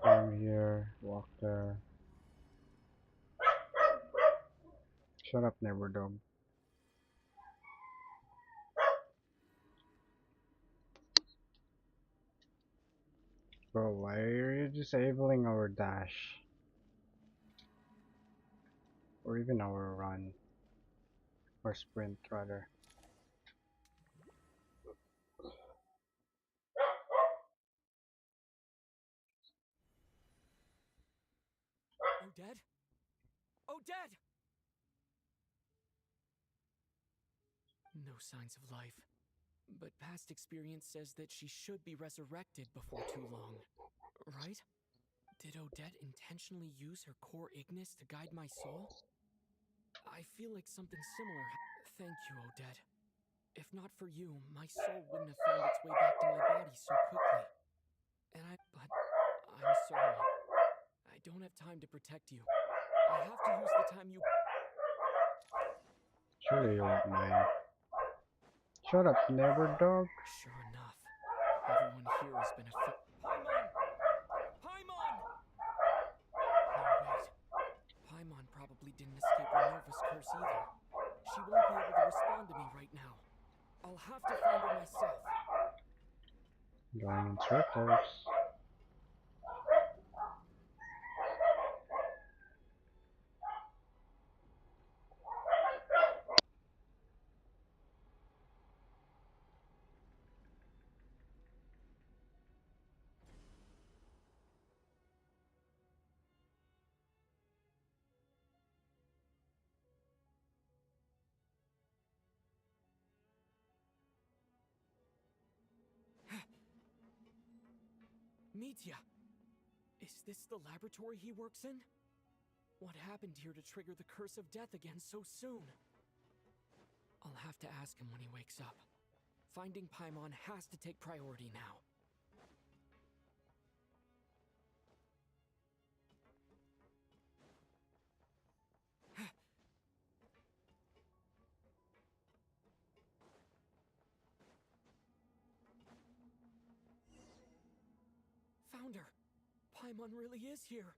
Come here, walk there. Shut up, neighbor dog. Bro, why are you disabling our dash? Or even our run. Or sprint, rather. Odette? Odette! No signs of life. But past experience says that she should be resurrected before too long. Right? Did Odette intentionally use her core Ignis to guide my soul? I feel like something similar. Thank you, Odette. If not for you, my soul wouldn't have found its way back to my body so quickly. But I'm sorry. I don't have time to protect you. I have to use the time you... Surely you won't mind. Shut up, neighbor dog. Sure enough, everyone here has been affected. Paimon! Paimon! No, wait. Paimon probably didn't escape Minerva's curse either. She won't be able to respond to me right now. I'll have to find her myself. Going in circles. Mitya! Is this the laboratory he works in? What happened here to trigger the curse of death again so soon? I'll have to ask him when he wakes up. Finding Paimon has to take priority now. Found her! Paimon really is here!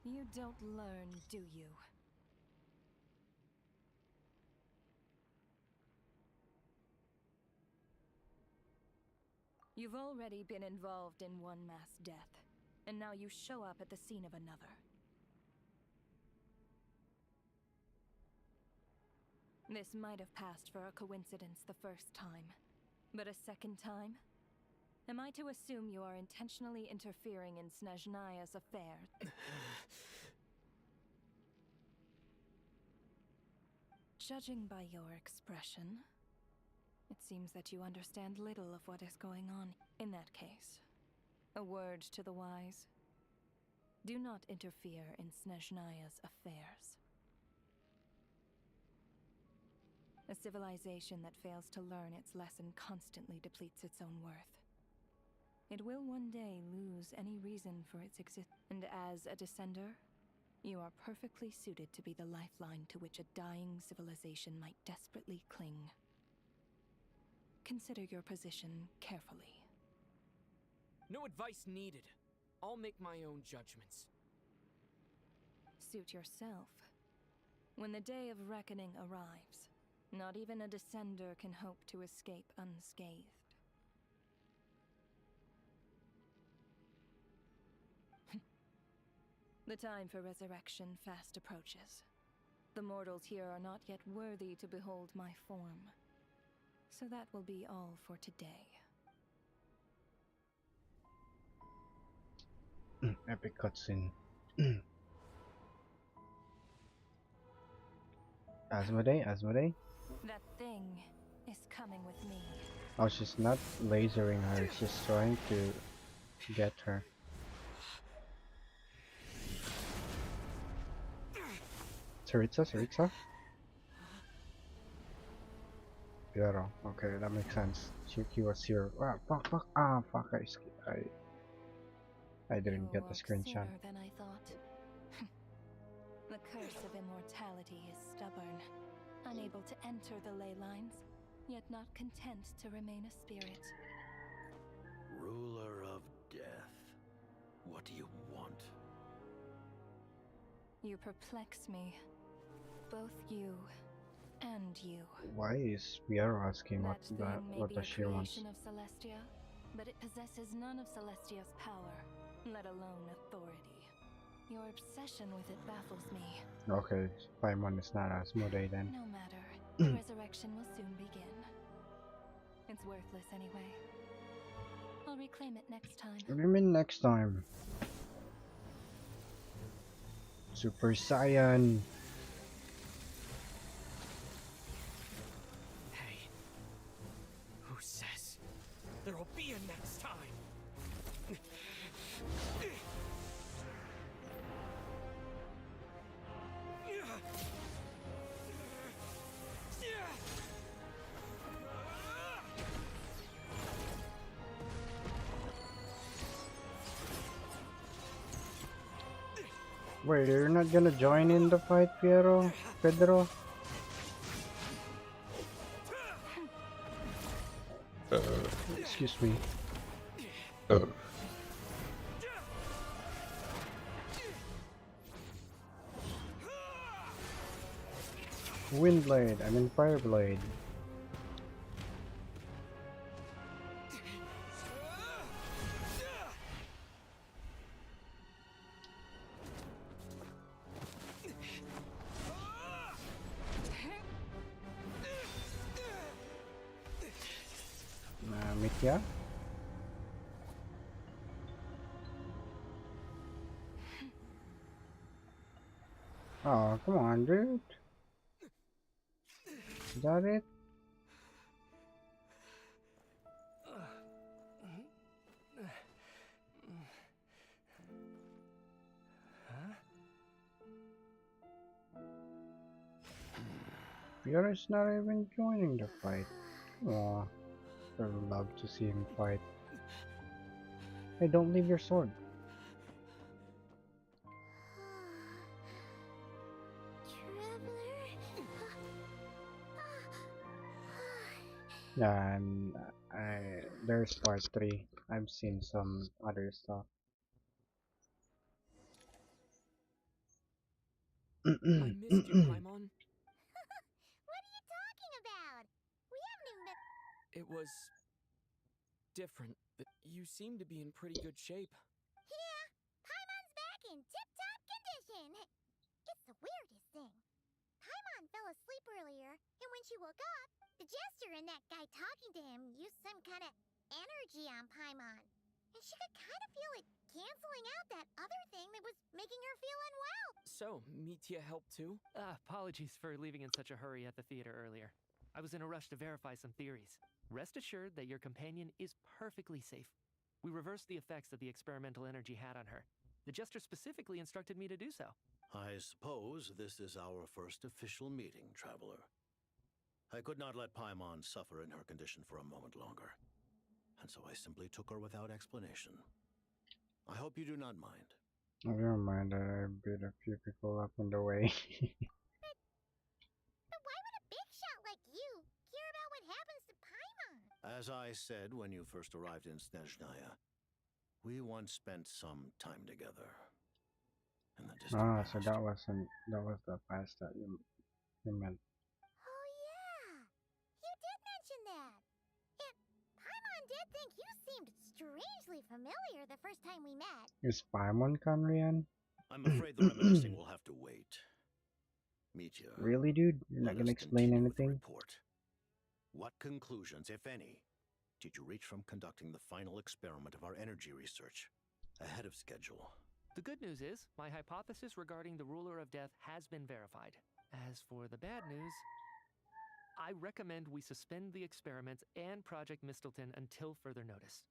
You don't learn, do you? You've already been involved in one mass death, and now you show up at the scene of another. This might have passed for a coincidence the first time, but a second time? Am I to assume you are intentionally interfering in Snezhnaya's affairs? Judging by your expression, it seems that you understand little of what is going on. In that case, a word to the wise. Do not interfere in Snezhnaya's affairs. A civilization that fails to learn its lesson constantly depletes its own worth. It will one day lose any reason for its existence. And as a descender, you are perfectly suited to be the lifeline to which a dying civilization might desperately cling. Consider your position carefully. No advice needed. I'll make my own judgments. Suit yourself. When the day of reckoning arrives, not even a descender can hope to escape unscathed. The time for resurrection fast approaches. The mortals here are not yet worthy to behold my form. So that will be all for today. Epic cutscene. Asmodee? That thing is coming with me. Oh, she's not lasering her, she's trying to get her. Saritsa? Piero. Okay, that makes sense. He was here. Ah, fuck. I didn't get the screenshot. Sooner than I thought. The curse of immortality is stubborn, unable to enter the ley lines, yet not content to remain a spirit. Ruler of death, what do you want? You perplex me. Both you and you. Why is Piero asking That what does she want? of Celestia, but it possesses none of Celestia's power, let alone authority. Your obsession with it baffles me. Okay, Paimon is not Asmodee then. No matter, the resurrection will soon begin. It's worthless anyway. I'll reclaim it next time. What do you mean next time? Super Saiyan. Hey, who says there will be a next time? Wait, you're not gonna join in the fight, Pedro? Excuse me. Windblade, I mean Fireblade. Mitya? Oh, come on, dude. Is that it? Pierre's not even joining the fight. Aw, I would love to see him fight. Hey, don't leave your sword. Yeah, and there's part 3. I've seen some other stuff. I missed you, Paimon. What are you talking about? We haven't even been... It was... different. You seem to be in pretty good shape. Yeah, Paimon's back in tip-top condition. It's the weirdest thing. Paimon fell asleep earlier, and when she woke up, the jester and that guy talking to him used some kind of energy on Paimon. And she could kind of feel it canceling out that other thing that was making her feel unwell. So, Mitya helped too? Apologies for leaving in such a hurry at the theater earlier. I was in a rush to verify some theories. Rest assured that your companion is perfectly safe. We reversed the effects that the experimental energy had on her. The jester specifically instructed me to do so. I suppose this is our first official meeting, Traveler. I could not let Paimon suffer in her condition for a moment longer, and so I simply took her without explanation. I hope you do not mind. Never mind, I beat a few people up on the way. But why would a big shot like you care about what happens to Paimon? As I said when you first arrived in Snezhnaya, we once spent some time together. In the distant Ah, past. so that was the past that you meant. Oh yeah, you did mention that. And Paimon did think you seemed strangely familiar the first time we met. Is Paimon Conrian? I'm afraid the reminiscing will have to wait. Mitya. Really, dude? You're not let gonna us explain continue with the anything? report. What conclusions, if any, did you reach from conducting the final experiment of our energy research ahead of schedule? The good news is, my hypothesis regarding the ruler of death has been verified. As for the bad news, I recommend we suspend the experiments and Project Mistelton until further notice.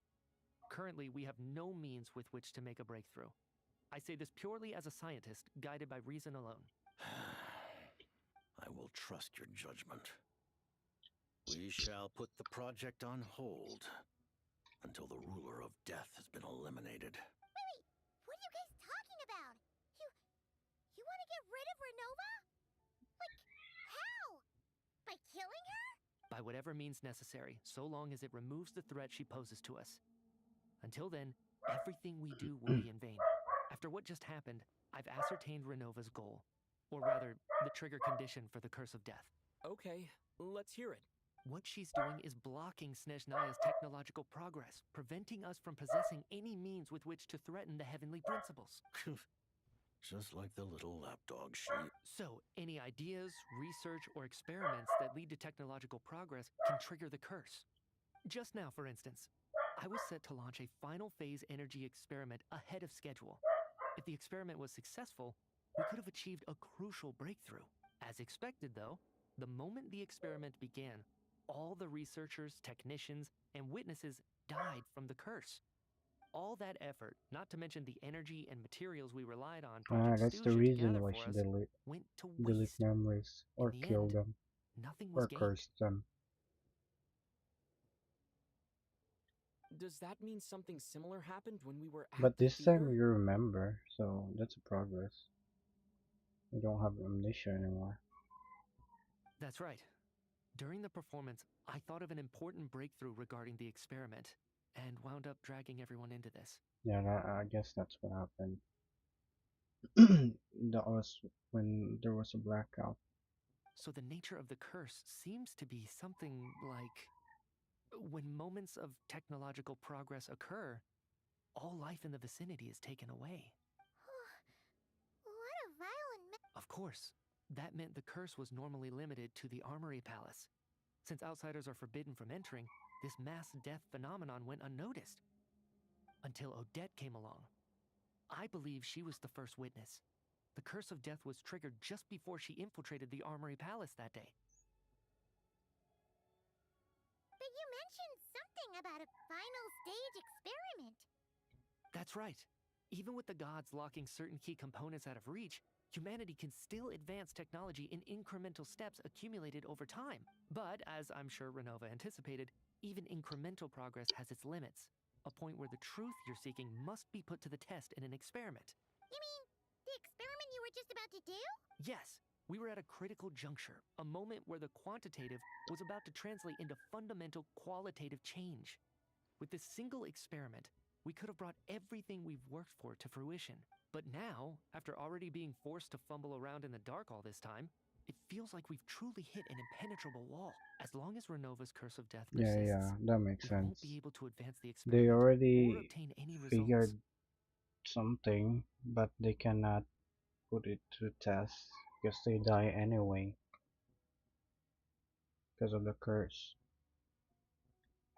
Currently, we have no means with which to make a breakthrough. I say this purely as a scientist, guided by reason alone. I will trust your judgment. We shall put the project on hold until the ruler of death has been eliminated. Wait, what are you guys talking about? You want to get rid of Renova? Like, how? By killing her? By whatever means necessary, so long as it removes the threat she poses to us. Until then, everything we do will be in vain. After what just happened, I've ascertained Renova's goal. Or rather, the trigger condition for the Curse of Death. Okay, let's hear it. What she's doing is blocking Snezhnaya's technological progress, preventing us from possessing any means with which to threaten the heavenly principles. Just like the little lapdog she... So, any ideas, research, or experiments that lead to technological progress can trigger the curse. Just now, for instance, I was set to launch a final phase energy experiment ahead of schedule. If the experiment was successful, we could have achieved a crucial breakthrough. As expected, though, the moment the experiment began, all the researchers, technicians, and witnesses died from the curse. All that effort, not to mention the energy and materials we relied on That's the Stygian to reason gather why for she us, went to delete waste. memories, or In the kill end, them, nothing or was gained. curse them. Does that mean something similar happened when we were at But the this theater? time you remember, so that's a progress. You don't have amnesia anymore. That's right. During the performance, I thought of an important breakthrough regarding the experiment, and wound up dragging everyone into this. Yeah, I guess that's what happened. That was when there was a blackout. So the nature of the curse seems to be something like... when moments of technological progress occur, all life in the vicinity is taken away. What a violent... Of course, that meant the curse was normally limited to the Armory Palace. Since outsiders are forbidden from entering, this mass death phenomenon went unnoticed. Until Odette came along. I believe she was the first witness. The Curse of Death was triggered just before she infiltrated the Armory Palace that day. But you mentioned something about a final stage experiment. That's right. Even with the gods locking certain key components out of reach, humanity can still advance technology in incremental steps accumulated over time. But, as I'm sure Renova anticipated, even incremental progress has its limits. A point where the truth you're seeking must be put to the test in an experiment. You mean the experiment you were just about to do? Yes, we were at a critical juncture, a moment where the quantitative was about to translate into fundamental qualitative change. With this single experiment, We could have brought everything we've worked for to fruition. But now, after already being forced to fumble around in the dark all this time, it feels like we've truly hit an impenetrable wall. As long as Renova's curse of death persists, Yeah, that makes we sense. won't be able to advance the They experiment or already obtain any results. figured something, but they cannot put it to test because they die anyway because of the curse.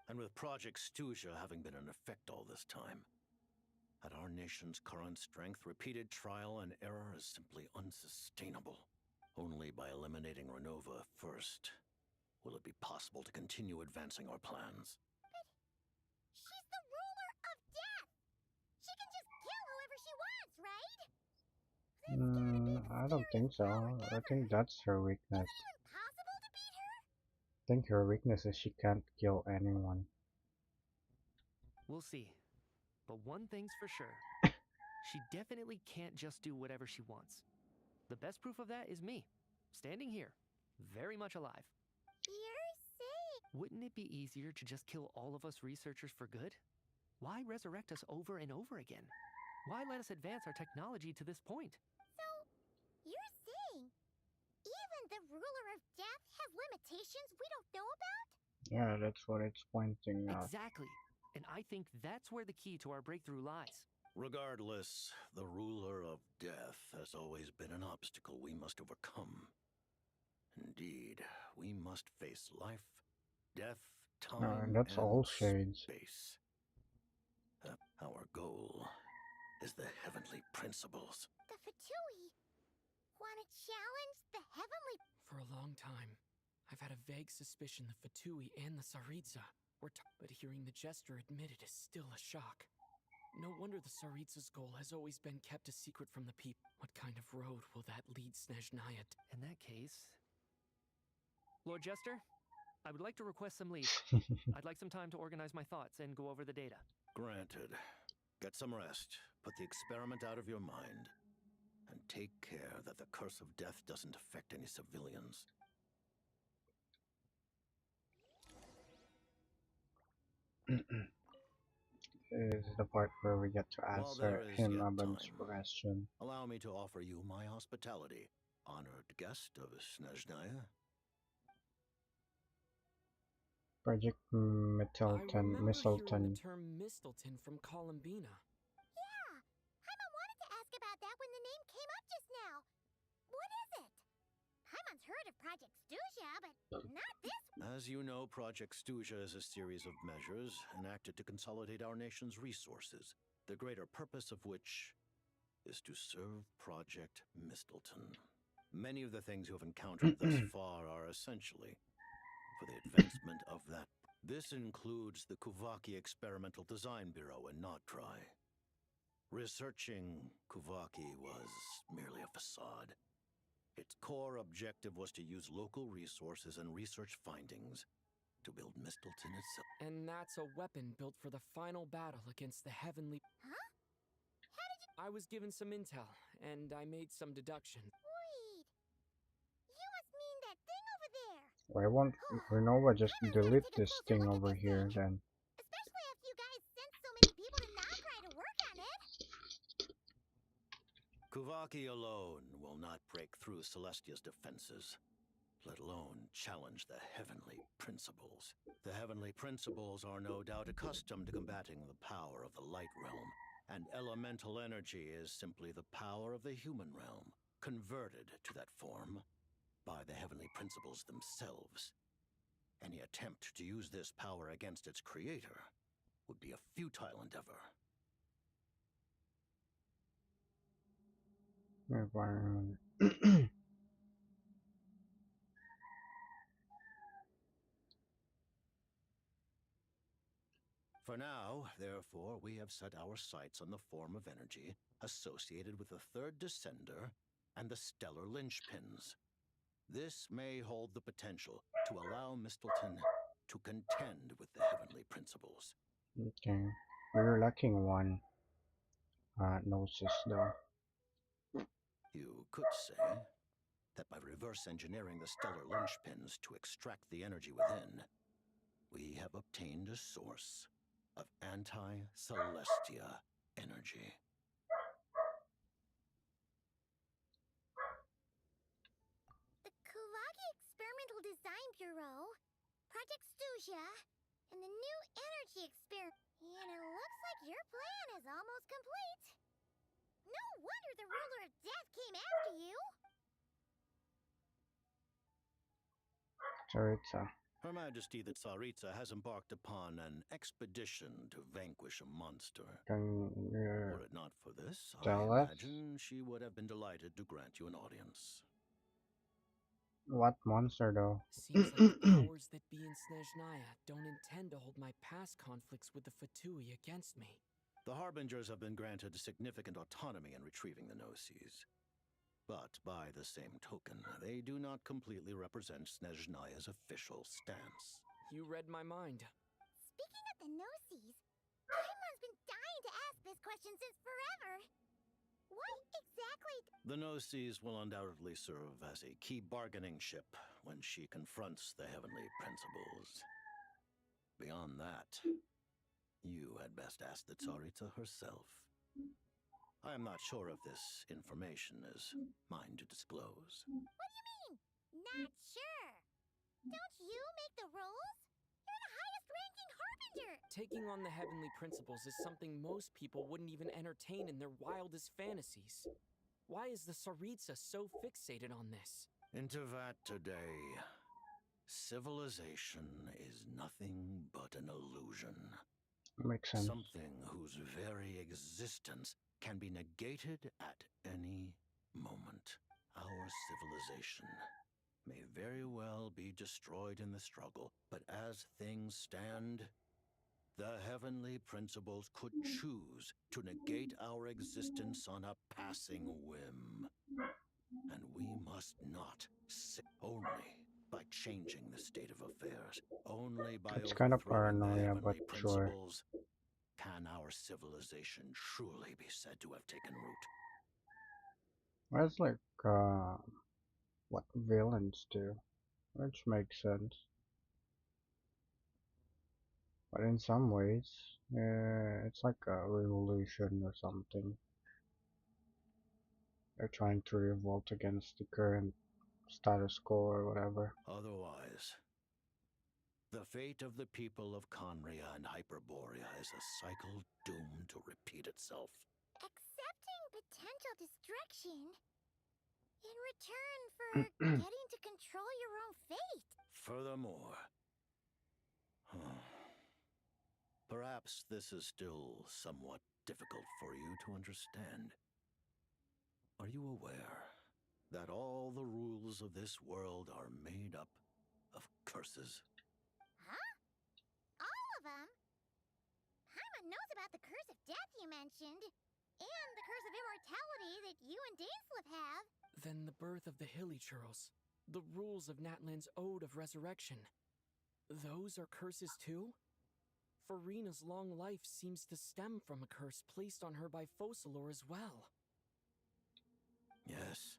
And with Project Stygia having been in effect all this time, at our nation's current strength, repeated trial and error is simply unsustainable. Only by eliminating Renova first will it be possible to continue advancing our plans. She's the ruler of death! She can just kill whoever she wants, right? I don't think so. I think that's her weakness. Possible to beat her? I think her weakness is she can't kill anyone. We'll see. But one thing's for sure. She definitely can't just do whatever she wants. The best proof of that is me, standing here, very much alive. You're sick. Wouldn't it be easier to just kill all of us researchers for good? Why resurrect us over and over again? Why let us advance our technology to this point? So, you're saying even the ruler of death has limitations we don't know about? Yeah, that's what it's pointing out. Exactly. And I think that's where the key to our breakthrough lies. Regardless, the ruler of death has always been an obstacle we must overcome. Indeed, we must face life, death, time, that's and all shades. space. Our goal is the heavenly principles. The Fatui want to challenge the heavenly... For a long time, I've had a vague suspicion the Fatui and the Tsaritsa were but hearing the Jester admit it is still a shock. No wonder the Tsaritsa's goal has always been kept a secret from the people. What kind of road will that lead Snezhnaya? In that case... Lord Jester, I would like to request some leave. I'd like some time to organize my thoughts and go over the data. Granted. Get some rest, put the experiment out of your mind, and take care that the curse of death doesn't affect any civilians. This is the part where we get to answer him about his question. Allow me to offer you my hospitality, honored guest of Snezhnaya. Project Mistletoe. I remember hearing the term Mistletoe from Columbina. Yeah, Paimon wanted to ask about that when the name came up just now. What is it? Paimon's heard of Project Stygia, but not this one. As you know, Project Stygia is a series of measures enacted to consolidate our nation's resources, the greater purpose of which is to serve Project Mistletoe. Many of the things you have encountered thus far are essentially for the advancement of that. This includes the Kuvaki Experimental Design Bureau in Nod-Krai. Researching Kuvaki was merely a facade. Its core objective was to use local resources and research findings to build Mistletoe itself. And that's a weapon built for the final battle against the heavenly... Huh? How did you... I was given some intel, and I made some deductions. Wait. You must mean that thing over there. Why won't Renova just delete this thing over here then? Especially after you guys sent so many people to Nod-Krai to work on it. Kuvaki alone will not break through Celestia's defenses, let alone challenge the heavenly principles. The heavenly principles are no doubt accustomed to combating the power of the light realm, and elemental energy is simply the power of the human realm, converted to that form by the heavenly principles themselves. Any attempt to use this power against its creator would be a futile endeavor. For now, therefore, we have set our sights on the form of energy associated with the third descender and the stellar linchpins. This may hold the potential to allow Mistletoe to contend with the heavenly principles. Okay, we're lacking one gnosis though. You could say that by reverse engineering the stellar linchpins to extract the energy within, we have obtained a source of anti-Celestia energy. The Kulagi Experimental Design Bureau, Project Stygia, and the new energy experiment. And it looks like your plan is almost complete. No wonder the ruler of death came after you. Tsaritsa. Her Majesty the Tsaritsa has embarked upon an expedition to vanquish a monster. Can you Were it not for this, I tell us imagine she would have been delighted to grant you an audience. what monster though? Seems like the powers that be in Snezhnaya don't intend to hold my past conflicts with the Fatui against me. The Harbingers have been granted significant autonomy in retrieving the Gnosis. But by the same token, they do not completely represent Snezhnaya's official stance. You read my mind. Speaking of the Gnosis, Paimon's been dying to ask this question since forever. What exactly? The Gnosis will undoubtedly serve as a key bargaining chip when she confronts the Heavenly Principles. Beyond that, you had best ask the Tsaritsa herself. I am not sure if this information is mine to disclose. What do you mean? Not sure. Don't you make the rules? You're the highest ranking Harbinger. Taking on the heavenly principles is something most people wouldn't even entertain in their wildest fantasies. Why is the Tsaritsa so fixated on this? Into that today, civilization is nothing but an illusion. Makes sense. Something whose very existence can be negated at any moment. Our civilization may very well be destroyed in the struggle, but as things stand, the heavenly principles could choose to negate our existence on a passing whim. And we must not sit only by changing the state of affairs, only by It's kind of overthrowing the paranoia, but heavenly sure. principles can our civilization truly be said to have taken root. That's like what villains do, which makes sense. But in some ways, it's like a revolution or something. They're trying to revolt against the current status quo or whatever. Otherwise, the fate of the people of Conria and Hyperborea is a cycle doomed to repeat itself. Accepting potential destruction in return for getting to control your own fate. Furthermore, perhaps this is still somewhat difficult for you to understand. Are you aware that all the rules of this world are made up of curses? Huh? All of them? Paimon knows about the curse of death you mentioned, and the curse of immortality that you and Dainsleif have. Then the birth of the Hilly-Churls, the rules of Natlan's Ode of Resurrection. Those are curses too? Farina's long life seems to stem from a curse placed on her by Focalor as well. Yes.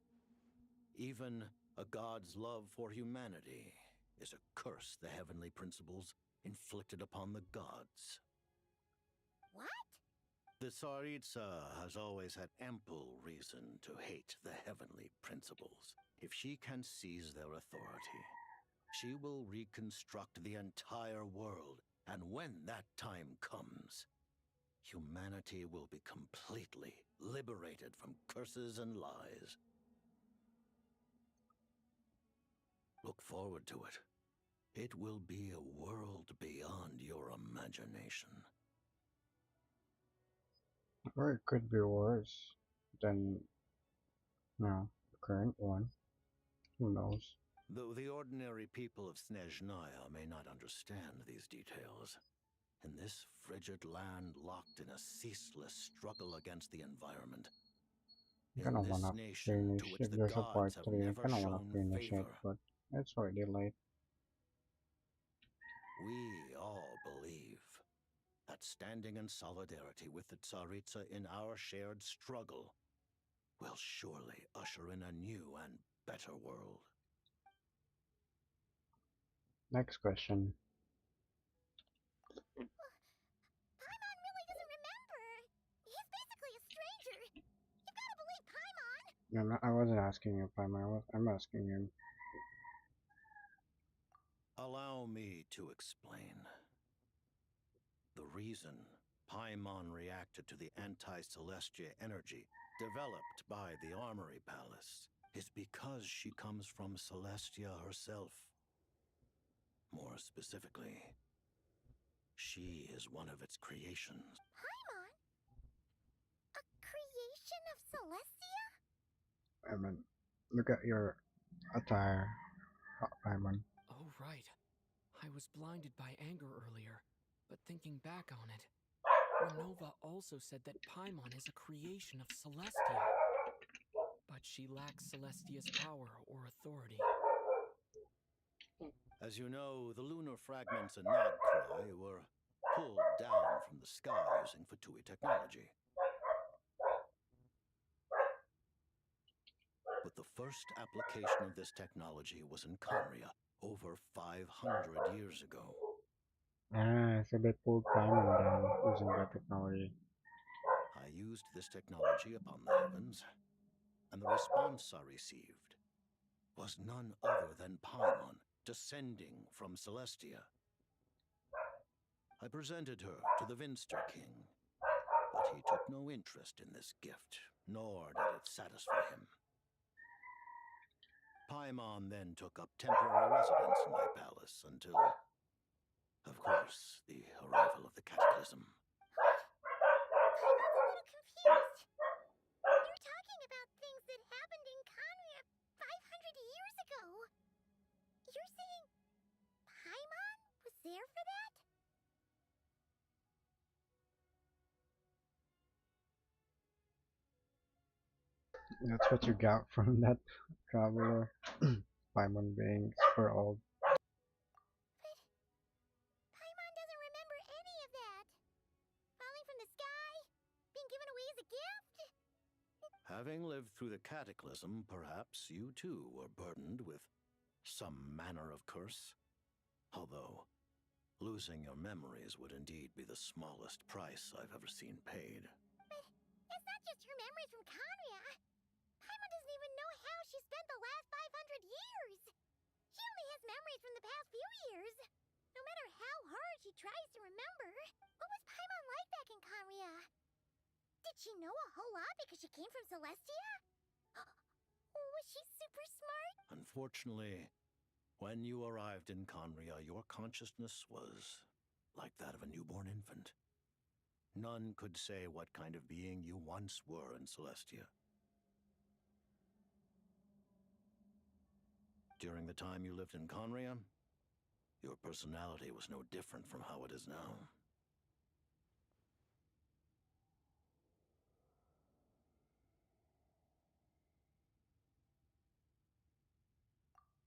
Even a god's love for humanity is a curse the heavenly principles inflicted upon the gods. What? The Tsaritsa has always had ample reason to hate the heavenly principles. If she can seize their authority, she will reconstruct the entire world, and when that time comes, humanity will be completely liberated from curses and lies. Look forward to it. It will be a world beyond your imagination. Or it could be worse than, the current one. Who knows? Though the ordinary people of Snezhnaya may not understand these details, in this frigid land locked in a ceaseless struggle against the environment, I kinda in this wanna nation finish to which if the there's a part gods have 3. I never kinda wanna shown finish it, favor, but it's already late. we all believe that standing in solidarity with the Tsaritsa in our shared struggle will surely usher in a new and better world. Next question. No, I wasn't asking you, Paimon. I'm asking him. Allow me to explain. The reason Paimon reacted to the anti-Celestia energy developed by the Armory Palace is because she comes from Celestia herself. More specifically, she is one of its creations. Paimon? A creation of Celestia? Paimon, look at your attire, Paimon. Oh, right. I was blinded by anger earlier, but thinking back on it, Renova also said that Paimon is a creation of Celestia. But she lacks Celestia's power or authority. As you know, the lunar fragments in Nod-Krai were pulled down from the sky using Fatui technology. But the first application of this technology was in Khaenri'ah over 500 years ago. Ah, so they pulled Paimon down using that technology. I used this technology upon the heavens, and the response I received was none other than Paimon descending from Celestia. I presented her to the Vinster King, but he took no interest in this gift, nor did it satisfy him. Paimon then took up temporary residence in my palace until, of course, the arrival of the Cataclysm. You're talking about things that happened in Khaenri'ah 500 years ago. You're saying Paimon was there for that? That's what you got from that traveler. Paimon being super old. Paimon doesn't remember any of that. Falling from the sky? Being given away as a gift? Having lived through the Cataclysm, perhaps you too were burdened with some manner of curse. Although, losing your memories would indeed be the smallest price I've ever seen paid. But it's not just her memories from Khaenri'ah. Paimon doesn't even know how she spent the last 500 years. She only has memories from the past few years. No matter how hard she tries to remember, what was Paimon like back in Khaenri'ah? Did she know a whole lot because she came from Celestia? Was she super smart? Unfortunately, when you arrived in Khaenri'ah, your consciousness was like that of a newborn infant. None could say what kind of being you once were in Celestia. During the time you lived in Khaenri'ah, your personality was no different from how it is now.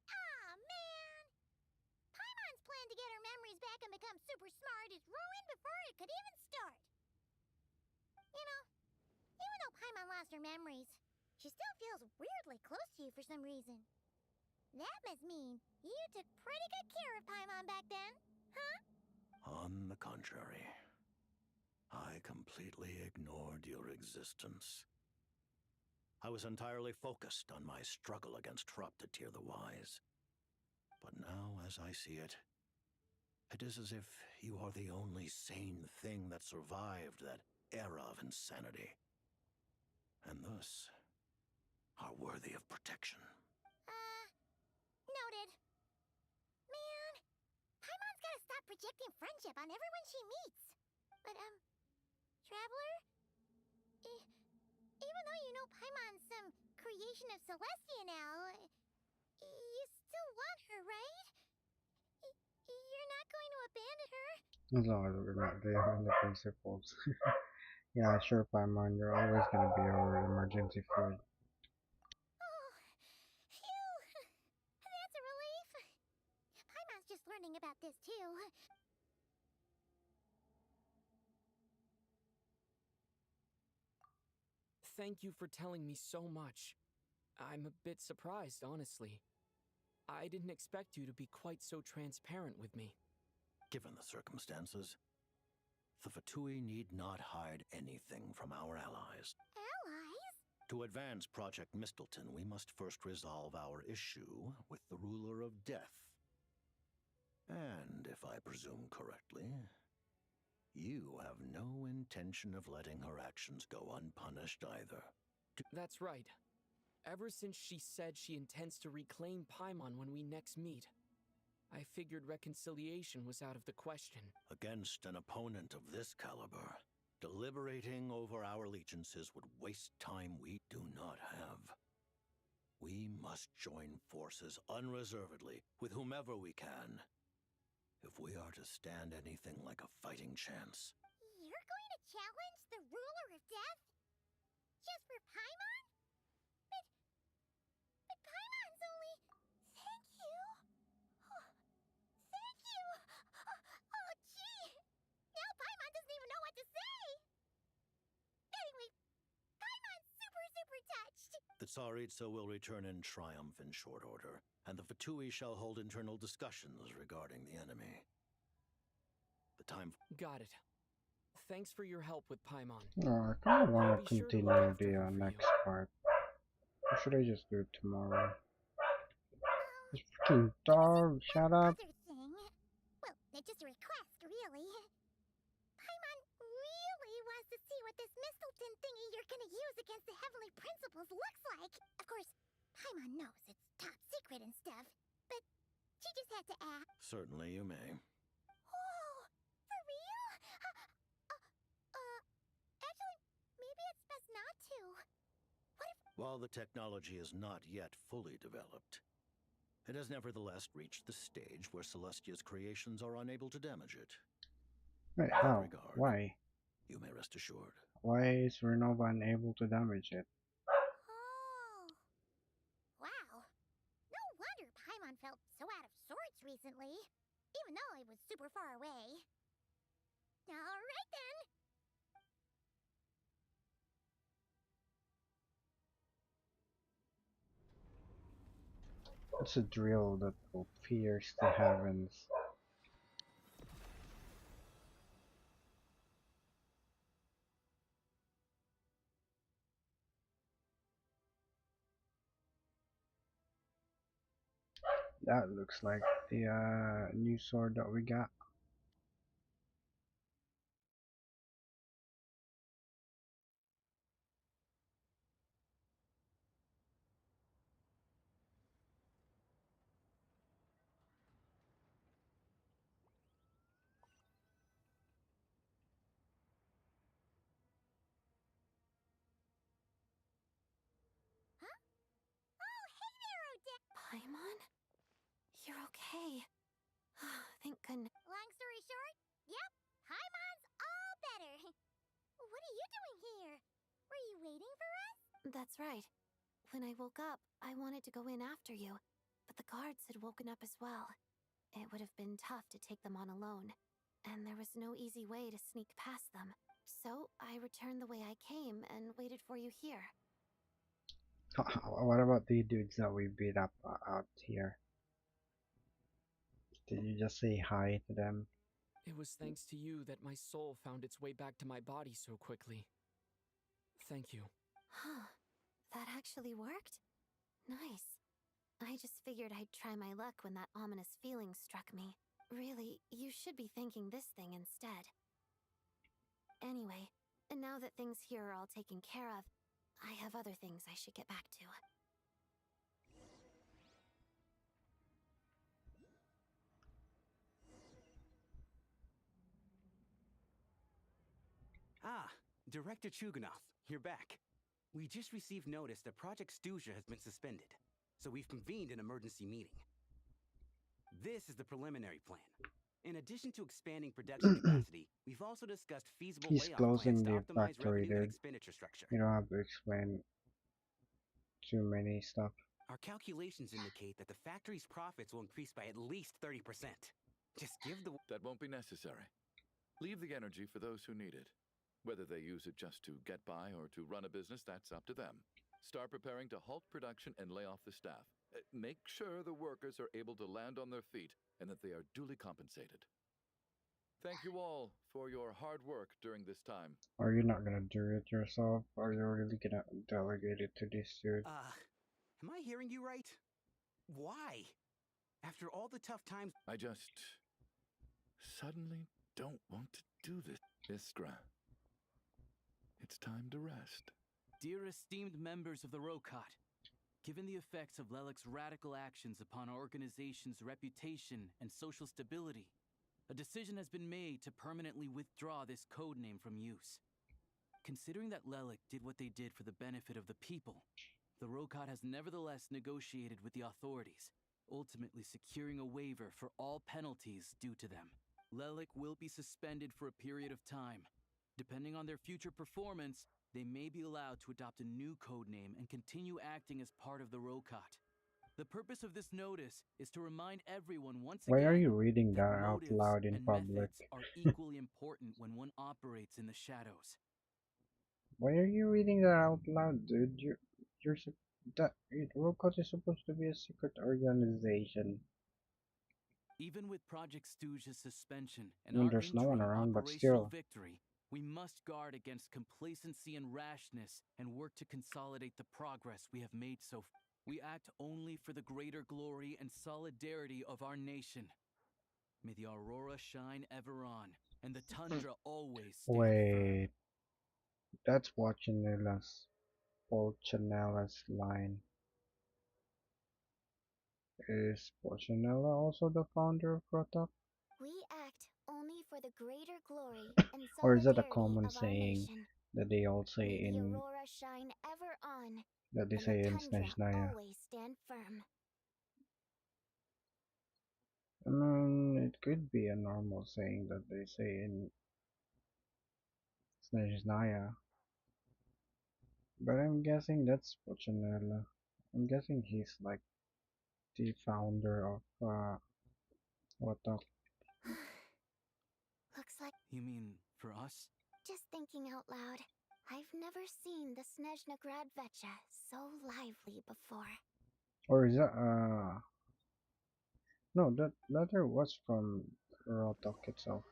Aw, man! Paimon's plan to get her memories back and become super smart is ruined before it could even start. You know, even though Paimon lost her memories, she still feels weirdly close to you for some reason. That must mean you took pretty good care of Paimon back then, huh? On the contrary, I completely ignored your existence. I was entirely focused on my struggle against Troptatir the Wise. But now, as I see it, it is as if you are the only sane thing that survived that era of insanity, and thus are worthy of protection. Noted. Man, Paimon's gotta stop projecting friendship on everyone she meets. But, Traveler? Even though you know Paimon's some creation of Celestia now, you still want her, right? You're not going to abandon her? As long as we're not there on the principles. Yeah, sure, Paimon, you're always gonna be our emergency food. Oh, phew! That's a relief. Paimon's just learning about this, too. Thank you for telling me so much. I'm a bit surprised, honestly. I didn't expect you to be quite so transparent with me. Given the circumstances, the Fatui need not hide anything from our allies. Allies? To advance Project Mistleton, we must first resolve our issue with the Ruler of Death. And if I presume correctly, you have no intention of letting her actions go unpunished either. That's right. Ever since she said she intends to reclaim Paimon when we next meet, I figured reconciliation was out of the question. Against an opponent of this caliber, deliberating over our allegiances would waste time we do not have. We must join forces unreservedly with whomever we can, if we are to stand anything like a fighting chance. You're going to challenge the Ruler of Death? Just for Paimon? But Paimon's only... Thank you. Oh, thank you. Oh, gee. Now Paimon doesn't even know what to say. Anyway, Paimon's super touched. The Tsaritsa will return in triumph in short order, and the Fatui shall hold internal discussions regarding the enemy. The time... Got it. Thanks for your help with Paimon. Oh, I kind of want to continue the next part. Or should I just do it tomorrow? This freaking dog, shut up. Well, it's just a request, really. Paimon really wants to see what this Mistleton thingy you're gonna use against the Heavenly Principles looks like. Of course, Paimon knows it's top secret and stuff, but she just had to ask. Certainly you may. Oh, for real? Actually, maybe it's best not to. What if... While the technology is not yet fully developed, it has nevertheless reached the stage where Celestia's creations are unable to damage it. Wait, how? Why? You may rest assured. Why is Renova unable to damage it? Oh. Wow. No wonder Paimon felt so out of sorts recently, even though I was super far away. Alright then. It's a drill that will pierce the heavens. That looks like the new sword that we got. Paimon? You're okay. Thank goodness. Long story short, yep, Paimon's all better. What are you doing here? Were you waiting for us? That's right. When I woke up, I wanted to go in after you, but the guards had woken up as well. It would have been tough to take them on alone, and there was no easy way to sneak past them. So I returned the way I came and waited for you here. What about the dudes that we beat up out here? Did you just say hi to them? It was thanks to you that my soul found its way back to my body so quickly. Thank you. Huh. That actually worked? Nice. I just figured I'd try my luck when that ominous feeling struck me. Really, you should be thanking this thing instead. Anyway, and now that things here are all taken care of, I have other things I should get back to. Ah, Director Chuganoth, you're back. We just received notice that Project Stygia has been suspended, so we've convened an emergency meeting. This is the preliminary plan. In addition to expanding production capacity, we've also discussed feasible He's layoff closing plans the to optimize factory, revenue and dude. expenditure structure. You don't have to explain too many stuff. Our calculations indicate that the factory's profits will increase by at least 30%. Just give the... That won't be necessary. Leave the energy for those who need it. Whether they use it just to get by or to run a business, that's up to them. Start preparing to halt production and lay off the staff. Make sure the workers are able to land on their feet and that they are duly compensated. Thank you all for your hard work during this time. Are you not gonna do it yourself? Are you really gonna delegate it to this dude? Am I hearing you right? Why? After all the tough times... I just suddenly don't want to do this, Iskra. It's time to rest. Dear esteemed members of the Rokot, given the effects of Lelek's radical actions upon our organization's reputation and social stability, a decision has been made to permanently withdraw this codename from use. Considering that Lelek did what they did for the benefit of the people, the Rokot has nevertheless negotiated with the authorities, ultimately securing a waiver for all penalties due to them. Lelek will be suspended for a period of time. Depending on their future performance, they may be allowed to adopt a new codename and continue acting as part of the Rokot. The purpose of this notice is to remind everyone once Why again are you reading that out motives loud in and public? methods are equally important when one operates in the shadows. Why are you reading that out loud, dude? Rokot is supposed to be a secret organization. Even with Project Stooge's suspension I and mean, our there's no one interim around, but operational still. victory, we must guard against complacency and rashness and work to consolidate the progress we have made so far. We act only for the greater glory and solidarity of our nation. May the aurora shine ever on, and the tundra always stand firm. Wait, that's Polchanella's line. Is Polchanella also the founder of Rotok? We act only for the greater glory and Or is that a solidarity common of our saying nation. that they all say May the in aurora shine ever on, that they and say the in tundra Snezhnaya? always stand firm. I mean, it could be a normal saying that they say in Snezhnaya, but I'm guessing that's Polchanella. I'm guessing he's like the founder of Rotok. Looks like... You mean for us? Just thinking out loud, I've never seen the Snezhna Vecha so lively before. Or is that no, that letter was from Rotok itself.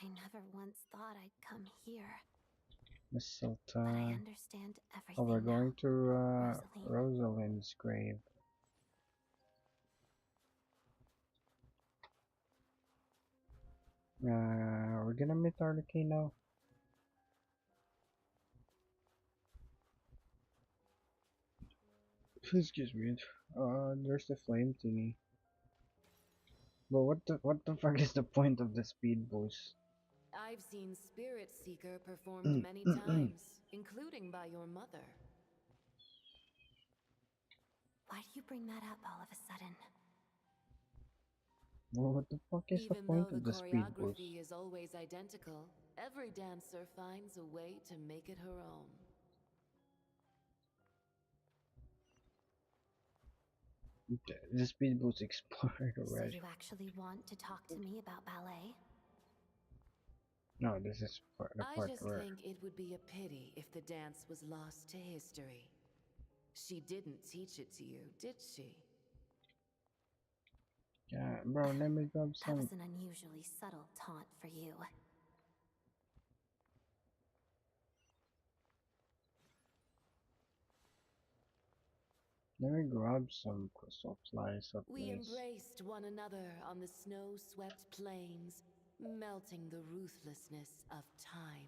I never once thought I'd come here. Mistletoe. But I understand everything Oh, we're going now, to Rosaline. Rosalind's grave. We're gonna meet Arlecchino now. Excuse me. There's the flame thingy. But what the fuck is the point of the speed boost? I've seen Spirit Seeker performed many times, including by your mother. Why do you bring that up all of a sudden? Well, what the fuck is the Even point though of the the speed boost? choreography is always identical, every dancer finds a way to make it her own. The speed boost expired So already. you actually want to talk to me about ballet? No, this is the I part just where think it would be a pity if the dance was lost to history. She didn't teach it to you, did she? yeah, bro, let me grab That some. was an unusually subtle taunt for you. Let me grab some crystal flies up, We please. embraced one another on the snow-swept plains, melting the ruthlessness of time.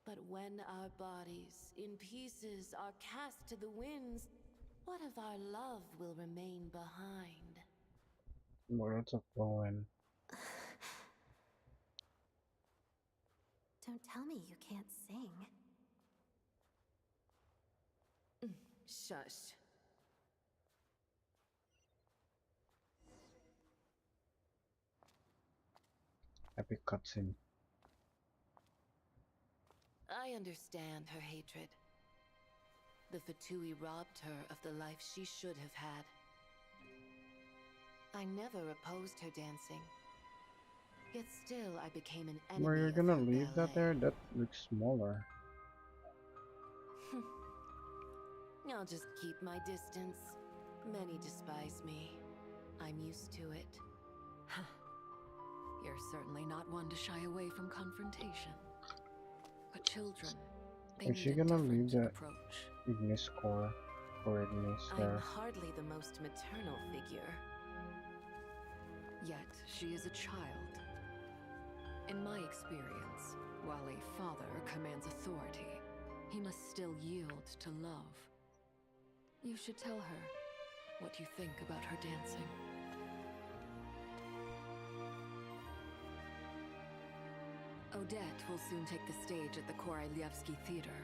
But when our bodies, in pieces, are cast to the winds, what of our love will remain behind? Words of poem. Don't tell me you can't sing. Shush. Epic cutscene. I understand her hatred. The Fatui robbed her of the life she should have had. I never opposed her dancing. Yet still I became an enemy Where you're of gonna her leave that ballet. there? That looks smaller. I'll just keep my distance. Many despise me. I'm used to it. You're certainly not one to shy away from confrontation. But children, they Is she need a gonna leave different the approach. Ignis core for Ignis I'm there? hardly the most maternal figure. Yet, she is a child. In my experience, while a father commands authority, he must still yield to love. You should tell her what you think about her dancing. Odette will soon take the stage at the Korolyevsky Theater.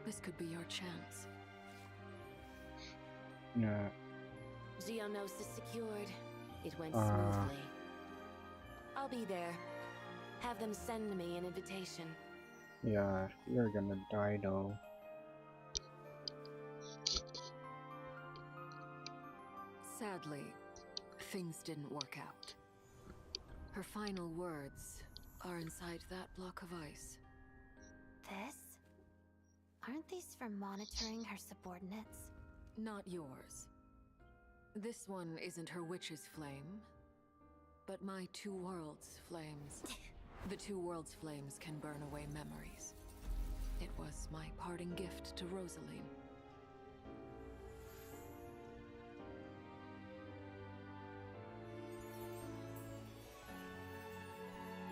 This could be your chance. Yeah. Geonosis secured. It went smoothly. I'll be there. Have them send me an invitation. Yeah, you're gonna die though. Sadly, things didn't work out. Her final words are inside that block of ice. This? Aren't these for monitoring her subordinates? Not yours. This one isn't her witch's flame, but my two worlds' flames. The two worlds' flames can burn away memories. It was my parting gift to Rosaline.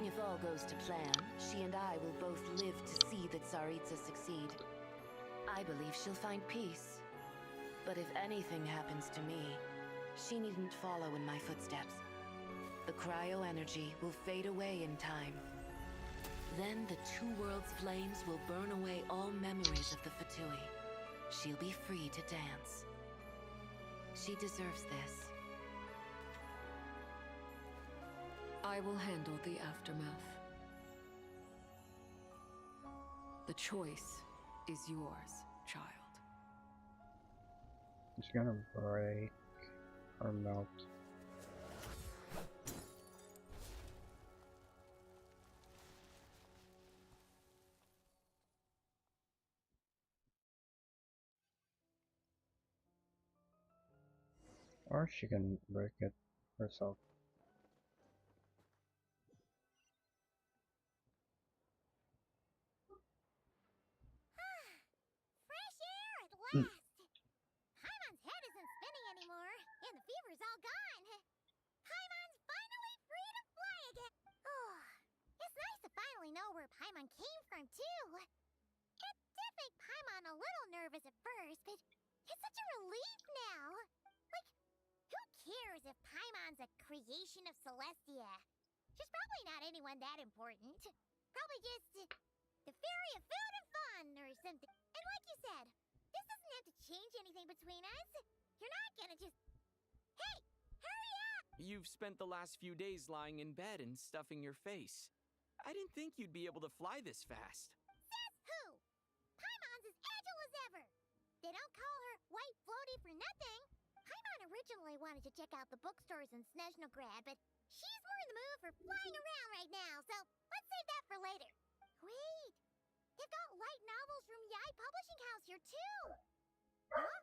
If all goes to plan, she and I will both live to see the Tsaritsa succeed. I believe she'll find peace. But if anything happens to me, she needn't follow in my footsteps. The cryo-energy will fade away in time. Then the two worlds' flames will burn away all memories of the Fatui. She'll be free to dance. She deserves this. I will handle the aftermath. The choice is yours, child. It's gonna break or melt. Or she can break it herself. Fresh air at last! Paimon's head isn't spinning anymore, and the fever's all gone. Paimon's finally free to fly again! Oh, it's nice to finally know where Paimon came from, too. It did make Paimon a little nervous at first, but it's such a relief now. Like, who cares if Paimon's a creation of Celestia? She's probably not anyone that important. Probably just the fairy of food and fun or something. And like you said, this doesn't have to change anything between us. You're not gonna just... Hey, hurry up! You've spent the last few days lying in bed and stuffing your face. I didn't think you'd be able to fly this fast. Says who? Paimon's as agile as ever. They don't call her White Floaty for nothing. Paimon originally wanted to check out the bookstores in Snezhnograd, but she's more in the mood for flying around right now, so let's save that for later. Wait, they've got light novels from Yai Publishing House here too. Huh?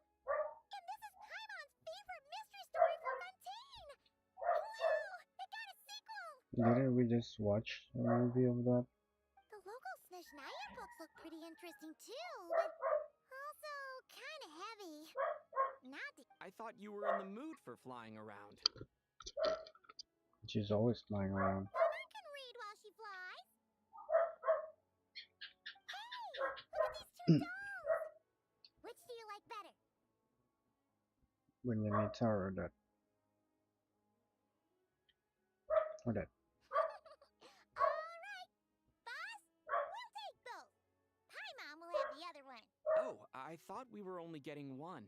And this is Paimon's favorite mystery story from Fontaine. Wow, it got a sequel. Didn't we just watch a movie of that? The local Snezhnaya books look pretty interesting too, but also kind of heavy. Not the... I thought you were in the mood for flying around. She's always flying around. Paimon can read while she flies. Hey, look at these two dolls. Which do you like better? When you need Taro, that. Or that. Alright, boss, we'll take both. Paimon will have the other one. Oh, I thought we were only getting one.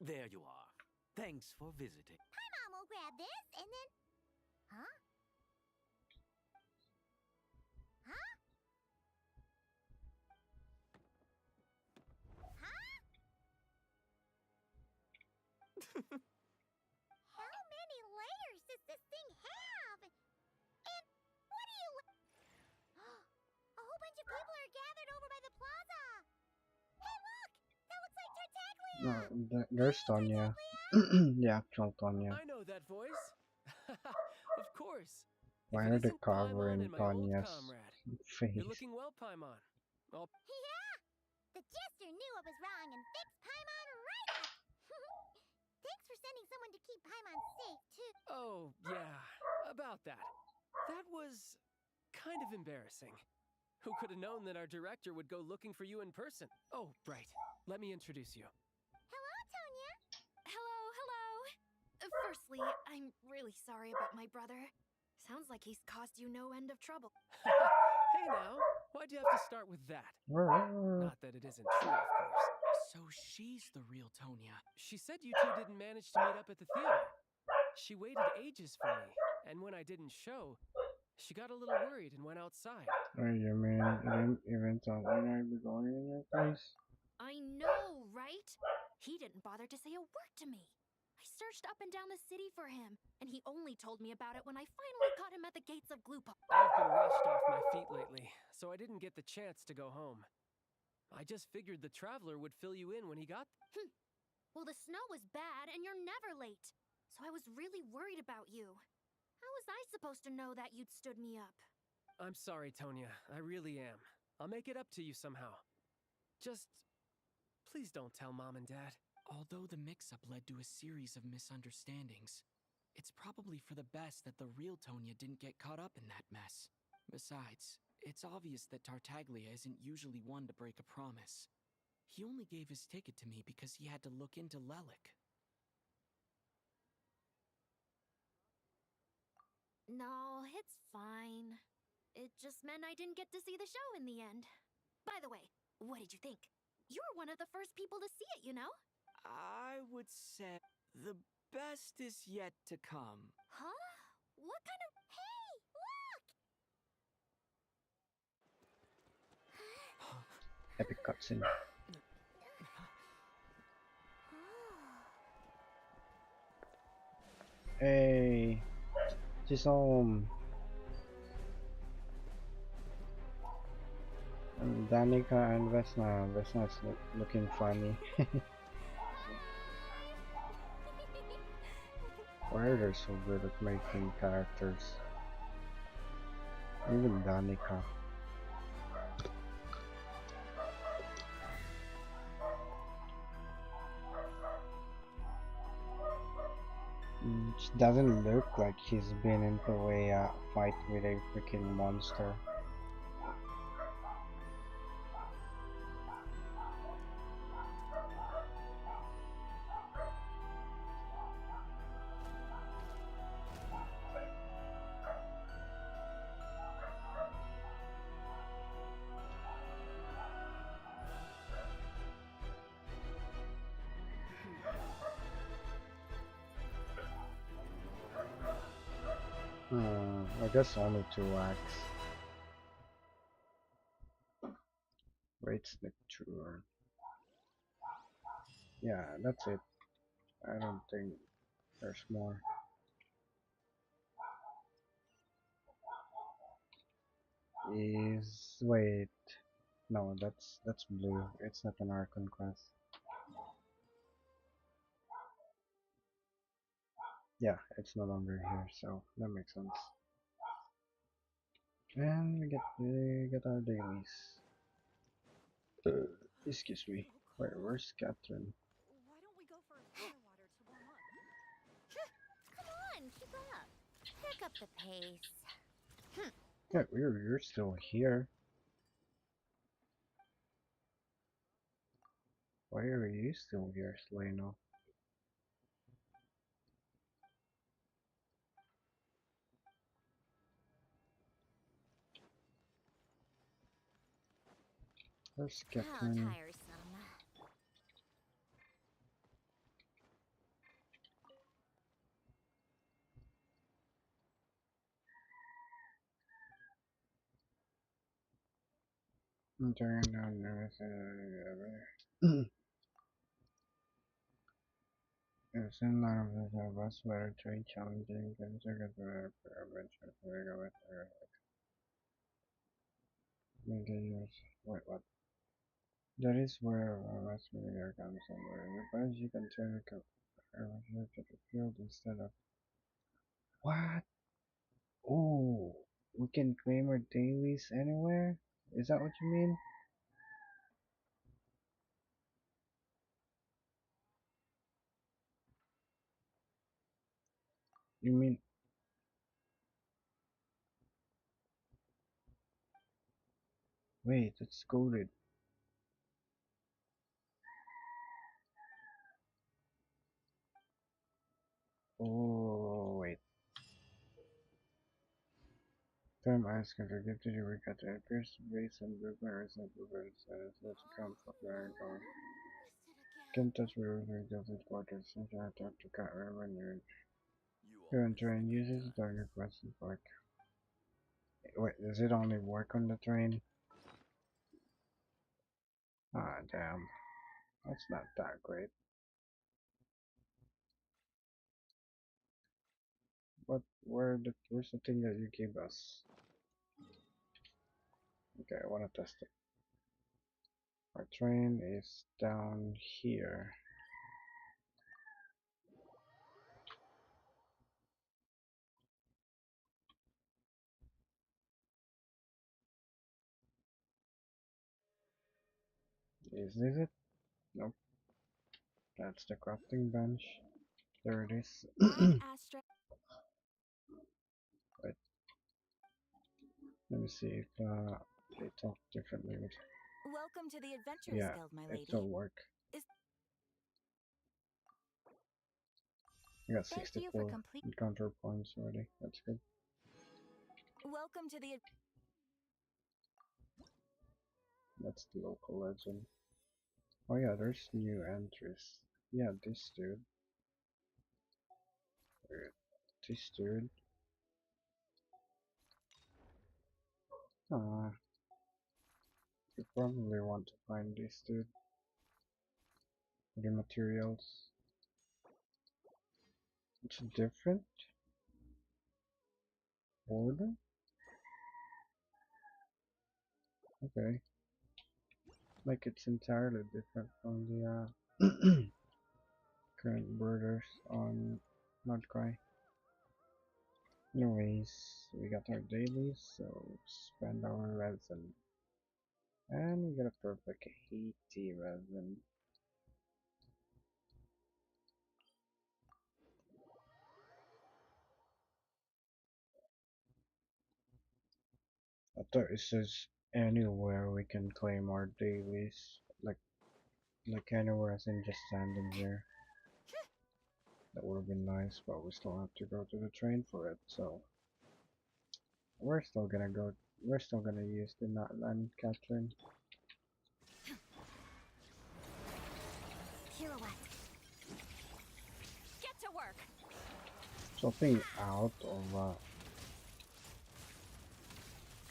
There you are. Thanks for visiting. Paimon will grab this and then... Huh? Huh? Huh? How many layers does this thing have? And what do you... A whole bunch of people are gathered over by the plaza. Hey, look! That looks like Tartaglia! No, there's Sonia. Tartaglia! The actual Tonya. I know that voice. Of course. Why If are it they isn't Paimon covering and my old Tonya's comrade. face? You're looking well, Paimon. Oh, Yeah! The jester knew I was wrong and fixed Paimon right up! Thanks for sending someone to keep Paimon safe, too. oh, yeah. About that. That was kind of embarrassing. Who could have known that our director would go looking for you in person? Oh, right. Let me introduce you. Hello, Tonya! Hello, hello! Firstly, I'm really sorry about my brother. Sounds like he's caused you no end of trouble. Hey now, why'd you have to start with that? Not that it isn't true, of course. So she's the real Tonya. She said you two didn't manage to meet up at the theater. She waited ages for me, and when I didn't show, she got a little worried and went outside. Wait, you mean you didn't even tell me I'd be going in your place? I know, right? He didn't bother to say a word to me. I searched up and down the city for him, and he only told me about it when I finally caught him at the gates of Gloop. I've been rushed off my feet lately, so I didn't get the chance to go home. I just figured the traveler would fill you in when he got Well, the snow was bad, and you're never late. So I was really worried about you. How was I supposed to know that you'd stood me up? I'm sorry, Tonya. I really am. I'll make it up to you somehow. Just please don't tell Mom and Dad. Although the mix-up led to a series of misunderstandings, it's probably for the best that the real Tonya didn't get caught up in that mess. Besides, it's obvious that Tartaglia isn't usually one to break a promise. He only gave his ticket to me because he had to look into Lelik. No, it's fine. It just meant I didn't get to see the show in the end. By the way, what did you think? You were one of the first people to see it, you know? I would say the best is yet to come. Huh? What kind of... Hey, look! Epic cutscene. Hey, she's home. And Danica and Vesna. Vesna's looking funny. Why are they so good at making characters? Even Danica. She doesn't look like she's been into a fight with a freaking monster. I guess only 2 acts. Rates the tour. Yeah, that's it. I don't think there's more. Wait, no, that's blue. It's not an Archon Quest. Yeah, it's no longer here, so that makes sense. And we get our dailies. Excuse me. Where's Catherine? Why don't we go for a fire water to warm up? Come on, keep up. Pick up the pace. Yeah, you're still here. Why are you still here, Selena? Where's Catherine? How tiresome. During It's in line with the bus where trade challenging and get the adventure to go with her. Wait, what? That is where a mass media comes in. Where you can take to the field instead of what? Oh, we can claim our dailies anywhere? Is that what you mean? You mean wait, it's coded. Oh wait. Time ice can give to you recut it appears to be some movement or some movement that comes up there and going. Can touch with the guilty quarters and try to cut when you're on train uses the target question park. Wait, does it only work on the train? Ah damn. That's not that great. But where's the thing that you gave us? Okay, I wanna test it. Our train is down here. Is this it? Nope. That's the crafting bench. There it is. Wait, let me see if they talk differently. Welcome to the Adventurers Yeah, Guild, my it lady. still work. Is I got Thank you 64 for complete. encounter points already. That's good. Welcome to the. That's the local legend. Oh yeah, there's new entries. Yeah, this dude. Weird. This dude. You probably want to find this dude. The materials. It's different. Order? Okay. Like it's entirely different from the current borders on Nod-Krai. Anyways, we got our dailies, so spend our resin. And we got a perfect 80 resin. I thought it says anywhere we can claim our dailies. Like anywhere as in just standing here. That would have been nice, but we still have to go to the train for it, so we're still gonna use the land capturing. Pirouette. Get to work. Something out of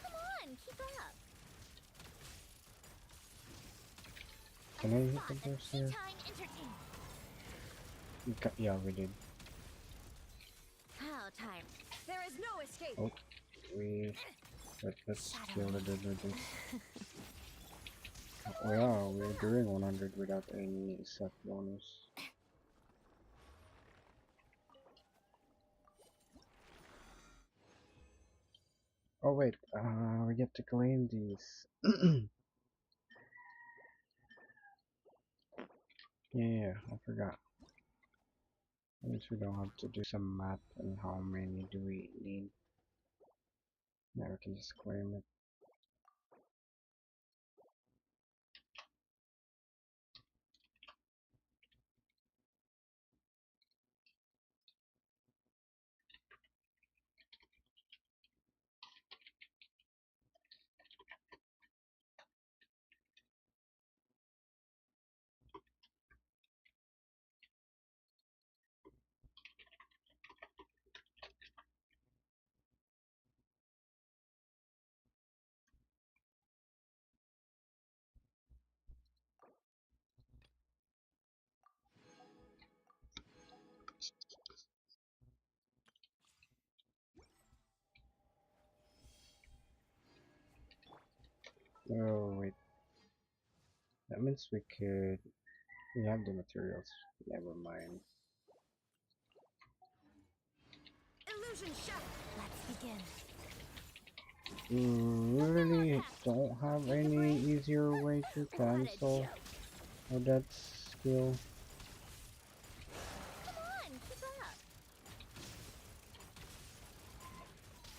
Come on, keep up. can I hit the burst here? Time entertainment. Yeah, we did. How time. There is no escape. Oh, let's kill the dude with this. Oh yeah, we're doing 100 without any set bonus. Oh wait, we get to claim these. Yeah, I forgot. At least we don't have to do some math and how many do we need. Now we can just claim it. Oh wait, that means we have the materials. Never mind. Illusion shot. Let's begin. Really don't have any easier way to cancel that skill. Come on, keep up.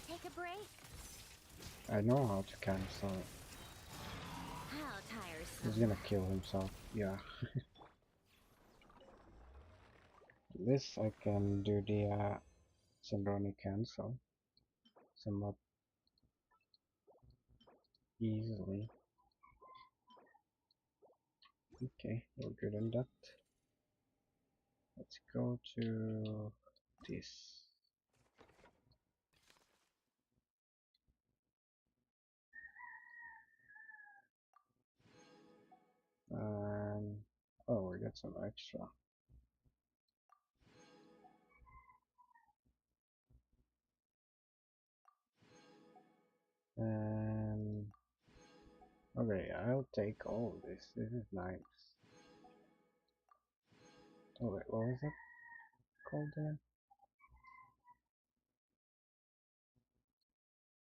Take a break. I know how to cancel it. How tiresome. He's gonna kill himself. Yeah. This I can do the synchronic cancel somewhat easily. Okay, we're good on that. Let's go to this. Oh, we got some extra. And okay, I'll take all of this. This is nice. Oh wait, what was it called again?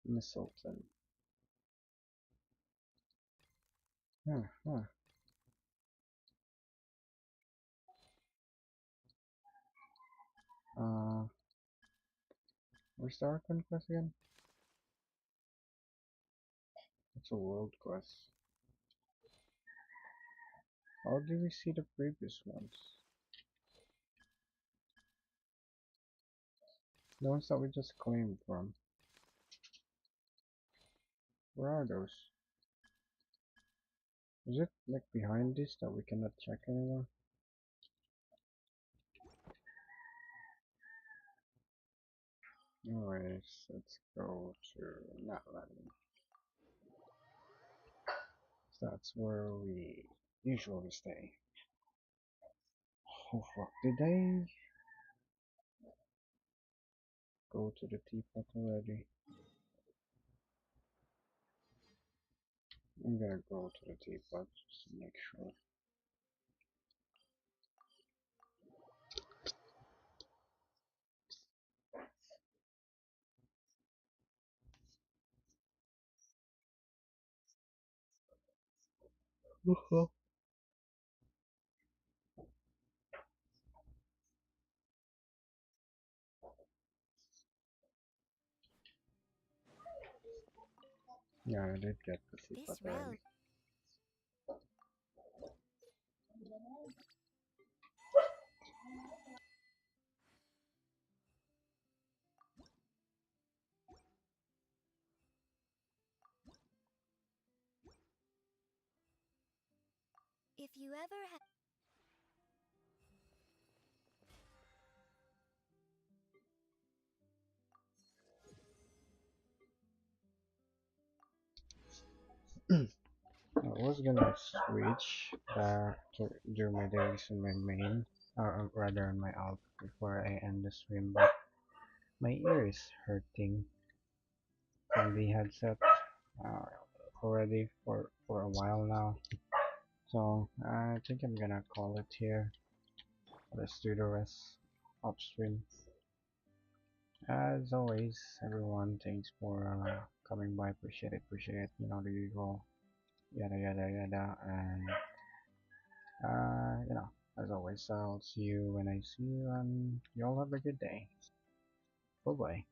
Mistletoe. Huh. Where's the Archon Quest again? It's a world quest. How do we see the previous ones? The ones that we just claimed from. Where are those? Is it like behind this that we cannot check anymore? Anyways, let's go to Nod-Krai. That's where we usually stay. Oh fuck, did I go to the teapot already? I'm gonna go to the teapot just to make sure. Yeah, I did get the teapot already. If you ever have... I was gonna switch back to do my dailies in my main, or rather in my alt before I end the stream, but my ear is hurting from the headset uh, already for a while now. So I think I'm gonna call it here. Let's do the rest upstream. As always, everyone, thanks for coming by. Appreciate it, you know, the usual yada yada yada. And you know, as always, I'll see you when I see you, and you all have a good day. Bye bye.